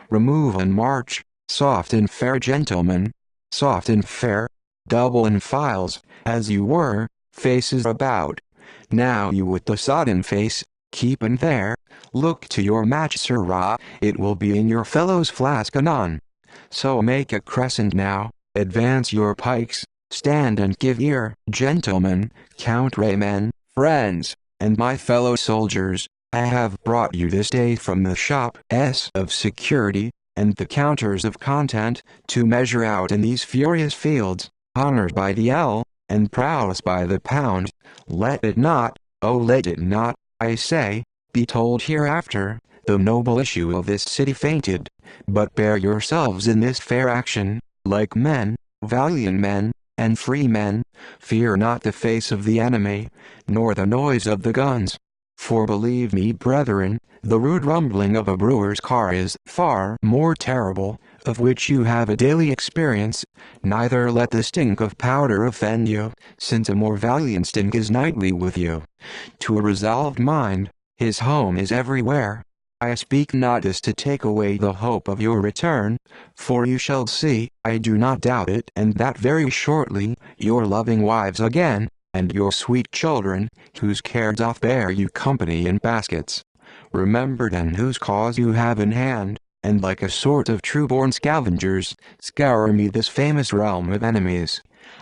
Remove and march, soft and fair gentlemen, soft and fair, double in files, as you were, faces about. Now you with the sodden face, keep in there, look to your match sirrah, it will be in your fellow's flask anon. So make a crescent now, advance your pikes, stand and give ear, gentlemen, countrymen, friends, and my fellow soldiers. I have brought you this day from the shops of security, and the counters of content, to measure out in these furious fields, honors by the ell, and prowess by the pound. Let it not, oh let it not, I say, be told hereafter, the noble issue of this city fainted, but bear yourselves in this fair action, like men, valiant men, and free men, fear not the face of the enemy, nor the noise of the guns. For believe me brethren, the rude rumbling of a brewer's car is far more terrible, of which you have a daily experience. Neither let the stink of powder offend you, since a more valiant stink is nightly with you. To a resolved mind, his home is everywhere. I speak not this to take away the hope of your return, for you shall see, I do not doubt it, and that very shortly, your loving wives again, and your sweet children, whose care doth bear you company in baskets. Remember then whose cause you have in hand, and like a sort of true-born scavengers, scour me this famous realm of enemies.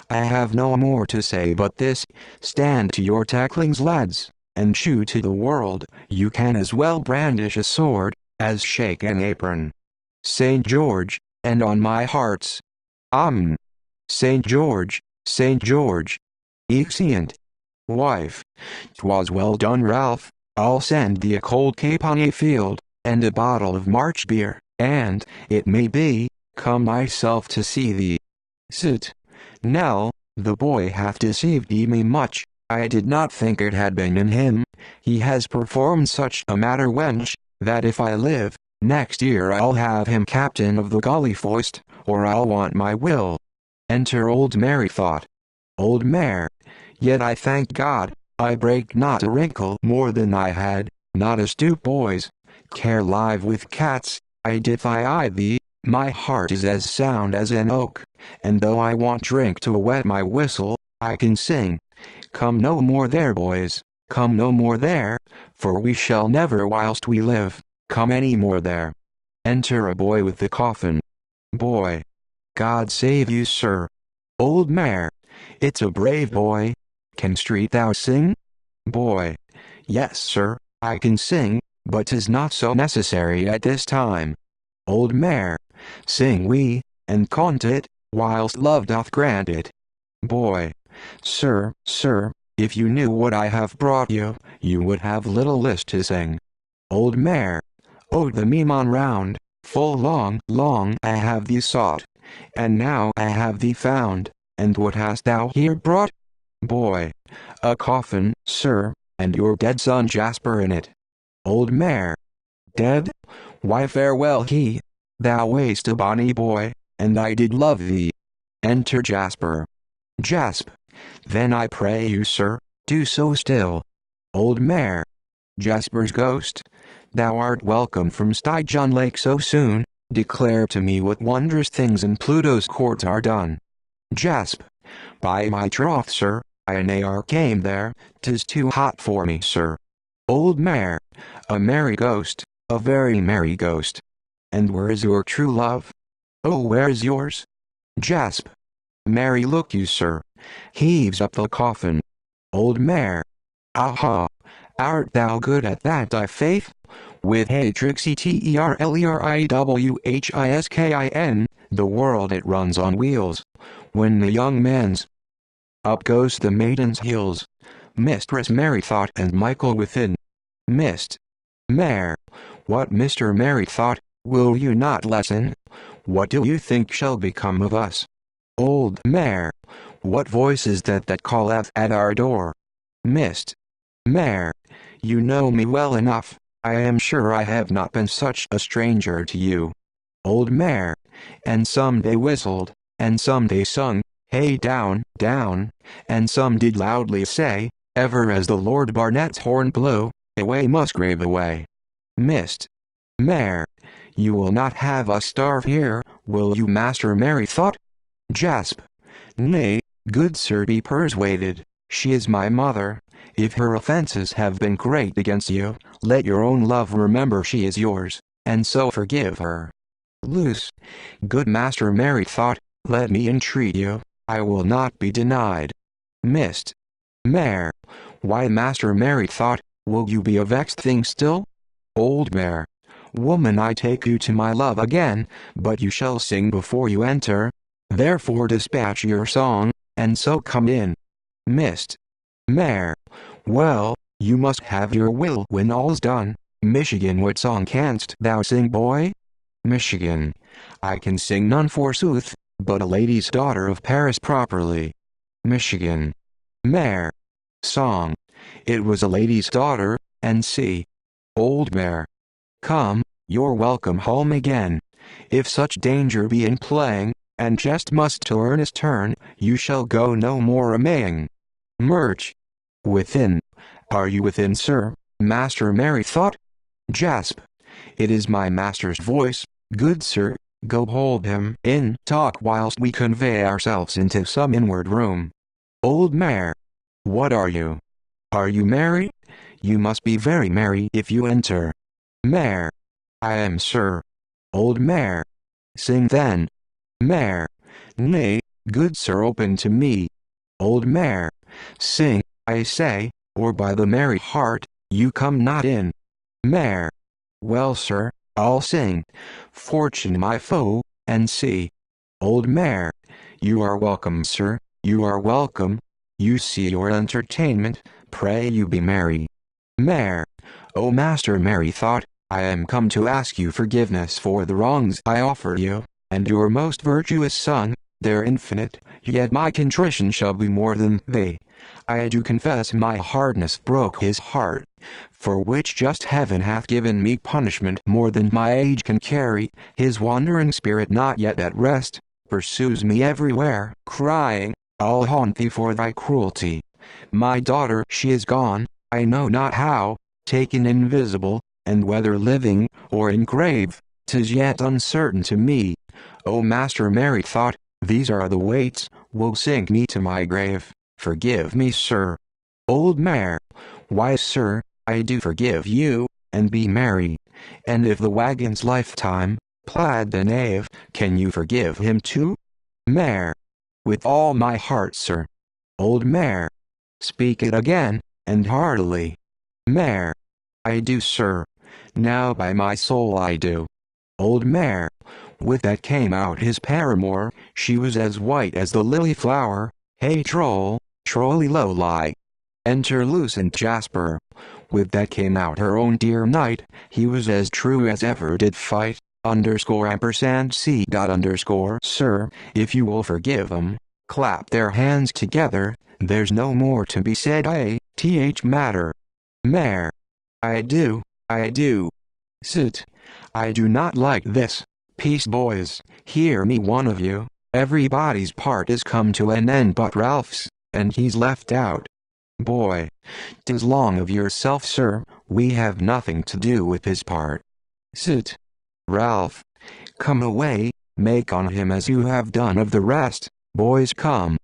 I have no more to say but this, stand to your tacklings lads, and shew to the world, you can as well brandish a sword, as shake an apron. St. George, and on my hearts. Amen. St. George, St. George. Exeunt. Wife. 'Twas well done Ralph, I'll send thee a cold capon field, and a bottle of March beer, and, it may be, come myself to see thee. Sit. Nell, the boy hath deceived me much, I did not think it had been in him, he has performed such a matter wench, that if I live, next year I'll have him captain of the gully foist, or I'll want my will. Enter old Mary thought. Old Mare. Yet I thank God, I break not a wrinkle more than I had, not a stoop boys, care live with cats, I defy thee, my heart is as sound as an oak, and though I want drink to wet my whistle, I can sing. Come no more there boys, come no more there, for we shall never whilst we live, come any more there. Enter a boy with the coffin. Boy. God save you sir. Old Mare. It's a brave boy. Can street thou sing? Boy. Yes sir, I can sing, but 'tis not so necessary at this time. Old Mare. Sing we, and cant it, whilst love doth grant it. Boy. Sir, if you knew what I have brought you, you would have little list to sing. Old Mare. Oh the Beaumont round, full long I have thee sought, and now I have thee found, and what hast thou here brought? Boy. A coffin, sir, and your dead son Jasper in it. Old Mare. Dead? Why farewell he. Thou wast a bonny boy, and I did love thee. Enter Jasper. Jasp. Then I pray you sir, do so still. Old Mare. Jasper's ghost. Thou art welcome from Stygian Lake so soon, declare to me what wondrous things in Pluto's court are done. Jasp. By my troth sir, I ne'er came there, 'tis too hot for me sir. Old Mare. A merry ghost, a very merry ghost. And where is your true love? Oh where is yours? Jasp. Mary look you sir, heaves up the coffin. Old Mare. Aha! Art thou good at that thy faith? With Hatrixeterlerewhiskin, the world it runs on wheels. When the young man's up goes the maiden's heels. Mistress Mary thought and Michael within. Mist. Mare. What Mr. Mary thought, will you not listen? What do you think shall become of us? Old Mare. What voice is that calleth at our door? Mist. Mare. You know me well enough, I am sure I have not been such a stranger to you. Old Mare. And some they whistled, and some they sung, hey down, down, and some did loudly say, ever as the Lord Barnet's horn blew, away Musgrave away. Mist. Mare. You will not have us starve here, will you, Master Mary thought? Jasp. Nay, good sir, be persuaded, she is my mother. If her offences have been great against you, let your own love remember she is yours, and so forgive her. Luce. Good Master Mary thought, let me entreat you, I will not be denied. Mist. Mare. Why, Master Mary thought, will you be a vexed thing still? Old Mare. Woman, I take you to my love again, but you shall sing before you enter. Therefore dispatch your song, and so come in. Mist. Mare. Well, you must have your will when all's done. Michigan, what song canst thou sing, boy? Michigan. I can sing none forsooth, but a lady's daughter of Paris properly. Michigan. Mare. Song. It was a lady's daughter, and see. Old Mare. Come, you're welcome home again. If such danger be in playing, and jest must to earnest turn, you shall go no more a-maying. Murch. Within. Are you within, sir? Master Mary thought. Jasp. It is my master's voice, good sir, go hold him in talk whilst we convey ourselves into some inward room. Old Mare. What are you? Are you merry? You must be very merry if you enter. Mare. I am, sir. Old Mare. Sing then. Mare. Nay, good sir, open to me. Old Mare. Sing, I say, or by the merry heart, you come not in. Mare. Well, sir, I'll sing. Fortune my foe, and see. Old Mare. You are welcome, sir, you are welcome. You see your entertainment, pray you be merry. Mare. O Master Mary thought, I am come to ask you forgiveness for the wrongs I offer you, and your most virtuous son, they're infinite, yet my contrition shall be more than they. I do confess my hardness broke his heart, for which just heaven hath given me punishment more than my age can carry. His wandering spirit, not yet at rest, pursues me everywhere, crying, I'll haunt thee for thy cruelty. My daughter, she is gone, I know not how, taken invisible, and whether living, or in grave, 'tis yet uncertain to me. O Master Mary thought, these are the weights, will sink me to my grave. Forgive me, sir. Old Mare. Why, sir, I do forgive you, and be merry. And if the wagon's lifetime, plaid the knave, can you forgive him too? Mare. With all my heart, sir. Old Mare. Speak it again, and heartily. Mare. I do, sir. Now by my soul I do. Old Mare. With that came out his paramour, she was as white as the lily flower. Hey troll, trolly low lie. Enter Luce and Jasper. With that came out her own dear knight, he was as true as ever did fight. _ampersand C. Sir, if you will forgive 'em, clap their hands together, there's no more to be said. Th matter. Mare. I do, I do. Sit. I do not like this. Peace, boys, hear me, one of you. Everybody's part is come to an end but Ralph's, and he's left out. Boy. 'Tis long of yourself, sir, we have nothing to do with his part. Sit. Ralph. Come away, make on him as you have done of the rest, boys come.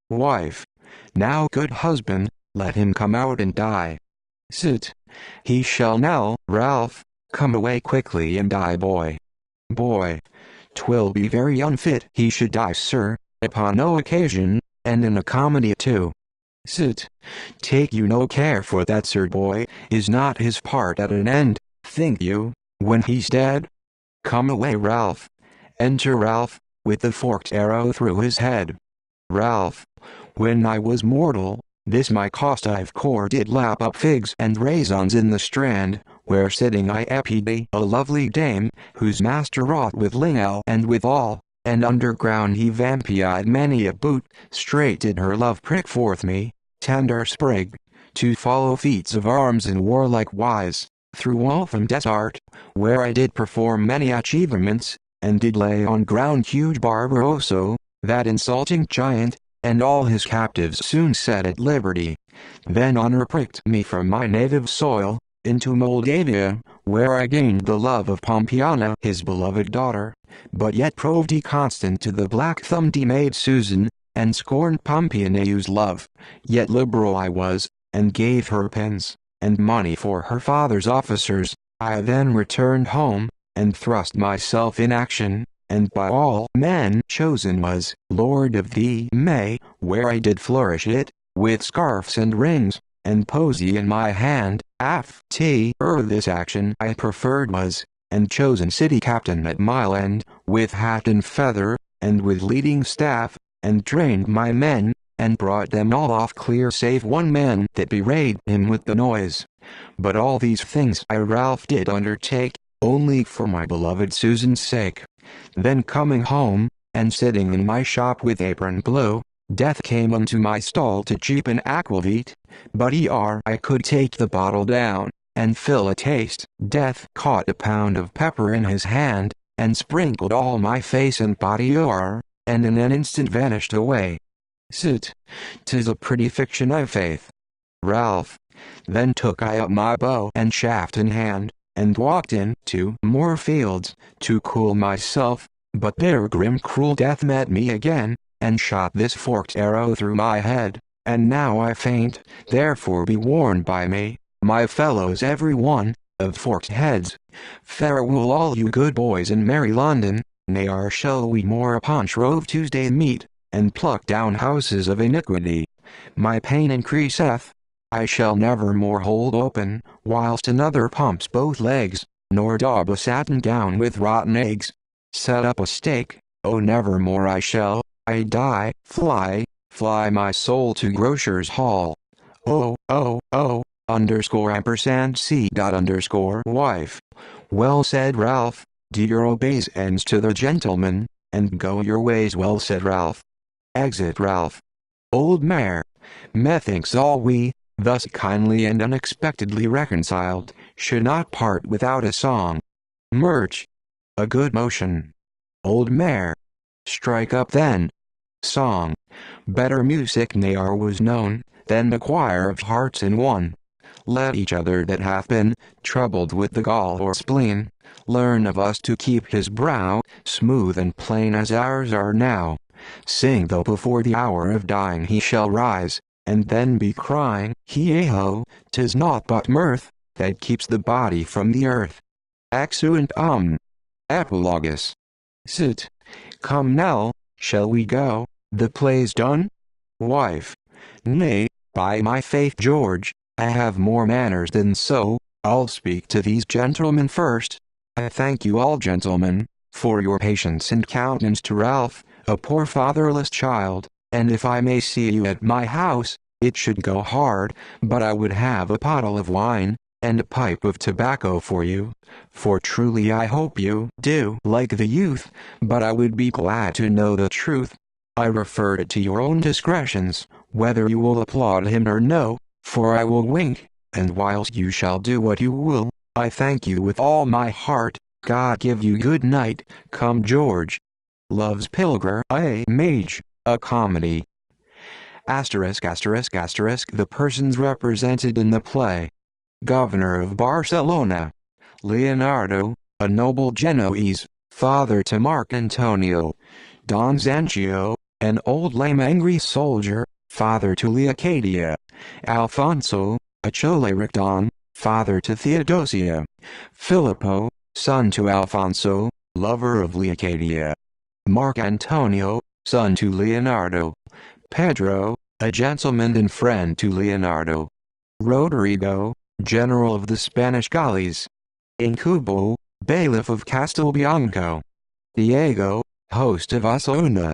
Wife. Now, good husband, let him come out and die. Sit. He shall now. Ralph. Come away quickly and die, boy. Boy. 'Twill be very unfit he should die, sir, upon no occasion, and in a comedy too. Sit. Take you no care for that, sir, boy, is not his part at an end, think you, when he's dead? Come away, Ralph. Enter Ralph, with the forked arrow through his head. Ralph. When I was mortal, This my costive core did lap up figs and raisins in the strand, where sitting I espied a lovely dame, whose master wrought with linel and withal, and underground he vampied many a boot. Straight did her love prick forth me, tender sprig, to follow feats of arms in warlike wise, through Waltham desert, where I did perform many achievements, and did lay on ground huge Barbarosso, that insulting giant, and all his captives soon set at liberty. Then honor pricked me from my native soil, into Moldavia, where I gained the love of Pompeiana his beloved daughter, but yet proved he constant to the black-thumbed maid Susan, and scorned Pompeiana's love. Yet liberal I was, and gave her pence, and money for her father's officers. I then returned home, and thrust myself in action, and by all men chosen was Lord of the May, where I did flourish it, with scarfs and rings, and posy in my hand. After this action I preferred was, and chosen city captain at Mile End, with hat and feather, and with leading staff, and trained my men, and brought them all off clear save one man that bewrayed him with the noise. But all these things I Ralph did undertake, only for my beloved Susan's sake. Then coming home, and sitting in my shop with apron blue, Death came unto my stall to cheapen aquavit, but ere I could take the bottle down, and fill a taste, Death caught a pound of pepper in his hand, and sprinkled all my face and body o'er, and in an instant vanished away. Sit, 'tis a pretty fiction I faith. Ralph. Then took I up my bow and shaft in hand, and walked in to more fields, to cool myself, but there grim cruel death met me again, and shot this forked arrow through my head, and now I faint. Therefore be warned by me, my fellows every one, of forked heads. Farewell all you good boys in merry London, ne'er shall we more upon Shrove Tuesday meet, and pluck down houses of iniquity. My pain increaseth, I shall never more hold open, whilst another pumps both legs, nor daub a satin gown with rotten eggs. Set up a stake, oh never more I shall, I die, fly my soul to Grocer's Hall. Oh, _ampersand c._wife. Well said Ralph, dear obeisance to the gentleman, and go your ways. Well said Ralph. Exit Ralph. Old mare. Methinks all we, thus kindly and unexpectedly reconciled, should not part without a song. Merch. A good motion. Old mare. Strike up then. Song. Better music ne'er was known, than the choir of hearts in one. Let each other that hath been troubled with the gall or spleen, learn of us to keep his brow smooth and plain as ours are now. Sing though before the hour of dying he shall rise, and then be crying, Hee-ho, 'tis naught but mirth, that keeps the body from the earth. Exeunt Epilogus. Sit. Come now, shall we go? The play's done? Wife. Nay, by my faith George, I have more manners than so. I'll speak to these gentlemen first. I thank you all gentlemen, for your patience and countenance to Ralph, a poor fatherless child, and if I may see you at my house, it should go hard, but I would have a bottle of wine, and a pipe of tobacco for you, for truly I hope you do like the youth, but I would be glad to know the truth. I refer it to your own discretions, whether you will applaud him or no, for I will wink, and whilst you shall do what you will, I thank you with all my heart. God give you good night. Come George. Love's Pilgrim, a Mage, a comedy. ***** The persons represented in the play. Governor of Barcelona. Leonardo, a noble Genoese, father to Mark Antonio. Don Zanchio, an old lame angry soldier, father to Leocadia. Alfonso, a choleric don, father to Theodosia. Filippo, son to Alfonso, lover of Leocadia. Mark Antonio, son to Leonardo. Pedro, a gentleman and friend to Leonardo. Rodrigo, general of the Spanish galleys. Incubo, bailiff of Castelbianco. Diego, host of Osuna.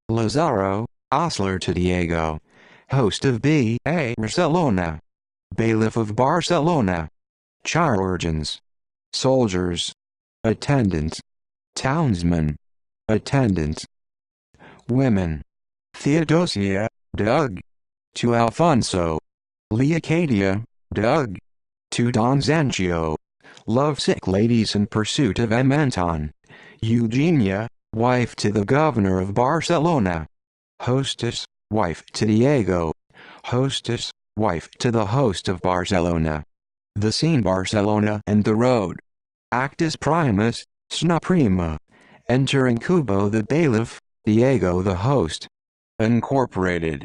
Lazaro, ostler to Diego. host of B.A. Barcelona, bailiff of Barcelona, chirurgeons, soldiers, attendants, townsmen, attendants, women, Theodosia, Doug, to Alfonso, Leocadia, Doug, to Don Zanchio, lovesick ladies in pursuit of M. Anton, Eugenia, wife to the governor of Barcelona, hostess, wife to Diego, hostess, wife to the host of Barcelona. The scene Barcelona and the road. Actus primus, sna prima. Entering Cubo the bailiff, Diego the host. Incorporated.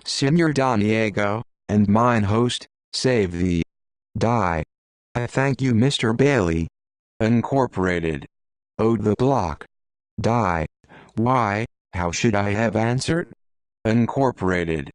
Senor Don Diego, and mine host, save thee. Die. I thank you Mr. Bailey. Incorporated. Ode the block. Die. Why, how should I have answered? Incorporated.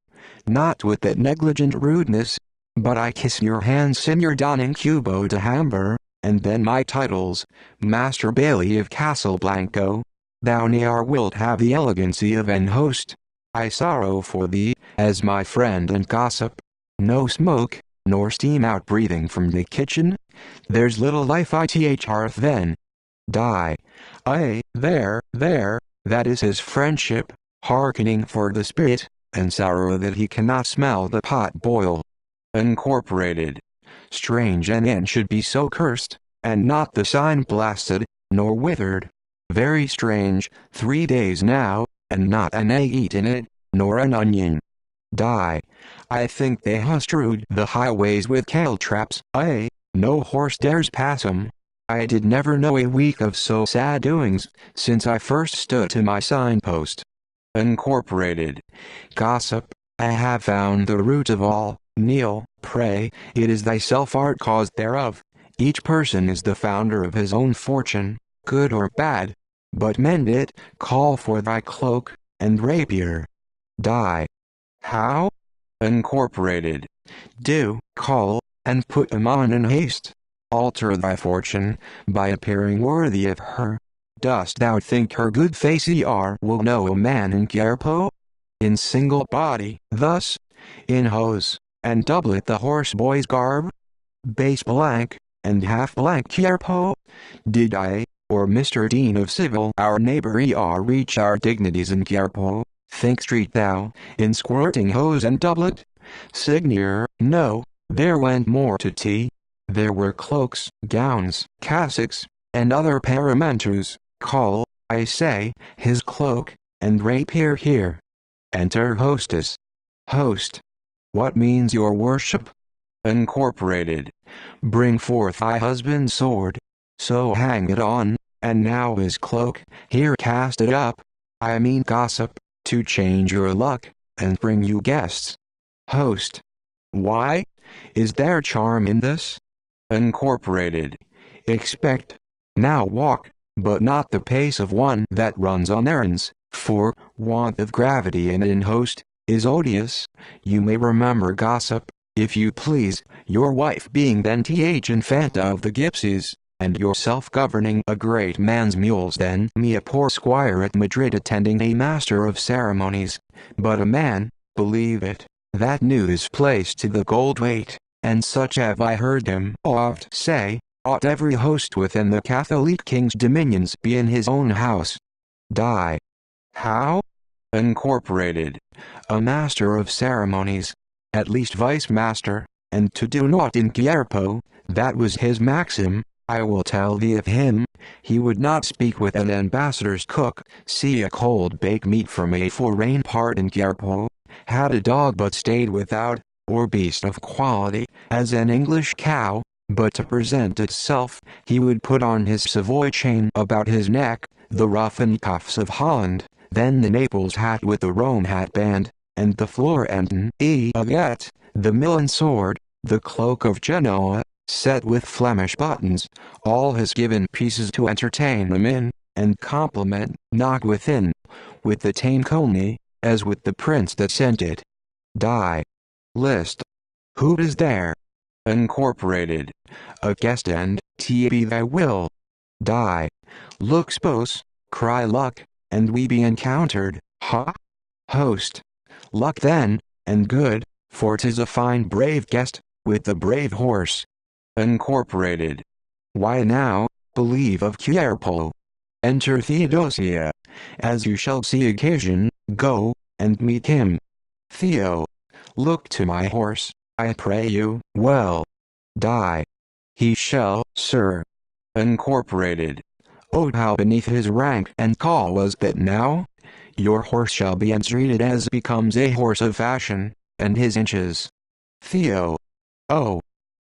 Not with that negligent rudeness, but I kiss your hand Senor Don in Cubo de Hamber, and then my titles, Master Bailey of Castle Blanco. Thou ne'er wilt have the elegancy of an host. I sorrow for thee, as my friend and gossip. No smoke, nor steam out breathing from the kitchen. There's little life I hearth then. Die. Ay, there, that is his friendship, hearkening for the spit, and sorrow that he cannot smell the pot boil. Incorporated. Strange an end should be so cursed, and not the sign blasted, nor withered. Very strange, 3 days now, and not an egg eat in it, nor an onion. Die. I think they ha strewed the highways with cattle traps, ay, no horse dares pass 'em. I did never know a week of so sad doings, since I first stood to my signpost. Incorporated. Gossip, I have found the root of all. Kneel, pray, it is thyself art cause thereof. Each person is the founder of his own fortune, good or bad. But mend it, call for thy cloak, and rapier. Die. How? Incorporated. Do, call, and put them on in haste. Alter thy fortune, by appearing worthy of her. Dost thou think her good face will know a man in Querpo? In single body, thus, in hose, and doublet the horse boy's garb? Base blank, and half blank Querpo? Did I, or Mr. Dean of Civil our neighbor reach our dignities in Querpo, think street thou, in squirting hose and doublet? Signor, no, there went more to tea. There were cloaks, gowns, cassocks, and other paramenters. Call, I say, his cloak, and rapier here. Enter hostess. Host. What means your worship? Incorporated. Bring forth thy husband's sword. So hang it on, and now his cloak, here cast it up. I mean gossip, to change your luck, and bring you guests. Host. Why? Is there charm in this? Incorporated. Expect. Now walk, but not the pace of one that runs on errands, for want of gravity in host is odious. You may remember gossip, if you please, your wife being then infanta of the gypsies, and yourself governing a great man's mules then me a poor squire at Madrid attending a master of ceremonies, but a man, believe it, that knew his place to the gold weight, and such have I heard him oft say, ought every host within the Catholic king's dominions be in his own house. Die. How? Incorporated. A master of ceremonies, at least vice master, and to do naught in Querpo, that was his maxim. I will tell thee of him, he would not speak with an ambassador's cook, see a cold baked meat from a foreign part in Querpo, had a dog but stayed without, or beast of quality, as an English cow, but to present itself, he would put on his Savoy chain about his neck, the ruff and cuffs of Holland, then the Naples hat with the Rome hat band, and the Florentine aiguette, the Milan sword, the cloak of Genoa, set with Flemish buttons, all his given pieces to entertain them in, and compliment, knock within, with the tame coney, as with the prince that sent it. Die. List. Who is there? Incorporated. A guest and, be thy will. Die. Look spose, cry luck, and we be encountered, ha? Host. Luck then, and good, for 'tis a fine brave guest, with the brave horse. Incorporated. Why now, believe of Quierpo. Enter Theodosia. As you shall see occasion, go, and meet him. Theo. Look to my horse, I pray you, well. Die. He shall, sir. Incorporated. Oh, how beneath his rank and call was that now? Your horse shall be entreated as becomes a horse of fashion, and his inches. Theo. Oh.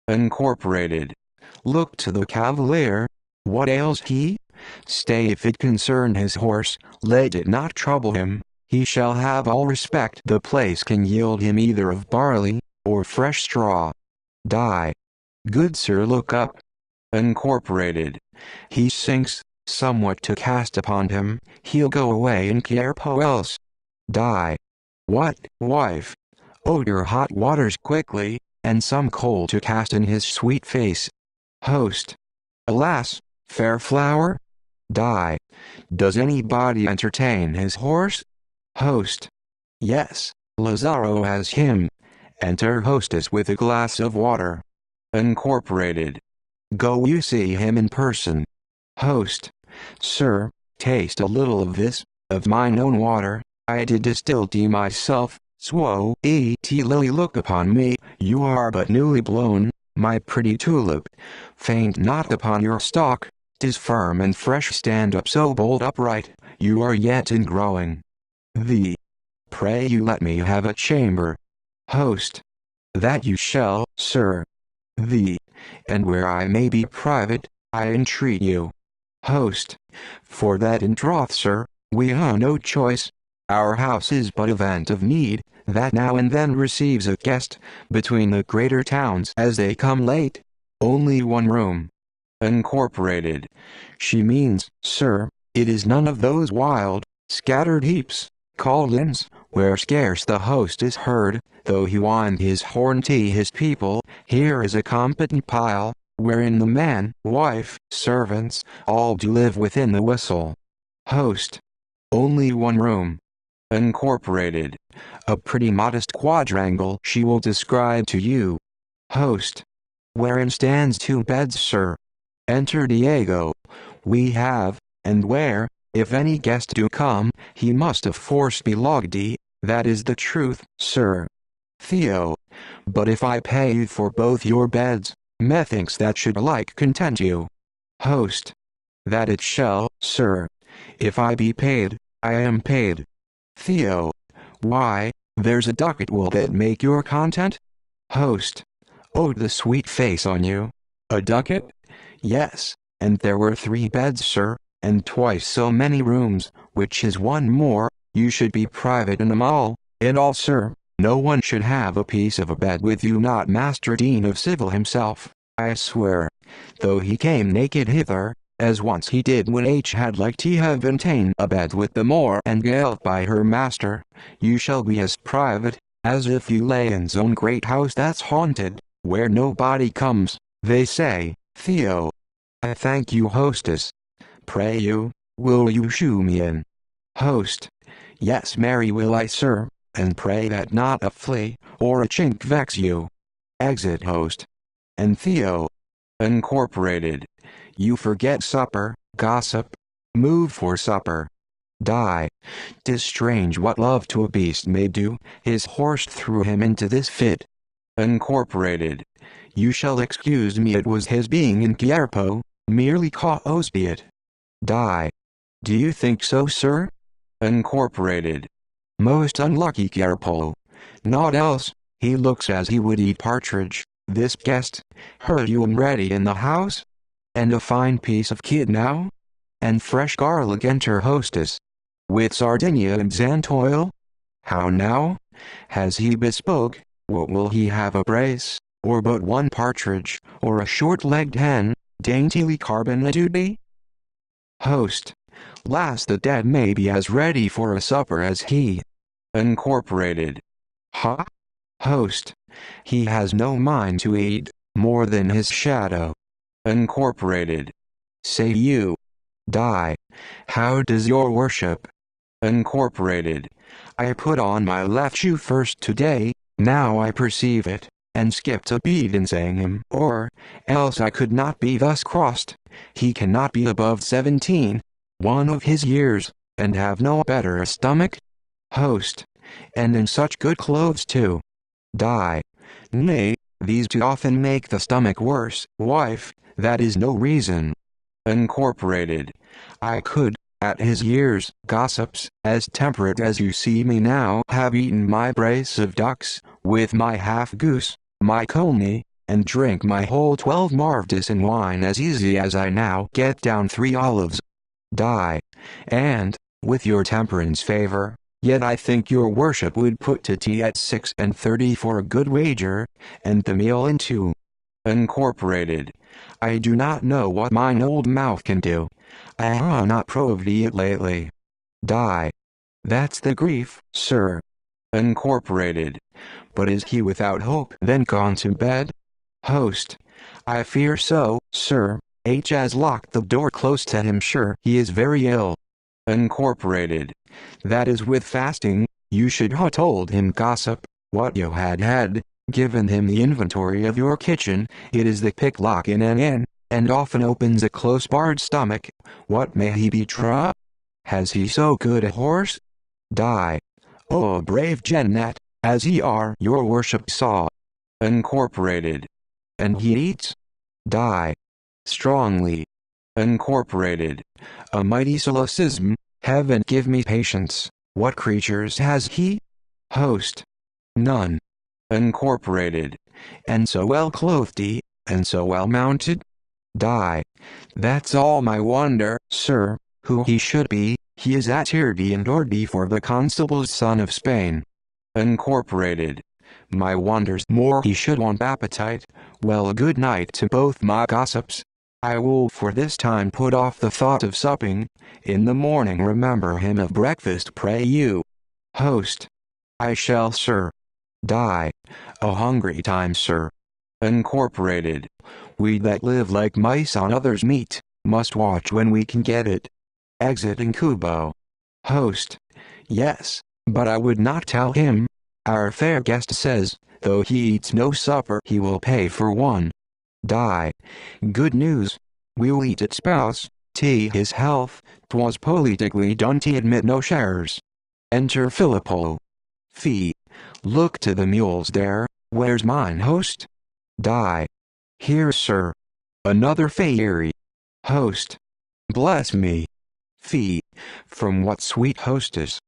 Incorporated. Look to the cavalier. What ails he? Stay, if it concern his horse, let it not trouble him. He shall have all respect the place can yield him, either of barley, or fresh straw. Die. Good sir, look up. Incorporated. He sinks, somewhat to cast upon him, he'll go away in Quierpo else. Die. What, wife? Oh, your hot waters quickly, and some coal to cast in his sweet face. Host. Alas, fair flower? Die. Does anybody entertain his horse? Host. Yes, Lazaro has him. Enter hostess with a glass of water. Incorporated. Go you see him in person. Host. Sir, taste a little of this, of mine own water, I did distill tea myself. Swo tea lily, look upon me, you are but newly blown, my pretty tulip. Faint not upon your stalk, 'tis firm and fresh, stand up so bold upright, you are yet in growing. Pray you let me have a chamber. Host. That you shall, sir. And where I may be private, I entreat you. Host. For that in troth, sir, we ha no choice. Our house is but a vent of need, that now and then receives a guest, between the greater towns as they come late. Only one room. Incorporated. She means, sir, it is none of those wild, scattered heaps, called inns, where scarce the host is heard, though he wind his horn to his people. Here is a competent pile, wherein the man, wife, servants, all do live within the whistle. Host. Only one room. Incorporated. A pretty modest quadrangle she will describe to you. Host. Wherein stands 2 beds, sir. Enter Diego. We have, and where, if any guest do come, he must of force be logged. That is the truth, sir. Theo. But if I pay you for both your beds, methinks that should alike content you. Host. That it shall, sir. If I be paid, I am paid. Theo. Why, there's a ducat will that make your content? Host. Oh, the sweet face on you. A ducat? Yes, and there were 3 beds, sir, and twice so many rooms, which is one more. You should be private in 'em all, sir. No one should have a piece of a bed with you, not Master Dean of Civil himself, I swear. Though he came naked hither, as once he did when H had liked he have obtained a bed with the Moor and Gael by her master, you shall be as private, as if you lay in's own great house that's haunted, where nobody comes, they say. Theo. I thank you, hostess. Pray you, will you shew me in? Host. Yes, marry will I, sir, and pray that not a flea, or a chink vex you. Exit host. And Theo. Incorporated. You forget supper, gossip. Move for supper. Die. 'Tis strange what love to a beast may do, his horse threw him into this fit. Incorporated. You shall excuse me, it was his being in Quierpo, merely caused it. Die. Do you think so, sir? Incorporated. Most unlucky Quierpo. Naught else, he looks as he would eat partridge, this guest. Heard you am ready in the house? And a fine piece of kid now? And fresh garlic, enter hostess. With sardinia and xanthoil? How now? Has he bespoke, what will he have, a brace, or but one partridge, or a short-legged hen, daintily carbonated? Host. Lass, the dead may be as ready for a supper as he. Incorporated. Ha? Host. He has no mind to eat, more than his shadow. Incorporated. Say you. Die. How does your worship? Incorporated. I put on my left shoe first today, Now I perceive it, and skipped a beat in saying him, or else I could not be thus crossed. He cannot be above 17, one of his years, and have no better a stomach. Host. And in such good clothes too. Die. Nay, these too often make the stomach worse. Wife, that is no reason. Incorporated. I could, at his years, gossips, as temperate as you see me now, have eaten my brace of ducks, with my half goose, my coney, and drink my whole 12 marvdis in wine as easy as I now get down 3 olives. Die. And, with your temperance favor, yet I think your worship would put to tea at 6:30 for a good wager, and the meal in 2. Incorporated. I do not know what mine old mouth can do. I ha not proved it lately. Die. That's the grief, sir. Incorporated. But is he without hope then gone to bed? Host. I fear so, sir. H has locked the door close to him, sure he is very ill. Incorporated. That is with fasting. You should ha told him, gossip, what you had, given him the inventory of your kitchen. It is the pick lock in an inn, and often opens a close barred stomach. What may he be tra? Has he so good a horse? Die. Oh brave Jeannette, as he are your worship saw. Incorporated. And he eats? Die. Strongly. Incorporated. A mighty syllogism. Heaven give me patience. What creatures has he? Host. None. Incorporated. And so well clothed he, and so well mounted? Die. That's all my wonder, sir, who he should be. He is at Tirdy and Ordy for the constable's son of Spain. Incorporated. My wonders more he should want appetite. Well, good night to both my gossips. I will for this time put off the thought of supping. In the morning remember him of breakfast, pray you. Host. I shall, sir. Die. A hungry time, sir. Incorporated. We that live like mice on others' meat, must watch when we can get it. Exit Incubo. Host. Yes, but I would not tell him. Our fair guest says, though he eats no supper, he will pay for one. Die. Good news. We'll eat it, spouse. Tea his health. 'Twas politically done to admit no shares. Enter Filippo. Fee. Look to the mules there. Where's mine host? Die. Here, sir. Another fairy. Host. Bless me. Fee. From what sweet hostess?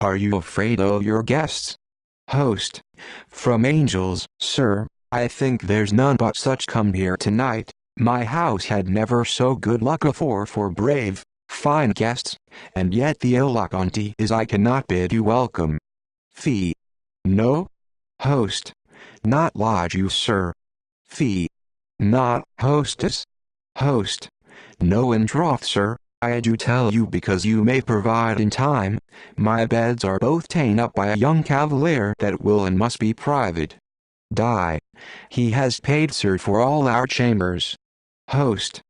Are you afraid of your guests? Host. From angels, sir. I think there's none but such come here tonight. My house had never so good luck afore for brave, fine guests, and yet the ill luck on't is I cannot bid you welcome. Fee. No? Host. Not lodge you, sir. Fee. Not hostess? Host. No, in troth, sir, I do tell you because you may provide in time. My beds are both ta'en up by a young cavalier that will and must be private. Die. He has paid, sir, for all our chambers. Host.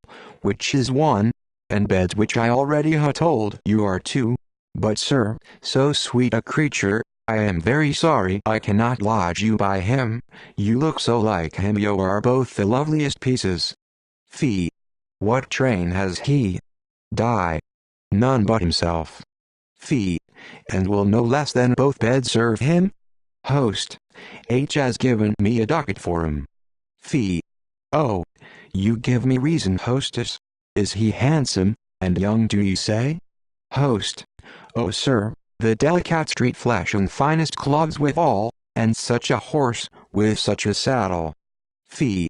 Which is one, and beds which I already ha told you are two. But, sir, so sweet a creature, I am very sorry I cannot lodge you by him. You look so like him, you are both the loveliest pieces. Fee. What train has he? Die. None but himself. Fee. And will no less than both beds serve him? Host. H has given me a ducat for him. Fee. Oh, you give me reason, hostess. Is he handsome, and young, do you say? Host. Oh, sir, the delicate street flesh and finest clogs withal, and such a horse, with such a saddle. Fee.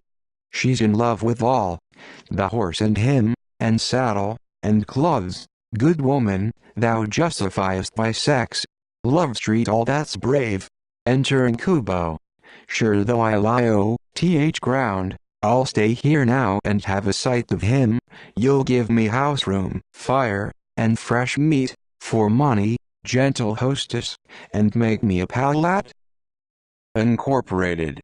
She's in love with all. The horse and him, and saddle, and clogs. Good woman, thou justifiest by sex. Love Street, all that's brave. Enter Incubo. Sure though I lie th ground, I'll stay here now and have a sight of him. You'll give me house room, fire, and fresh meat, for money, gentle hostess, and make me a pallet? Incorporated.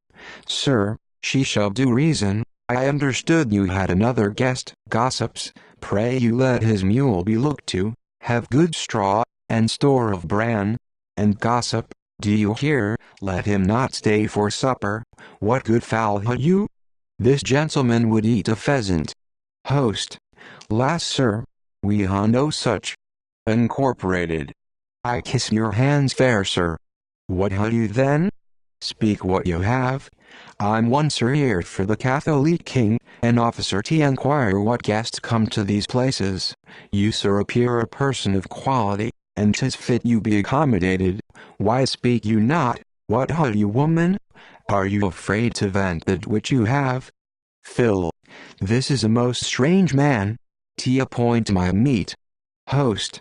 Sir, she shall do reason. I understood you had another guest, gossips. Pray you let his mule be looked to, have good straw, and store of bran, and gossip, Do you hear? Let him not stay for supper. What good fowl have you? This gentleman would eat a pheasant. Host. Lass, sir. We ha no such. Incorporated. I kiss your hands, fair sir. What have you then? Speak what you have. I'm one sir here for the Catholic king, an officer to enquire what guests come to these places. You sir appear a person of quality, and 'tis fit you be accommodated. Why speak you not? What have you, woman? Are you afraid to vent that which you have? Phil. This is a most strange man. T appoint my meat. Host.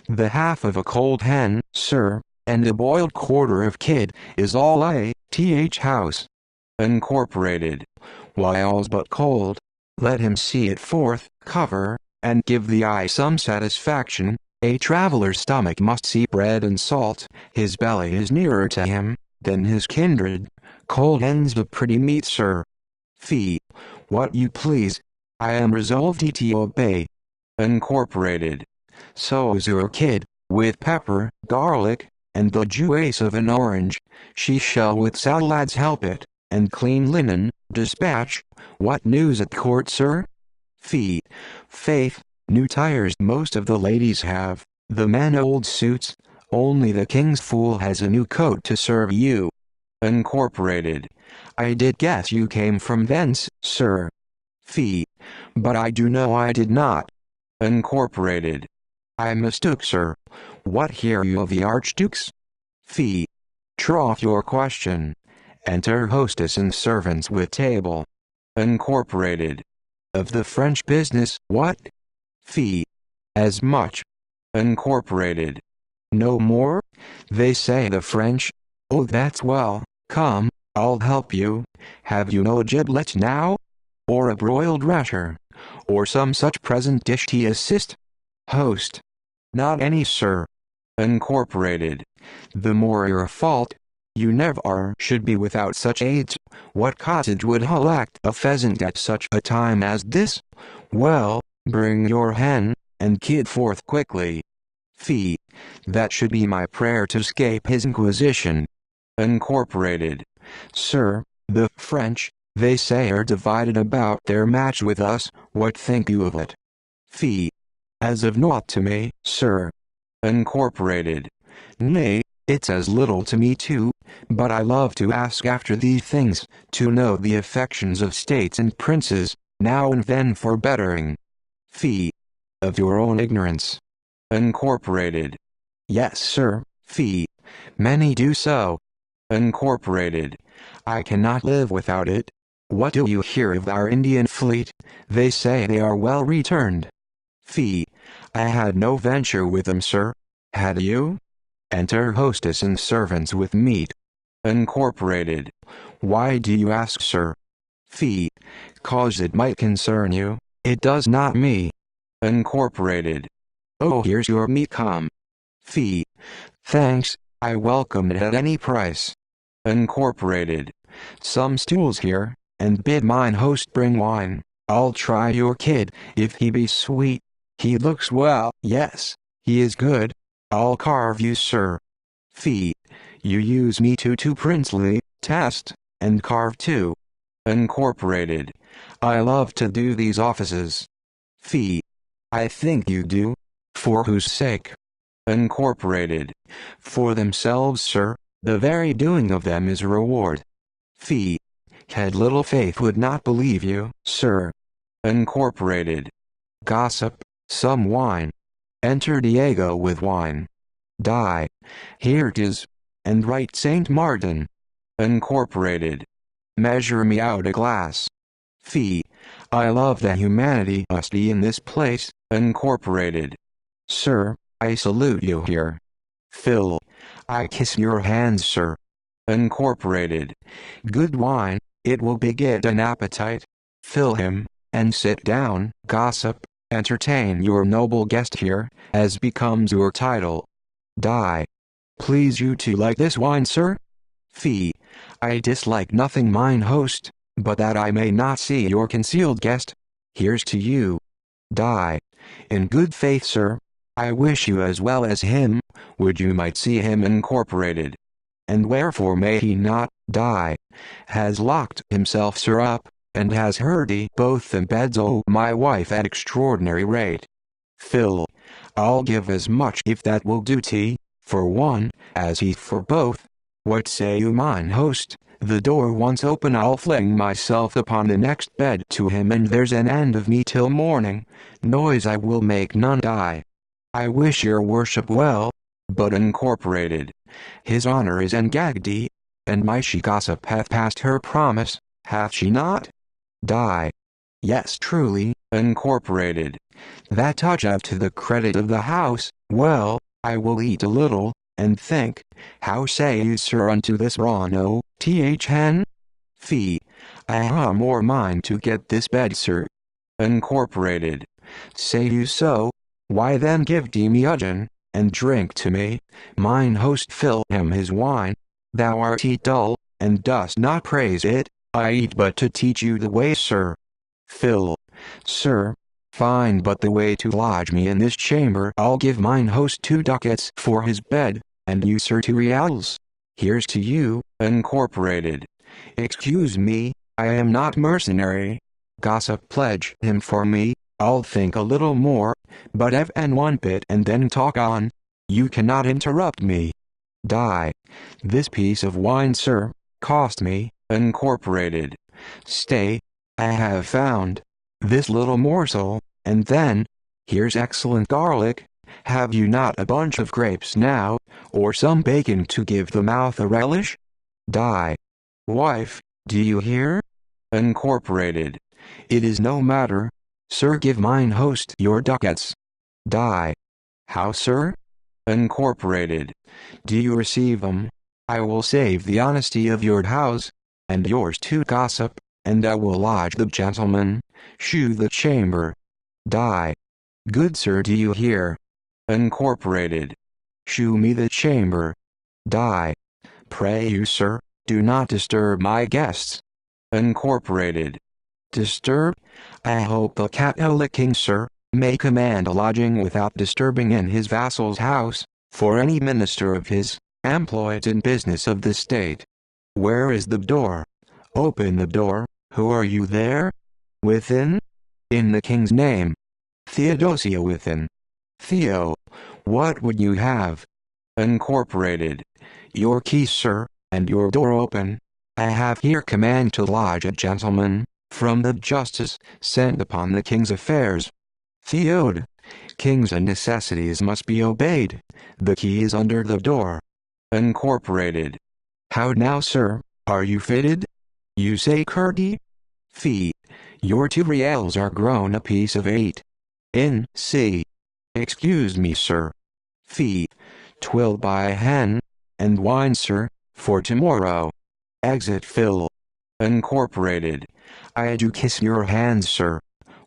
The half of a cold hen, sir, and a boiled quarter of kid, is all house. Incorporated. Why all's but cold. Let him see it forth, cover, and give the eye some satisfaction. A traveler's stomach must see bread and salt. His belly is nearer to him than his kindred. Cold hen's a pretty meat, sir. Fee. What you please. I am resolved to obey. Incorporated. So is your kid, with pepper, garlic, and the juice of an orange. She shall with salads help it, and clean linen, dispatch. What news at court, sir? Fee. Faith, new tires most of the ladies have, the men old suits, only the king's fool has a new coat to serve you. Incorporated. I did guess you came from thence, sir. Fee. But I do know I did not. Incorporated. I mistook, sir. What hear you of the archdukes? Fee. Troth your question. Enter hostess and servants with table. Incorporated. Of the French business, what? Fee. As much. Incorporated. No more? They say the French. Oh, that's well. Come, I'll help you. Have you no giblet now? Or a broiled rasher? Or some such present dish to assist? Host. Not any, sir. Incorporated. The more your fault. You never should be without such aids. What cottage would lack a pheasant at such a time as this? Well, bring your hen and kid forth quickly. Fee. That should be my prayer to escape his inquisition. Incorporated. Sir, the French, they say, are divided about their match with us. What think you of it? Fee. As of naught to me, sir. Incorporated. Nay, it's as little to me too, but I love to ask after these things, to know the affections of states and princes, now and then for bettering. Fee. Of your own ignorance. Incorporated. Yes, sir. Fee. Many do so. Incorporated. I cannot live without it. What do you hear of our Indian fleet? They say they are well returned. Fee. I had no venture with them, sir. Had you? Enter hostess and servants with meat. Incorporated. Why do you ask, sir? Fee. 'Cause it might concern you. It does not me. Incorporated. Oh, here's your meat, come. Fee. Thanks, I welcome it at any price. Incorporated. Some stools here, and bid mine host bring wine. I'll try your kid, if he be sweet. He looks well. Yes, he is good. I'll carve you, sir. Fee. You use me too princely, test, and carve too. Incorporated. I love to do these offices. Fee. I think you do. For whose sake? Incorporated. For themselves, sir. The very doing of them is a reward. Fee. Had little faith would not believe you, sir. Incorporated. Gossip, some wine. Enter Diego with wine. Die. Here 'tis. And write Saint Martin. Incorporated. Measure me out a glass. Fee. I love the humanity must be in this place. Incorporated. Sir, I salute you here. Phil. I kiss your hands, sir. Incorporated. Good wine, it will beget an appetite. Fill him, and sit down. Gossip, entertain your noble guest here, as becomes your title. Die. Please you to like this wine, sir? Fee. I dislike nothing, mine host, but that I may not see your concealed guest. Here's to you. Die. In good faith, sir. I wish you as well as him. Would you might see him. Incorporated. and wherefore may he not die? Has locked himself, sir, up, and has hurdy both them beds, oh my wife, at extraordinary rate. Phil. I'll give as much if that will do, T, for one, as he for both. What say you, mine host? The door once open, I'll fling myself upon the next bed to him, and there's an end of me till morning. Noise I will make, none die. I wish your worship well, but incorporated. His honor is engagged, and my she gossip hath passed her promise, hath she not? Die. Yes, truly, incorporated. That toucheth to the credit of the house. Well, I will eat a little, and think. How say you, sir, unto this brawn, o, hen? Fee. I ha more mind to get this bed, sir. Incorporated. Say you so? Why then give me udgeon, and drink to me. Mine host, fill him his wine. Thou art dull, and dost not praise it. I eat but to teach you the way, sir. Phil. Sir, find but the way to lodge me in this chamber. I'll give mine host 2 ducats for his bed, and you, sir, 2 reals. Here's to you, incorporated. Excuse me, I am not mercenary. Gossip, pledge him for me. I'll think a little more, but ev and 1 bit and then talk on. You cannot interrupt me. Die. This piece of wine, sir, cost me, incorporated. Stay, I have found this little morsel, and then, here's excellent garlic. Have you not a bunch of grapes now, or some bacon to give the mouth a relish? Die. Wife, do you hear? Incorporated. It is no matter. Sir, give mine host your ducats. Die. How, sir? Incorporated. Do you receive 'em? I will save the honesty of your house, and yours too, gossip, and I will lodge the gentleman, shew the chamber. Die. Good sir, do you hear? Incorporated. Shew me the chamber. Die. Pray you, sir, do not disturb my guests. Incorporated. Disturb? I hope the Catholic king, sir, may command a lodging without disturbing in his vassal's house, for any minister of his, employed in business of the state. Where is the door? Open the door. Who are you there? Within? In the king's name. Theodosia within. Theo. What would you have? Incorporated. Your key, sir, and your door open. I have here command to lodge a gentleman, from the justice, sent upon the king's affairs. Theod. Kings and necessities must be obeyed. The key is under the door. Incorporated. How now, sir, are you fitted? You say curdy? Fee. Your 2 reals are grown a piece of 8. In C. Excuse me, sir. Fee. 'Twill buy a hen, and wine, sir, for tomorrow. Exit Phil. Incorporated. I do kiss your hands, sir.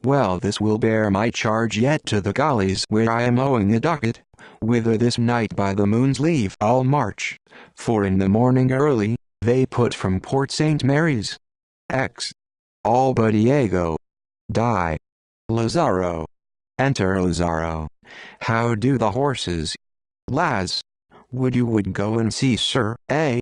Well, this will bear my charge yet to the galleys where I am owing a ducat, whither this night by the moon's leave I'll march, for in the morning early, they put from Port St. Mary's. X. Albadiego. Die. Lazaro. Enter Lazaro. How do the horses? Laz. Would go and see, sir, eh?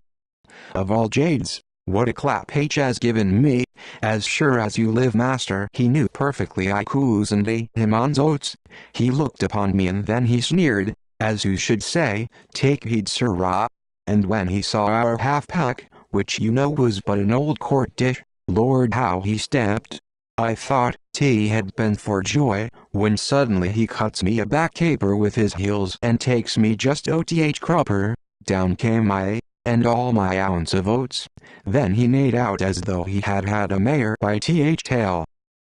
Of all jades, what a clap H has given me, as sure as you live, master. He knew perfectly I cozened him on oats. He looked upon me and then he sneered, as who should say, take heed, sirrah. And when he saw our half-pack, which you know was but an old quart dish, Lord, how he stamped. I thought he had been for joy, when suddenly he cuts me a back caper with his heels and takes me just OTH crupper. Down came I, and all my ounce of oats. Then he neighed out as though he had had a mare by tail.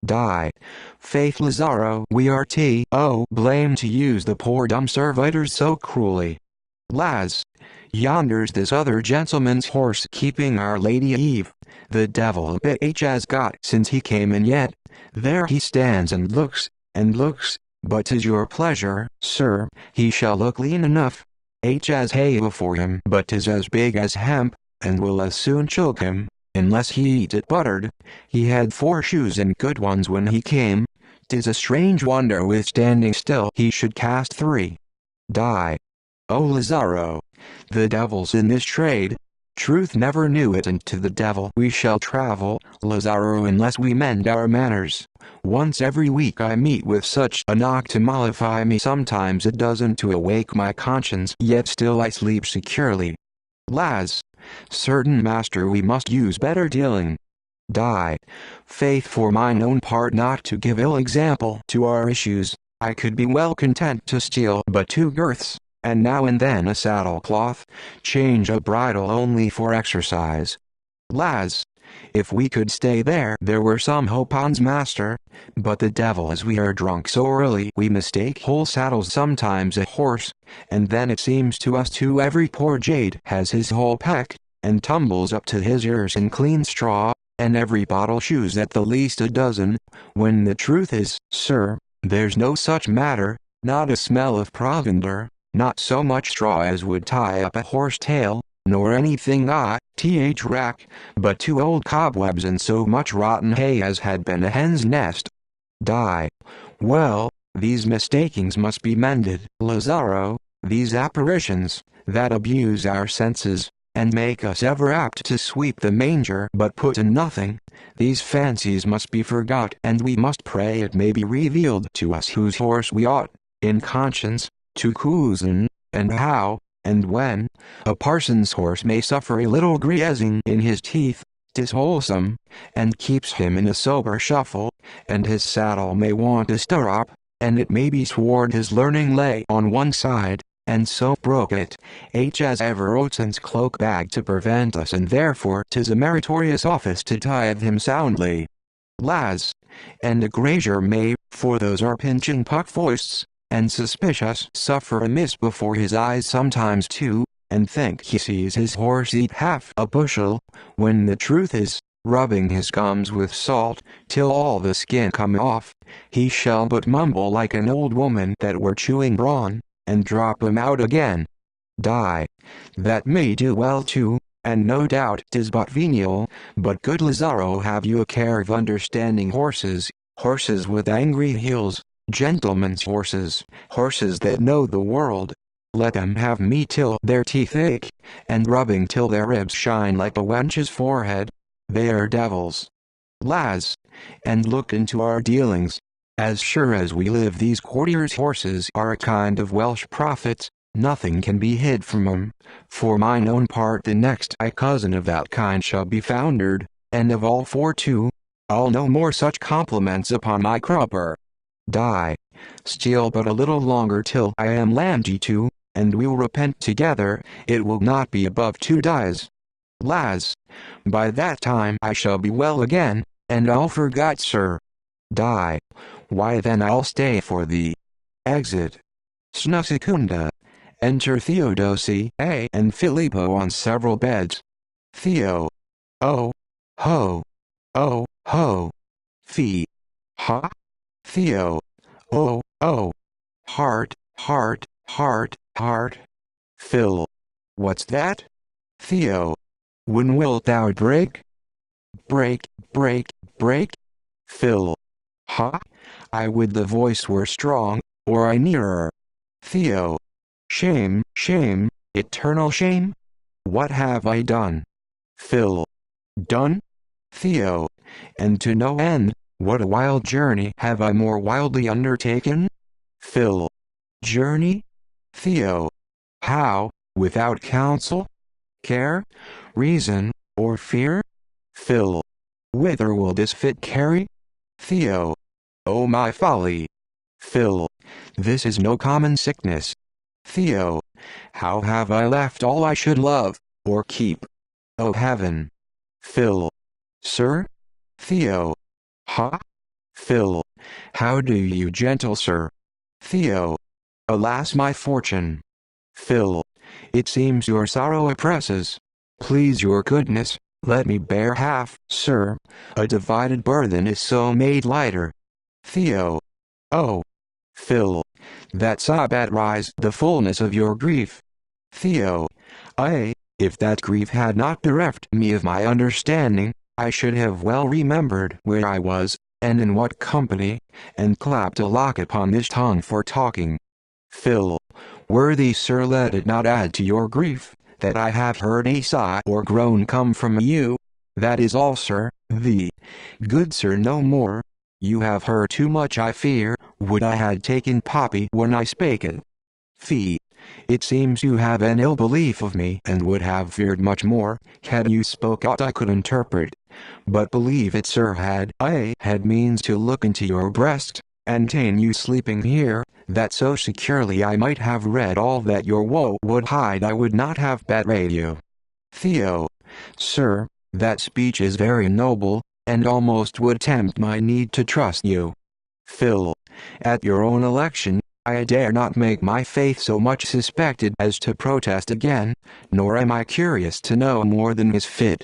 Die. Faith, Lazaro, we are blamed to use the poor dumb servitors so cruelly. Laz. Yonder's this other gentleman's horse keeping Our Lady Eve. The devil a bit H has got since he came in yet. There he stands and looks, but 'tis your pleasure, sir, he shall look lean enough. H has hay before him, but 'tis as big as hemp, and will as soon choke him, unless he eat it buttered. He had 4 shoes and good ones when he came. 'Tis a strange wonder with standing still he should cast 3. Die. O Lazaro! The devil's in this trade. Truth never knew it, and to the devil we shall travel, Lazaro, unless we mend our manners. Once every week I meet with such a knock to mollify me, sometimes a dozen to awake my conscience, yet still I sleep securely. Laz, certain master, we must use better dealing. Die. Faith, for mine own part, not to give ill example to our issues, I could be well content to steal but 2 girths, and now and then a saddle cloth, change a bridle only for exercise. Laz, if we could stay there were some hope on's master, but the devil, as we are drunk so early we mistake whole saddles, sometimes a horse, and then it seems to us too every poor jade has his whole peck, and tumbles up to his ears in clean straw, and every bottle shoes at the least a dozen, when the truth is, sir, there's no such matter, not a smell of provender, not so much straw as would tie up a horse tail, nor anything rack, but 2 old cobwebs and so much rotten hay as had been a hen's nest. Die. Well, these mistakings must be mended, Lazaro, these apparitions, that abuse our senses, and make us ever apt to sweep the manger but put to nothing, these fancies must be forgot, and we must pray it may be revealed to us whose horse we ought, in conscience, to coosen, and how, and when. A parson's horse may suffer a little greasing in his teeth, 'tis wholesome, and keeps him in a sober shuffle, and his saddle may want a stirrup, and it may be sword his learning lay on one side, and so broke it, as ever Oatson's cloak bag to prevent us, and therefore 'tis a meritorious office to tithe him soundly. Laz, and a grazier may, for those are pinching puck-foists, and suspicious, suffer amiss before his eyes sometimes too, and think he sees his horse eat half a bushel, when the truth is, rubbing his gums with salt, till all the skin come off, he shall but mumble like an old woman that were chewing brawn, and drop 'em out again. Die. That may do well too, and no doubt 'tis but venial, but good Lazaro, have you a care of understanding horses, horses with angry heels, gentlemen's horses, horses that know the world. Let them have me till their teeth ache, and rubbing till their ribs shine like a wench's forehead. They are devils. Laz, and look into our dealings. As sure as we live, these courtiers' horses are a kind of Welsh prophets, nothing can be hid from 'em. For mine own part, the next I cousin of that kind shall be foundered, and of all 4 too. I'll no more such compliments upon my crupper. Die. Steal but a little longer till I am landed to, and we'll repent together, it will not be above 2 dies. Laz, by that time I shall be well again, and I'll forget, sir. Die. Why then I'll stay for the exit. Snusicunda. Enter Theodosi and Filippo on several beds. Theo. Oh. Ho. Oh. Ho. Fee. Ha. Theo. Oh. Oh. Heart. Heart. Heart. Heart. Phil. What's that? Theo. When wilt thou break? Break. Break. Break. Phil. Ha? I would the voice were strong, or I nearer. Theo. Shame, shame, eternal shame? What have I done? Phil. Done? Theo. And to no end, what a wild journey have I more wildly undertaken? Phil. Journey? Theo. How, without counsel, care, reason, or fear? Phil. Whither will this fit carry? Theo. Oh my folly! Phil. This is no common sickness. Theo. How have I left all I should love, or keep? O heaven! Phil. Sir? Theo. Ha? Phil. How do you, gentle sir? Theo. Alas, my fortune! Phil. It seems your sorrow oppresses. Please your goodness, let me bear half, sir. A divided burthen is so made lighter. Theo. Oh. Phil. That sob at rise the fullness of your grief. Theo. Ay, if that grief had not bereft me of my understanding, I should have well remembered where I was, and in what company, and clapped a lock upon this tongue for talking. Phil. Worthy sir, let it not add to your grief, that I have heard a sigh or groan come from you. That is all, sir. Good sir, no more. You have heard too much, I fear. Would I had taken Poppy when I spake it. Fee. It seems you have an ill belief of me, and would have feared much more, had you spoke aught I could interpret. But believe it, sir, had I had means to look into your breast, and ta'en you sleeping here, that so securely I might have read all that your woe would hide, I would not have betrayed you. Theo. Sir, that speech is very noble, and almost would tempt my need to trust you. Phil. At your own election, I dare not make my faith so much suspected as to protest again, nor am I curious to know more than is fit.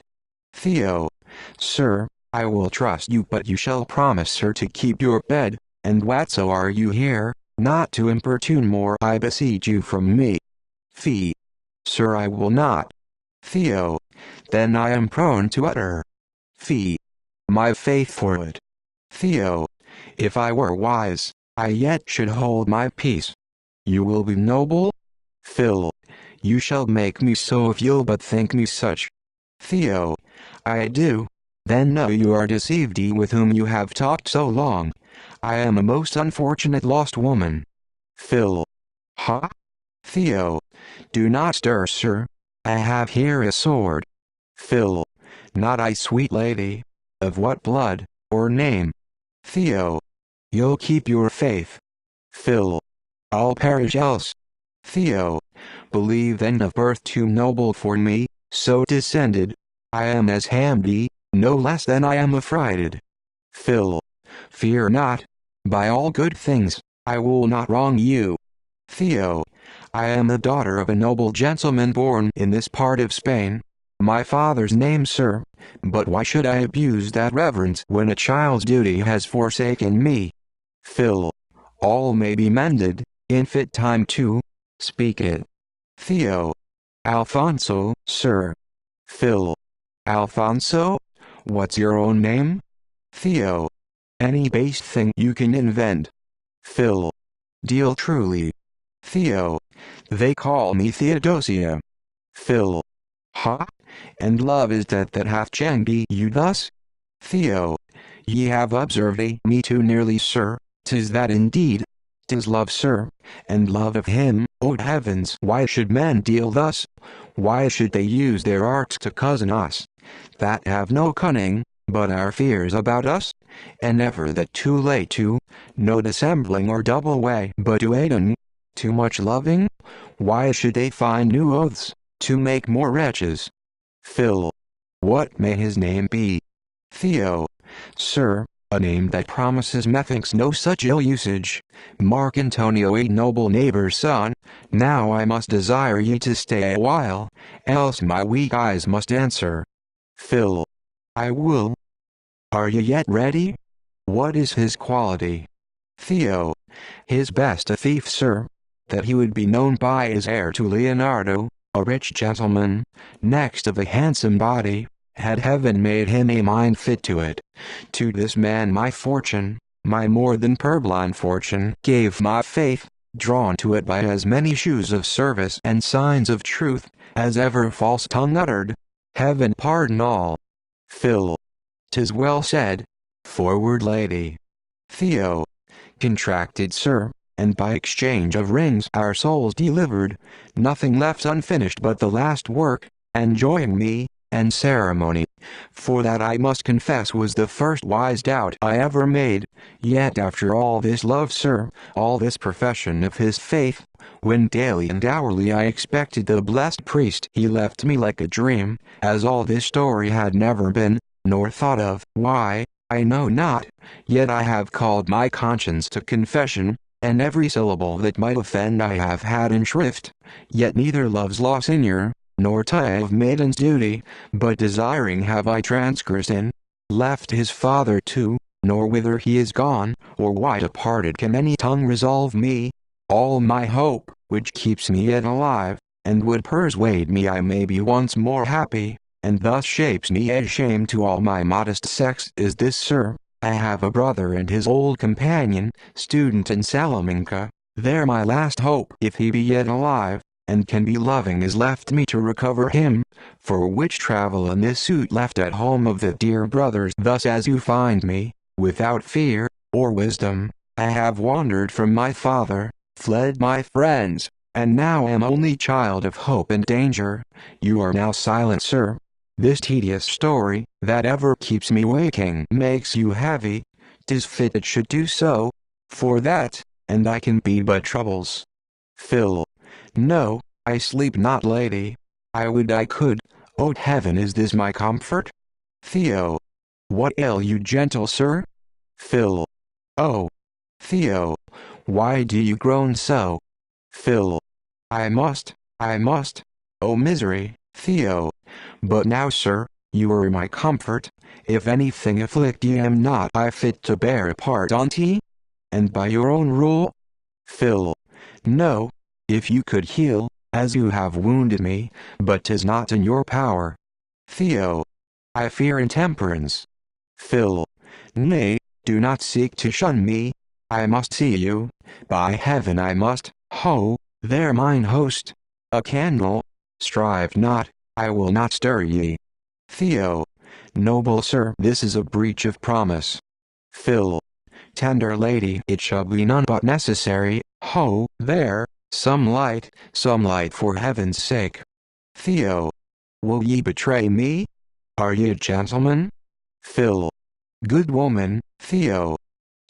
Theo. Sir, I will trust you, but you shall promise, sir, to keep your bed, and whatso are you here, not to importune more, I beseech you, from me. Fee. Sir, I will not. Theo. Then I am prone to utter. Fee. My faith for it. Theo. If I were wise, I yet should hold my peace. You will be noble? Phil. You shall make me so if you'll but think me such. Theo. I do. Then know you are deceived, he with whom you have talked so long. I am a most unfortunate lost woman. Phil. Ha? Theo. Do not stir, sir. I have here a sword. Phil. Not I, sweet lady. Of what blood, or name? Theo. You'll keep your faith. Phil. I'll perish else. Theo. Believe then of birth too noble for me, so descended. I am as Hamdi, no less than I am affrighted. Phil. Fear not. By all good things, I will not wrong you. Theo. I am the daughter of a noble gentleman born in this part of Spain. My father's name, sir, but why should I abuse that reverence when a child's duty has forsaken me? Phil. All may be mended, in fit time too. Speak it. Theo. Alfonso, sir. Phil. Alfonso? What's your own name? Theo. Any base thing you can invent. Phil. Deal truly. Theo. They call me Theodosia. Phil. Ha? And love is that hath chained you thus? Theo. Ye have observed me too nearly, sir. 'Tis that indeed. 'Tis love, sir, and love of him. O heavens, why should men deal thus? Why should they use their arts to cozen us, that have no cunning, but our fears about us? And never that too late to, no dissembling or double way, but to aiding, too much loving? Why should they find new oaths, to make more wretches? Phil. What may his name be? Theo. Sir, a name that promises methinks no such ill usage. Mark Antonio, a noble neighbor's son. Now I must desire ye to stay a while, else my weak eyes must answer. Phil. I will. Are ye yet ready? What is his quality? Theo. His best a thief, sir, that he would be known by his heir to Leonardo, a rich gentleman, next of a handsome body, had heaven made him a mind fit to it. To this man my fortune, my more than purblind fortune, gave my faith, drawn to it by as many shews of service and signs of truth, as ever false tongue uttered. Heaven pardon all. Phil. 'Tis well said. Forward, lady. Theo. Contracted, sir, and by exchange of rings our souls delivered, nothing left unfinished but the last work, enjoying me, and ceremony. For that I must confess was the first wise doubt I ever made. Yet after all this love, sir, all this profession of his faith, when daily and hourly I expected the blessed priest, he left me like a dream, as all this story had never been, nor thought of. Why, I know not, yet I have called my conscience to confession, and every syllable that might offend I have had in shrift, yet neither love's law senior, nor tie of maiden's duty, but desiring have I transgressed in, left his father too, nor whither he is gone, or why departed can any tongue resolve me. All my hope, which keeps me yet alive, and would persuade me I may be once more happy, and thus shapes me a shame to all my modest sex, is this, sir: I have a brother and his old companion, student in Salamanca, There my last hope, if he be yet alive, and can be loving, is left me to recover him, for which travel in this suit left at home of the dear brothers. Thus as you find me, without fear, or wisdom, I have wandered from my father, fled my friends, and now am only child of hope and danger. You are now silent, sir. This tedious story, that ever keeps me waking, makes you heavy. 'Tis fit it should do so, for that, and I can be but troubles. Phil. No, I sleep not, lady. I would I could. O heaven, is this my comfort? Theo. What ail you, gentle sir? Phil. Oh. Theo. Why do you groan so? Phil. I must. O misery, Theo. But now, sir, you are my comfort. If anything afflict ye, am not I fit to bear a part on't, and by your own rule? Phil. No, if you could heal, as you have wounded me, but 'tis not in your power. Theo. I fear intemperance. Phil. Nay, do not seek to shun me. I must see you. By heaven I must. Ho, there mine host. A candle. Strive not, I will not stir ye. Theo. Noble sir, this is a breach of promise. Phil. Tender lady, it shall be none but necessary. Ho, there, some light for heaven's sake. Theo. Will ye betray me? Are ye a gentleman? Phil. Good woman, Theo.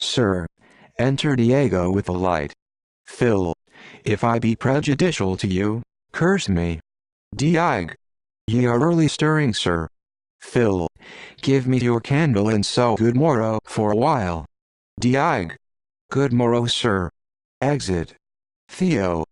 Sir. Enter Diego with a light. Phil. If I be prejudicial to you, curse me. Diag. Ye are early stirring, sir. Phil. Give me your candle, and so good morrow for a while. Diag. Good morrow, sir. Exit. Theo.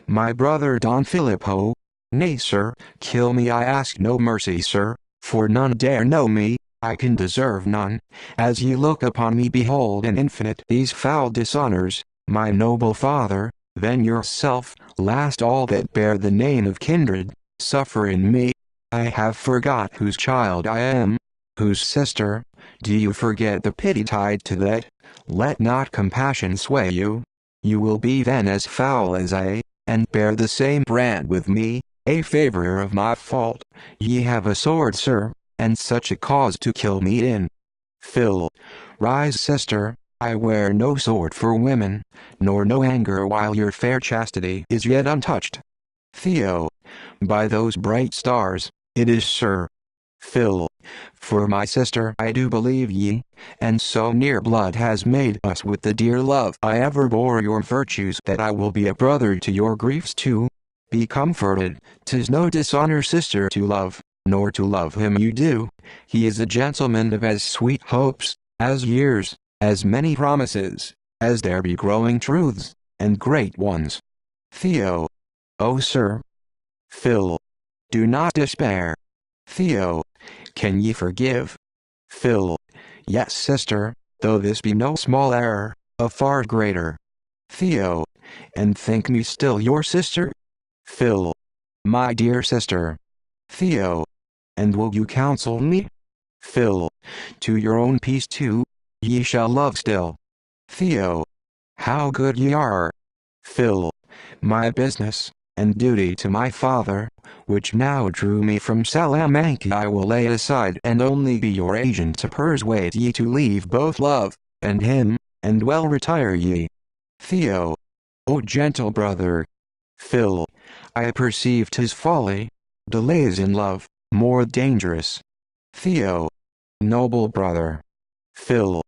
My brother Don Filippo. Nay, sir, kill me, I ask no mercy, sir, for none dare know me, I can deserve none. As ye look upon me, behold an infinite these foul dishonors, my noble father, then yourself, last all that bear the name of kindred, suffer in me. I have forgot whose child I am, whose sister. Do you forget the pity tied to that? Let not compassion sway you. You will be then as foul as I, and bear the same brand with me, a favorer of my fault. Ye have a sword, sir, and such a cause to kill me in. Phil. Rise, sister, I wear no sword for women, nor no anger while your fair chastity is yet untouched. Theo. By those bright stars, it is, sir. Phil. For my sister I do believe ye, and so near blood has made us with the dear love I ever bore your virtues, that I will be a brother to your griefs too. Be comforted, 'tis no dishonor sister to love, nor to love him you do. He is a gentleman of as sweet hopes, as years, as many promises, as there be growing truths, and great ones. Theo. Oh, sir. Phil. Do not despair. Theo. Can ye forgive? Phil. Yes, sister, though this be no small error, a far greater. Theo. And think me still your sister? Phil. My dear sister. Theo. And will you counsel me? Phil. To your own peace too, ye shall love still. Theo. How good ye are. Phil. My business, and duty to my father, which now drew me from Salamanca, I will lay aside, and only be your agent to persuade ye to leave both love, and him, and well retire ye. Theo. O gentle brother. Phil. I perceive 'tis folly. Delays in love, more dangerous. Theo. Noble brother. Phil.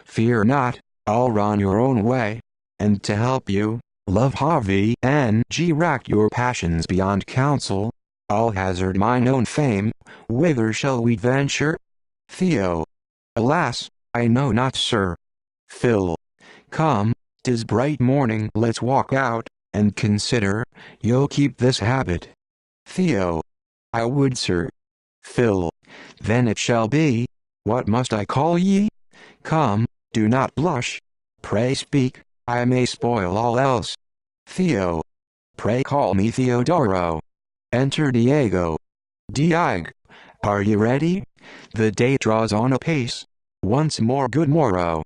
Fear not, I'll run your own way, and to help you, love Harvey and rack your passions beyond counsel. I'll hazard mine own fame. Whither shall we venture? Theo. Alas, I know not, sir. Phil. Come, 'tis bright morning, let's walk out, and consider. You'll keep this habit. Theo. I would, sir. Phil. Then it shall be. What must I call ye? Come, do not blush. Pray speak, I may spoil all else. Theo. Pray call me Theodoro. Enter Diego. Diag. Are you ready? The day draws on apace. Once more good morrow.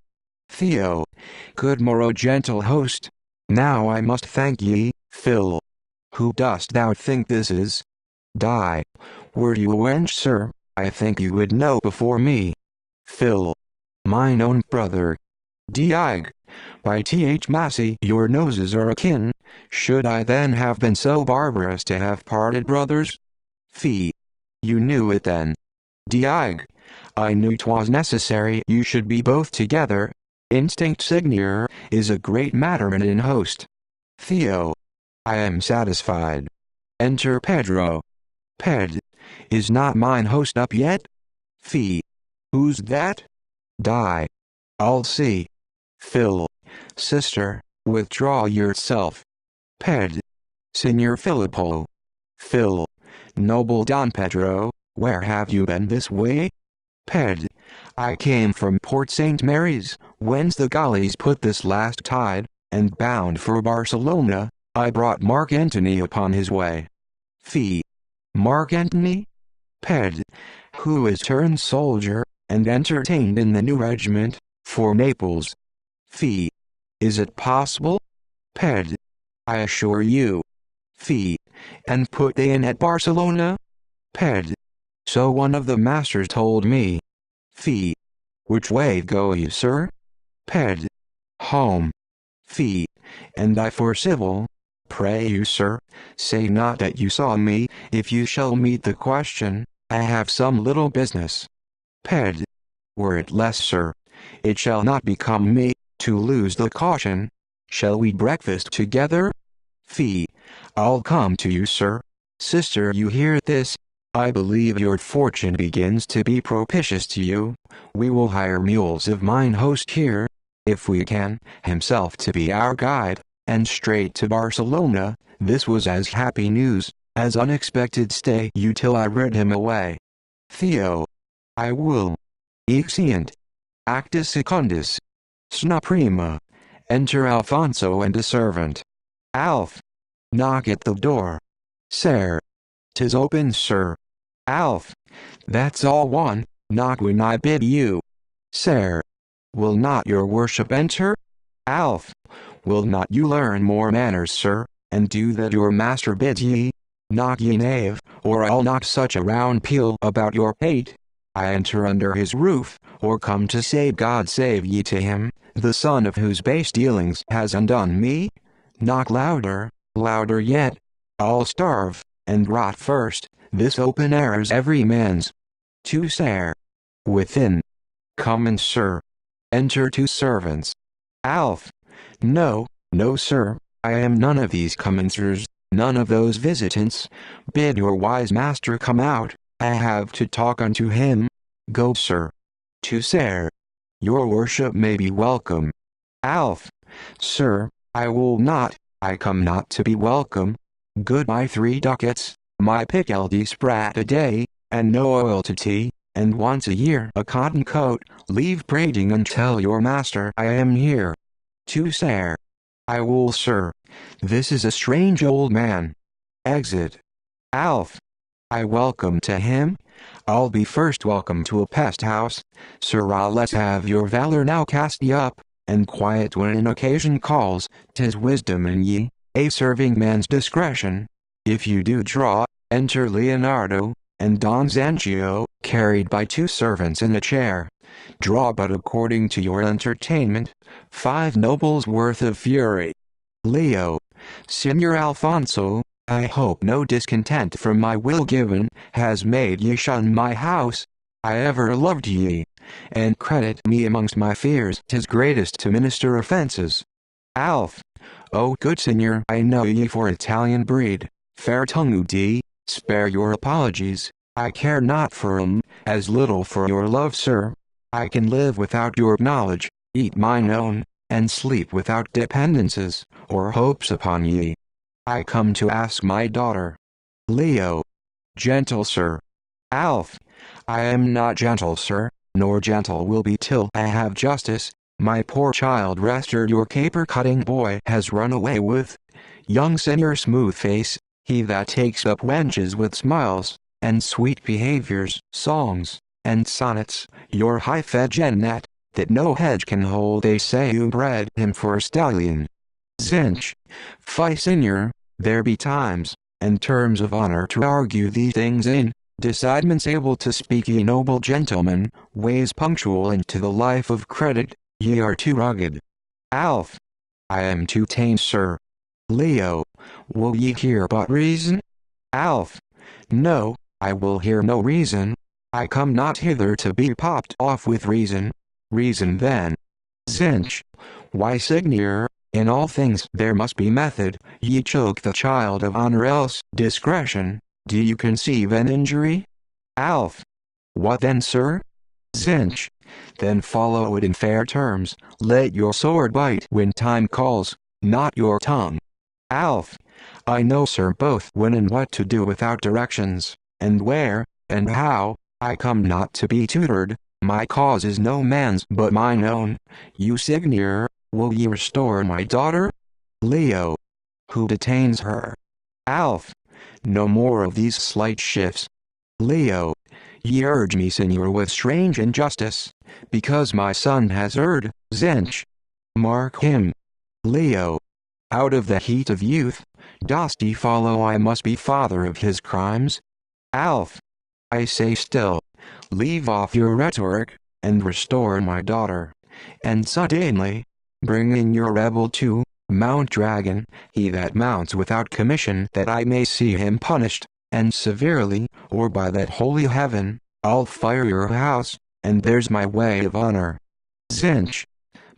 Theo. Good morrow, gentle host. Now I must thank ye, Phil. Who dost thou think this is? Die. Were you a wench, sir, I think you would know before me. Phil. Mine own brother. Diag. By Th Massey, your noses are akin. Should I then have been so barbarous to have parted brothers? Fee. You knew it then. Diag. I knew 'twas necessary you should be both together. Instinct signor is a great matter in host. Theo. I am satisfied. Enter Pedro. Ped. Is not mine host up yet? Fee. Who's that? Die. I'll see. Phil. Sister, withdraw yourself. Ped. Signor Filippo. Phil. Noble Don Pedro, where have you been this way? Ped. I came from Port St. Mary's, whence the galleys put this last tide, and bound for Barcelona, I brought Mark Antony upon his way. Fee. Mark Antony? Ped. Who is turned soldier, and entertained in the new regiment, for Naples. Fee. Is it possible? Ped. I assure you. Fee. And put they in at Barcelona? Ped. So one of the masters told me. Fee. Which way go you, sir? Ped. Home. Fee. And I for civil. Pray you, sir, say not that you saw me, if you shall meet the question, I have some little business. Ped. Were it less, sir, it shall not become me, to lose the caution. Shall we breakfast together? Fee. I'll come to you, sir. Sister, you hear this? I believe your fortune begins to be propitious to you. We will hire mules of mine host here, if we can, himself to be our guide, and straight to Barcelona. This was as happy news, as unexpected stay you till I rid him away. Theo. I will. Exeunt. Actus secundus. Sna prima. Enter Alfonso and a servant. Alf. Knock at the door. Sir. 'Tis open, sir. Alf. That's all one, knock when I bid you. Sir. Will not your worship enter? Alf. Will not you learn more manners, sir, and do that your master bids ye? Knock ye, knave, or I'll knock such a round peal about your pate. I enter under his roof, or come to say God save ye to him, the son of whose base dealings has undone me? Knock louder, louder yet. I'll starve, and rot first, this open air's every man's. To sir. Within. Come in, sir. Enter two servants. Alf. No, no, sir, I am none of these commencers, none of those visitants. Bid your wise master come out, I have to talk unto him. Go, sir. To sir. Your worship may be welcome. Alf. Sir, I will not, I come not to be welcome. Good my 3 ducats, my pickeldy sprat a day, and no oil to tea, and once a year a cotton coat. Leave prating and tell your master I am here. To sir. I will, sir. This is a strange old man. Exit. Alf. I welcome to him. I'll be first welcome to a pest house. Sirrah, let's have your valor now cast ye up, and quiet when an occasion calls. 'Tis wisdom in ye, a serving man's discretion. If you do draw, enter Leonardo, and Don Zanchio, carried by 2 servants in a chair. Draw but according to your entertainment, 5 nobles worth of fury. Leo. Signor Alfonso, I hope no discontent from my will given, has made ye shun my house. I ever loved ye, and credit me amongst my fears 'tis greatest to minister offences. Alf. O good signor, I know ye for Italian breed, fair tongued, spare your apologies, I care not for 'em, as little for your love, sir. I can live without your knowledge, eat mine own, and sleep without dependences, or hopes upon ye. I come to ask my daughter. Leo. Gentle sir. Alf. I am not gentle, sir, nor gentle will be till I have justice. My poor child Rester your caper-cutting boy has run away with. Young Senor Smoothface, he that takes up wenches with smiles, and sweet behaviors, songs, and sonnets, your high-fed Jeannette, that no hedge can hold, they say you bred him for a stallion. Zinch. Fie, Seigneur, there be times, and terms of honor to argue these things in, decidements able to speak ye noble gentlemen, ways punctual into the life of credit, ye are too rugged. Alf. I am too tame, sir. Leo. Will ye hear but reason? Alf. No, I will hear no reason. I come not hither to be popped off with reason. Reason then. Zinch. Why, Seigneur, in all things there must be method. Ye choke the child of honor, else discretion. Do you conceive an injury? Alf. What then, sir? Zinch. Then follow it in fair terms. Let your sword bite when time calls, not your tongue. Alf. I know, sir, both when and what to do without directions, and where, and how. I come not to be tutored. My cause is no man's but mine own. You, Seigneur, will ye restore my daughter? Leo. Who detains her? Alf. No more of these slight shifts. Leo. Ye urge me, Seigneur, with strange injustice, because my son has erred. Zinch. Mark him. Leo. Out of the heat of youth, dost ye follow I must be father of his crimes? Alf. I say still, leave off your rhetoric, and restore my daughter. And suddenly, bring in your rebel too, mount dragon, he that mounts without commission, that I may see him punished, and severely, or by that holy heaven, I'll fire your house, and there's my way of honor. Zinch.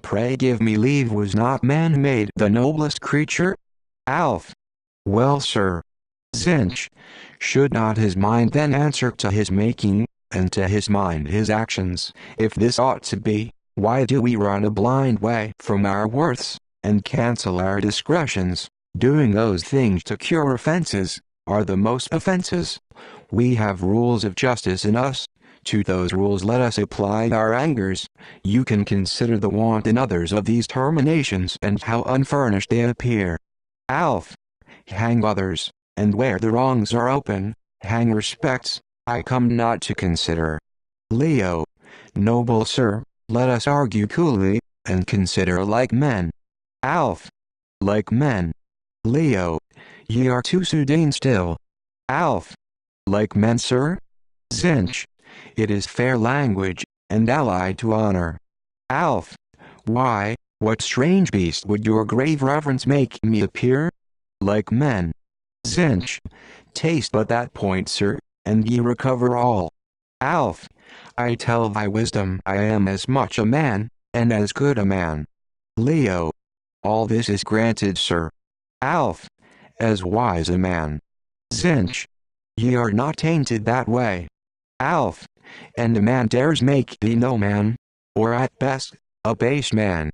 Pray give me leave, was not man made the noblest creature? Alf. Well, sir. Zinch. Should not his mind then answer to his making, and to his mind his actions? If this ought to be, why do we run a blind way from our worths, and cancel our discretions? Doing those things to cure offenses, are the most offenses. We have rules of justice in us. To those rules let us apply our angers. You can consider the want in others of these terminations and how unfurnished they appear. Alf. Hang others, and where the wrongs are open, hang respects. I come not to consider. Leo. Noble sir, let us argue coolly, and consider like men. Alf. Like men. Leo. Ye are too soothing still. Alf. Like men, sir? Zinch. It is fair language, and allied to honor. Alf. Why, what strange beast would your grave reverence make me appear? Like men. Zinch. Taste but that point, sir, and ye recover all. Alf. I tell thy wisdom I am as much a man, and as good a man. Leo. All this is granted, sir. Alf. As wise a man. Zinch. Ye are not tainted that way. Alf. And a man dares make thee no man, or at best, a base man.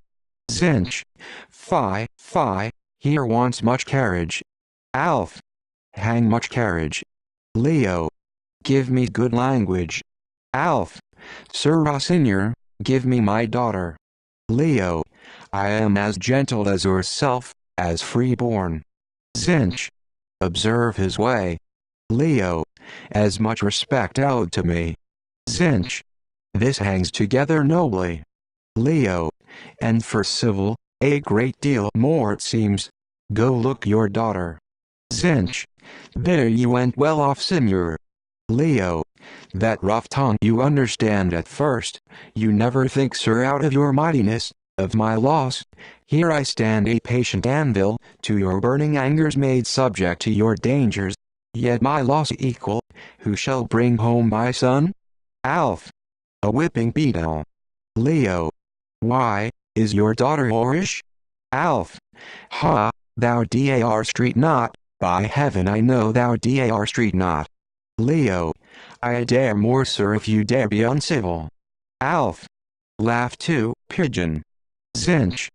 Zinch. Fie, fie, here wants much carriage. Alf. Hang much carriage. Leo. Give me good language. Alf. Sirrah, Seigneur, give me my daughter. Leo. I am as gentle as yourself, as free-born. Zinch. Observe his way. Leo. As much respect owed to me. Zinch. This hangs together nobly. Leo. And for civil, a great deal more it seems. Go look your daughter. Zinch. There you went well off, Seigneur. Leo. That rough tongue you understand at first. You never think, sir, out of your mightiness, of my loss. Here I stand a patient anvil, to your burning angers made subject to your dangers. Yet my loss equal, who shall bring home my son? Alf. A whipping beadle. Leo. Why, is your daughter whorish? Alf. Ha, thou dar street not, by heaven I know thou dar street not. Leo. I dare more, sir, if you dare be uncivil. Alf. Laugh too, pigeon. Zinch.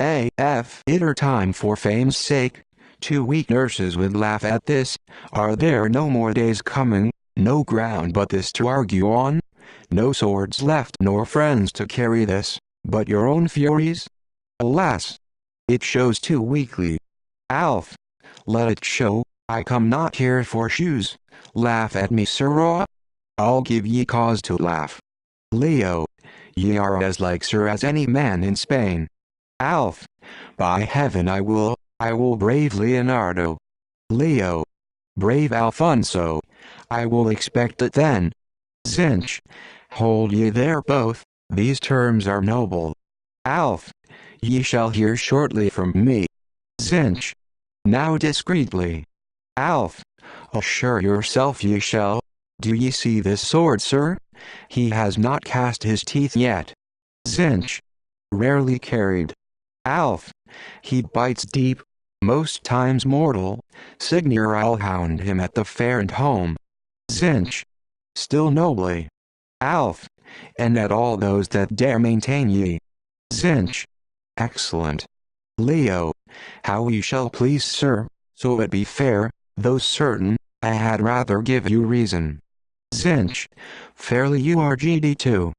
A.F. Itter time for fame's sake. 2 weak nurses would laugh at this. Are there no more days coming, no ground but this to argue on? No swords left nor friends to carry this, but your own furies? Alas! It shows too weakly. Alf. Let it show, I come not here for shoes. Laugh at me, sirrah? I'll give ye cause to laugh. Leo. Ye are as like, sir, as any man in Spain. Alf. By heaven I will brave Leonardo. Leo. Brave Alfonso. I will expect it then. Zinch. Hold ye there both, these terms are noble. Alf. Ye shall hear shortly from me. Zinch. Now discreetly. Alf. Assure yourself ye shall. Do ye see this sword, sir? He has not cast his teeth yet. Zinch. Rarely carried. Alf. He bites deep, most times mortal. Signor, I'll hound him at the fair and home. Zinch. Still nobly. Alf. And at all those that dare maintain ye. Zinch. Excellent. Leo. How ye shall please, sir, so it be fair, though certain, I had rather give you reason. Zinch. Fairly you are GD2.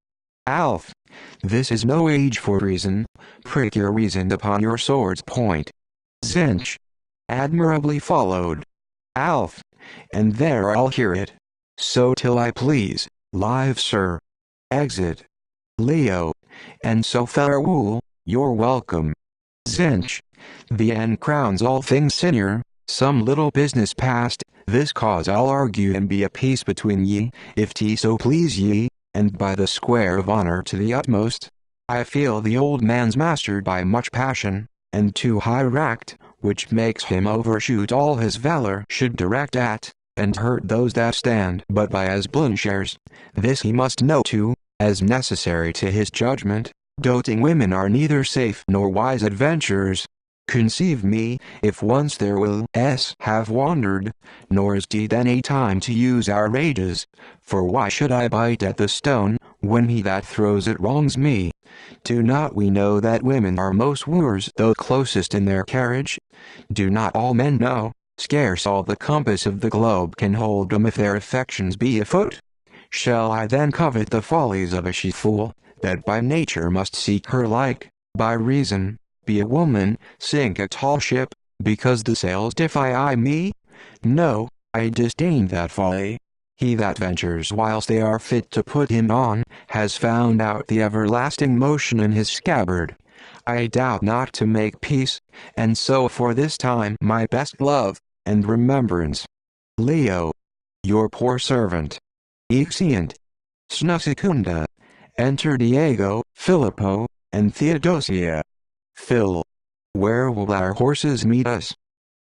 Alf. This is no age for reason, prick your reason upon your sword's point. Zinch. Admirably followed. Alf. And there I'll hear it. So till I please, live sir. Exit. Leo. And so farewell, you're welcome. Zinch. The end crowns all things, senior. Some little business past, this cause I'll argue and be a peace between ye, if 'tis so please ye, and by the square of honor to the utmost. I feel the old man's mastered by much passion, and too high racked, which makes him overshoot all his valor should direct at, and hurt those that stand but by as blunshares. This he must know too, as necessary to his judgment. Doting women are neither safe nor wise adventurers. Conceive me, if once their wills have wandered, nor is 'tis then a time to use our rages, for why should I bite at the stone, when he that throws it wrongs me? Do not we know that women are most wooers though closest in their carriage? Do not all men know, scarce all the compass of the globe can hold them if their affections be afoot? Shall I then covet the follies of a she-fool, that by nature must seek her like, by reason, be a woman, sink a tall ship, because the sails defy me? No, I disdain that folly. He that ventures whilst they are fit to put him on, has found out the everlasting motion in his scabbard. I doubt not to make peace, and so for this time my best love, and remembrance. Leo. Your poor servant. Exeunt. Snusicunda. Enter Diego, Filippo, and Theodosia. Phil. Where will our horses meet us?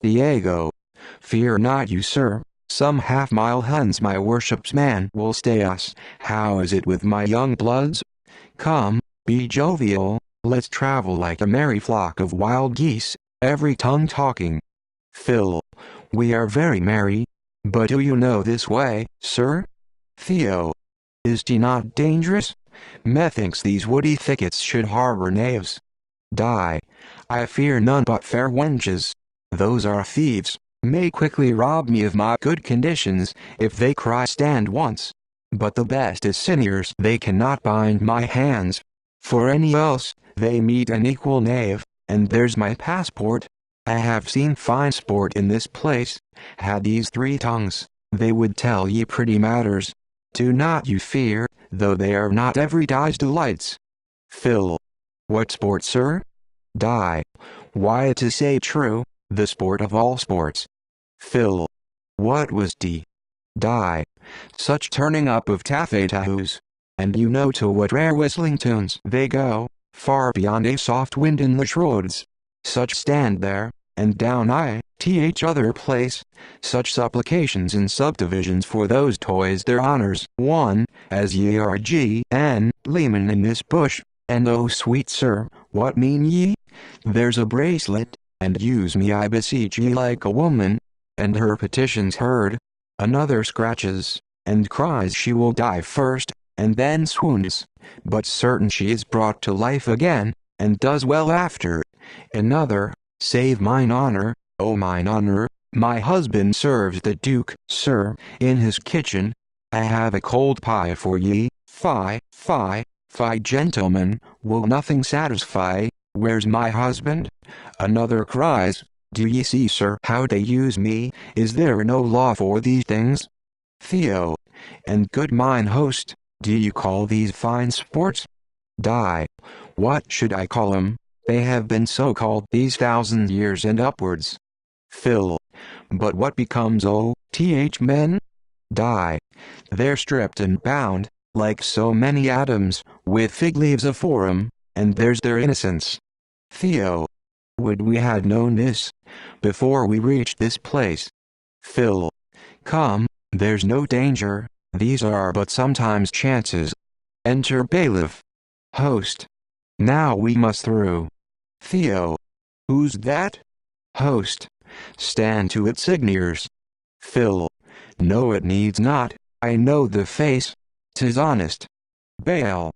Diego. Fear not you, sir. Some half-mile hence my worship's man will stay us. How is it with my young bloods? Come, be jovial, let's travel like a merry flock of wild geese, every tongue talking. Phil. We are very merry. But do you know this way, sir? Theo. Is 'tis not dangerous? Methinks these woody thickets should harbor knaves. Die. I fear none but fair wenches. Those are thieves, may quickly rob me of my good conditions, if they cry stand once. But the best is seniors, they cannot bind my hands. For any else, they meet an equal knave, and there's my passport. I have seen fine sport in this place. Had these 3 tongues, they would tell ye pretty matters. Do not you fear, though they are not every day's delights. Phil. What sport, sir? Die. Why, to say true, the sport of all sports. Phil. What was die? Such turning up of taffetahoos. And you know to what rare whistling tunes they go, far beyond a soft wind in the shrouds. Such stand there, and down th other place, such supplications in subdivisions for those toys their honors, one, as ye are G.N. Lehman in this bush, and oh sweet sir, what mean ye? There's a bracelet, and use me I beseech ye like a woman, and her petitions heard. Another scratches, and cries she will die first, and then swoons, but certain she is brought to life again, and does well after. Another, save mine honor, oh mine honor, my husband serves the Duke, sir, in his kitchen. I have a cold pie for ye. Fie, gentlemen, will nothing satisfy? Where's my husband? Another cries, do ye see, sir, how they use me? Is there no law for these things? Theo. And good mine host, do you call these fine sports? Die. What should I call 'em? They have been so called these 1,000 years and upwards. Phil. But what becomes men? Die. They're stripped and bound, like so many atoms, with fig leaves afore 'em, and there's their innocence. Theo. Would we had known this before we reached this place. Phil. Come, there's no danger, these are but sometimes chances. Enter bailiff. Host. Now we must through. Theo. Who's that? Host. Stand to it, Signiers. Phil. No, it needs not, I know the face. 'Tis honest. Bail.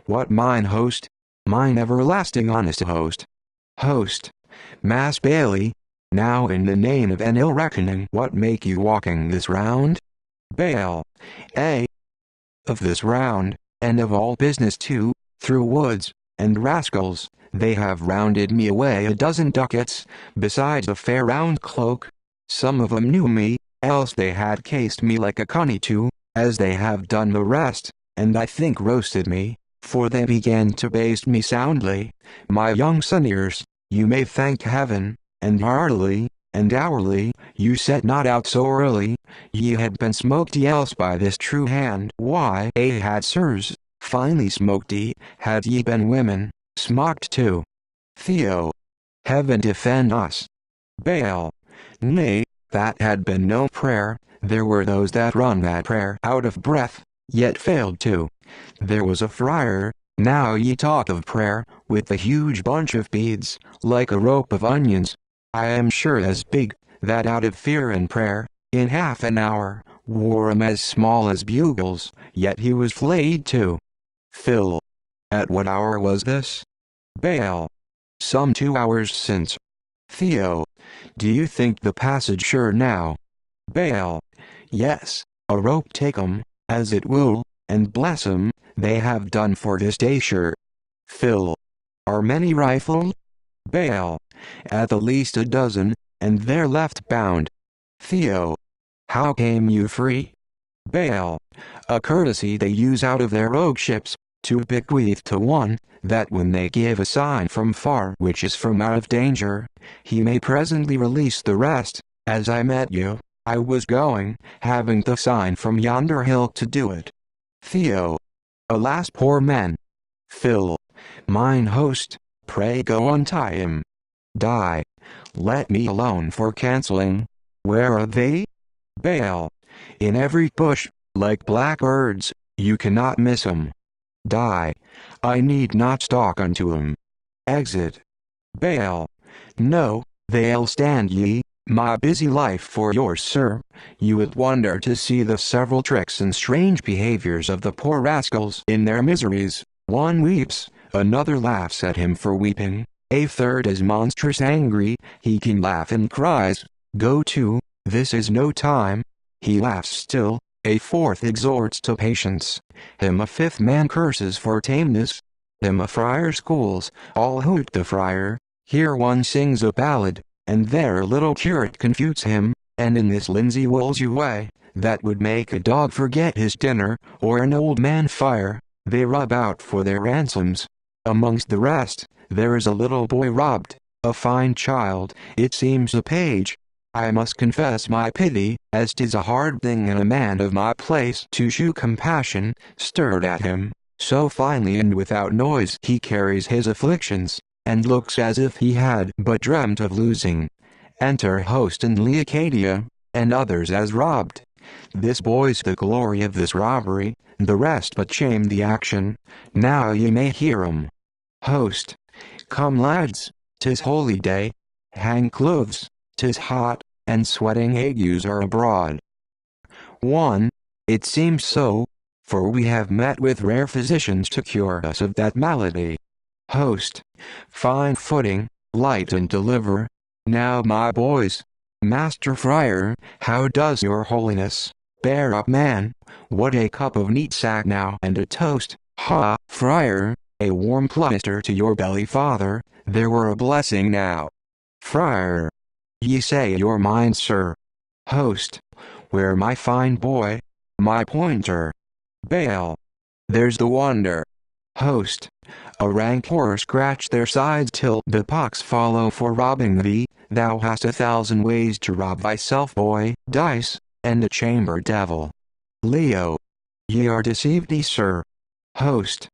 What mine, host? Mine everlasting honest host. Host. Mass Bailey. Now in the name of an ill reckoning, what make you walking this round? Bail. Of this round, and of all business too, through woods and rascals, they have rounded me away 12 ducats, besides a fair round cloak. Some of 'em knew me, else they had cased me like a conny too, as they have done the rest, and I think roasted me, for they began to baste me soundly. My young sonniers, you may thank heaven, and heartily, and hourly, you set not out so early. Ye had been smoked else by this true hand. Why, had sirs, finely smoked ye, had ye been women, smocked too. Theo. Heaven defend us. Bail. Nay, that had been no prayer, there were those that run that prayer out of breath, yet failed to. There was a friar, now ye talk of prayer, with a huge bunch of beads, like a rope of onions, I am sure as big, that out of fear and prayer, in half an hour, wore 'em as small as bugles, yet he was flayed too. Phil. At what hour was this? Bail. Some 2 hours since. Theo. Do you think the passage sure now? Bail. Yes, a rope take 'em, as it will, and bless 'em, they have done for this day sure. Phil. Are many rifled? Bail. At the least 12, and they're left bound. Theo. How came you free? Bail. A courtesy they use out of their rogue ships, to bequeath to one, that when they give a sign from far which is from out of danger, he may presently release the rest. As I met you, I was going, having the sign from yonder hill to do it. Theo. Alas, poor men. Phil. Mine host, pray go untie him. Die. Let me alone for cancelling. Where are they? Bail. In every bush, like blackbirds, you cannot miss 'em. Die. I need not stalk unto 'em. Exit. Bail. No, they'll stand ye, my busy life for yours, sir. You would wonder to see the several tricks and strange behaviors of the poor rascals in their miseries. One weeps, another laughs at him for weeping, a third is monstrous angry, he can laugh and cries, go to, this is no time. He laughs still, a fourth exhorts to patience, him a fifth man curses for tameness, him a friar schools, all hoot the friar, here one sings a ballad, and there a little curate confutes him, and in this linsey-woolsey way, that would make a dog forget his dinner, or an old man fire, they rub out for their ransoms. Amongst the rest, there is a little boy robbed, a fine child, it seems a page. I must confess my pity, as 'tis a hard thing in a man of my place to shew compassion, stirred at him, so finely and without noise he carries his afflictions, and looks as if he had but dreamt of losing. Enter host and Leocadia, and others as robbed. This boy's the glory of this robbery, the rest but shame the action. Now ye may hear 'em. Host. Come lads, 'tis holy day. Hang clothes, 'tis hot, and sweating agues are abroad. 1. It seems so, for we have met with rare physicians to cure us of that malady. Host. Fine footing, light and deliver. Now my boys. Master Friar, how does your holiness? Bear up, man. What a cup of neat sack now and a toast. Ha, Friar, a warm plaster to your belly, father, there were a blessing now. Friar. Ye say you're mine, sir. Host. Where my fine boy? My pointer. Bail. There's the wonder. Host. A rank horror scratch their sides till the pox follow for robbing thee. Thou hast 1,000 ways to rob thyself, boy. Dice, and a chamber devil. Leo. Ye are deceived, sir. Host.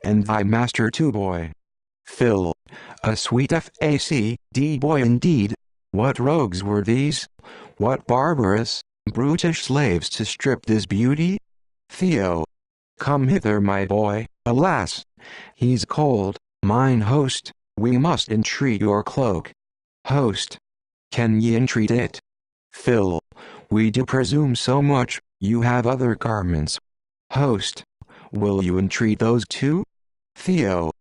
And thy master too, boy. Phil. A sweet FACD boy indeed. What rogues were these? What barbarous, brutish slaves to strip this beauty? Theo. Come hither, my boy. Alas, he's cold. Mine host, we must entreat your cloak. Host. Can ye entreat it? Phil. We do presume so much. You have other garments. Host. Will you entreat those too? Theo.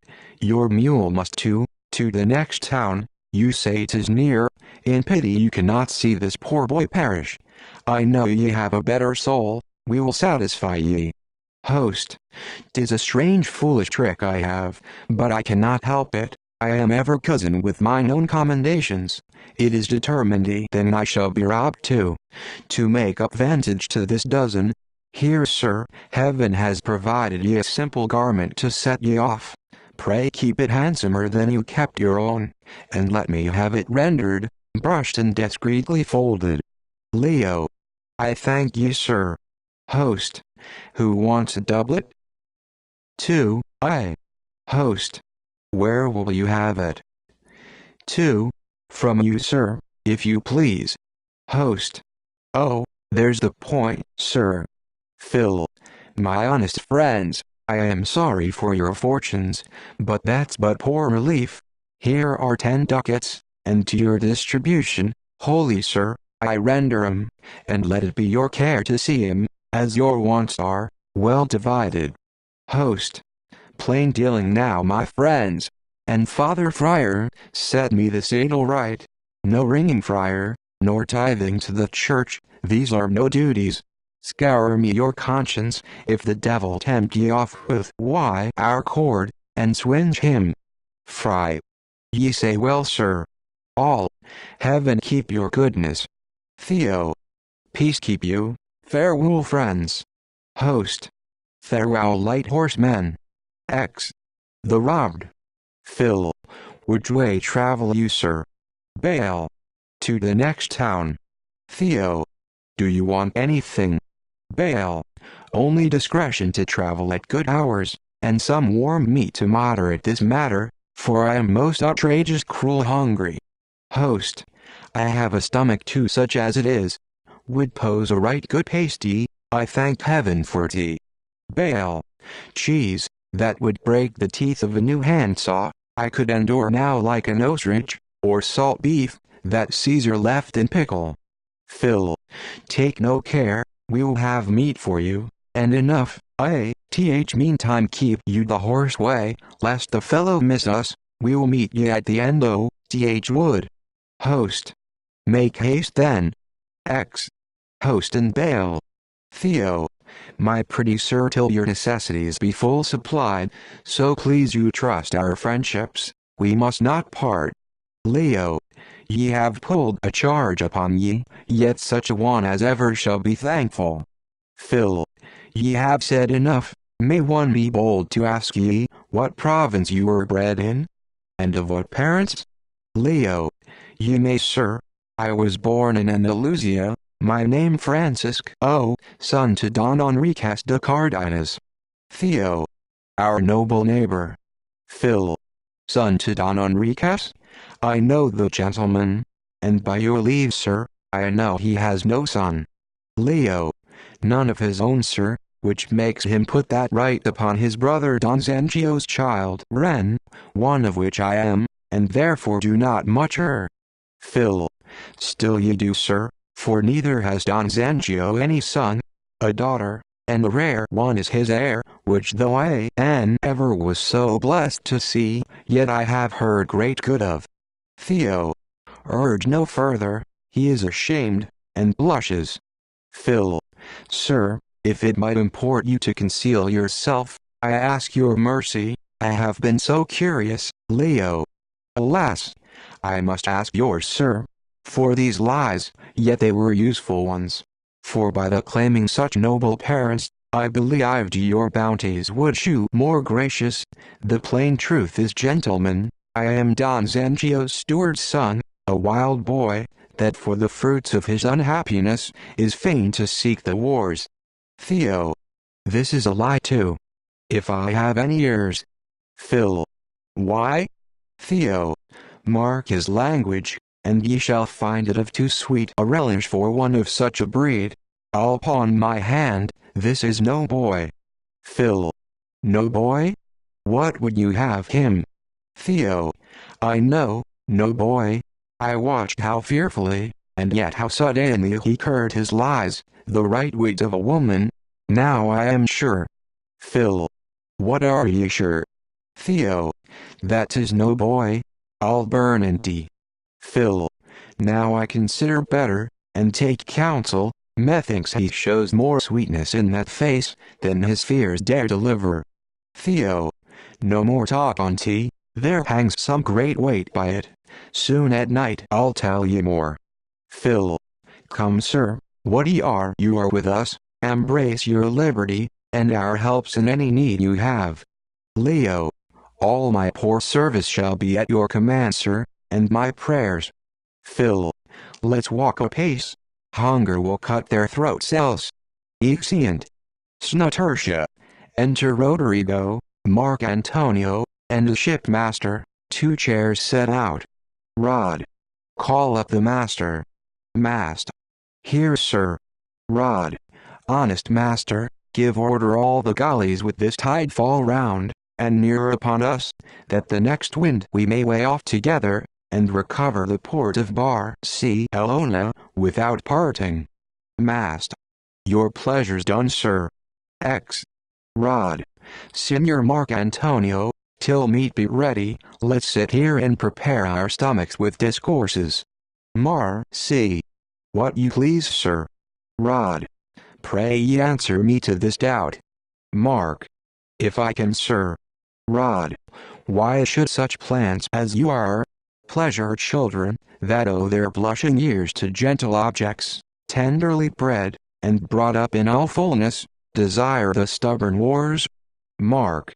Your mule must too, to the next town. You say 'tis near. In pity you cannot see this poor boy perish. I know ye have a better soul. We will satisfy ye. Host. 'Tis a strange foolish trick I have, but I cannot help it. I am ever cousin with mine own commendations. It is determined then I shall be robbed too. To make up vantage to this dozen. Here, sir, heaven has provided ye a simple garment to set ye off. Pray keep it handsomer than you kept your own, and let me have it rendered, brushed and discreetly folded. Leo. I thank ye, sir. Host. Who wants a doublet? 2. I. Host. Where will you have it? 2. From you, sir, if you please. Host. Oh, there's the point, sir. Phil. My honest friends, I am sorry for your fortunes, but that's but poor relief. Here are 10 ducats, and to your distribution, holy sir, I render 'em, and let it be your care to see 'em, as your wants are, well divided. Host. Plain dealing now, my friends. And Father Friar, set me the signal right. No ringing, friar, nor tithing to the church, these are no duties. Scour me your conscience, if the devil tempt ye off with our cord, and swinge him. Fry. Ye say well, sir. All. Heaven keep your goodness. Theo. Peace keep you, farewell friends. Host. Farewell light horsemen. X. The robbed. Phil. Which way travel you, sir? Bail. To the next town. Theo. Do you want anything? Bail. Only discretion to travel at good hours, and some warm meat to moderate this matter, for I am most outrageous cruel hungry. Host. I have a stomach too such as it is. Would pose a right good pasty, I thank heaven for tea. Bail. Cheese, that would break the teeth of a new handsaw, I could endure now like an ostrich, or salt beef, that Caesar left in pickle. Phil. Take no care, we will have meat for you, and enough. Meantime keep you the horse way, lest the fellow miss us. We will meet ye at the end wood. Host. Make haste then. X. Host and bail. Theo. My pretty sir, till your necessities be full supplied, so please you trust our friendships, we must not part. Leo. Ye have pulled a charge upon ye, yet such a one as ever shall be thankful. Phil. Ye have said enough. May one be bold to ask ye, what province you were bred in? And of what parents? Leo. Ye may, sir. I was born in Andalusia, my name Francisco, son to Don Enriquez de Cardenas. Theo. Our noble neighbor. Phil. Son to Don Enriquez? I know the gentleman, and by your leave, sir, I know he has no son. Leo. None of his own, sir, which makes him put that right upon his brother Don Zangio's child, Ren, one of which I am, and therefore do not much err. Phil. Still ye do, sir, for neither has Don Zangio any son, a daughter, and a rare one is his heir, which though I ever was so blessed to see, yet I have heard great good of. Theo. Urge no further, he is ashamed, and blushes. Phil. Sir, if it might import you to conceal yourself, I ask your mercy, I have been so curious. Leo. Alas! I must ask yours, sir. For these lies, yet they were useful ones. For by the claiming such noble parents, I believed your bounties would shew more gracious. The plain truth is, gentlemen, I am Don Zanchio's steward's son, a wild boy, that for the fruits of his unhappiness, is fain to seek the wars. Theo. This is a lie too. If I have any ears. Phil. Why? Theo. Mark his language, and ye shall find it of too sweet a relish for one of such a breed. I'll pawn my hand, this is no boy. Phil. No boy? What would you have him? Theo. I know, no boy. I watched how fearfully, and yet how suddenly he curd his lies, the right wit of a woman. Now I am sure. Phil. What are ye sure? Theo. That 'tis no boy. I'll burn indeed. Phil. Now I consider better, and take counsel. Methinks he shows more sweetness in that face, than his fears dare deliver. Theo. No more talk on tea, there hangs some great weight by it. Soon at night I'll tell ye more. Phil. Come sir, what ye are you are with us, embrace your liberty, and our helps in any need you have. Leo. All my poor service shall be at your command, sir, and my prayers. Phil. Let's walk apace. Hunger will cut their throats else. Exeunt. Snutertia. Enter Roderigo, Mark Antonio, and the shipmaster, 2 chairs set out. Rod. Call up the master. Mast. Here, sir. Rod. Honest master, give order all the galleys with this tide fall round, and near upon us, that the next wind we may weigh off together, and recover the port of Barcelona, without parting. Mast. Your pleasure's done, sir. X. Rod. Signor Mark Antonio, till meat be ready, let's sit here and prepare our stomachs with discourses. C. What you please, sir. Rod. Pray ye answer me to this doubt. Mark. If I can, sir. Rod. Why should such plants as you are, pleasure children, that owe their blushing years to gentle objects, tenderly bred, and brought up in all fullness, desire the stubborn wars? Mark.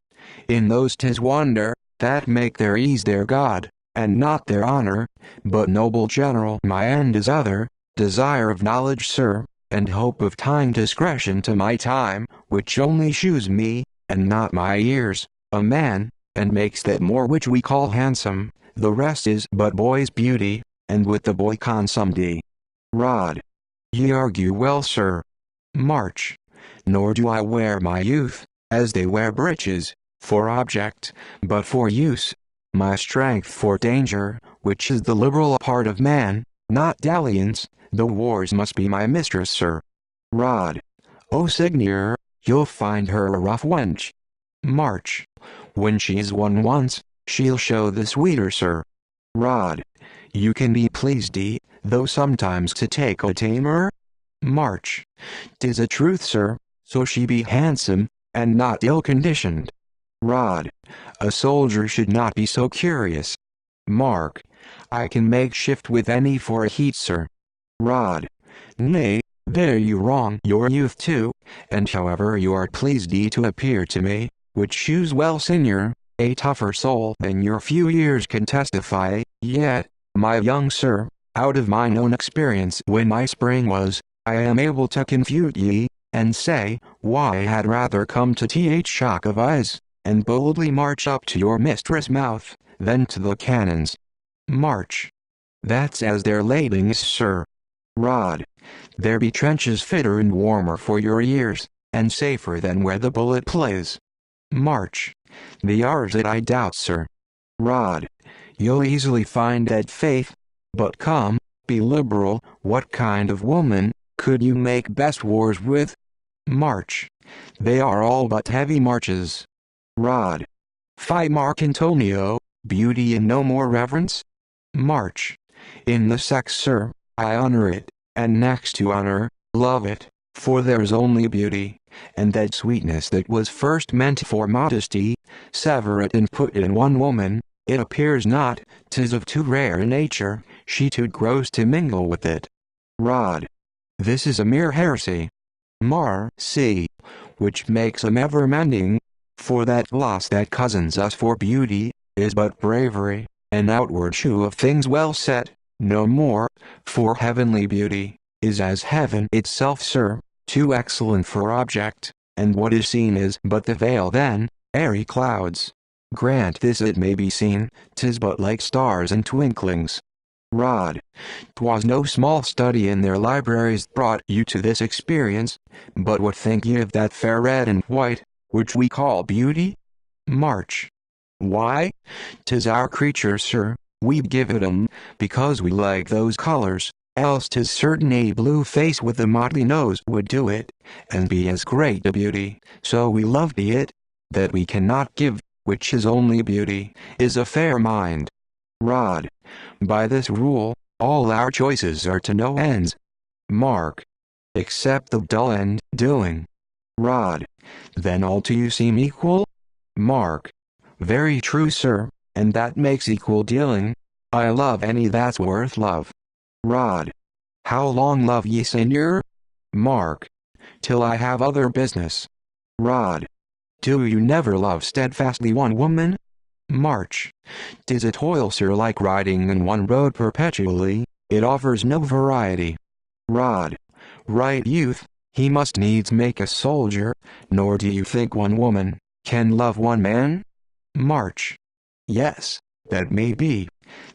In those 'tis wonder, that make their ease their God, and not their honor, but noble general my end is other, desire of knowledge, sir, and hope of tying discretion to my time, which only shews me, and not my years, a man, and makes that more which we call handsome, the rest is but boy's beauty, and with the boy consumedy. Rod. Ye argue well, sir. March. Nor do I wear my youth, as they wear breeches, for object, but for use, my strength for danger, which is the liberal part of man, not dalliance. The wars must be my mistress, sir. Rod. O Signor, you'll find her a rough wench. March. When she's won once, she'll show the sweeter, sir. Rod. You can be pleased, though sometimes to take a tamer. March. 'Tis a truth, sir, so she be handsome, and not ill-conditioned. Rod. A soldier should not be so curious. Mark. I can make shift with any for a heat, sir. Rod. Nay, there you wrong your youth too, and however you are pleased to appear to me, which shews well, Signor, a tougher soul than your few years can testify, yet, my young sir, out of mine own experience when my spring was, I am able to confute ye, and say, why I had rather come to th shock of eyes, and boldly march up to your mistress' mouth, than to the cannons. March. That's as their ladings, sir. Rod. There be trenches fitter and warmer for your ears, and safer than where the bullet plays. March. The ours it I doubt, sir. Rod. You'll easily find that faith. But come, be liberal, what kind of woman could you make best wars with? March. They are all but heavy marches. Rod. Fie, Mark Antonio, beauty and no more reverence? March. In the sex, sir, I honor it, and next to honor, love it, for there's only beauty, and that sweetness that was first meant for modesty, sever it and put it in one woman, it appears not, 'tis of too rare a nature, she too grows to mingle with it. Rod. This is a mere heresy. C. which makes 'em ever-mending. For that gloss that cozens us for beauty, is but bravery, an outward shew of things well set, no more, for heavenly beauty, is as heaven itself, sir, too excellent for object, and what is seen is but the veil then, airy clouds. Grant this it may be seen, 'tis but like stars and twinklings. Rod. 'Twas no small study in their libraries brought you to this experience, but what think ye of that fair red and white, which we call beauty? March. Why, 'tis our creature, sir, we give it 'em, because we like those colors, else 'tis certain a blue face with a motley nose would do it, and be as great a beauty, so we love it, that we cannot give, which is only beauty, is a fair mind. Rod. By this rule, all our choices are to no ends. Mark. Except the dull end, doing. Rod. Then all to you seem equal? Mark. Very true, sir, and that makes equal dealing. I love any that's worth love. Rod. How long love ye, senor? Mark. Till I have other business. Rod. Do you never love steadfastly one woman? March. 'Tis a toil, sir, like riding in one road perpetually, it offers no variety. Rod. Right, youth, he must needs make a soldier, nor do you think one woman can love one man? March. Yes, that may be,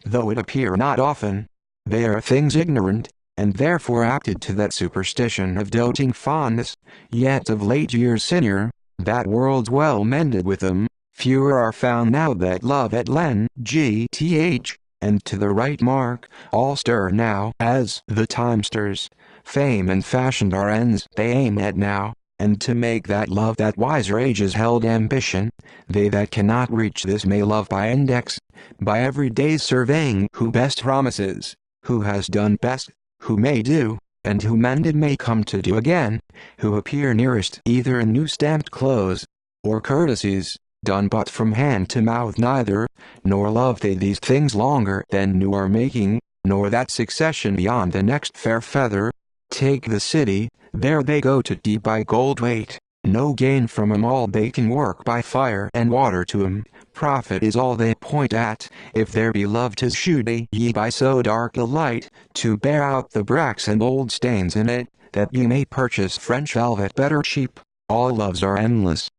though it appear not often. They are things ignorant, and therefore apted to that superstition of doting fondness, yet of late years, senor, that world's well mended with them. Fewer are found now that love at len, gth, and to the right mark, all stir now, as the time stirs. Fame and fashion are ends they aim at now, and to make that love that wiser ages held ambition, they that cannot reach this may love by index, by every day's surveying who best promises, who has done best, who may do, and who mended may come to do again, who appear nearest either in new stamped clothes, or courtesies, done but from hand to mouth neither, nor love they these things longer than new are making, nor that succession beyond the next fair feather. Take the city, there they go to deep by gold weight, no gain from 'em all they can work by fire and water to 'em, profit is all they point at, if there be love 'tis shewed ye by so dark a light, to bear out the bracks and old stains in it, that ye may purchase French velvet better cheap, all loves are endless.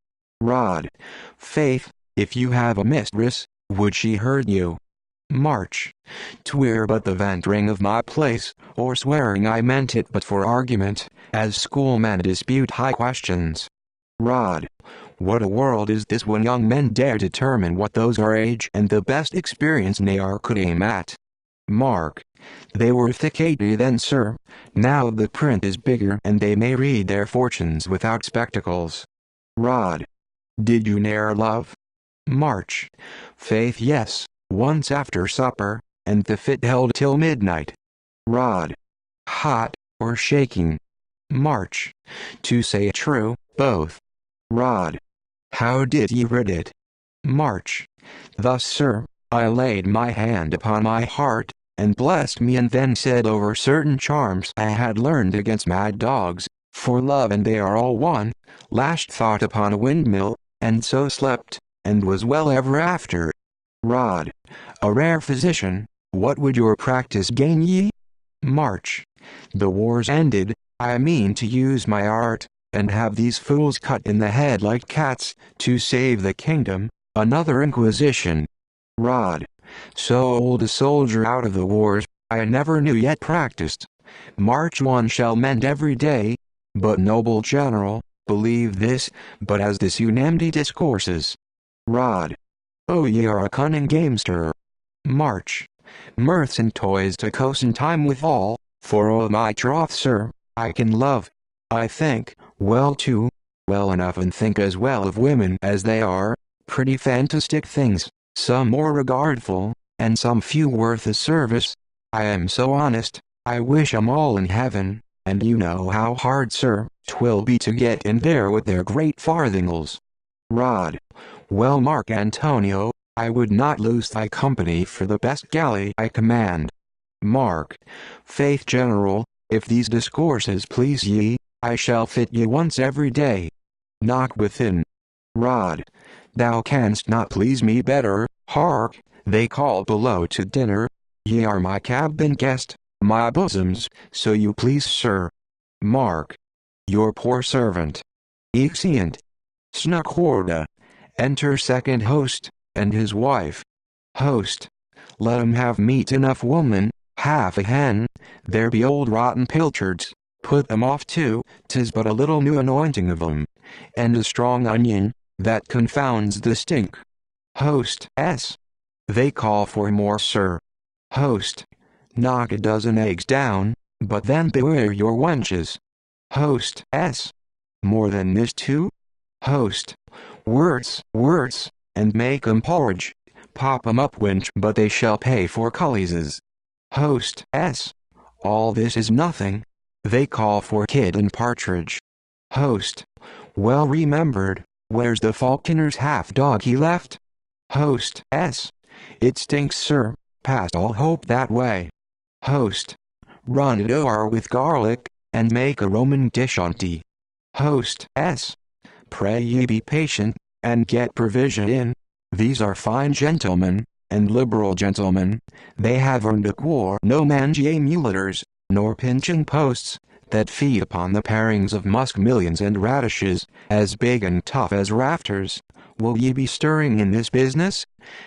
Rod. Faith, if you have a mistress, would she hurt you? March. 'Twere but the venturing of my place, or swearing I meant it but for argument, as schoolmen dispute high questions. Rod. What a world is this when young men dare determine what those are age and the best experience they are could aim at. Mark. They were thick-80 then, sir, now the print is bigger and they may read their fortunes without spectacles. Rod. Did you ne'er love? March. Faith, yes, once after supper, and the fit held till midnight. Rod. Hot, or shaking? March. To say true, both. Rod. How did ye rid it? March. Thus, sir, I laid my hand upon my heart, and blessed me, and then said over certain charms I had learned against mad dogs, for love and they are all one, lashed thought upon a windmill, and so slept, and was well ever after. Rod. A rare physician, what would your practice gain ye? March. The war's ended, I mean to use my art, and have these fools cut in the head like cats, to save the kingdom, another inquisition. Rod. So old a soldier out of the wars, I never knew yet practiced. March. One shall mend every day, but noble general, believe this, but as this unanimity discourses. Rod. Oh, ye are a cunning gamester. March. Mirths and toys to cozen time withal, for oh my troth, sir, I can love, I think, well too, well enough, and think as well of women as they are, pretty fantastic things, some more regardful, and some few worth a service. I am so honest, I wish 'em all in heaven, and you know how hard, sir, 'twill be to get in there with their great farthingals. Rod. Well, Mark Antonio, I would not lose thy company for the best galley I command. Mark. Faith, general, if these discourses please ye, I shall fit ye once every day. knock within. Rod, thou canst not please me better. Hark, they call below to dinner. Ye are my cabin guest, my bosoms, so you please, sir. Mark, your poor servant. Exeunt. Snuckhorda. Enter second host, and his wife. Host, let 'em have meat enough, woman, half a hen. There be old rotten pilchards, put 'em off too. 'Tis but a little new anointing of 'em, and a strong onion, that confounds the stink. Host, they call for more, sir. Host, knock a dozen eggs down, but then beware your wenches. Host, more than this too? Host, words, and make 'em porridge. Pop 'em up, wench, but they shall pay for cullieses. Host, all this is nothing. They call for kid and partridge. Host, well remembered. Where's the falconer's half-dog he left? Host, it stinks, sir, past all hope that way. Host, run it o'er with garlic, and make a Roman dish on't. Host, pray ye be patient, and get provision in. These are fine gentlemen, and liberal gentlemen. They have earned a war, no mangy mulators, nor pinching posts, that feed upon the parings of muskmelons and radishes, as big and tough as rafters. Will ye be stirring in this business?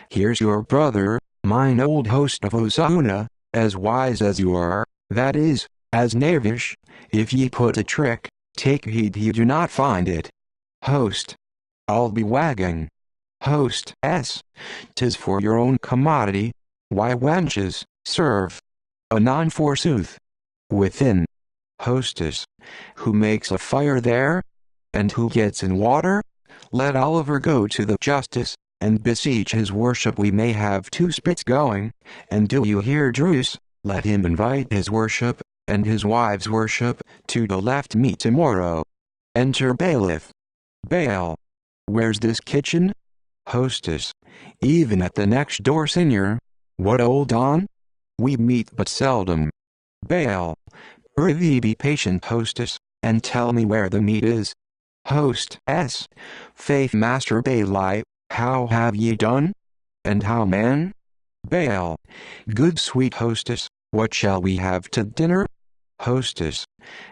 Here's your brother, mine old host of Osuna, as wise as you are, that is, as knavish. If ye put a trick, take heed ye do not find it. Host, I'll be wagging. Host, 'tis for your own commodity. Why, wenches, serve. Anon, forsooth. Within. Hostess, who makes a fire there? And who gets in water? Let Oliver go to the justice, and beseech his worship we may have 2 spits going. And do you hear, Druce? Let him invite his worship, and his wives' worship, to the left meat tomorrow. Enter bailiff. Bail. Where's this kitchen? Hostess, even at the next door, senior. What, old Don? We meet but seldom. Bail. Prithee be patient, hostess, and tell me where the meat is. Host, faith, master Baili, how have ye done? And how, man? Bail. Good sweet hostess, what shall we have to dinner? Hostess,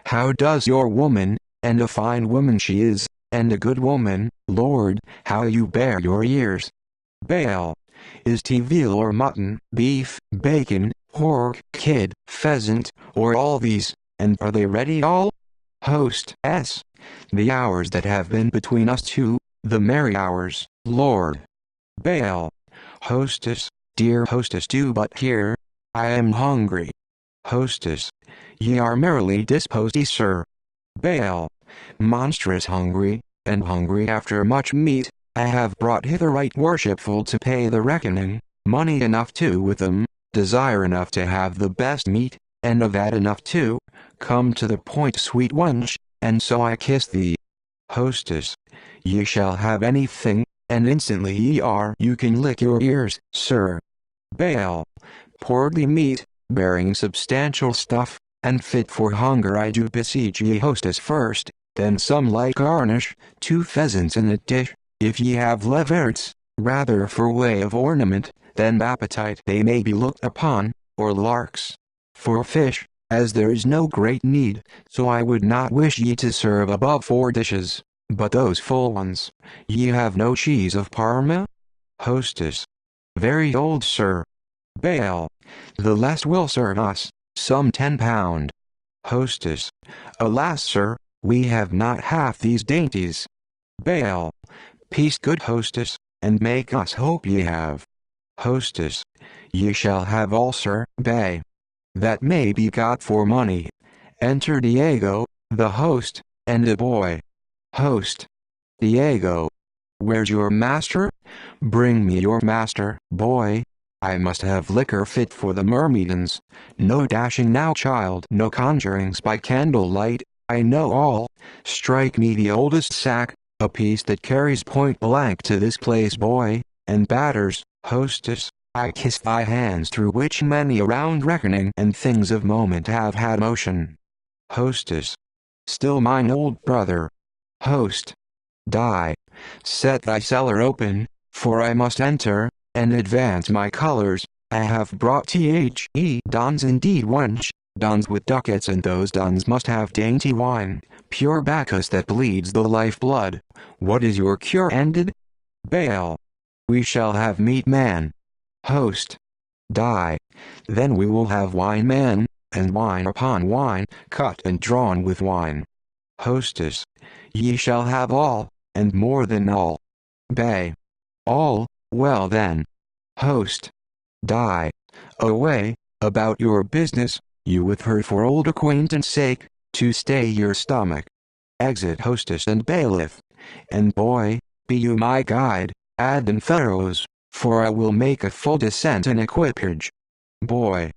how does your woman? And a fine woman she is, and a good woman. Lord, how you bear your ears. Bail. Is 't veal or mutton, beef, bacon, pork, kid, pheasant, or all these, and are they ready all? Host, the hours that have been between us two, the merry hours, Lord. Bail. Hostess, dear hostess, do but hear. I am hungry. Hostess, ye are merrily disposed, sir. Bail. Monstrous hungry, and hungry after much meat. I have brought hither right worshipful to pay the reckoning, money enough too with them, desire enough to have the best meat, and of that enough too. Come to the point, sweet wench, and so I kiss thee. Hostess, ye shall have anything, and instantly ye are. You can lick your ears, sir. Bail. Portly meat, bearing substantial stuff, and fit for hunger. I do beseech ye, hostess, first, then some light garnish, 2 pheasants in a dish. If ye have leverets, rather for way of ornament, than appetite they may be looked upon, or larks. For fish, as there is no great need, so I would not wish ye to serve above 4 dishes, but those full ones. Ye have no cheese of Parma? Hostess. Very old, sir. Bail. The less will serve us, some 10 pound. Hostess. Alas, sir, we have not half these dainties. Bail. Peace, good hostess, and make us hope ye have. Hostess. Ye shall have all, sir. Bay. That may be got for money. Enter Diego, the host, and a boy. Host. Diego. Where's your master? Bring me your master, boy. I must have liquor fit for the myrmidons. No dashing now, child, no conjurings by candlelight. I know all. Strike me the oldest sack, a piece that carries point blank to this place, boy, and batters. Hostess, I kiss thy hands through which many a round reckoning and things of moment have had motion. Hostess. Still mine old brother. Host. Die. Set thy cellar open, for I must enter, and advance my colors. I have brought dons indeed wench, dons with ducats, and those dons must have dainty wine, pure Bacchus that bleeds the life-blood. What is your cure ended? Bail. We shall have meat man. Host. Die. Then we will have wine man, and wine upon wine, cut and drawn with wine. Hostess. Ye shall have all, and more than all. Bay. All, well then. Host. Die. Away, about your business, you with her for old acquaintance sake, to stay your stomach. Exit hostess and bailiff. And boy, be you my guide, add and fellows, for I will make a full descent in equipage. Boy.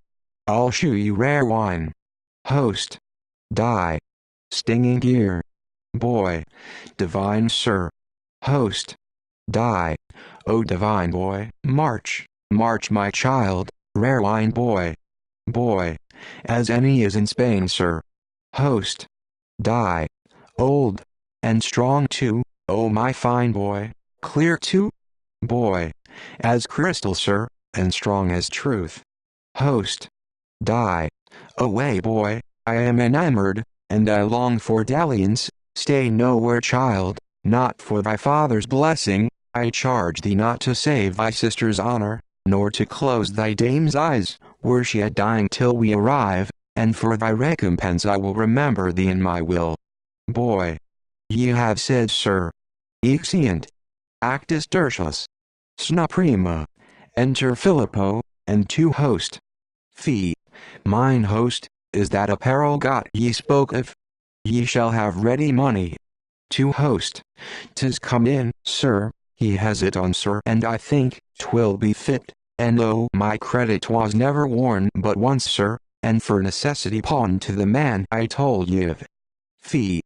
I'll shew you rare wine. Host. Die. Stinging gear. Boy. Divine sir. Host. Die. O divine boy, march, march my child, rare wine boy. Boy. As any is in Spain sir. Host. Die. Old. And strong too, O my fine boy, clear too. Boy. As crystal sir, and strong as truth. Host. Die. Away boy, I am enamored, and I long for dalliance, stay nowhere child, not for thy father's blessing, I charge thee not to save thy sister's honor, nor to close thy dame's eyes, were she a dying till we arrive, and for thy recompense I will remember thee in my will. Boy. Ye have said sir. Exeunt. Actus tertius. Sna prima. Enter Filippo, and two host. Fee. Mine host, is that apparel got ye spoke of? Ye shall have ready money. To host. 'Tis come in, sir, he has it on sir, and I think 'twill be fit, and oh my credit was never worn but once sir, and for necessity pawned to the man I told ye of. Fee.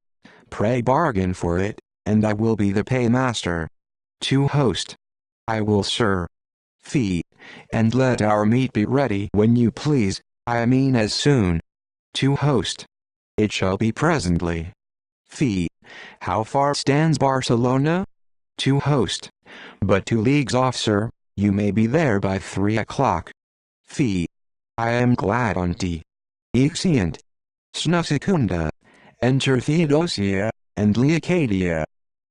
Pray bargain for it, and I will be the paymaster. To host. I will sir. Fee. And let our meat be ready when you please, I mean as soon. To host. It shall be presently. Fee. How far stands Barcelona? To host. But 2 leagues off sir, you may be there by 3 o'clock. Fee. I am glad on't. Exeunt. Sna secunda. Enter Theodosia, and Leocadia.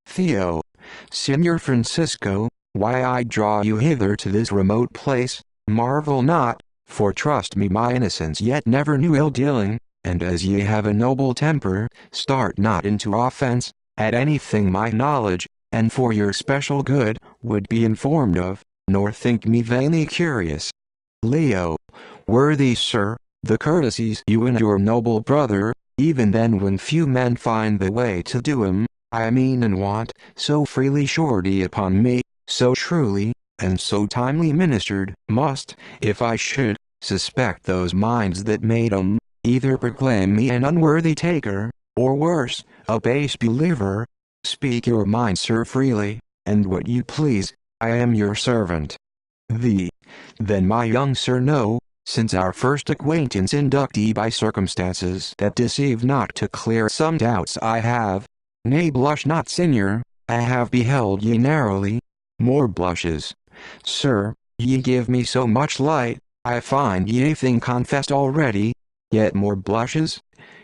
Theo. Signor Francisco, why I draw you hither to this remote place, marvel not, for trust me my innocence yet never knew ill-dealing, and as ye have a noble temper, start not into offense, at anything my knowledge, and for your special good, would be informed of, nor think me vainly curious. Leo. Worthy sir, the courtesies you and your noble brother, even then when few men find the way to do 'em, I mean and want, so freely showered ye upon me, so truly, and so timely ministered, must, if I should, suspect those minds that made 'em, either proclaim me an unworthy taker, or worse, a base believer. Speak your mind sir freely, and what you please, I am your servant. Then my young sir know, since our first acquaintance inductee by circumstances that deceive not to clear some doubts I have, nay blush not signor, I have beheld ye narrowly, more blushes. Sir, ye give me so much light, I find ye a thing confessed already, yet more blushes?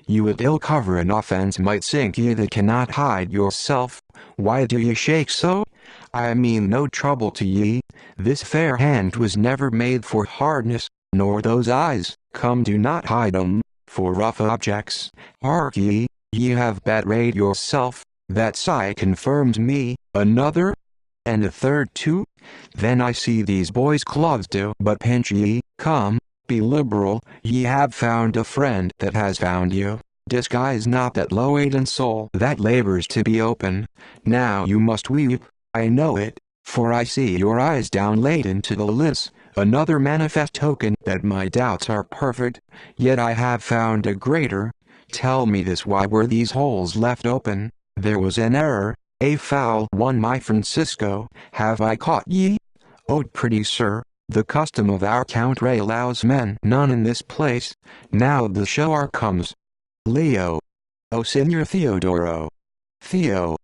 You would ill cover an offense might sink ye that cannot hide yourself, why do ye shake so? I mean no trouble to ye, this fair hand was never made for hardness, nor those eyes, come do not hide 'em, for rough objects. Hark ye, ye have betrayed yourself, that sigh confirmed me, another? And a third too? Then I see these boys' cloths do but pinch ye, come, be liberal, ye have found a friend that has found you, disguise not that low in soul that labors to be open, now you must weep, I know it, for I see your eyes down laden to the lids, another manifest token that my doubts are perfect, yet I have found a greater. Tell me this, why were these holes left open? There was an error, a foul one my Francisco, have I caught ye? Oh pretty sir, the custom of our country allows men none in this place, now the shower comes. Leo. O Signor Theodoro. Theo,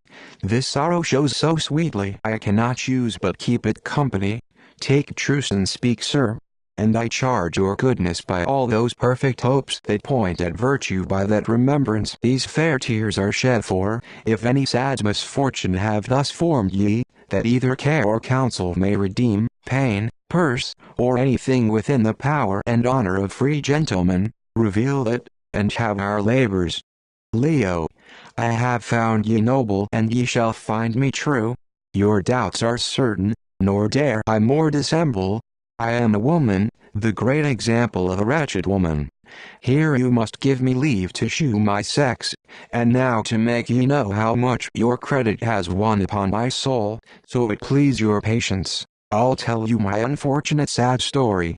this sorrow shows so sweetly I cannot choose but keep it company. Take truce and speak, sir, and I charge your goodness by all those perfect hopes that point at virtue, by that remembrance these fair tears are shed for, if any sad misfortune have thus formed ye, that either care or counsel may redeem, pain, purse, or anything within the power and honor of free gentlemen, reveal it, and have our labors. Leo, I have found ye noble, and ye shall find me true. Your doubts are certain, nor dare I more dissemble. I am a woman, the great example of a wretched woman. Here you must give me leave to shew my sex, and now to make ye know how much your credit has won upon my soul, so it please your patience, I'll tell you my unfortunate sad story.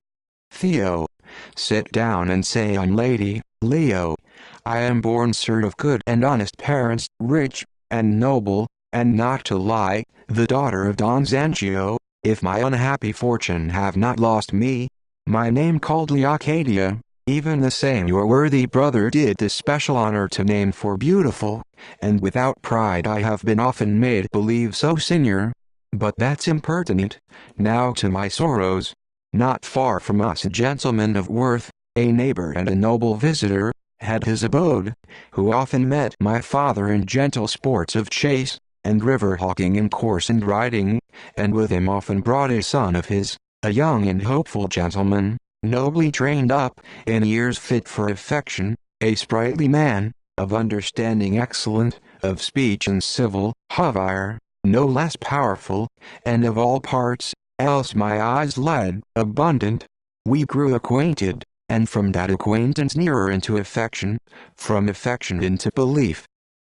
Theo, sit down and say on, lady. Leo, I am born, sir, of good and honest parents, rich and noble, and not to lie, the daughter of Don Zanchio. If my unhappy fortune have not lost me, my name called Leocadia, even the same your worthy brother did the special honor to name, for beautiful, and without pride I have been often made believe so, senior. But that's impertinent. Now to my sorrows. Not far from us a gentleman of worth, a neighbor and a noble visitor, had his abode, who often met my father in gentle sports of chase, and river hawking and course and riding, and with him often brought a son of his, a young and hopeful gentleman, nobly trained up, in years fit for affection, a sprightly man, of understanding excellent, of speech and civil havire, no less powerful, and of all parts, else my eyes led, abundant. We grew acquainted, and from that acquaintance nearer into affection, from affection into belief.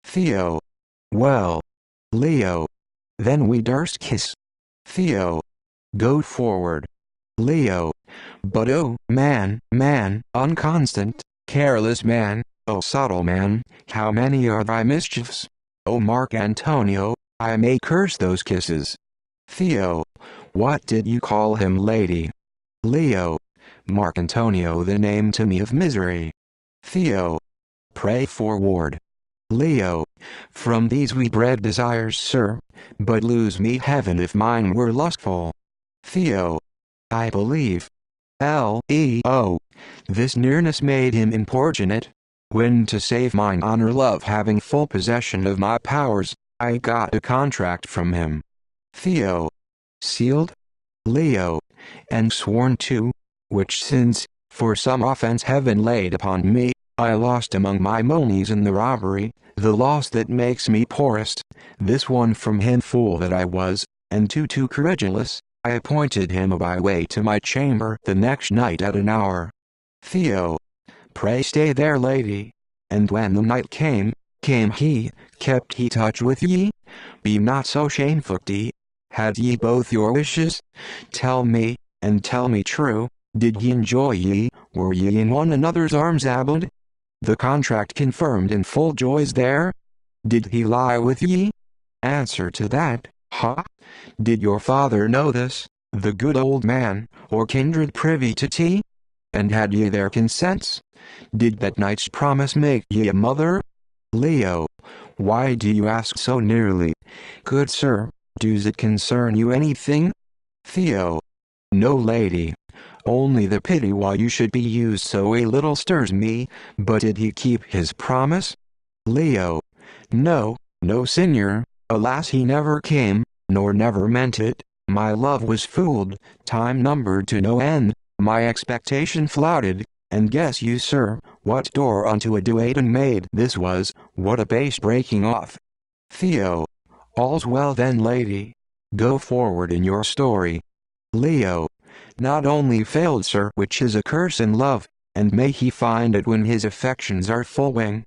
Theo. Well. Leo. Then we durst kiss. Theo. Go forward. Leo. But oh, man, unconstant, careless man, oh subtle man, how many are thy mischiefs? Oh Mark Antonio, I may curse those kisses. Theo. What did you call him, lady? Leo. Mark Antonio, the name to me of misery. Theo. Pray forward. Leo. From these we bred desires, sir, but lose me heaven if mine were lustful. Theo. I believe. Leo. This nearness made him importunate, when to save mine honor, love having full possession of my powers, I got a contract from him. Theo. Sealed? Leo. And sworn too, which since, for some offense heaven laid upon me, I lost among my monies in the robbery, the loss that makes me poorest, this one from him, fool that I was, and too credulous, I appointed him by way to my chamber the next night at an hour. Theo. Pray stay there, lady. And when the night came he, kept he touch with ye? Be not so shamefacty. Had ye both your wishes? Tell me, and tell me true, did ye enjoy ye, were ye in one another's arms abode? The contract confirmed in full joys there? Did he lie with ye? Answer to that, ha? Did your father know this, the good old man, or kindred privy to tea? And had ye their consents? Did that night's promise make ye a mother? Leo. Why do you ask so nearly? Good sir, does it concern you anything? Theo. No, lady. Only the pity why you should be used so a little stirs me, but did he keep his promise? Leo. No, senior, alas he never came, nor never meant it, my love was fooled, time numbered to no end, my expectation flouted, and guess you, sir, what door unto a dueting maid this was, what a base breaking off. Theo. All's well then, lady. Go forward in your story. Leo. Not only failed, sir, which is a curse in love, and may he find it when his affections are full winged,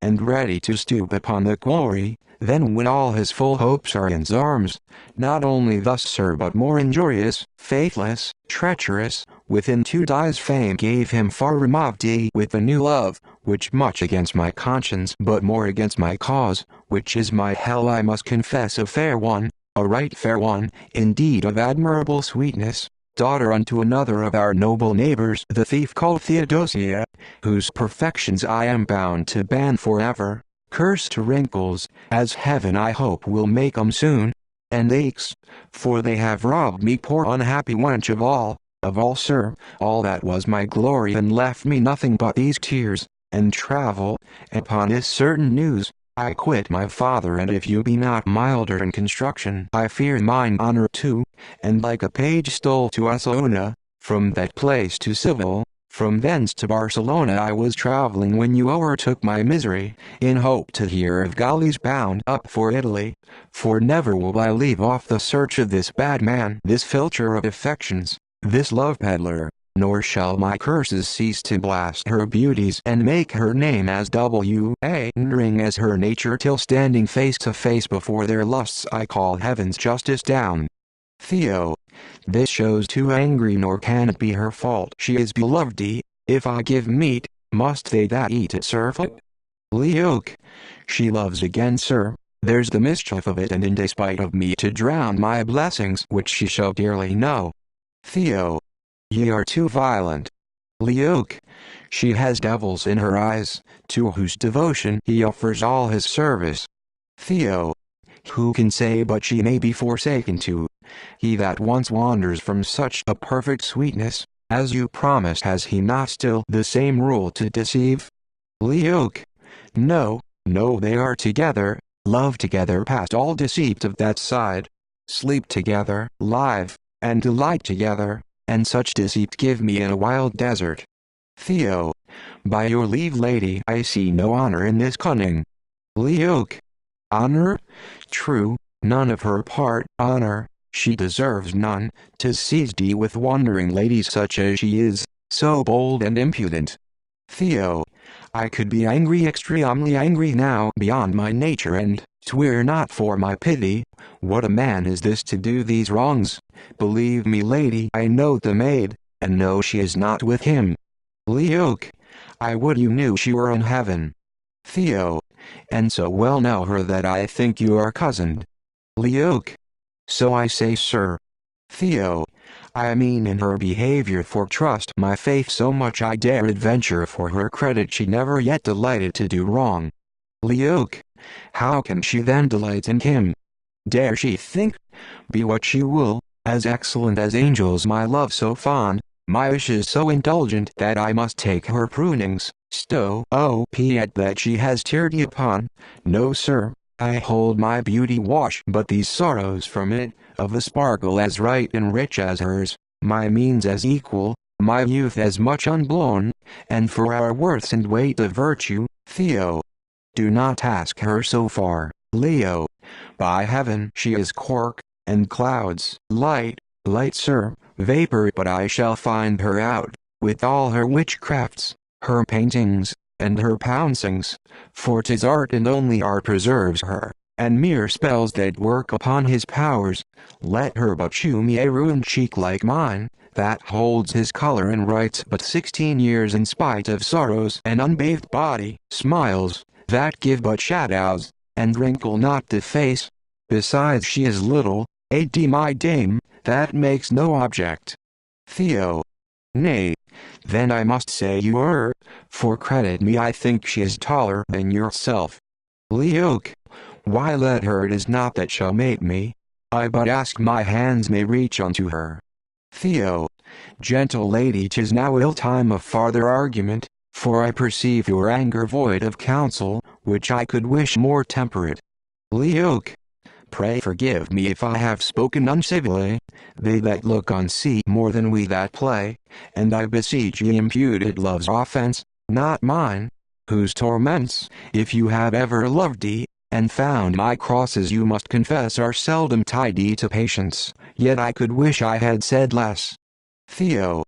and ready to stoop upon the glory, then when all his full hopes are in his arms, not only thus, sir, but more injurious, faithless, treacherous, within 2 days fame gave him far removed with the new love, which much against my conscience, but more against my cause, which is my hell, I must confess, a fair one, a right fair one, indeed of admirable sweetness, daughter unto another of our noble neighbors, the thief called Theodosia, whose perfections I am bound to ban forever, Curse to wrinkles, as heaven I hope will make 'em soon, and aches, for they have robbed me poor unhappy wench of all sir, all that was my glory and left me nothing but these tears, and travel, upon this certain news, I quit my father and if you be not milder in construction I fear mine honor too, and like a page stole to Barcelona, from that place to Seville, from thence to Barcelona I was traveling when you overtook my misery, in hope to hear of galleys bound up for Italy, for never will I leave off the search of this bad man, this filcher of affections, this love peddler, nor shall my curses cease to blast her beauties and make her name as ring as her nature till standing face to face before their lusts I call heaven's justice down. Theo. This shows too angry nor can it be her fault. She is beloved. If I give meat, must they that eat it serve it? Leoc. She loves again sir, there's the mischief of it and in despite of me to drown my blessings which she shall dearly know. Theo. Ye are too violent. Leoc. She has devils in her eyes, to whose devotion he offers all his service. Theo. Who can say but she may be forsaken too? He that once wanders from such a perfect sweetness, as you promised has he not still the same rule to deceive? Leoc. No, no they are together, love together past all deceit of that side. Sleep together, live, and delight together, and such deceit give me in a wild desert. Theo. By your leave lady I see no honor in this cunning. Leoc. Honor? True, none of her part honor, she deserves none, 'tis seized with wandering ladies such as she is, so bold and impudent. Theo. I could be angry extremely angry now beyond my nature and, 'twere not for my pity, what a man is this to do these wrongs, believe me lady I know the maid, and know she is not with him. Leoc. I would you knew she were in heaven. Theo. And so well know her that I think you are cozened. Leoc. So I say sir. Theo. I mean in her behavior for trust my faith so much I dare adventure for her credit she never yet delighted to do wrong. Leoc. How can she then delight in him? Dare she think? Be what she will, as excellent as angels my love so fond, my wishes so indulgent that I must take her prunings, at that she has teared upon. No sir, I hold my beauty wash but these sorrows from it, of a sparkle as right and rich as hers, my means as equal, my youth as much unblown, and for our worths and weight of virtue, Theo. Do not ask her so far, Leo. By heaven she is cork, and clouds, light, sir, vapor but I shall find her out, with all her witchcrafts, her paintings, and her pouncings, for 'tis art and only art preserves her, and mere spells that work upon his powers. Let her but shew me a ruined cheek like mine, that holds his color and writes but 16 years in spite of sorrows, and unbathed body, smiles, that give but shadows, and wrinkle not the face. Besides she is little, my dame, that makes no object. Theo. Nay, then I must say you err, for credit me I think she is taller than yourself. Leoc. Why let her it is not that shall mate me, I but ask my hands may reach unto her. Theo. Gentle lady 'tis now ill time of farther argument, for I perceive your anger void of counsel, which I could wish more temperate. Leoc. Pray forgive me if I have spoken uncivilly, they that look on see more than we that play, and I beseech ye imputed love's offense, not mine, whose torments, if you have ever loved and found my crosses you must confess are seldom tied to patience, yet I could wish I had said less. Theo.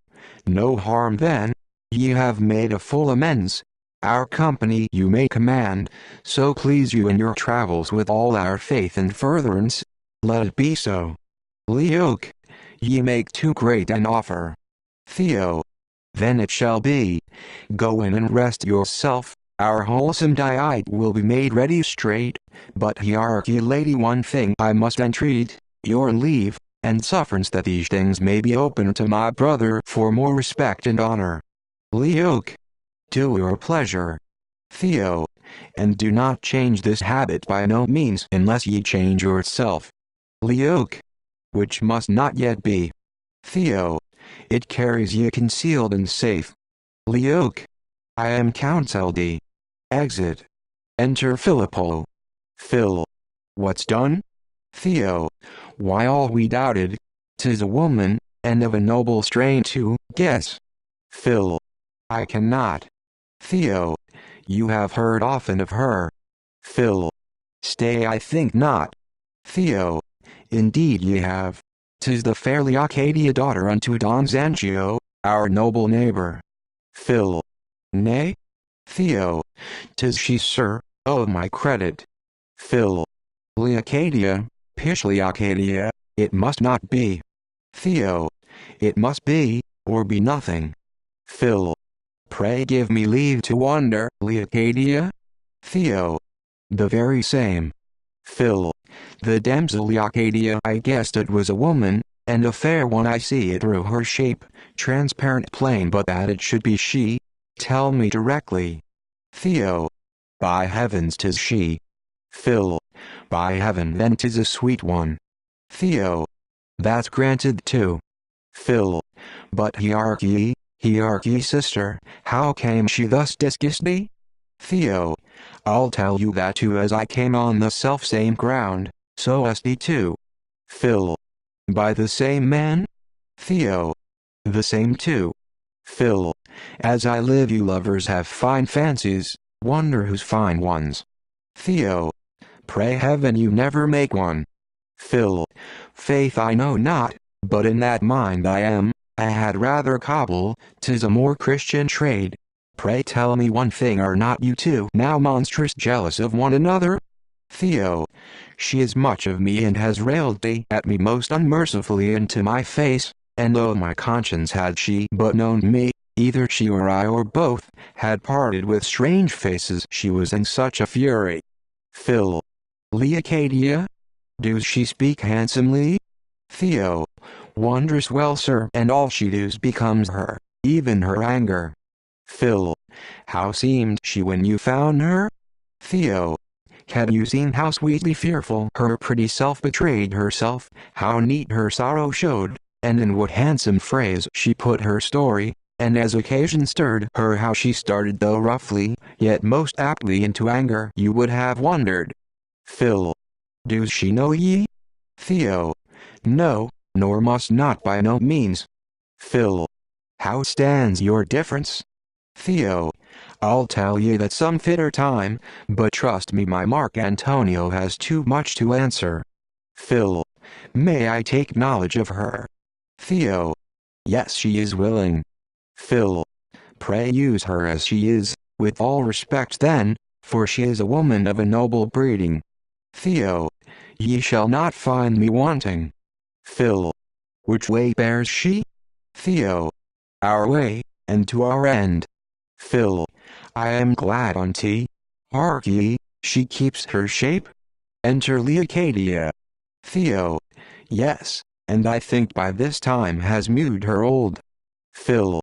No harm then, ye have made a full amends. Our company you may command, so please you in your travels with all our faith and furtherance. Let it be so. Leoc. Ye make too great an offer. Theo. Then it shall be. Go in and rest yourself, our wholesome diet will be made ready straight, but hark ye lady one thing I must entreat, your leave, and sufferance that these things may be open to my brother for more respect and honor. Leoc. To your pleasure. Theo. and do not change this habit by no means unless ye change yourself. Leoke, which must not yet be. Theo, it carries ye concealed and safe. Leoke, I am counsel thee. Exit. Enter Philippo. Phil, what's done? Theo, why all we doubted, 'tis a woman, and of a noble strain too, guess. Phil, I cannot. Theo, you have heard often of her. Phil, stay, I think not. Theo, indeed ye have. 'Tis the fair Leocadia, daughter unto Don Zanchio, our noble neighbor. Phil, nay? Theo, 'tis she, sir, oh my credit. Phil, Leocadia, pish Leocadia, it must not be. Theo, it must be, or be nothing. Phil, pray give me leave to wonder. Leocadia? Theo, the very same. Phil, the damsel Leocadia, I guessed it was a woman, and a fair one. I see it through her shape, transparent plain, but that it should be she, tell me directly. Theo, by heavens 'tis she. Phil, by heaven then 'tis a sweet one. Theo, that's granted too. Phil, but hierarchy, sister, how came she thus disguised thee? Theo, I'll tell you that too, as I came on the self-same ground, so as thee too. Phil, by the same man? Theo, the same too. Phil, as I live, you lovers have fine fancies, wonder whose fine ones. Theo, pray heaven you never make one. Phil, faith I know not, but in that mind I am, I had rather cobble, 'tis a more Christian trade. Pray tell me one thing, are not you two now monstrous jealous of one another? Theo, she is much of me and has railed at me most unmercifully into my face, and though my conscience had she but known me, either she or I or both, had parted with strange faces, she was in such a fury. Phil, Leocadia? Does she speak handsomely? Theo, wondrous well, sir, and all she does becomes her, even her anger. Phil, how seemed she when you found her? Theo, had you seen how sweetly fearful her pretty self betrayed herself, how neat her sorrow showed, and in what handsome phrase she put her story, and as occasion stirred her how she started though roughly, yet most aptly into anger, you would have wondered. Phil, does she know ye? Theo, no, nor must not by no means. Phil, how stands your difference? Theo, I'll tell ye that some fitter time, but trust me my Mark Antonio has too much to answer. Phil, may I take knowledge of her? Theo, yes, she is willing. Phil, pray use her as she is, with all respect then, for she is a woman of a noble breeding. Theo, ye shall not find me wanting. Phil, which way bears she? Theo, our way, and to our end. Phil, I am glad on't. Hark ye, she keeps her shape? Enter Leocadia. Theo, yes, and I think by this time has mewed her old. Phil,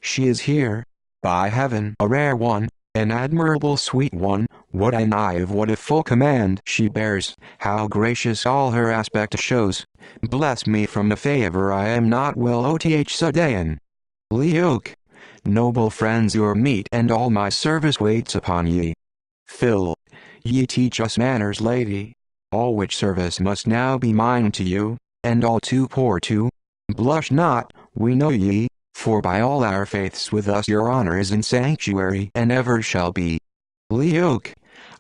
she is here, by heaven, a rare one, an admirable sweet one, what an eye of what a full command she bears, how gracious all her aspect shows. Bless me from the favour I am not well oth Sudayan. Leoke, noble friends, your meat and all my service waits upon ye. Phil, ye teach us manners, lady, all which service must now be mine to you, and all too poor to. Blush not, we know ye, for by all our faiths with us your honor is in sanctuary and ever shall be. Leoke,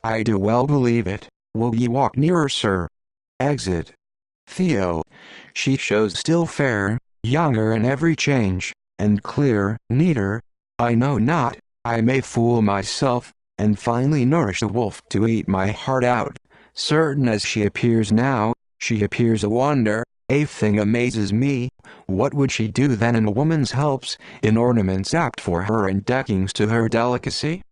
I do well believe it. Will ye walk nearer, sir? Exit. Theo, she shows still fair, younger in every change, and clearer, neater. I know not, I may fool myself, and finally nourish the wolf to eat my heart out. Certain as she appears now, she appears a wonder. A thing amazes me, what would she do then in a woman's helps, in ornaments apt for her and deckings to her delicacy?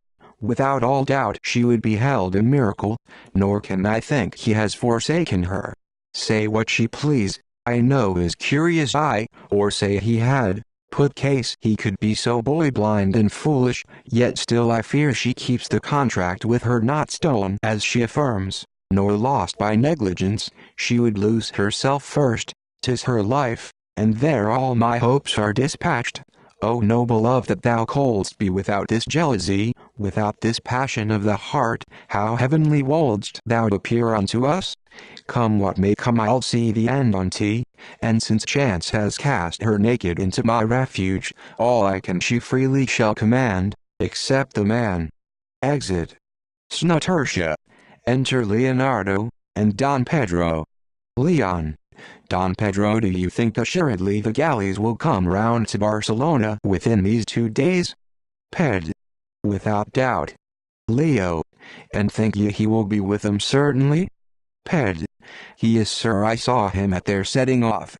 Without all doubt she would be held a miracle, nor can I think he has forsaken her. Say what she please, I know his curious eye, or say he had, Put case he could be so boy blind and foolish, yet still I fear she keeps the contract with her not stolen as she affirms, nor lost by negligence. She would lose herself first, 'tis her life, and there all my hopes are dispatched. O noble love, that thou couldst be without this jealousy, without this passion of the heart, how heavenly wouldst thou appear unto us? Come what may come, I'll see the end on't, and since chance has cast her naked into my refuge, all I can she freely shall command, except the man. Exit. Snutertia. Enter Leonardo, and Don Pedro. Leon. Don Pedro, do you think assuredly the galleys will come round to Barcelona within these 2 days? Ped. Without doubt. Leo. And think ye he will be with them certainly? Ped. He is, sir, I saw him at their setting off.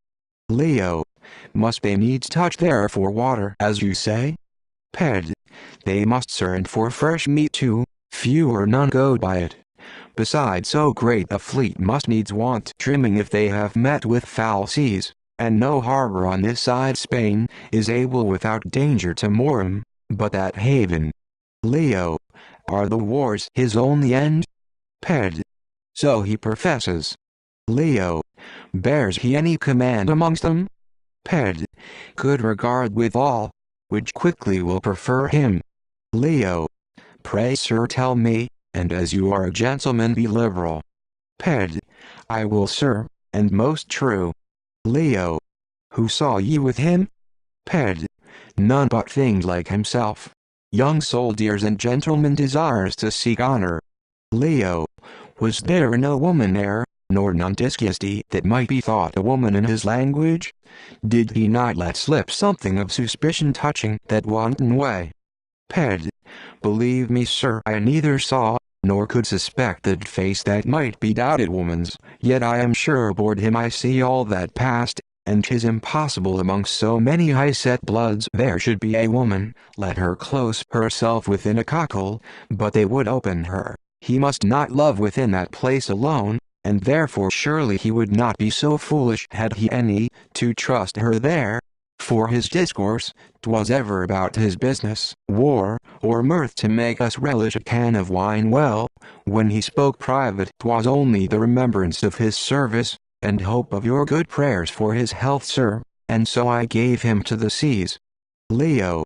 Leo. Must they needs touch there for water, as you say? Ped. They must, sir, and for fresh meat too, few or none go by it. Besides, so great a fleet must needs want trimming if they have met with foul seas, and no harbor on this side Spain is able without danger to moor 'em, but that haven. Leo. Are the wars his only end? Ped. So he professes. Leo. Bears he any command amongst them? Ped. Good regard withal, which quickly will prefer him. Leo. Pray, sir, tell me, and as you are a gentleman be liberal. Ped. I will, sir, and most true. Leo. Who saw ye with him? Ped. None but things like himself. Young soldiers and gentlemen desires to seek honor. Leo. Was there no woman there, nor none disguised that might be thought a woman in his language? Did he not let slip something of suspicion touching that wanton way? Ped. Believe me, sir, I neither saw, nor could suspect that face that might be doubted woman's, yet I am sure aboard him I see all that passed, and 'tis impossible among so many high-set bloods there should be a woman, let her close herself within a cockle, but they would open her. He must not love within that place alone, and therefore surely he would not be so foolish had he any, to trust her there. For his discourse, 'twas ever about his business, war, or mirth to make us relish a can of wine well, when he spoke private 'twas only the remembrance of his service, and hope of your good prayers for his health, sir, and so I gave him to the seas. Leo.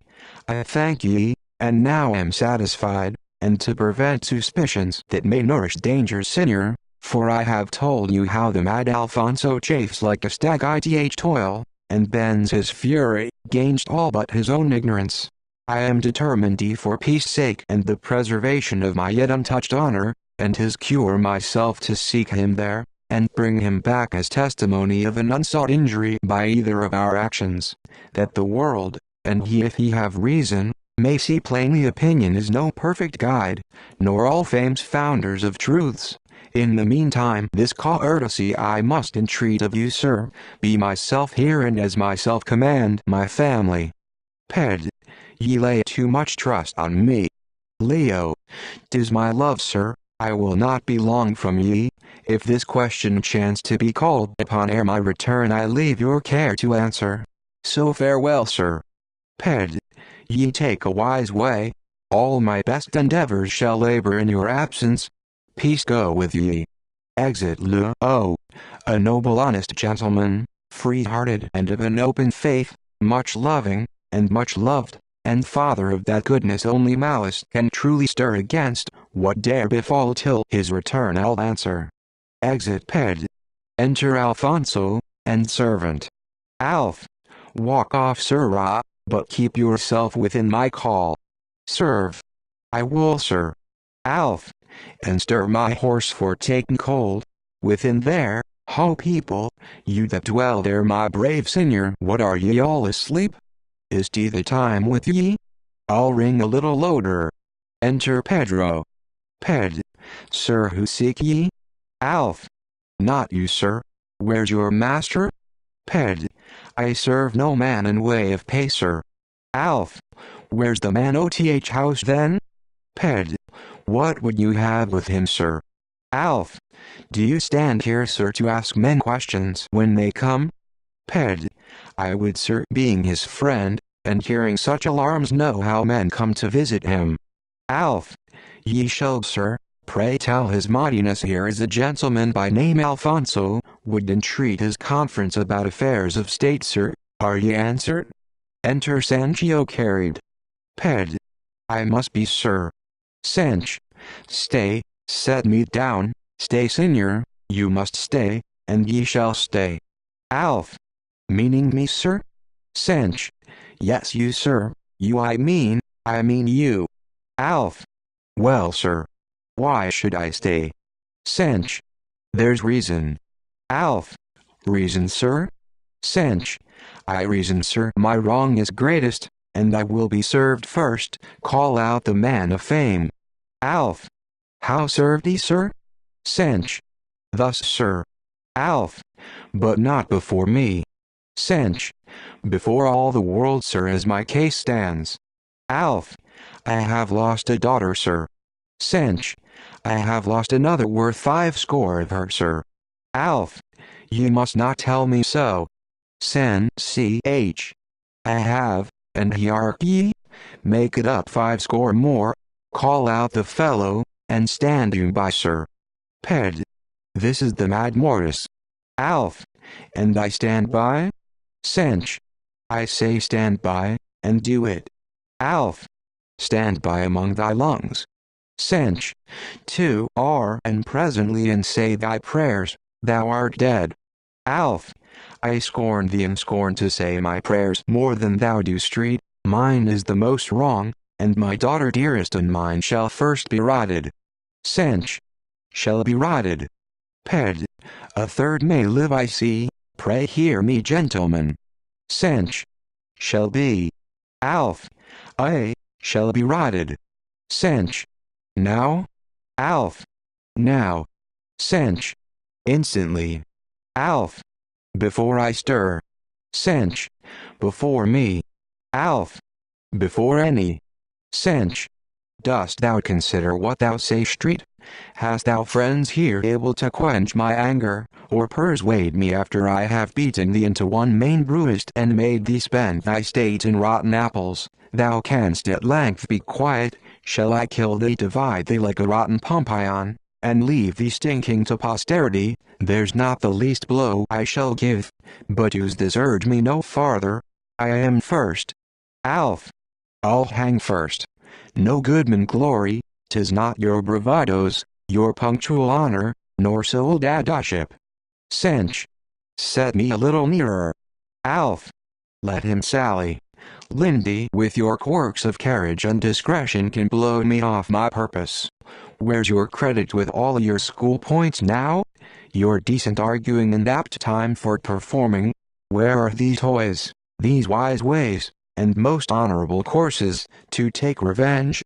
I thank ye, and now am satisfied, and to prevent suspicions that may nourish dangers senior, for I have told you how the mad Alfonso chafes like a stag ith toil, and bends his fury gainst all but his own ignorance. I am determined for peace sake and the preservation of my yet untouched honor, and his cure myself to seek him there, and bring him back as testimony of an unsought injury by either of our actions, that the world, and he if he have reason, may see plainly opinion is no perfect guide, nor all fame's founders of truths. In the meantime this courtesy I must entreat of you, sir, be myself here and as myself command my family. Ped. Ye lay too much trust on me. Leo. 'Tis my love, sir, I will not be long from ye. If this question chance to be called upon ere my return I leave your care to answer. So farewell, sir. Ped. Ye take a wise way. All my best endeavors shall labor in your absence. Peace go with ye. Exit Leo. A noble honest gentleman, free-hearted and of an open faith, much loving, and much loved, and father of that goodness only malice can truly stir against, what dare befall till his return I'll answer. Exit Ped. Enter Alfonso, and servant. Alf. Walk off, sirrah, but keep yourself within my call. Serve. I will, sir. Alf. And stir my horse for taking cold. Within there, ho people, you that dwell there, my brave senior, what are ye all asleep? Is tea the time with ye? I'll ring a little louder. Enter Pedro. Ped. Sir, who seek ye? Alf. Not you, sir. Where's your master? Ped. I serve no man in way of pay, sir. Alf. Where's the man OTH house then? Ped. What would you have with him, sir? Alf. Do you stand here, sir, to ask men questions when they come? Ped. I would, sir, being his friend, and hearing such alarms, know how men come to visit him. Alf. Ye shall, sir. Pray tell his mightiness here is a gentleman by name Alfonso, would entreat his conference about affairs of state, sir. Are ye answered? Enter Sancho carried. Ped. I must be, sir. Sanch. Stay, set me down, stay, senor, you must stay, and ye shall stay. Alf. Meaning me, sir? Sanch. Yes, you, sir, you I mean you. Alf. Well, sir. Why should I stay? Sanch. There's reason. Alf. Reason, sir? Sanch. I reason, sir, my wrong is greatest, and I will be served first. Call out the man of fame. Alf. How served he, sir? Sanch. Thus, sir. Alf. But not before me. Sanch. Before all the world, sir, as my case stands. Alf. I have lost a daughter, sir. Sanch. I have lost another worth 50 of her, sir. Alf. You must not tell me so. Ch. I have, and ye, make it up 50 more. Call out the fellow, and stand you by, sir. Ped. This is the mad mortis. Alf. And I stand by? Sanch. I say stand by, and do it. Alf. Stand by among thy lungs. Sanch. 2 are and presently and say thy prayers, thou art dead. Alf. I scorn thee and scorn to say my prayers more than thou do, street, mine is the most wrong, and my daughter dearest and mine shall first be rotted. Sanch. Shall be rotted. Ped. A third may live, I see, pray hear me, gentlemen. Sanch. Shall be. Alf. I, shall be rotted. Sanch. Now? Alf. Now. Sanch. Instantly. Alf. Before I stir. Sanch. Before me. Alf. Before any. Sanch. Dost thou consider what thou say, street? Hast thou friends here able to quench my anger, or persuade me after I have beaten thee into one main bruised and made thee spend thy state in rotten apples? Thou canst at length be quiet. Shall I kill thee, divide thee like a rotten pompion, and leave thee stinking to posterity? There's not the least blow I shall give, but use this urge me no farther. I am first. Alf. I'll hang first. No goodman glory, 'tis not your bravadoes, your punctual honor, nor soldadship. Sanch. Set me a little nearer. Alf. Let him sally. Lindy, with your quirks of carriage and discretion, can blow me off my purpose. Where's your credit with all your school points now? Your decent arguing and apt time for performing? Where are these toys, these wise ways, and most honorable courses, to take revenge?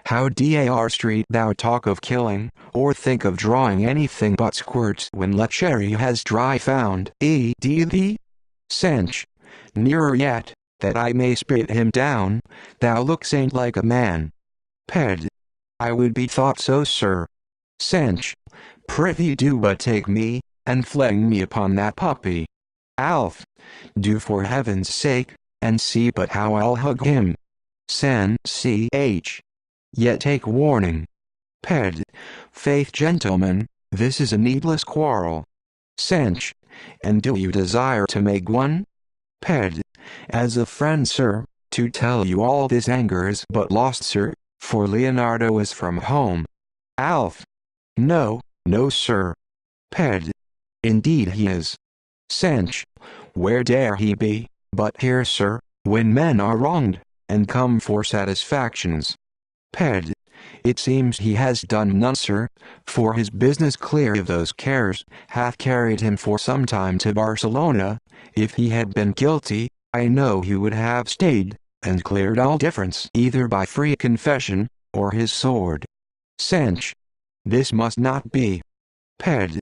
How dar street thou talk of killing, or think of drawing anything but squirts when lechery has dry found thee? Sanch. Nearer yet, that I may spit him down. Thou looks ain't like a man. Ped. I would be thought so, sir. Sanch. Prithee do but take me, and fling me upon that puppy. Alf. Do for heaven's sake, and see but how I'll hug him. Ch. Yet take warning. Ped. Faith, gentlemen, this is a needless quarrel. Sanch. And do you desire to make one? Ped. As a friend, sir, to tell you all this anger is but lost, sir, for Leonardo is from home. Alf. No, no, sir. Ped. Indeed he is. Sanch. Where dare he be, but here, sir, when men are wronged, and come for satisfactions? Ped. It seems he has done none, sir, for his business clear of those cares hath carried him for some time to Barcelona. If he had been guilty, I know he would have stayed, and cleared all difference either by free confession, or his sword. Sanch. This must not be. Ped.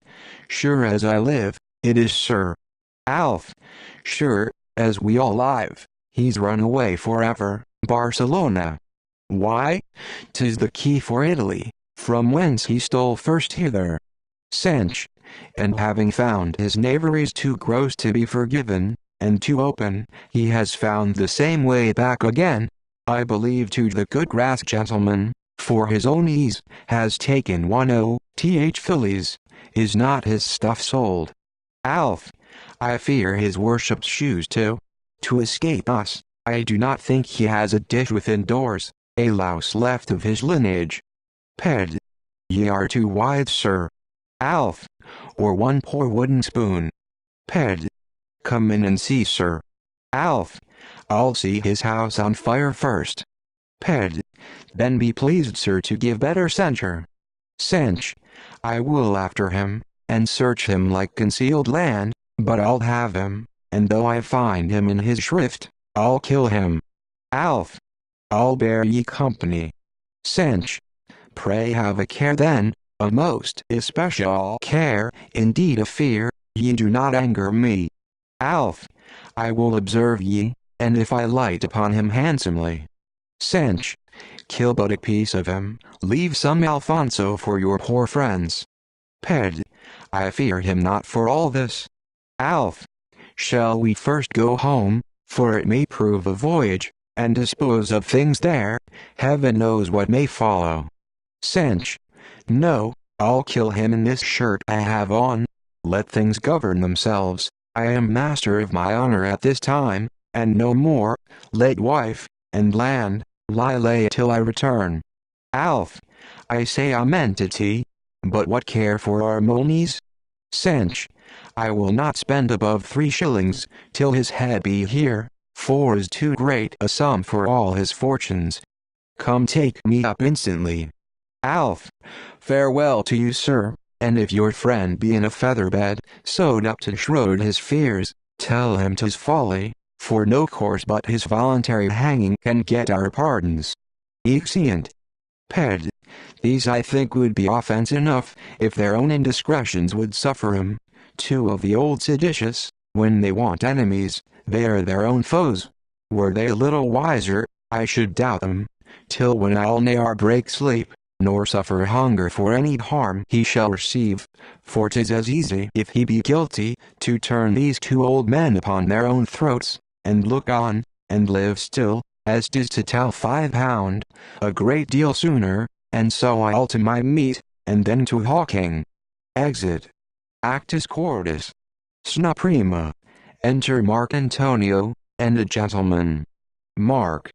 Sure as I live, it is, sir. Alf. Sure, as we all live, he's run away forever, Barcelona. Why? 'Tis the key for Italy, from whence he stole first hither. Sanch. And having found his knaveries too gross to be forgiven, and to open, he has found the same way back again. I believe to the good grass gentleman, for his own ease, has taken 1/0th fillies. Is not his stuff sold? Alf, I fear his worship's shoes too. To escape us, I do not think he has a dish within doors, a louse left of his lineage. Ped. Ye are too wide, sir. Alf, or one poor wooden spoon. Ped. Come in and see, sir. Alf, I'll see his house on fire first. Ped. Then be pleased, sir, to give better censure. Cinch. I will after him, and search him like concealed land, but I'll have him, and though I find him in his shrift, I'll kill him. Alf. I'll bear ye company. Cinch. Pray have a care then, a most especial care, indeed a fear, ye do not anger me. Alf. I will observe ye, and if I light upon him handsomely. Cinch. Kill but a piece of him, leave some Alfonso for your poor friends. Ped. I fear him not for all this. Alf. Shall we first go home, for it may prove a voyage, and dispose of things there, heaven knows what may follow. Cinch. No, I'll kill him in this shirt I have on. Let things govern themselves, I am master of my honor at this time, and no more, let wife, and land, lie lay till I return. Alf. I say amen to tea, but what care for our monies? Cinch. I will not spend above 3 shillings, till his head be here, 4 is too great a sum for all his fortunes. Come take me up instantly. Alf. Farewell to you, sir, and if your friend be in a feather bed, sewed up to shroud his fears, tell him 'tis folly, for no course but his voluntary hanging can get our pardons. Exeunt. Ped. These I think would be offense enough, if their own indiscretions would suffer him. 2 of the old seditious, when they want enemies, they are their own foes. Were they a little wiser, I should doubt them, till when I'll ne'er break sleep, nor suffer hunger for any harm he shall receive, for 'tis as easy, if he be guilty, to turn these 2 old men upon their own throats, and look on, and live still, as 'tis to tell £5, a great deal sooner, and so I'll to my meat, and then to hawking. Exit. Actus quartus. Scena prima. Enter Mark Antonio, and a gentleman. Mark.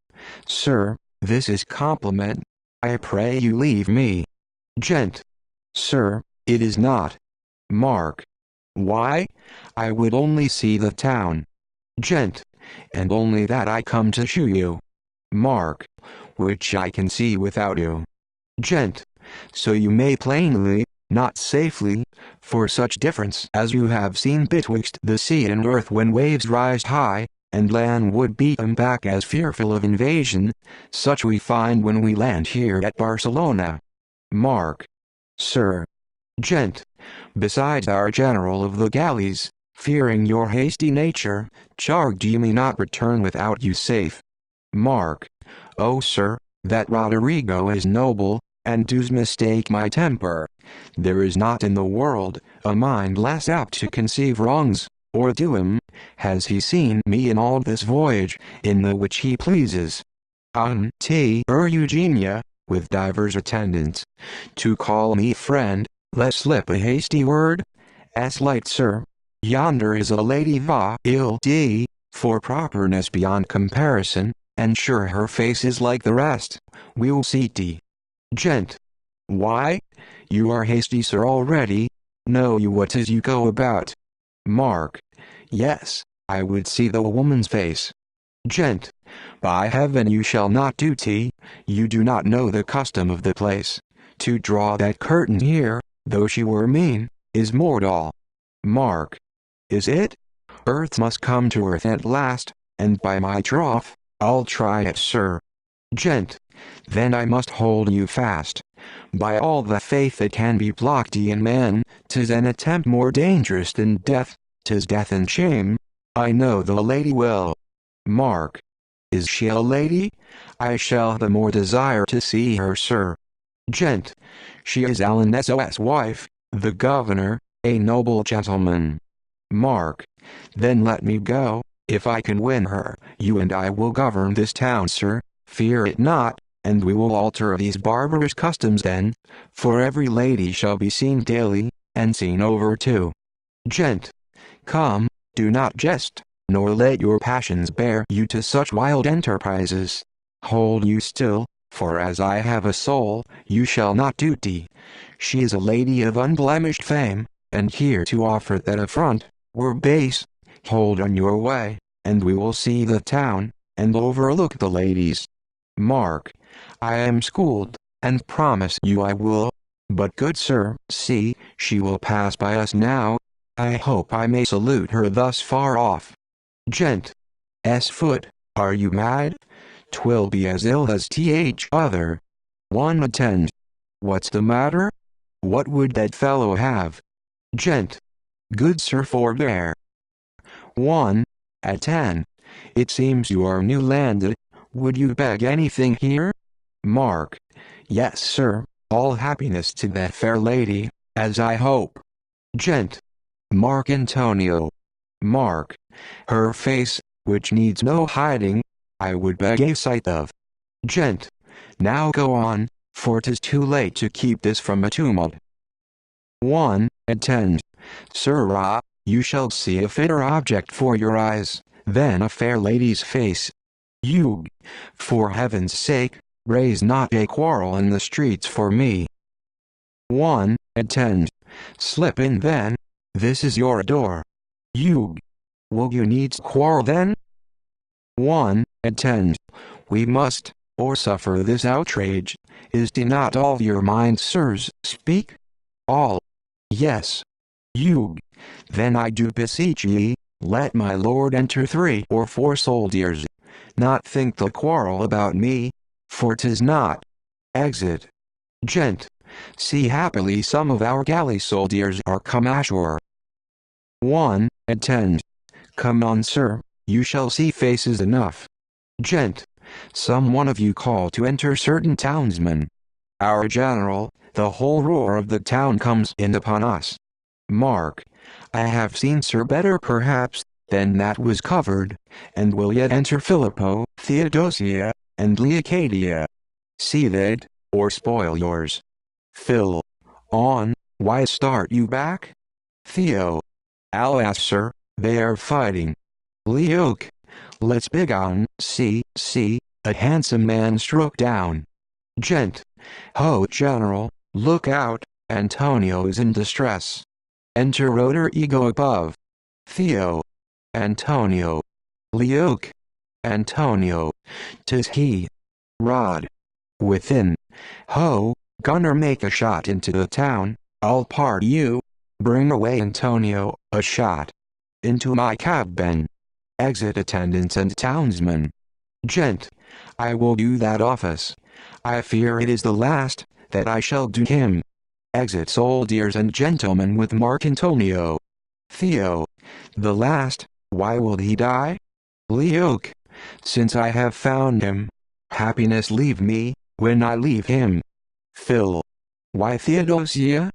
Sir, this is compliment. I pray you leave me. Gent. Sir, it is not. Mark. Why? I would only see the town. Gent. And only that I come to shew you. Mark. Which I can see without you. Gent. So you may plainly, not safely, for such difference as you have seen betwixt the sea and earth when waves rise high, and land would beat them back as fearful of invasion, such we find when we land here at Barcelona. Mark. Sir. Gent. Besides our general of the galleys, fearing your hasty nature, charged ye me not return without you safe. Mark. Oh, sir, that Roderigo is noble, and does mistake my temper. There is not in the world a mind less apt to conceive wrongs, or do 'em. Has he seen me in all this voyage, in the which he pleases? Eugenia, with divers attendants, to call me friend, let slip a hasty word. Light, sir. Yonder is a lady va-il-d, for properness beyond comparison, and sure her face is like the rest. We'll see tea. Gent. Why? You are hasty, sir, already. Know you what 'tis you go about? Mark. Yes, I would see the woman's face. Gent. By heaven you shall not do tea, you do not know the custom of the place. To draw that curtain here, though she were mean, is mortal. Mark. Is it? Earth must come to earth at last, and by my troth, I'll try it, sir. Gent. Then I must hold you fast. By all the faith that can be blocked in man, 'tis an attempt more dangerous than death, 'tis death and shame. I know the lady well. Mark. Is she a lady? I shall the more desire to see her, sir. Gent. She is Alonso's wife, the governor, a noble gentleman. Mark. Then let me go, If I can win her, you and I will govern this town, sir, fear it not, and we will alter these barbarous customs then, for every lady shall be seen daily, and seen over too. Gent, come, do not jest, nor let your passions bear you to such wild enterprises. Hold you still, for as I have a soul, you shall not duty. She is a lady of unblemished fame, and here to offer that affront were base. Hold on your way, and we will see the town, and overlook the ladies. Mark, I am schooled, and promise you I will. But good sir, see, she will pass by us now. I hope I may salute her thus far off. Gent. Foot, are you mad? 'Twill be as ill as th other. One attend. What's the matter? What would that fellow have? Gent. Good sir, forbear. One. Attend. It seems you are new landed. Would you beg anything here? Mark. Yes, sir, all happiness to that fair lady, as I hope. Gent. Mark Antonio. Mark. Her face, which needs no hiding, I would beg a sight of. Gent. Now go on, for 'tis too late to keep this from a tumult. 1. Attend. Sirrah, you shall see a fitter object for your eyes, than a fair lady's face. You, for heaven's sake, raise not a quarrel in the streets for me. 1. Attend. Slip in then, this is your door. You, will you needs quarrel then? 1. Attend. We must, or suffer this outrage. Is not all your mind, sirs, speak? All. Yes. You. Then I do beseech ye, let my lord enter 3 or 4 soldiers. Not think the quarrel about me, for 'tis not. Exit. Gent. See, happily some of our galley soldiers are come ashore. 1. Attend. Come on, sir, you shall see faces enough. Gent. Some one of you call to enter certain townsmen. Our general, the whole roar of the town comes in upon us. Mark. I have seen sir better perhaps, than that was covered, and will yet enter Filippo, Theodosia, and Leocadia. See that, or spoil yours. Phil. On, why start you back? Theo. Alas sir, they are fighting. Leoc. Let's begone. See, a handsome man struck down. Gent. Ho general, look out, Antonio is in distress. Enter rotor ego above. Theo. Antonio. Leoc. Antonio. 'Tis he. Rod. Within. Ho, gunner, make a shot into the town. I'll part you. Bring away Antonio, a shot. Into my cabin. Exit attendants and townsmen. Gent. I will do that office. I fear it is the last that I shall do him. Exit soldiers and gentlemen with Mark Antonio. Theo. The last, why will he die? Leoc. Since I have found him, happiness leave me, when I leave him. Phil. Why Theodosia?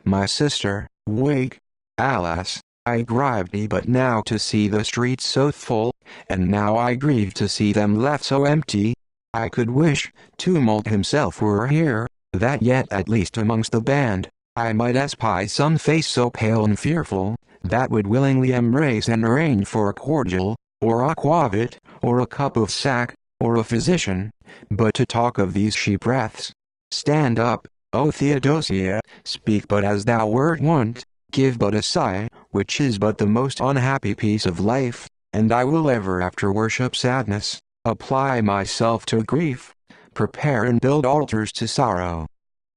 My sister, wake. Alas, I grieved me but now to see the streets so full, and now I grieve to see them left so empty. I could wish, Tumult himself were here, that yet at least amongst the band, I might espy some face so pale and fearful, that would willingly embrace and arrange for a cordial, or aquavit, or a cup of sack, or a physician. But to talk of these sheep breaths. Stand up, O Theodosia, speak but as thou wert wont, give but a sigh, which is but the most unhappy piece of life, and I will ever after worship sadness, apply myself to grief, prepare and build altars to sorrow.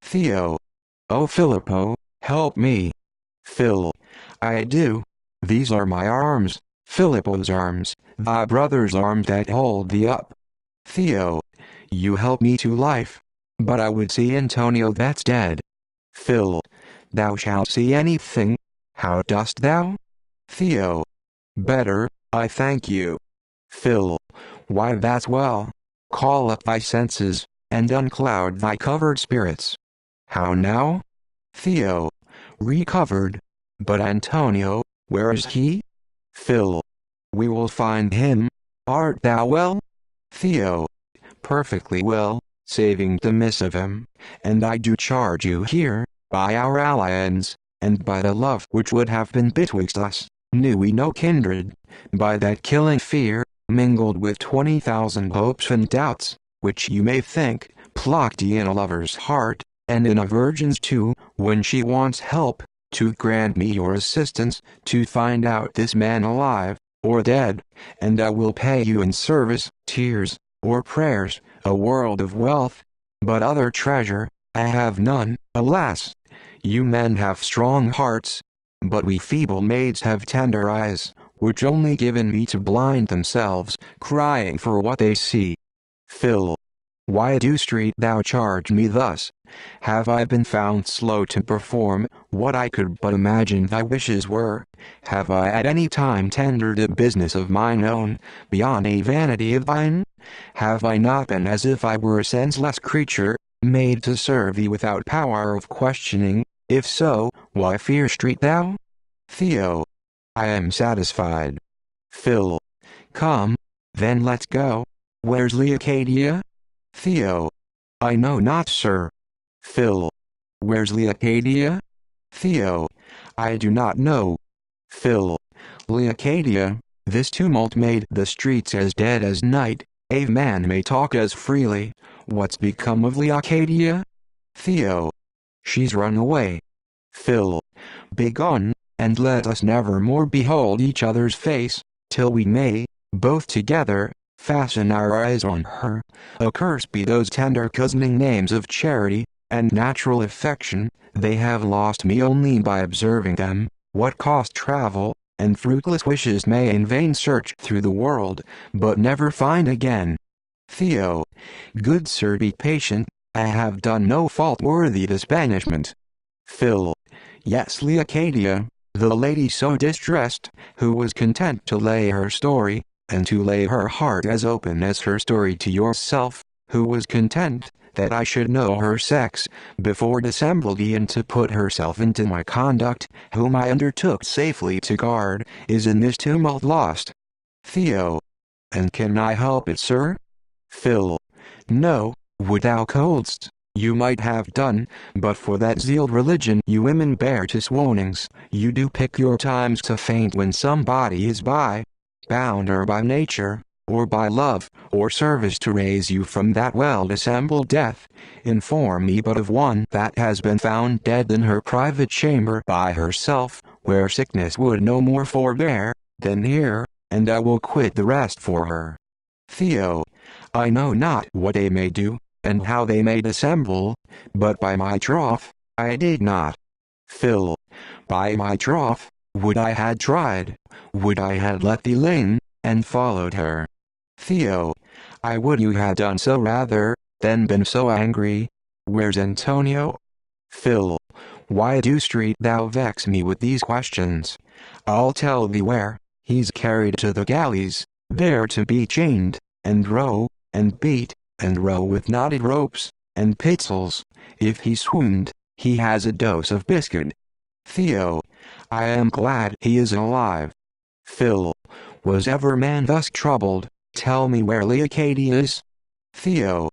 Theo. O Filippo, help me. Phil. I do. These are my arms, Filippo's arms, thy brother's arms that hold thee up. Theo. You help me to life. But I would see Antonio that's dead. Phil. Thou shalt see anything. How dost thou? Theo. Better, I thank you. Phil. Why that's well. Call up thy senses, and uncloud thy covered spirits. How now? Theo. Recovered. But Antonio, where is he? Phil. We will find him. Art thou well? Theo. Perfectly well, saving the miss of him. And I do charge you here, by our alliance, and by the love which would have been betwixt us, knew we no kindred, by that killing fear, mingled with 20,000 hopes and doubts, which you may think, plucked in a lover's heart, and in a virgin's too, when she wants help, to grant me your assistance, to find out this man alive, or dead, and I will pay you in service, tears, or prayers, a world of wealth, but other treasure, I have none, alas. You men have strong hearts, but we feeble maids have tender eyes, which only given me to blind themselves, crying for what they see. Phil. Why dost thou charge me thus? Have I been found slow to perform what I could but imagine thy wishes were? Have I at any time tendered a business of mine own, beyond a vanity of thine? Have I not been as if I were a senseless creature, made to serve thee without power of questioning? If so, why fear'st thou? Theo. I am satisfied. Phil. Come, then let's go. Where's Leocadia? Theo. I know not, sir. Phil. Where's Leocadia? Theo. I do not know. Phil. Leocadia, this tumult made the streets as dead as night, a man may talk as freely. What's become of Leocadia? Theo. She's run away. Phil. Begone, and let us never more behold each other's face, till we may, both together, fasten our eyes on her. Accursed be those tender cousining names of charity, and natural affection, they have lost me only by observing them. What cost travel, and fruitless wishes may in vain search through the world, but never find again. Theo. Good sir, be patient, I have done no fault worthy this banishment. Phil. Yes, Leocadia, the lady so distressed, who was content to lay her story, and to lay her heart as open as her story to yourself, who was content that I should know her sex, before dissembled and to put herself into my conduct, whom I undertook safely to guard, is in this tumult lost. Theo. And can I help it, sir? Phil. No, would thou couldst, you might have done, but for that zealed religion you women bear to swoonings, you do pick your times to faint when somebody is by, bound or by nature, or by love, or service to raise you from that well-dissembled death. Inform me but of one that has been found dead in her private chamber by herself, where sickness would no more forbear, than here, and I will quit the rest for her. Theo. I know not what they may do, and how they may dissemble, but by my troth, I did not. Phil. By my troth, would I had tried, would I had let thee ling, and followed her. Theo. I would you had done so rather, than been so angry. Where's Antonio? Phil. Why dost thou vex me with these questions? I'll tell thee where. He's carried to the galleys, there to be chained, and row, and beat, and row with knotted ropes, and pitzels. If he swooned, he has a dose of biscuit. Theo. I am glad he is alive. Phil. Was ever man thus troubled? Tell me where Leocadia is. Theo.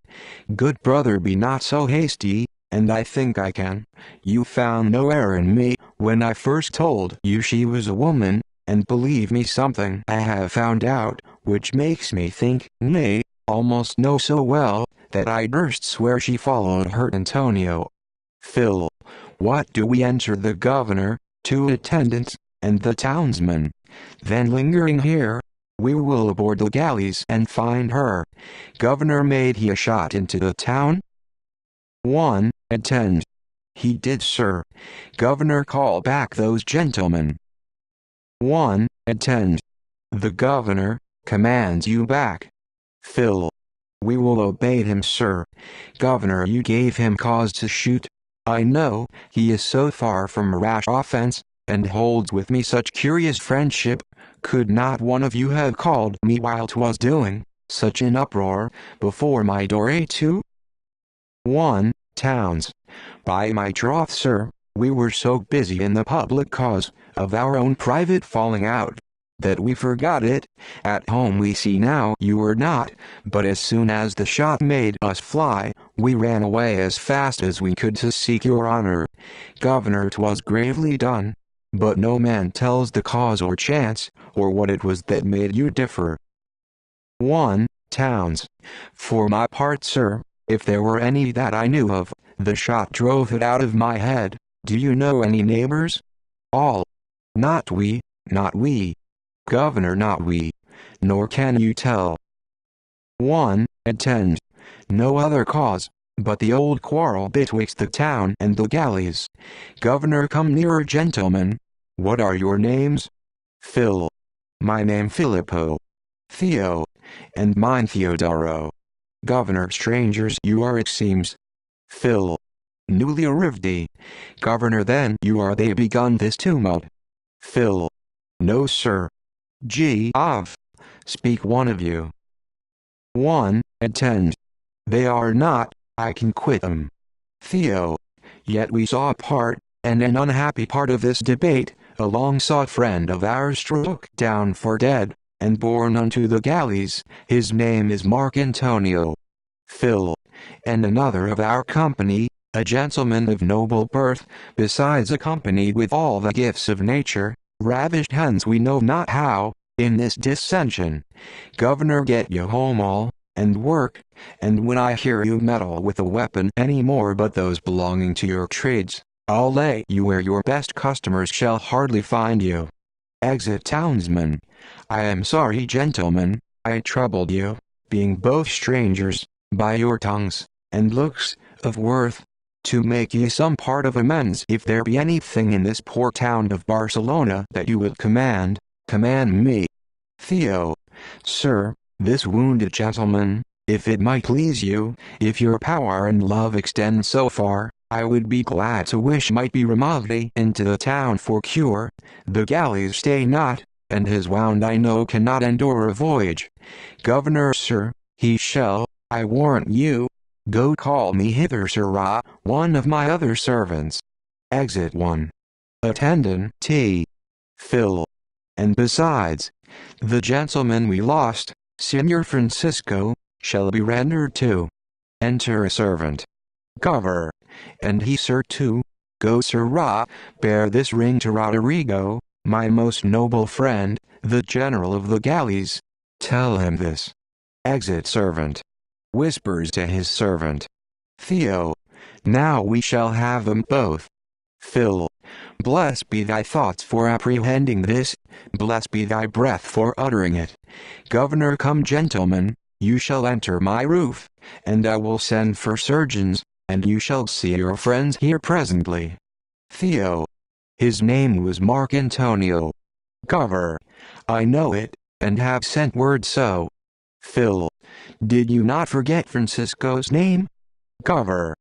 Good brother, be not so hasty, and I think I can. You found no error in me, when I first told you she was a woman, and believe me, something I have found out, which makes me think, nay, almost know so well, that I durst swear she followed her Antonio. Phil. What do we enter the governor, 2 attendants, and the townsman? Then lingering here, we will aboard the galleys and find her. Governor, made he a shot into the town? 1. Attend. He did, sir. Governor, call back those gentlemen. 1. Attend. The governor commands you back. Phil. We will obey him, sir. Governor, you gave him cause to shoot. I know, he is so far from rash offense, and holds with me such curious friendship. Could not one of you have called me while 'twas doing such an uproar before my door, too? 1. Towns. By my troth, sir, we were so busy in the public cause, of our own private falling out, that we forgot it. At home we see now you were not, but as soon as the shot made us fly, we ran away as fast as we could to seek your honor. Governor, 'twas gravely done, but no man tells the cause or chance, or what it was that made you differ. 1. Towns. For my part, sir, if there were any that I knew of, the shot drove it out of my head. Do you know any neighbors? All. Not we, not we. Governor, not we. Nor can you tell. 1. Attend. No other cause, but the old quarrel betwixt the town and the galleys. Governor, come nearer, gentlemen. What are your names? Phil. My name Filippo. Theo. And mine Theodoro. Governor, strangers you are, it seems. Phil. Newly arrived. Governor, then you are they begun this tumult. Phil. No, sir. Speak, one of you. 1. Attend. They are not, I can quit them. Theo. Yet we saw a part, and an unhappy part of this debate, a long-sought friend of ours struck down for dead, and borne unto the galleys. His name is Mark Antonio. Phil. And another of our company, a gentleman of noble birth, besides accompanied with all the gifts of nature, ravished hence we know not how, in this dissension. Governor, get you home all, and work, and when I hear you meddle with a weapon any more but those belonging to your trades, I'll lay you where your best customers shall hardly find you. Exit townsman. I am sorry, gentlemen, I troubled you, being both strangers, by your tongues, and looks, of worth, to make ye some part of amends. If there be anything in this poor town of Barcelona that you would command me. Theo. Sir, this wounded gentleman, if it might please you, if your power and love extend so far, I would be glad to wish might be removed into the town for cure. The galleys stay not, and his wound I know cannot endure a voyage. Governor, sir, he shall, I warrant you. Go call me hither, sirrah, one of my other servants. Exit 1. Attendant T. Phil. And besides, the gentleman we lost, Signor Francisco, shall be rendered too. Enter a servant. Governor. And he, sir, too. Go, sirrah, bear this ring to Roderigo, my most noble friend, the general of the galleys. Tell him this. Exit servant. Whispers to his servant. Theo. Now we shall have them both. Phil. Blessed be thy thoughts for apprehending this, blessed be thy breath for uttering it. Governor, come, gentlemen, you shall enter my roof, and I will send for surgeons, and you shall see your friends here presently. Theo. His name was Mark Antonio. Governor. I know it, and have sent word so. Phil. Did you not forget Francisco's name? Governor.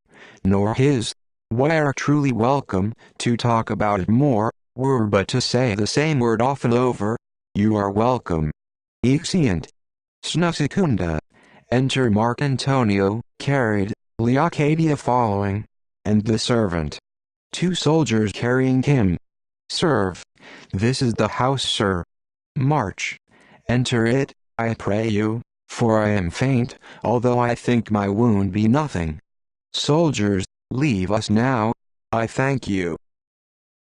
Nor his. We are truly welcome to talk about it more, were but to say the same word often over. You are welcome. Exeunt. Snusicunda. Enter Mark Antonio, carried, Leocadia following, and the servant. 2 soldiers carrying him. Serve. This is the house, sir. March. Enter it, I pray you, for I am faint, although I think my wound be nothing. Soldiers. Leave us now, I thank you.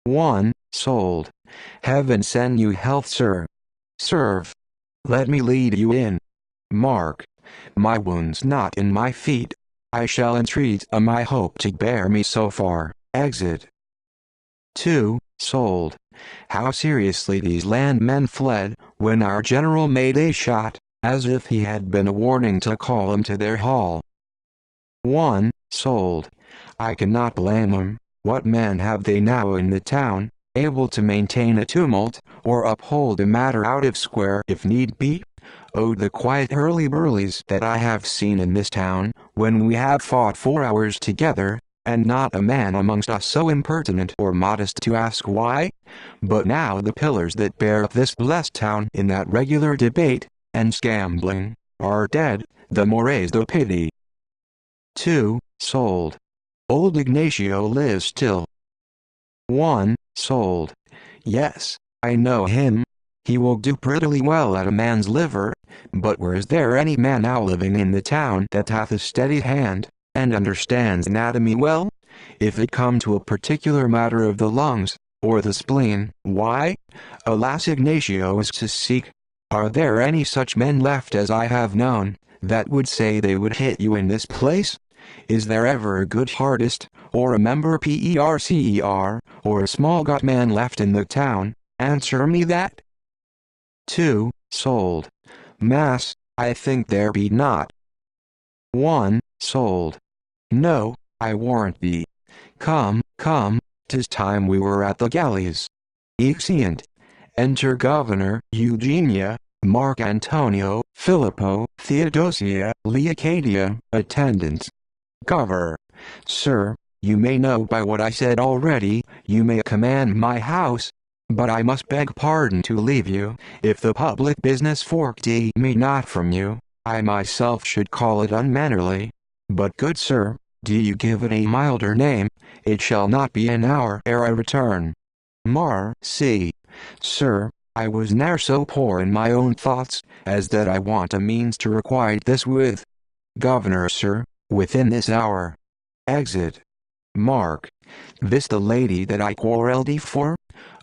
1. Sold. Heaven send you health, sir. Serve. Let me lead you in. Mark. My wound's not in my feet. I shall entreat my hope to bear me so far. Exit. 2. Sold. How seriously these landmen fled, when our general made a shot, as if he had been a warning to call them to their hall. 1. Sold. I cannot blame 'em. What men have they now in the town, able to maintain a tumult, or uphold a matter out of square if need be? Oh, the quiet hurly-burlies that I have seen in this town, when we have fought 4 hours together, and not a man amongst us so impertinent or modest to ask why? But now the pillars that bear up this blessed town in that regular debate, and scambling, are dead, the more is the pity. 2. Sold. Old Ignacio lives still. 1. Sold. Yes, I know him. He will do prettily well at a man's liver, but where is there any man now living in the town that hath a steady hand, and understands anatomy well? If it come to a particular matter of the lungs, or the spleen, why, alas Ignatio is to seek. Are there any such men left as I have known, that would say they would hit you in this place? Is there ever a good hardist, or a member PERCER, or a small got man left in the town? Answer me that. 2. Sold. Mass, I think there be not. 1. Sold. No, I warrant thee. Come, come, 'tis time we were at the galleys. Exeunt. Enter Governor, Eugenia, Mark Antonio, Filippo, Theodosia, Leocadia, attendants. Governor. Sir, you may know by what I said already, you may command my house, but I must beg pardon to leave you, if the public business forked me not from you, I myself should call it unmannerly. But good sir, do you give it a milder name, it shall not be an hour ere I return. See, sir, I was ne'er so poor in my own thoughts, as that I want a means to requite this with. Governor sir, within this hour. Exit. Mark. This the lady that I quarrelled for?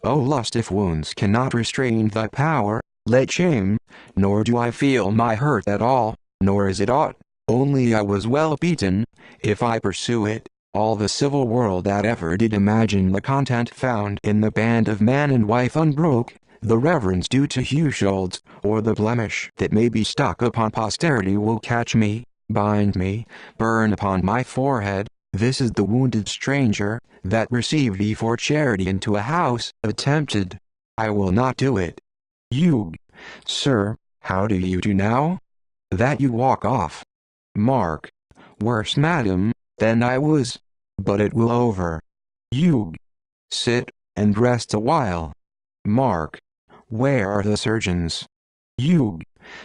O lust, if wounds cannot restrain thy power, let shame, nor do I feel my hurt at all, nor is it aught, only I was well beaten. If I pursue it, all the civil world that ever did imagine the content found in the band of man and wife unbroke, the reverence due to Husholds, or the blemish that may be stuck upon posterity will catch me, bind me, burn upon my forehead. This is the wounded stranger, that received ye for charity into a house, attempted. I will not do it. You, sir, how do you do now? That you walk off. Mark. Worse, madam, than I was. But it will over. You. Sit, and rest a while. Mark. Where are the surgeons? You.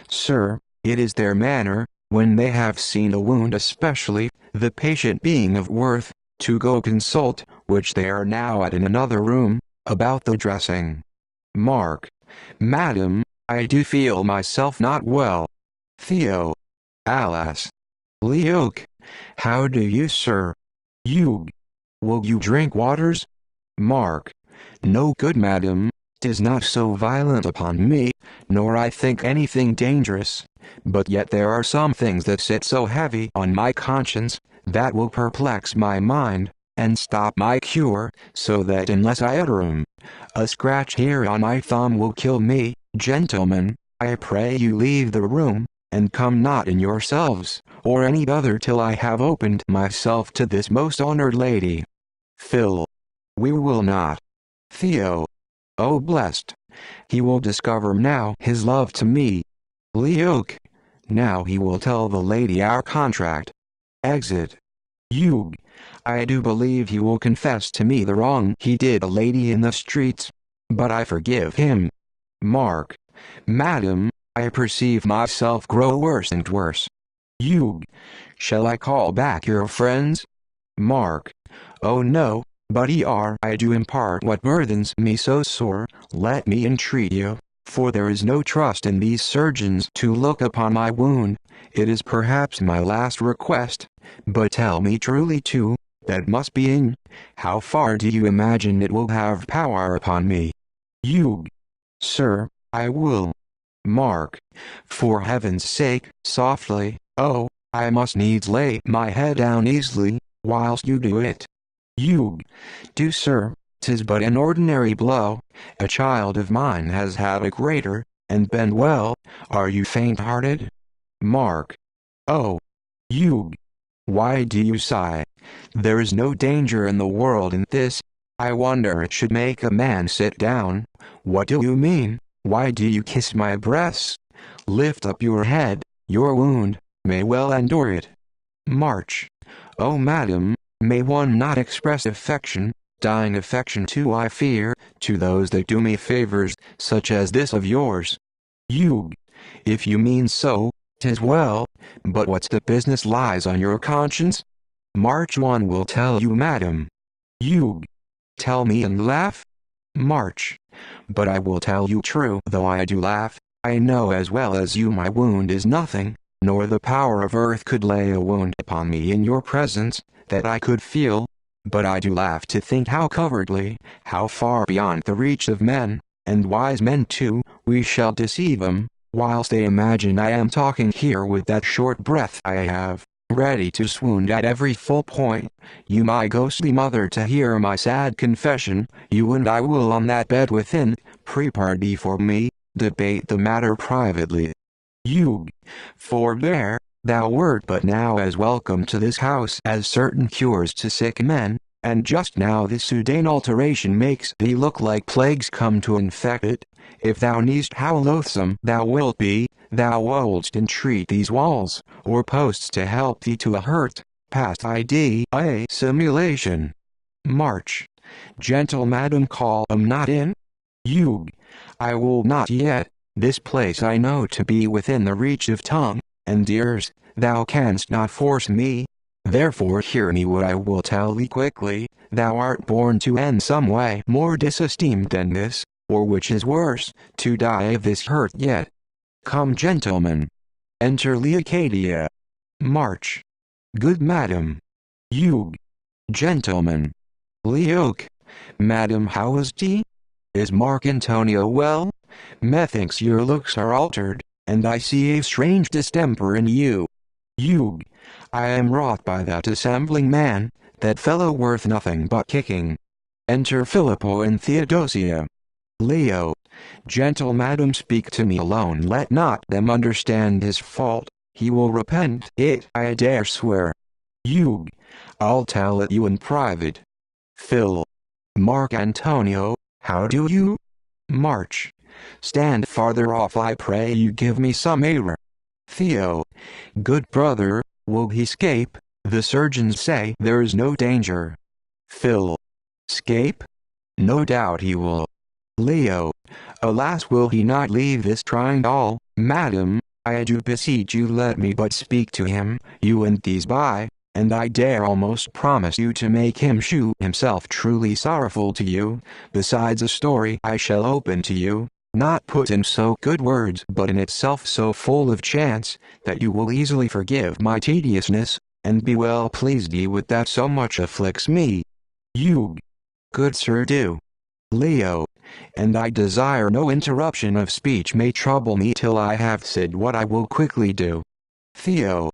Sir, it is their manner, when they have seen a wound especially, the patient being of worth, to go consult, which they are now at in another room, about the dressing. Mark. Madam, I do feel myself not well. Theo. Alas. Leoc. How do you, sir? You. Will you drink waters? Mark. No good, madam, 'tis not so violent upon me, nor I think anything dangerous, but yet there are some things that sit so heavy on my conscience, that will perplex my mind, and stop my cure, so that unless I utter 'em, a scratch here on my thumb will kill me. Gentlemen, I pray you leave the room, and come not in yourselves, or any other till I have opened myself to this most honored lady. Phil. We will not. Theo. Oh blessed! He will discover now his love to me. Leoc. Now he will tell the lady our contract. Exit. You. I do believe he will confess to me the wrong he did a lady in the streets. But I forgive him. Mark. Madam, I perceive myself grow worse and worse. You. Shall I call back your friends? Mark. Oh no, but I do impart what burthens me so sore. Let me entreat you, for there is no trust in these surgeons to look upon my wound. It is perhaps my last request, but tell me truly too, that must be in, how far do you imagine it will have power upon me? You. Sir, I will. Mark. For heaven's sake, softly, oh, I must needs lay my head down easily, whilst you do it. You. Do sir, 'tis but an ordinary blow, a child of mine has had a greater, and been well. Are you faint-hearted? Mark. Oh. You. Why do you sigh? There is no danger in the world in this. I wonder it should make a man sit down. What do you mean? Why do you kiss my breasts? Lift up your head, your wound may well endure it. March. Oh madam, may one not express affection, dying affection too I fear, to those that do me favors, such as this of yours? You. If you mean so, 'tis well, but what's the business lies on your conscience? March. One will tell you, madam. You. Tell me and laugh? March. But I will tell you true, though I do laugh. I know as well as you my wound is nothing, nor the power of earth could lay a wound upon me in your presence, that I could feel. But I do laugh to think how covertly, how far beyond the reach of men, and wise men too, we shall deceive them, whilst they imagine I am talking here with that short breath I have, ready to swoon at every full point. You my ghostly mother to hear my sad confession, you and I will on that bed within, prepare before me, debate the matter privately. You, forbear, thou wert but now as welcome to this house as certain cures to sick men, and just now this sudden alteration makes thee look like plagues come to infect it. If thou needst how loathsome thou wilt be, thou wouldst entreat these walls, or posts to help thee to a hurt, past idea simulation. March. Gentle madam, call 'em not in. You. I will not yet. This place I know to be within the reach of tongue and ears, thou canst not force me. Therefore hear me what I will tell thee quickly. Thou art born to end some way more disesteemed than this, or which is worse, to die of this hurt yet. Come, gentlemen. Enter Leocadia. March. Good madam. You. Gentlemen. Leoc. Madam, how is he? Is Mark Antonio well? Methinks your looks are altered, and I see a strange distemper in you. You. I am wrought by that dissembling man, that fellow worth nothing but kicking. Enter Filippo and Theodosia. Leo. Gentle madam, speak to me alone, let not them understand his fault, he will repent it, I dare swear. You. I'll tell it you in private. Phil. Mark Antonio, how do you? March. Stand farther off, I pray you, give me some air. Theo. Good brother, will he escape? The surgeons say there is no danger. Phil. Escape? No doubt he will. Leo. Alas, will he not leave this trying doll? Madam, I do beseech you let me but speak to him, you and these by, and I dare almost promise you to make him shew himself truly sorrowful to you. Besides, a story I shall open to you, not put in so good words but in itself so full of chance, that you will easily forgive my tediousness, and be well pleased ye with that so much afflicts me. You. Good sir, do. Leo. And I desire no interruption of speech may trouble me till I have said what I will quickly do. Theo.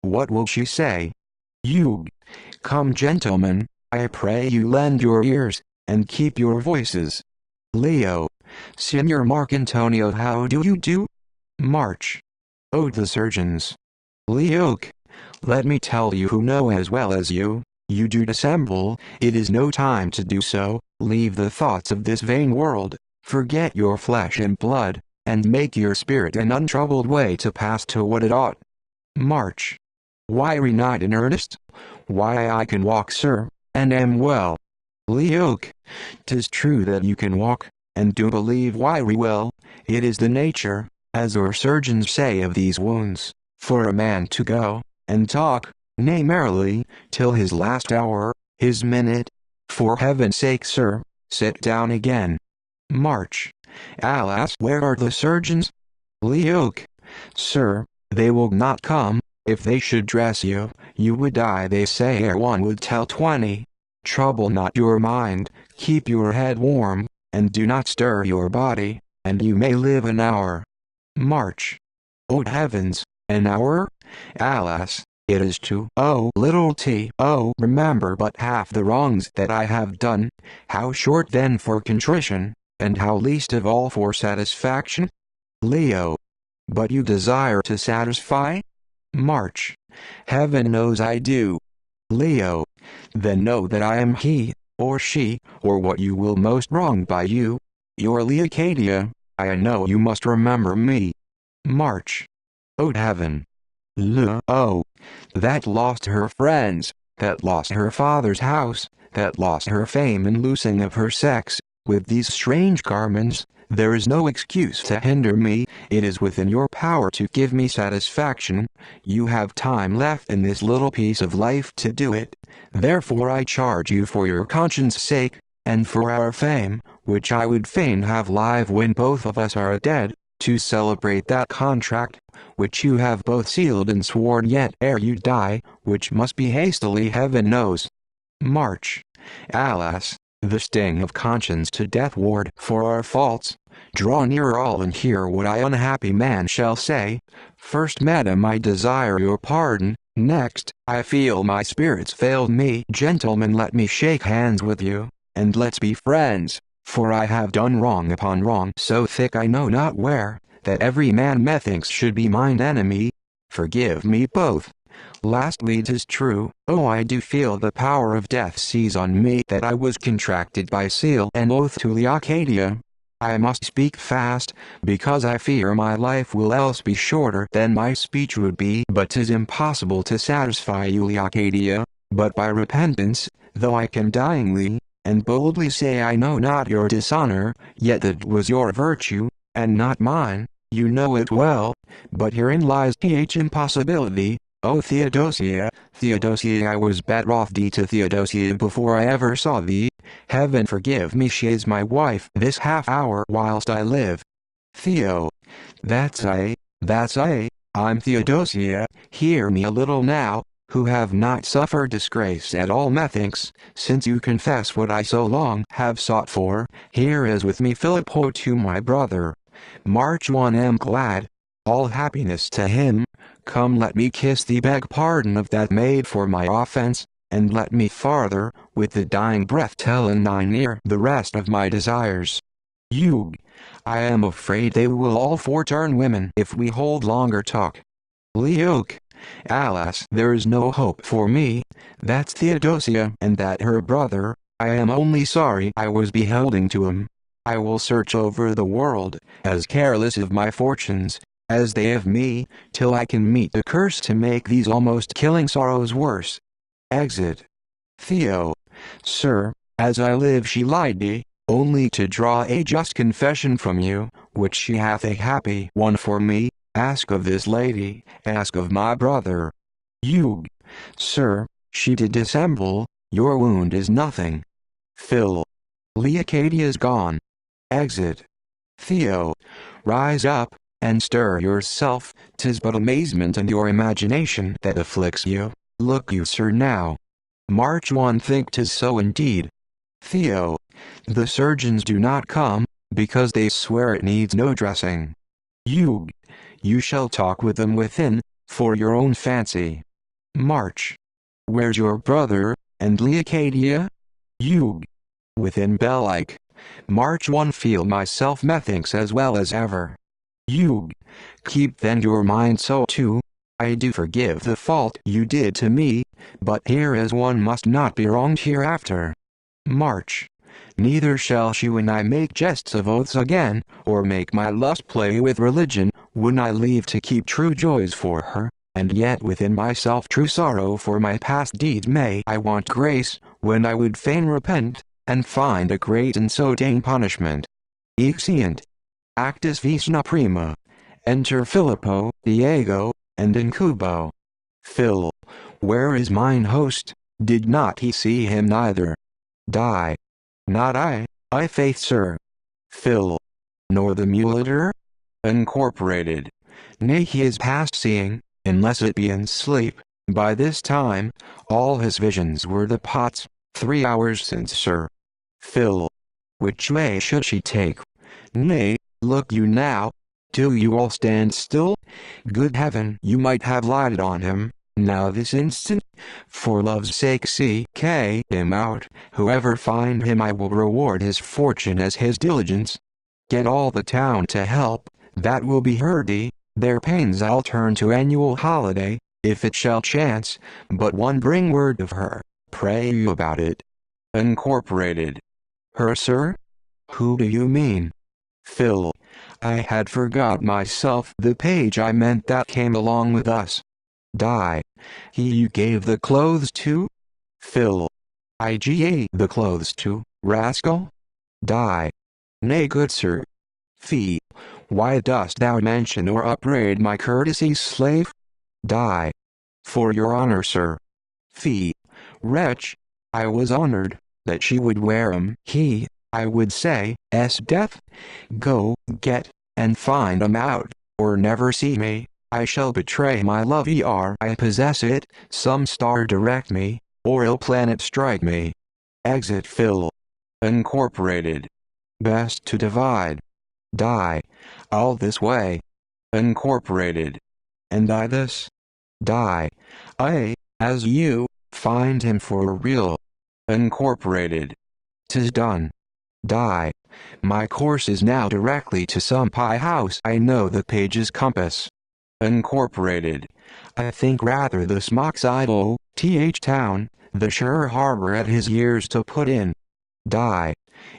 What will she say? You. Come, gentlemen, I pray you lend your ears, and keep your voices. Leo. Signor Mark Antonio, how do you do? March. Oh, the surgeons. Leoc. Let me tell you who know as well as you do dissemble, it is no time to do so, leave the thoughts of this vain world, forget your flesh and blood, and make your spirit an untroubled way to pass to what it ought. March. Why are not in earnest? Why I can walk, sir, and am well. Leoc. 'Tis true that you can walk, and do believe wiry well, it is the nature, as our surgeons say of these wounds, for a man to go, and talk, nay merrily, till his last hour, his minute. For heaven's sake, sir, sit down again. March. Alas, where are the surgeons? Leoc. Sir, they will not come. If they should dress you, you would die, they say, ere one would tell 20. Trouble not your mind, keep your head warm, and do not stir your body, and you may live an hour. March. O heavens, an hour? Alas, it is too little t. Remember but half the wrongs that I have done, how short then for contrition, and how least of all for satisfaction? Leo. But you desire to satisfy? March. Heaven knows I do. Leo. Then know that I am he, or she, or what you will most wrong by you. Your Leocadia, I know you must remember me. March. O heaven. That lost her friends, that lost her father's house, that lost her fame in loosing of her sex, with these strange garments, there is no excuse to hinder me, it is within your power to give me satisfaction, you have time left in this little piece of life to do it, therefore I charge you for your conscience' sake, and for our fame, which I would fain have live when both of us are dead, to celebrate that contract, which you have both sealed and sworn yet ere you die, which must be hastily heaven knows. March. Alas, the sting of conscience to death ward for our faults. Draw near all and hear what I unhappy man shall say. First, madam, I desire your pardon. Next, I feel my spirits failed me. Gentlemen, let me shake hands with you, and let's be friends, for I have done wrong upon wrong so thick I know not where, that every man methinks should be mine enemy. Forgive me both. Lastly, 'tis true, oh, I do feel the power of death seize on me, that I was contracted by seal and oath to Leocadia. I must speak fast, because I fear my life will else be shorter than my speech would be. But 'tis impossible to satisfy you, Leocadia, but by repentance, though I can dyingly and boldly say I know not your dishonor, yet that was your virtue, and not mine, you know it well, but herein lies th impossibility. O Theodosia, Theodosia, I was betroth thee to Theodosia before I ever saw thee. Heaven forgive me, she is my wife this half hour whilst I live. Theo. That's I, I'm Theodosia. Hear me a little now, who have not suffered disgrace at all methinks, since you confess what I so long have sought for. Here is with me Filippo to my brother. March 1, am glad. All happiness to him. Come, let me kiss thee, beg pardon of that maid for my offense, and let me farther, with the dying breath, tell in thine ear the rest of my desires. I am afraid they will all four turn women if we hold longer talk. Leoc. Alas, there is no hope for me. That's Theodosia and that her brother. I am only sorry I was beholding to him. I will search over the world, as careless of my fortunes as they of me, till I can meet the curse to make these almost killing sorrows worse. Exit. Theo. Sir, as I live she lied me, only to draw a just confession from you, which she hath a happy one for me. Ask of this lady, ask of my brother. Sir, she did dissemble, your wound is nothing. Phil. Leocadia's gone. Exit. Theo. Rise up, and stir yourself, 'tis but amazement and your imagination that afflicts you. Look you, sir, now. March 1, think 'tis so indeed. Theo. The surgeons do not come, because they swear it needs no dressing. You shall talk with them within, for your own fancy. March. Where's your brother, and Leocadia? Within belike. March 1, feel myself methinks as well as ever. Keep then your mind so too. I do forgive the fault you did to me, but here as one must not be wronged hereafter. March. Neither shall she when I make jests of oaths again, or make my lust play with religion, when I leave to keep true joys for her, and yet within myself true sorrow for my past deeds may I want grace, when I would fain repent, and find a great and so dane punishment. Exeunt. Actus Vicina Prima. Enter Filippo, Diego, and Incubo. Phil. Where is mine host? Did not he see him neither? Die. Not I faith, sir. Phil. Nor the mulator? Incorporated. Nay, he is past seeing, unless it be in sleep. By this time, all his visions were the pots, 3 hours since, sir. Phil. Which way should she take? Nay, look you now. Do you all stand still? Good heaven, you might have lighted on him, now this instant. For love's sake, seek him out. Whoever find him, I will reward his fortune as his diligence. Get all the town to help, that will be herdy. Their pains I'll turn to annual holiday, if it shall chance. But one bring word of her, pray you about it. Incorporated. Her, sir? Who do you mean? Phil. I had forgot myself, the page I meant that came along with us. Die. He you gave the clothes to? Phil. IGA the clothes to, rascal? Die. Nay, good sir. Fee. Why dost thou mention or upbraid my courtesy, slave? Die. For your honor, sir. Fee. Wretch. I was honored, that she would wear 'em. He. I would say, death. Go, get, and find 'em out, or never see me. I shall betray my love ere I possess it, some star direct me, or ill planet strike me. Exit Phil. Incorporated. Best to divide. Die. All this way. Incorporated. And I this. Die. As you, find him for real. Incorporated. 'Tis done. Die. My course is now directly to some pie house. I know the page's compass. Incorporated. I think rather the smock's idle, town, the sure harbor at his years to put in. Die.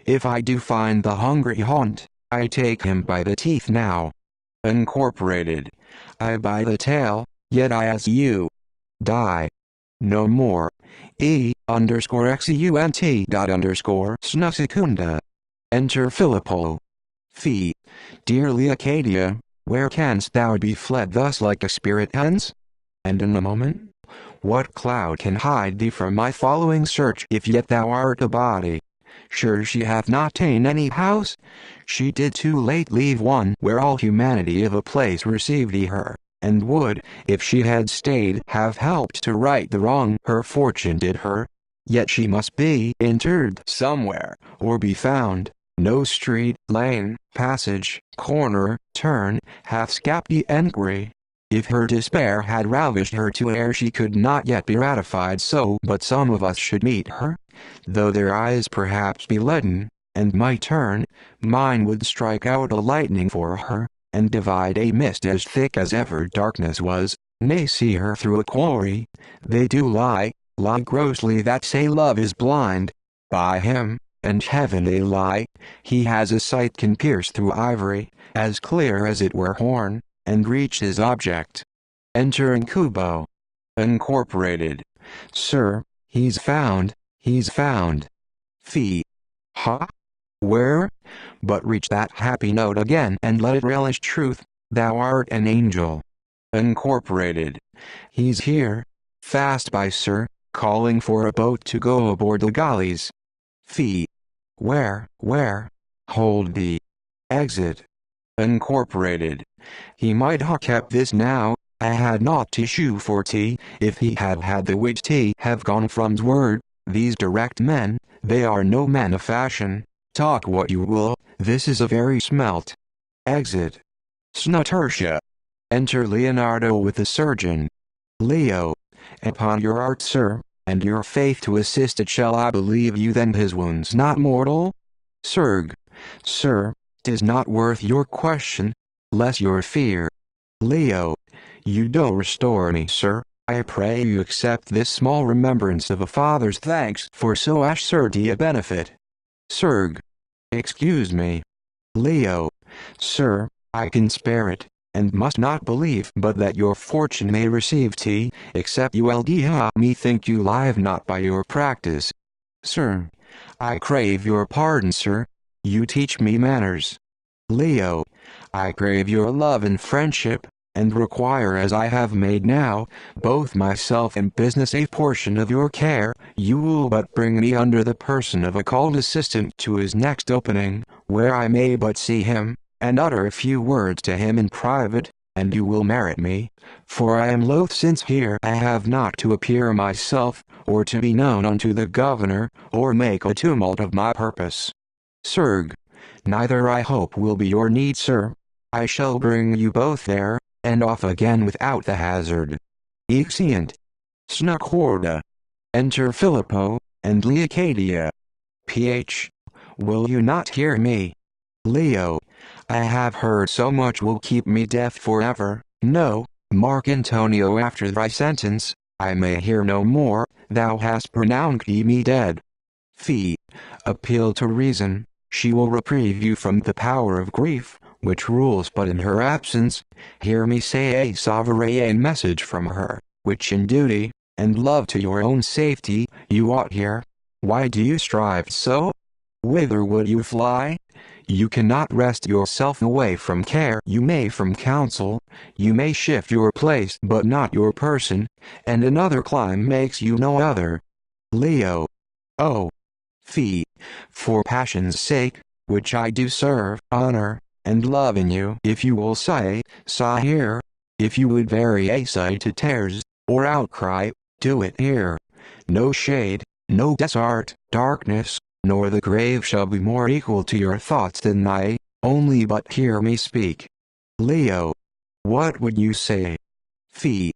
If I do find the hungry haunt, I take him by the teeth now. Incorporated. I by the tail, yet I as you. Die. No more. _XUNT. Enter Filippo. Fee. Dear Leocadia, where canst thou be fled thus like a spirit hence? And in a moment? What cloud can hide thee from my following search if yet thou art a body? Sure she hath not ta'en any house? She did too late leave one where all humanity of a place received her, and would, if she had stayed, have helped to right the wrong her fortune did her. Yet she must be interred somewhere, or be found. No street, lane, passage, corner, turn, hath scapt the enquiry. If her despair had ravished her to air she could not yet be ratified so but some of us should meet her, though their eyes perhaps be leaden, and might turn, mine would strike out a lightning for her, and divide a mist as thick as ever darkness was, nay see her through a quarry. They do lie grossly that say love is blind. By him, and heaven they lie, he has a sight can pierce through ivory, as clear as it were horn, and reach his object. Enter Incubo. Incorporated. Sir, he's found. Fee. Ha? Where? But reach that happy note again and let it relish truth, thou art an angel. Incorporated. He's here. Fast by, sir, calling for a boat to go aboard the galleys. Fee. Where? Hold thee. Exit. Incorporated. He might ha kept this now, I had not tissue for tea, if he had had the wit tea have gone from's word. These direct men, they are no men of fashion. Talk what you will, this is a very smelt. Exit. Snuttertia. Enter Leonardo with the surgeon. Leo. Upon your art, sir, and your faith to assist it shall I believe you then his wounds not mortal? Surg. Sir, 'tis not worth your question, less your fear. Leo. You do restore me, sir. I pray you accept this small remembrance of a father's thanks for so assurety a benefit. Surg. Excuse me. Leo. Sir, I can spare it, and must not believe but that your fortune may receive tea, except you ldha methink you live not by your practice. Sir. I crave your pardon, sir. You teach me manners. Leo. I crave your love and friendship, and require as I have made now, both myself and business a portion of your care. You will but bring me under the person of a called assistant to his next opening, where I may but see him, and utter a few words to him in private, and you will merit me, for I am loath since here I have not to appear myself, or to be known unto the governor, or make a tumult of my purpose. Surg. Neither I hope will be your need, sir. I shall bring you both there, and off again without the hazard. Exeunt. Snuckhorda. Enter Filippo, and Leocadia. Ph. Will you not hear me? Leo. I have heard so much will keep me deaf forever. No, Mark Antonio, after thy sentence, I may hear no more, thou hast pronounced me dead. Fee. Appeal to reason, she will reprieve you from the power of grief, which rules but in her absence. Hear me say a sovereign message from her, which in duty, and love to your own safety, you ought hear. Why do you strive so? Whither would you fly? You cannot wrest yourself away from care. You may from counsel, you may shift your place but not your person, and another clime makes you no other. Leo. Oh. Fee. For passion's sake, which I do serve, honor, and love in you. If you will sigh here. If you would vary a sigh to tears, or outcry, do it here. No shade, no desert, darkness, nor the grave shall be more equal to your thoughts than I, only but hear me speak. Leo. What would you say? Phi.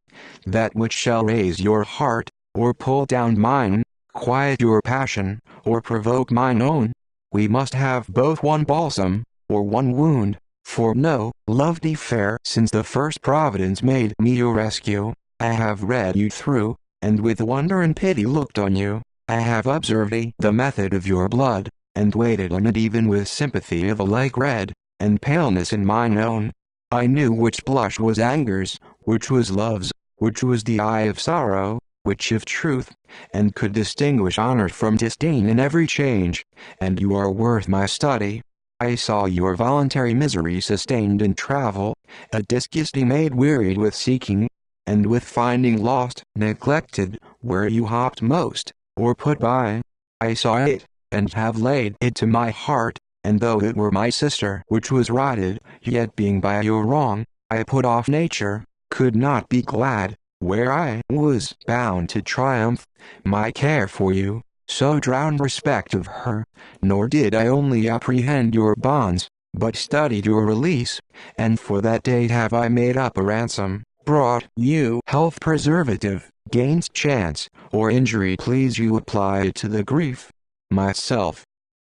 That which shall raise your heart, or pull down mine, quiet your passion, or provoke mine own. We must have both one balsam, or one wound, for no, lovely fair, since the first Providence made me your rescue, I have read you through, and with wonder and pity looked on you. I have observed the method of your blood, and waited on it even with sympathy of a like red, and paleness in mine own. I knew which blush was anger's, which was love's, which was the eye of sorrow, which of truth, and could distinguish honor from disdain in every change, and you are worth my study. I saw your voluntary misery sustained in travel, a disgusty made wearied with seeking, and with finding lost, neglected, where you hopped most, or put by. I saw it, and have laid it to my heart, and though it were my sister which was rotted, yet being by your wrong, I put off nature, could not be glad, where I was bound to triumph. My care for you, so drowned respect of her, nor did I only apprehend your bonds, but studied your release, and for that day have I made up a ransom, brought you health preservative, gains chance, or injury please you apply it to the grief. Myself.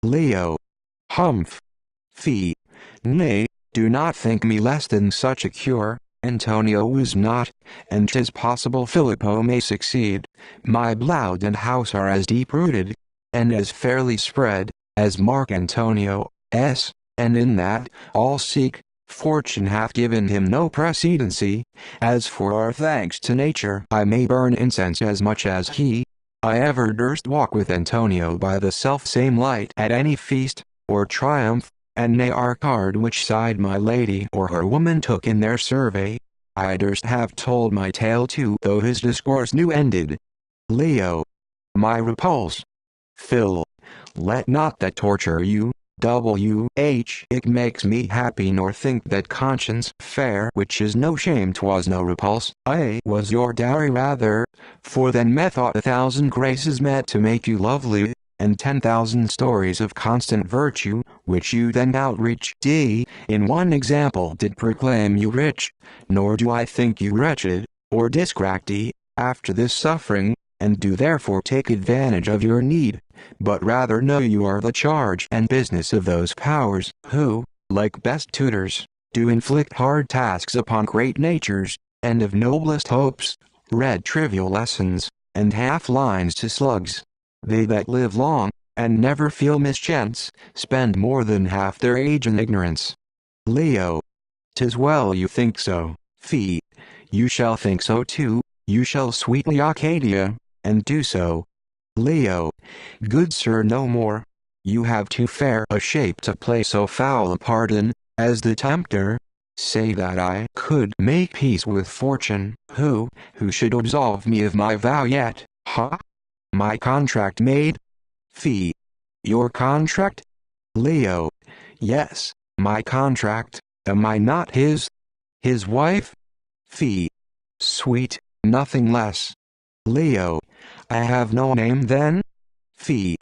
Leo. Humph. Phi. Nay, do not think me less than such a cure. Antonio was not, and 'tis possible Filippo may succeed. My blood and house are as deep-rooted, and as fairly spread, as Mark Antonio's, and in that, all seek, fortune hath given him no precedency. As for our thanks to nature, I may burn incense as much as he. I ever durst walk with Antonio by the self-same light at any feast, or triumph, and nay our card which side my lady or her woman took in their survey. I durst have told my tale too, though his discourse new ended. Leo. My repulse. Phil. Let not that torture you. It makes me happy nor think that conscience fair which is no shame 'twas no repulse. I was your dowry rather, for then methought 1,000 graces met to make you lovely, and 10,000 stories of constant virtue, which you then outreach in one example did proclaim you rich, nor do I think you wretched, or discrafty, after this suffering, and do therefore take advantage of your need, but rather know you are the charge and business of those powers, who, like best tutors, do inflict hard tasks upon great natures, and of noblest hopes, read trivial lessons, and half lines to slugs. They that live long, and never feel mischance, spend more than half their age in ignorance. Leo. 'Tis well you think so. Phi. You shall think so too, you shall sweetly Arcadia, and do so. Leo. Good sir, no more. You have too fair a shape to play so foul a part in, as the tempter. Say that I could make peace with fortune, who should absolve me of my vow yet, ha? My contract made? Phi. Your contract? Leo. Yes, my contract, am I not his wife? Phi. Sweet, nothing less. Leo. I have no name then? Phi.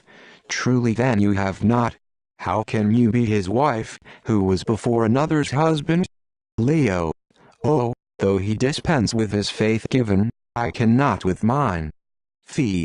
Truly then you have not. How can you be his wife, who was before another's husband? Leo. Oh, though he dispense with his faith given, I cannot with mine. Phi.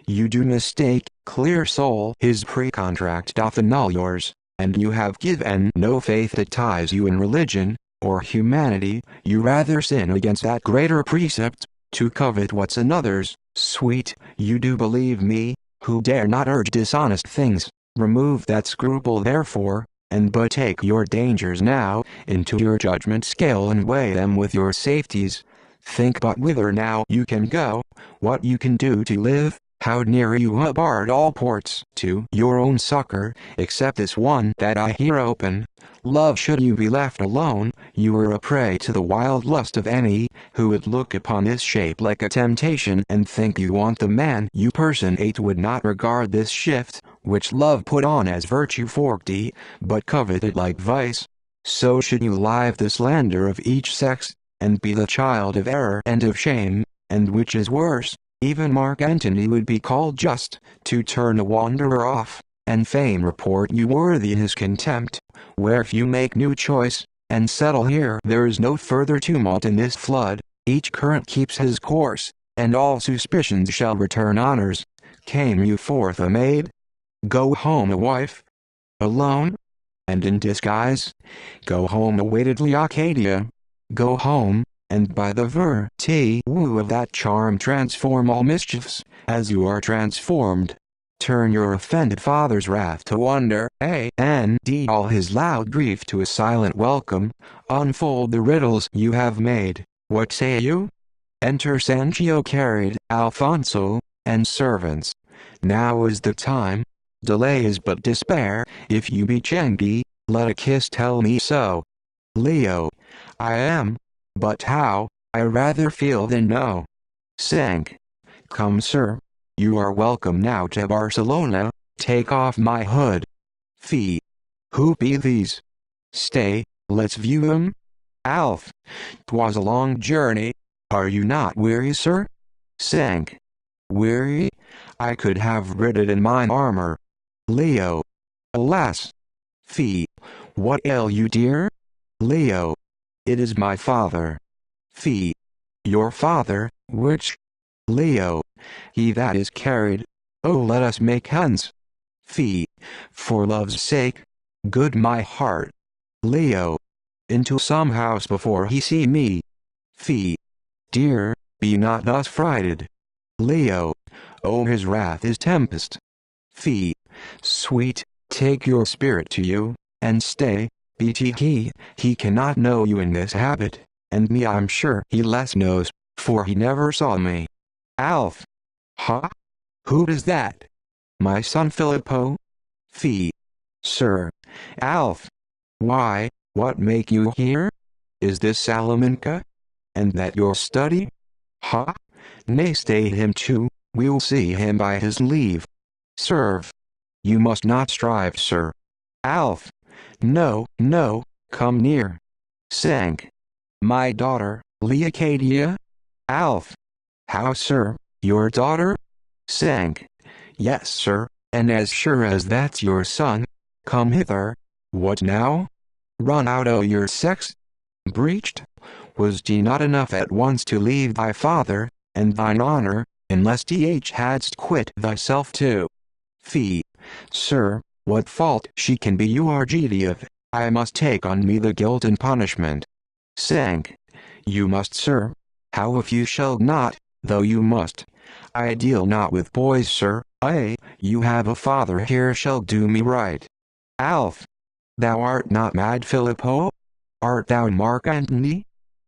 You do mistake, clear soul. His pre-contract doth annul yours, and you have given no faith that ties you in religion, or humanity. You rather sin against that greater precept, to covet what's another's. Sweet, you do believe me, who dare not urge dishonest things. Remove that scruple therefore, and but take your dangers now into your judgment scale and weigh them with your safeties. Think but whither now you can go, what you can do to live, how near you have barred all ports to your own succor, except this one that I here open. Love, should you be left alone, you are a prey to the wild lust of any who would look upon this shape like a temptation and think you want the man you personate would not regard this shift which love put on as virtue forty, but coveted like vice. So should you live the slander of each sex, and be the child of error and of shame, and which is worse, even Mark Antony would be called just, to turn a wanderer off, and fame report you worthy his contempt, where if you make new choice, and settle here there is no further tumult in this flood, each current keeps his course, and all suspicions shall return honors. Came you forth a maid? Go home a wife? Alone? And in disguise? Go home awaited Leocadia. Go home, and by the virtue of that charm transform all mischiefs, as you are transformed. Turn your offended father's wrath to wonder, and all his loud grief to a silent welcome. Unfold the riddles you have made. What say you? Enter Sancho carried, Alfonso, and servants. Now is the time. Delay is but despair. If you be Chengi, let a kiss tell me so. Leo. I am. But how? I rather feel than know. Sank. Come, sir. You are welcome now to Barcelona. Take off my hood. Fee. Who be these? Stay, let's view 'em. Alf. 'Twas a long journey. Are you not weary, sir? Sank. Weary? I could have ridden in mine armor. Leo. Alas. Fee. What ail you, dear? Leo. It is my father. Fee. Your father, which? Leo. He that is carried. Oh, let us make hence. Fee. For love's sake. Good my heart. Leo. Into some house before he see me. Fee. Dear, be not thus frighted. Leo. Oh, his wrath is tempest. Fee. Sweet, take your spirit to you, and stay. He cannot know you in this habit, and me I'm sure he less knows, for he never saw me. Alf. Ha? Who is that? My son Filippo? Fee. Sir. Alf. Why, what make you here? Is this Salamanca? And that your study? Ha? Nay, stay him too, we'll see him by his leave. Serve. You must not strive, sir. Alf. No, no, come near. Sank. My daughter, Leocadia? Alf. How, sir, your daughter? Sank. Yes, sir, and as sure as that's your son. Come hither. What now? Run out o' your sex? Breached? Was ye not enough at once to leave thy father, and thine honor, unless hadst quit thyself too? Fee. Sir, what fault she can be you are guilty of, I must take on me the guilt and punishment. Sank. You must, sir. How if you shall not, though you must? I deal not with boys, sir. You have a father here shall do me right. Alf. Thou art not mad, Filippo? Art thou Mark Antony?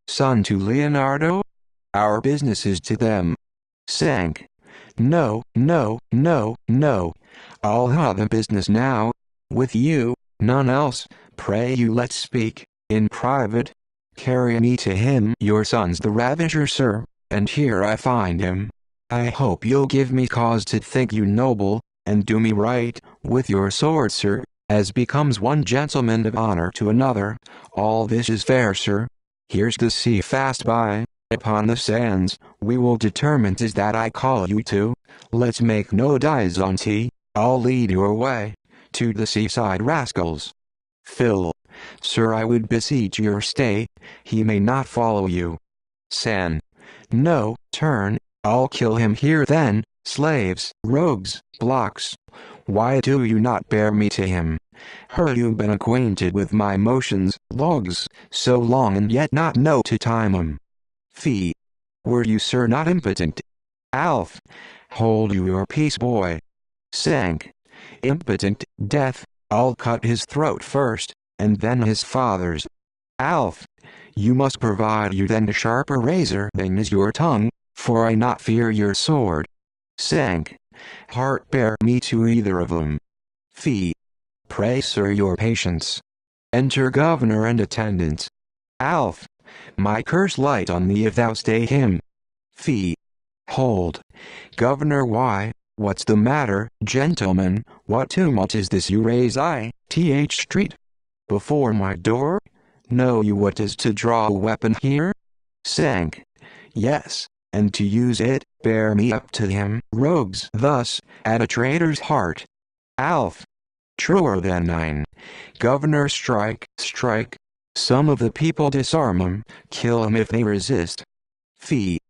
Son to Leonardo? Our business is to them. Sank. No, no, no, no. I'll have the business now. With you, none else. Pray you let's speak, in private. Carry me to him. Your son's the ravisher, sir, and here I find him. I hope you'll give me cause to think you noble, and do me right, with your sword, sir, as becomes one gentleman of honor to another. All this is fair, sir. Here's the sea fast by, upon the sands. We will determine 'tis that I call you to. Let's make no dies on tea. I'll lead your way to the seaside, rascals. Phil. Sir, I would beseech your stay. He may not follow you. San. No, turn. I'll kill him here then. Slaves, rogues, blocks. Why do you not bear me to him? You've been acquainted with my motions, logs, so long and yet not know to time 'em. Fee. Were you, sir, not impotent? Alf. Hold you your peace, boy. Sank. Impotent, death. I'll cut his throat first, and then his father's. Alf. You must provide you then a sharper razor than is your tongue, for I not fear your sword. Sank. Heart bear me to either of them. Fee. Pray, sir, your patience. Enter governor and attendants. Alf. My curse light on thee if thou stay him. Fee. Hold. Governor, why? What's the matter, gentlemen? What tumult is this you raise? I.Th. Street? Before my door? Know you what is to draw a weapon here? Sank. Yes, and to use it, bear me up to him. Rogues thus, at a traitor's heart. Alf. Truer than nine. Governor, strike, strike. Some of the people disarm 'em, kill 'em if they resist. Fee.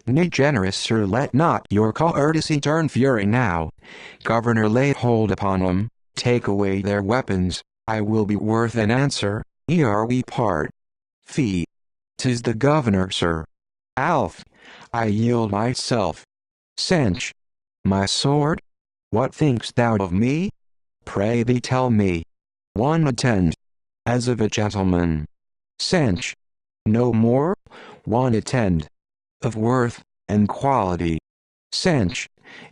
Nay, generous sir, let not your courtesy turn fury now. Governor, lay hold upon 'em, take away their weapons, I will be worth an answer, ere we part. Fee. 'Tis the governor, sir. Alf. I yield myself. Cinch. My sword? What think'st thou of me? Pray thee tell me. One attend. As of a gentleman. Cinch. No more? One attend. Of worth, and quality. Cinch.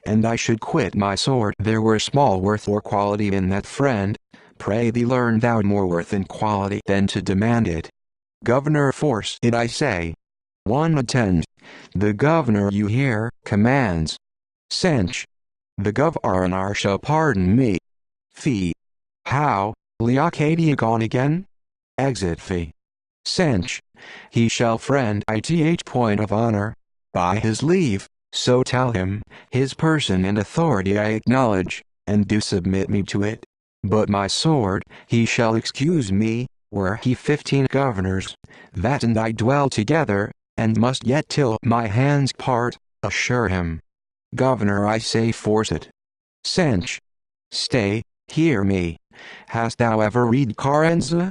And I should quit my sword. There were small worth or quality in that, friend. Pray thee learn thou more worth and quality than to demand it. Governor, force it I say. One attend. The governor, you hear, commands. Cinch. The governor shall pardon me. Fee. How, Leocadia gone again? Exit fee. Cinch. He shall friend ith point of honor. By his leave, so tell him, his person and authority I acknowledge, and do submit me to it. But my sword, he shall excuse me, were he 15 governors, that and I dwell together, and must yet till my hands part, assure him. Governor, I say, force it. Cinch. Stay, hear me. Hast thou ever read Carenza?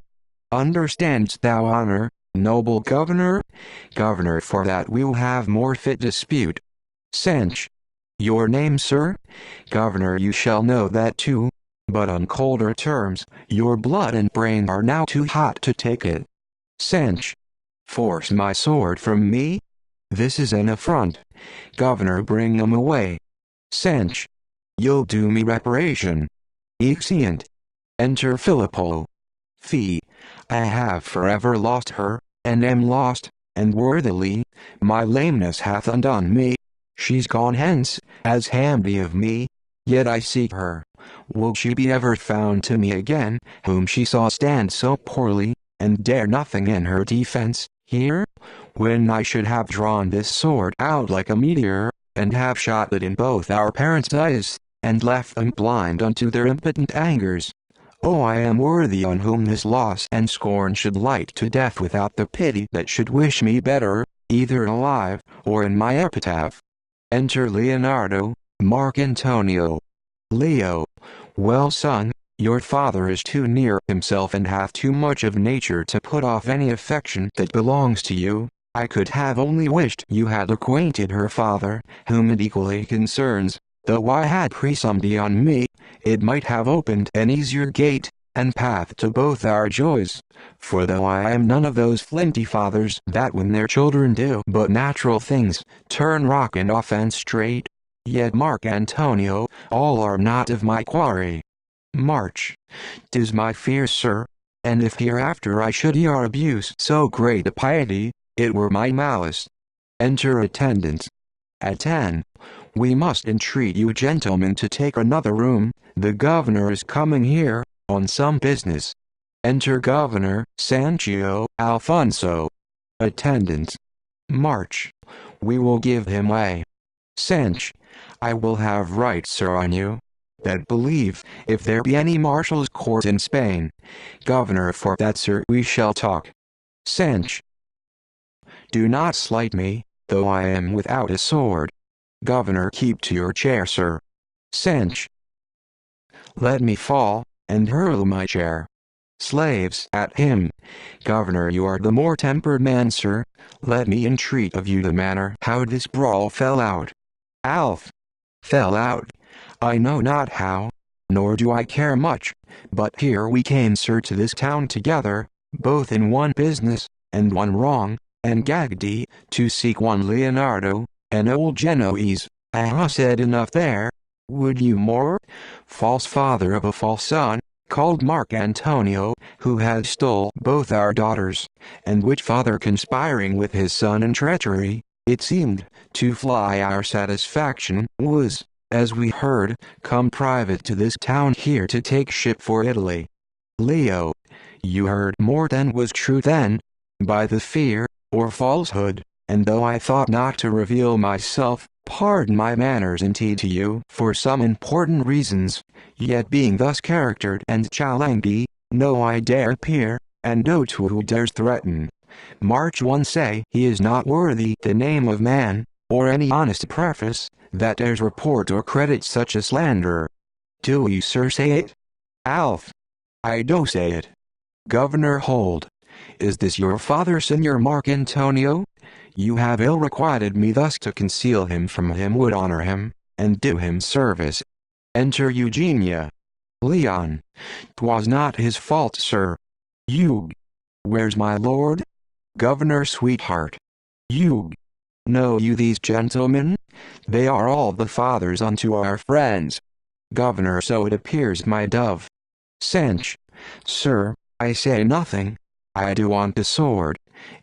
Understand'st thou honor, noble governor? Governor, for that we'll have more fit dispute. Cinch. Your name, sir? Governor, you shall know that too, but on colder terms, your blood and brain are now too hot to take it. Cinch. Force my sword from me? This is an affront. Governor, bring 'em away. Cinch. You'll do me reparation. Exeunt. Enter Filippo. Fee. I have forever lost her, and am lost, and worthily, my lameness hath undone me. She's gone hence, as handy of me, yet I seek her. Will she be ever found to me again, whom she saw stand so poorly, and dare nothing in her defense, here? When I should have drawn this sword out like a meteor, and have shot it in both our parents' eyes, and left them blind unto their impotent angers. Oh, I am worthy on whom this loss and scorn should light to death without the pity that should wish me better, either alive, or in my epitaph. Enter Leonardo, Mark Antonio. Leo. Well, son, your father is too near himself and hath too much of nature to put off any affection that belongs to you. I could have only wished you had acquainted her father, whom it equally concerns. Though I had presumed on me, it might have opened an easier gate, and path to both our joys. For though I am none of those flinty fathers that when their children do but natural things, turn rock and offense straight, yet Mark Antonio, all are not of my quarry. March. 'Tis my fear, sir, and if hereafter I should hear abuse so great a piety, it were my malice. Enter attendants. Attend. We must entreat you gentlemen to take another room, the governor is coming here, on some business. Enter Governor Sancho Alfonso. Attendants. March. We will give him way. Cinch. I will have right, sir, on you, that believe, if there be any marshal's court in Spain. Governor, for that, sir, we shall talk. Cinch. Do not slight me, though I am without a sword. Governor, keep to your chair, sir. Cinch. Let me fall, and hurl my chair. Slaves at him. Governor, you are the more tempered man, sir. Let me entreat of you the manner how this brawl fell out. Alf. Fell out. I know not how, nor do I care much, but here we came, sir, to this town together, both in one business, and one wrong, and gaggedy, to seek one Leonardo, an old Genoese. I ha' said enough there. Would you more? False father of a false son, called Mark Antonio, who had stole both our daughters, and which father conspiring with his son in treachery, it seemed, to fly our satisfaction, was, as we heard, come private to this town here to take ship for Italy. Leo, you heard more than was true then, by the fear, or falsehood, and though I thought not to reveal myself, pardon my manners indeed to you for some important reasons, yet being thus charactered and chalangy, no I dare appear, and no to who dares threaten. March 1 say he is not worthy the name of man, or any honest preface, that dares report or credit such a slanderer. Do you sir say it? Alf. I do say it. Governor Hold. Is this your father, Signor Mark Antonio? You have ill requited me thus to conceal him from him would honor him, and do him service. Enter Eugenia. Leon. 'Twas not his fault, sir. Eug. Where's my lord? Governor Sweetheart. Eug. Know you these gentlemen? They are all the fathers unto our friends. Governor, so it appears, my dove. Sench. Sir, I say nothing. I do want a sword.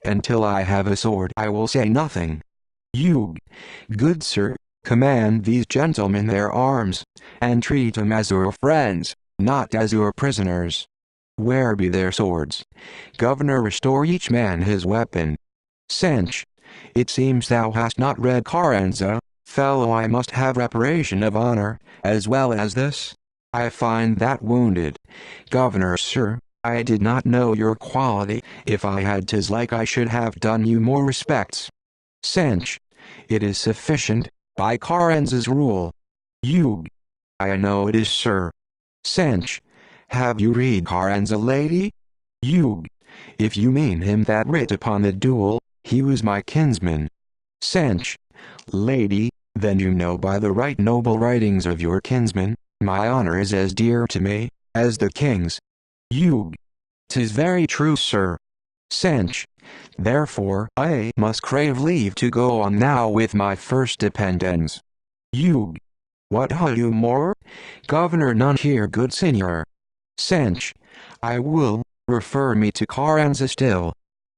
Until I have a sword I will say nothing. Eug. Good sir, command these gentlemen their arms, and treat them as your friends, not as your prisoners. Where be their swords? Governor, restore each man his weapon. Sench. It seems thou hast not read Carranza, fellow. I must have reparation of honor, as well as this. I find that wounded. Governor, sir, I did not know your quality. If I had, 'tis like I should have done you more respects. Sench. It is sufficient, by Carranza's rule. Eug. I know it is, sir. Sench. Have you read Carranza, lady? Eug. If you mean him that writ upon the duel, he was my kinsman. Sench. Lady, then you know by the right noble writings of your kinsman, my honor is as dear to me, as the king's. Eug. 'Tis very true, sir. Sench. Therefore I must crave leave to go on now with my first dependence. Eug. What have you more? Governor, none here, good signor. Sench. I will, refer me to Carranza still.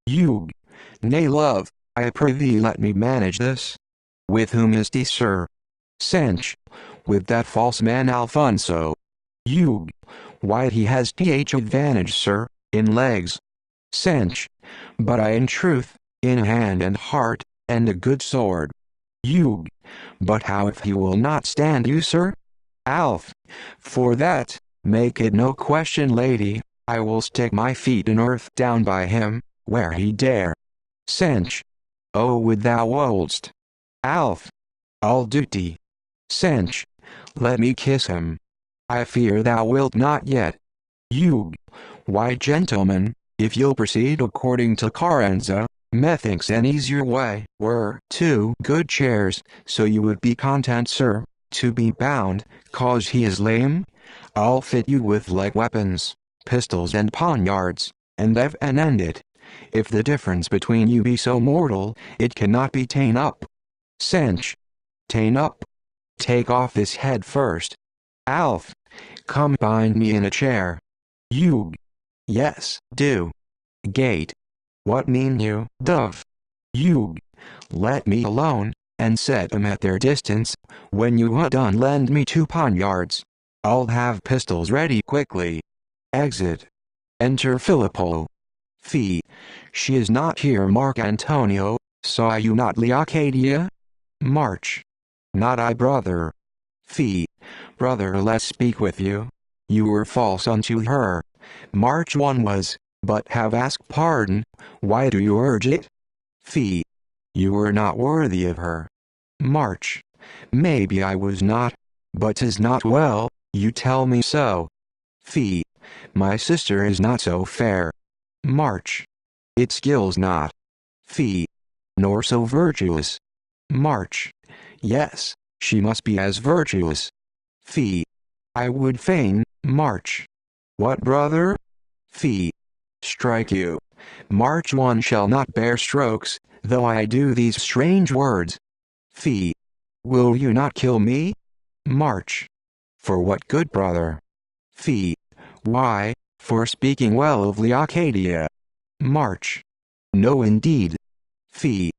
Eug. Nay, love, I prithee let me manage this. With whom is he, sir? Sench. With that false man Alfonso. Eug. Why, he has th advantage, sir, in legs. Sench. But I in truth, in hand and heart, and a good sword. Eug. But how if he will not stand you, sir? Alf. For that, make it no question, lady, I will stick my feet in earth down by him, where he dare. Sench. Oh, would thou wouldst. Alf. I'll duty. Sench. Let me kiss him. I fear thou wilt not yet. Eug. Why, gentlemen, if you'll proceed according to Carranza, methinks an easier way were 2 good chairs, so you would be content, sir, to be bound, cause he is lame. I'll fit you with like weapons, pistols and poniards, and end it. If the difference between you be so mortal, it cannot be ta'en up. Sench. Ta'en up? Take off this head first. Alf. Come bind me in a chair. Eug. Yes, do. Gate. What mean you, dove? Eug. Let me alone, and set them at their distance. When you are done, lend me 2 poniards. I'll have pistols ready quickly. Exit. Enter Filippo. Fee. She is not here, Mark Antonio. Saw you not Leocadia? March. Not I, brother. Fee. Brother, let's speak with you. You were false unto her. March 1 was, but have asked pardon. Why do you urge it? Fee. You were not worthy of her. March. Maybe I was not, but 'tis not well, you tell me so. Fee. My sister is not so fair. March. It skills not. Fee. Nor so virtuous. March. Yes, she must be as virtuous. Fee. I would fain, March. What, brother? Fee. Strike you. March 1 shall not bear strokes, though I do these strange words. Fee. Will you not kill me? March. For what good, brother? Fee. Why, for speaking well of Leocadia. March. No, indeed. Fee.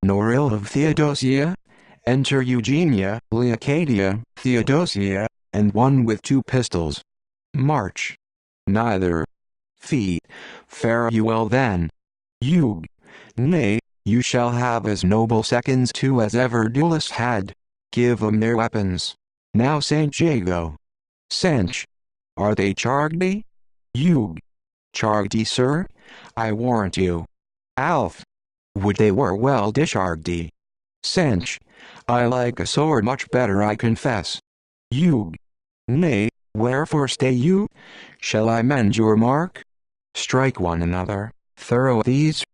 Nor ill of Theodosia? Enter Eugenia. Leocadia, Theodosia, and one with 2 pistols. March. Neither. Feet. Fare you well then. You. Nay, you shall have as noble seconds 2 as ever duelists had. Give 'em their weapons. Now St. Jago. Sench. Are they charged? You. Charged, sir? I warrant you. Alf. Would they were well discharged. Sench. I like a sword much better, I confess. You. Nay, wherefore stay you? Shall I mend your mark? Strike one another, thorough these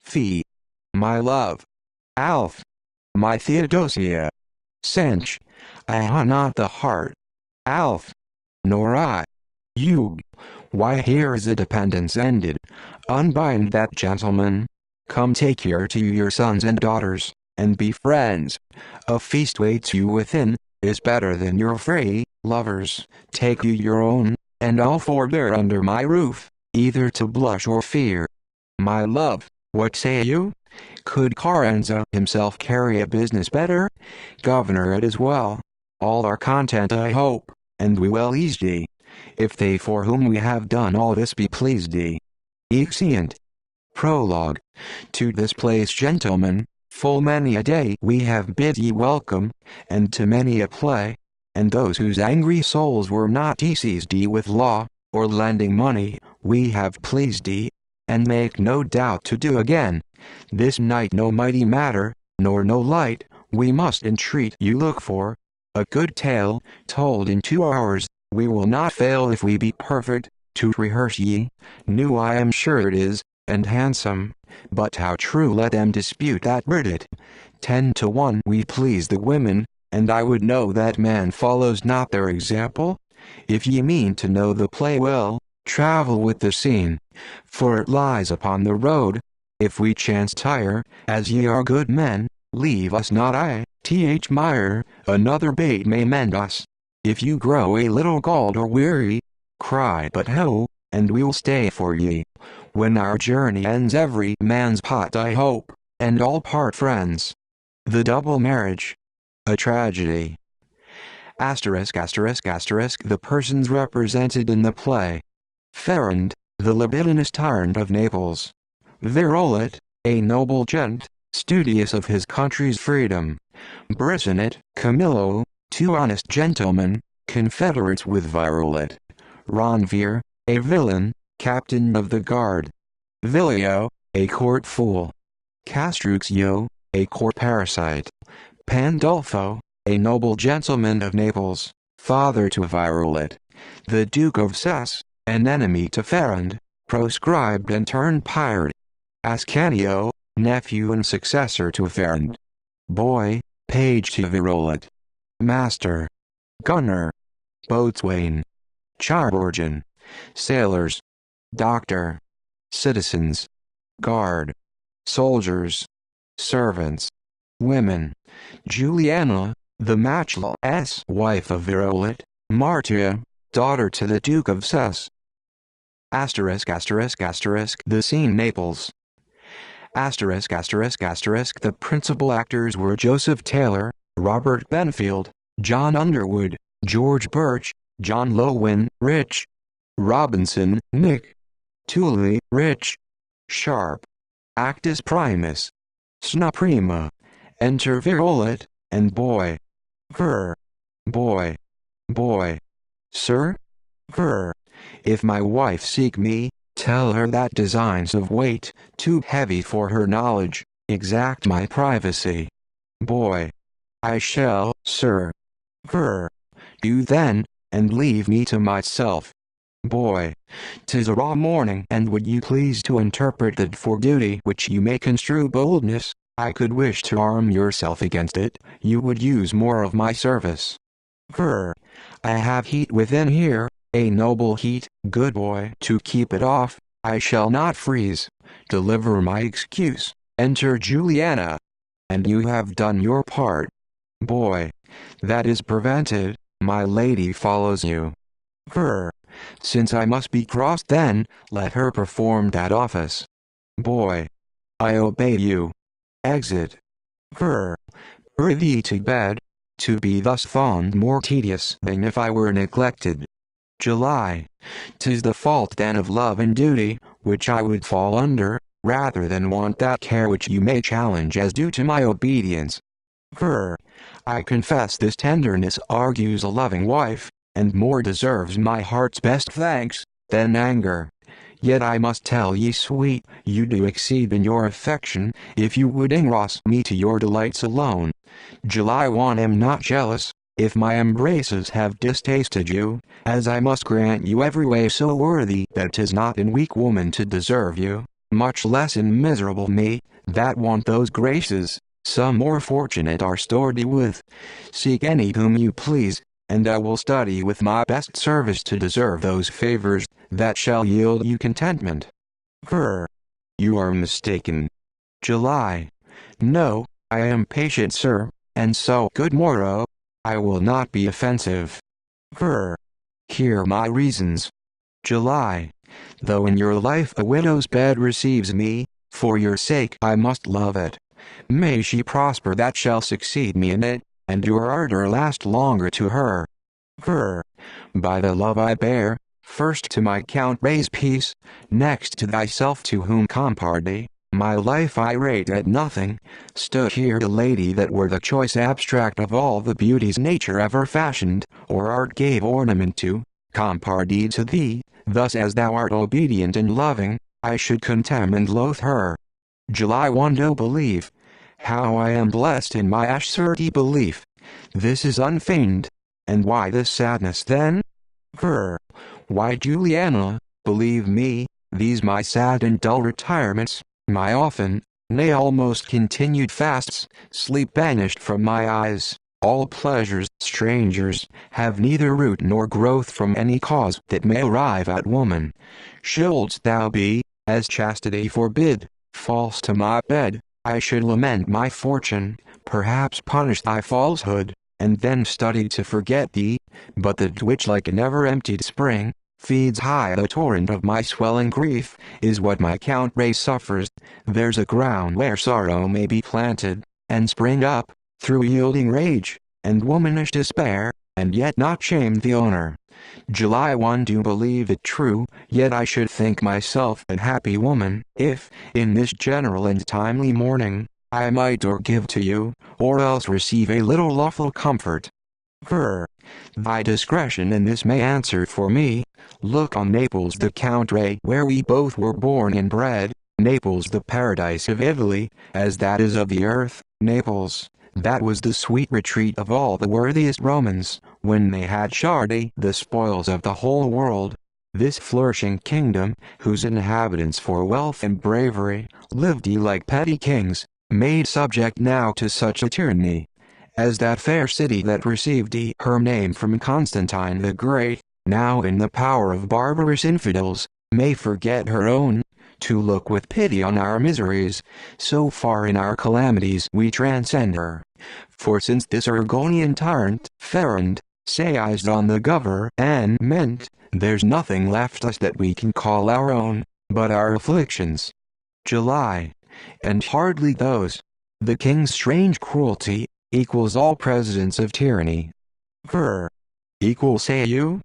feet. My love. Alf. My Theodosia. Sench. I ha not the heart. Alf. Nor I. You. Why, here is a dependence ended. Unbind that gentleman. Come, take here to your sons and daughters, and be friends. A feast waits you within, is better than your fray. Lovers, take you your own, and I'll forbear under my roof, either to blush or fear. My love, what say you? Could Carranza himself carry a business better? Governor, it is well. All are content, I hope, and we well ease ye. If they for whom we have done all this be pleased ye. Exeunt. Prologue. To this place, gentlemen, full many a day we have bid ye welcome, and to many a play, and those whose angry souls were not seized with law, or lending money, we have pleased ye, and make no doubt to do again. This night no mighty matter, nor no light, we must entreat you look for. A good tale, told in 2 hours, we will not fail if we be perfect, to rehearse ye. New I am sure it is, and handsome, but how true let them dispute that read it. 10 to 1 we please the women, and I would know that man follows not their example. If ye mean to know the play well, travel with the scene, for it lies upon the road. If we chance tire, as ye are good men, leave us not. I.Th. Meyer, another bait may mend us. If you grow a little galled or weary, cry but ho, and we'll stay for ye. When our journey ends every man's pot, I hope, and all part friends. The double marriage. A tragedy. The persons represented in the play. Ferrand, the libidinous tyrant of Naples. Virolet, a noble gent, studious of his country's freedom. Brisonet, Camillo, 2 honest gentlemen, confederates with Virolet. Ronvier, a villain, captain of the guard. Villio, a court fool. Castruccio, a court parasite. Pandolfo, a noble gentleman of Naples, father to Virolet. The Duke of Cess, an enemy to Ferrand, proscribed and turned pirate. Ascanio, nephew and successor to Ferrand. Boy, page to Virolet. Master. Gunner. Boatswain. Chirurgeon. Sailors. Doctor. Citizens. Guard. Soldiers. Servants. Women. Juliana, the matchless wife of Virolet. Martia, daughter to the Duke of Cess. The scene Naples. The principal actors were Joseph Taylor, Robert Benfield, John Underwood, George Birch, John Lowen, Rich. Robinson, Nick. Tooley, Rich. Sharp. Actus Primus. Sna Prima. Enter Virolet, and Boy. Ver. Boy. Boy. Sir? Ver. If my wife seek me, tell her that designs of weight, too heavy for her knowledge, exact my privacy. Boy. I shall, sir. Ver. Do then, and leave me to myself. Boy. 'Tis a raw morning, and would you please to interpret that for duty which you may construe boldness, I could wish to arm yourself against it, you would use more of my service. Ver. I have heat within here, a noble heat, good boy. To keep it off, I shall not freeze. Deliver my excuse. Enter Juliana. And you have done your part. Boy. That is prevented, my lady follows you. Ver. Since I must be crossed then, let her perform that office. Boy. I obey you. Exit. Ver. Prithee to bed. To be thus fond more tedious than if I were neglected. July. 'Tis the fault then of love and duty, which I would fall under, rather than want that care which you may challenge as due to my obedience. Ver. I confess this tenderness argues a loving wife, and more deserves my heart's best thanks, than anger. Yet I must tell ye sweet, you do exceed in your affection, if you would engross me to your delights alone. July 1. Am not jealous, if my embraces have distasted you, as I must grant you every way so worthy that 'tis not in weak woman to deserve you, much less in miserable me, that want those graces. Some more fortunate are stored with. Seek any whom you please, and I will study with my best service to deserve those favors that shall yield you contentment. Ver. You are mistaken. July. No, I am patient, sir, and so good morrow. I will not be offensive. Ver. Hear my reasons. July. Though in your life a widow's bed receives me, for your sake I must love it. May she prosper that shall succeed me in it, and your ardor last longer to her. Ver. By the love I bear, first to my Count raise peace, next to thyself to whom compardy, my life I rate at nothing, stood here a lady that were the choice abstract of all the beauties nature ever fashioned, or art gave ornament to, compardy to thee, thus as thou art obedient and loving, I should contemn and loathe her. July 1. Do believe. How I am blessed in my assurity belief. This is unfeigned. And why this sadness then? Ver. Why, Juliana, believe me, these my sad and dull retirements, my often, nay almost continued fasts, sleep banished from my eyes, all pleasures, strangers, have neither root nor growth from any cause that may arrive at woman. Shouldst thou be, as chastity forbid, false to my bed, I should lament my fortune, perhaps punish thy falsehood, and then study to forget thee, but that which like a never-emptied spring, feeds high the torrent of my swelling grief, is what my Count Ray suffers. There's a ground where sorrow may be planted, and spring up, through yielding rage, and womanish despair, and yet not shame the owner. July 1. Do believe it true, yet I should think myself a happy woman, if, in this general and timely mourning, I might or give to you, or else receive a little lawful comfort. Ver. Thy discretion in this may answer for me. Look on Naples the Count Ray where we both were born and bred, Naples the paradise of Italy, as that is of the earth, Naples, that was the sweet retreat of all the worthiest Romans, when they had shared the spoils of the whole world. This flourishing kingdom, whose inhabitants for wealth and bravery, lived like petty kings, made subject now to such a tyranny, as that fair city that received her name from Constantine the Great, now in the power of barbarous infidels, may forget her own. To look with pity on our miseries, so far in our calamities we transcend her. For since this Ergonian tyrant, Ferrand, seized on the government, there's nothing left us that we can call our own, but our afflictions. July. And hardly those. The king's strange cruelty equals all presidents of tyranny. Ver. Equal, say you?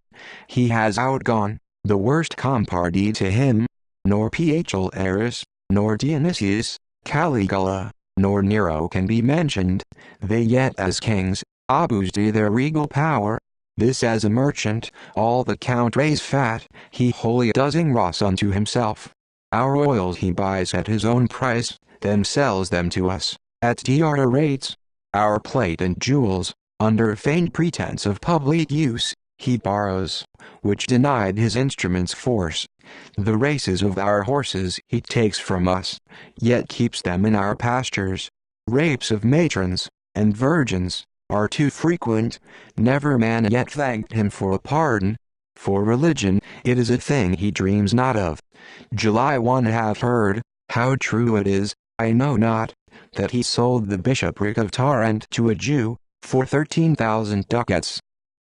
He has outgone, the worst compardy to him, nor Pietro Eris, nor Dionysius, Caligula, nor Nero can be mentioned. They yet as kings, abused their regal power. This as a merchant, all the Count Ray's fat, he wholly does engross unto himself. Our oils he buys at his own price, then sells them to us, at dear rates. Our plate and jewels, under feigned pretense of public use, he borrows, which denied his instruments force. The races of our horses he takes from us, yet keeps them in our pastures. Rapes of matrons, and virgins, are too frequent, never man yet thanked him for a pardon. For religion, it is a thing he dreams not of. July 1. Have heard, how true it is, I know not, that he sold the bishopric of Tarent to a Jew, for 13,000 ducats.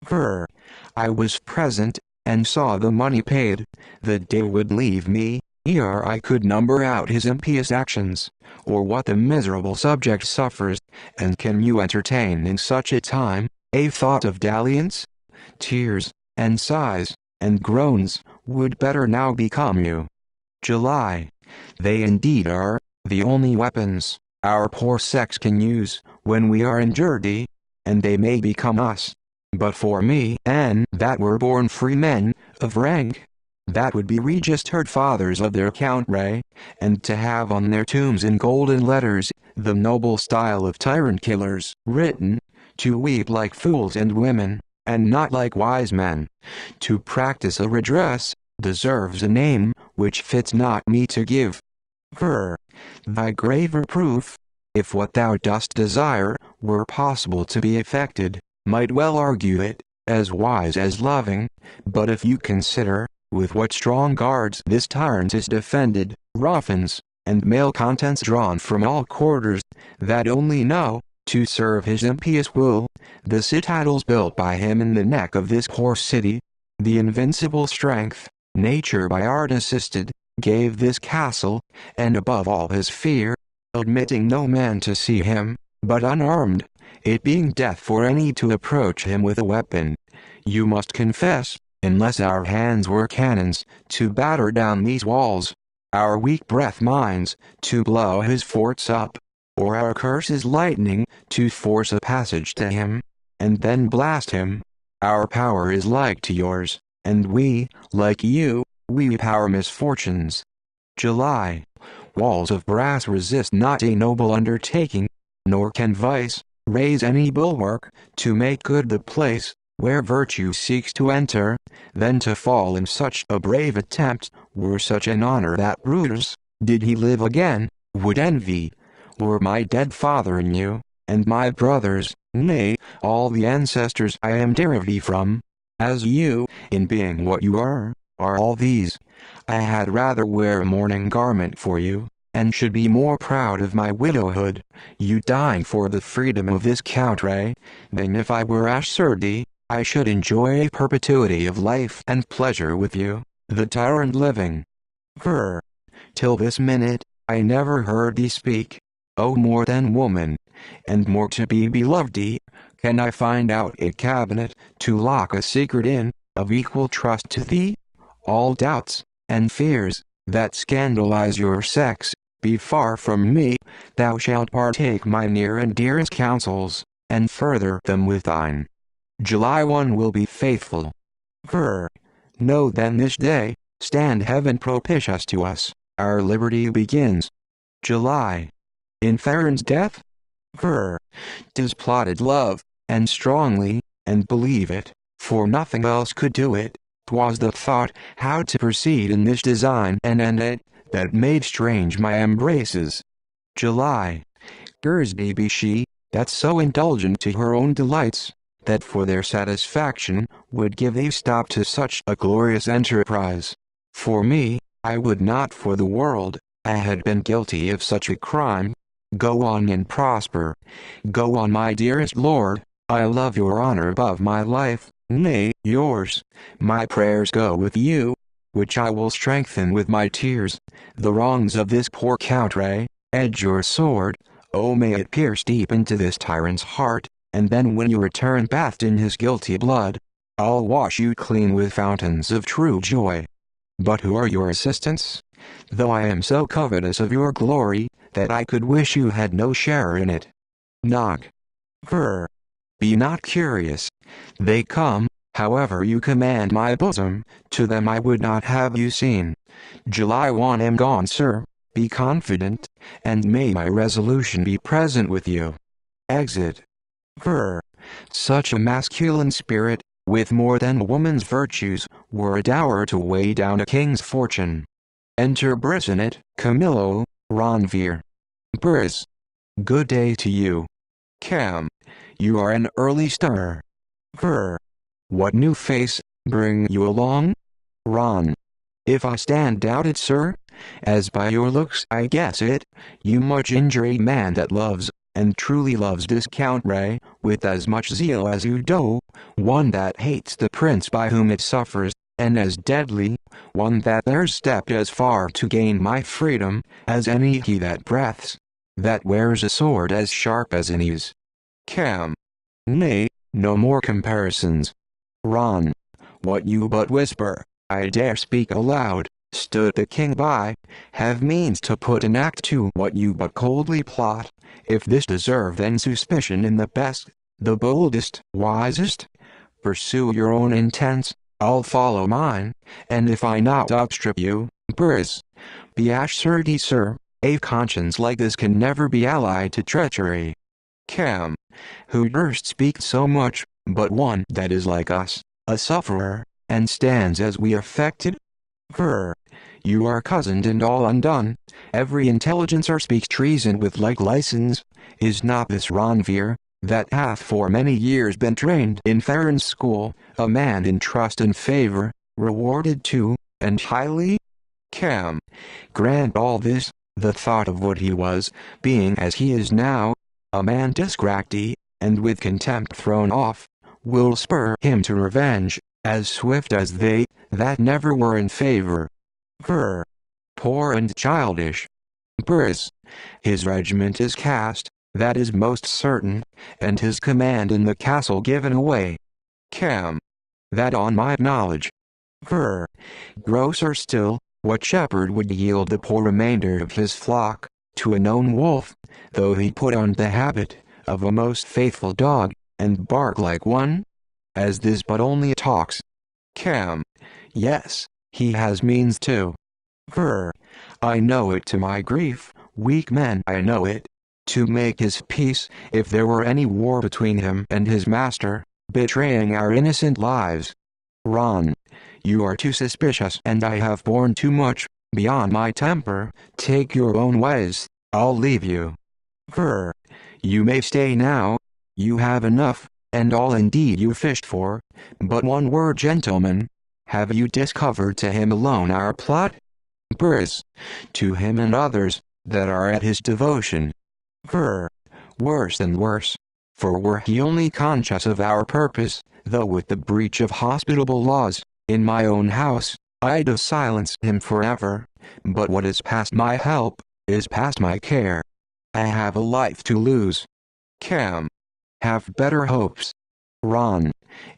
Ver. I was present, and saw the money paid. The day would leave me, ere I could number out his impious actions, or what the miserable subject suffers, and can you entertain in such a time, a thought of dalliance? Tears, and sighs, and groans, would better now become you. July. They indeed are, the only weapons, our poor sex can use, when we are in jeopardy, and they may become us. But for me, and that were born free men, of rank, that would be registered fathers of their country, and to have on their tombs in golden letters, the noble style of tyrant killers, written, to weep like fools and women, and not like wise men, to practice a redress, deserves a name, which fits not me to give. Ver. Thy graver proof, if what thou dost desire, were possible to be effected, might well argue it, as wise as loving, but if you consider, with what strong guards this tyrant is defended, ruffins, and male contents drawn from all quarters, that only know, to serve his impious will, the citadels built by him in the neck of this poor city, the invincible strength, nature by art assisted, gave this castle, and above all his fear, admitting no man to see him, but unarmed, it being death for any to approach him with a weapon. You must confess, unless our hands were cannons, to batter down these walls, our weak breath mines, to blow his forts up, or our curses lightning, to force a passage to him, and then blast him. Our power is like to yours, and we, like you, weep our misfortunes. July. Walls of brass resist not a noble undertaking, nor can vice raise any bulwark to make good the place where virtue seeks to enter. Then to fall in such a brave attempt were such an honor that Brutus, did he live again, would envy. Were my dead father and you, and my brothers, nay, all the ancestors I am derived from, as you, in being what you are all these, I had rather wear a mourning garment for you, and should be more proud of my widowhood, you dying for the freedom of this country, than if I were Assurdy, I should enjoy a perpetuity of life and pleasure with you, the tyrant living. Ver. Till this minute, I never heard thee speak, O more than woman, and more to be beloved can I find out a cabinet, to lock a secret in, of equal trust to thee? All doubts, and fears, that scandalize your sex, be far from me, thou shalt partake my near and dearest counsels, and further them with thine. July 1 will be faithful. Ver. Know then this day, stand heaven propitious to us, our liberty begins. July. In Theron's death? Ver. 'Tis plotted love, and strongly, and believe it, for nothing else could do it. 'Twas the thought how to proceed in this design and end it, that made strange my embraces. July. Cursed be she, that's so indulgent to her own delights, that for their satisfaction, would give a stop to such a glorious enterprise. For me, I would not for the world, I had been guilty of such a crime. Go on and prosper. Go on, my dearest lord, I love your honor above my life. Nay, yours, my prayers go with you, which I will strengthen with my tears. The wrongs of this poor country, edge your sword, oh may it pierce deep into this tyrant's heart, and then when you return bathed in his guilty blood, I'll wash you clean with fountains of true joy. But who are your assistants? Though I am so covetous of your glory, that I could wish you had no share in it. Knock. Ver. Be not curious. They come, however you command my bosom, to them I would not have you seen. July 1 am gone, sir, be confident, and may my resolution be present with you. Exit. Ver. Such a masculine spirit, with more than a woman's virtues, were a dower to weigh down a king's fortune. Enter Brisenet, Camillo, Ronvier. Briz. Good day to you. Cam. You are an early stirrer. Ver. What new face bring you along? Ron. If I stand doubted, sir, as by your looks I guess it, you much injure a man that loves, and truly loves this country, with as much zeal as you do, one that hates the prince by whom it suffers, and as deadly, one that dares step as far to gain my freedom, as any he that breathes, that wears a sword as sharp as an ease. Cam. Nay, no more comparisons. Ron. What you but whisper, I dare speak aloud. Stood the king by, have means to put an act to what you but coldly plot. If this deserve then suspicion in the best, the boldest, wisest, pursue your own intents, I'll follow mine, and if I not outstrip you, Briz, be assured sir, a conscience like this can never be allied to treachery. Cam. Who durst speak so much, but one that is like us, a sufferer, and stands as we affected? Ver. You are cozened and all undone, every intelligencer speaks treason with like license. Is not this Ronvier, that hath for many years been trained in Farron's school, a man in trust and favor, rewarded too, and highly? Cam. Grant all this, the thought of what he was, being as he is now, a man discrafty, and with contempt thrown off, will spur him to revenge, as swift as they, that never were in favor. Ver. Poor and childish. Briz. His regiment is cast, that is most certain, and his command in the castle given away. Cam. That on my knowledge. Ver. Grosser still, what shepherd would yield the poor remainder of his flock, to a known wolf, though he put on the habit of a most faithful dog, and bark like one? As this but only talks. Cam. Yes, he has means too. Ver. I know it to my grief, weak men I know it, to make his peace, if there were any war between him and his master, betraying our innocent lives. Ron. You are too suspicious and I have borne too much, beyond my temper, take your own ways, I'll leave you. Ver. You may stay now, you have enough, and all indeed you fished for, but one word gentlemen, have you discovered to him alone our plot? Briz. To him and others, that are at his devotion. Ver. Worse and worse, for were he only conscious of our purpose, though with the breach of hospitable laws, in my own house, I'd silence him forever, but what is past my help, is past my care. I have a life to lose. Cam. Have better hopes. Ron.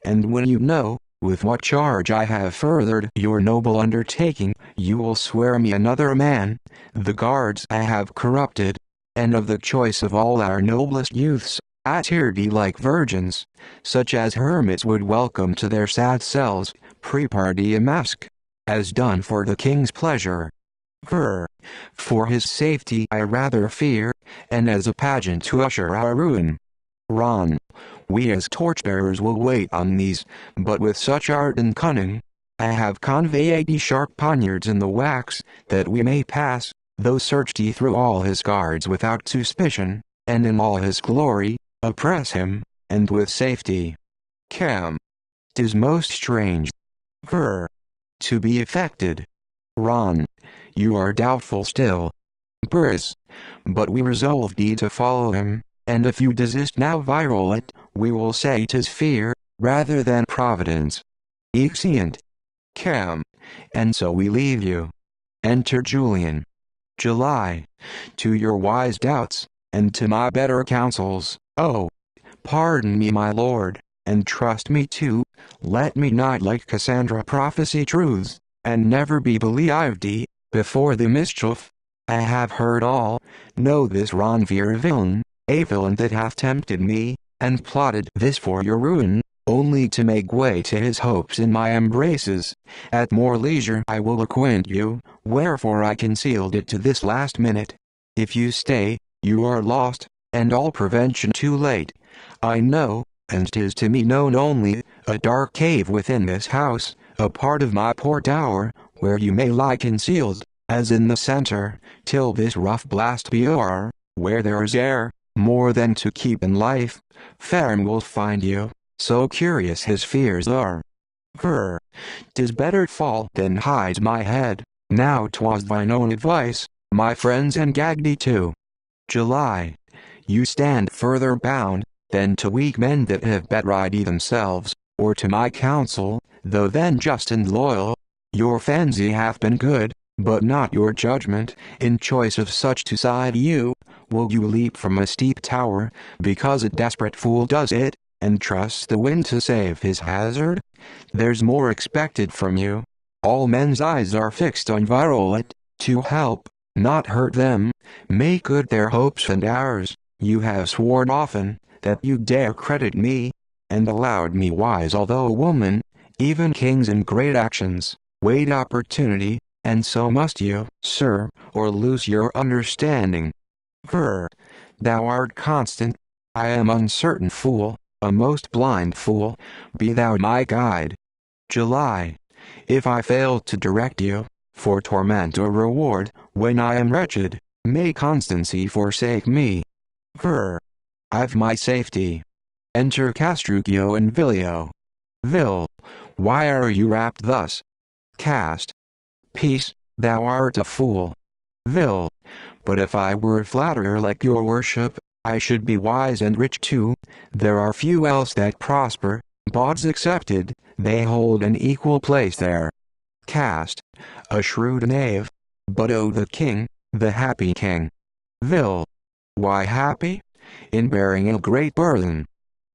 And when you know, with what charge I have furthered your noble undertaking, you will swear me another man, the guards I have corrupted, and of the choice of all our noblest youths, attired like virgins, such as hermits would welcome to their sad cells, pre-party a mask, as done for the king's pleasure. Ver. For his safety I rather fear, and as a pageant to usher our ruin. Ron. We as torchbearers will wait on these, but with such art and cunning, I have conveyed ye sharp poniards in the wax, that we may pass, though searched ye through all his guards without suspicion, and in all his glory, oppress him, and with safety. Cam. 'Tis most strange. Ver. To be effected. Ron. You are doubtful still. Briz. But we resolved ye to follow him, and if you desist now violate, we will say 'tis fear, rather than providence. Exeunt. Cam. And so we leave you. Enter Julian. July. To your wise doubts, and to my better counsels, oh, pardon me my lord, and trust me too, let me not like Cassandra prophesy truths, and never be believed before the mischief. I have heard all, know this Ronvier villain, a villain that hath tempted me, and plotted this for your ruin, only to make way to his hopes in my embraces. At more leisure I will acquaint you, wherefore I concealed it to this last minute. If you stay, you are lost, and all prevention too late. I know, and 'tis to me known only, a dark cave within this house, a part of my poor tower, where you may lie concealed, as in the center, till this rough blast be o'er, where there is air, more than to keep in life. Ferm will find you, so curious his fears are. Ver. 'Tis better fall than hide my head, now 'twas thine own advice, my friends and Gagdy too. July. You stand further bound, than to weak men that have betrayed themselves, or to my counsel, though then just and loyal. Your fancy hath been good, but not your judgment. In choice of such to side you, will you leap from a steep tower, because a desperate fool does it, and trusts the wind to save his hazard? There's more expected from you. All men's eyes are fixed on Violet, to help, not hurt them, make good their hopes and ours. You have sworn often, that you dare credit me, and allowed me wise although a woman. Even kings in great actions wait opportunity, and so must you, sir, or lose your understanding. Ver, thou art constant, I am uncertain fool, a most blind fool, be thou my guide. July, if I fail to direct you, for torment or reward, when I am wretched, may constancy forsake me. Ver, I've my safety. Enter Castruccio and Vilio. Vil, why are you rapt thus? Cast, peace, thou art a fool. Vil, but if I were a flatterer like your worship, I should be wise and rich too. There are few else that prosper, bawds excepted, they hold an equal place there. Cast, a shrewd knave, but oh the king, the happy king. Vil, why happy? In bearing a great burden.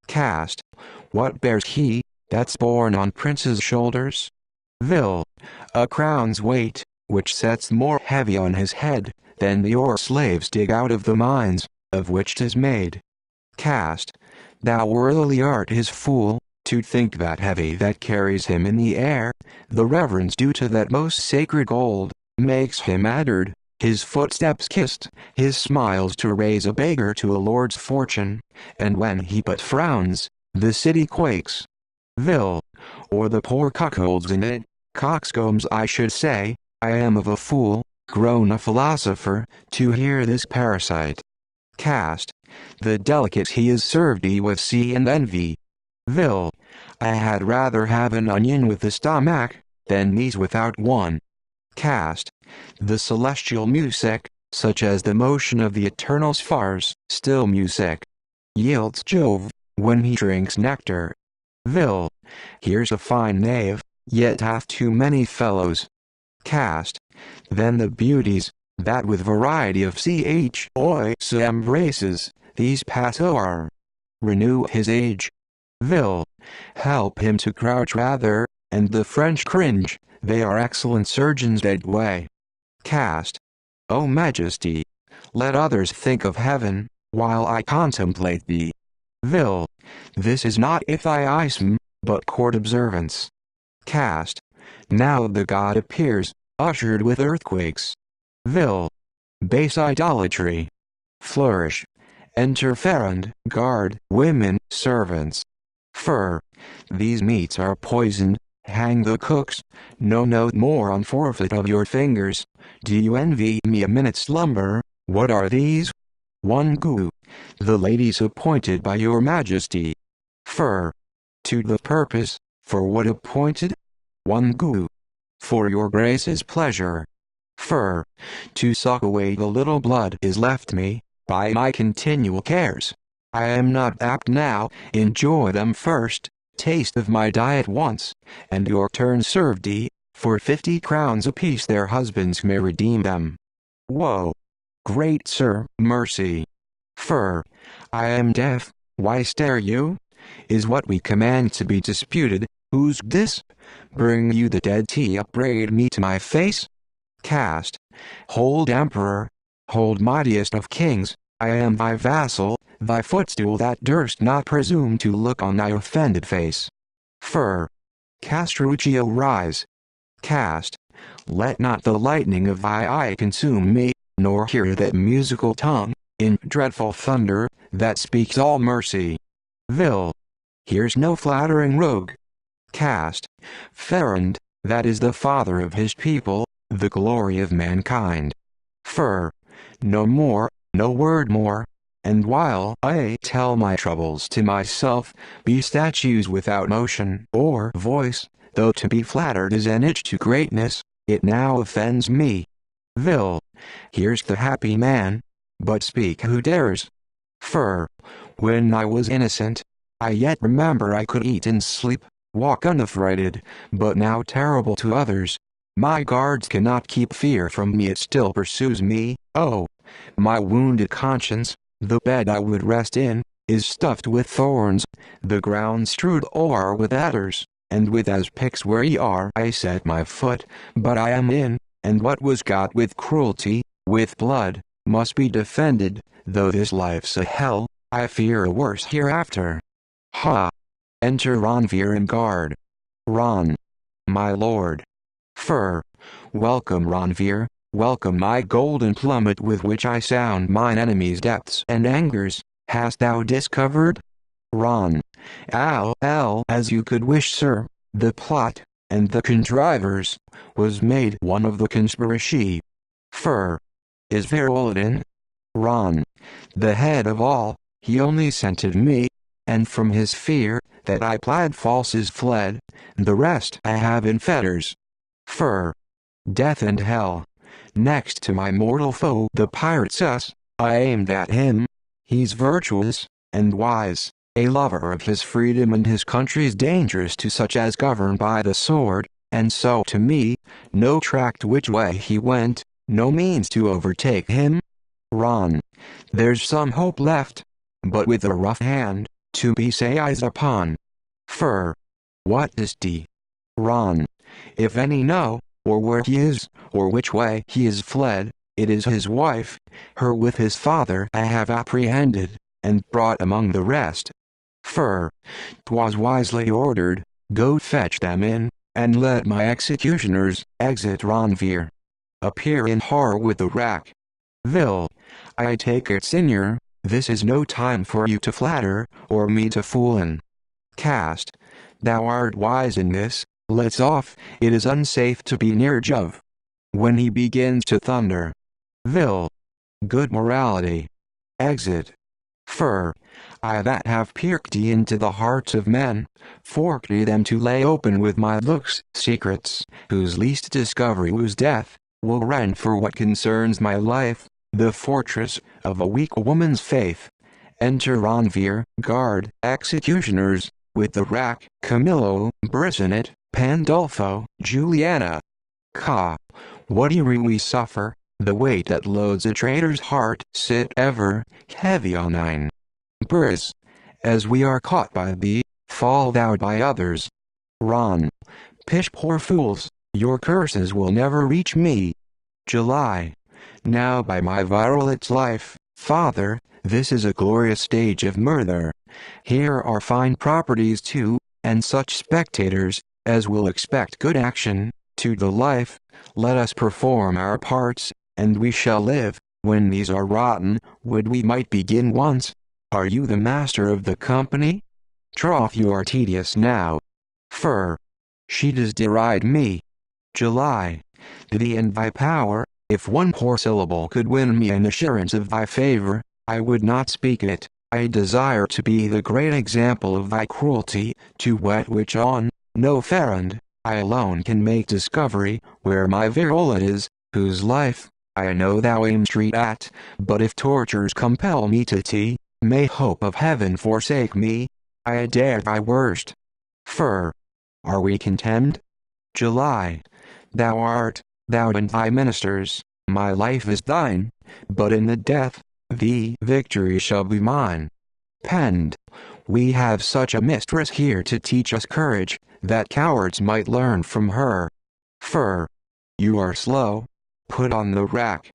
Cast, what bears he, that's borne on prince's shoulders? Vil, a crown's weight, which sets more heavy on his head, than your slaves dig out of the mines, of which 'tis made. Cast, thou worthily art his fool, to think that heavy that carries him in the air, the reverence due to that most sacred gold, makes him addered, his footsteps kissed, his smiles to raise a beggar to a lord's fortune, and when he but frowns, the city quakes. Vil, or the poor cuckolds in it, coxcombs I should say, I am of a fool, grown a philosopher, to hear this parasite. Cast, the delicate he is served with see and envy. Vil, I had rather have an onion with the stomach, than these without one. Cast, the celestial music, such as the motion of the eternal spheres, still music, yields Jove, when he drinks nectar. Vil, here's a fine knave, yet hath too many fellows. Cast, then the beauties, that with variety of choice embraces, these pass o'er. Renew his age. Vil, help him to crouch rather, and the French cringe, they are excellent surgeons that way. Cast, O Majesty, let others think of heaven, while I contemplate thee. Vil, this is not atheism, but court observance. Cast, now the god appears, ushered with earthquakes. Vil, base idolatry. Flourish, enter ferend, guard, women, servants. Fur, these meats are poisoned, hang the cooks, no note more on forfeit of your fingers. Do you envy me a minute's slumber? What are these? One goo, the ladies appointed by your majesty. Fur, to the purpose, for what appointed? One goo, for your grace's pleasure. Fur, to suck away the little blood is left me, by my continual cares. I am not apt now, enjoy them first, taste of my diet once, and your turn served ye, for 50 crowns apiece their husbands may redeem them. Woe! Great sir, mercy! Fur, I am deaf, why stare you? Is what we command to be disputed? Who's this? Bring you the dead tea upbraid me to my face? Cast, hold emperor, hold mightiest of kings, I am thy vassal, thy footstool that durst not presume to look on thy offended face. Fur, Castruccio rise. Cast, let not the lightning of thy eye consume me, nor hear that musical tongue, in dreadful thunder, that speaks all mercy. Vil, here's no flattering rogue. Cast, ferend, that is the father of his people, the glory of mankind. Fur, no more, no word more, and while I tell my troubles to myself, be statues without motion or voice, though to be flattered is an itch to greatness, it now offends me. Vil, here's the happy man, but speak who dares. Fur, when I was innocent, I yet remember I could eat and sleep, walk unaffrighted, but now terrible to others. My guards cannot keep fear from me, it still pursues me. Oh, my wounded conscience, the bed I would rest in, is stuffed with thorns, the ground strewed o'er with adders, and with as picks where ye are I set my foot, but I am in, and what was got with cruelty, with blood, must be defended, though this life's a hell, I fear a worse hereafter. Ha! Enter Ranveer and guard. Ran. My lord. Fur. Welcome Ranveer, welcome my golden plummet with which I sound mine enemies' depths and angers, hast thou discovered? Ran. As you could wish sir, the plot, and the contrivers, was made one of the conspiracy. Fur. Is Veroladin? Ran. The head of all, he only scented me, and from his fear, that I plied false is fled, the rest I have in fetters. Fur. Death and hell. Next to my mortal foe the pirate sus, I aimed at him. He's virtuous, and wise, a lover of his freedom and his country's dangerous to such as govern by the sword, and so to me, no tract which way he went, no means to overtake him. Ran. There's some hope left, but with a rough hand, to be seized upon. Fur. What is he? Ran. If any know, or where he is, or which way he is fled, it is his wife, her with his father I have apprehended, and brought among the rest. Fur. 'Twas wisely ordered, go fetch them in, and let my executioners exit Ranveer. Appear in horror with the rack. Vil. I take it Seigneur, this is no time for you to flatter, or me to foolin. Cast. Thou art wise in this, let's off, it is unsafe to be near Jove. When he begins to thunder. Vil. Good morality. Exit. Fur. I that have peered into the hearts of men, forked them to lay open with my looks secrets, whose least discovery was death, will rend for what concerns my life, the fortress of a weak woman's faith. Enter Ranveer, guard, executioners, with the rack, Camillo, Brisonet, Pandolfo, Juliana. Ca. What eerie we suffer, the weight that loads a traitor's heart, sit ever, heavy on thine. Briz. As we are caught by thee, fall thou by others. Ran. Pish poor fools, your curses will never reach me. July. Now by my virolet's life, father, this is a glorious stage of murder. Here are fine properties too, and such spectators, as will expect good action, to the life. Let us perform our parts, and we shall live. When these are rotten, would we might begin once. Are you the master of the company? Troth you are tedious now. Fur. She does deride me. July. Thee and thy power, if one poor syllable could win me an assurance of thy favor, I would not speak it. I desire to be the great example of thy cruelty, to wet which on, no ferend, I alone can make discovery, where my Viola is, whose life, I know thou aim'st at, but if tortures compel me to tea, may hope of heaven forsake me, I dare thy worst. Fur. Are we contemned? July. Thou art, thou and thy ministers, my life is thine, but in the death, the victory shall be mine. Penned. We have such a mistress here to teach us courage, that cowards might learn from her. Fur. You are slow. Put on the rack.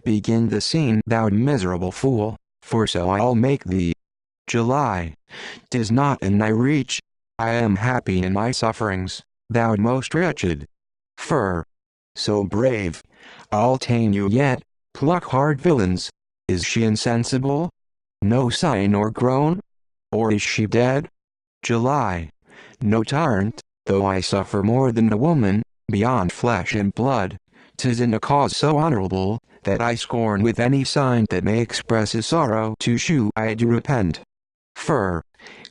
Begin the scene, thou miserable fool, for so I'll make thee. July. 'Tis not in thy reach. I am happy in my sufferings, thou most wretched. Fur. So brave. I'll tame you yet, pluck hard villains. Is she insensible? No sigh nor groan? Or is she dead? July. No tyrant, though I suffer more than a woman, beyond flesh and blood. 'Tis in a cause so honorable, that I scorn with any sign that may express his sorrow to shew I do repent. Fur.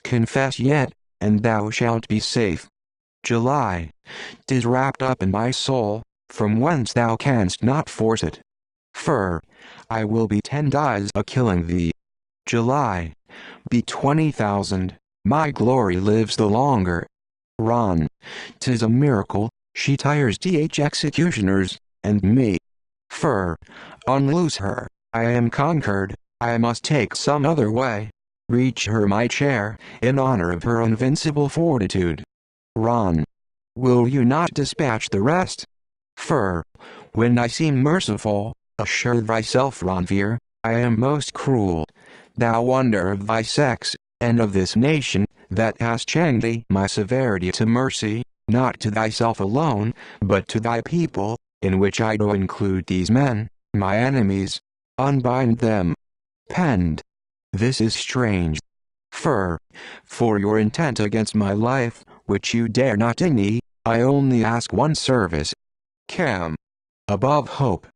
Confess yet, and thou shalt be safe. July. 'Tis wrapped up in my soul, from whence thou canst not force it. Fur. I will be 10 days a killing thee. July. Be 20,000, my glory lives the longer. Ron. 'Tis a miracle, she tires th executioners, and me. Unloose her, I am conquered, I must take some other way. Reach her my chair, in honor of her invincible fortitude. Ron. Will you not dispatch the rest? When I seem merciful, assure thyself, Ronvir, I am most cruel. Thou wonder of thy sex, and of this nation, that hast chained thee my severity to mercy, not to thyself alone, but to thy people, in which I do include these men, my enemies. Unbind them. Penned. This is strange. For your intent against my life, which you dare not deny, I only ask one service. Cam. Above hope.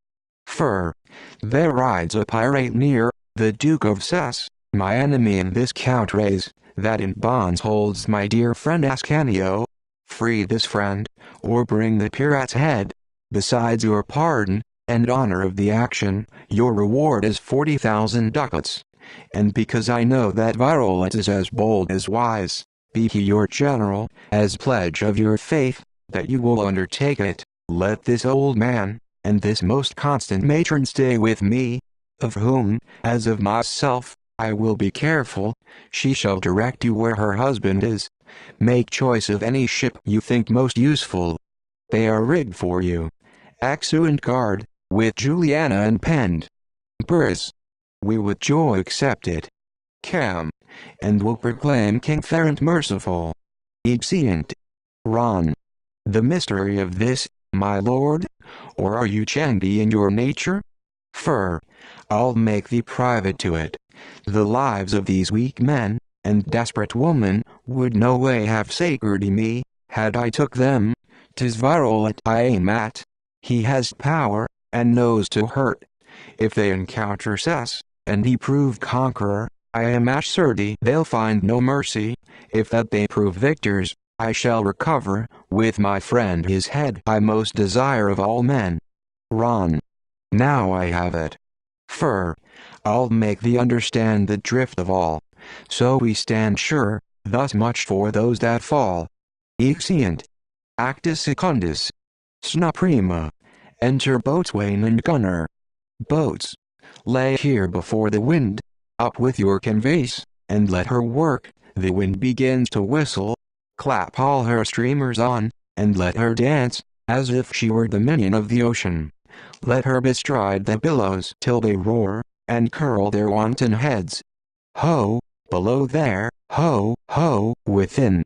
There rides a pirate near, the Duke of Cess, my enemy in this countries, that in bonds holds my dear friend Ascanio. Free this friend, or bring the pirate's head. Besides your pardon, and honor of the action, your reward is 40,000 ducats. And because I know that Virolet is as bold as wise, be he your general, as pledge of your faith, that you will undertake it, let this old man, and this most constant matron stay with me, of whom, as of myself, I will be careful. She shall direct you where her husband is. Make choice of any ship you think most useful. They are rigged for you. Excellent guard, with Juliana and penned. Briz. We with joy accept it. Cam. And will proclaim King Ferrant merciful. Exeunt. Ron. The mystery of this, my lord? Or are you chandy in your nature? I'll make thee private to it. The lives of these weak men, and desperate women, would no way have sacred me, had I took them. 'Tis Virolet I aim at. He has power, and knows to hurt. If they encounter Cess, and he prove conqueror, I am assuredy they'll find no mercy. If that they prove victors, I shall recover, with my friend his head I most desire of all men. Ron. Now I have it. I'll make thee understand the drift of all. So we stand sure, thus much for those that fall. Exeunt. Actus secundus. Sna prima. Enter boatswain and gunner. Boats. Lay here before the wind. Up with your canvas, and let her work. The wind begins to whistle. Clap all her streamers on, and let her dance, as if she were the minion of the ocean. Let her bestride the billows till they roar, and curl their wanton heads. Ho, below there, ho, ho, within.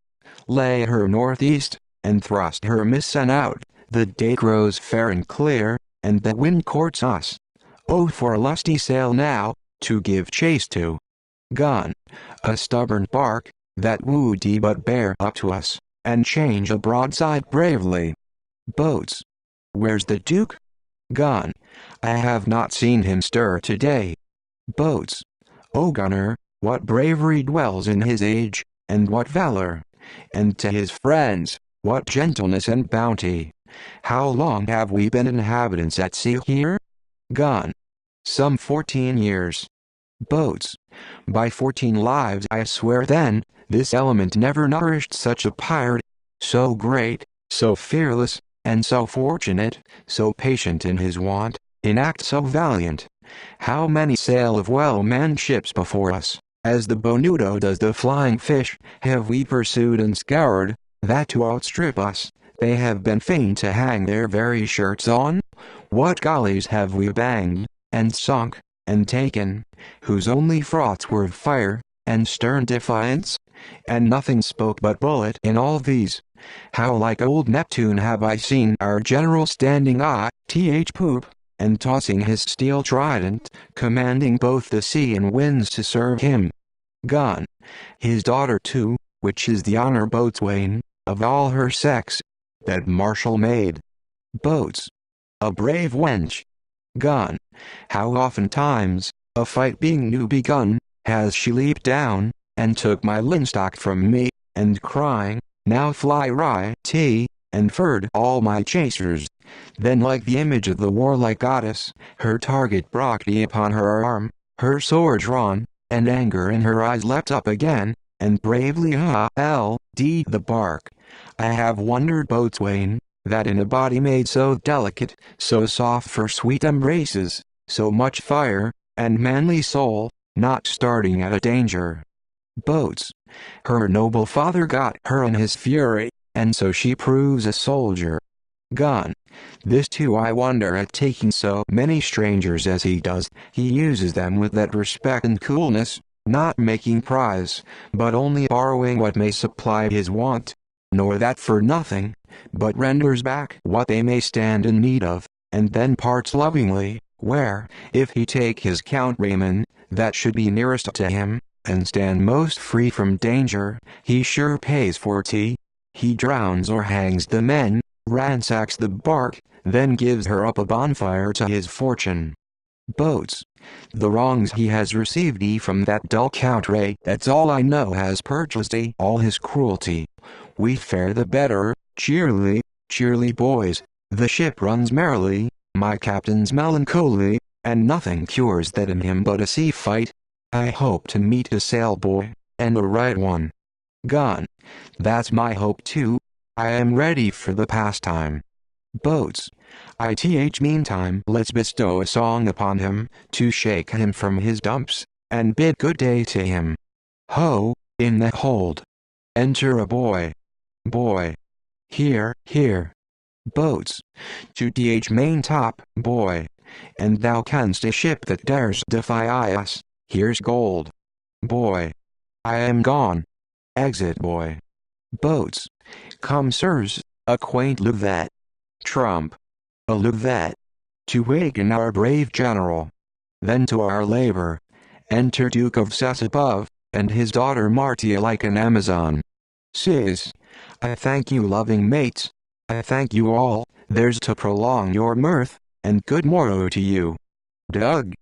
Lay her northeast, and thrust her mizzen out. The day grows fair and clear, and the wind courts us. Oh, for a lusty sail now, to give chase to. Gun. A stubborn bark, that would but bear up to us, and change a broadside bravely. Boats. Where's the Duke? Gun. I have not seen him stir today. Boats. O gunner, what bravery dwells in his age, and what valor! And to his friends, what gentleness and bounty! How long have we been inhabitants at sea here? Gun. Some 14 years. Boats. By 14 lives I swear then, this element never nourished such a pirate. So great, so fearless, and so fortunate, so patient in his want, in act so valiant. How many sail of well-manned ships before us, as the bonudo does the flying fish, have we pursued and scoured, that to outstrip us, they have been fain to hang their very shirts on? What galleys have we banged, and sunk, and taken, whose only fraughts were fire, and stern defiance? And nothing spoke but bullet in all these. How like old Neptune have I seen our general standing th poop, and tossing his steel trident, commanding both the sea and winds to serve him. Gun. His daughter too, which is the honor boatswain, of all her sex, that martial maid. Boats. A brave wench. Gun. How oftentimes, a fight being new begun, has she leaped down, and took my linstock from me, and crying, now fly right, and furred all my chasers. Then like the image of the warlike goddess, her target brought upon her arm, her sword drawn, and anger in her eyes leapt up again, and bravely held the bark. I have wondered, boatswain, that in a body made so delicate, so soft for sweet embraces, so much fire, and manly soul, not starting at a danger. Boats. Her noble father got her in his fury, and so she proves a soldier. Gone. This too I wonder at, taking so many strangers as he does, he uses them with that respect and coolness, not making prize, but only borrowing what may supply his want, nor that for nothing, but renders back what they may stand in need of, and then parts lovingly, where, if he take his countryman, that should be nearest to him, and stand most free from danger, he sure pays for tea. He drowns or hangs the men, ransacks the bark, then gives her up a bonfire to his fortune. Boats. The wrongs he has received from that dull country, that's all I know, has purchased all his cruelty. We fare the better, cheerly, cheerly boys, the ship runs merrily, my captain's melancholy, and nothing cures that in him but a sea fight. I hope to meet a sail boy, and the right one. Gone. That's my hope too. I am ready for the pastime. Boats. Meantime let's bestow a song upon him, to shake him from his dumps, and bid good day to him. Ho, in the hold. Enter a boy. Boy. Here, here. Boats. To maintop, boy. And thou canst a ship that dares defy us, here's gold. Boy. I am gone. Exit, boy. Boats. Come, sirs, acquaint Luvet. Trump. A Luvet. To waken our brave general. Then to our labor. Enter Duke of Sus above, and his daughter Martia like an Amazon. Sis. I thank you, loving mates. I thank you all, there's to prolong your mirth, and good morrow to you. Doug.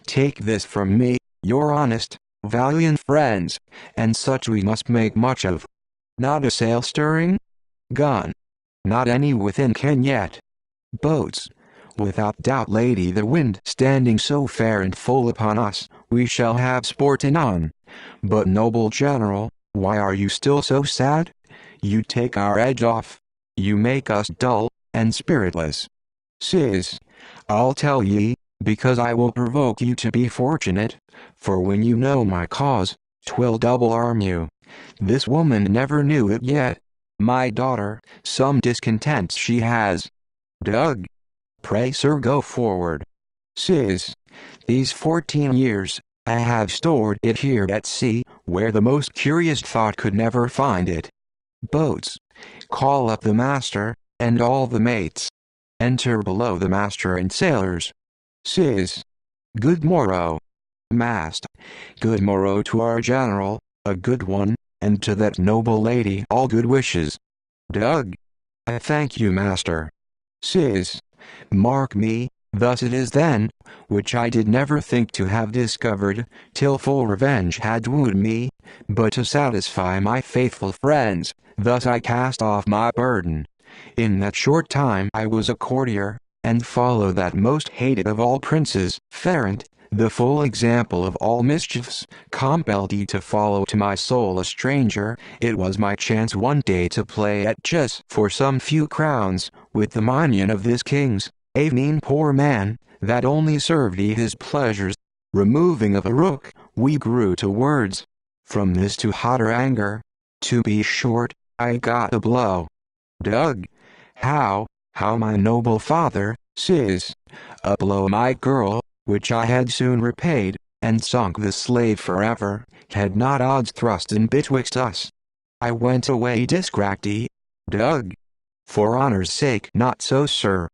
Take this from me, your honest, valiant friends, and such we must make much of. Not a sail stirring? Gone. Not any within ken yet. Boats. Without doubt, lady, the wind standing so fair and full upon us, we shall have sport anon. But noble general, why are you still so sad? You take our edge off. You make us dull, and spiritless. Sis. I'll tell ye, because I will provoke you to be fortunate, for when you know my cause, 'twill double arm you. This woman never knew it yet. My daughter, some discontents she has. Doug. Pray, sir, go forward. Sis. These 14 years, I have stored it here at sea, where the most curious thought could never find it. Boats. Call up the master, and all the mates. Enter below the master and sailors. Sis. Good morrow. Mast. Good morrow to our general, a good one, and to that noble lady all good wishes. Doug. I thank you, master. Sis. Mark me, thus it is then, which I did never think to have discovered, till full revenge had wooed me, but to satisfy my faithful friends, thus I cast off my burden. In that short time I was a courtier, and follow that most hated of all princes, Ferrant, the full example of all mischiefs, compelled ye to follow to my soul a stranger. It was my chance one day to play at chess for some few crowns, with the minion of this king's, a mean poor man, that only served his pleasures. Removing of a rook, we grew to words. From this to hotter anger. To be short, I got a blow. Doug. How my noble father, sis. A blow, my girl, which I had soon repaid, and sunk the slave forever, had not odds thrust in betwixt us. I went away distracted. Doug. For honor's sake, not so, sir.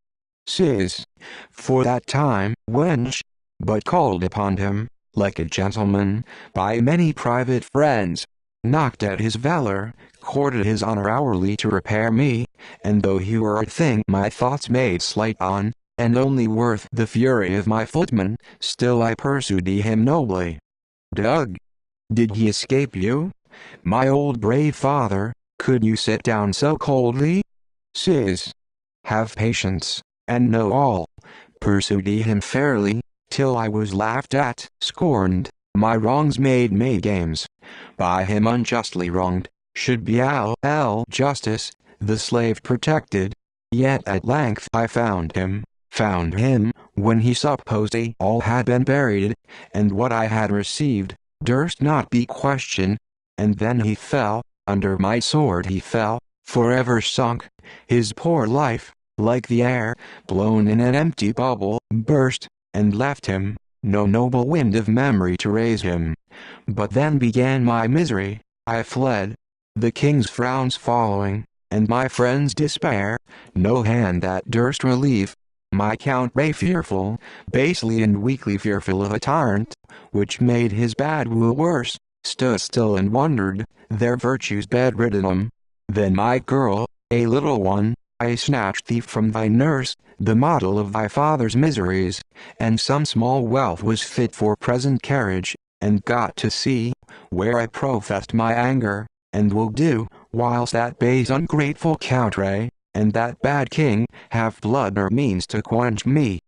Sis. For that time, wench, but called upon him, like a gentleman, by many private friends, knocked at his valor, courted his honor hourly to repair me, and though he were a thing my thoughts made slight on, and only worth the fury of my footman, still I pursued him nobly. Doug. Did he escape you? My old brave father, could you sit down so coldly? Sis. Have patience, and know all. Pursued him fairly, till I was laughed at, scorned, My wrongs made me games. By him unjustly wronged, should be justice, the slave protected. Yet at length I found him, when he supposed all had been buried, and what I had received, durst not be questioned. And then he fell, under my sword he fell, forever sunk, his poor life, like the air, blown in an empty bubble, burst, and left him, no noble wind of memory to raise him. But then began my misery, I fled, the king's frowns following, and my friends' despair, no hand that durst relieve. My count Ray fearful, basely and weakly fearful of a tyrant, which made his bad rule worse, stood still and wondered, their virtues bedridden. Then my girl, a little one, I snatched thee from thy nurse, the model of thy father's miseries, and some small wealth was fit for present carriage, and got to sea, where I professed my anger, and will do, whilst that base ungrateful Count Ray, and that bad king, have blood or means to quench me.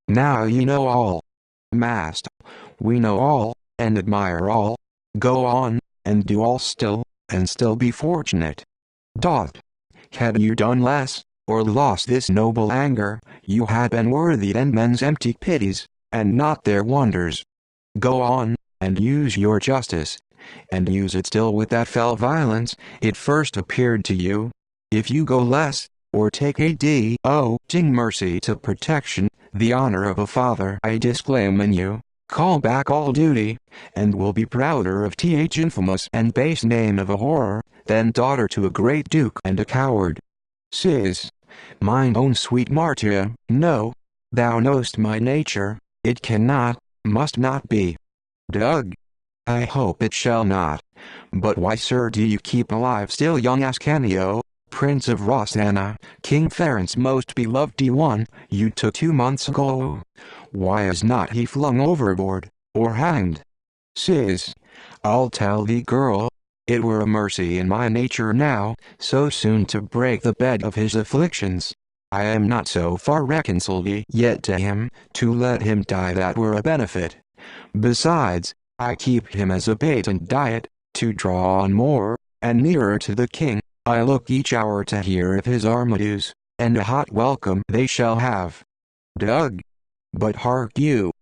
Now ye know all. Master, we know all, and admire all. Go on, and do all still, and still be fortunate. Dot. Had you done less, or lost this noble anger, you had been worthy then men's empty pities, and not their wonders. Go on, and use your justice, and use it still with that fell violence it first appeared to you. If you go less, or take a doting mercy to protection, the honor of a father I disclaim in you, call back all duty, and will be prouder of th infamous and base name of a whore, than daughter to a great duke and a coward. Sis, mine own sweet martyr, no, thou know'st my nature, it cannot, must not be. Doug. I hope it shall not. But why, sir, do you keep alive still young Ascanio, Prince of Rossana, King Ference's most beloved one, you took 2 months ago? Why is not he flung overboard, or hanged? Sis, I'll tell thee, girl, it were a mercy in my nature now, so soon to break the bed of his afflictions. I am not so far reconciled yet to him, to let him die that were a benefit. Besides, I keep him as a bait and diet, to draw on more, and nearer to the king. I look each hour to hear of his armadues, and a hot welcome they shall have. Doug. But hark you,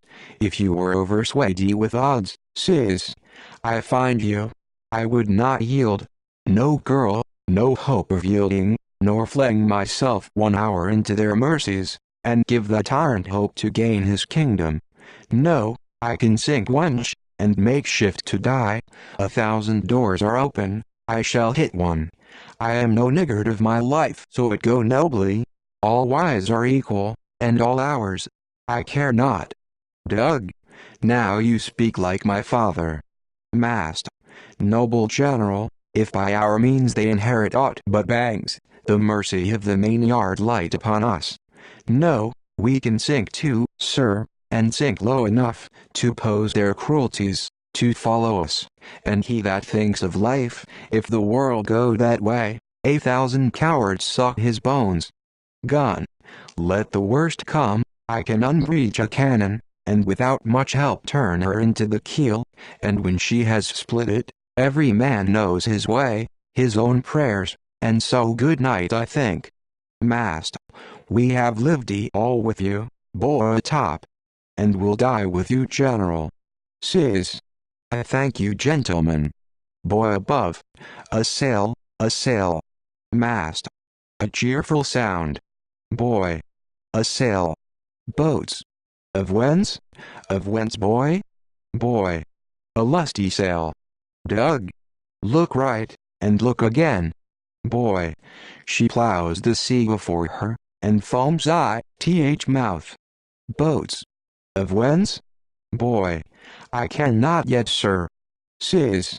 if you were overswayed with odds, sis, I find you, I would not yield. No girl, no hope of yielding, nor fling myself 1 hour into their mercies, and give the tyrant hope to gain his kingdom. No, I can sink wench, and make shift to die. 1,000 doors are open, I shall hit one. I am no niggard of my life, so it go nobly. All wives are equal, and all ours. I care not. Doug. Now you speak like my father. Mast. Noble general, if by our means they inherit aught but bangs, the mercy of the Maynard light upon us. No, we can sink too, sir, and sink low enough, to oppose their cruelties, to follow us, and he that thinks of life, if the world go that way, 1,000 cowards suck his bones. Gun. Let the worst come, I can unbreech a cannon, and without much help turn her into the keel, and when she has split it, every man knows his way, his own prayers, and so good night I think. Mast. We have lived all with you, boy atop, and will die with you, general. Sis. I thank you, gentlemen. Boy above. A sail, a sail. Mast. A cheerful sound. Boy. A sail. Boats. Of whence? Of whence, boy? Boy. A lusty sail. Doug. Look right, and look again. Boy. She plows the sea before her, and foams ith mouth. Boats. Of whence? Boy. I cannot yet, sir. Sis.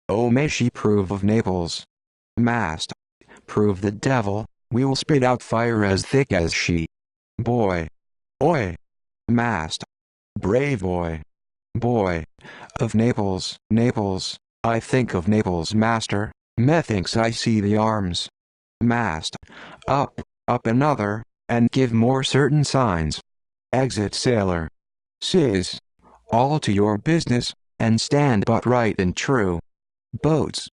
Oh, may she prove of Naples. Mast. Prove the devil, we'll spit out fire as thick as she. Boy. Oi. Mast. Brave boy. Boy. Of Naples, Naples, I think of Naples, master, methinks I see the arms. Mast. Up, up another, and give more certain signs. Exit sailor. Sis. All to your business, and stand but right and true. Boats.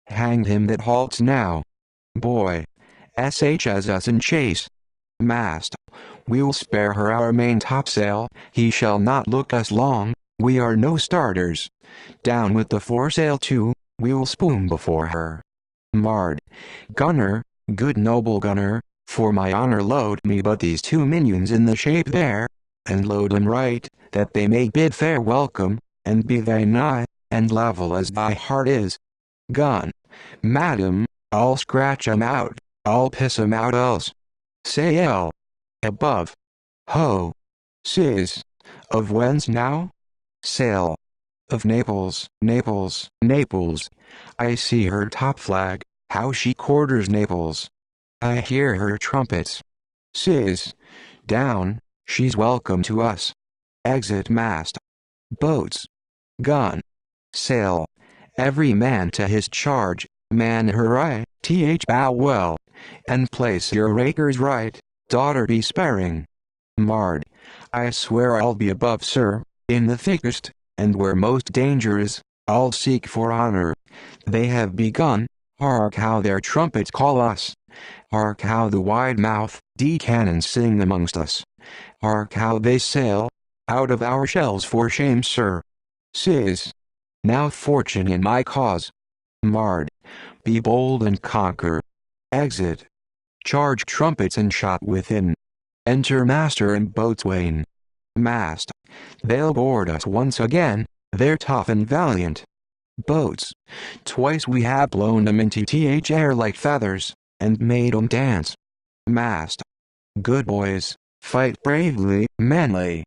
Hang him that halts now. Boy. Sh as us in chase. Mast. We'll spare her our main topsail, he shall not look us long, we are no starters. Down with the foresail too, we'll spoon before her. Mard. Gunner, good noble gunner, for my honor load me but these two minions in the shape there, and load them right, that they may bid fair welcome, and be they nigh, and level as thy heart is. Gun. Madam, I'll scratch 'em out, I'll piss 'em out else. Sail. Above. Ho. Sis. Of whence now? Sail. Of Naples, Naples, Naples. I see her top flag, how she quarters Naples. I hear her trumpets. Sis. Down, she's welcome to us. Exit mast. Boats. Gun. Sail. Every man to his charge, man her eye, bow well, and place your rakers right, daughter be sparing. Mard. I swear I'll be above, sir, in the thickest, and where most danger is, I'll seek for honor. They have begun, hark how their trumpets call us. Hark how the wide-mouthed cannons sing amongst us. Hark how they sail, out of our shells for shame, sir. Sis. Now fortune in my cause. Mard. Be bold and conquer. Exit. Charge trumpets and shot within. Enter master and boatswain. Mast. They'll board us once again, they're tough and valiant. Boats. Twice we have blown them into air like feathers, and made 'em dance. Mast. Good boys, fight bravely, manly.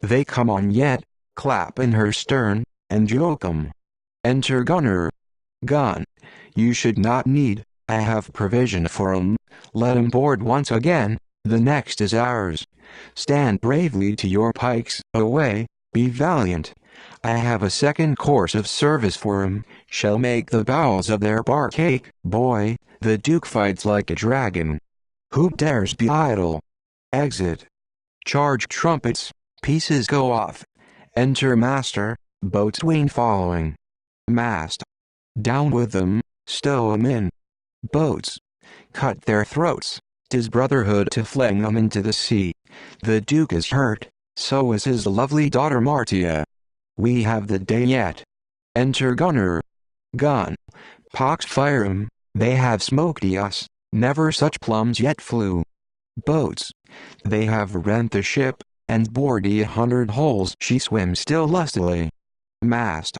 They come on yet, clap in her stern, and yoke 'em. Enter gunner. Gun. You should not need, I have provision for 'em. Let 'em board once again, the next is ours. Stand bravely to your pikes, away, be valiant. I have a second course of service for 'em, shall make the bowels of their bark ache. Boy, the Duke fights like a dragon. Who dares be idle? Exit. Charge trumpets, pieces go off. Enter master, boatswain following. Mast. Down with them, stow 'em in. Boats. Cut their throats, 'tis brotherhood to fling 'em into the sea. The Duke is hurt, so is his lovely daughter Martia. We have the day yet. Enter gunner. Gun. Pox fire 'em, they have smoked us, never such plums yet flew. Boats. They have rent the ship, and bored 100 holes. She swims still lustily. Mast.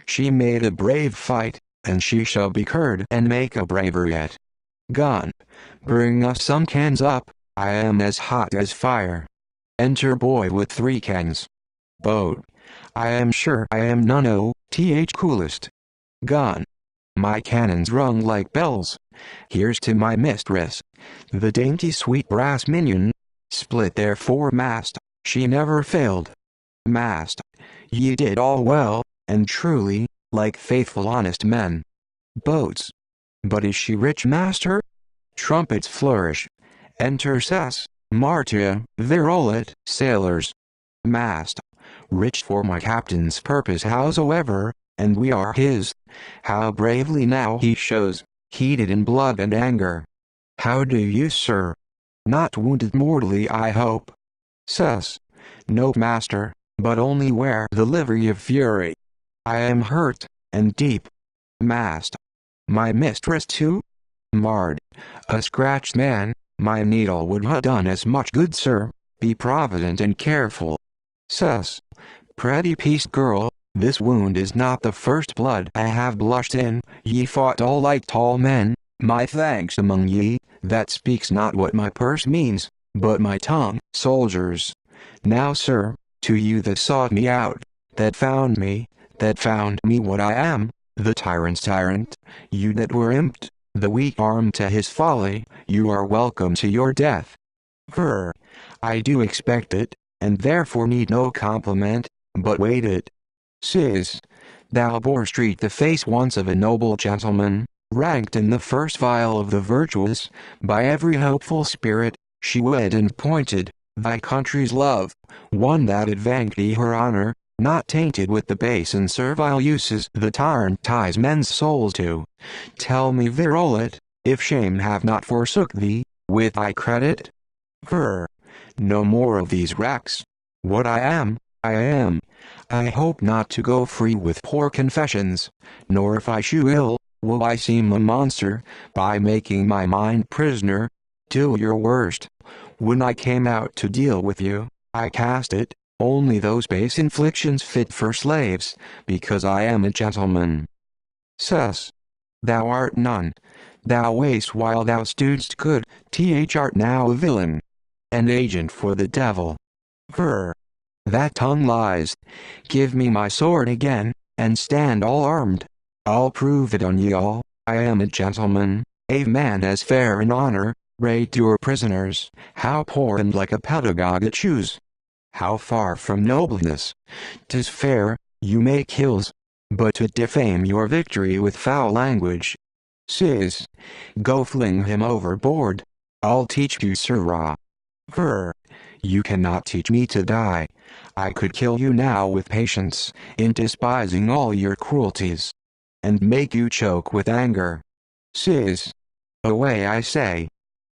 She made a brave fight, and she shall be curd and make a braver yet. Gun. Bring us some cans up, I am as hot as fire. Enter boy with 3 cans. Boat. I am sure I am none coolest. Gun. My cannons rung like bells. Here's to my mistress, the dainty sweet brass minion. Split their foremast, she never failed. Mast. Ye did all well, and truly, like faithful honest men. Boats. But is she rich, master? Trumpets flourish. Enter Cess, Martia, Virolet, sailors. Mast. Rich for my captain's purpose howsoever, and we are his. How bravely now he shows, heated in blood and anger. How do you, sir? Not wounded mortally, I hope. Cess. No, master, but only wear the livery of fury. I am hurt, and deep. Mast. My mistress too? Mard. A scratched man, my needle would ha' done as much good, sir. Be provident and careful. Cess. Pretty pieced girl, this wound is not the first blood I have blushed in. Ye fought all like tall men, my thanks among ye. That speaks not what my purse means, but my tongue. Soldiers. Now, sir, to you that sought me out, that found me what I am, the tyrant's tyrant, you that were imped, the weak arm to his folly, you are welcome to your death. Ver. I do expect it, and therefore need no compliment, but wait it. Sis. Thou bore street the face once of a noble gentleman, ranked in the first file of the virtuous, by every hopeful spirit, she wed and pointed, thy country's love, one that advanced thee her honor, not tainted with the base and servile uses the tyrant ties men's souls to. Tell me, Virolet, if shame have not forsook thee, with thy credit? Ver. No more of these racks. What I am, I am. I hope not to go free with poor confessions, nor if I shew ill, will I seem a monster, by making my mind prisoner. Do your worst. When I came out to deal with you, I cast it, only those base inflictions fit for slaves, because I am a gentleman. Sus. Thou art none. Thou waste while thou studst good, art now a villain. An agent for the devil. Ver. That tongue lies. Give me my sword again, and stand all armed. I'll prove it on ye all, I am a gentleman, a man as fair in honor. Rate your prisoners, how poor and like a pedagogue at shoes. How far from nobleness. 'Tis fair, you make hills, but to defame your victory with foul language. Sis. Go fling him overboard. I'll teach you, sirrah. Ver. You cannot teach me to die. I could kill you now with patience, in despising all your cruelties, and make you choke with anger. Sis. Away, I say.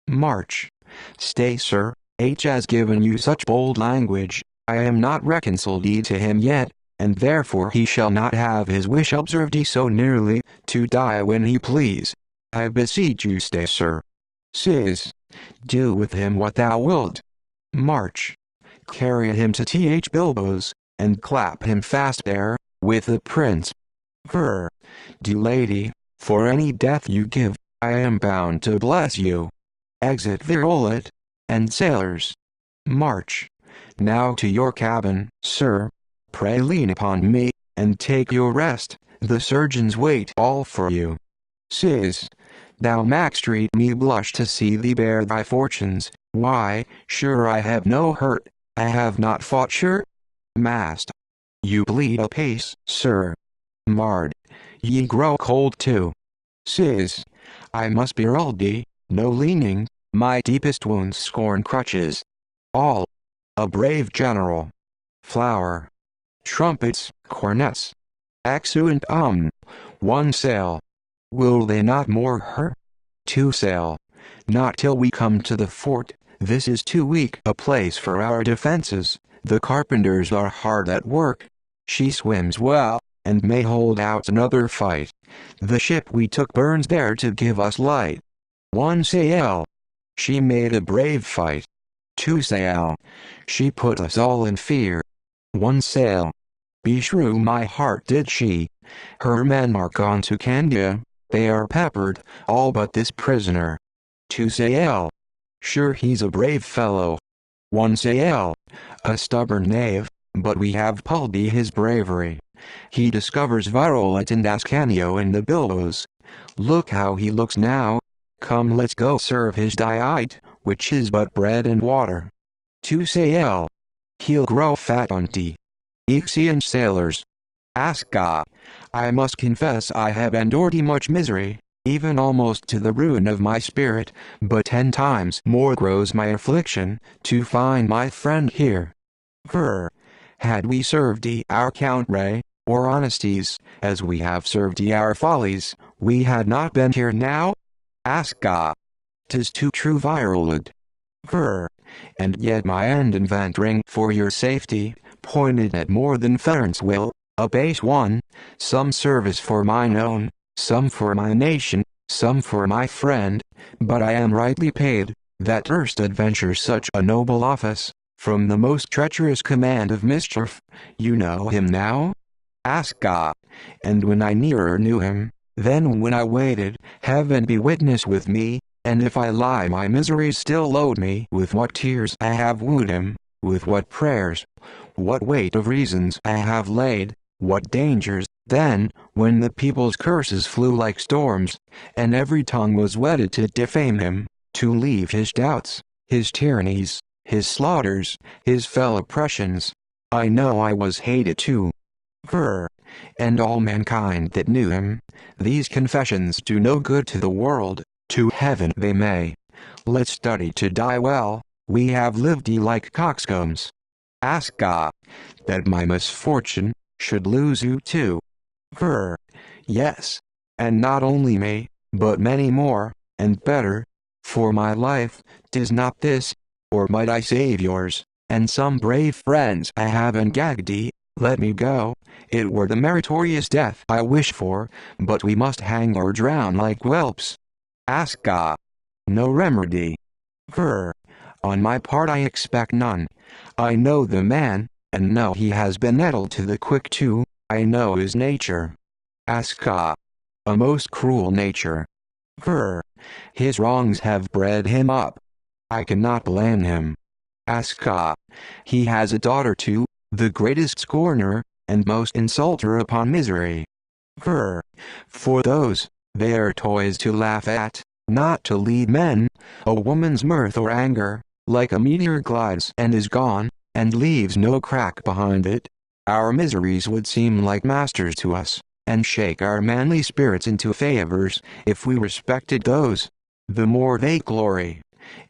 March. Stay, sir, H has given you such bold language, I am not reconciled to him yet, and therefore he shall not have his wish observed so nearly, to die when he please. I beseech you stay, sir. Sis. Do with him what thou wilt. March. Carry him to Bilbo's, and clap him fast there, with the prince. Ver. Do, lady, for any death you give, I am bound to bless you. Exit Virolet, and sailors. March. Now to your cabin, sir. Pray lean upon me, and take your rest, the surgeons wait all for you. Sis. Thou Max treat me blush to see thee bear thy fortunes, why, sure I have no hurt, I have not fought sure. Mast. You bleed apace, sir. Mard. Ye grow cold too. Sis. I must be Aldi, no leaning, my deepest wounds scorn crutches. All. A brave general. Flower. Trumpets, cornets. Exeunt. One sail. Will they not moor her? Two sail. Not till we come to the fort, this is too weak a place for our defenses, the carpenters are hard at work. She swims well, and may hold out another fight. The ship we took burns there to give us light. One sail. She made a brave fight. Two sail. She put us all in fear. One sail. Beshrew my heart did she. Her men are gone to Candia, they are peppered, all but this prisoner. Two sail. Sure he's a brave fellow. One sail. A stubborn knave, but we have pulled his bravery. He discovers Virolet and Ascanio in the billows. Look how he looks now. Come, let's go serve his diet, which is but bread and water. Two sail. He'll grow fat on tea. Ixian sailors. Asca. I must confess I have endured much misery, even almost to the ruin of my spirit, but 10 times more grows my affliction, to find my friend here. Ver. Had we served our Count Ray, or honesties, as we have served our follies, we had not been here now? Asca. 'Tis too true, Virolet. Ver. And yet my end inventing for your safety, pointed at more than Ference will, a base one, some service for mine own, some for my nation, some for my friend, but I am rightly paid, that erst adventure such a noble office, from the most treacherous command of mischief. You know him now? Asca. And when I nearer knew him, then when I waited, heaven be witness with me, and if I lie my miseries still load me with what tears I have wooed him, with what prayers, what weight of reasons I have laid, what dangers. Then, when the people's curses flew like storms, and every tongue was wedded to defame him, to leave his doubts, his tyrannies, his slaughters, his fell oppressions, I know I was hated too. Ver. And all mankind that knew him, these confessions do no good to the world, to heaven they may. Let's study to die well, we have lived like coxcombs. Ask God, that my misfortune should lose you too. Yes. And not only me, but many more, and better. For my life, 'tis not this, or might I save yours, and some brave friends I have in Gagdy. Let me go, it were the meritorious death I wish for, but we must hang or drown like whelps. Ask God. No remedy. On my part I expect none. I know the man, and know he has been nettled to the quick too. I know his nature. Ask God. A most cruel nature. His wrongs have bred him up. I cannot blame him. Ask God. He has a daughter too, the greatest scorner, and most insulter upon misery. For those, they are toys to laugh at, not to lead men. A woman's mirth or anger, like a meteor glides and is gone, and leaves no crack behind it. Our miseries would seem like masters to us, and shake our manly spirits into favors, if we respected those. The more they glory,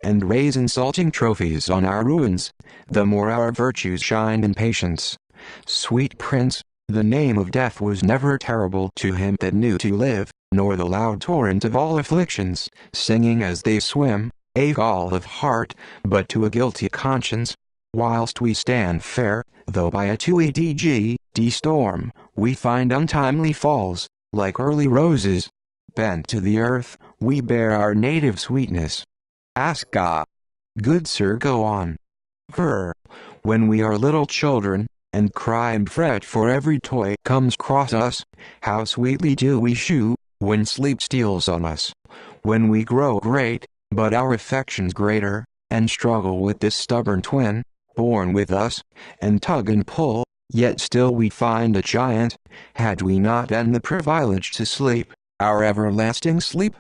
and raise insulting trophies on our ruins, the more our virtues shine in patience. Sweet prince, the name of death was never terrible to him that knew to live, nor the loud torrent of all afflictions, singing as they swim, a gall of heart, but to a guilty conscience. Whilst we stand fair, though by a 2 storm, we find untimely falls, like early roses. Bent to the earth, we bear our native sweetness. Ask God. Good sir, go on. When we are little children, and cry and fret for every toy comes cross us, how sweetly do we shew, when sleep steals on us. When we grow great, but our affections greater, and struggle with this stubborn twin, born with us, and tug and pull, yet still we find a giant. Had we not then the privilege to sleep, our everlasting sleep,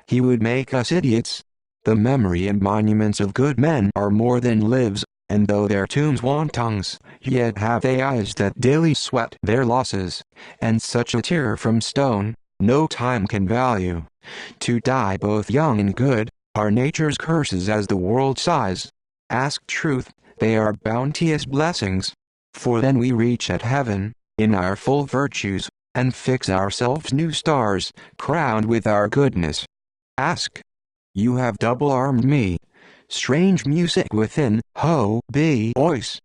he would make us idiots. The memory and monuments of good men are more than lives, and though their tombs want tongues, yet have they eyes that daily sweat their losses, and such a tear from stone, no time can value. To die both young and good, are nature's curses as the world sighs. Ask truth, they are bounteous blessings. For then we reach at heaven, in our full virtues, and fix ourselves new stars, crowned with our goodness. Ask. You have double-armed me. Strange music within, ho, be, ois.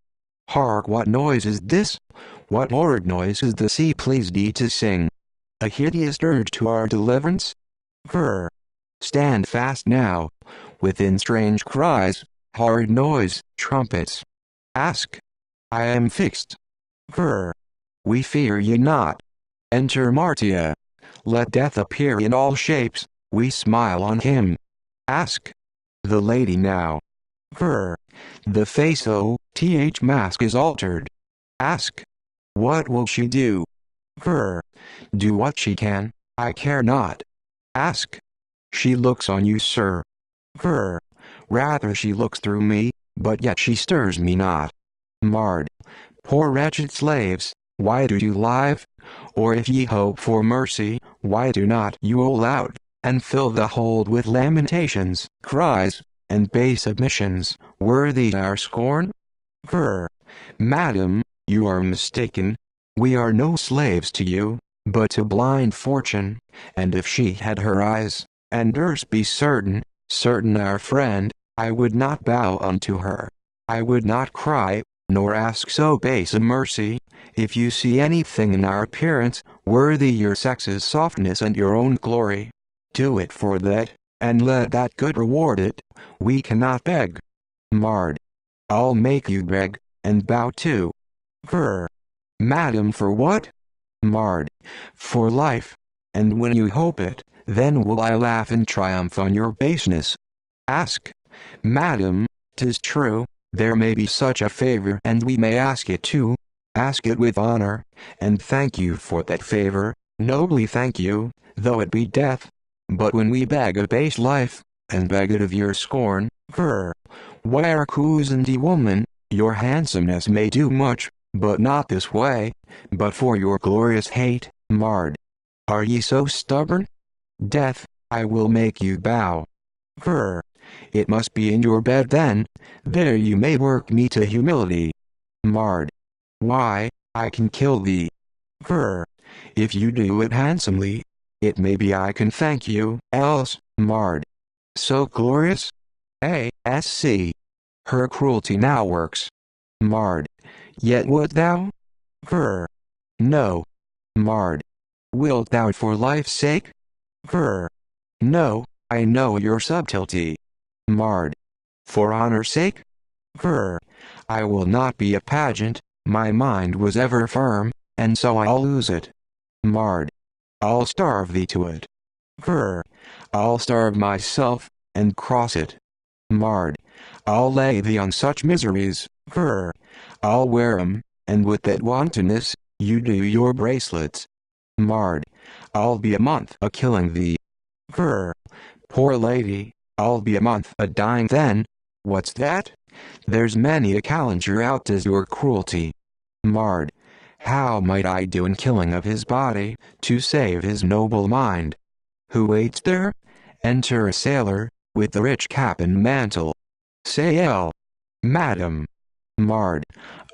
Hark, what noise is this? What horrid noise is the sea pleased ye to sing? A hideous dirge to our deliverance? Stand fast now. Within strange cries, horrid noise, trumpets. Ask. I am fixed. We fear ye not. Enter Martia. Let death appear in all shapes, we smile on him. Ask. The lady now. The face O.Th mask is altered. Ask. What will she do? Do what she can, I care not. Ask. She looks on you, sir. Rather she looks through me, but yet she stirs me not. Marred. Poor wretched slaves, why do you live? Or if ye hope for mercy, why do not you all out, and fill the hold with lamentations, cries, and base submissions, worthy our scorn? Madam, you are mistaken. We are no slaves to you, but to blind fortune, and if she had her eyes, and durst be certain our friend, I would not bow unto her. I would not cry, nor ask so base a mercy. If you see anything in our appearance, worthy your sex's softness and your own glory, do it for that, and let that good reward it. We cannot beg. Marred. I'll make you beg, and bow too. Madam, for what? Marred. For life. And when you hope it, then will I laugh in triumph on your baseness. Ask. Madam, 'tis true, there may be such a favor, and we may ask it too. Ask it with honor, and thank you for that favor, nobly thank you, though it be death. But when we beg a base life, and beg it of your scorn, why are cozendy woman, your handsomeness may do much, but not this way, but for your glorious hate, marred. Are ye so stubborn? Death, I will make you bow. It must be in your bed then, there you may work me to humility. Mard. Why, I can kill thee. Ver. If you do it handsomely, it may be I can thank you, else, Mard. So glorious? A.S.C. Her cruelty now works. Mard. Yet would thou? Ver. No. Mard. Wilt thou for life's sake? Ver. No, I know your subtlety. Mard. For honor's sake? Ver. I will not be a pageant, my mind was ever firm, and so I'll lose it. Mard. I'll starve thee to it. Ver. I'll starve myself, and cross it. Mard. I'll lay thee on such miseries, Ver. I'll wear 'em, and with that wantonness, you do your bracelets. Mard. I'll be a month a-killing thee. Ver. Poor lady, I'll be a month a-dying then. What's that? There's many a calendar out as your cruelty. Mard. How might I do in killing of his body, to save his noble mind? Who waits there? Enter a sailor, with the rich cap and mantle. Sail. Madam. Mard.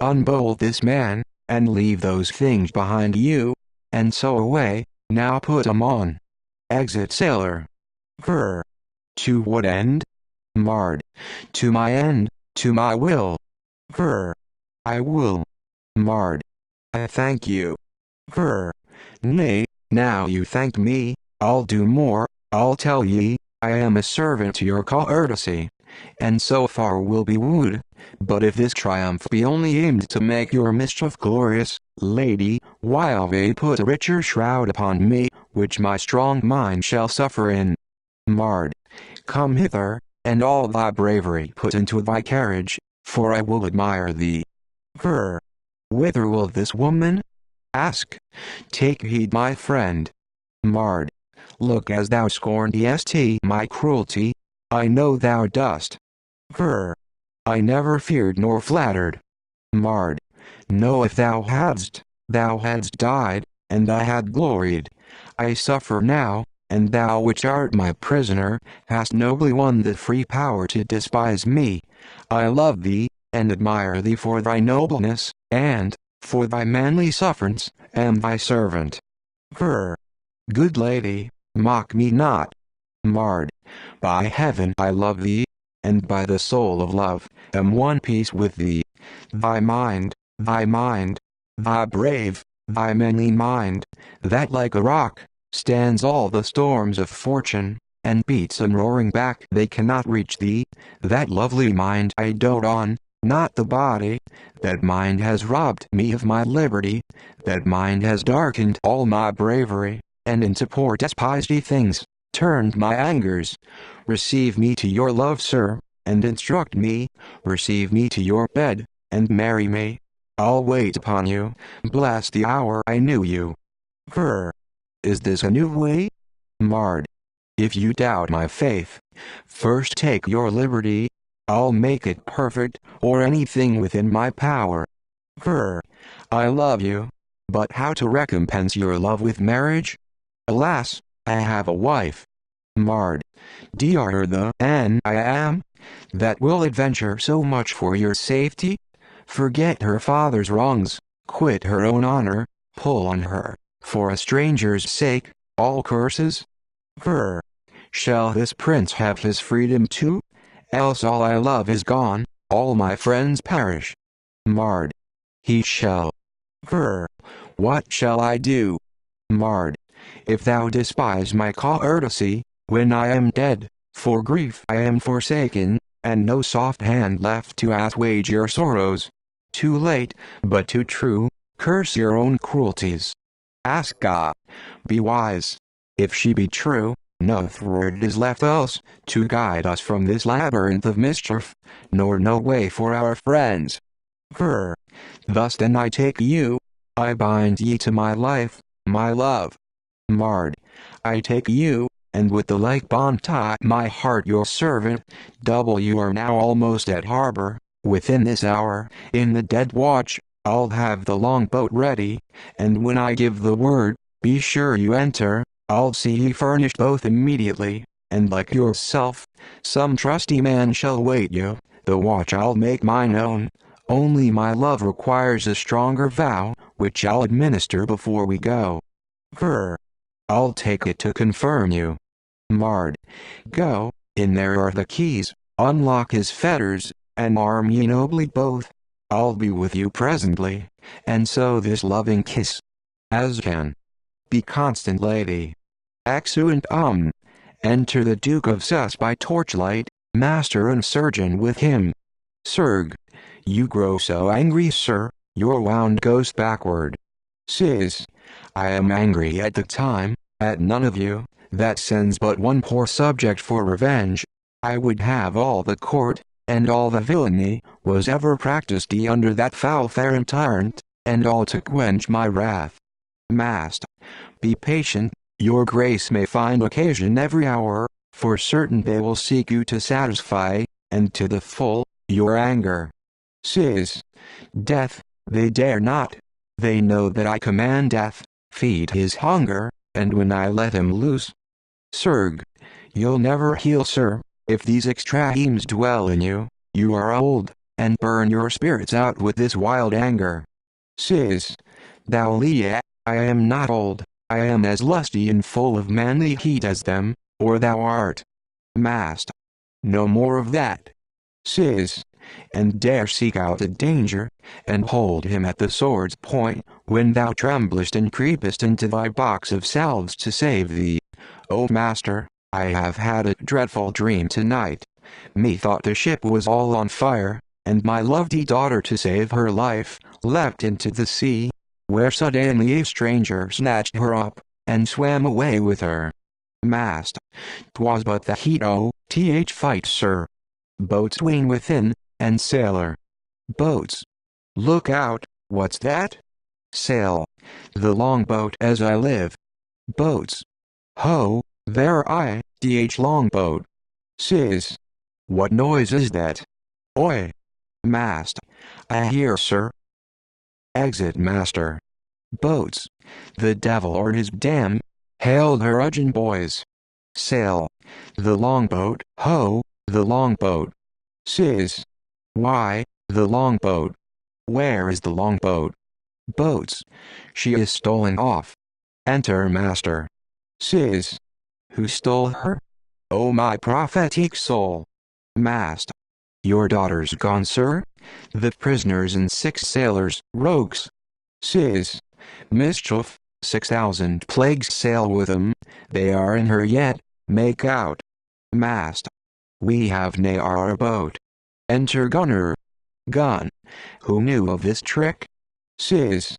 Unbolt this man, and leave those things behind you, and so away, now put 'em on. Exit sailor. Ver. To what end? Mard. To my end, to my will. Ver. I will. Mard. I thank you. Ver. Nay, now you thank me, I'll do more, I'll tell ye, I am a servant to your courtesy, and so far will be wooed, but if this triumph be only aimed to make your mischief glorious, lady, while they put a richer shroud upon me, which my strong mind shall suffer in. Mard. Come hither, and all thy bravery put into thy carriage, for I will admire thee. Ver. Whither will this woman? Ask. Take heed, my friend. Mard. Look as thou scornest my cruelty, I know thou dost. Ver. I never feared nor flattered. Mard. No, if thou hadst died, and I had gloried. I suffer now, and thou which art my prisoner, hast nobly won the free power to despise me. I love thee, and admire thee for thy nobleness, and, for thy manly sufferance, am thy servant. Ver. Good lady, mock me not. Mard. By heaven I love thee, and by the soul of love, am one piece with thee. Thy mind, thy brave, thy manly mind, that like a rock, stands all the storms of fortune, and beats them roaring back. They cannot reach thee, that lovely mind I dote on, not the body. That mind has robbed me of my liberty, that mind has darkened all my bravery, and into poor despised things turned my angers. Receive me to your love, sir, and instruct me, receive me to your bed, and marry me. I'll wait upon you, bless the hour I knew you. Ver. Is this a new way? Mard. If you doubt my faith, first take your liberty, I'll make it perfect, or anything within my power. Ver. I love you, but how to recompense your love with marriage? Alas, I have a wife. Mard. Dear the N I am, that will adventure so much for your safety? Forget her father's wrongs, quit her own honor, pull on her, for a stranger's sake, all curses? Ver. Shall this prince have his freedom too? Else all I love is gone, all my friends perish. Mard. He shall. Ver. What shall I do? Mard. If thou despise my courtesy, when I am dead, for grief I am forsaken, and no soft hand left to assuage your sorrows. Too late, but too true, curse your own cruelties. Ask God. Be wise. If she be true, no thwart is left else, to guide us from this labyrinth of mischief, nor no way for our friends. Ver. Thus then I take you, I bind ye to my life, my love. Mard. I take you, and with the like bond tie my heart your servant. Double you are now almost at harbor, within this hour, in the dead watch, I'll have the longboat ready, and when I give the word, be sure you enter, I'll see ye furnished both immediately, and like yourself, some trusty man shall wait you, the watch I'll make mine own, Only my love requires a stronger vow, which I'll administer before we go. Ver. I'll take it to confirm you. Mard. Go, in there are the keys, unlock his fetters, and arm ye nobly both. I'll be with you presently, and so this loving kiss. As can be constant lady. Exeunt. Enter the Duke of Sus by torchlight, master and surgeon with him. Surg. You grow so angry, sir, your wound goes backward. Sis. I am angry at the time, at none of you, that sends but one poor subject for revenge. I would have all the court, and all the villainy, was ever practiced under that foul fair tyrant, and all to quench my wrath. Mast. Be patient, your grace may find occasion every hour, for certain they will seek you to satisfy, and to the full, your anger. Sis. Death, they dare not. They know that I command death, feed his hunger, and when I let him loose. Surg. You'll never heal, sir, if these extremes dwell in you. You are old, and burn your spirits out with this wild anger. Sis. Thou Leah, I am not old, I am as lusty and full of manly heat as them, or thou art. Mast. No more of that. Sis. And dare seek out a danger, and hold him at the sword's point, when thou tremblest and creepest into thy box of salves to save thee. O master, I have had a dreadful dream tonight. Methought the ship was all on fire, and my lovely daughter, to save her life, leapt into the sea, where suddenly a stranger snatched her up, and swam away with her. Mast. 'Twas but the heat. Fight, sir. Boatswain within, and sailor. Boats. Look out, what's that? Sail. The longboat as I live. Boats. Ho, there longboat. Sis. What noise is that? Oi. Mast. I hear, sir. Exit master. Boats. The devil or his dam. Hail the Rudgeon boys. Sail. The longboat. Ho, the longboat. Sis. Why, the longboat. Where is the longboat? Boats. She is stolen off. Enter master. Sis. Who stole her? O my prophetic soul. Mast. Your daughter's gone, sir? The prisoners and 6 sailors, rogues. Sis. Mischief, 6,000 plagues sail with them, they are in her yet, make out. Mast. We have nae our boat. Enter gunner. Gun. Who knew of this trick? Sis.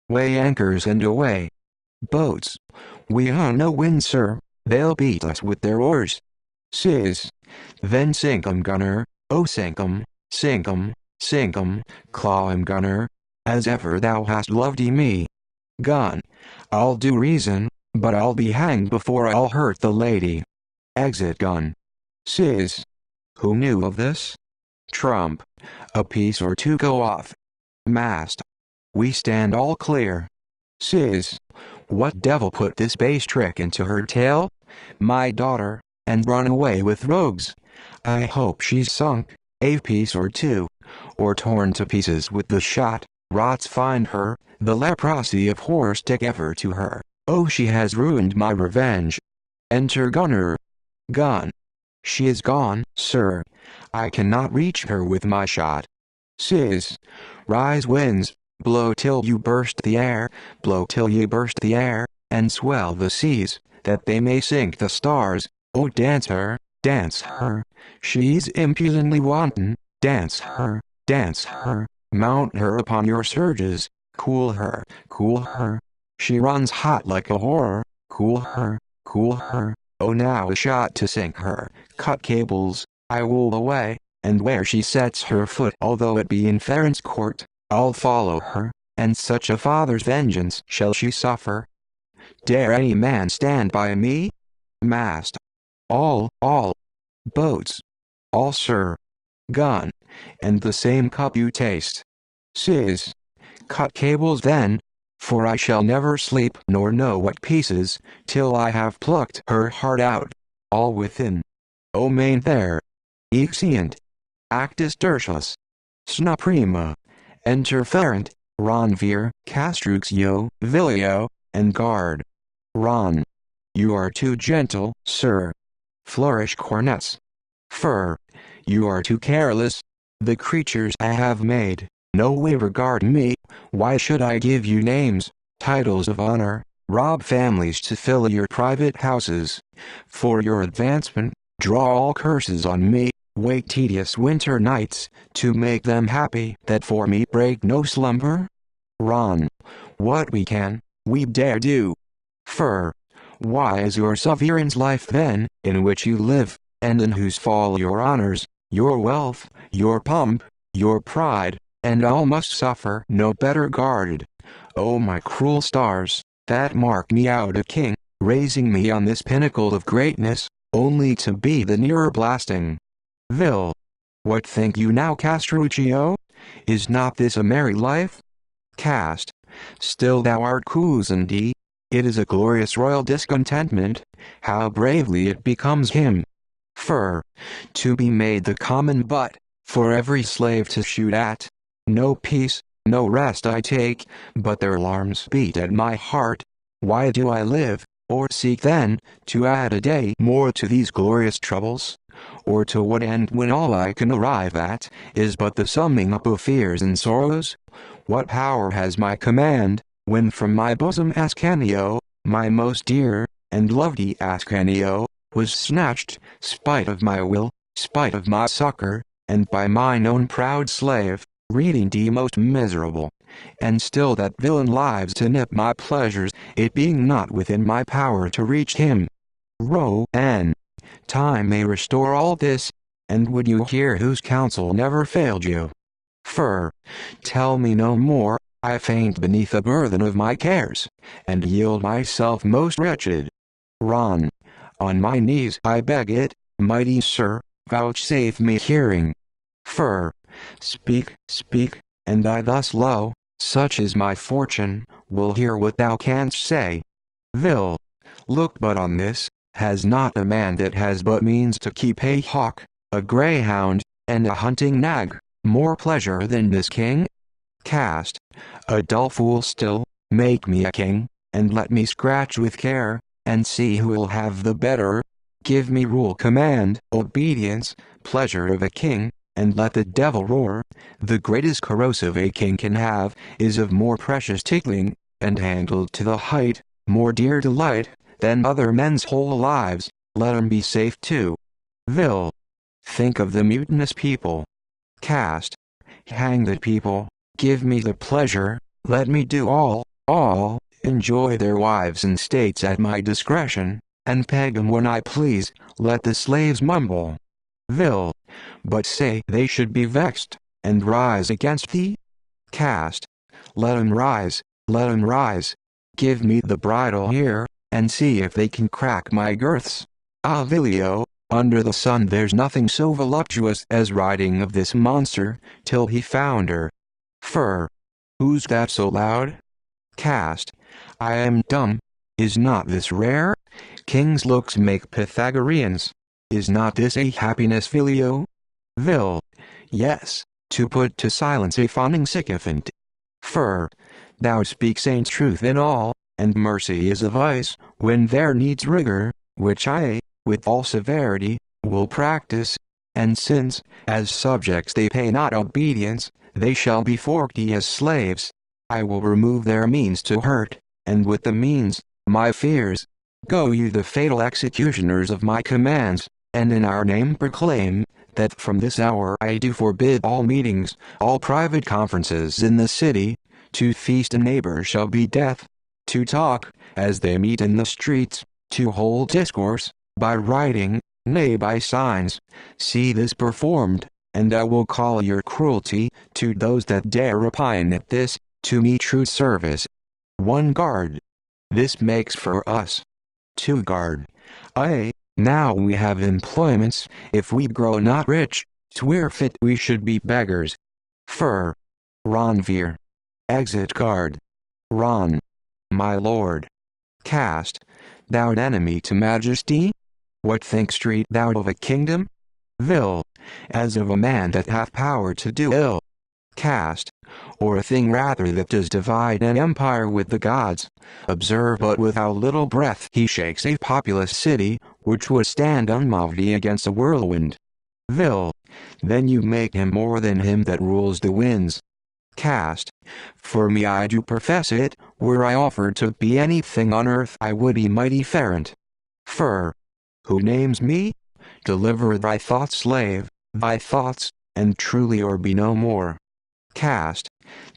Weigh anchors and away. Boats. We ha no wind, sir, they'll beat us with their oars. Sis. Then sink 'em, gunner, oh sink 'em, sink 'em, sink 'em, claw 'em, gunner, as ever thou hast loved me. Gun. I'll do reason, but I'll be hanged before I'll hurt the lady. Exit gun. Sis. Who knew of this? Trump. A piece or two go off. Mast. We stand all clear. Sis. What devil put this base trick into her tail? My daughter, and run away with rogues. I hope she's sunk, a piece or two, or torn to pieces with the shot. Rots find her, the leprosy of horror stick ever to her. Oh, she has ruined my revenge. Enter gunner. Gun. She is gone, sir. I cannot reach her with my shot. Sis. Rise winds, blow till you burst the air, blow till ye burst the air, and swell the seas, that they may sink the stars. Oh, dance her, she's impudently wanton, dance her, mount her upon your surges, cool her, she runs hot like a horror, cool her, oh now a shot to sink her, cut cables, I will away, and where she sets her foot, although it be in Farron's court, I'll follow her, and such a father's vengeance shall she suffer. Dare any man stand by me? Mast. All. Boats. All, sir. Gun. And the same cup you taste. Sis. Cut cables then, for I shall never sleep nor know what pieces, till I have plucked her heart out, all within. O main there. Exeunt. Actus tertius. Sna prima. Enter Ferrant, Ronvier, Castruccio, Vilio, and guard. Ron. You are too gentle, sir. Flourish cornets. Fur. You are too careless. The creatures I have made, no way regard me. Why should I give you names, titles of honor, rob families to fill your private houses? For your advancement, draw all curses on me, wake tedious winter nights, to make them happy that for me break no slumber? Ron. What we can, we dare do. Fur. Why is your sovereign's life then, in which you live, and in whose fall your honors, your wealth, your pomp, your pride, and all must suffer, no better guarded? O my cruel stars, that mark me out a king, raising me on this pinnacle of greatness, only to be the nearer blasting. Vil. What think you now, Castruccio? Is not this a merry life? Cast. Still thou art cozendy. It is a glorious royal discontentment, how bravely it becomes him. Fur. To be made the common butt, for every slave to shoot at. No peace, no rest I take, but their alarms beat at my heart. Why do I live, or seek then, to add a day more to these glorious troubles? Or to what end when all I can arrive at, is but the summing up of fears and sorrows? What power has my command, when from my bosom Ascanio, my most dear, and lovely Ascanio, was snatched, spite of my will, spite of my succor, and by mine own proud slave, reading D most miserable, and still that villain lives to nip my pleasures, it being not within my power to reach him. N. Time may restore all this, and would you hear whose counsel never failed you? Fur. Tell me no more, I faint beneath the burthen of my cares, and yield myself most wretched. Ron. On my knees I beg it, mighty sir, vouchsafe me hearing. Fur. Speak, speak, and I thus low, such is my fortune, will hear what thou canst say. Vil. Look but on this, has not a man that has but means to keep a hawk, a greyhound, and a hunting nag, more pleasure than this king? Cast. A dull fool still, make me a king, and let me scratch with care, and see who will have the better. Give me rule, command, obedience, pleasure of a king, and let the devil roar. The greatest corrosive a king can have, is of more precious tickling, and handled to the height, more dear delight, than other men's whole lives. Let 'em be safe too. Vil. Think of the mutinous people. Cast. Hang the people, give me the pleasure, let me do all, enjoy their wives and states at my discretion, and peg 'em when I please, let the slaves mumble. Vil. But say they should be vexed, and rise against thee? Cast. Let 'em rise, let 'em rise. Give me the bridle here, and see if they can crack my girths. Ah, Vilio, under the sun there's nothing so voluptuous as riding of this monster, till he found her. Fur. Who's that so loud? Cast. I am dumb. Is not this rare? King's looks make Pythagoreans. Is not this a happiness, Vilio? Vil. Yes, to put to silence a fawning sycophant. Fur. Thou speaks ain't truth in all, and mercy is a vice, when there needs rigor, which I, with all severity, will practice. And since, as subjects they pay not obedience, they shall be forked as slaves, I will remove their means to hurt, and with the means, my fears. Go you the fatal executioners of my commands, and in our name proclaim, that from this hour I do forbid all meetings, all private conferences in the city. To feast a neighbor shall be death. To talk, as they meet in the streets, to hold discourse, by writing, nay by signs. See this performed, and I will call your cruelty, to those that dare repine at this, to me true service. 1 guard. This makes for us 2 guard. Aye, now we have employments, if we grow not rich, 'twere fit we should be beggars. Fur. Ronvier. Exit guard. Ron. My lord. Cast. Thou'rt enemy to majesty? What think'st thou of a kingdom? Vil. As of a man that hath power to do ill. Cast. or a thing rather that does divide an empire with the gods. Observe but with how little breath he shakes a populous city, which would stand unmoved against a whirlwind. Vil. Then you make him more than him that rules the winds. Cast. For me I do profess it, were I offered to be anything on earth I would be mighty fervent. Fur. Who names me? Deliver thy thoughts, slave, thy thoughts, and truly or be no more. Cast.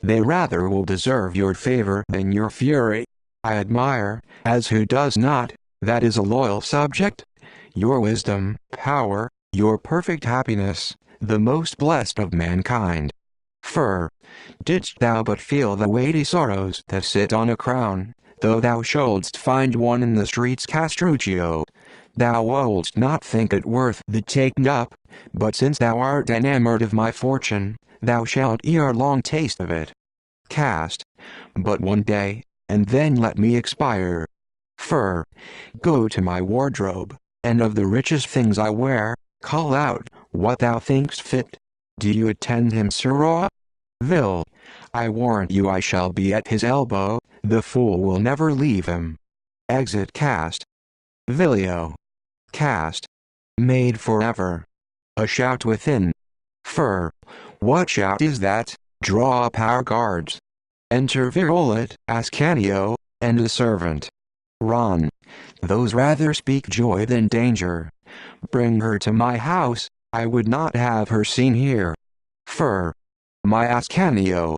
They rather will deserve your favor than your fury. I admire, as who does not, that is a loyal subject, your wisdom, power, your perfect happiness, the most blessed of mankind. Fur. Didst thou but feel the weighty sorrows that sit on a crown, though thou shouldst find one in the streets Castruccio, thou wouldst not think it worth the taking up, but since thou art enamored of my fortune, thou shalt ere long taste of it. Cast. But one day, and then let me expire. Fur. Go to my wardrobe, and of the richest things I wear, call out what thou thinkst fit. Do you attend him, sirrah? Vil. I warrant you I shall be at his elbow, the fool will never leave him. Exit Cast. Vilio. Cast. Made forever. A shout within. Fur. What shout is that? Draw up our guards. Enter Virolet, Ascanio, and a servant. Ron. Those rather speak joy than danger. Bring her to my house, I would not have her seen here. Fur. My Ascanio,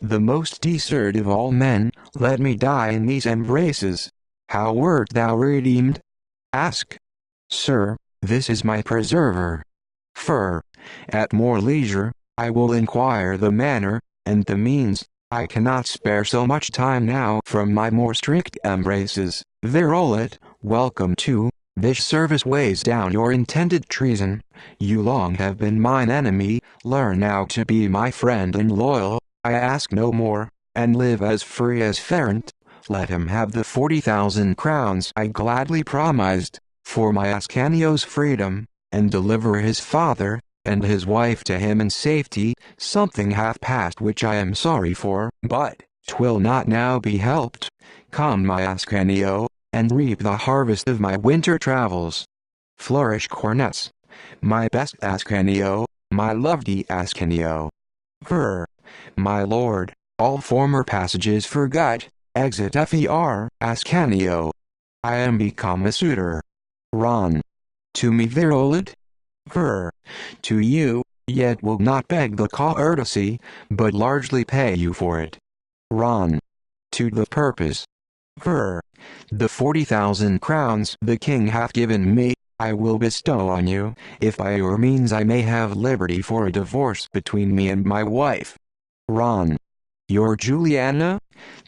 the most decent of all men, let me die in these embraces. How wert thou redeemed? Ask. Sir, this is my preserver. Fur. At more leisure, I will inquire the manner, and the means. I cannot spare so much time now from my more strict embraces. Virolet, welcome to. This service weighs down your intended treason. You long have been mine enemy, learn now to be my friend and loyal. I ask no more, and live as free as Ferrant. Let him have the 40,000 crowns I gladly promised, for my Ascanio's freedom, and deliver his father, and his wife to him in safety. Something hath passed which I am sorry for, but 'twill not now be helped. Come my Ascanio, and reap the harvest of my winter travels. Flourish cornets. My best Ascanio, my lovely Ascanio. Ver. My lord, all former passages forgot. Exit Fer, Ascanio. I am become a suitor. Ron. To me Virolet? Ver. To you, yet will not beg the courtesy, but largely pay you for it. Ron. To the purpose. Ver. The 40,000 crowns the king hath given me, I will bestow on you, if by your means I may have liberty for a divorce between me and my wife. Ron. Your Juliana?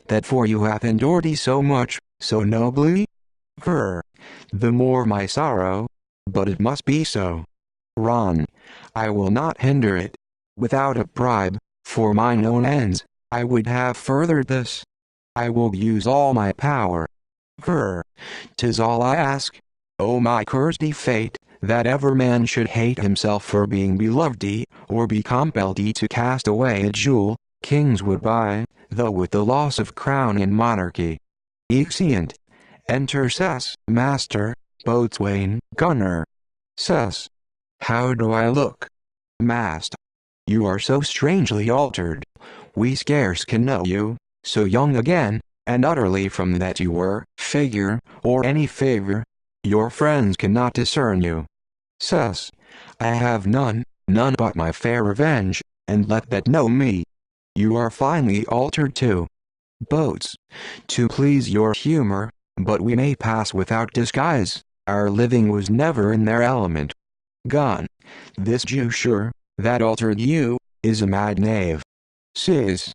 That for you hath endured so much, so nobly? Ver. The more my sorrow, but it must be so. Ron. I will not hinder it. Without a bribe, for mine own ends, I would have furthered this. I will use all my power. Ver. 'Tis all I ask. O my cursed fate, that ever man should hate himself for being beloved, or be compelled to cast away a jewel, kings would buy, though with the loss of crown and monarchy. Exeunt. Enter Cess, master, boatswain, gunner. Cess. How do I look? Mast. You are so strangely altered. We scarce can know you, so young again, and utterly from that you were, figure, or any favor. Your friends cannot discern you. Cess. I have none, none but my fair revenge, and let that know me. You are finely altered too. Boats. To please your humor, but we may pass without disguise, our living was never in their element. Gun. This Jew sure, that altered you, is a mad knave. Sis.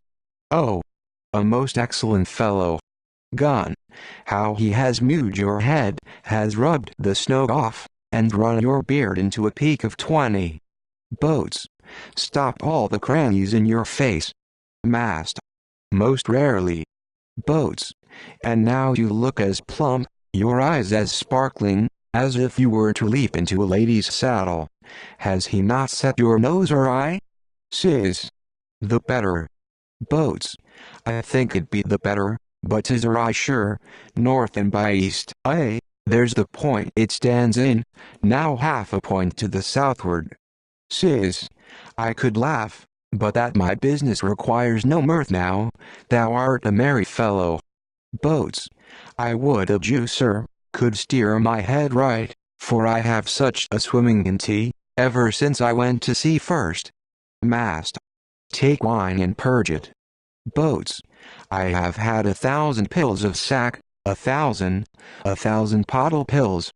Oh. A most excellent fellow. Gun. How he has mewed your head, has rubbed the snow off, and run your beard into a peak of 20. Boats. Stop all the crannies in your face. Mast. Most rarely. Boats. And now you look as plump, your eyes as sparkling, as if you were to leap into a lady's saddle. Has he not set your nose or eye? Sis. The better. Boats. I think it'd be the better, but 'tis a right sure, north and by east. Aye, there's the point it stands in, now half a point to the southward. Says, I could laugh, but that my business requires no mirth now, thou art a merry fellow. Boats. I would a Jew, sir, could steer my head right, for I have such a swimming in tea, ever since I went to sea first. Mast. Take wine and purge it. Boats. I have had 1,000 pills of sack, 1,000 pottle pills.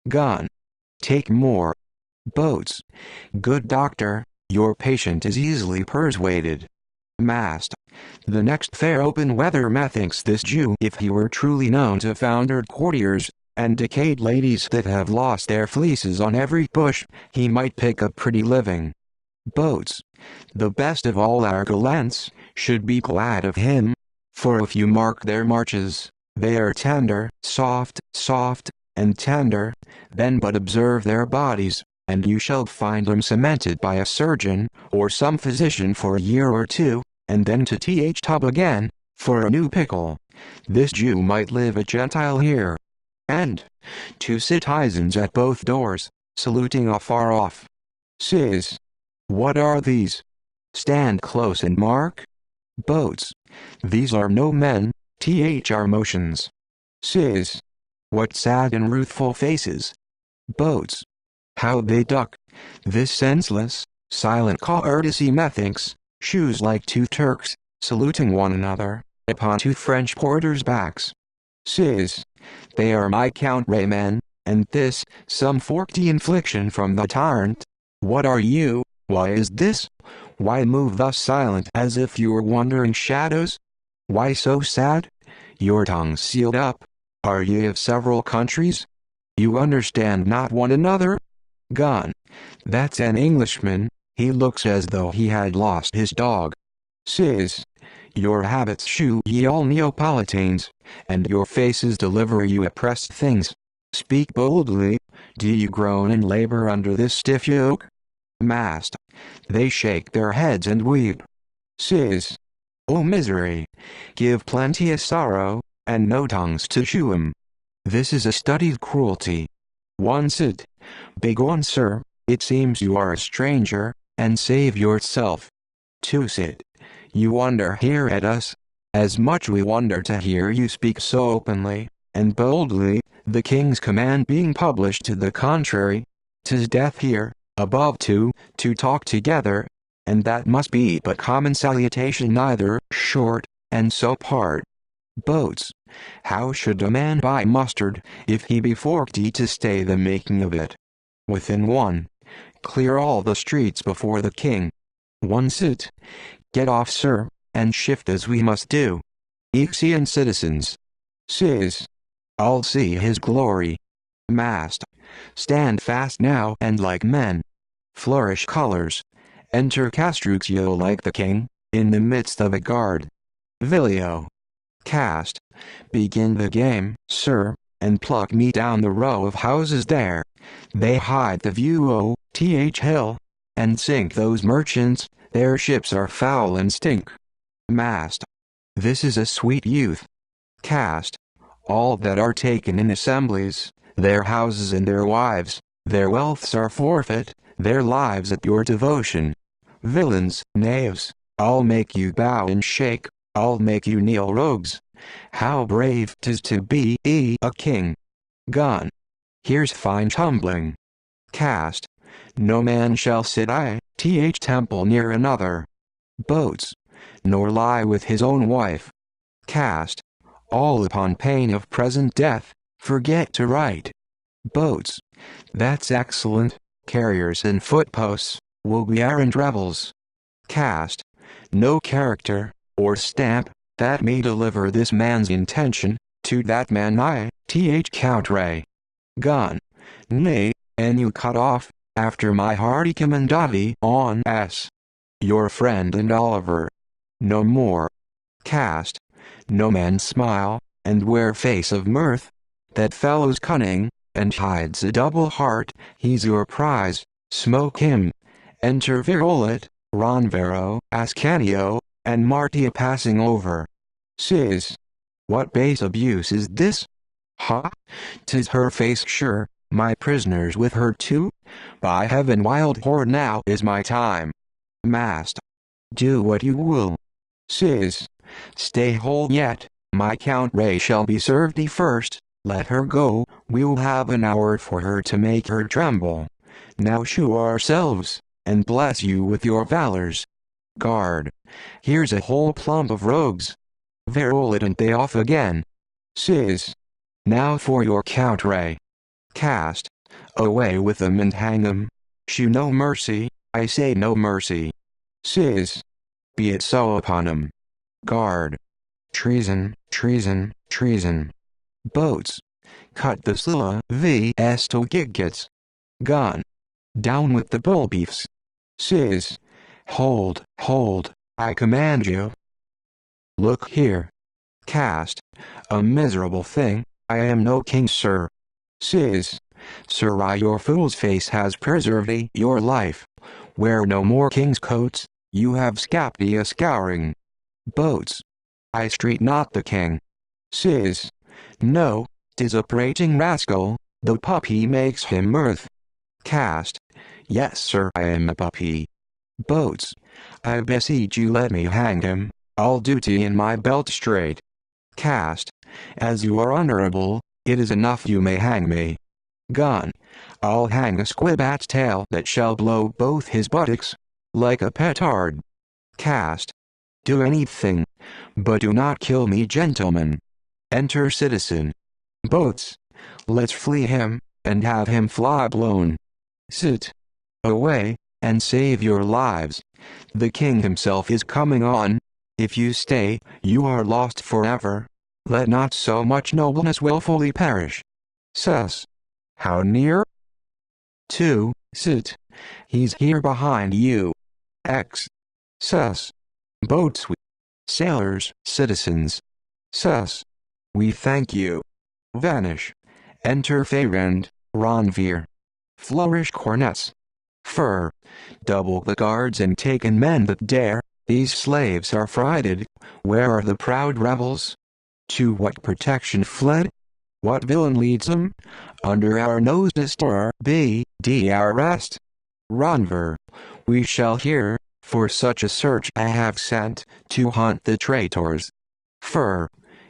Gun. Take more. Boats. Good doctor, your patient is easily persuaded. Mast. The next fair open weather methinks this Jew, if he were truly known to foundered courtiers, and decayed ladies that have lost their fleeces on every bush, he might pick a pretty living. Boats. The best of all our gallants, should be glad of him, for if you mark their marches, they are tender, soft, and tender, then but observe their bodies, and you shall find them cemented by a surgeon, or some physician for a year or two, and then to tub again, for a new pickle. This Jew might live a Gentile here. And 2 citizens at both doors, saluting afar off. Says, what are these? Stand close and mark. Boats. These are no men, are motions. Says, what sad and ruthful faces. Boats. How they duck. This senseless, silent courtesy methinks, shoes like 2 Turks, saluting one another, upon 2 French porters' backs. Says, they are my Count Raymen, and this, some forked infliction from the tyrant. What are you? Why is this? Why move thus silent as if you were wandering shadows? Why so sad? Your tongues sealed up. Are ye of several countries? You understand not one another? Gun. That's an Englishman, he looks as though he had lost his dog. Says, your habits shew ye all Neapolitains, and your faces deliver you oppressed things. Speak boldly, do you groan and labor under this stiff yoke? Mast. They shake their heads and weep. Says, O misery! Give plenty of sorrow, and no tongues to shew 'em. This is a studied cruelty. One sit. Begone, sir, it seems you are a stranger, and save yourself. 2 sit. You wonder here at us, as much we wonder to hear you speak so openly, and boldly, the king's command being published to the contrary. 'Tis death here, above to talk together, and that must be but common salutation neither short, and so part. Boats. How should a man buy mustard, if he be forked to stay the making of it? Within 1. Clear all the streets before the king. 1 sit. Get off, sir, and shift as we must do. Exian citizens. Says, I'll see his glory. Mast. Stand fast now and like men. Flourish colors. Enter Castruccio like the king, in the midst of a guard. Vilio. Cast. Begin the game, sir, and pluck me down the row of houses there. They hide the view hill, and sink those merchants, their ships are foul and stink. Mast. This is a sweet youth. Cast. All that are taken in assemblies, their houses and their wives, their wealths are forfeit, their lives at your devotion. Villains, knaves, I'll make you bow and shake, I'll make you kneel, rogues. How brave 'tis to be a king. Gun. Here's fine tumbling. Cast. No man shall sit temple near another. Boats. Nor lie with his own wife. Cast. All upon pain of present death, forget to write. Boats. That's excellent, carriers and footposts, will be errant rebels. Cast. No character, or stamp, that may deliver this man's intention, to that man Count Ray. Gun. Nay, and you cut off, after my hearty commendati on S. Your friend and Oliver. No more. Cast. No man smile, and wear face of mirth. That fellow's cunning, and hides a double heart, he's your prize, smoke him. Enter Virolet, Ronvero, Ascanio, and Martia passing over. Sis. What base abuse is this? Ha? 'Tis her face sure, my prisoners with her too? By heaven, wild whore, now is my time. Mast. Do what you will. Sis. Stay whole yet, my Count Ray shall be served first. Let her go, we'll have an hour for her to make her tremble. Now shew ourselves, and bless you with your valors. Guard. Here's a whole plump of rogues. Verolid, and they off again. Sis. Now for your Count Ray. Cast. Away with them and hang them. Shew no mercy, I say no mercy. Sis. Be it so upon 'em. Guard. Treason, treason, treason. Boats. Cut the Scylla vs to Giggets. Gun. Down with the bull beefs. Sis. Hold, hold, I command you. Look here. Cast. A miserable thing, I am no king, sir. Sis. Sirrah, your fool's face has preserved your life. Wear no more king's coats, you have scapped a scouring. Boats. I street not the king. Sis. No, 'tis a prating rascal, the puppy makes him mirth. Cast. Yes, sir, I am a puppy. Boats. I beseech you, let me hang him, I'll duty in my belt straight. Cast. As you are honorable, it is enough you may hang me. Gun. I'll hang a squibbat's tail that shall blow both his buttocks, like a petard. Cast. Do anything, but do not kill me, gentlemen. Enter citizen. Boats. Let's flee him, and have him fly blown. Sit. Away, and save your lives. The king himself is coming on. If you stay, you are lost forever. Let not so much nobleness wilfully perish. Sus. How near? 2. Sit. He's here behind you. X. Sus. Boats. Sailors, citizens. Sus. We thank you. Vanish. Enter Feyrand, Ronvier. Flourish cornets. Fur. Double the guards and take in men that dare. These slaves are frighted. Where are the proud rebels? To what protection fled? What villain leads them? Under our nose disturb our rest. Ronver. We shall hear, for such a search I have sent, to hunt the traitors. Fur.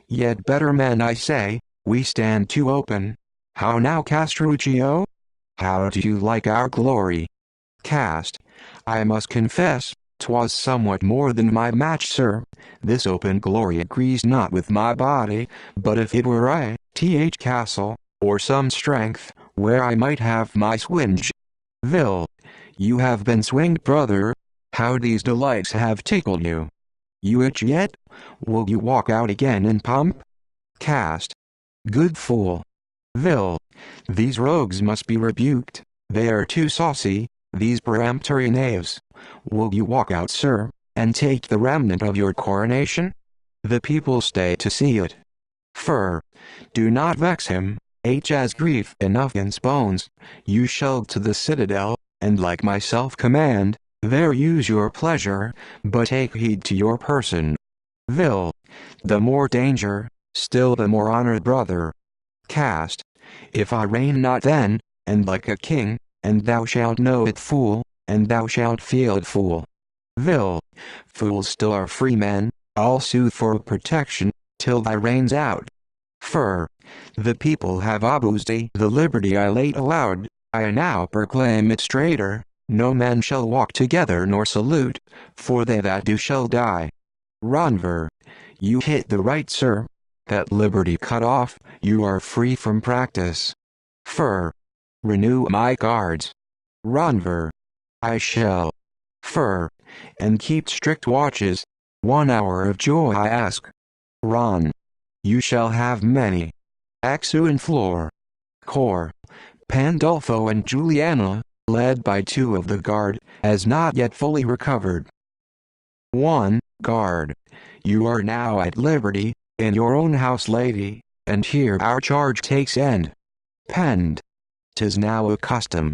Yet better men, I say, we stand too open. How now, Castruccio? How do you like our glory? Cast. I must confess, 'twas somewhat more than my match, sir. This open glory agrees not with my body, but if it were castle, or some strength, where I might have my swinge. Vil. You have been swinged, brother. How these delights have tickled you. You itch yet? Will you walk out again in pomp? Cast. Good fool. Vil. These rogues must be rebuked, they are too saucy, these peremptory knaves. Will you walk out, sir, and take the remnant of your coronation? The people stay to see it. Fur. Do not vex him, has grief enough in his bones. You shall to the citadel, and like myself command, there use your pleasure, but take heed to your person. Vil. The more danger, still the more honor, brother. Cast. If I reign not then, and like a king, and thou shalt know it, fool, and thou shalt feel it, fool. Vil. Fools still are free men, I'll sue for protection, till thy reign's out. Fur. The people have abused the liberty I late allowed, I now proclaim it straighter, no men shall walk together nor salute, for they that do shall die. Ronver. You hit the right, sir. That liberty cut off, you are free from practice. Fur. Renew my guards. Ronver. I shall. Fur. And keep strict watches. 1 hour of joy I ask. Ron. You shall have many. Axu and Flor. Cor. Pandolfo and Juliana, led by 2 of the guard, as not yet fully recovered. 1. Guard. You are now at liberty, in your own house, lady, and here our charge takes end. Penned. 'Tis now a custom.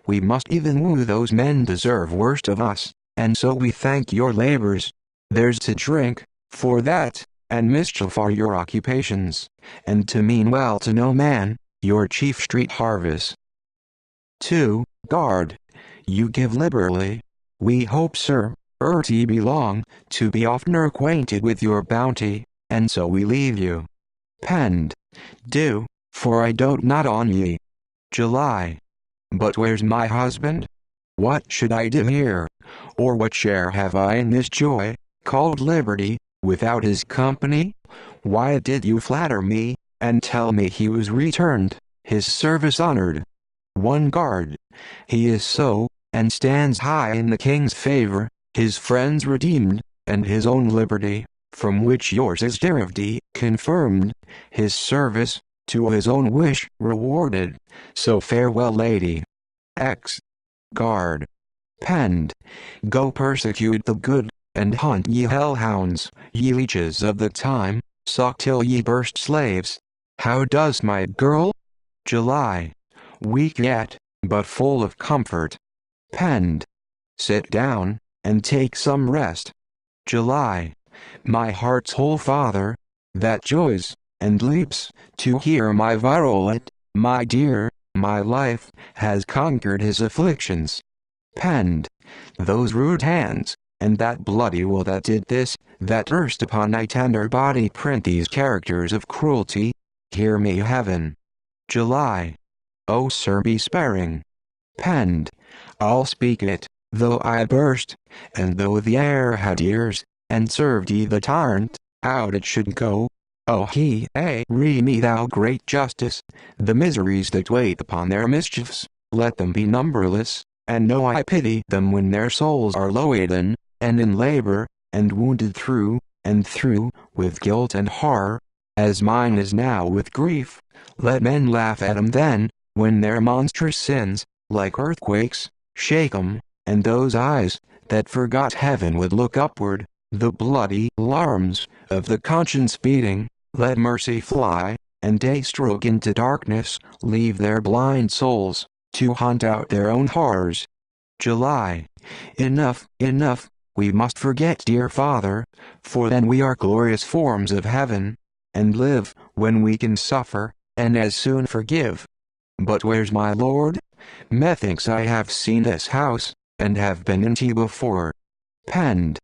We must even woo those men deserve worst of us, and so we thank your labors. There's to drink, for that, and mischief are your occupations, and to mean well to no man, your chief street harvest. 2. Guard. You give liberally. We hope, sir, ye belong, to be oftener acquainted with your bounty, and so we leave you. Penned. Do, for I dote not on ye. July. But where's my husband? What should I do here? Or what share have I in this joy, called liberty, without his company? Why did you flatter me, and tell me he was returned, his service honored? One guard. He is so, and stands high in the king's favor, his friends redeemed, and his own liberty, from which yours is derived, confirmed, his service, to his own wish, rewarded. So farewell, lady. X. Guard. Penned. Go persecute the good, and hunt ye hellhounds, ye leeches of the time, suck till ye burst slaves. How does my girl? July. Weak yet, but full of comfort. Penned. Sit down, and take some rest. July. My heart's whole father, that joys, and leaps, to hear my Violet, my dear, my life, has conquered his afflictions. Penned. Those rude hands, and that bloody will that did this, that erst upon thy tender body print these characters of cruelty, hear me heaven. July. O sir, be sparing. Penned. I'll speak it, though I burst, and though the air had ears, and served ye the tyrant, out it should go. O re me thou great justice, the miseries that wait upon their mischiefs, let them be numberless, and know I pity them when their souls are loaden, and in labor, and wounded through, and through, with guilt and horror, as mine is now with grief. Let men laugh at 'em then, when their monstrous sins, like earthquakes, shake 'em, and those eyes, that forgot heaven would look upward, the bloody alarms, of the conscience beating, let mercy fly, and day stroke into darkness, leave their blind souls, to hunt out their own horrors. July. Enough, enough, we must forget dear father, for then we are glorious forms of heaven, and live, when we can suffer, and as soon forgive. But where's my lord? Methinks I have seen this house, and have been into before. Penned.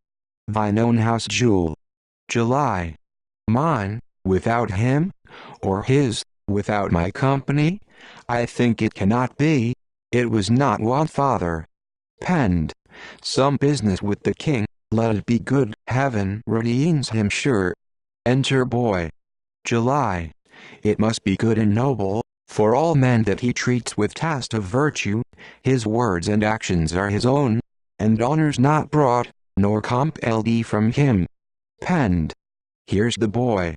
Thine own house, Jewel. July. Mine, without him? Or his, without my company? I think it cannot be. It was not one father. Penned. Some business with the king, let it be good, heaven redeems him sure. Enter boy. July. It must be good and noble, for all men that he treats with taste of virtue, his words and actions are his own, and honors not brought, nor compelled from him. Penned. Here's the boy.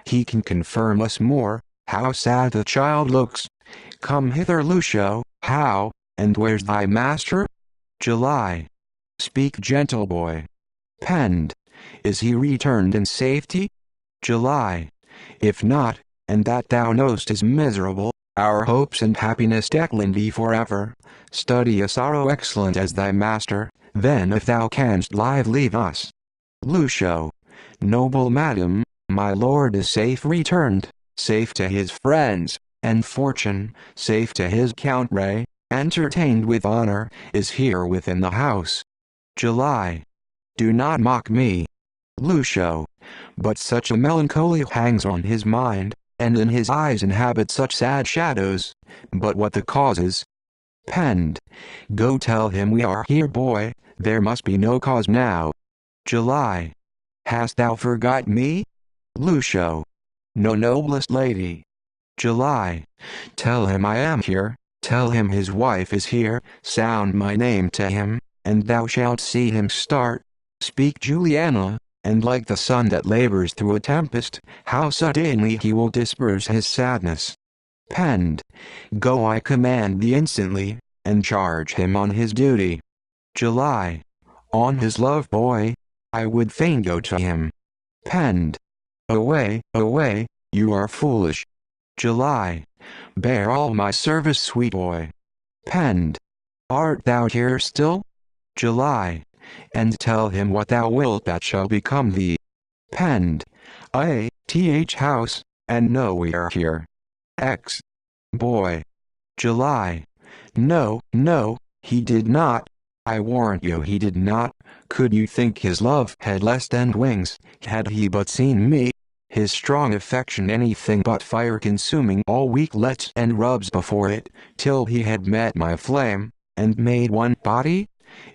He can confirm us more, how sad the child looks. Come hither, Lucio. How, and where's thy master? July. Speak, gentle boy. Penned. Is he returned in safety? July. If not, and that thou know'st is miserable, our hopes and happiness decline thee forever. Study a sorrow excellent as thy master, then if thou canst leave us. Lucio. Noble madam, my lord is safe returned, safe to his friends, and fortune, safe to his Count Ray, entertained with honor, is here within the house. July. Do not mock me. Lucio. But such a melancholy hangs on his mind, and in his eyes inhabit such sad shadows, but what the cause is? Penned. Go tell him we are here, boy, there must be no cause now. July. Hast thou forgot me? Lucio. No, noblest lady. July. Tell him I am here, tell him his wife is here, sound my name to him, and thou shalt see him start. Speak, Juliana, and like the sun that labors through a tempest, how suddenly he will disperse his sadness. Penned. Go, I command thee instantly, and charge him on his duty. July. On his love, boy. I would fain go to him. Penned. Away, away, you are foolish. July. Bear all my service, sweet boy. Penned. Art thou here still? July. and tell him what thou wilt that shall become thee. Penned. A.Th house, and know we are here. X. Boy. July. No, no, he did not. I warrant you he did not. Could you think his love had less than wings, had he but seen me? His strong affection anything but fire consuming all weak lets and rubs before it, till he had met my flame, and made one body?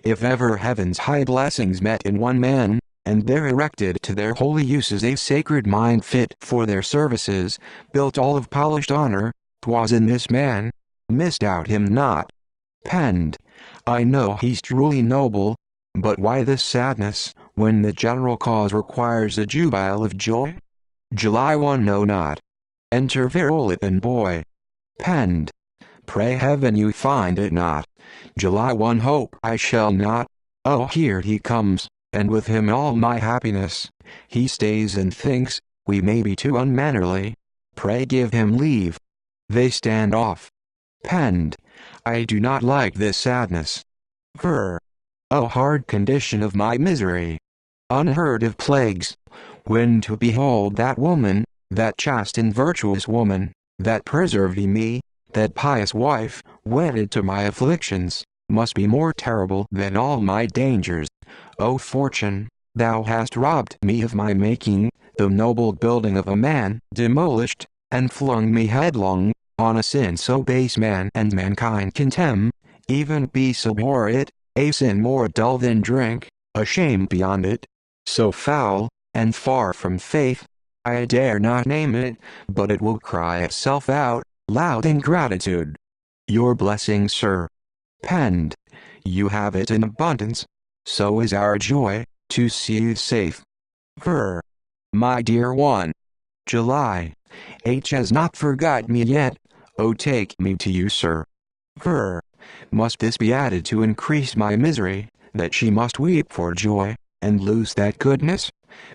If ever heaven's high blessings met in one man, and there erected to their holy uses a sacred mind fit for their services, built all of polished honor, 'twas in this man. Misdoubt him not. Penned. I know he's truly noble, but why this sadness, when the general cause requires a jubile of joy? July 1 know not. Enter Virolet and boy. Penned. Pray heaven you find it not. July 1 hope I shall not. Oh here he comes, and with him all my happiness. He stays and thinks, we may be too unmannerly. Pray give him leave. They stand off. Penned. I do not like this sadness. Ver. Oh hard condition of my misery. Unheard of plagues. When to behold that woman, that chaste and virtuous woman, that preserved me, that pious wife, wedded to my afflictions, must be more terrible than all my dangers. O fortune, thou hast robbed me of my making, the noble building of a man, demolished, and flung me headlong, on a sin so base man and mankind contemn, even beasts abhor it, a sin more dull than drink, a shame beyond it, so foul, and far from faith, I dare not name it, but it will cry itself out, loud in gratitude. Your blessing, sir. Penned. You have it in abundance. So is our joy, to see you safe. Ver. My dear one. July. H has not forgot me yet. Oh take me to you, sir. Ver. Must this be added to increase my misery, that she must weep for joy, and lose that goodness?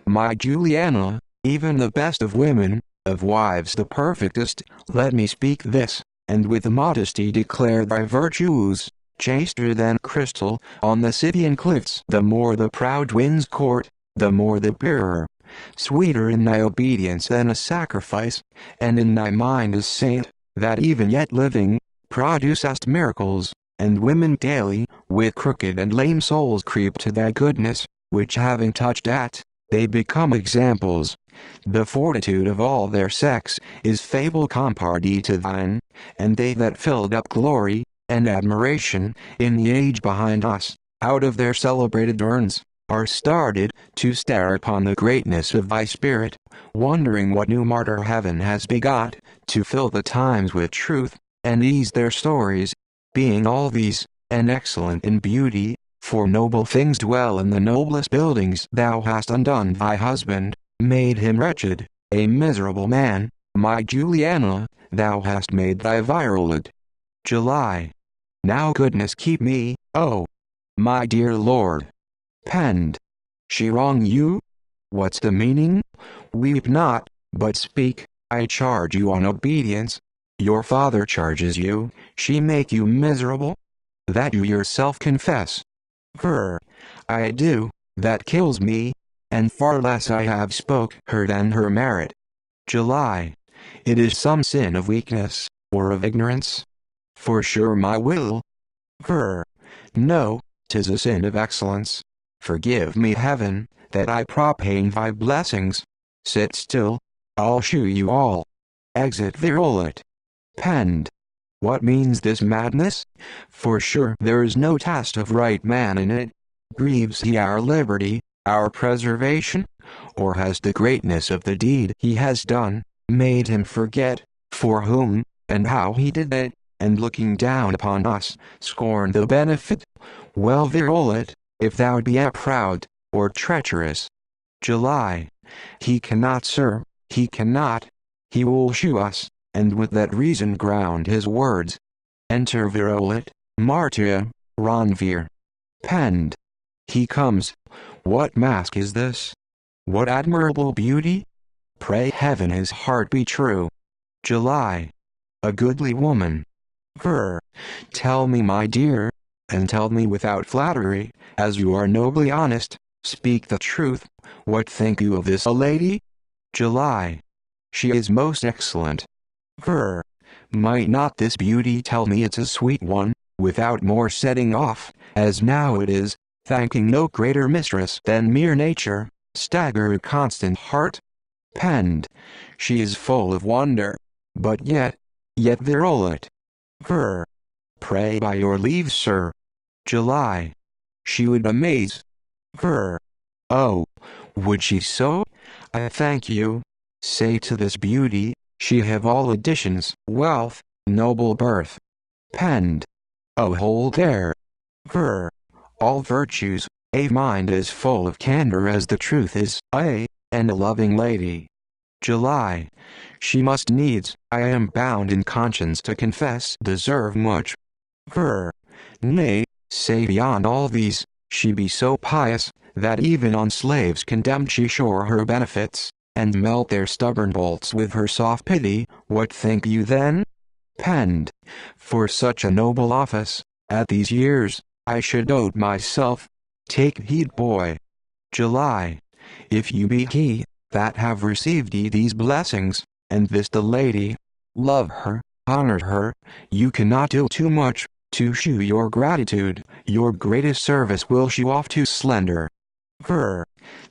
My Juliana, even the best of women, of wives the perfectest, let me speak this, and with modesty declare thy virtues, chaster than crystal, on the Scythian cliffs. The more the proud winds court, the more the purer. Sweeter in thy obedience than a sacrifice, and in thy mind a saint, that even yet living, producest miracles, and women daily, with crooked and lame souls creep to thy goodness, which having touched at, they become examples. The fortitude of all their sex is fable compardy to thine, and they that filled up glory and admiration in the age behind us, out of their celebrated urns, are started to stare upon the greatness of thy spirit, wondering what new martyr heaven has begot, to fill the times with truth, and ease their stories, being all these, and excellent in beauty, for noble things dwell in the noblest buildings. Thou hast undone thy husband, made him wretched, a miserable man, my Juliana, thou hast made thy Virolet. July. Now goodness keep me, oh, my dear lord. Penned. She wrong you? What's the meaning? Weep not, but speak, I charge you on obedience. Your father charges you, she make you miserable? That you yourself confess. Ver. I do, that kills me, and far less I have spoke her than her merit. July. It is some sin of weakness, or of ignorance? For sure my will. Ver. No, 'tis a sin of excellence. Forgive me heaven, that I profane thy blessings. Sit still, I'll shew you all. Exit Virolet. Penned. What means this madness? For sure there is no test of right man in it. Grieves he our liberty, our preservation? Or has the greatness of the deed he has done, made him forget, for whom, and how he did it, and looking down upon us, scorn the benefit? Well, Virolet, if thou be proud, or treacherous. July. He cannot, sir, he cannot. He will shew us, and with that reason ground his words. Enter Virolet, Martia, Ronvir. Penned. He comes. What mask is this? What admirable beauty? Pray heaven his heart be true. July. A goodly woman. Ver. Tell me, my dear, and tell me without flattery, as you are nobly honest, speak the truth, what think you of this a lady? July. She is most excellent. Ver. Might not this beauty tell me it's a sweet one, without more setting off, as now it is, thanking no greater mistress than mere nature, stagger a constant heart? Penned. She is full of wonder, but yet virulent. Ver. Pray by your leave, sir. July. She would amaze. Ver. Oh, would she so? I thank you. Say to this beauty, she have all additions, wealth, noble birth. Penned. Oh, hold there. Ver. All virtues, a mind as full of candor as the truth is, and a loving lady. July. She must needs, I am bound in conscience to confess, deserve much. Ver. Nay, say beyond all these, she be so pious, that even on slaves condemned she shore her benefits, and melt their stubborn bolts with her soft pity. What think you then? Penned. For such a noble office, at these years, I should dote myself. Take heed, boy. July. If you be he, that have received ye these blessings, and this the lady, love her, honor her, you cannot do too much, to shew your gratitude. Your greatest service will shew off too slender. Ver.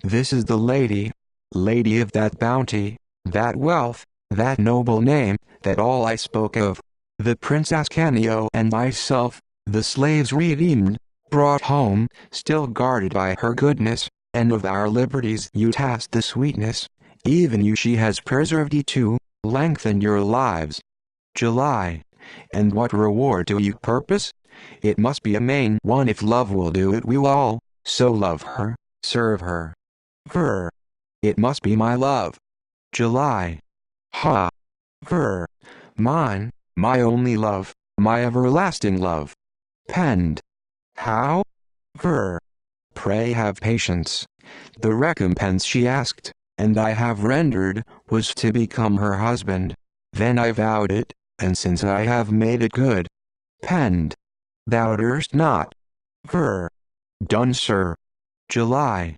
This is the lady, lady of that bounty, that wealth, that noble name, that all I spoke of, the Prince Ascanio and myself, the slaves redeemed, brought home, still guarded by her goodness, and of our liberties you tasked the sweetness, even you she has preserved ye to, lengthen your lives. July. And what reward do you purpose? It must be a main one. If love will do it, we will all so love her, serve her. Ver. It must be my love. July. Ha. Ver. Mine, my only love, my everlasting love. Penned. How? Ver. Pray have patience. The recompense she asked, and I have rendered, was to become her husband. Then I vowed it, and since I have made it good. Penned. Thou durst not. Ver. Done, sir. July.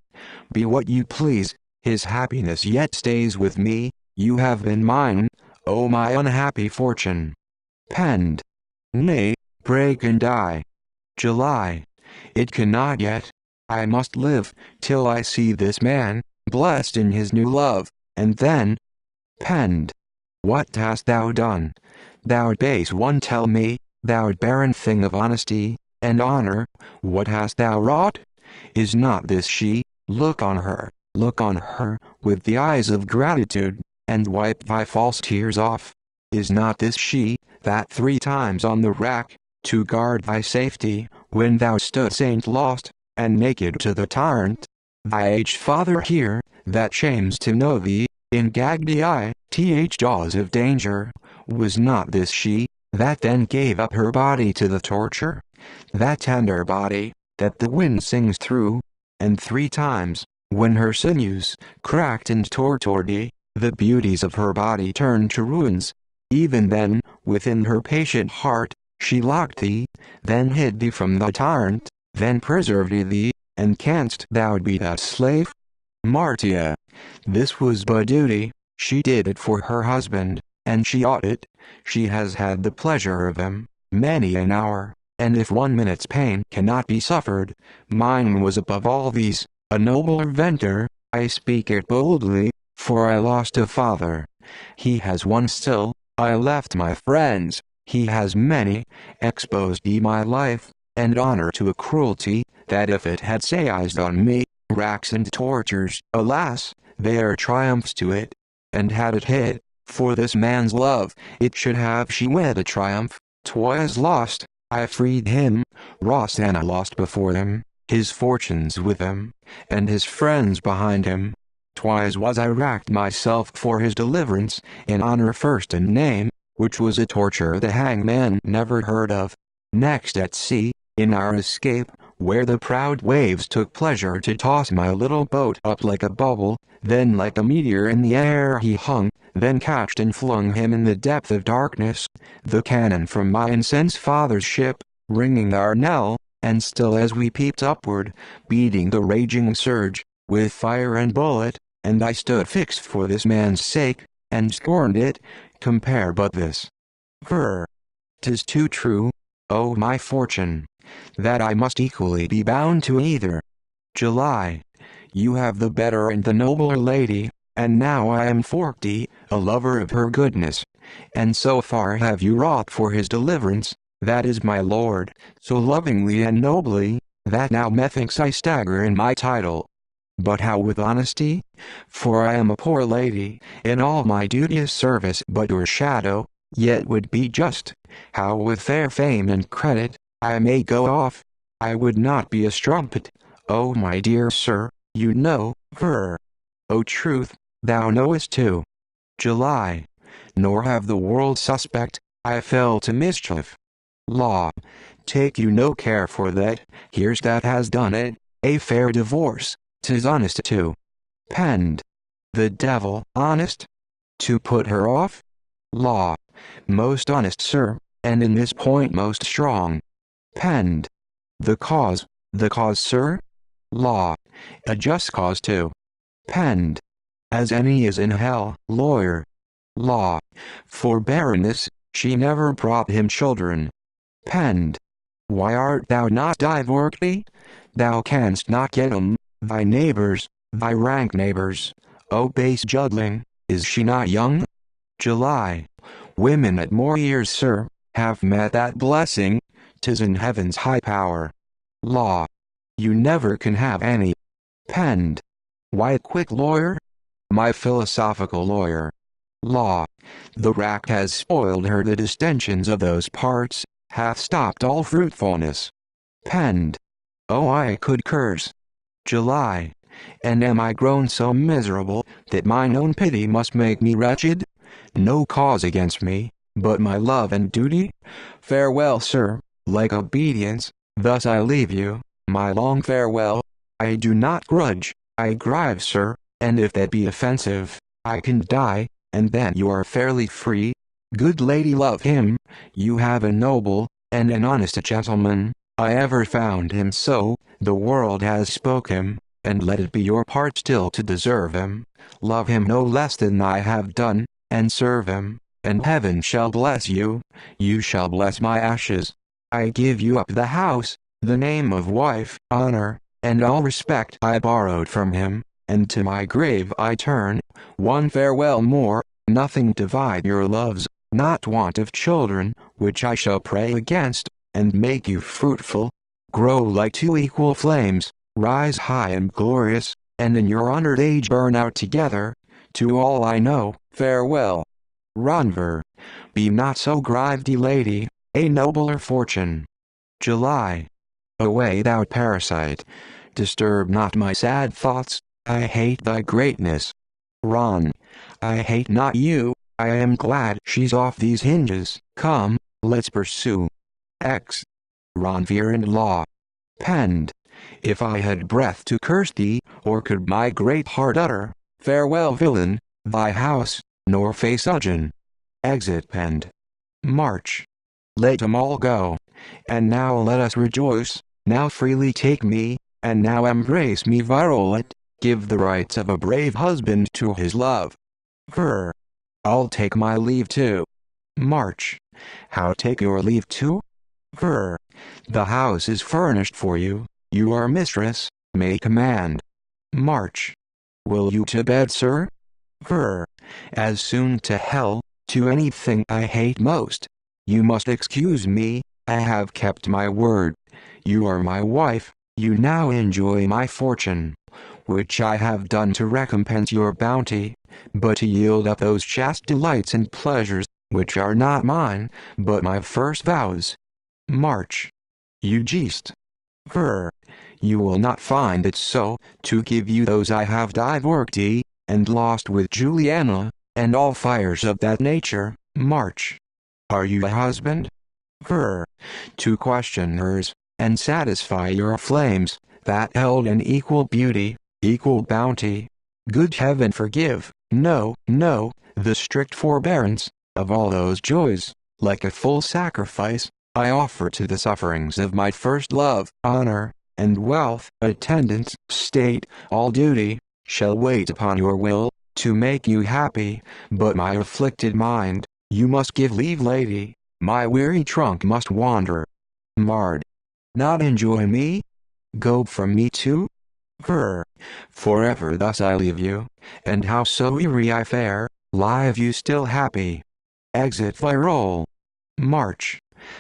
Be what you please, his happiness yet stays with me, you have been mine, O my unhappy fortune. Penned. Nay, break and die. July. It cannot yet. I must live, till I see this man, blessed in his new love, and then. Penned. What hast thou done? Thou base one, tell me, thou barren thing of honesty and honor, what hast thou wrought? Is not this she? Look on her, with the eyes of gratitude, and wipe thy false tears off. Is not this she, that 3 times on the rack, to guard thy safety, when thou stoodst saint lost, and naked to the tyrant, thy aged father here, that shames to know thee, in gagged jaws of danger? Was not this she, that then gave up her body to the torture? That tender body, that the wind sings through, and 3 times, when her sinews cracked and tore toward thee, the beauties of her body turned to ruins. Even then, within her patient heart, she locked thee, then hid thee from the tyrant, then preserved thee, and canst thou be that slave? Martia. This was but duty, she did it for her husband, and she ought it. She has had the pleasure of him, many an hour, and if 1 minute's pain cannot be suffered, mine was above all these, a noble venture. I speak it boldly, for I lost a father. He has one still, I left my friends, he has many, exposed ye my life, and honor to a cruelty, that if it had seized on me, racks and tortures, alas, they are triumphs to it. And had it hit, for this man's love, it should have she wed a triumph. 'Twas lost, I freed him, Rosanna lost before him, his fortunes with him, and his friends behind him. Twice was I racked myself for his deliverance, in honor first and name, which was a torture the hangman never heard of. Next at sea, in our escape, where the proud waves took pleasure to toss my little boat up like a bubble, then like a meteor in the air he hung, then catched and flung him in the depth of darkness, the cannon from my incensed father's ship, ringing our knell, and still as we peeped upward, beating the raging surge, with fire and bullet, and I stood fixed for this man's sake, and scorned it, compare but this. 'Tis too true, oh my fortune, that I must equally be bound to either. July. You have the better and the nobler lady, and now I am 40, a lover of her goodness. And so far have you wrought for his deliverance, that is my lord, so lovingly and nobly, that now methinks I stagger in my title. But how with honesty? For I am a poor lady, in all my duteous service but your shadow, yet would be just. How with fair fame and credit, I may go off? I would not be a strumpet. Oh my dear sir, you know, oh truth, thou knowest too. July. Nor have the world suspect, I fell to mischief. Law. Take you no care for that, here's that has done it, a fair divorce, 'tis honest too. Penned. The devil, honest? To put her off? Law. Most honest sir, and in this point most strong. Penned. The cause, sir? Law. A just cause too. Penned. As any is in hell, lawyer. Law. For barrenness, she never brought him children. Penned. Why art thou not divorced? Thou canst not get 'em, thy neighbors, thy rank neighbors. O base juggling, is she not young? July. Women at more years, sir, have met that blessing, 'tis in heaven's high power. Law. You never can have any. Penned. Why quick lawyer? My philosophical lawyer. Law. The rack has spoiled her, the distensions of those parts, hath stopped all fruitfulness. Penned. Oh I could curse. July. And am I grown so miserable, that mine own pity must make me wretched? No cause against me, but my love and duty? Farewell sir, like obedience, thus I leave you, my long farewell. I do not grudge, I grieve sir, and if that be offensive, I can die, and then you are fairly free. Good lady, love him, you have a noble, and an honest gentleman, I ever found him so, the world has spoke him, and let it be your part still to deserve him. Love him no less than I have done, and serve him, and heaven shall bless you, you shall bless my ashes. I give you up the house, the name of wife, honor, and all respect I borrowed from him, and to my grave I turn. One farewell more, nothing divide your loves, not want of children, which I shall pray against, and make you fruitful. Grow like two equal flames, rise high and glorious, and in your honored age burn out together. To all I know, farewell. Ronver. Be not so grieved, lady, a nobler fortune. July. Away thou parasite, disturb not my sad thoughts, I hate thy greatness. Ron. I hate not you, I am glad she's off these hinges. Come, let's pursue. X. Ronvier and Law. Penned. If I had breath to curse thee, or could my great heart utter, farewell villain, thy house, nor face Ugin. Exit penned. March. Let 'em all go. And now let us rejoice, now freely take me, and now embrace me Violet, give the rights of a brave husband to his love. I'll take my leave too. March. How take your leave too? The house is furnished for you, you are mistress, may command. March. Will you to bed, sir? As soon to hell, to anything I hate most. You must excuse me, I have kept my word. You are my wife, you now enjoy my fortune, which I have done to recompense your bounty, but to yield up those chaste delights and pleasures, which are not mine, but my first vows. March. You jest. You will not find it so, to give you those I have divorced and lost with Juliana, and all fires of that nature. March. Are you a husband? To question hers, and satisfy your flames, that held an equal beauty, equal bounty. Good heaven forgive, no, no, the strict forbearance, of all those joys, like a full sacrifice, I offer to the sufferings of my first love, honor, and wealth, attendance, state, all duty, shall wait upon your will, to make you happy, but my afflicted mind, you must give leave, lady, my weary trunk must wander. Marred. Not enjoy me? Go from me too? Her. Forever thus I leave you, and how so weary I fare, live you still happy. Exit Viral. March.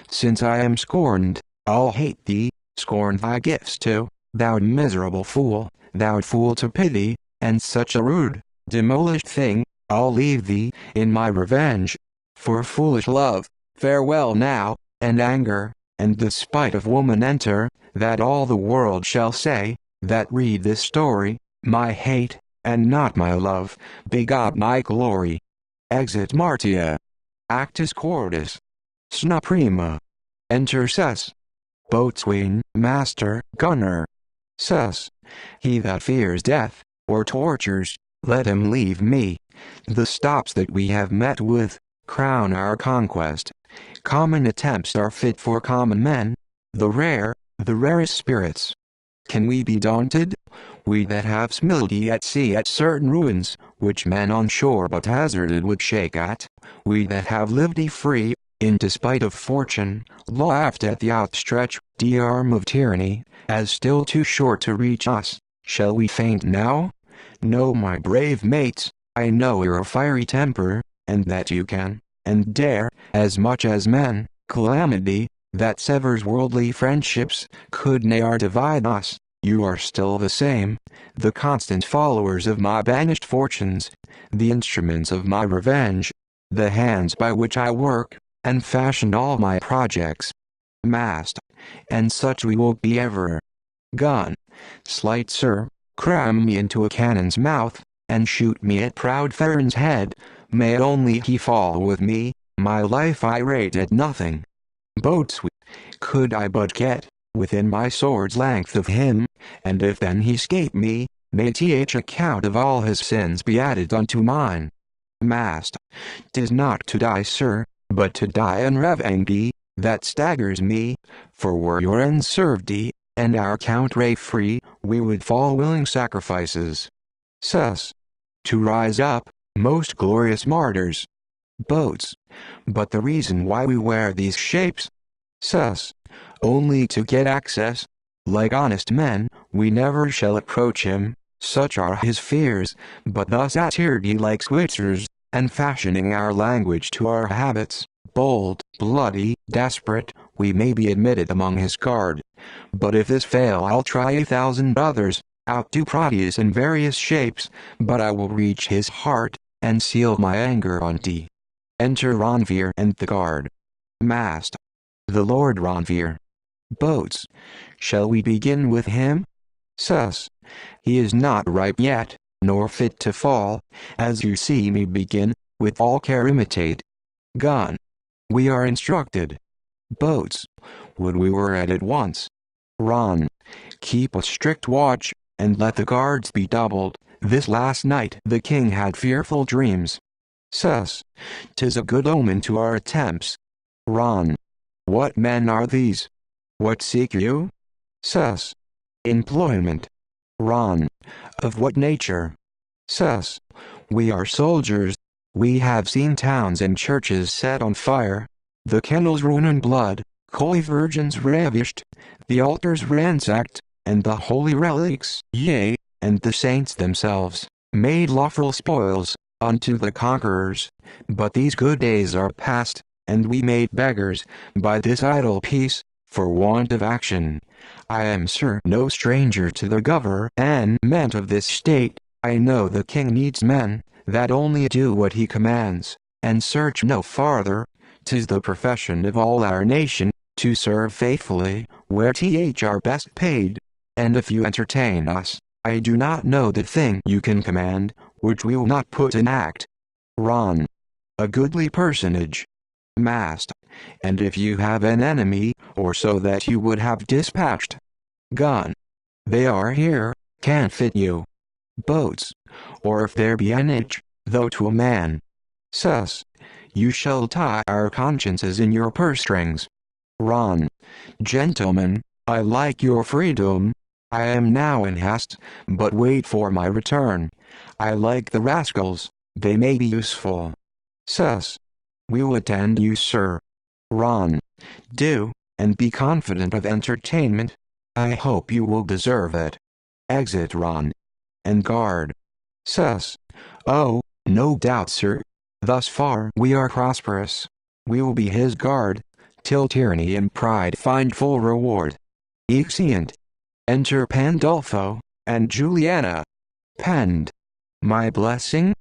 Since I am scorned, I'll hate thee, scorn thy gifts too, thou miserable fool, thou fool to pity, and such a rude, demolished thing, I'll leave thee, in my revenge. For foolish love, farewell now, and anger, and the spite of woman enter, that all the world shall say, that read this story, my hate, and not my love, begot my glory. Exit Martia. Actus Quartus. Sna prima. Enter Sus. Boatswain, master, gunner. Sus. He that fears death, or tortures, let him leave me. The stops that we have met with, crown our conquest. Common attempts are fit for common men, the rarest spirits. Can we be daunted? We that have smilty at sea at certain ruins, which men on shore but hazarded would shake at, we that have lived free, in despite of fortune, laughed at the outstretched arm of tyranny, as still too short to reach us. Shall we faint now? No, my brave mates, I know your fiery temper, and that you can, and dare, as much as men, calamity, that severs worldly friendships, could ne'er divide us. You are still the same, the constant followers of my banished fortunes, the instruments of my revenge, the hands by which I work, and fashion all my projects. Mast, and such we will be ever. Gun, slight sir, cram me into a cannon's mouth, and shoot me at proud Farron's head, may only he fall with me, my life I rate at nothing. Boatswain, could I but get within my sword's length of him, and if then he scape me, may th account of all his sins be added unto mine. Mast, 'tis not to die, sir, but to die unrevengy, that staggers me, for were your ends served ye, and our count ray free, we would fall willing sacrifices. Sus. To rise up, most glorious martyrs. Boats. But the reason why we wear these shapes? Sus. Only to get access. Like honest men, we never shall approach him, such are his fears, but thus attired ye like Switzers, and fashioning our language to our habits, bold, bloody, desperate, we may be admitted among his guard. But if this fail I'll try 1,000 others, outdo Proteus in various shapes, but I will reach his heart, and seal my anger on thee. Enter Ronvier and the guard. Mast. The Lord Ronvier. Boats. Shall we begin with him? Sus. He is not ripe yet, nor fit to fall, as you see me begin, with all care imitate. Gun. We are instructed. Boats. Would we were at it once. Ron. Keep a strict watch, and let the guards be doubled. This last night the king had fearful dreams. Sus. 'Tis a good omen to our attempts. Ron. What men are these? What seek you? Sus. Employment. Ron. Of what nature? Sus. We are soldiers. We have seen towns and churches set on fire, the kennels ruined in blood, holy virgins ravished, the altars ransacked, and the holy relics, yea, and the saints themselves, made lawful spoils, unto the conquerors. But these good days are past, and we made beggars, by this idle peace, for want of action. I am, sir, no stranger to the government of this state. I know the king needs men, that only do what he commands, and search no farther. 'Tis the profession of all our nation, to serve faithfully, where th are best paid. And if you entertain us, I do not know the thing you can command, which we will not put in act. Ron. A goodly personage. Mast. And if you have an enemy, or so that you would have dispatched. Gun. They are here, can fit you. Boats. Or if there be an itch, though to a man. Sus. You shall tie our consciences in your purse strings. Ron. Gentlemen, I like your freedom. I am now in haste, but wait for my return. I like the rascals, they may be useful. Sus. We'll attend you, sir. Ron. Do, and be confident of entertainment. I hope you will deserve it. Exit Ron. And guard. Sus. Oh, no doubt, sir. Thus far we are prosperous. We will be his guard, till tyranny and pride find full reward. Exeunt. Enter Pandolfo, and Juliana. Pend. My blessing?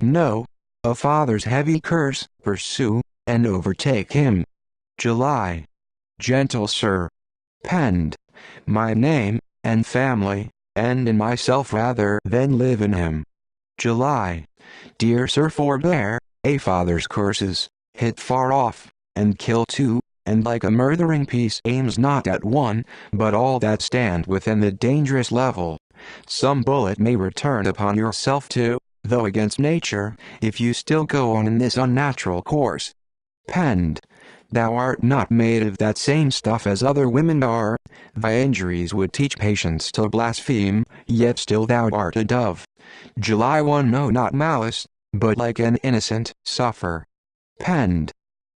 No. A father's heavy curse, pursue, and overtake him. July. Gentle sir. Pend. My name, and family, and in myself rather than live in him. July. Dear sir, forbear, a father's curses, hit far off, and kill two, and like a murdering piece aims not at one, but all that stand within the dangerous level. Some bullet may return upon yourself too, though against nature, if you still go on in this unnatural course. Pend. Thou art not made of that same stuff as other women are. Thy injuries would teach patience to blaspheme, yet still thou art a dove. July 1. No, not malice, but like an innocent, suffer. Pend.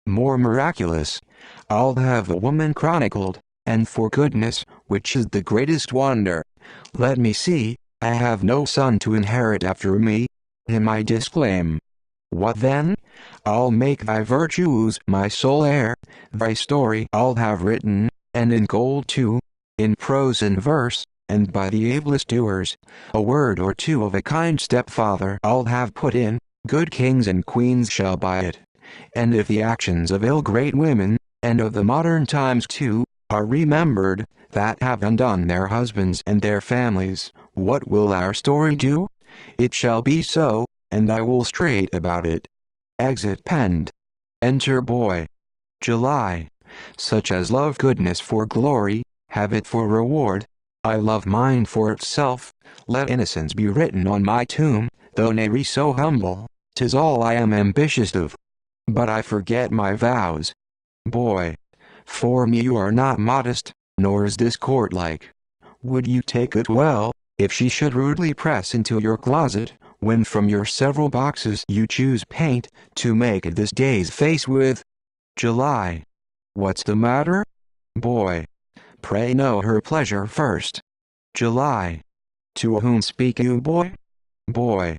More miraculous. I'll have a woman chronicled, and for goodness, which is the greatest wonder. Let me see, I have no son to inherit after me. Him I disclaim. What then? I'll make thy virtues my sole heir, thy story I'll have written, and in gold too, in prose and verse, and by the ablest doers, a word or two of a kind stepfather I'll have put in, good kings and queens shall buy it. And if the actions of ill great women, and of the modern times too, are remembered, that have undone their husbands and their families, what will our story do? It shall be so, and I will straight about it. Exit Pend. Enter boy. July. Such as love goodness for glory, have it for reward. I love mine for itself. Let innocence be written on my tomb, though nary so humble, 'tis all I am ambitious of. But I forget my vows. Boy. For me you are not modest, nor is this court-like. Would you take it well, if she should rudely press into your closet, when from your several boxes you choose paint, to make this day's face with? July. What's the matter? Boy. Pray know her pleasure first. July. To whom speak you, boy? Boy.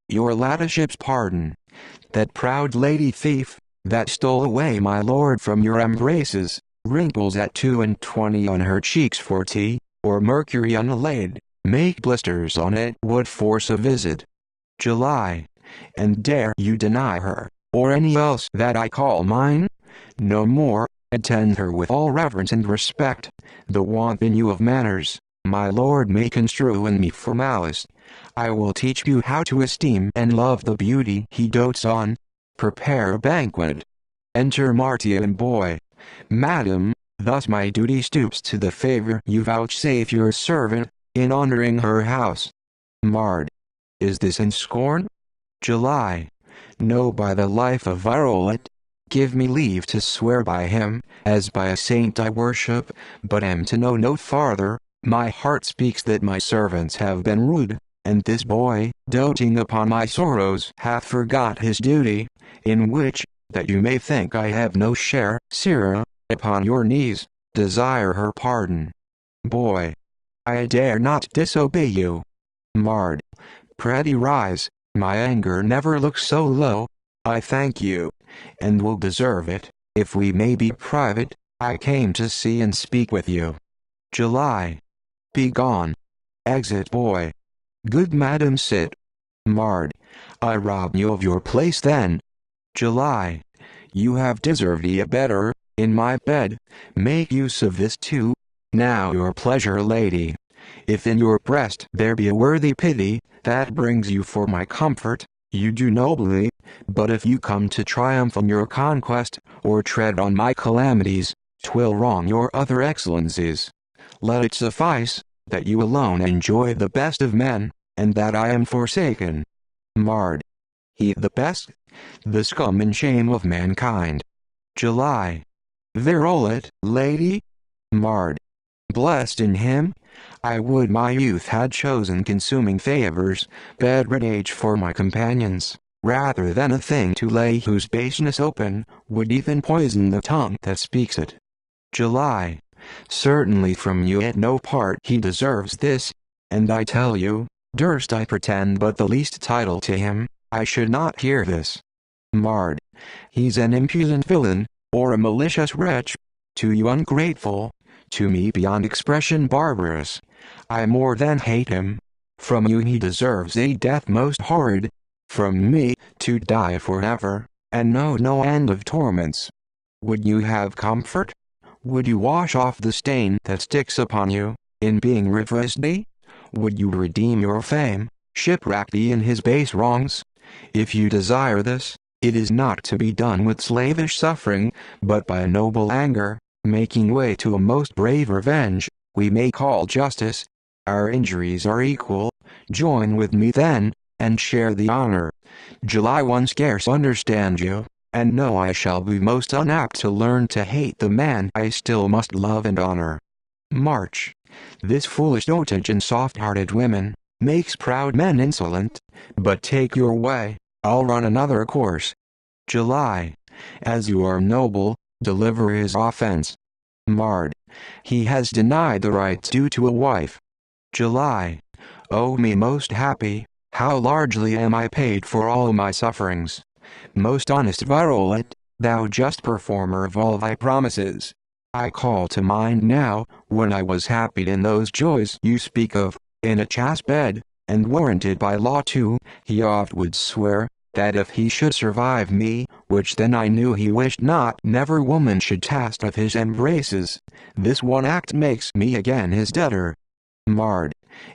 Your ladyship's pardon. That proud lady thief, that stole away my lord from your embraces, wrinkles at 22 on her cheeks for tea, or mercury unallayed, make blisters on it would force a visit. July. And dare you deny her, or any else that I call mine? No more, attend her with all reverence and respect. The want in you of manners, my lord may construe in me for malice. I will teach you how to esteem and love the beauty he dotes on. Prepare a banquet. Enter Martia and boy. Madam, thus my duty stoops to the favor you vouchsafe your servant, in honoring her house. Mard. Is this in scorn? July. No, by the life of Violet. Give me leave to swear by him, as by a saint I worship, but am to know no farther. My heart speaks that my servants have been rude, and this boy, doting upon my sorrows, hath forgot his duty, in which, that you may think I have no share, sirrah, upon your knees, desire her pardon. Boy. I dare not disobey you. Mard. Pray rise, my anger never looks so low. I thank you, and will deserve it, if we may be private. I came to see and speak with you. July. Be gone. Exit boy. Good madam, sit. Mard. I rob you of your place then. July. You have deserved a better, in my bed. Make use of this too. Now your pleasure, lady. If in your breast there be a worthy pity, that brings you for my comfort, you do nobly, but if you come to triumph on your conquest, or tread on my calamities, 'twill wrong your other excellencies. Let it suffice, that you alone enjoy the best of men, and that I am forsaken. Mard. He the best? The scum and shame of mankind. July. Virulent lady? Marred. Blessed in him? I would my youth had chosen consuming favors, bedrid age for my companions, rather than a thing to lay whose baseness open, would even poison the tongue that speaks it. July. Certainly from you at no part he deserves this, and I tell you, durst I pretend but the least title to him, I should not hear this. Marred. He's an impudent villain, or a malicious wretch, to you ungrateful, to me beyond expression barbarous. I more than hate him. From you he deserves a death most horrid. From me, to die forever, and know no end of torments. Would you have comfort? Would you wash off the stain that sticks upon you, in being reversed? Would you redeem your fame, shipwreck thee in his base wrongs? If you desire this, it is not to be done with slavish suffering, but by a noble anger, making way to a most brave revenge, we may call justice. Our injuries are equal, join with me then, and share the honor. July 1. Scarce understand you, and know I shall be most unapt to learn to hate the man I still must love and honor. March. This foolish dotage in soft-hearted women, makes proud men insolent, but take your way, I'll run another course. July. As you are noble, deliver his offense. Marred. He has denied the rights due to a wife. July. O me most happy, how largely am I paid for all my sufferings. Most honest Virulent, thou just performer of all thy promises. I call to mind now, when I was happy in those joys you speak of, in a chaste bed, and warranted by law too, he oft would swear, that if he should survive me, which then I knew he wished not, never woman should taste of his embraces. This one act makes me again his debtor. Marred.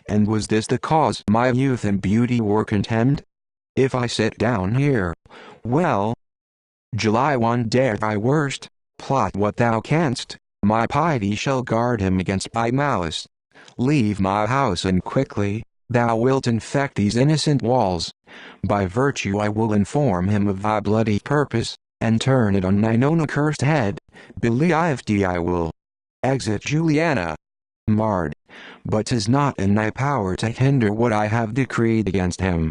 And was this the cause my youth and beauty were contemned? If I sit down here, well. July 1. Dare thy worst, plot what thou canst, my piety shall guard him against thy malice. Leave my house and quickly, thou wilt infect these innocent walls. By virtue I will inform him of thy bloody purpose, and turn it on thine own accursed head. Believe thee I will. Exit Juliana. Marred. But 'tis not in thy power to hinder what I have decreed against him.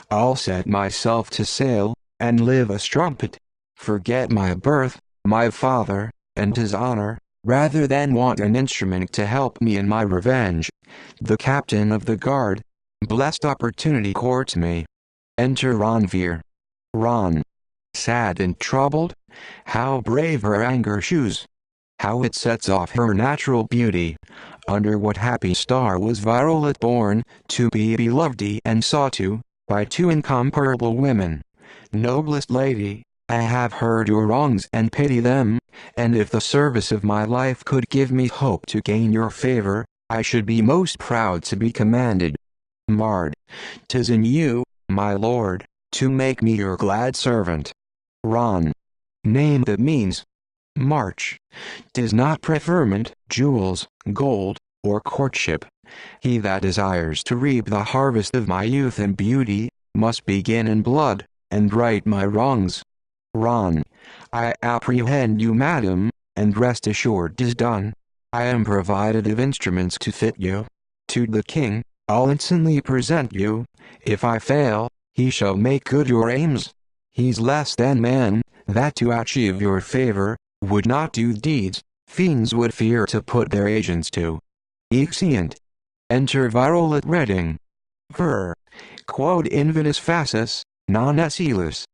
I'll set myself to sail, and live a strumpet. Forget my birth, my father, and his honor, rather than want an instrument to help me in my revenge. The captain of the guard, blessed opportunity courts me. Enter Ronvere. Ron. Sad and troubled? How brave her anger shews! How it sets off her natural beauty! Under what happy star was Virulent born, to be beloved and sought to, by two incomparable women? Noblest lady, I have heard your wrongs and pity them, and if the service of my life could give me hope to gain your favor, I should be most proud to be commanded. Marred. 'Tis in you, my lord, to make me your glad servant. Ron. Name that means. March. 'Tis not preferment, jewels, gold, or courtship. He that desires to reap the harvest of my youth and beauty, must begin in blood, and right my wrongs. Ron. I apprehend you, madam, and rest assured 'tis done. I am provided of instruments to fit you. To the king, I'll instantly present you. If I fail, he shall make good your aims. He's less than man, that to achieve your favor, would not do deeds, fiends would fear to put their agents to. Exeunt. Enter Virulent Reading. Ver. Quod inventus facis, non essilus.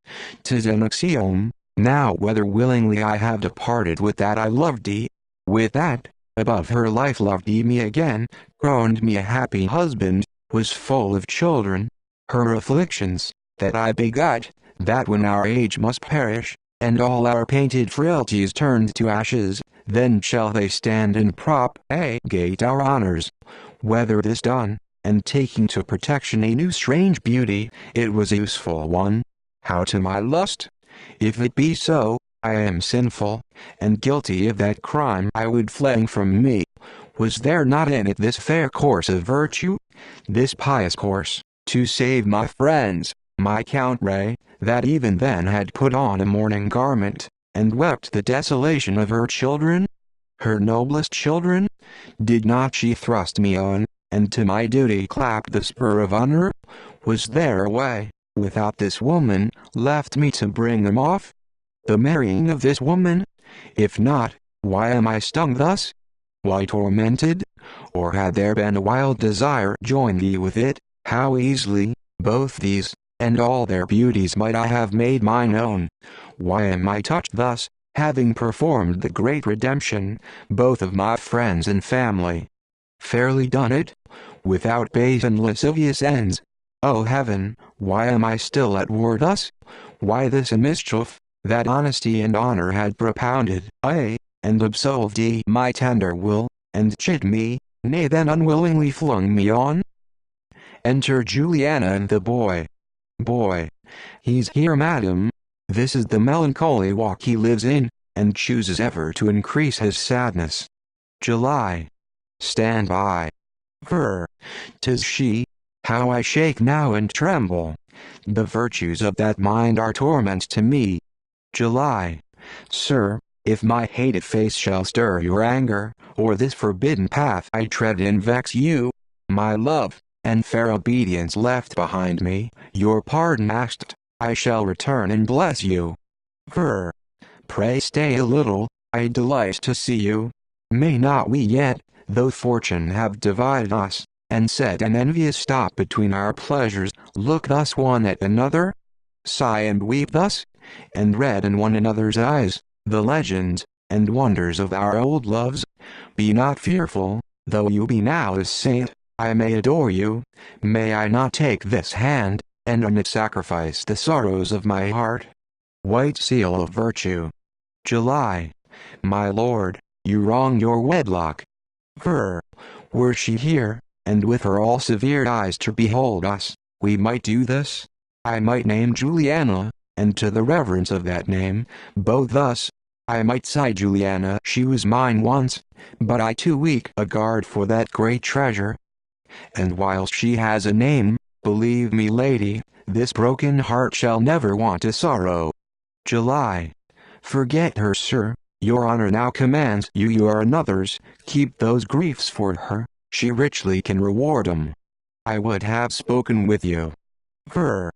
'Tis an axiom, now whether willingly I have departed with that I loved thee, with that, above her life loved thee me again, crowned me a happy husband, was full of children, her afflictions, that I begot, that when our age must perish, and all our painted frailties turned to ashes, then shall they stand and propagate our honors. Whether this done, and taking to protection a new strange beauty, it was a useful one. How to my lust? If it be so, I am sinful, and guilty of that crime I would fling from me. Was there not in it this fair course of virtue? This pious course, to save my friends, my Count Ray, that even then had put on a mourning garment, and wept the desolation of her children? Her noblest children? Did not she thrust me on, and to my duty clapped the spur of honor? Was there a way, without this woman, left me to bring them off? The marrying of this woman? If not, why am I stung thus? Why tormented? Or had there been a wild desire join thee with it, how easily, both these, and all their beauties might I have made mine own. Why am I touched thus, having performed the great redemption, both of my friends and family? Fairly done it, without base and lascivious ends. O heaven, why am I still at war thus? Why this mischief, that honesty and honor had propounded, aye, and absolved ye my tender will, and chid me, nay then unwillingly flung me on? Enter Juliana and the boy. Boy. He's here, madam. This is the melancholy walk he lives in, and chooses ever to increase his sadness. July. Stand by. Ver. 'Tis she. How I shake now and tremble. The virtues of that mind are torment to me. July. Sir, if my hated face shall stir your anger, or this forbidden path I tread in vex you, my love, and fair obedience left behind me, your pardon asked, I shall return and bless you. Ver. Pray stay a little, I delight to see you. May not we yet, though fortune have divided us, and set an envious stop between our pleasures, look thus one at another? Sigh and weep thus? And read in one another's eyes, the legends, and wonders of our old loves? Be not fearful, though you be now a saint, I may adore you, may I not take this hand, and on it sacrifice the sorrows of my heart? White seal of virtue. July. My lord, you wrong your wedlock. Ver. Were she here, and with her all severe eyes to behold us, we might do this. I might name Juliana, and to the reverence of that name, both thus. I might sigh Juliana, she was mine once, but I too weak a guard for that great treasure. And whilst she has a name, believe me lady, this broken heart shall never want a sorrow. July. Forget her, sir, your honor now commands you, you are another's, keep those griefs for her, she richly can reward 'em. I would have spoken with you. Ver.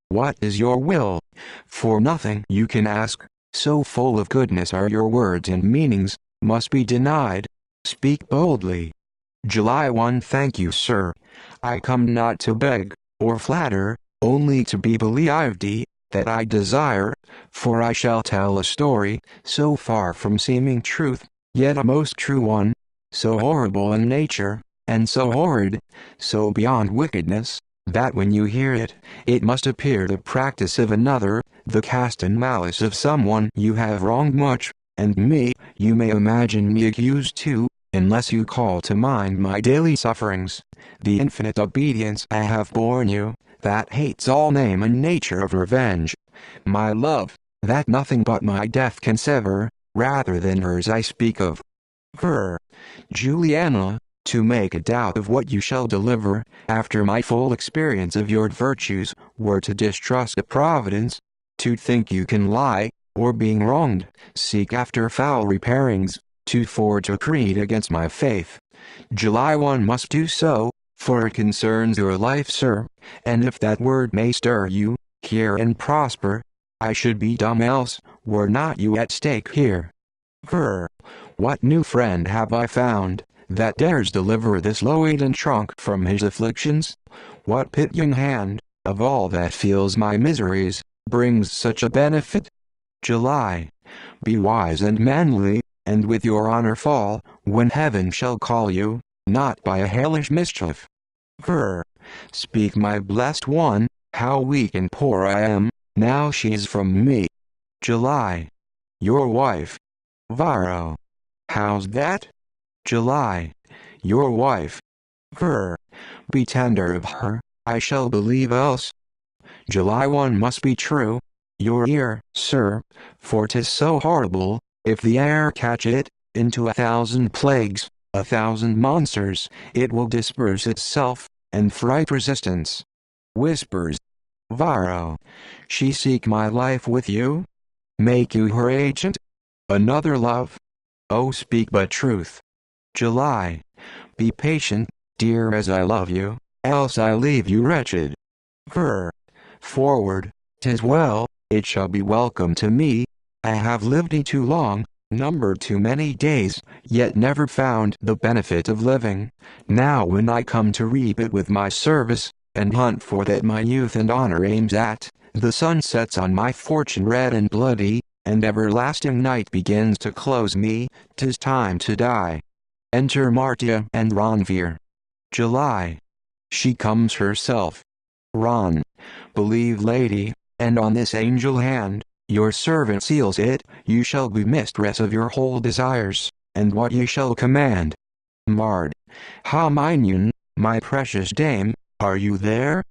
What is your will? For nothing you can ask, so full of goodness are your words and meanings, must be denied. Speak boldly. July 1. Thank you, sir. I come not to beg, or flatter, only to be believed, that I desire, for I shall tell a story, so far from seeming truth, yet a most true one, so horrible in nature, and so horrid, so beyond wickedness, that when you hear it, it must appear the practice of another, the cast and malice of someone you have wronged much, and me, you may imagine me accused too, unless you call to mind my daily sufferings, the infinite obedience I have borne you, that hates all name and nature of revenge. My love, that nothing but my death can sever, rather than hers I speak of. Ver. Juliana, to make a doubt of what you shall deliver, after my full experience of your virtues, were to distrust a providence, to think you can lie, or being wronged, seek after foul repairings, to forge a creed against my faith. July 1 must do so, for it concerns your life, sir, and if that word may stir you, hear and prosper. I should be dumb else, were not you at stake here. Ver. What new friend have I found, that dares deliver this low-eaten trunk from his afflictions? What pitying hand, of all that feels my miseries, brings such a benefit? July. Be wise and manly, and with your honor fall, when heaven shall call you, not by a hellish mischief. Ver. Speak, my blessed one, how weak and poor I am, now she's from me. July. Your wife. Varro. How's that? July. Your wife. Ver. Be tender of her, I shall believe else. July 1 must be true. Your ear, sir, for 'tis so horrible, if the air catch it, into 1,000 plagues, 1,000 monsters, it will disperse itself, and fright resistance. Whispers. Varro. She seek my life with you? make you her agent? Another love? Oh, speak but truth. July. Be patient, dear, as I love you, else I leave you wretched. Ver. Forward. 'Tis well, it shall be welcome to me. I have lived too long, numbered too many days, yet never found the benefit of living. Now when I come to reap it with my service, and hunt for that my youth and honor aims at, the sun sets on my fortune red and bloody, and everlasting night begins to close me. 'Tis time to die. Enter Martia and Ranveer. July. She comes herself. Ron. Believe, lady, and on this angel hand, your servant seals it, you shall be mistress of your whole desires, and what ye shall command. Mard. Ha, mine, my precious dame, are you there?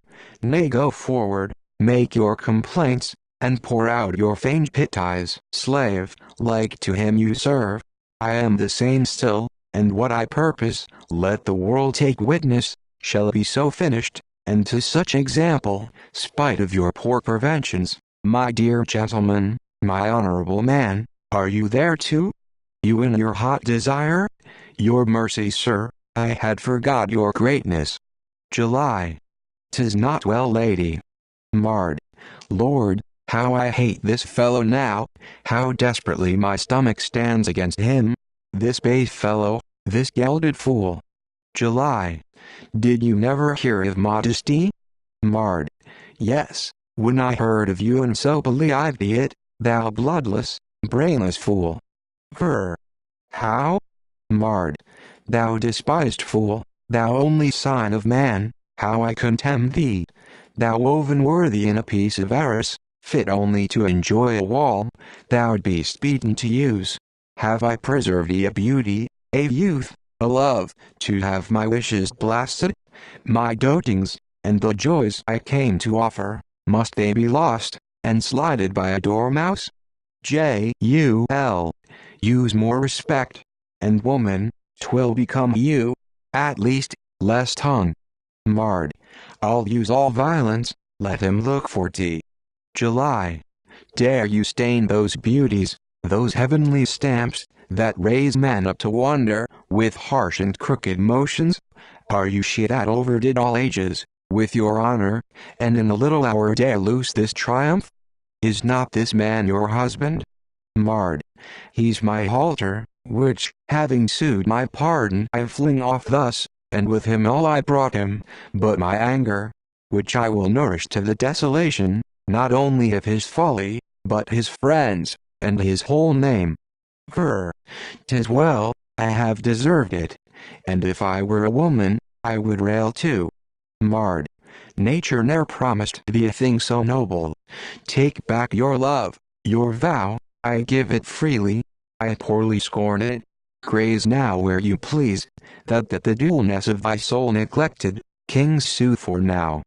Nay, go forward, make your complaints, and pour out your feigned pities. Slave, like to him you serve, I am the same still, and what I purpose, let the world take witness, shall be so finished, and to such example, spite of your poor preventions. My dear gentleman, my honorable man, are you there too? You in your hot desire? Your mercy, sir, I had forgot your greatness. July. 'Tis not well, lady. Mard. Lord, how I hate this fellow now, how desperately my stomach stands against him. This base fellow, this gelded fool. July. Did you never hear of modesty? Mard. Yes, when I heard of you and so believed it, thou bloodless, brainless fool. Ver. How? Mard. Thou despised fool, thou only sign of man, how I contemn thee. Thou woven worthy in a piece of arras, fit only to enjoy a wall, thou beast beaten to use. Have I preserved thee a beauty, a youth, a love, to have my wishes blasted? My dotings, and the joys I came to offer, must they be lost, and slighted by a dormouse? Jul. Use more respect, and woman, 'twill become you, at least, less tongue. Mard. I'll use all violence, let him look for tea. July. Dare you stain those beauties, those heavenly stamps, that raise man up to wonder, with harsh and crooked motions? Are you shit at overdid all ages, with your honor, and in a little hour dare loose this triumph? Is not this man your husband? Mard. He's my halter, which, having sued my pardon, I fling off thus, and with him all I brought him, but my anger, which I will nourish to the desolation, not only of his folly, but his friends, and his whole name. Ver. 'Tis well, I have deserved it, and if I were a woman, I would rail too. Mard. Nature ne'er promised thee a thing so noble. Take back your love, your vow, I give it freely, I poorly scorn it. Graze now where you please, that the dualness of thy soul neglected, kings sue for now.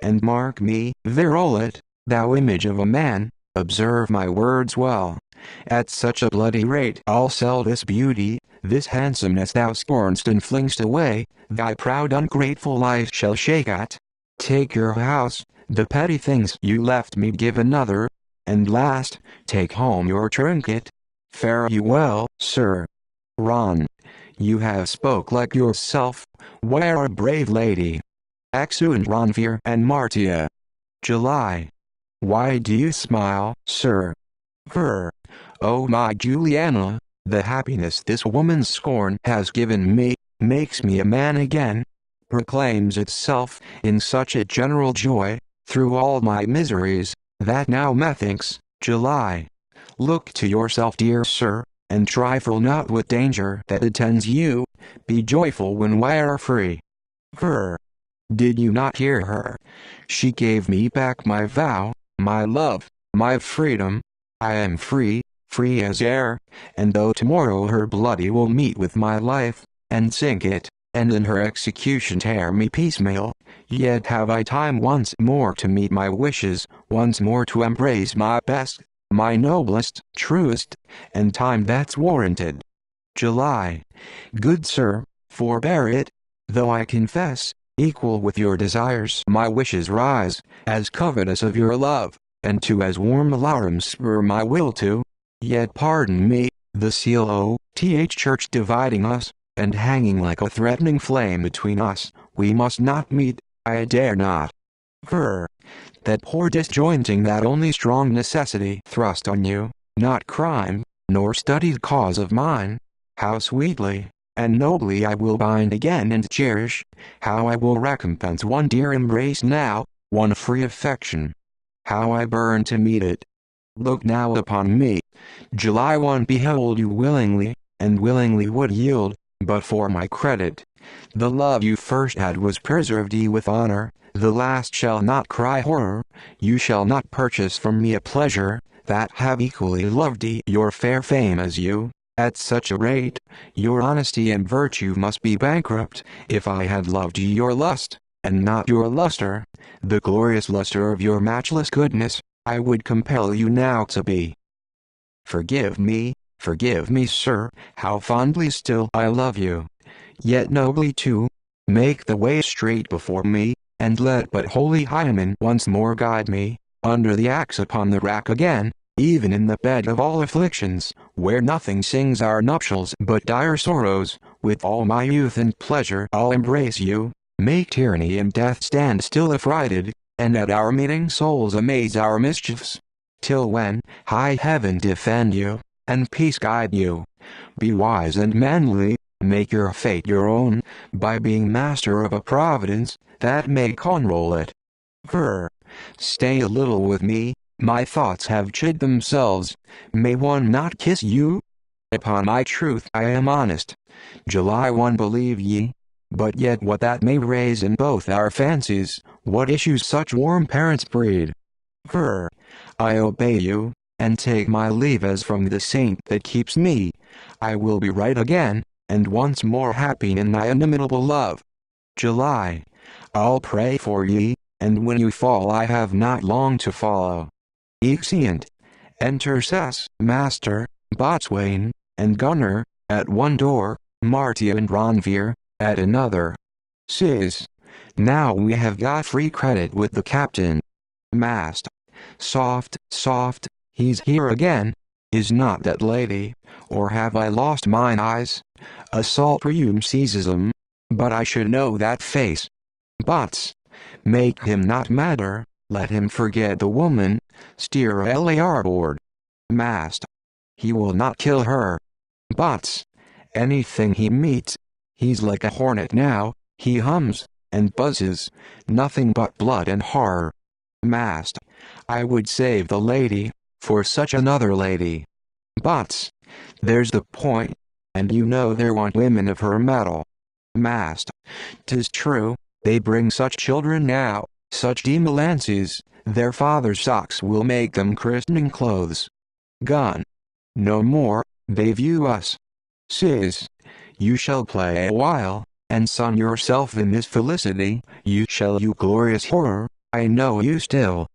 And mark me, Verolet, thou image of a man, observe my words well. At such a bloody rate I'll sell this beauty, this handsomeness thou scornst and flingst away, thy proud ungrateful life shall shake at. Take your house, the petty things you left me give another, and last, take home your trinket. Fare you well, sir. Ron. You have spoke like yourself, where a brave lady. Exeunt Ranveer and Martia. July. Why do you smile, sir? Ver. Oh my Juliana, the happiness this woman's scorn has given me, makes me a man again, proclaims itself in such a general joy, through all my miseries, that now methinks, July. Look to yourself, dear sir, and trifle not with danger that attends you, be joyful when we are free. Ver. Did you not hear her? She gave me back my vow, my love, my freedom. I am free, free as air, and though tomorrow her bloody will meet with my life, and sink it, and in her execution tear me piecemeal, yet have I time once more to meet my wishes, once more to embrace my best, my noblest, truest, and time that's warranted. July. Good sir, forbear it, though I confess, equal with your desires my wishes rise, as covetous of your love, and to as warm alarms spur my will to. Yet pardon me, the CLOTH church dividing us, and hanging like a threatening flame between us, we must not meet, I dare not. That poor disjointing, that only strong necessity thrust on you, not crime, nor studied cause of mine, how sweetly and nobly I will bind again and cherish, how I will recompense one dear embrace now, one free affection. How I burn to meet it. Look now upon me. July 1. Behold you willingly, and willingly would yield, but for my credit. The love you first had was preserved ye with honor, the last shall not cry horror. You shall not purchase from me a pleasure, that have equally loved ye your fair fame as you. At such a rate, your honesty and virtue must be bankrupt, if I had loved ye your lust, and not your luster, the glorious luster of your matchless goodness, I would compel you now to be. Forgive me, sir, how fondly still I love you. Yet nobly too. Make the way straight before me, and let but holy Hymen once more guide me, under the axe upon the rack again, even in the bed of all afflictions, where nothing sings our nuptials but dire sorrows, with all my youth and pleasure I'll embrace you, make tyranny and death stand still affrighted, and at our meeting souls amaze our mischiefs. Till when, high heaven defend you, and peace guide you. Be wise and manly, make your fate your own, by being master of a providence, that may control it. Stay a little with me, my thoughts have chid themselves, may one not kiss you? Upon my truth I am honest. July 1. Believe ye. But yet what that may raise in both our fancies, what issues such warm parents breed. I obey you, and take my leave as from the saint that keeps me. I will be right again, and once more happy in thy inimitable love. July. I'll pray for ye, and when you fall I have not long to follow. Exeunt. Enter Cess, Master, Boatswain, and Gunner, at one door, Martia and Ronvier, at another. Sis. Now we have got free credit with the captain. Mast. Soft, he's here again. Is not that lady, or have I lost mine eyes? Assault presume seizes 'em, but I should know that face. Bots. Make him not madder, let him forget the woman, steer a larboard. Mast. He will not kill her. Bots. Anything he meets, he's like a hornet now, he hums, and buzzes, nothing but blood and horror. Mast. I would save the lady, for such another lady. Bots. There's the point, and you know there want women of her mettle. Mast. 'Tis true, they bring such children now, such demolances, their father's socks will make them christening clothes. Gun. No more, they view us. Sis. You shall play a while, and sun yourself in this felicity, you shall, you glorious horror, I know you still.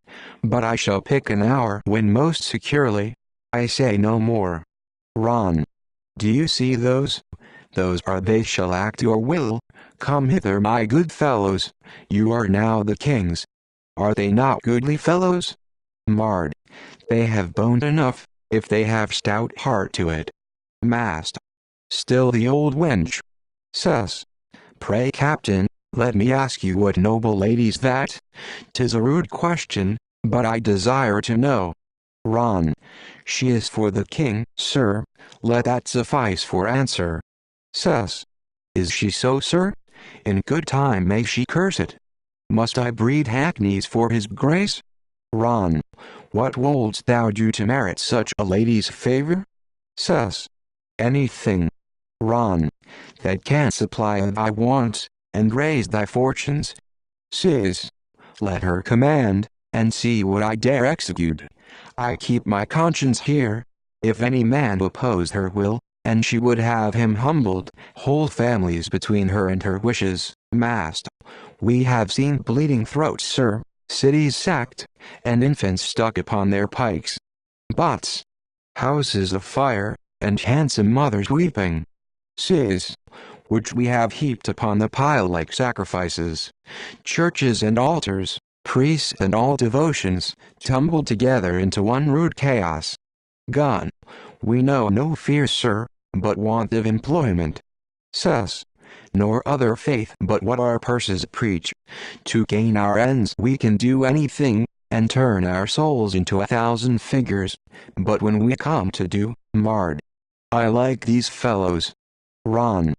But I shall pick an hour when most securely. I say no more. Ron. Do you see those? Those are they shall act your will. Come hither, my good fellows, you are now the kings. Are they not goodly fellows? Mard. They have bone enough, if they have stout heart to it. Mast. Still the old wench. Sus. Pray, captain, let me ask you what noble lady's that? 'Tis a rude question, but I desire to know. Ron. She is for the king, sir, let that suffice for answer. Sus. Is she so, sir? In good time may she curse it. Must I breed hackneys for his grace? Ron. What wouldst thou do to merit such a lady's favor? Sus. Anything. Ron. That can supply thy wants, and raise thy fortunes. Sis. Let her command, and see what I dare execute. I keep my conscience here. If any man oppose her will, and she would have him humbled, whole families between her and her wishes. Mast. We have seen bleeding throats, sir, cities sacked, and infants stuck upon their pikes. Bots. Houses afire, and handsome mothers weeping. Sis. Which we have heaped upon the pile like sacrifices. Churches and altars, Priests and all devotions, tumbled together into one rude chaos. Gone. We know no fear, sir, but want of employment. Sus. Nor other faith but what our purses preach. To gain our ends we can do anything, and turn our souls into 1,000 figures, but when we come to do, marred. I like these fellows. Ron.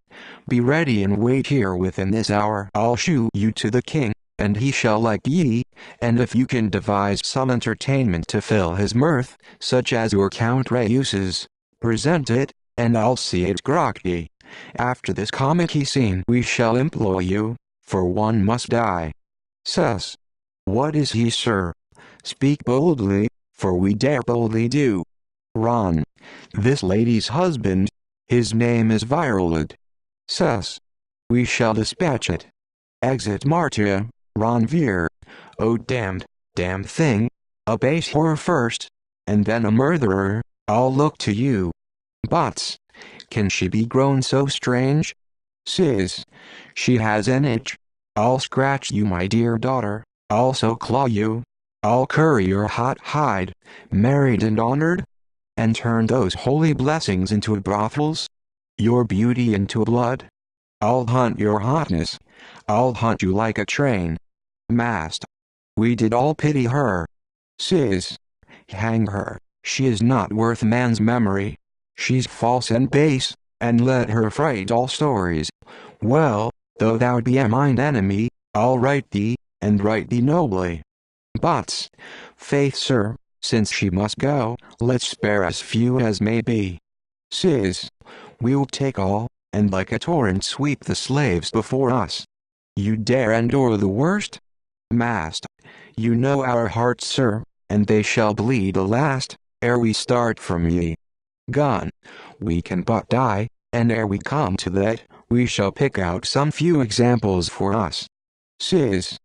Be ready and wait here within this hour. I'll shew you to the king, and he shall like ye, and if you can devise some entertainment to fill his mirth, such as your Count Ray uses, present it, and I'll see it grant ye. After this comic scene we shall employ you, for one must die. Sus. What is he, sir? Speak boldly, for we dare boldly do. Ron. This lady's husband. His name is Virulid. Sus. We shall dispatch it. Exit Martia, Ronvier. Oh damned thing. A base whore first, and then a murderer. I'll look to you. Bots. Can she be grown so strange? Sis. She has an itch. I'll scratch you, my dear daughter. I'll so claw you. I'll curry your hot hide, married and honored, and turn those holy blessings into brothels, your beauty into blood. I'll hunt your hotness. I'll hunt you like a train. Mast. We did all pity her. Sis. Hang her. She is not worth man's memory. She's false and base, and let her fright all stories. Well, though thou be mine enemy, I'll right thee, and right thee nobly. Bots. Faith, sir, since she must go, let's spare as few as may be. Sis. We'll take all, and like a torrent sweep the slaves before us. You dare endure the worst? Mast. You know our hearts, sir, and they shall bleed the last, ere we start from ye. Gone. We can but die, and ere we come to that, we shall pick out some few examples for us. Sis.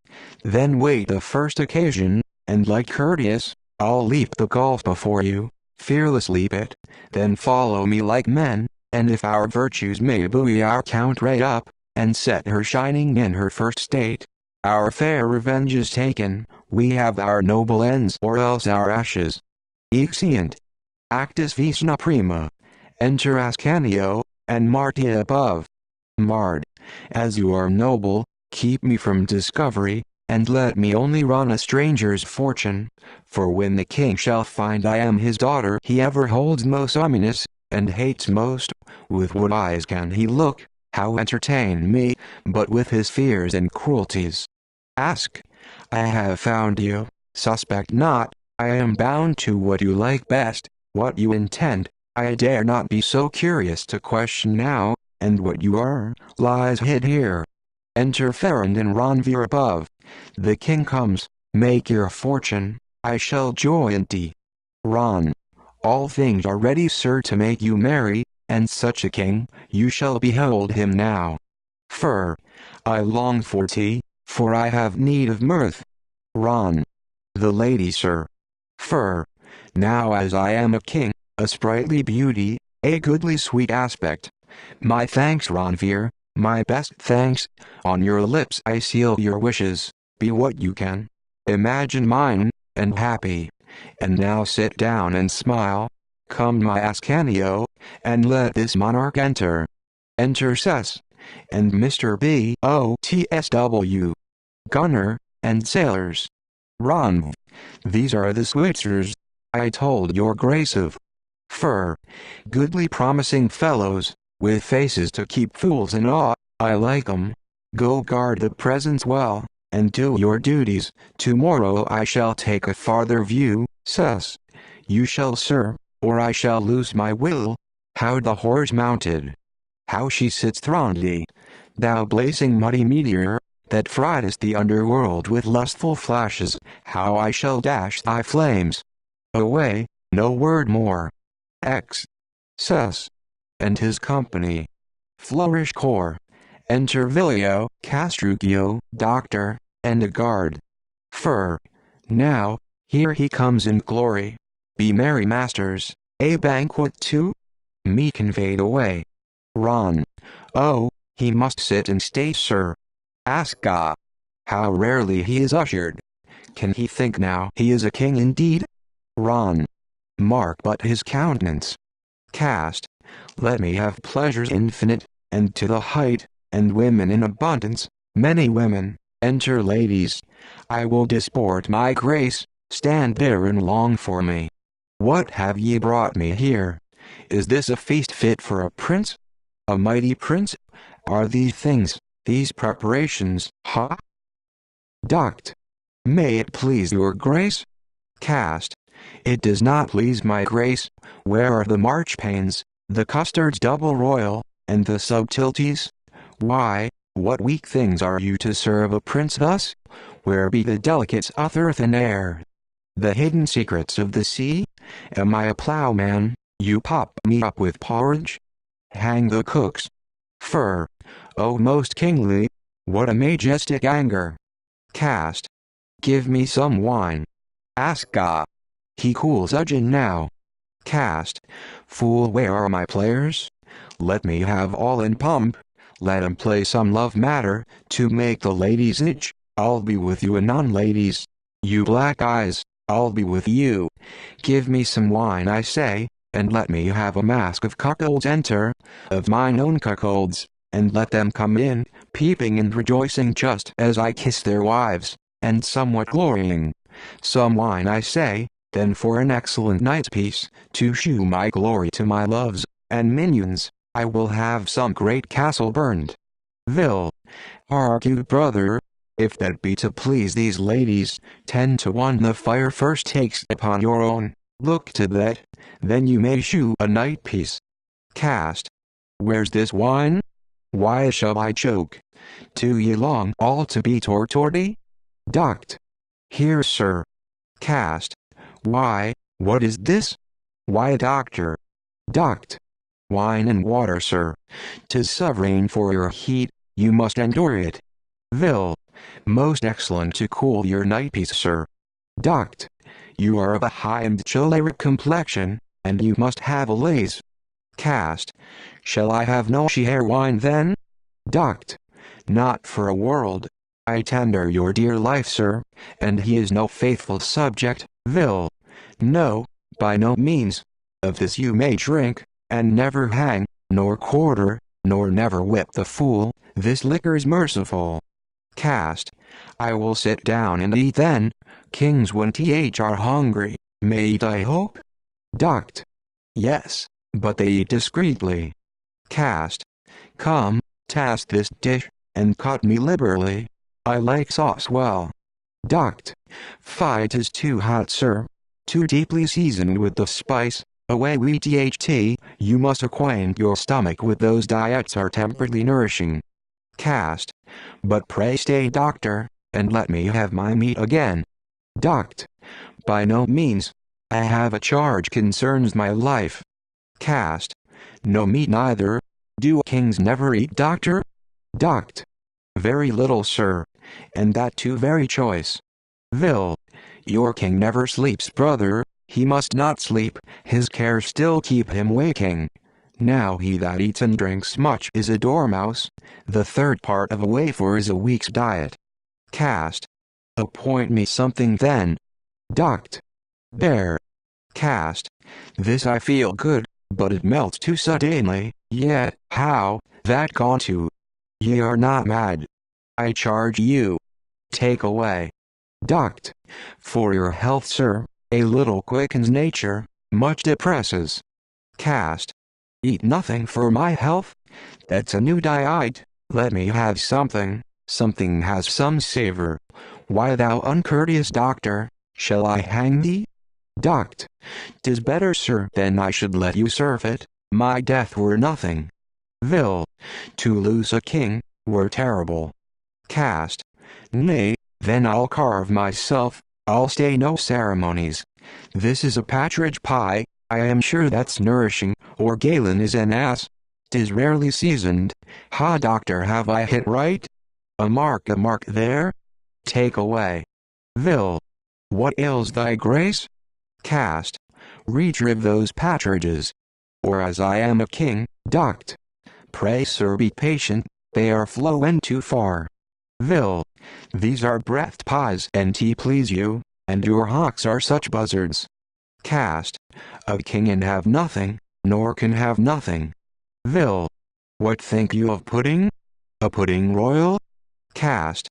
Then wait the first occasion, and like courteous, I'll leap the gulf before you, fearless leap it, then follow me like men, and if our virtues may buoy our Count Ray up, and set her shining in her first state, our fair revenge is taken, we have our noble ends or else our ashes. Exeunt. Actus Vicina Prima. Enter Ascanio, and Martia above. Marred. As you are noble, keep me from discovery, and let me only run a stranger's fortune, for when the king shall find I am his daughter he ever holds most ominous, and hates most, with what eyes can he look, how entertain me, but with his fears and cruelties. Ask. I have found you, suspect not, I am bound to what you like best, what you intend, I dare not be so curious to question now, and what you are, lies hid here. Enter Ferrand and Ronvier above. The king comes, make your fortune, I shall join thee. Ron. All things are ready, sir, to make you merry, and such a king, you shall behold him now. Fer. I long for tea, for I have need of mirth. Ron. The lady, sir. Fer. Now as I am a king, a sprightly beauty, a goodly sweet aspect. My thanks, Ronvier, my best thanks, on your lips I seal your wishes, be what you can. Imagine mine, and happy. And now sit down and smile. Come, my Ascanio, and let this monarch enter. Enter Cess, and Mr. Botsw, gunner, and sailors. Ron. These are the Switzers, I told your grace of. Fer. Goodly promising fellows, with faces to keep fools in awe, I like 'em. Go guard the presents well, and do your duties, tomorrow I shall take a farther view, sus. You shall, sir, or I shall lose my will. How the whore's mounted! How she sits thronedy! Thou blazing muddy meteor, that frightest the underworld with lustful flashes, how I shall dash thy flames! Away, no word more. X. Sus. And his company. Flourish corps. Enter Vilio, Castruccio, doctor, and a guard. Fer. Now, here he comes in glory. Be merry, masters, a banquet too? Me conveyed away. Ron. Oh, he must sit in state, sir. Ask how rarely he is ushered. Can he think now he is a king indeed? Ron. Mark but his countenance. Cast. Let me have pleasures infinite, and to the height, and women in abundance, many women, enter ladies. I will disport my grace, stand there and long for me. What have ye brought me here? Is this a feast fit for a prince? A mighty prince? Are these things, these preparations, ha? Duct. May it please your grace? Cast. It does not please my grace. Where are the marchpanes, the custards double royal, and the subtleties? Why, what weak things are you to serve a prince thus? Where be the delicates of earth and air? The hidden secrets of the sea? Am I a plowman, you pop me up with porridge? Hang the cooks. Fur. O most kingly, what a majestic anger. Cast. Give me some wine. Ask God. He cools Ugin now. Cast. Fool, where are my players? Let me have all in pomp. Let 'em play some love matter, to make the ladies itch. I'll be with you anon, ladies. You black eyes, I'll be with you. Give me some wine, I say, and let me have a mask of cuckolds enter, of mine own cuckolds, and let them come in, peeping and rejoicing just as I kiss their wives, and somewhat glorying. Some wine, I say, then for an excellent night's peace, to shew my glory to my loves, and minions, I will have some great castle burned. Vil. Argued brother, if that be to please these ladies, 10 to 1 the fire first takes upon your own, look to that, then you may shew a night piece. Cast. Where's this wine? Why shall I choke? Too ye long all to be tortordy? Duct. Here, sir. Cast. Why, what is this? Why, doctor. Duct. Wine and water, sir. 'Tis sovereign for your heat, you must endure it. Vil. Most excellent to cool your night piece, sir. Duct. You are of a high and choleric complexion, and you must have a lace. Cast. Shall I have no share wine then? Duct. Not for a world. I tender your dear life, sir, and he is no faithful subject. Vil. No, by no means. Of this you may drink, and never hang, nor quarter, nor never whip the fool, this liquor's merciful. Cast. I will sit down and eat then, kings when are hungry, may eat I hope? Duct. Yes, but they eat discreetly. Cast. Come, taste this dish, and cut me liberally. I like sauce well. Duct. Fie, 'tis too hot, sir. Too deeply seasoned with the spice. Away we tht, you must acquaint your stomach with those diets are temperately nourishing. Cast. But pray stay, doctor, and let me have my meat again. Duct. By no means. I have a charge concerns my life. Cast. No meat neither. Do kings never eat, doctor? Duct. Very little, sir, and that too very choice. Vil. Your king never sleeps, brother. He must not sleep, his cares still keep him waking. Now he that eats and drinks much is a dormouse, the third part of a wafer is a week's diet. Cast. Appoint me something then. Duct. There. Cast. This I feel good, but it melts too suddenly, yet, how, that gone to? Ye are not mad. I charge you. Take away. Duct. For your health, sir. A little quickens nature, much depresses. Cast. Eat nothing for my health? That's a new diet. Let me have something, something has some savor. Why, thou uncourteous doctor, shall I hang thee? Duct. 'Tis better, sir, than I should let you serve it, my death were nothing. Vil. To lose a king, were terrible. Cast. Nay, then I'll carve myself. I'll stay no ceremonies. This is a partridge pie, I am sure that's nourishing, or Galen is an ass. 'Tis rarely seasoned. Ha, doctor, have I hit right? A mark there? Take away. Vil. What ails thy grace? Cast. Retrieve those partridges. Or as I am a king. Duct. Pray, sir, be patient, they are flowing too far. Vil. These are breathed pies and tea please you, and your hawks are such buzzards. Cast. A king and have nothing, nor can have nothing. Vil. What think you of pudding? A pudding royal? Cast.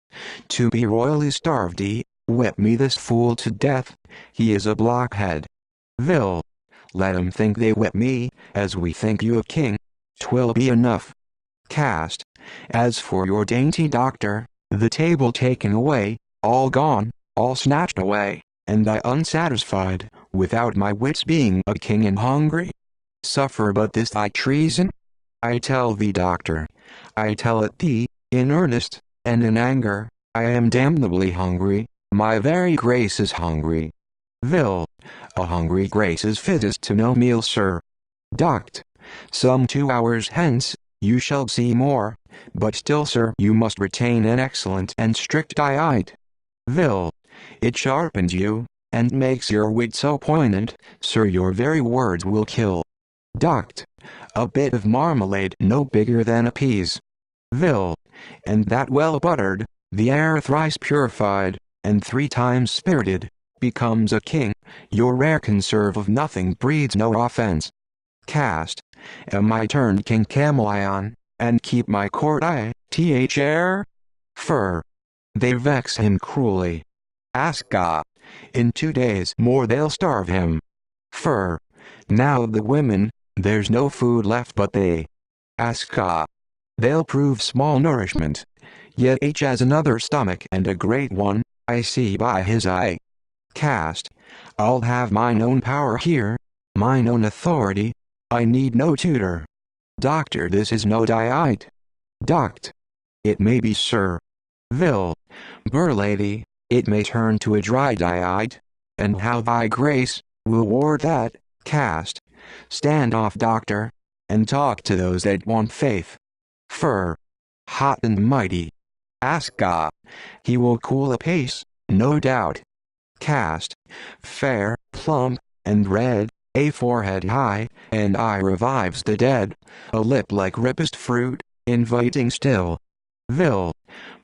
To be royally starved whip me this fool to death, he is a blockhead. Vil. Let 'em think they whip me, as we think you a king, 'twill be enough. Cast. As for your dainty doctor, the table taken away, all gone, all snatched away, and I unsatisfied, without my wits being a king and hungry. Suffer but this thy treason? I tell thee, doctor, I tell it thee, in earnest, and in anger, I am damnably hungry, my very grace is hungry. Vil. A hungry grace is fittest to no meal, sir. Doct. Some 2 hours hence, you shall see more, but still, sir, you must retain an excellent and strict diet. Vil. It sharpens you, and makes your wit so poignant, sir, your very words will kill. Doct. A bit of marmalade no bigger than a pease. Vil. And that well buttered, the air thrice purified, and 3 times spirited, becomes a king, your rare conserve of nothing breeds no offense. Cast. Am I turned King Camelion, and keep my court air? Fur. They vex him cruelly. Aska. In 2 days more they'll starve him. Fur. Now the women, there's no food left but they. Aska. They'll prove small nourishment. Yet each has another stomach and a great one, I see by his eye. Cast. I'll have mine own power here, mine own authority, I need no tutor. Doctor, this is no diet. Doct. It may be, sir. Vil. Lady, it may turn to a dry diet, and how thy grace will ward that. Cast. Stand off, doctor, and talk to those that want faith. Fur. Hot and mighty. Aska. He will cool apace, no doubt. Cast. Fair, plump, and red, a forehead high, and eye revives the dead, a lip like rippest fruit, inviting still. Vil.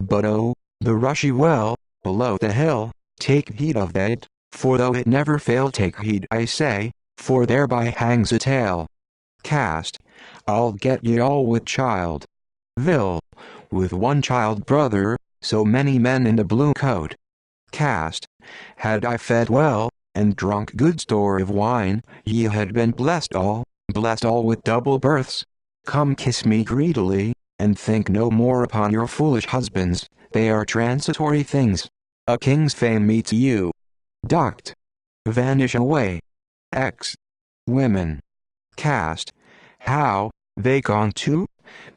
But oh, the rushy well, below the hill, take heed of that, for though it never fail, take heed, I say, for thereby hangs a tale. Cast. I'll get ye all with child. Vil. With one child, brother, so many men in a blue coat. Cast. Had I fed well, and drunk good store of wine, ye had been blessed all with double births. Come kiss me greedily, and think no more upon your foolish husbands, they are transitory things. A king's fame meets you. Doct. Vanish away. X. Women. Cast. How, they gone too?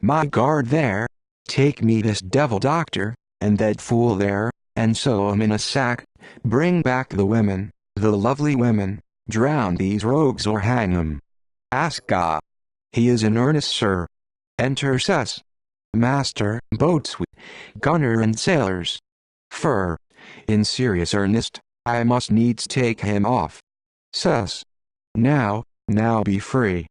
My guard there, take me this devil doctor, and that fool there, and sew 'em in a sack, bring back the women, the lovely women, drown these rogues or hang 'em. Aska. He is in earnest, sir. Enter Sus. Master, boatswain, gunner and sailors. Fur. In serious earnest, I must needs take him off. Sus. Now be free.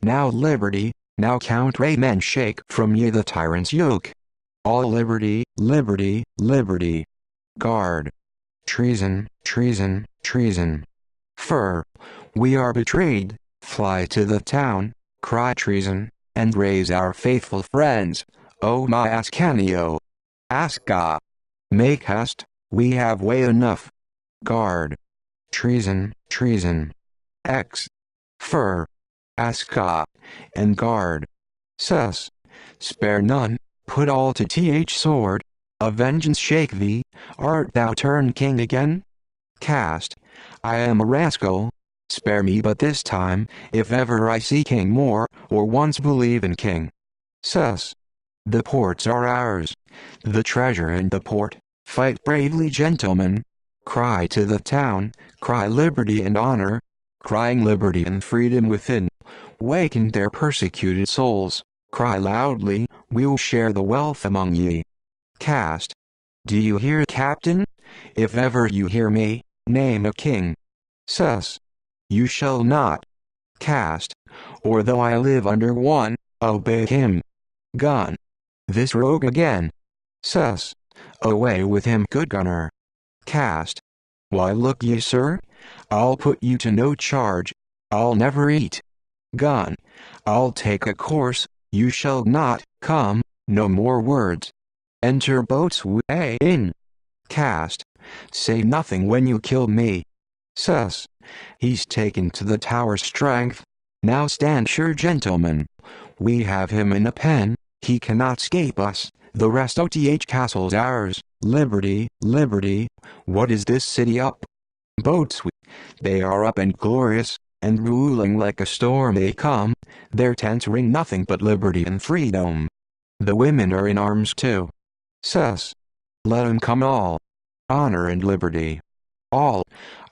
Now liberty, now Count Raymen shake from ye the tyrant's yoke. All liberty, liberty, liberty. Guard. Treason, treason, treason. Fur. We are betrayed, fly to the town, cry treason, and raise our faithful friends, O my Ascanio. Aska. Make haste, we have way enough. Guard. Treason, treason. X. Fur. Aska. And guard. Sus. Spare none, put all to sword. A vengeance shake thee, art thou turned king again? Cast. I am a rascal. Spare me but this time, if ever I see king more, or once believe in king. Sus. The ports are ours. The treasure and the port. Fight bravely, gentlemen. Cry to the town, cry liberty and honor. Crying liberty and freedom within. Waken their persecuted souls. Cry loudly, we'll share the wealth among ye. Cast. Do you hear, Captain? If ever you hear me, name a king. Sus. You shall not. Cast. Or though I live under one, obey him. Gun. This rogue again. Sus. Away with him, good gunner. Cast. Why, look ye, sir, I'll put you to no charge. I'll never eat. Gun. I'll take a course. You shall not come. No more words. Enter boatswain in. Cast. Say nothing when you kill me. Sus. He's taken to the tower strength. Now stand sure, gentlemen. We have him in a pen. He cannot escape us. The rest OTH castle's ours. Liberty, liberty. What is this city up? Boatswain. They are up and glorious, and ruling like a storm they come. Their tents ring nothing but liberty and freedom. The women are in arms too. Sus. Let 'em come all. Honor and liberty. All.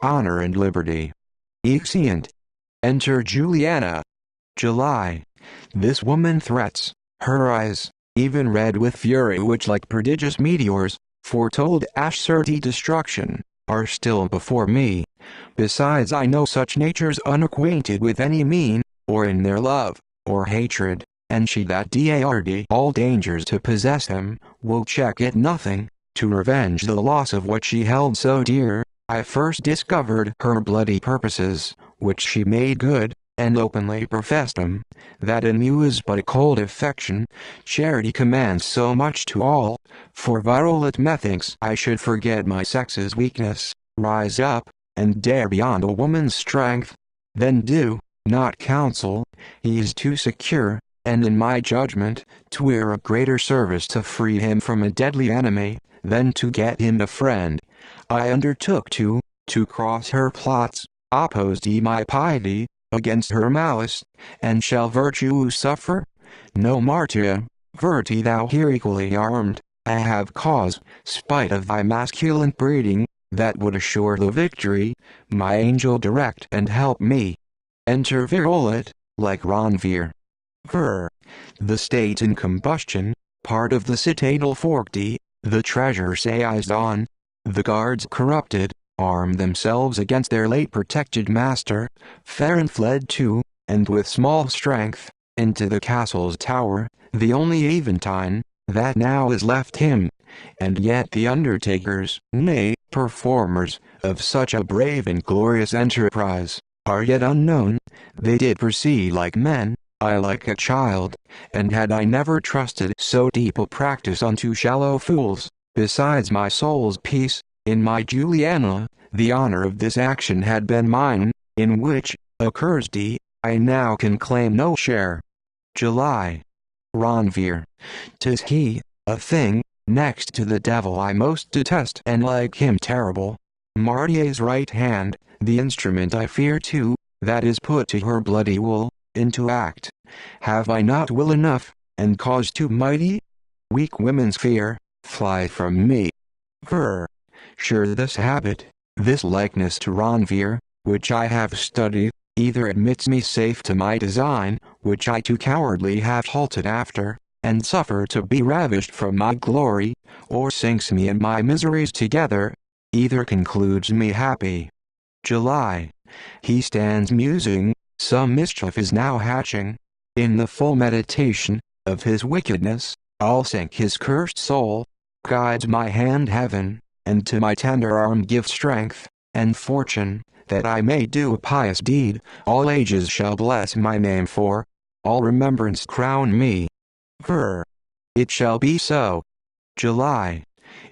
Honor and liberty. Exeunt. Enter Juliana. July. This woman threats, her eyes, even red with fury which like prodigious meteors, foretold asserty destruction, are still before me. Besides, I know such natures unacquainted with any mean, or in their love, or hatred, and she that dard all dangers to possess him, will check at nothing, to revenge the loss of what she held so dear. I first discovered her bloody purposes, which she made good, and openly professed them. That in you is but a cold affection. Charity commands so much to all. For Violet, methinks I should forget my sex's weakness, rise up, and dare beyond a woman's strength. Then do not counsel. He is too secure, and in my judgment, 'twere a greater service to free him from a deadly enemy, than to get him a friend. I undertook to cross her plots, opposed ye my piety, against her malice, and shall virtue suffer? No, Martia, Verti, thou here equally armed. I have cause, spite of thy masculine breeding, that would assure the victory. My angel, direct and help me. Enter Violet, like Ronvier. Ver. The state in combustion, part of the citadel forked, the treasure seized on. The guards corrupted, armed themselves against their late protected master. Farron fled too, and with small strength, into the castle's tower, the only Aventine that now is left him. And yet the undertakers, nay, performers, of such a brave and glorious enterprise, are yet unknown. They did proceed like men, I like a child, and had I never trusted so deep a practice unto shallow fools. Besides my soul's peace, in my Juliana, the honor of this action had been mine, in which, accursed, I now can claim no share. July. Ronvier. 'Tis he, a thing, next to the devil I most detest, and like him terrible. Martier's right hand, the instrument I fear too, that is put to her bloody will, into act. Have I not will enough, and cause too mighty? Weak women's fear, fly from me. Ver. Sure this habit, this likeness to Ronvier, which I have studied, either admits me safe to my design, which I too cowardly have halted after, and suffer to be ravished from my glory, or sinks me and my miseries together, either concludes me happy. July. He stands musing, some mischief is now hatching. In the full meditation of his wickedness, I'll sink his cursed soul. Guides my hand heaven, and to my tender arm give strength, and fortune, that I may do a pious deed. All ages shall bless my name, for all remembrance crown me. Ver. It shall be so. July.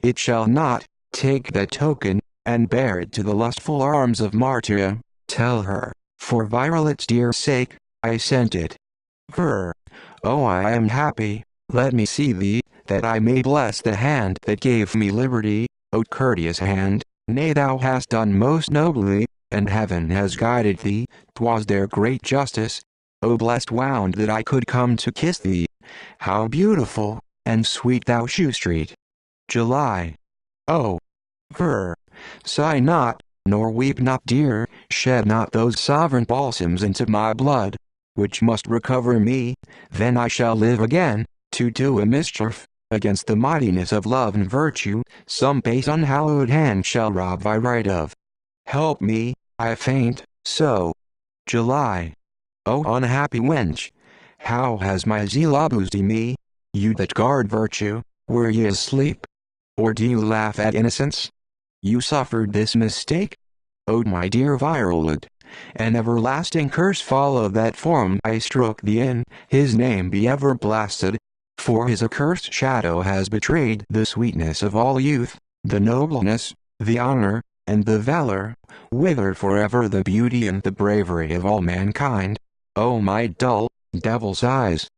It shall not. Take that token, and bear it to the lustful arms of Martia. Tell her, for Violet's dear sake, I sent it. Ver. Oh, I am happy. Let me see thee, that I may bless the hand that gave me liberty. O courteous hand, nay, thou hast done most nobly, and heaven has guided thee. 'Twas their great justice. O blessed wound that I could come to kiss thee. How beautiful and sweet thou shew street. July. Oh. Ver. Sigh not, nor weep not, dear. Shed not those sovereign balsams into my blood, which must recover me. Then I shall live again, to do a mischief, against the mightiness of love and virtue. Some base unhallowed hand shall rob thy right of. Help me, I faint, so. July. O unhappy wench! How has my zeal abused me? You that guard virtue, were ye asleep? or do you laugh at innocence? You suffered this mistake? Oh my dear Violet, an everlasting curse followed that form I struck thee in, his name be ever blasted, for his accursed shadow has betrayed the sweetness of all youth, the nobleness, the honor, and the valor, withered forever the beauty and the bravery of all mankind. Oh my dull, devil's eyes!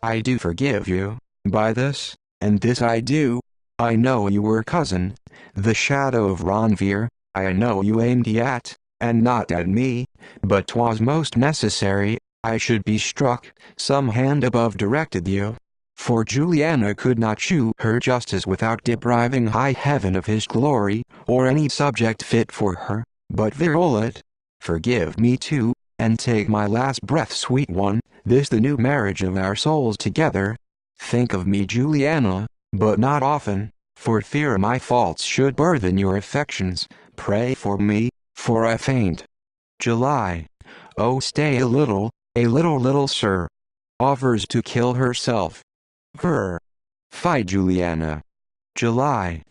I do forgive you, by this, and this I do. I know you were cousin, the shadow of Ranveer, I know you aimed at, and not at me, but 'twas most necessary, I should be struck, some hand above directed you. For Juliana could not shew her justice without depriving high heaven of his glory, or any subject fit for her, but Violet, forgive me too, and take my last breath, sweet one, this the new marriage of our souls together. Think of me, Juliana, but not often, for fear my faults should burthen your affections. Pray for me, for I faint. July. Oh, stay a little, little sir. Offers to kill herself. Fie, Juliana. July.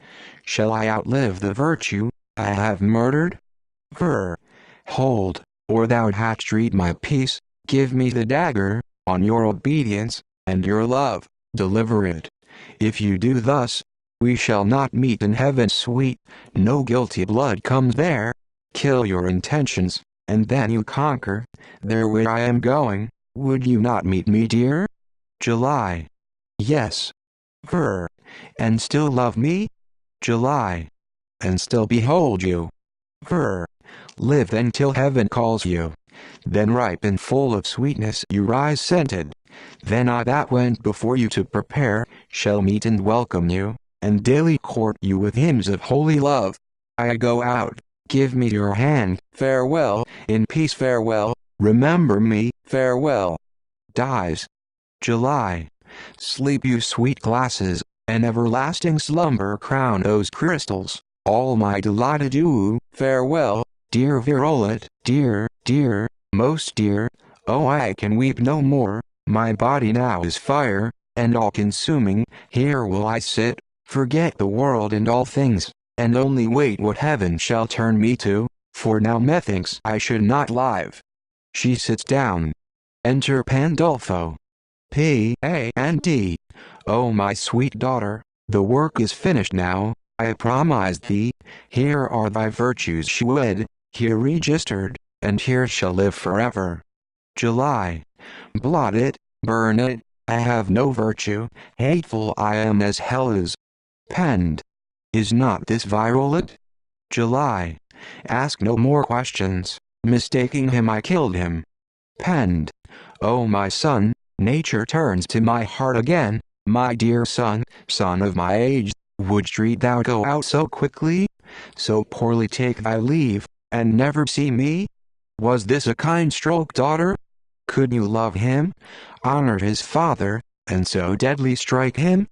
Shall I outlive the virtue I have murdered? Hold, or thou hadst read my peace, give me the dagger, on your obedience, and your love, deliver it. If you do thus, we shall not meet in heaven sweet, no guilty blood comes there. Kill your intentions, and then you conquer, there where I am going, would you not meet me, dear? July. Yes. And still love me? July. And still behold you. Live then till heaven calls you. Then ripe and full of sweetness you rise scented. Then I that went before you to prepare, shall meet and welcome you, and daily court you with hymns of holy love. I go out, give me your hand, farewell, in peace farewell, remember me, farewell. Dies. July. Sleep you sweet glasses, an everlasting slumber crown those crystals, all my delight adieu, farewell, dear Violet, dear, dear, most dear, oh I can weep no more, my body now is fire, and all-consuming, here will I sit, forget the world and all things, and only wait what heaven shall turn me to, for now methinks I should not live. She sits down. Enter Pandolfo. P.A.N.D. Oh my sweet daughter, the work is finished now, I promised thee, here are thy virtues shewed, here registered, and here shall live forever. July. Blot it, burn it, I have no virtue, hateful I am as hell is. Penned. Is not this Violet? July. Ask no more questions, mistaking him I killed him. Penned. Oh my son, nature turns to my heart again, my dear son, son of my age, wouldst thou go out so quickly? So poorly take thy leave, and never see me? Was this a kind stroke, daughter? Could you love him, honor his father, and so deadly strike him?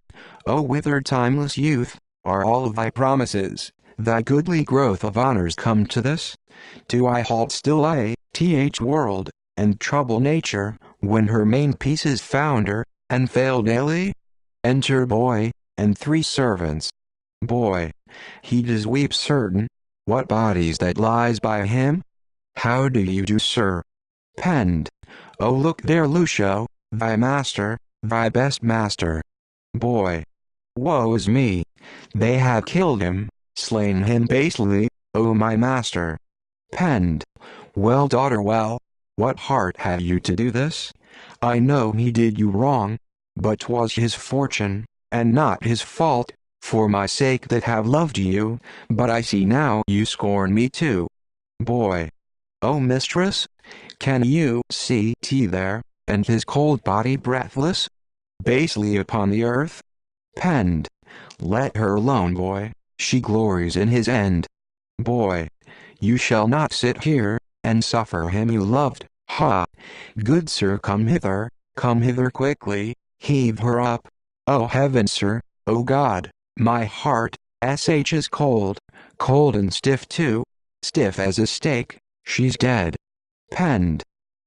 O withered timeless youth, are all of thy promises, thy goodly growth of honors come to this? Do I halt still world, and trouble nature, when her main peace is founder, and fail daily? Enter boy, and 3 servants. Boy. He does weep certain. What bodies that lies by him? How do you do, sir? Penned. Oh look there, Lucio, thy master, thy best master. Boy. Woe is me. They have killed him, slain him basely, O my master. Penned. Well, daughter, well. What heart have you to do this? I know he did you wrong, but 'twas his fortune, and not his fault, for my sake that have loved you, but I see now you scorn me too. Boy. Oh mistress, can you see there, and his cold body breathless, basely upon the earth? Penned. Let her alone, boy, she glories in his end. Boy. You shall not sit here, and suffer him you loved, ha! Good sir, come hither quickly, heave her up. Oh heaven, sir, oh God, my heart, is cold, cold and stiff too, stiff as a stake, she's dead. Penned.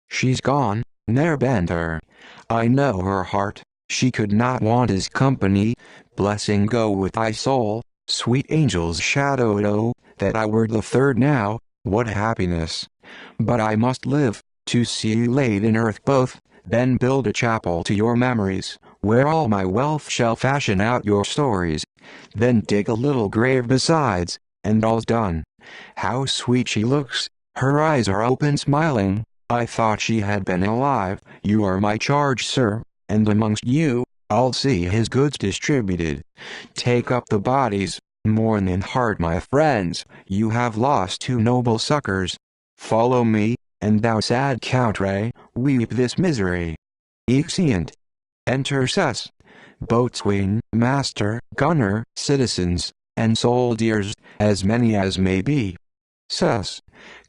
She's gone, ne'er bend her, I know her heart, She could not want his company. Blessing go with thy soul, sweet angels shadowed. Oh, that I were the third now, what happiness! But I must live, to see you laid in earth both, then build a chapel to your memories, where all my wealth shall fashion out your stories. Then dig a little grave besides, and all's done. How sweet she looks, her eyes are open smiling. I thought she had been alive. You are my charge, sir, and amongst you, I'll see his goods distributed. Take up the bodies, mourn in heart, my friends, you have lost two noble succors. Follow me, and thou sad Countray, weep this misery. Exeunt. Enter Sus. Boatswain, master, gunner, citizens, and soldiers, as many as may be. Sus.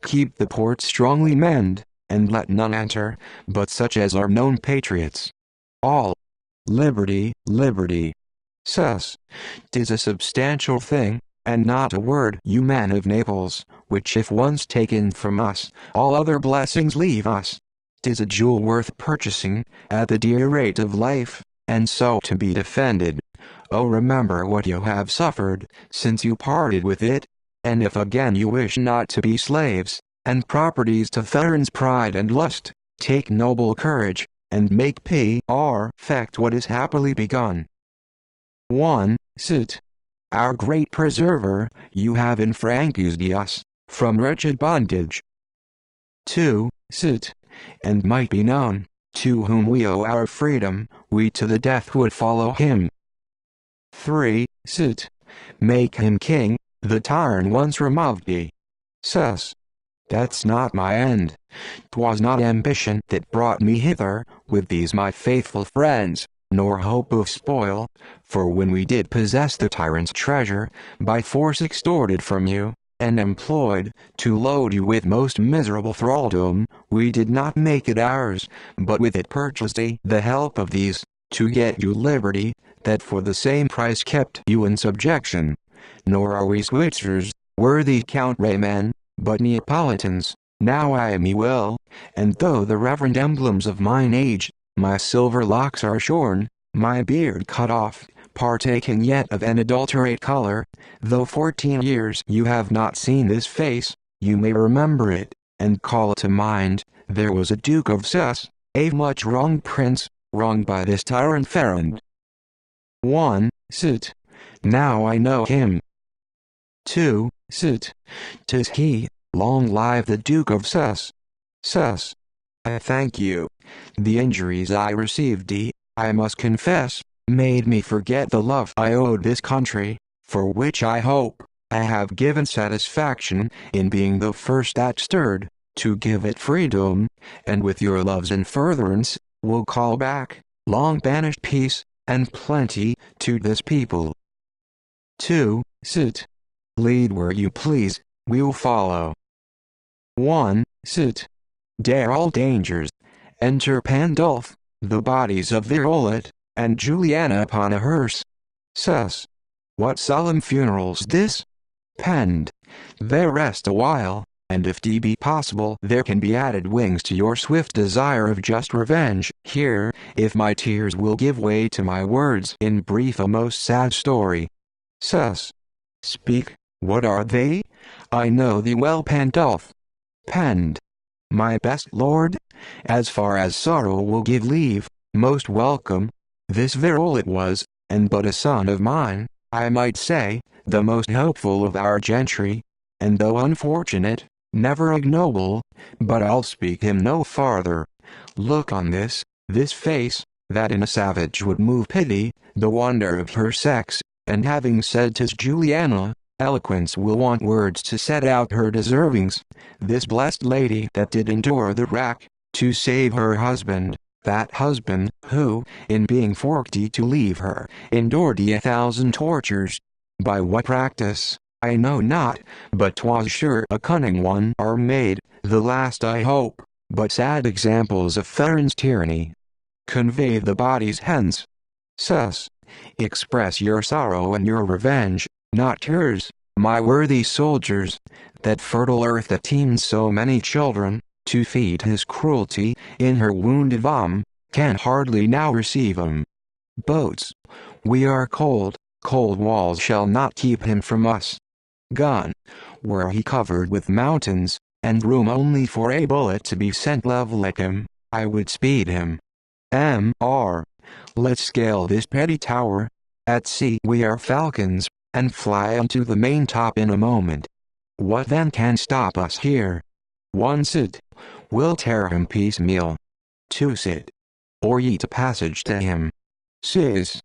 Keep the port strongly manned, and let none enter, but such as are known patriots. All. Liberty, liberty. Sus. 'Tis a substantial thing, and not a word, you men of Naples, which if once taken from us, all other blessings leave us. 'Tis a jewel worth purchasing, at the dear rate of life, and so to be defended. Oh, remember what you have suffered, since you parted with it, and if again you wish not to be slaves, and properties to Theron's pride and lust, take noble courage, and make perfect what is happily begun. 1. Sit. Our great preserver, you have enfranchised us from wretched bondage. 2. Sit. And might be known, to whom we owe our freedom, we to the death would follow him. 3. Sit. Make him king, the tyrant once removed ye. Sus. That's not my end. 'Twas not ambition that brought me hither, with these my faithful friends, nor hope of spoil, for when we did possess the tyrant's treasure, by force extorted from you, and employed, to load you with most miserable thraldom, we did not make it ours, but with it purchased the help of these, to get you liberty, that for the same price kept you in subjection. Nor are we Switzers, worthy Count Rayman, but Neapolitans. Now I me will, and though the reverend emblems of mine age, my silver locks are shorn, my beard cut off, partaking yet of an adulterate color, though 14 years you have not seen this face, you may remember it, and call to mind, there was a Duke of Sus, a much wronged prince, wronged by this tyrant Ferrand. 1. Sit. Now I know him. 2. Sit. 'Tis he, long live the Duke of Sus. Sus. I thank you. The injuries I received, I must confess, made me forget the love I owed this country, for which I hope, I have given satisfaction, in being the first that stirred, to give it freedom, and with your loves in furtherance, will call back, long banished peace, and plenty, to this people. 2. Sit. Lead where you please, we'll follow. 1. Sit. Dare all dangers. Enter Pandulph, the bodies of Violet, and Juliana upon a hearse. Sus. What solemn funeral's this? Pend. There rest a while, and if it be possible there can be added wings to your swift desire of just revenge. Here, if my tears will give way to my words, in brief a most sad story. Sus. Speak, what are they? I know thee well, Pandulph. Pend. My best lord, as far as sorrow will give leave, most welcome. This Violet was, and but a son of mine, I might say, the most hopeful of our gentry, and though unfortunate, never ignoble, but I'll speak him no farther. Look on this face, that in a savage would move pity, the wonder of her sex, and having said 'tis Juliana, eloquence will want words to set out her deservings. This blessed lady that did endure the rack, to save her husband, that husband, who, in being forked to leave her, endured 1,000 tortures. By what practice, I know not, but 'twas sure a cunning one are made, the last I hope, but sad examples of Theron's tyranny. Convey the bodies hence. Sus. Express your sorrow and your revenge, not yours, my worthy soldiers, that fertile earth that teems so many children, to feed his cruelty, in her wounded vom, can hardly now receive 'em. Boats. We are cold, cold walls shall not keep him from us. Gone. Were he covered with mountains, and room only for a bullet to be sent level at him, I would speed him. Mr. Let's scale this petty tower. At sea we are falcons, and fly onto the main top in a moment. What then can stop us here? 1. Sit. We'll tear him piecemeal. 2. Sit. Or eat a passage to him. Sis.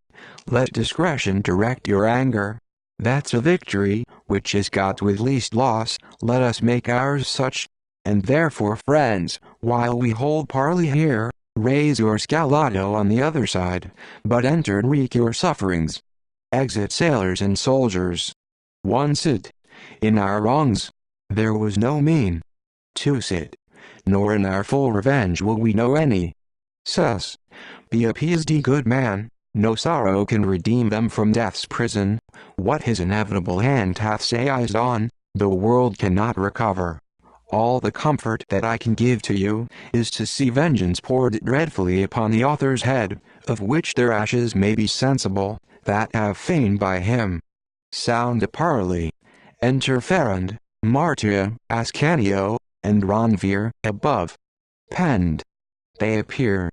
Let discretion direct your anger. That's a victory, which is got with least loss, let us make ours such. And therefore friends, while we hold parley here, raise your scalado on the other side, but enter and wreak your sufferings. Exit sailors and soldiers. 1. Sit. In our wrongs, there was no mean. 2. Sit. Nor in our full revenge will we know any. Sus. Be appeased, ye good man, no sorrow can redeem them from death's prison. What his inevitable hand hath seized on, the world cannot recover. All the comfort that I can give to you, is to see vengeance poured dreadfully upon the author's head, of which their ashes may be sensible, that have feigned by him. Sound a parley. Enter Ferrand, Martia, Ascanio, and Ronvier, above. Penned. They appear.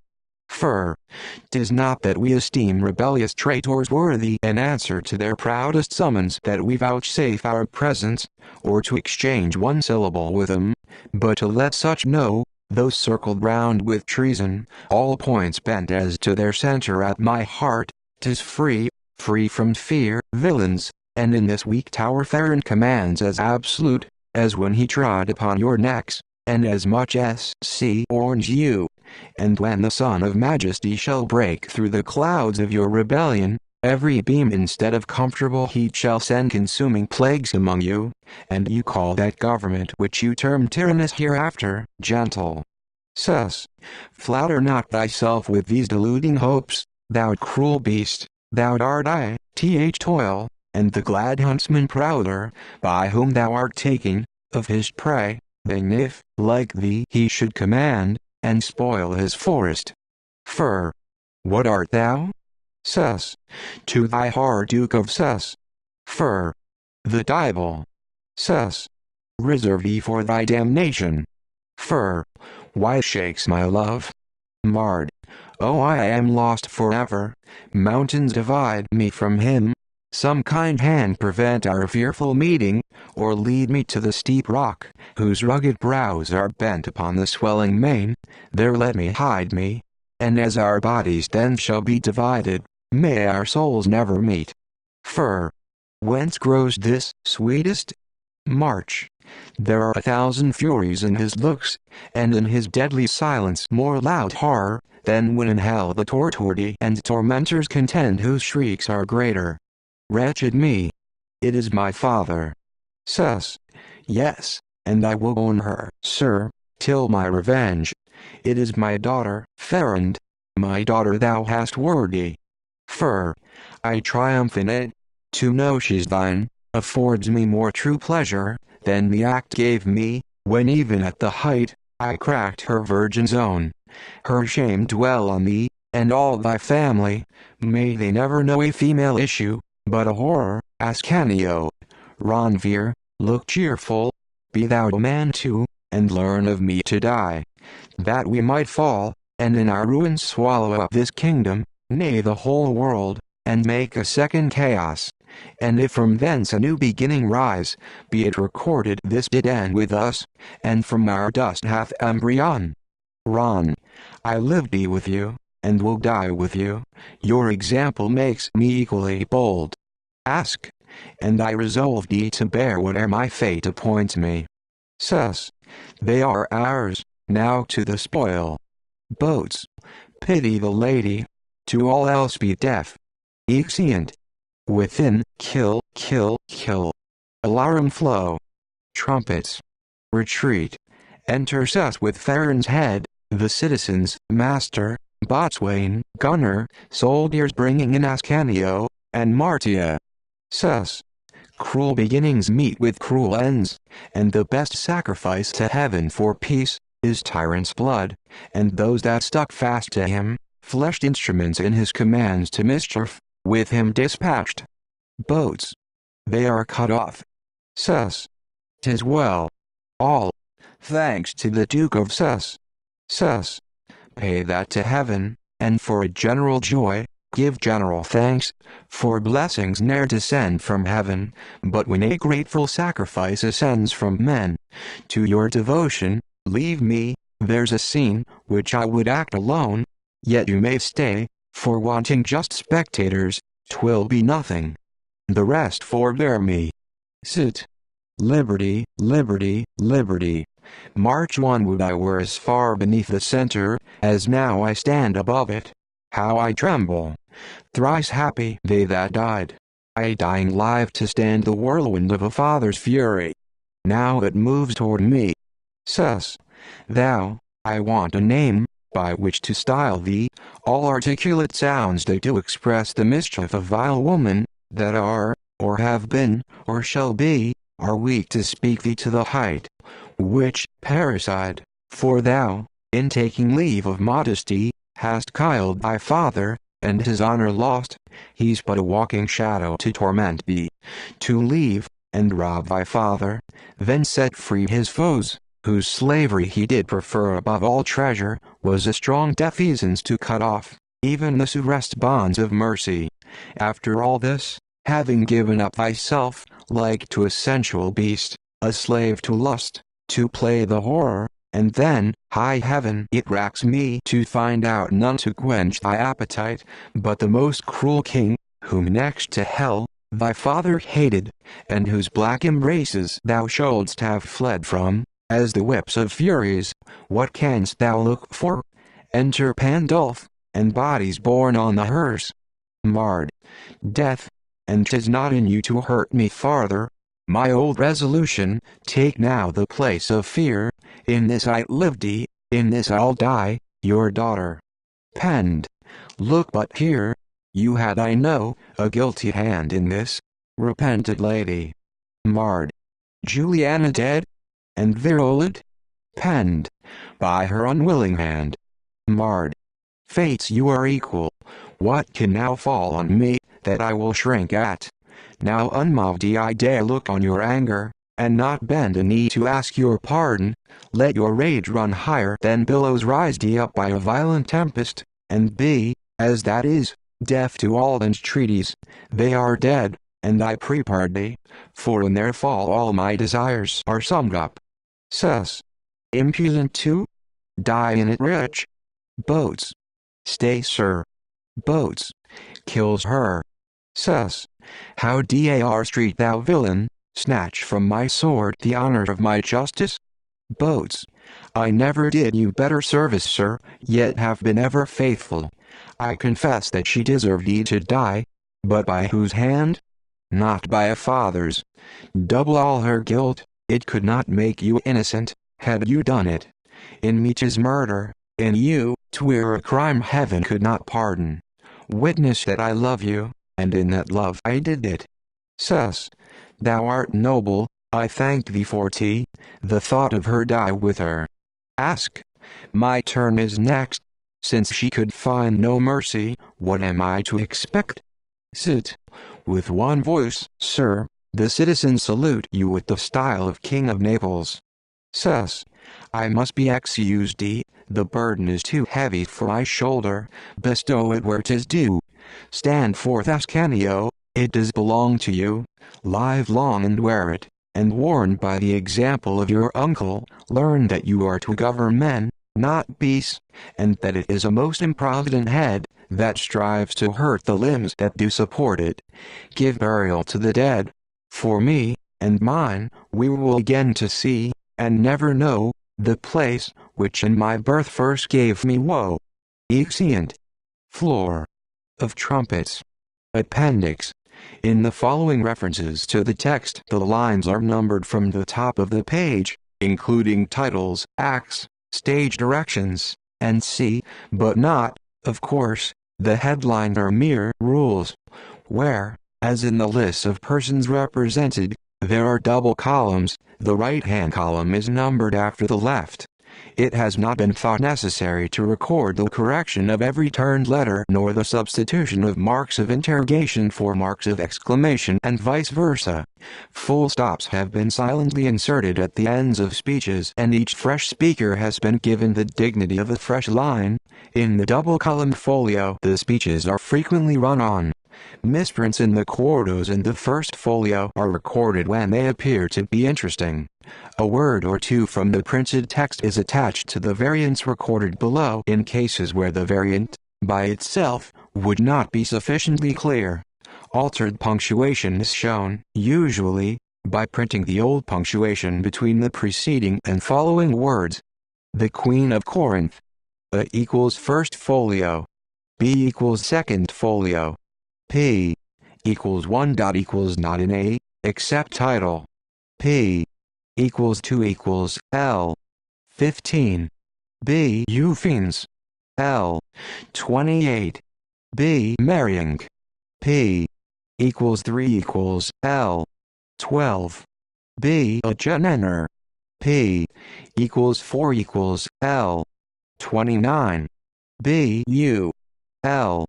Fur. 'Tis not that we esteem rebellious traitors worthy an answer to their proudest summons that we vouchsafe our presence, or to exchange one syllable with them, but to let such know, though circled round with treason, all points bent as to their centre at my heart, 'tis free from fear, villains, and in this weak tower Ferrand commands as absolute, as when he trod upon your necks, and as much as orange you. And when the Son of Majesty shall break through the clouds of your rebellion, every beam instead of comfortable heat shall send consuming plagues among you, and you call that government which you term tyrannous hereafter, gentle. Sus. Flatter not thyself with these deluding hopes, thou cruel beast, thou art I, toil, and the glad huntsman prouder, by whom thou art taking, of his prey, then if, like thee, he should command, and spoil his forest. Fur. What art thou? Sus. To thy horror Duke of Sus. Fur. The Dival. Sus. Reserve thee for thy damnation. Fur. Why shakes my love? Marred. Oh, I am lost forever. Mountains divide me from him. Some kind hand prevent our fearful meeting, or lead me to the steep rock, whose rugged brows are bent upon the swelling main, there let me hide me, and as our bodies then shall be divided, may our souls never meet. Fur. Whence grows this, sweetest? March. There are 1,000 furies in his looks, and in his deadly silence more loud horror, than when in hell the torturati and tormentors contend whose shrieks are greater. Wretched me! It is my father. Sus. Yes, and I will own her, sir, till my revenge. It is my daughter, Ferrand. My daughter thou hast worthy. Fur. I triumph in it. To know she's thine, affords me more true pleasure, than the act gave me, when even at the height, I cracked her virgin zone. Her shame dwell on thee, and all thy family, may they never know a female issue, but a horror. Ascanio. Ronvier, look cheerful, be thou a man too, and learn of me to die, that we might fall, and in our ruins swallow up this kingdom, nay the whole world, and make a second chaos, and if from thence a new beginning rise, be it recorded this did end with us, and from our dust hath embryon. Ron. I lived with you, and will die with you, your example makes me equally bold. Ask, and I resolve to bear whate'er my fate appoints me. Sus. They are ours, now to the spoil. Boats. Pity the lady. To all else be deaf. Exeunt. Within, kill, kill, kill. Alarum flow. Trumpets. Retreat. Enter Sus with Ferrand's head, the citizens, master, boatswain, gunner, soldiers bringing in Ascanio, and Martia. Sus. Cruel beginnings meet with cruel ends, and the best sacrifice to heaven for peace, is tyrant's blood, and those that stuck fast to him, fleshed instruments in his commands to mischief, with him dispatched. Boats. They are cut off. Sus. 'Tis well. All. Thanks to the Duke of Sus. Sus. Pay that to heaven, and for a general joy, give general thanks, for blessings ne'er descend from heaven, but when a grateful sacrifice ascends from men. To your devotion, leave me, there's a scene, which I would act alone, yet you may stay, for wanting just spectators, 'twill be nothing. The rest forbear me. Sit. Liberty, liberty, liberty. March on, would I were as far beneath the center, as now I stand above it. How I tremble! Thrice happy they that died, I dying live to stand the whirlwind of a father's fury. Now it moves toward me. Sus. Thou, I want a name, by which to style thee, all articulate sounds that do express the mischief of vile woman, that are, or have been, or shall be, are weak to speak thee to the height, which, parricide, for thou, in taking leave of modesty, hast killed thy father, and his honor lost. He's but a walking shadow to torment thee. To leave, and rob thy father, then set free his foes, whose slavery he did prefer above all treasure, was a strong defeasance to cut off, even the surest bonds of mercy. After all this, having given up thyself, like to a sensual beast, a slave to lust, to play the horror, and then, high heaven, it racks me to find out none to quench thy appetite, but the most cruel king, whom next to hell, thy father hated, and whose black embraces thou shouldst have fled from, as the whips of furies. What canst thou look for? Enter Pandulph, and bodies borne on the hearse. Marred. Death. And 'tis not in you to hurt me farther. My old resolution, take now the place of fear. In this I lived, in this I'll die, your daughter. Penned. Look but here. You had, I know, a guilty hand in this. Repented lady. Marred. Juliana dead? And virulent? Penned. By her unwilling hand. Marred. Fates, you are equal. What can now fall on me, that I will shrink at? Now unmoved I dare look on your anger, and not bend a knee to ask your pardon. Let your rage run higher than billows rise up by a violent tempest, and be, as that is, deaf to all entreaties. They are dead, and I prepare thee, for in their fall all my desires are summed up. Sus. Impudent too? Die in it rich. Boats. Stay, sir. Boats. Kills her. Sus. How dar street thou villain, snatch from my sword the honor of my justice? Boats. I never did you better service, sir, yet have been ever faithful. I confess that she deserved thee to die, but by whose hand? Not by a father's. Double all her guilt, it could not make you innocent, had you done it. In me 'tis murder, in you, 'twere a crime heaven could not pardon. Witness that I love you, and in that love I did it. Sus. Thou art noble, I thank thee for the thought of her die with her. Ask. My turn is next. Since she could find no mercy, what am I to expect? Sit. With one voice, sir, the citizens salute you with the style of King of Naples. Sus. I must be excused, the burden is too heavy for my shoulder, bestow it where 'tis due. Stand forth, Ascanio, it does belong to you, live long and wear it, and warned by the example of your uncle, learn that you are to govern men, not beasts, and that it is a most improvident head, that strives to hurt the limbs that do support it. Give burial to the dead. For me, and mine, we will again to see, and never know, the place, which in my birth first gave me woe. Exeunt. Floor. Of trumpets. Appendix. In the following references to the text, the lines are numbered from the top of the page, including titles, acts, stage directions, and but not, of course, the headline or mere rules, where, as in the list of persons represented, there are double columns, the right-hand column is numbered after the left. It has not been thought necessary to record the correction of every turned letter nor the substitution of marks of interrogation for marks of exclamation and vice versa. Full stops have been silently inserted at the ends of speeches, and each fresh speaker has been given the dignity of a fresh line. In the double-column folio, the speeches are frequently run on. Misprints in the quartos and the first folio are recorded when they appear to be interesting. A word or two from the printed text is attached to the variants recorded below in cases where the variant, by itself, would not be sufficiently clear. Altered punctuation is shown, usually, by printing the old punctuation between the preceding and following words. The Queen of Corinth. A equals first folio. B equals second folio. P equals 1. Equals not in A, except title. P equals 2 equals L 15. B Euphines. L 28. B marrying. P equals 3 equals L 12. B a genener. P equals 4 equals L 29. B U L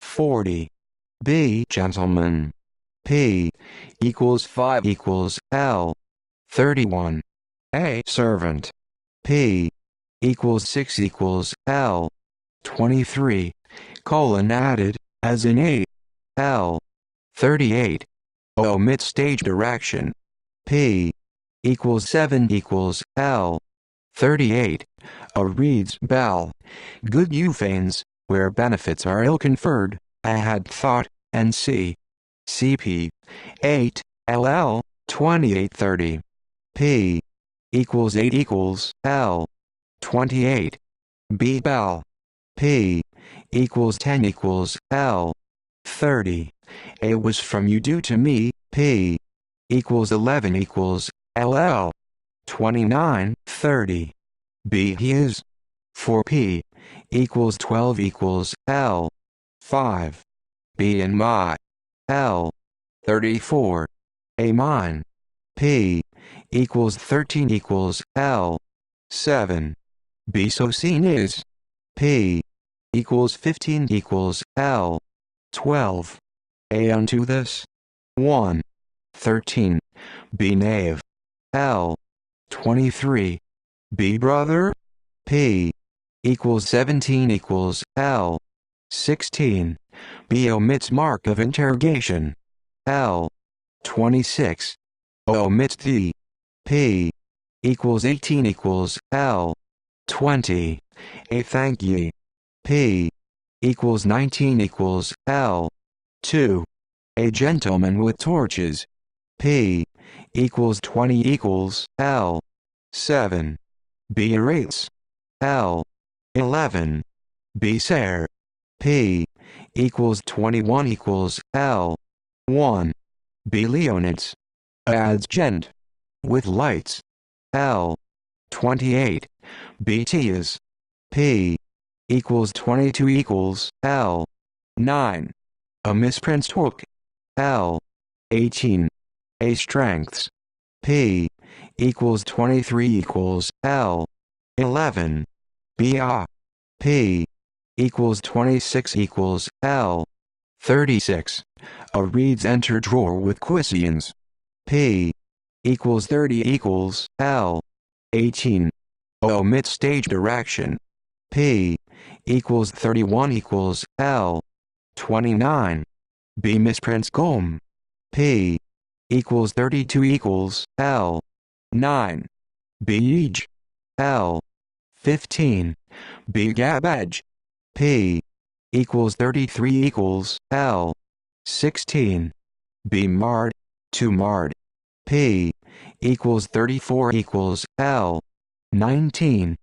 40. B gentleman. P equals 5 equals L 31. A servant. P equals 6 equals L 23. Colon added, as in A. L 38. Omit stage direction. P equals 7 equals L 38. A reeds bell. Good Euphines, where benefits are ill conferred, I had thought, and C. CP 8 LL 2830. P equals 8 equals L 28. B bell. P equals 10 equals L 30. A was from you due to me. P equals 11 equals LL 29 30. B he is. For P equals 12 equals L 5. B in my. L 34. A mine. P equals 13 equals L 7. B so seen is. P equals 15 equals L 12. A unto this. 1. 13. B knave. L 23. B brother. P equals 17 equals L 16. B omits mark of interrogation. L 26. Omits the. P equals 18 equals L 20. A thank ye. P equals 19 equals L 2. A gentleman with torches. P equals 20 equals L 7. B rates. L 11. B sare. P equals 21 equals L 1. B Leonids. Adds gent. With lights. L 28. B Tias. P equals 22 equals L 9. A misprinted hook. L 18. A strengths. P equals 23 equals L 11. B a. P equals 26 equals L 36. A reeds enter drawer with quicians. P equals 30 equals L 18. Omit stage direction. P equals 31 equals L 29. B misprints gom. P equals 32 equals L 9. B age. L 15. B gabbage. P equals 33 equals L 16. B mard. To mard. P equals 34 equals L 19.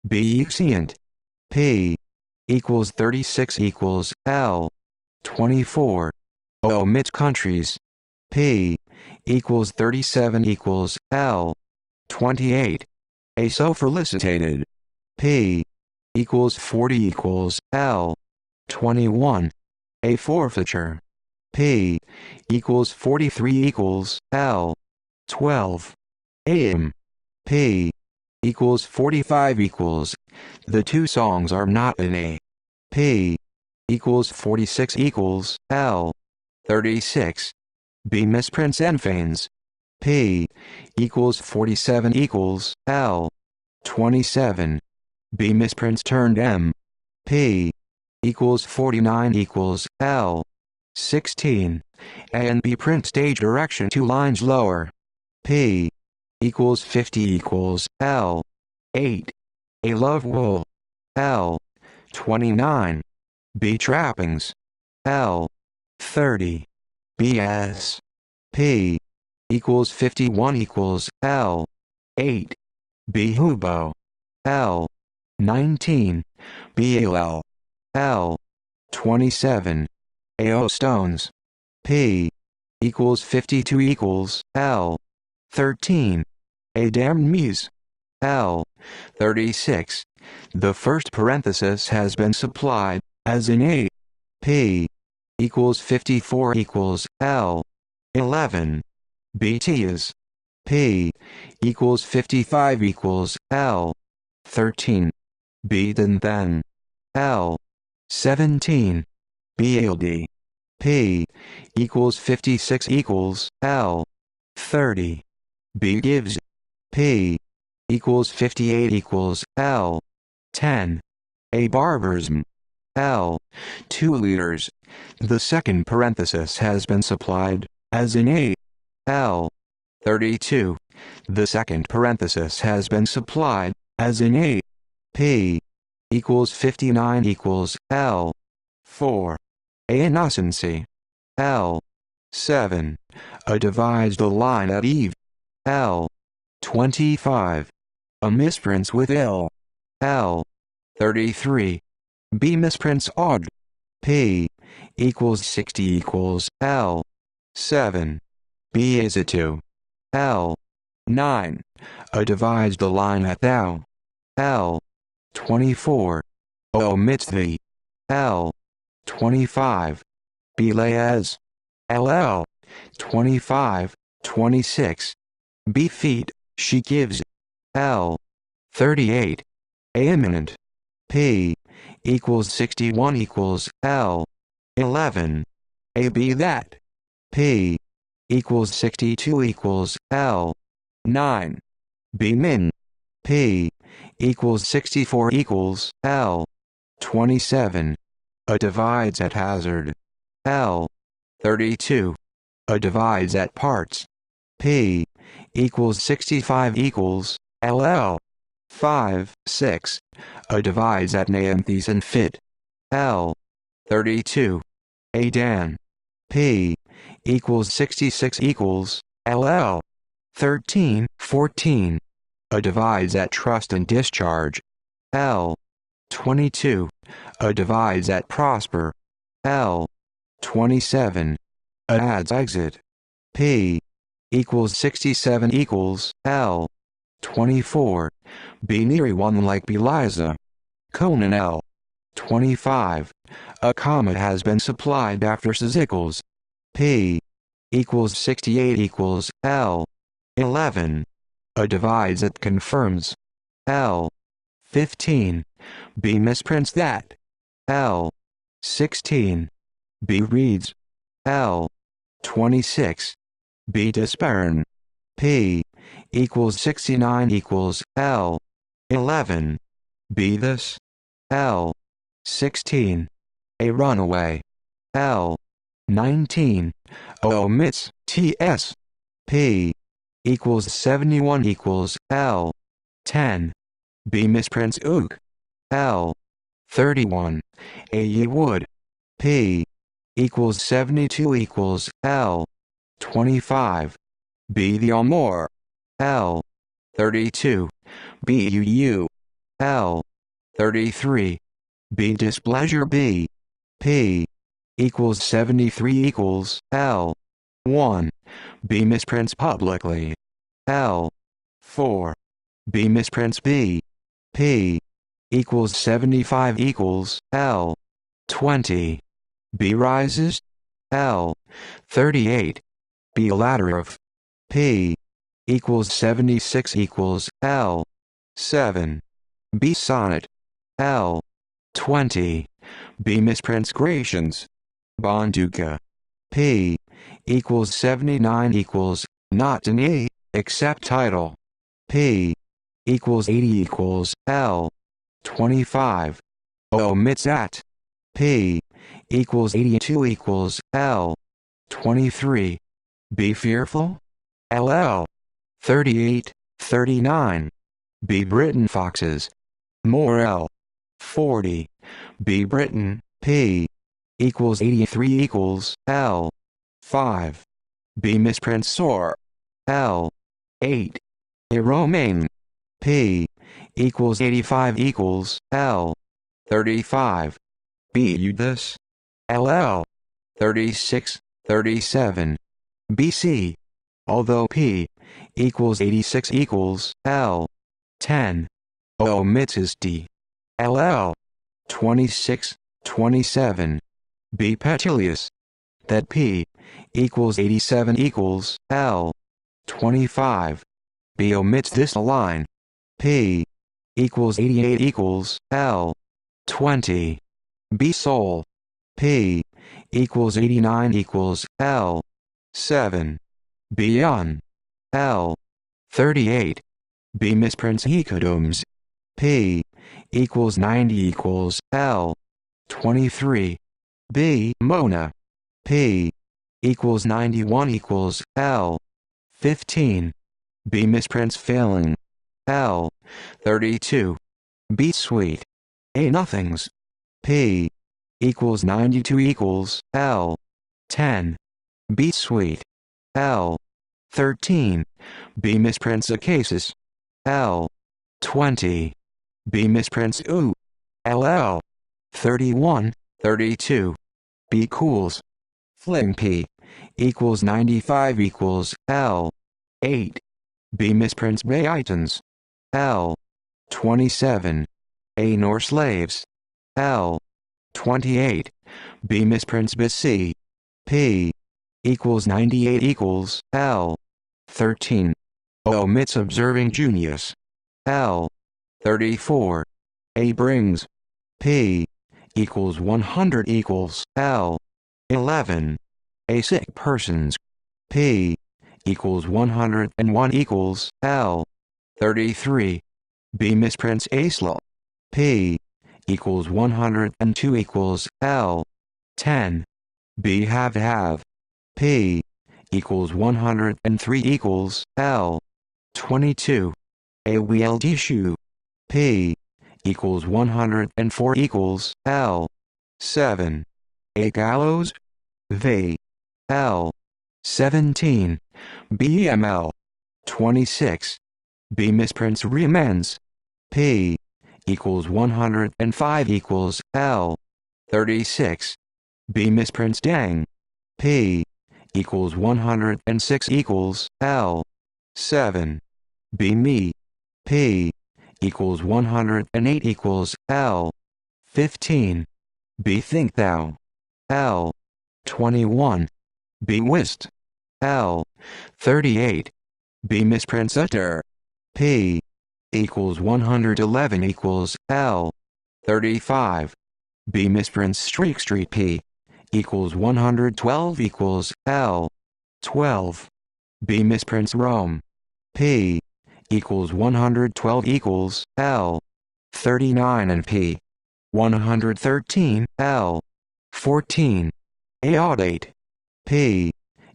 B exeunt. P equals 36 equals L 24. Omit countries. P equals 37 equals L 28. A so felicitated. P equals 40 equals L 21. A forfeiture. P equals 43 equals L 12. Aim. P equals 45 equals. The two songs are not in A. P equals 46 equals L. 36. B misprints Enphanes. P equals 47 equals L. 27. B misprints turned M. P equals 49 equals L. 16. A and B print stage direction 2 lines lower. P equals 50 equals L. 8. A love wool. L. 29. B trappings. L. 30. BS. P equals 51 equals L. 8. B hubo. L. 19. BLL. L. 27. AO stones. P equals 52 equals L. 13. A damned muse. L. 36. The first parenthesis has been supplied, as in A. P equals 54 equals L. 11. BT is. P equals 55 equals L. 13. B then. L. 17. BLD. P equals 56 equals L. 30. B gives. P equals 58 equals L. 10. A barbarism. L. 2 liters. The second parenthesis has been supplied, as in A. L. 32. The second parenthesis has been supplied, as in A. P equals 59 equals L. 4. A innocency. L. 7. A divides the line at Eve. L. 25. A misprints with L. L. 33. B misprints odd. P equals 60 equals L. 7. B is a 2. L. 9. A divides the line at thou. L. 24. O omits the. L. 25. B lay as. LL. 25. 26. B feet, she gives. L. 38. A imminent. P equals 61 equals L. 11. A be that. P equals 62 equals L. 9. B min. P equals 64 equals L. 27. A divides at hazard. L. 32. A divides at parts. P equals 65 equals LL. 5, 6. A divides at Neanthes and fit. L. 32. A Dan. P equals 66 equals LL. 13, 14. A divides at trust and discharge. L. 22. A divides at prosper. L. 27. A adds exit. P equals 67 equals L. 24. B near one like Beliza. Conan L. 25. A comma has been supplied after Sizzicles. P equals 68 equals L. 11. A divides at confirms. L. 15. B misprints that. L. 16. B reads. L. 26. B disparn. P equals 69 equals L. 11. B this. L. 16. A runaway. L. 19. O omits TS. P equals 71 equals L. 10. B misprints ook. L. 31. A ye would. P equals 72 equals L. 25. B the more. L. 32. BUU. L. 33. B displeasure B. P equals 73 equals L. 1. B misprints publicly. L. 4. B misprints B. P equals 75 equals L. 20. B rises. L. 38. B ladder of. P equals 76 equals L. 7. B sonnet. L. 20. B misprints Gratians. Bonduca. P equals 79 equals, not an E, except title. P equals 80 equals, L. 25. Omits at. P equals 82 equals, L. 23. Be fearful? LL. 38, 39. Be Britain foxes. More L. 40. Be Britain, P equals 83 equals, L. 5. B misprints soar. L. 8. A Romaine. P equals 85 equals, L. 35. B you this. LL. 36, 37. BC. Although P equals 86 equals, L. 10. Omits his D. LL. 26, 27. Be Petilius. That P equals 87 equals, L. 25. B omits this line. P equals 88 equals, L. 20. B soul. P equals 89 equals, L. 7. Beyond. L. 38. B misprints hecatom's. P equals 90 equals, L. 23. B Mona. P equals 91 equals, L. 15. B misprints failing. L. 32. B sweet. A nothings. P equals 92 equals, L. 10. B sweet. L. 13. B misprints acasis. L. 20. B misprints oo. LL. 31, 32. B cools. Fling P equals 95 equals, L. 8. B misprints Bayitons. L. 27. A nor slaves. L. 28. B misprints BC. P equals 98 equals, L. 13. Omits observing Junius. L. 34. A brings. P equals 100 equals, L. 11. A sick persons. P equals 101 equals, L. 33. B misprints Asla. P equals 102 equals, L. 10. B have. P equals 103 equals, L. 22. A WLD shoe. P equals 104 equals, L. 7. A gallows. V. L. 17. BML. 26. B misprints remens. P equals 105 equals, L. 36. B misprints dang. P equals 106 equals, L. 7. B me. P equals 108 equals, L. 15. B think thou. L. 21. B whist. L. 38. B misprints utter. P equals 111 equals, L. 35. B misprints street P equals 112 equals, L. 12. B misprints Rome. P equals 112 equals, L. 39 and P 113, L. 14. Audate. P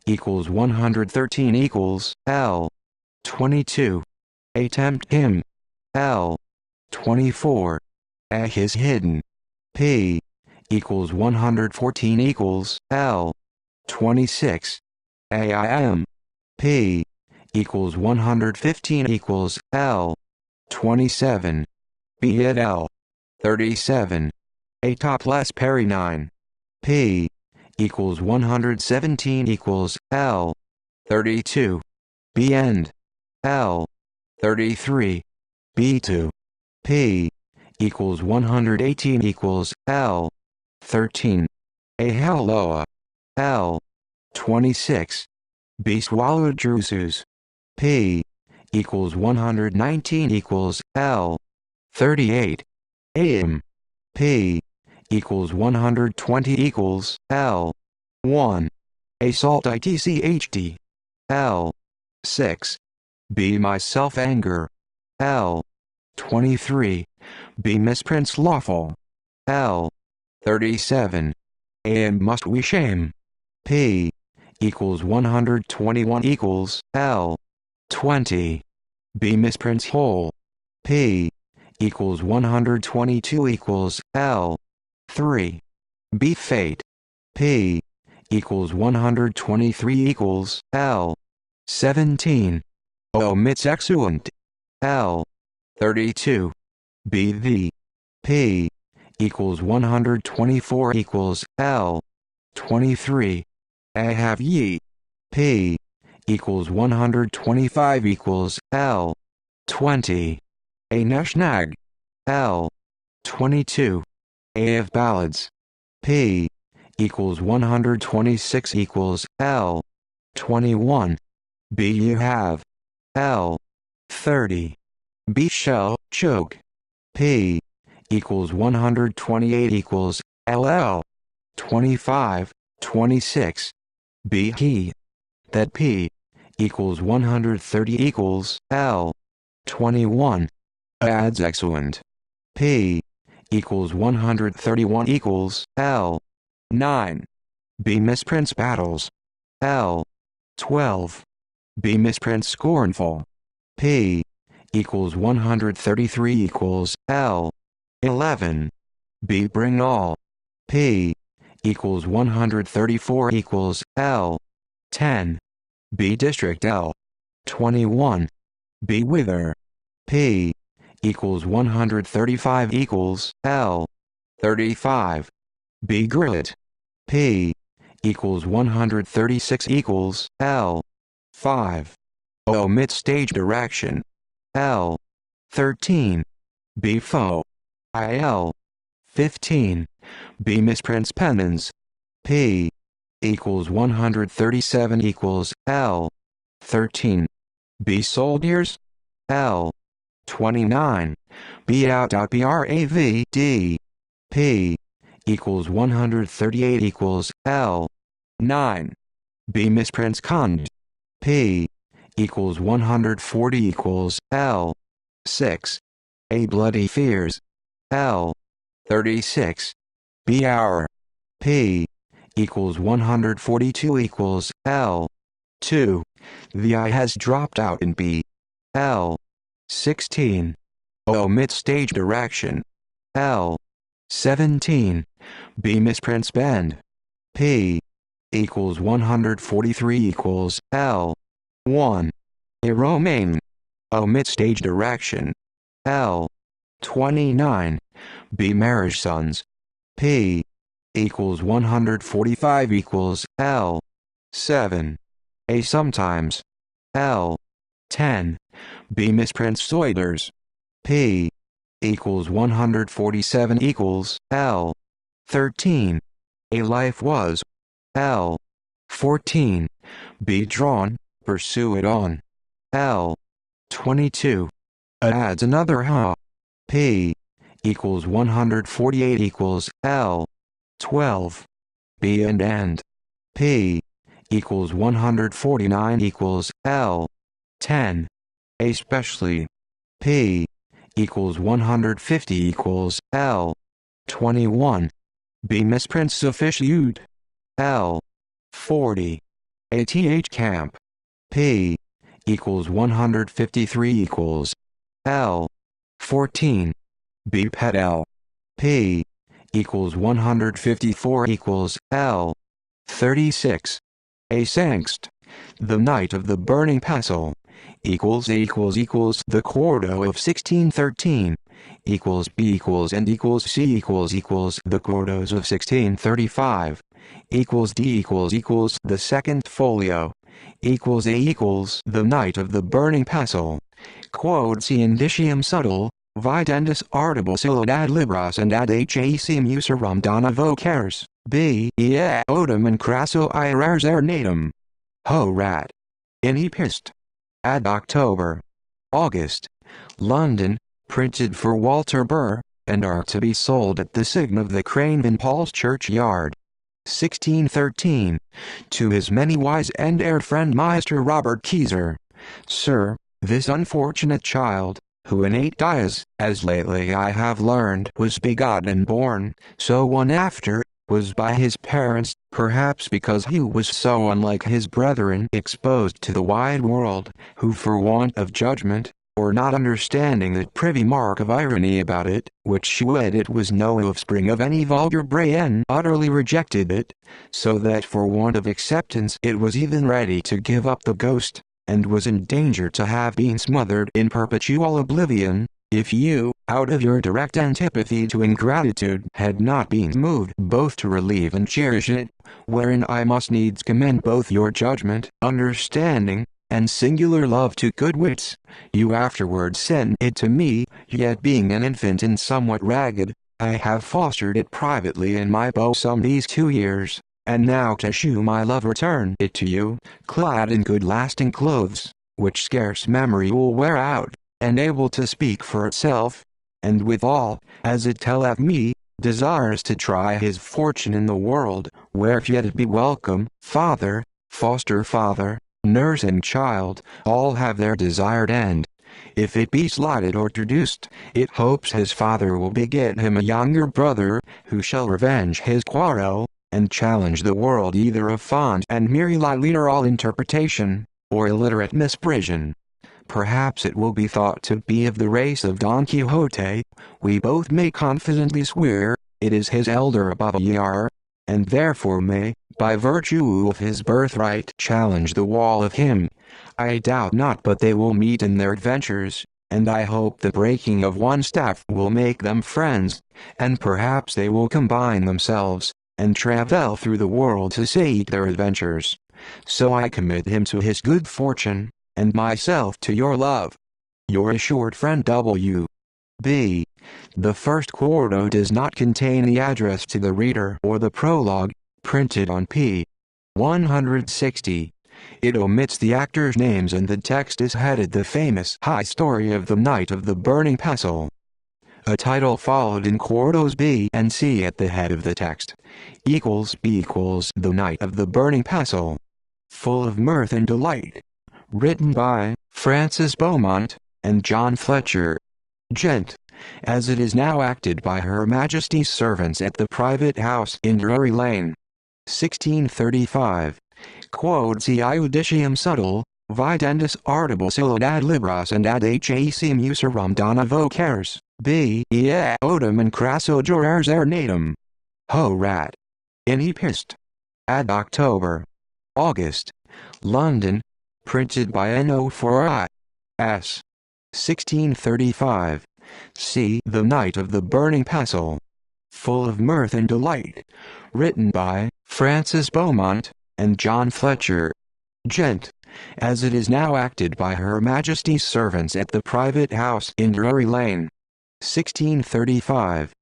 equals 113 equals, L. 22. Attempt him. L. 24. A his hidden. P equals 114 equals, L. 26. AIM. P equals 115 equals, L. 27. B at L. 37. A topless Perry 9. P equals 117 equals, L. 32. B end. L. 33. B2. P equals 118 equals, L. 13. A helloa. L. 26. B swallowed drusus. P equals 119 equals L. 38. AM. P equals 120 equals L. 1. Assault ITCHD. L. 6. B myself anger. L. 23. B misprints lawful. L. 37. AM must we shame. P equals 121 equals L. 20. B misprints whole. P equals 122 equals L. 3. B fate. P equals 123 equals L. 17. Omits excellent. L. 32. B the. P equals 124 equals L. 23. A have ye. P equals 125 equals L. 20. A nashnag. L. 22. A of ballads. P equals 126 equals L. 21. B you have. L. 30. B shall choke. P equals 128 equals LL. 25. 26. B he. That P equals 130 equals L. 21. Adds excellent. P equals 131 equals L. 9. B misprints battles. L. 12. B misprints scornful. P equals 133 equals L. 11. B bring all. P equals 134 equals L. 10. B district L. 21. B wither. P equals 135 equals L. 35. B grit. P equals 136 equals L. 5. Omit stage direction. L. 13. B foe. IL. 15. B misprints penance. P equals 137 equals L. 13. B soldiers. L. 29. B out.bravd. P equals 138 equals L. 9. B misprints cond. P equals 140 equals L. 6. A bloody fears. L. 36. B hour. P equals 142 equals L. 2. The I has dropped out in B. L. 16. Omit stage direction. L. 17. B misprints bend. P equals 143 equals L. 1. A romaine. Omit stage direction. L. 29. B marriage sons. P equals 145 equals L. 7. A sometimes. L. 10. B misprints soiders. P equals 147 equals L. 13. A life was. L. 14. B drawn, pursue it on. L. 22. Adds another ha. P equals 148 equals L. 12. B and. P equals 149 equals L. 10. Especially. P equals 150 equals L. 21. B misprints sufficient. L. 40. ATH camp. P equals 153 equals L. 14. B pet L. P equals 154 equals L. 36. A sangst. The night of the burning pestle. Equals the quarto of 1613. Equals B equals and equals C equals the quartos of 1635. Equals D equals the second folio. Equals A equals the night of the burning pestle. Quod si indicium subtle, videndus artibus illud ad libras and ad hac muserum dona vocaris, b ea odum and crasso irares ernatum. Ho rat. In epist. Ad October. August. London, printed for Walter Burr, and are to be sold at the Sign of the Crane in Paul's Churchyard. 1613. To his many wise and heir friend Meister Robert Keyser. Sir, this unfortunate child, who in 8 days, as lately I have learned, was begotten and born, so one after, was by his parents, perhaps because he was so unlike his brethren exposed to the wide world, who for want of judgment, or not understanding that privy mark of irony about it, which shewed it was no offspring of any vulgar brain, utterly rejected it, so that for want of acceptance it was even ready to give up the ghost, and was in danger to have been smothered in perpetual oblivion, if you, out of your direct antipathy to ingratitude, had not been moved both to relieve and cherish it, wherein I must needs commend both your judgment, understanding, and singular love to good wits. You afterwards sent it to me, yet being an infant and somewhat ragged, I have fostered it privately in my bosom these 2 years, and now to shew my love return it to you, clad in good lasting clothes, which scarce memory will wear out, and able to speak for itself, and withal, as it telleth me, desires to try his fortune in the world, where yet it be welcome, father, foster father, nurse and child, all have their desired end. If it be slighted or traduced, it hopes his father will beget him a younger brother, who shall revenge his quarrel, and challenge the world either of fond and merry literal interpretation, or illiterate misprision. Perhaps it will be thought to be of the race of Don Quixote. We both may confidently swear, it is his elder above a year, and therefore may, by virtue of his birthright, challenge the wall of him. I doubt not but they will meet in their adventures, and I hope the breaking of one staff will make them friends, and perhaps they will combine themselves, and travel through the world to seek their adventures. So I commit him to his good fortune, and myself to your love. Your assured friend W. B. The first quarto does not contain the address to the reader or the prologue, printed on p. 160. It omits the actors' names and the text is headed The Famous High Story of the Night of the Burning Pestle. A title followed in quartos B and C at the head of the text. B equals The Night of the Burning Pestle. Full of mirth and delight. Written by Francis Beaumont and John Fletcher, Gent, as it is now acted by Her Majesty's servants at the private house in Drury Lane. 1635. Quod si iudicium subtil, videndus artibus illud ad libras and ad hacem usuram dona vocares, b ea odum and crasso jurors ernatum. Ho rat. In epist. Ad October. August. London. Printed by No. S. 1635. See The Night of the Burning Pestle. Full of mirth and delight. Written by Francis Beaumont and John Fletcher, Gent, as it is now acted by Her Majesty's servants at the private house in Drury Lane. 1635.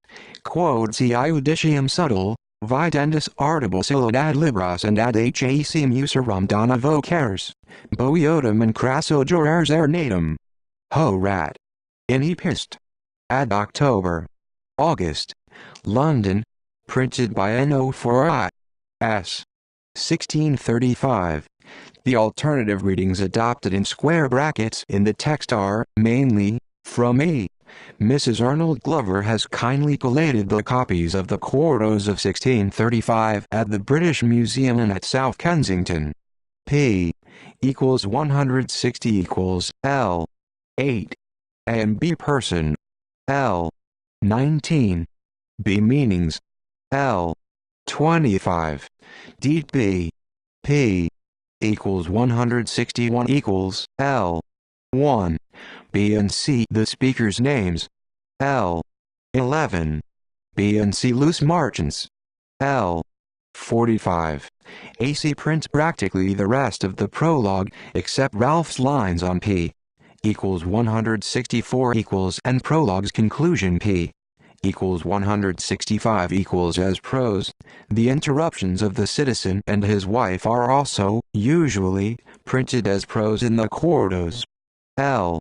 Quod si iudicium subtil, videndus artibus illud ad libras and ad hacem usuram dona vocares, boiotum and crasso jurors ernatum. Ho rat. In epist. Ad October. August. London. Printed by No. S. 1635. The alternative readings adopted in square brackets in the text are, mainly, from E. Mrs. Arnold Glover has kindly collated the copies of the quartos of 1635 at the British Museum and at South Kensington. P equals 160 equals L. 8. A and B person. L. 19. B meanings. L. 25. Deed B. P equals 161 equals L. 1. B and C the speakers' names. L. 11. B and C loose margins. L. 45. AC prints practically the rest of the prologue, except Ralph's lines on P equals 164 equals and prologue's conclusion P equals 165 equals as prose. The interruptions of the citizen and his wife are also, usually, printed as prose in the quartos. L.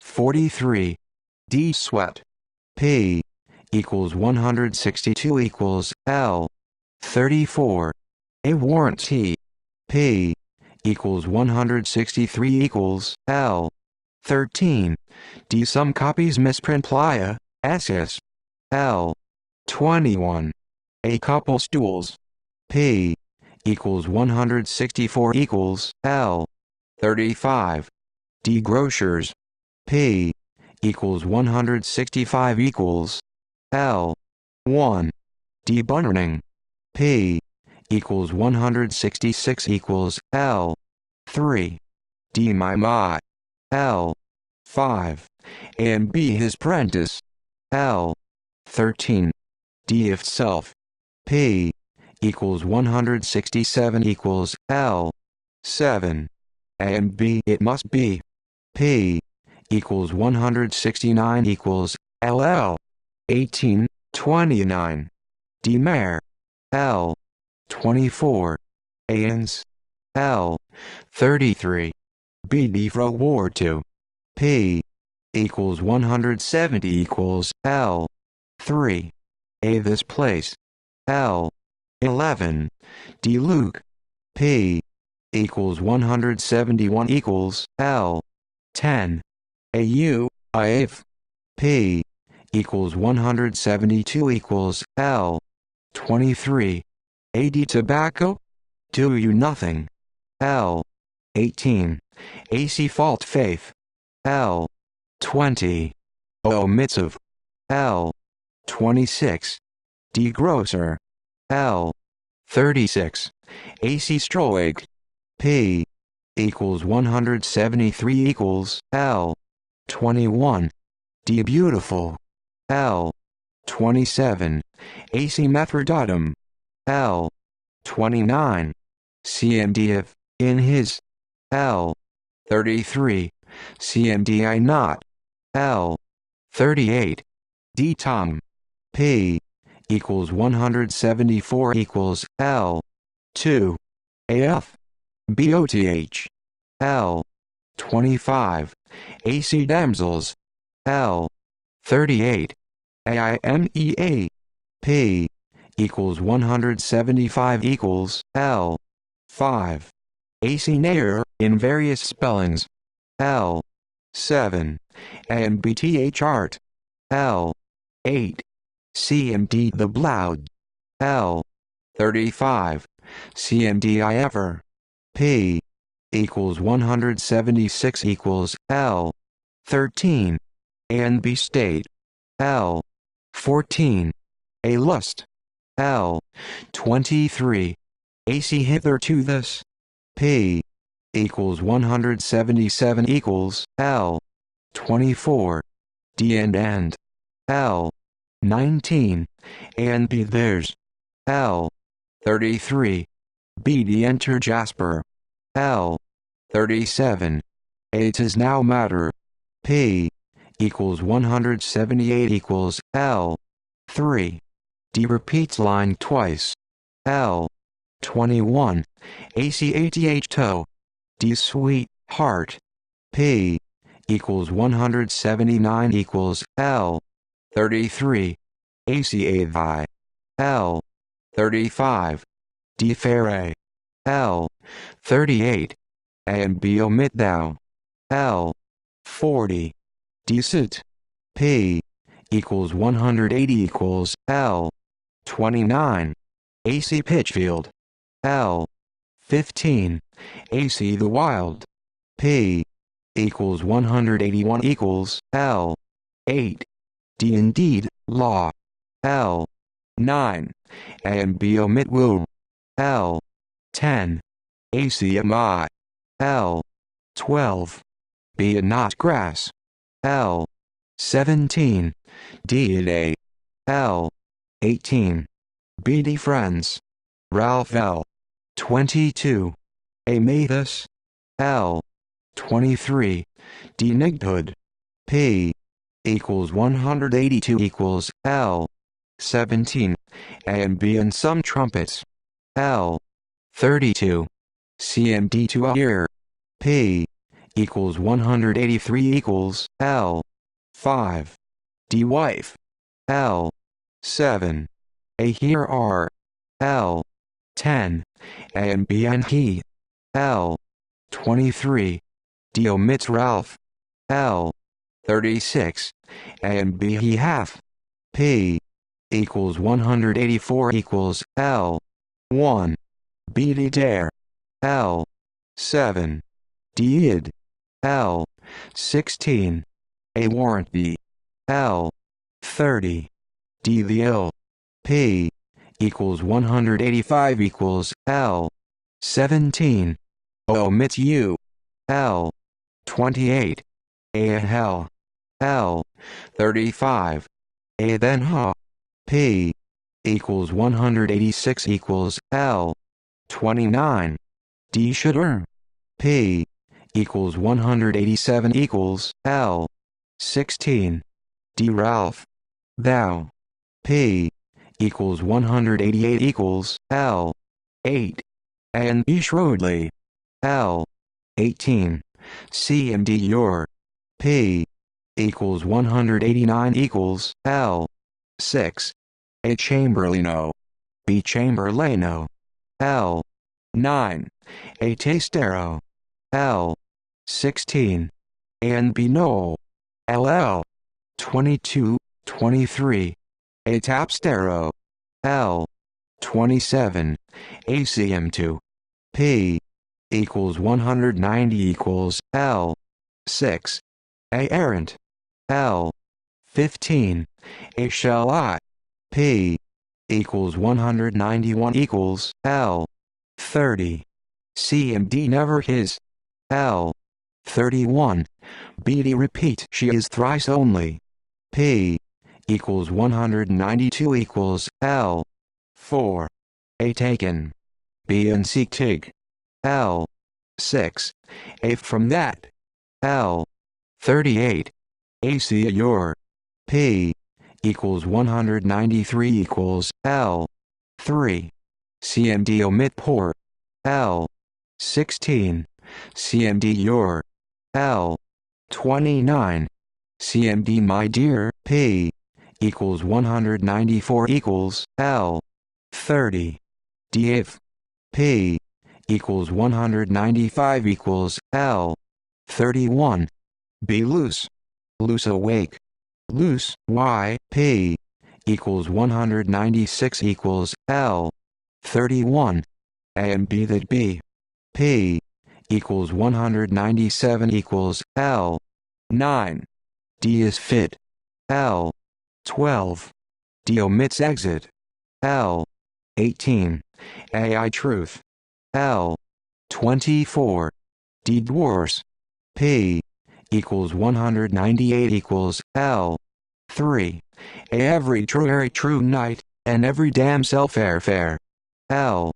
43. D sweat. P equals 162 equals L. 34. A warranty. P equals 163 equals L. 13. D some copies misprint plia, SS. L. 21. A couple stools. P equals 164 equals L. 35. D grocers. P equals 165 equals L. 1. D bunning. P equals 166 equals L. 3. D my ma. L. 5. A and B his prentice. L. 13. D if self. P equals 167 equals L. 7. A and B it must be. P equals 169 equals LL. 18, 29. D mare. L. 24. Ans. L. 33. B D fro war 2. P equals 170 equals L. 3. A this place. L. 11. D Luke. P equals 171 equals L. 10. AU, if. P equals 172 equals L. 23. AD tobacco? Do you nothing. L. 18. AC fault faith. L. 20. O mitzvah. L. 26. D grocer. L. 36. AC stroig. P equals 173 equals L. 21. D beautiful. L. 27. AC methrodatum. L. 29. CMD if, in his. L. 33. CMDI not. L. 38. D Tom. P equals 174 equals L. 2. AF. BOTH. L. 25. AC damsels. L. 38. AIMEA. P equals 175 equals L. 5. AC nair in various spellings. L. 7. AMBTH art. L. 8. CMD the bloud. L. 35. CMDI ever. P equals 176 equals L. 13. And B state. L. 14. A lust. L. 23. AC hitherto this. P equals 177 equals L. 24. D and L. 19. And B theirs. L. 33. B D enter Jasper. L. 37. A tis now matter. P equals 178 equals L. 3. D repeats line twice. L. 21. ACATH toe. D sweet heart. P equals 179 equals L. 33. ACA thy. L. 35. D fair. L. 38. A and B omit thou. L. 40. Decent. P equals 180 equals L. 29. AC Pitchfield. L. 15. AC the Wild. P equals 181 equals L. 8. D indeed, law. L. 9. A and B omit woo. L. 10. ACMI. L. 12. B and not grass. L. 17. D and A. L. 18. BD friends. Ralph L. 22. A Mathis. L. 23. D Nighthood. P equals 182 equals L. 17. A and B and some trumpets. L. 32. CMD to a ear. P equals 183 equals L. 5. D wife. L. 7. A here are. L. 10. A and B and he. L. 23. D omits Ralph. L. 36. A and B he half. P equals 184 equals L. 1. B D dare. L. 7. D id. L. 16. A warrant B. L. 30. D the ill. P equals 185 equals L. 17. O omits U. L. 28. A hell. L. 35. A then ha. P equals 186 equals L. 29. D should earn. P equals 187 equals L. 16. D Ralph. Thou. P equals 188 equals L. 8. A and B shrewdly. L. 18. C and D your. P equals 189 equals L. 6. A chamberlaino. B chamberlaino. L. 9. A tastero. L. 16. A and B no. LL. 22, 23. A tapstero. L. 27. ACM2. P equals 190 equals L. 6. A errant. L. 15. A shall I. P equals 191 equals L. 30. C and D never his. L. 31. B D repeat she is thrice only. P equals 192 equals L. 4. A taken. B and C tig. L. 6. A from that. L. 38. A see your. P equals 193 equals L. 3. CMD omit poor. L. 16. CMD your. L. 29. CMD my dear. P equals 194 equals L. 30. D if. P equals 195 equals L. 31. B loose. Loose awake. Loose Y. P equals 196 equals L. 31. A and B that B. P equals 197 equals L. 9. D is fit. L. 12. D omits exit. L. 18. AI truth. L. 24. D dwarfs. P equals 198 equals L. 3. A every true night, and every damn self fair. L.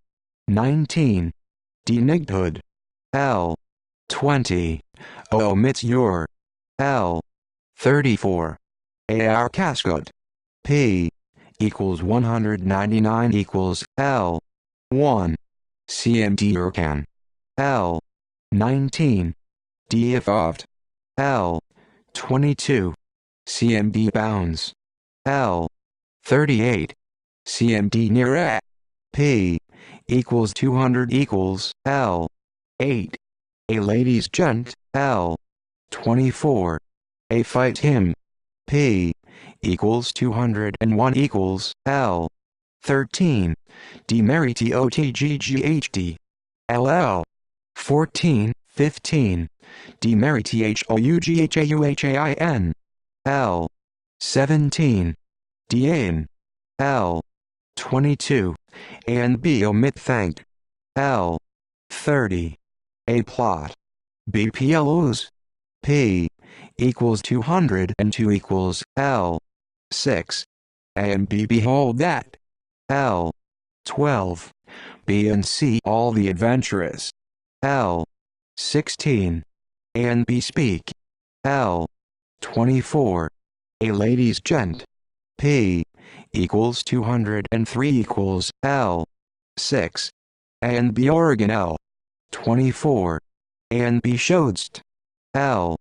19. D nighthood. L. 20. O omits your. L. 34. AR cascade. P equals 199 equals L. 1. CMD Urcan. L. 19. D if oft. L. 22. CMD bounds. L. 38. CMD near A. P equals 200 equals L. 8. A ladies gent. L. 24. A fight him. P equals 201 equals L. 13. D marry TOTGGHD. LL. 14, 15. D marry THOUGHAUHAIN. L. 17. D in. L. 22. A and B omit thanked. L. 30. A plot. B PLOs. P equals 202 equals L. 6. A and B behold that. L. 12. B and C all the adventurous. L. 16. A and B speak. L. 24. A ladies gent. P equals 203 equals L. 6. A and B Oregon L. 24. A and B showedst. L.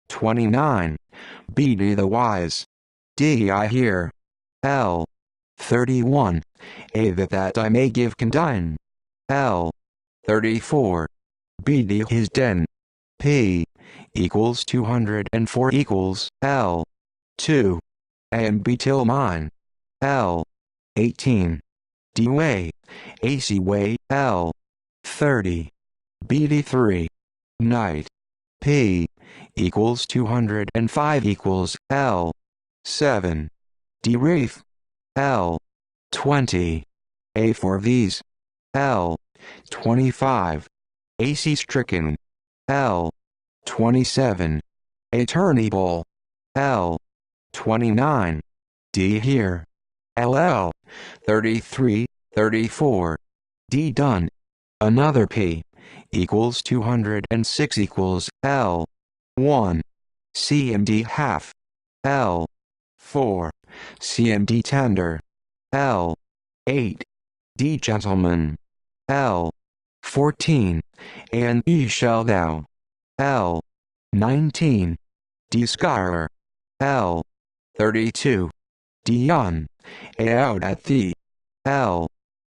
29. B. D the wise. D I hear. L. 31. A that I may give condign. L. 34. B D his den. P equals 204 equals L. 2. And B till mine. L. 18. D way. AC way. L. 30. BD 3. Night. P equals 205 equals L. 7. D wraith. L. 20. A for these. L. 25. AC stricken. L. 27. Attorney bull. L. 29. D here. LL. 33, 34. D done. Another P equals 206 equals L. 1. CMD half. L. 4. CMD tender. L. 8. D gentleman. L. 14. And B shall thou. L. 19. D scholar. L. 32. D on. Out at thee. L.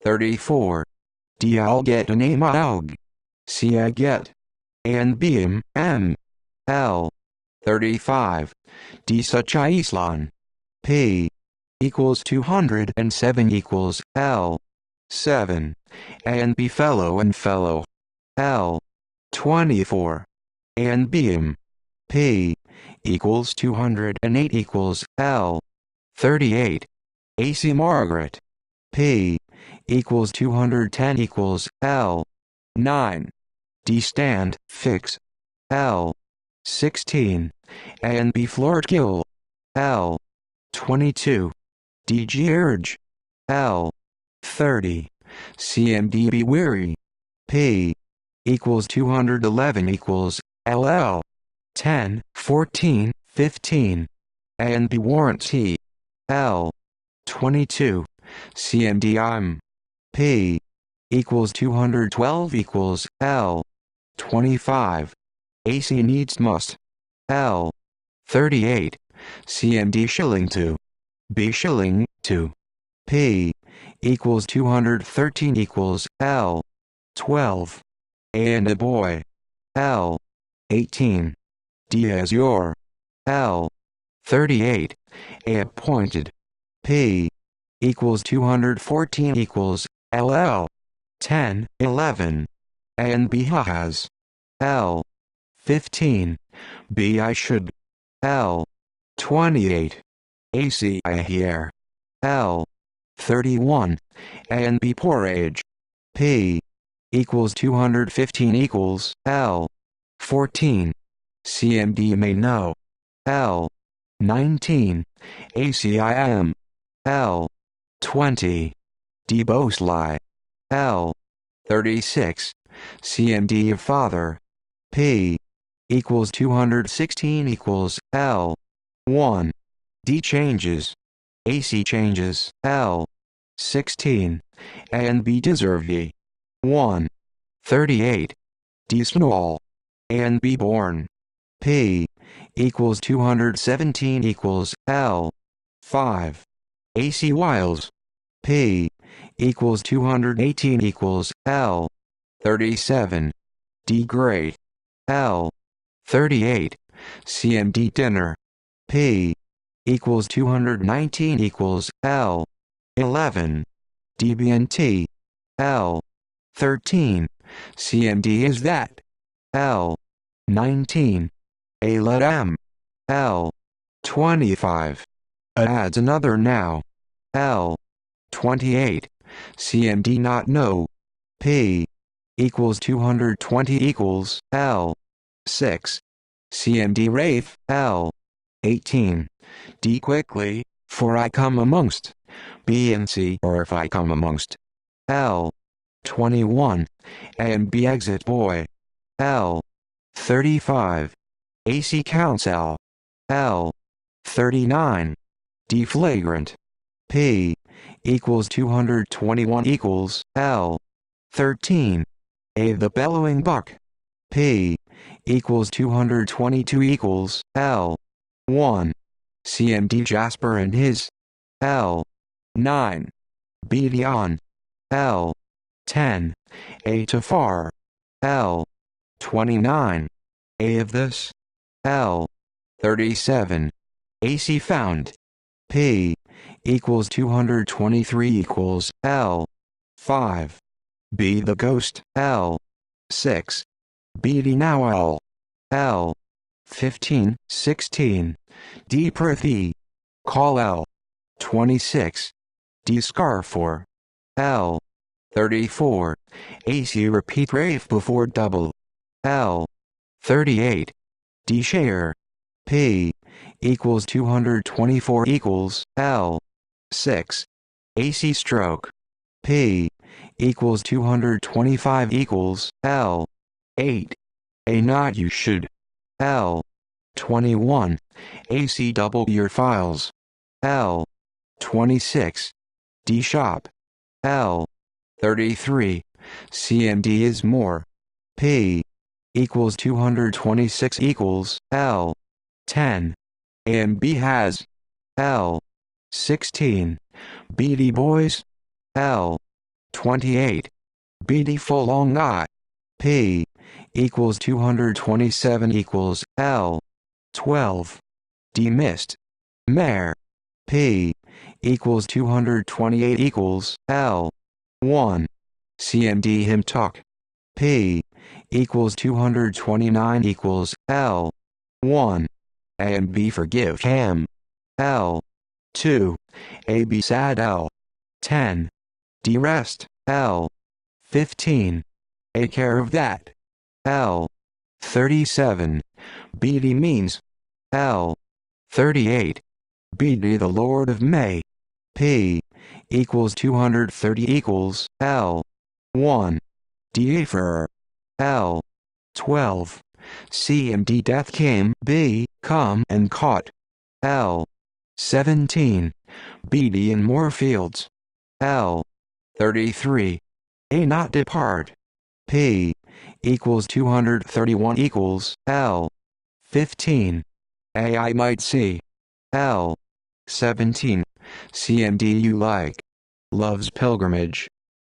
34. D I'll get a name aug. C I get. And beam M. L. 35. D such Islan. P equals 207 equals L. 7. And B fellow and fellow. L. 24. And beam. P equals 208 equals L. 38. AC Margaret. P equals 210 equals L. 9. D stand, fix. L. 16. And B flirt kill. L. 22. D urge. L. 30. CMD be weary. P equals 211 equals LL. 10, 14, 15. And B warranty. L. 22. CMD I'm. P equals 212 equals L. 25. AC needs must. L. 38. CMD shilling to. B shilling to. P equals 213 equals L. 12. And a boy. L. 18. D as your. L. 38. A appointed. P equals 214 equals LL. 10, 11. And B has. L. 15. B I should. L. 28. AC I hear. L. 31. And B poor age. P equals 215 equals L. 14. CMD may know. L. 19. ACIM. L. 20. D Bosly. L. 36. CMD of father. P equals 216 equals L. 1. D changes. AC changes. L. 16. And B deserve ye. 1. 38. D small. And B born. P equals 217 equals L. 5. AC Wiles. P equals 218 equals L. 37. D great. L. 38. CMD dinner. P equals 219 equals L. 11. DBNT. L. 13. CMD is that. L. 19. A let M. L. 25. Adds another now. L. 28. CMD not know. P equals 220 equals L. 6. CMD wraith. L. 18. D quickly, for I come amongst. B and C or if I come amongst. L. 21. And B exit boy. L. 35. AC counsel. L. 39. D flagrant. P equals 221 equals L. 13. A the bellowing buck. P equals 222 equals L 1. CMD Jasper and his L 9. B Dion L 10. A Tafar L 29. A of this L 37. AC found P equals 223 equals L 5. B the ghost L 6. BD now L 15 16. D Prithee call L 26. D scar for L 34. AC repeat rave before double L 38. D share P equals 224 equals L 6. AC stroke P equals 225 equals L 8. A not you should L 21. AC double your files L 26. D shop L 33. CMD is more P equals 226 equals L 10. A and B has L 16. BD boys L 28. BD full long not P equals 227 equals L 12. D missed mare P equals 228 equals L 1. CMD him talk P equals 229 equals L 1. A and B forgive him L 2. A B sad L 10. D rest L 15. A care of that L 37. BD means L 38. BD the Lord of May P equals 230 equals L 1. D for L 12. CMD death came B come and caught L 17. BD in more fields L 33. A not depart P equals 231 equals L 15. A I might see L 17. CMD you like loves pilgrimage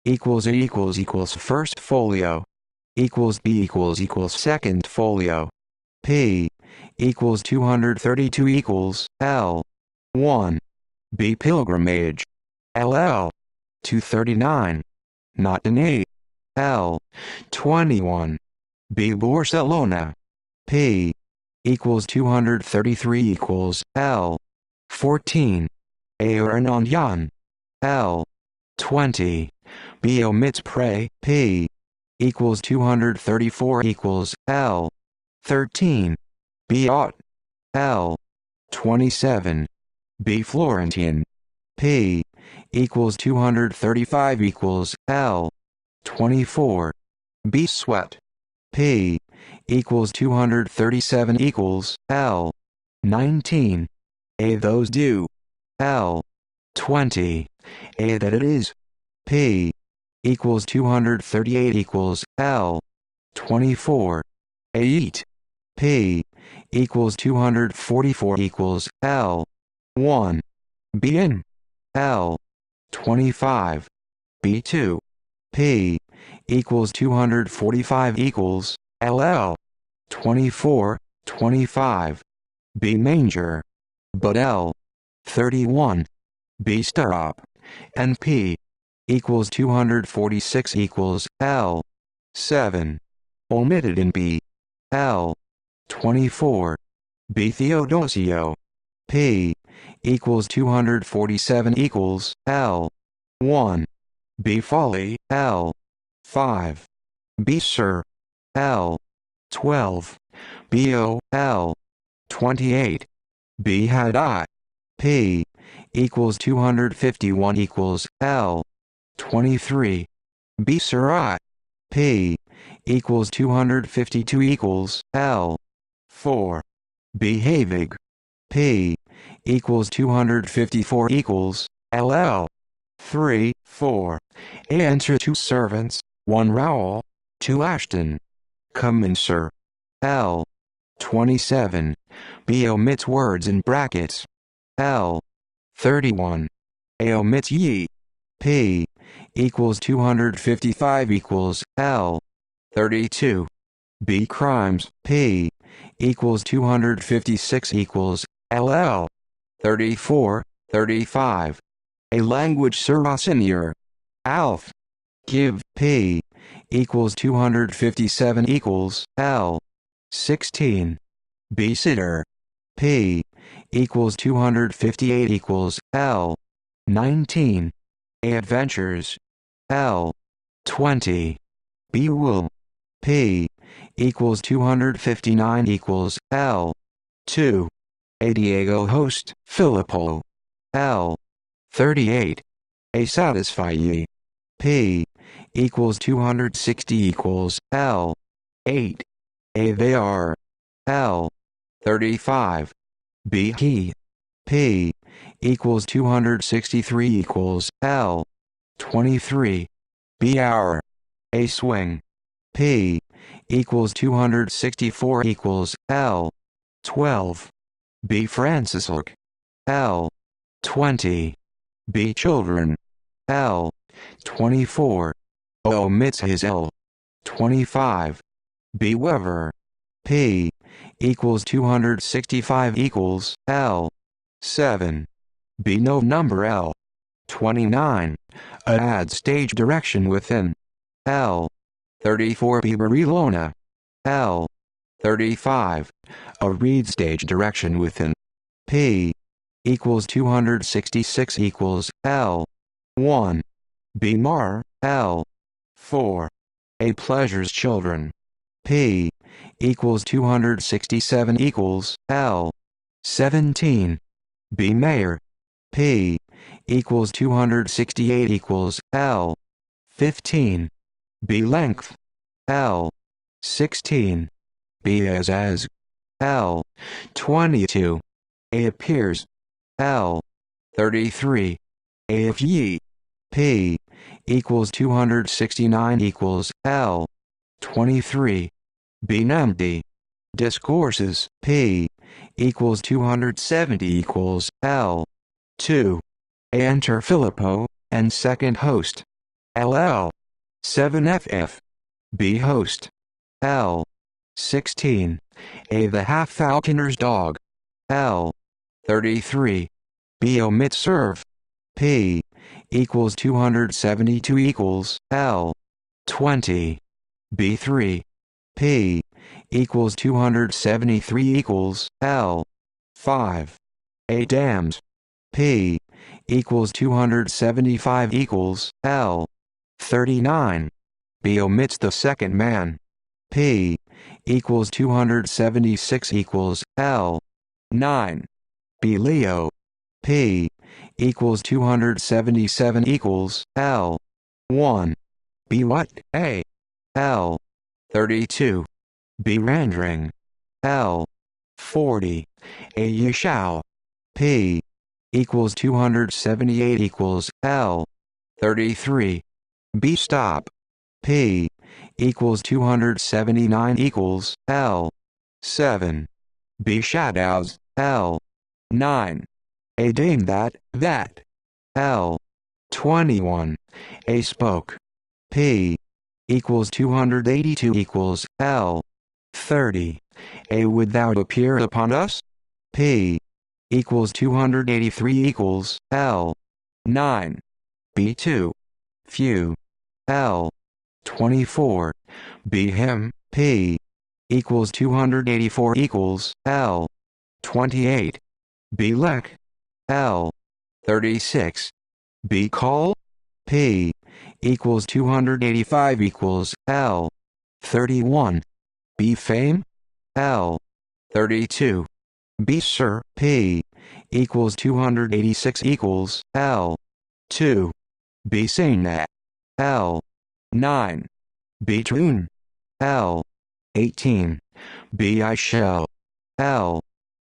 equals A equals first folio equals B equals second folio P equals 232 equals L 1. B pilgrimage LL 239. Not in A L 21. B Barcelona P equals 233 equals L 14. A Hernandyan L 20. B omits prey P equals 234 equals L 13. B ought L 27. B Florentine P equals 235 equals L 24. B sweat P equals 237 equals L 19. A those do L 20. A that it is P equals 238 equals L 24. A eat P equals 244 equals L 1. B in L 25. B2 P equals 245 equals LL 24 25. B manger but L 31. B stirrup and P equals 246 equals L 7. Omitted in B L 24. B Theodosio P equals 247 equals L 1. B folly L 5. B sir L 12. BO L 28. B had I P equals 251 equals L 23. B sir I P equals 252 equals L 4. B havig P equals 254 equals LL 3 4. A answer 2 servants 1 Rowell 2 Ashton. Come in sir. L. 27. B omits words in brackets. L. 31. A omits ye. P equals 255 equals L. 32. B crimes. P equals 256 equals LL. 34, 35. A language senior. Alf. Give. P equals 257 equals L. 16. B sitter. P equals 258 equals L. 19. A adventures. L. 20. B wool. P equals 259 equals L. 2. A Diego host. Filippo. L. 38. A satisfy ye. P equals 260 equals L. 8. A they are. L. 35. B he. P equals 263 equals L. 23. B hour. A swing. P equals 264 equals L. 12. B Francislook. L. 20. B children. L. 24. O omits his L. 25. B Weaver. P equals 265 equals L. 7. B no number L. 29. A add stage direction within. L. 34. B Barilona. L. 35. A read stage direction within. P equals 266 equals L. 1. B Mar. L. 4. A pleasures children. P equals 267 equals L. 17. B mayor. P equals 268 equals L. 15. B length. L. 16. B as. L. 22. A appears. L. 33. A if ye. P equals 269 equals L. 23. B empty. Discourses. P equals 270 equals L. 2. A enter Filippo, and second host. LL. 7FF. B host. L. 16. A the half falconer's dog. L. 33. B omit serve. P equals 272 equals L. 20. B3. P equals 273 equals L. 5. A damned. P equals 275 equals L. 39. B omits the second man. P equals 276 equals L. 9. B Leo. P equals 277 equals L. 1. B what? A. L. 32. B rendering. L. 40. A ye shall. P equals 278 equals L. 33. B stop. P equals 279 equals L. 7. B shadows. L. 9. A dame that. L. 21. A spoke. P equals 282 equals L. 30. A would thou appear upon us? P equals 283 equals L. 9. B2. Few. L. 24. B him. P equals 284 equals L. 28. B lek. L. 36. B call. P equals 285 equals L. 31. B fame. L. 32. B sir. P equals 286 equals L. 2. B sing that. L. 9. B tune. L. 18. B I shall. L.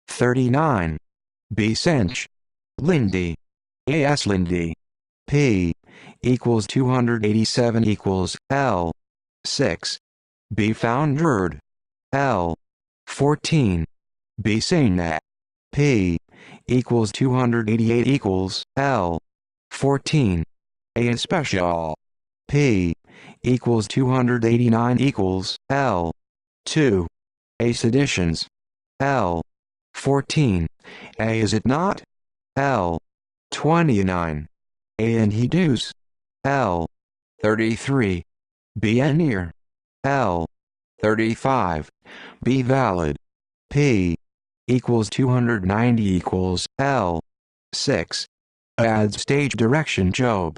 39. B cinch. Lindy. A.S. Lindy. P equals 287 equals L. 6. B foundered. L. 14. B Signet. P equals 288 equals L. 14. A Special. P equals 289 equals L. 2. A Seditions. L. 14. A Is It Not? L. 29. A And He Do's. L. 33. B Near. L. 35. B Valid. P equals 290 equals L. 6. Add stage direction Job.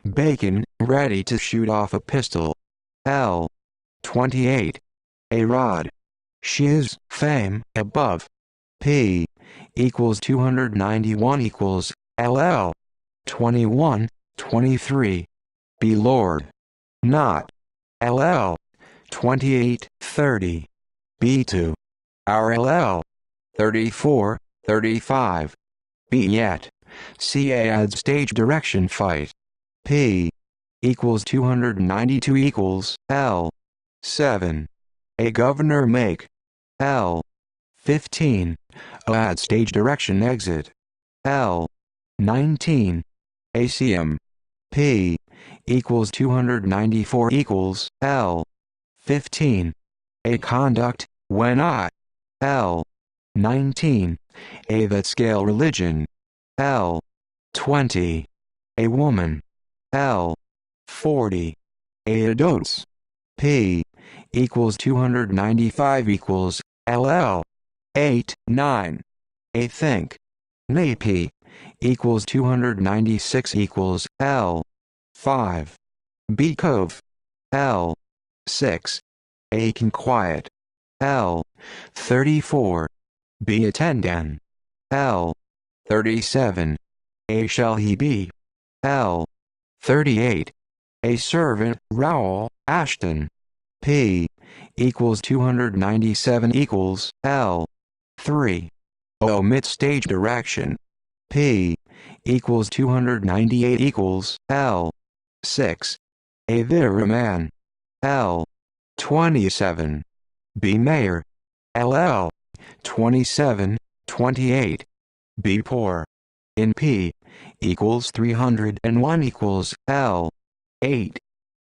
Bacon, ready to shoot off a pistol. L. 28. A Rod. Shiz, fame, above. P equals 291 equals LL. 21, 23. B Lord. Not. LL. 28, 30. B2. RLL. 34, 35. B Yet. CA adds stage direction fight. P equals 292 equals L. 7. A Governor Make. L. 15. A Add stage direction exit. L. 19. ACM. P equals 294 equals L. 15. A Conduct, when I. L. 19. A That Scale Religion. L. 20. A Woman. L. 40. A Adults. P equals 295 equals LL. 8, 9. A Think. NAP equals 296 equals L. 5. B Cove. L. 6. A Can Quiet. L. 34. B Attendant. L. 37. A Shall He Be. L. 38. A Servant, Rowell, Ashton. P equals 297 equals L. 3. Omit stage direction. P equals 298 equals L. 6. A Vera Man. L. 27. B Mayor. LL. 27, 28. B Poor. In P equals 301 equals L. 8.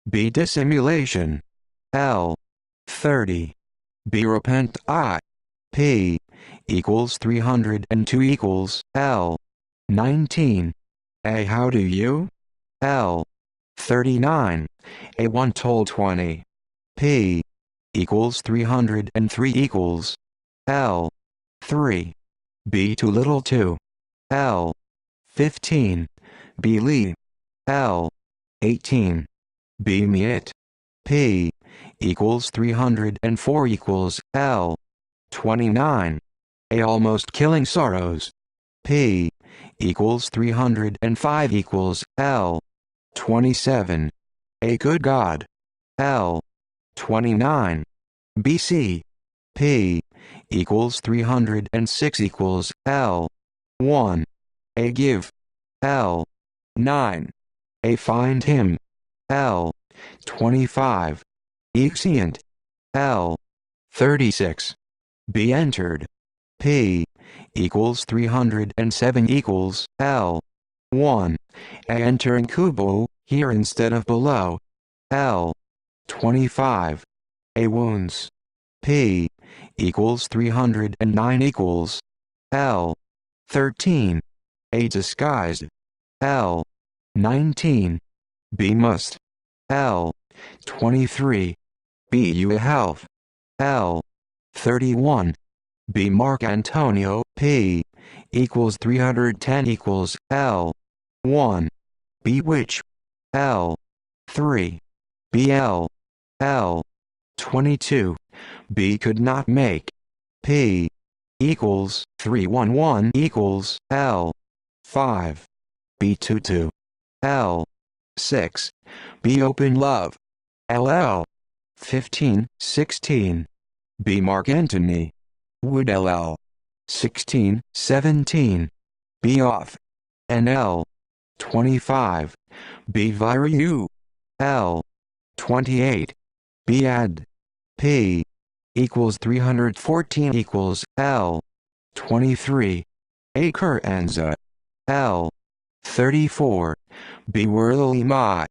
B Dissimulation. L. 30. B Repent I. P equals 302 equals L. 19. A How Do You? L. 39. A One Told 20. P equals 303 equals L. 3. B Too Little 2. L. 15. B Lee. L. 18. B Me It. P equals 304 equals L. 29. A Almost Killing Sorrows. P equals 305 equals L. 27. A Good God. L. 29. BC. P equals 306 equals L. 1. A Give. L. 9. A Find Him. L. 25. Exeunt. L. 36. Be Entered. P equals 307 equals L. 1. A Enter in Kubo, here instead of below. L. 25. A Wounds. P equals 309 equals L. 13. A Disguised. L. 19. B Must. L. 23. B You Health. L. 31. B Mark Antonio. P equals 310 equals L. 1. B Witch. L. 3. BL. L. 22. B Could Not Make. P equals 311 equals L. 5. B Tutu. L. 6. B Open Love. LL. 15, 16. B Mark Antony. Wood LL. 16, 17. B Off. NL. 25. B Viru. L. 28. B Ad. P equals 314 equals L. 23. A Curenza. L. 34. B Worley Ma.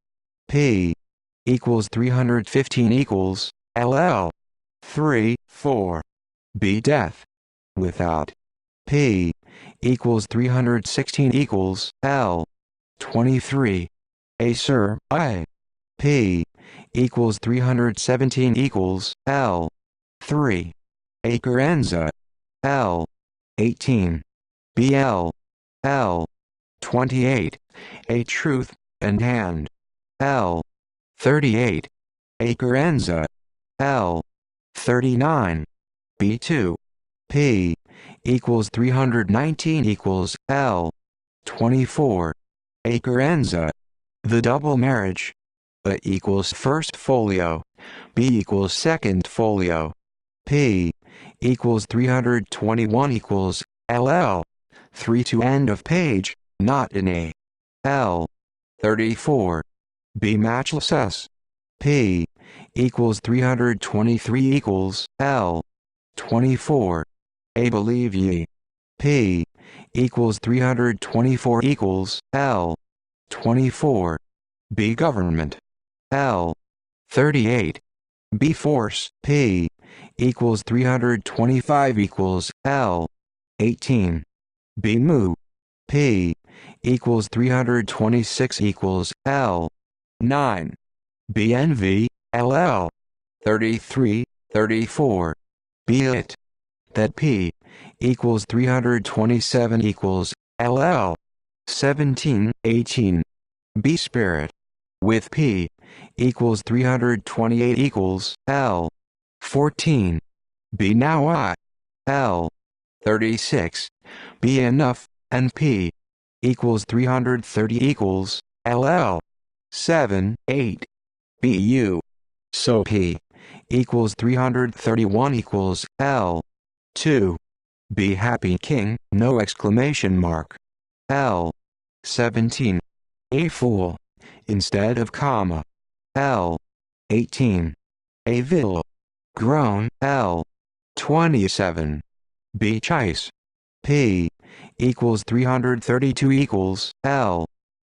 P equals 315 equals LL. 3, 4. B Death. Without. P equals 316 equals L. 23. A Sir I. P equals 317 equals L. 3. A Curenza. L. 18. BL. L. 28. A Truth and Hand. L. 38. A Curenza. L. 39. B2. P equals 319 equals L. 24. A Curenza. The Double Marriage. A equals first folio. B equals second folio. P equals 321 equals LL. 3 to end of page, not in A. L. 34. B matchless S. P equals 323 equals L. 24. A believe ye. P equals 324 equals L. 24. B government. L. 38. B force. P equals 325 equals L. 18. B mu. P equals 326 equals L. 9. B envy. LL. 33, 34. Be it. That P equals 327 equals LL. 17, 18. B spirit. With P equals 328 equals L. 14. B now I. L. 36. B enough, and P equals 330 equals LL. 7, 8. BU. So P equals 331 equals L. 2. Be happy king, no exclamation mark. L. 17. A fool. Instead of comma. L. 18. A vil. Grown. L. 27. B chase. P equals 332 equals L.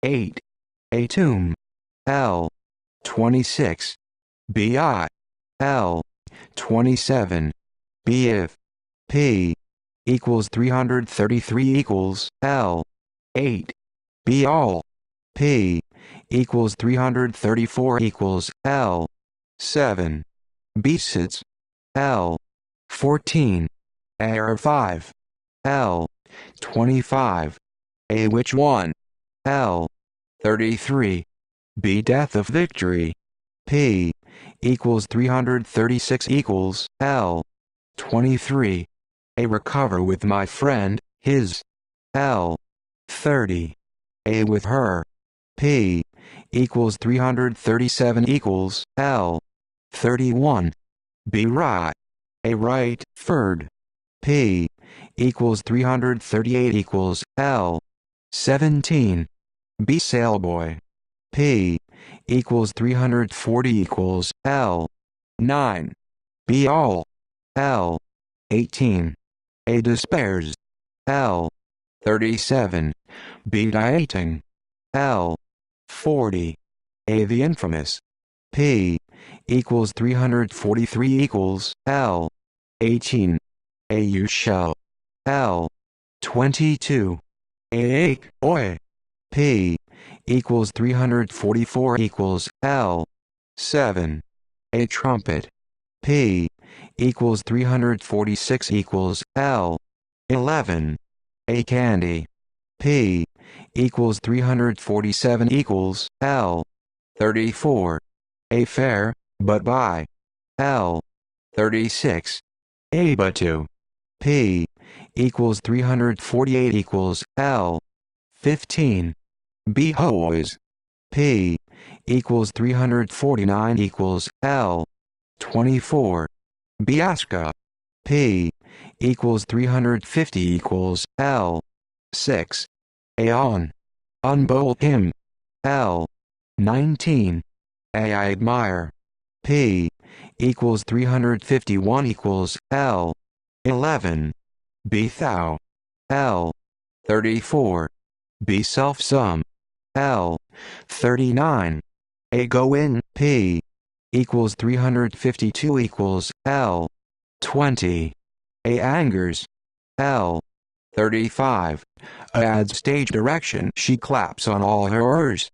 8. A tomb. L. 26. BI. L. 27. B if. P equals 333 equals L. 8. B all. P equals 334 equals L. 7. B sits. L. 14. A 5. L. 25. A which one? L. 33. B death of victory. P equals 336 equals L. 23. A recover with my friend, his. L. 30. A with her. P equals 337 equals L. 31. B right. A right, third. P equals 338 equals L. 17. B sailboy. P equals 340 equals L. 9. B all. L. 18. A despairs. L. 37. B dieting. L. 40. A the infamous. P equals 343 equals L. 18. A you shall. L. 22. A ache, oi. P equals 344 equals L. 7. A trumpet. P equals 346 equals L. 11. A candy. P equals 347 equals L. 34. A fair, but by. L. 36. A but to. P equals 348 equals L. 15. B hoes. P equals 349 equals L. 24. Biasca. P equals 350 equals L. 6. Aeon. Unbolt him. L. 19. I admire. P equals 351 equals L 11. B thou L 34. B self-sum L 39. A go in P equals 352 equals L 20. A angers L 35. A adds stage direction she claps on all her oars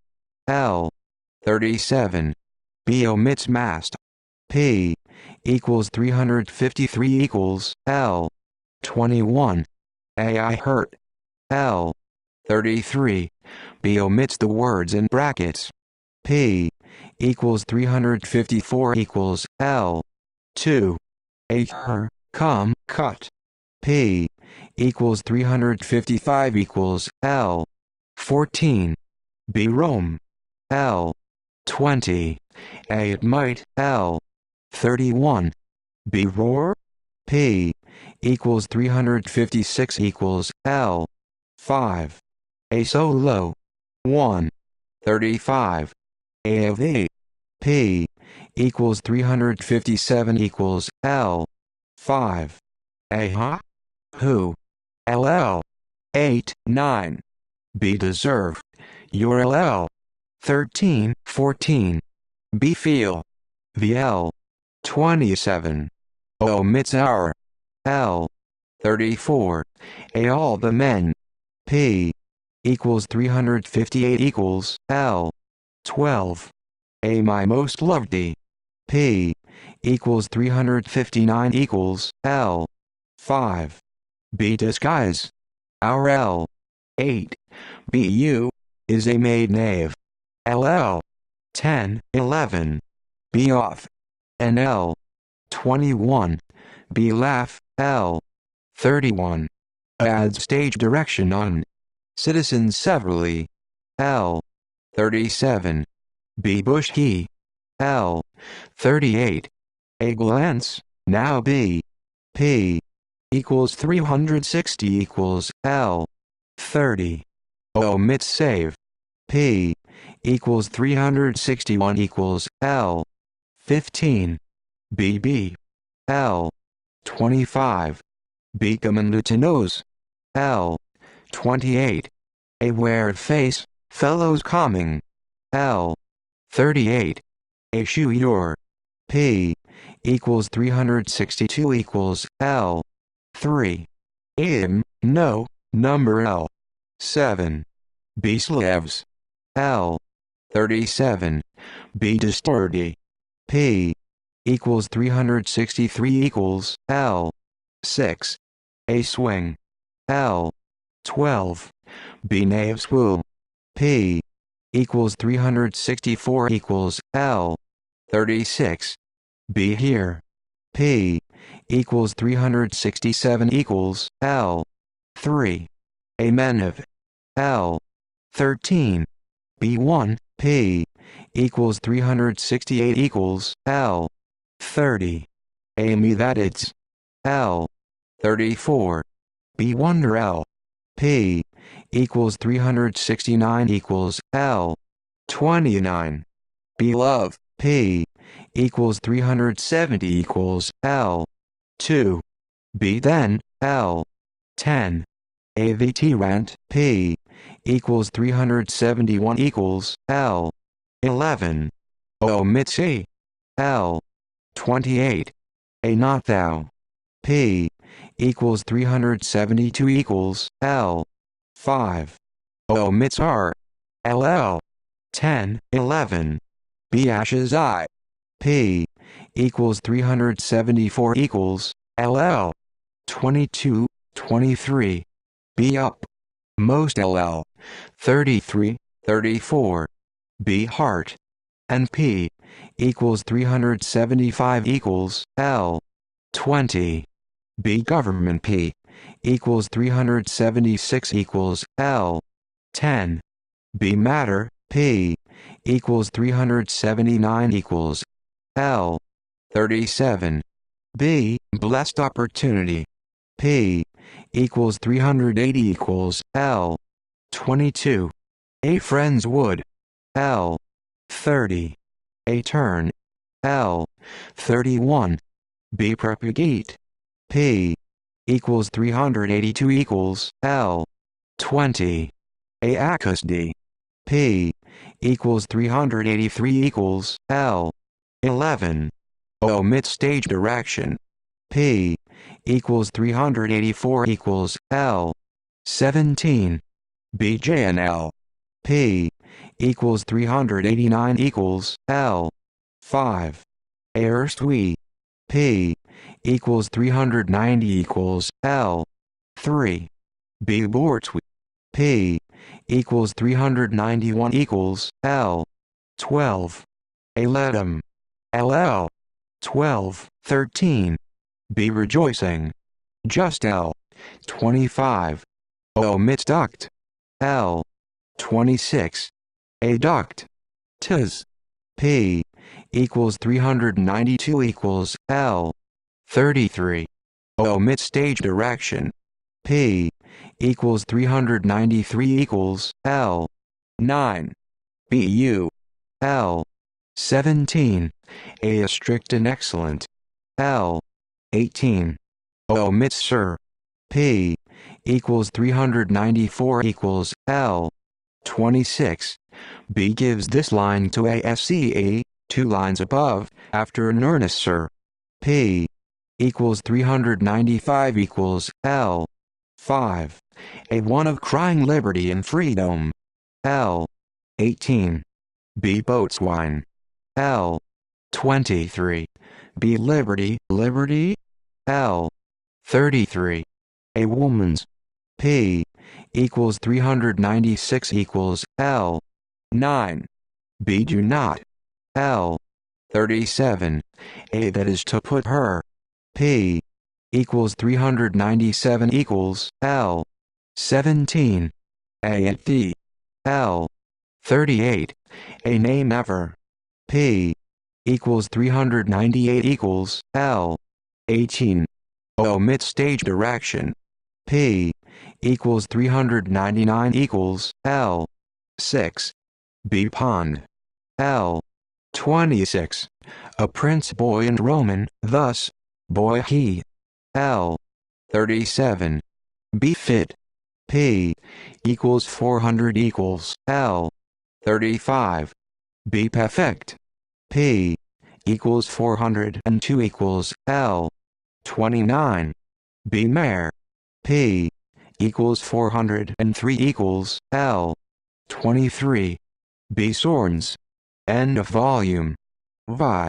L 37. B omits mast P equals 353 equals L 21. A I hurt L 33. B omits the words in brackets P equals 354 equals L 2. A her come cut P equals 355 equals L 14. B Rome L 20. A it might L 31. B roar P equals 356 equals L 5. A so low 1 35. A of A P equals 357 equals L 5. A ha who LL 8 9. B deserve your LL 13 14. B feel VL 27. O omits our L 34. A all the men P equals 358 equals L 12. A my most loved D P equals 359 equals L 5. B disguise our L 8. BU is a maid knave LL 10 11. B off and L 21. B laugh L 31. Adds stage direction on citizens severally L 37. B bush he L 38. A glance now B P equals 360 equals L 30. Omits save P equals 361 equals L 15. BB L 25. B command to nose L 28. A wear face fellows coming L 38. A shoe your P equals 362 equals L 3. No number L 7. B slaves L 37. B distorty P equals 363 equals L 6. A swing L 12. B knaves wool P equals 364 equals L 36. B here P equals 367 equals L 3. A men of L 13. B1 P equals 368 equals L 30. A me that it's L 34. B wonder L P equals 369 equals L 29. B love P equals 370 equals L 2. B then L 10. AVT rant P equals 371 equals L 11. Omits A L 28. A not thou P equals 372 equals L 5. Omits R LL 10 11. B ashes I P equals 374 equals LL 22 23. B up most LL 33 34. B heart and P equals 375 equals L 20. B government P equals 376 equals L 10. B matter P equals 379 equals L 37. B blessed opportunity P equals 380 equals L 22. A friend's wood L 30. A turn L. 31. B. Propagate. P equals 382 equals L. 20. A. Accusd. P equals 383 equals L. 11. O. Mid-stage direction. P equals 384 equals L. 17. B. J and L. P equals 389 equals L. 5. A. Erstwee. P equals 390 equals L. 3. B. Bortwee. P equals 391 equals L. 12. A. Ledum. LL. 12. 13. B. Rejoicing. Just L. 25. O. Misduct. L. 26. A. Duct. Tis. P equals 392 equals L. 33. O. Mid-stage direction. P equals 393 equals L. 9. BU. L. 17. A. Strict and excellent. L. 18. O. Mid-sir. P equals 394 equals L. 26. B gives this line to ASCE, 2 lines above, after an earnest sir. P equals 395 equals L. 5. A. One of crying liberty and freedom. L. 18. B. Boatswain. L. 23. B. Liberty, liberty. L. 33. A. Woman's. P equals 396 equals L. 9. B. Do not. L. 37. A. That is to put her. P equals 397 equals L. 17. A. At the. L. 38. A. Nay never. P equals 398 equals L. 18. O. Mid-stage direction. P equals 399 equals L. 6. B. Pond. L. 26. A prince boy and Roman, thus, boy he. L. 37. B. Fit. P equals 400 equals L. 35. B. Perfect. P equals 402 equals L. 29. B. Mare. P equals 403 equals L. 23. B. Sorns. End of volume. Vi.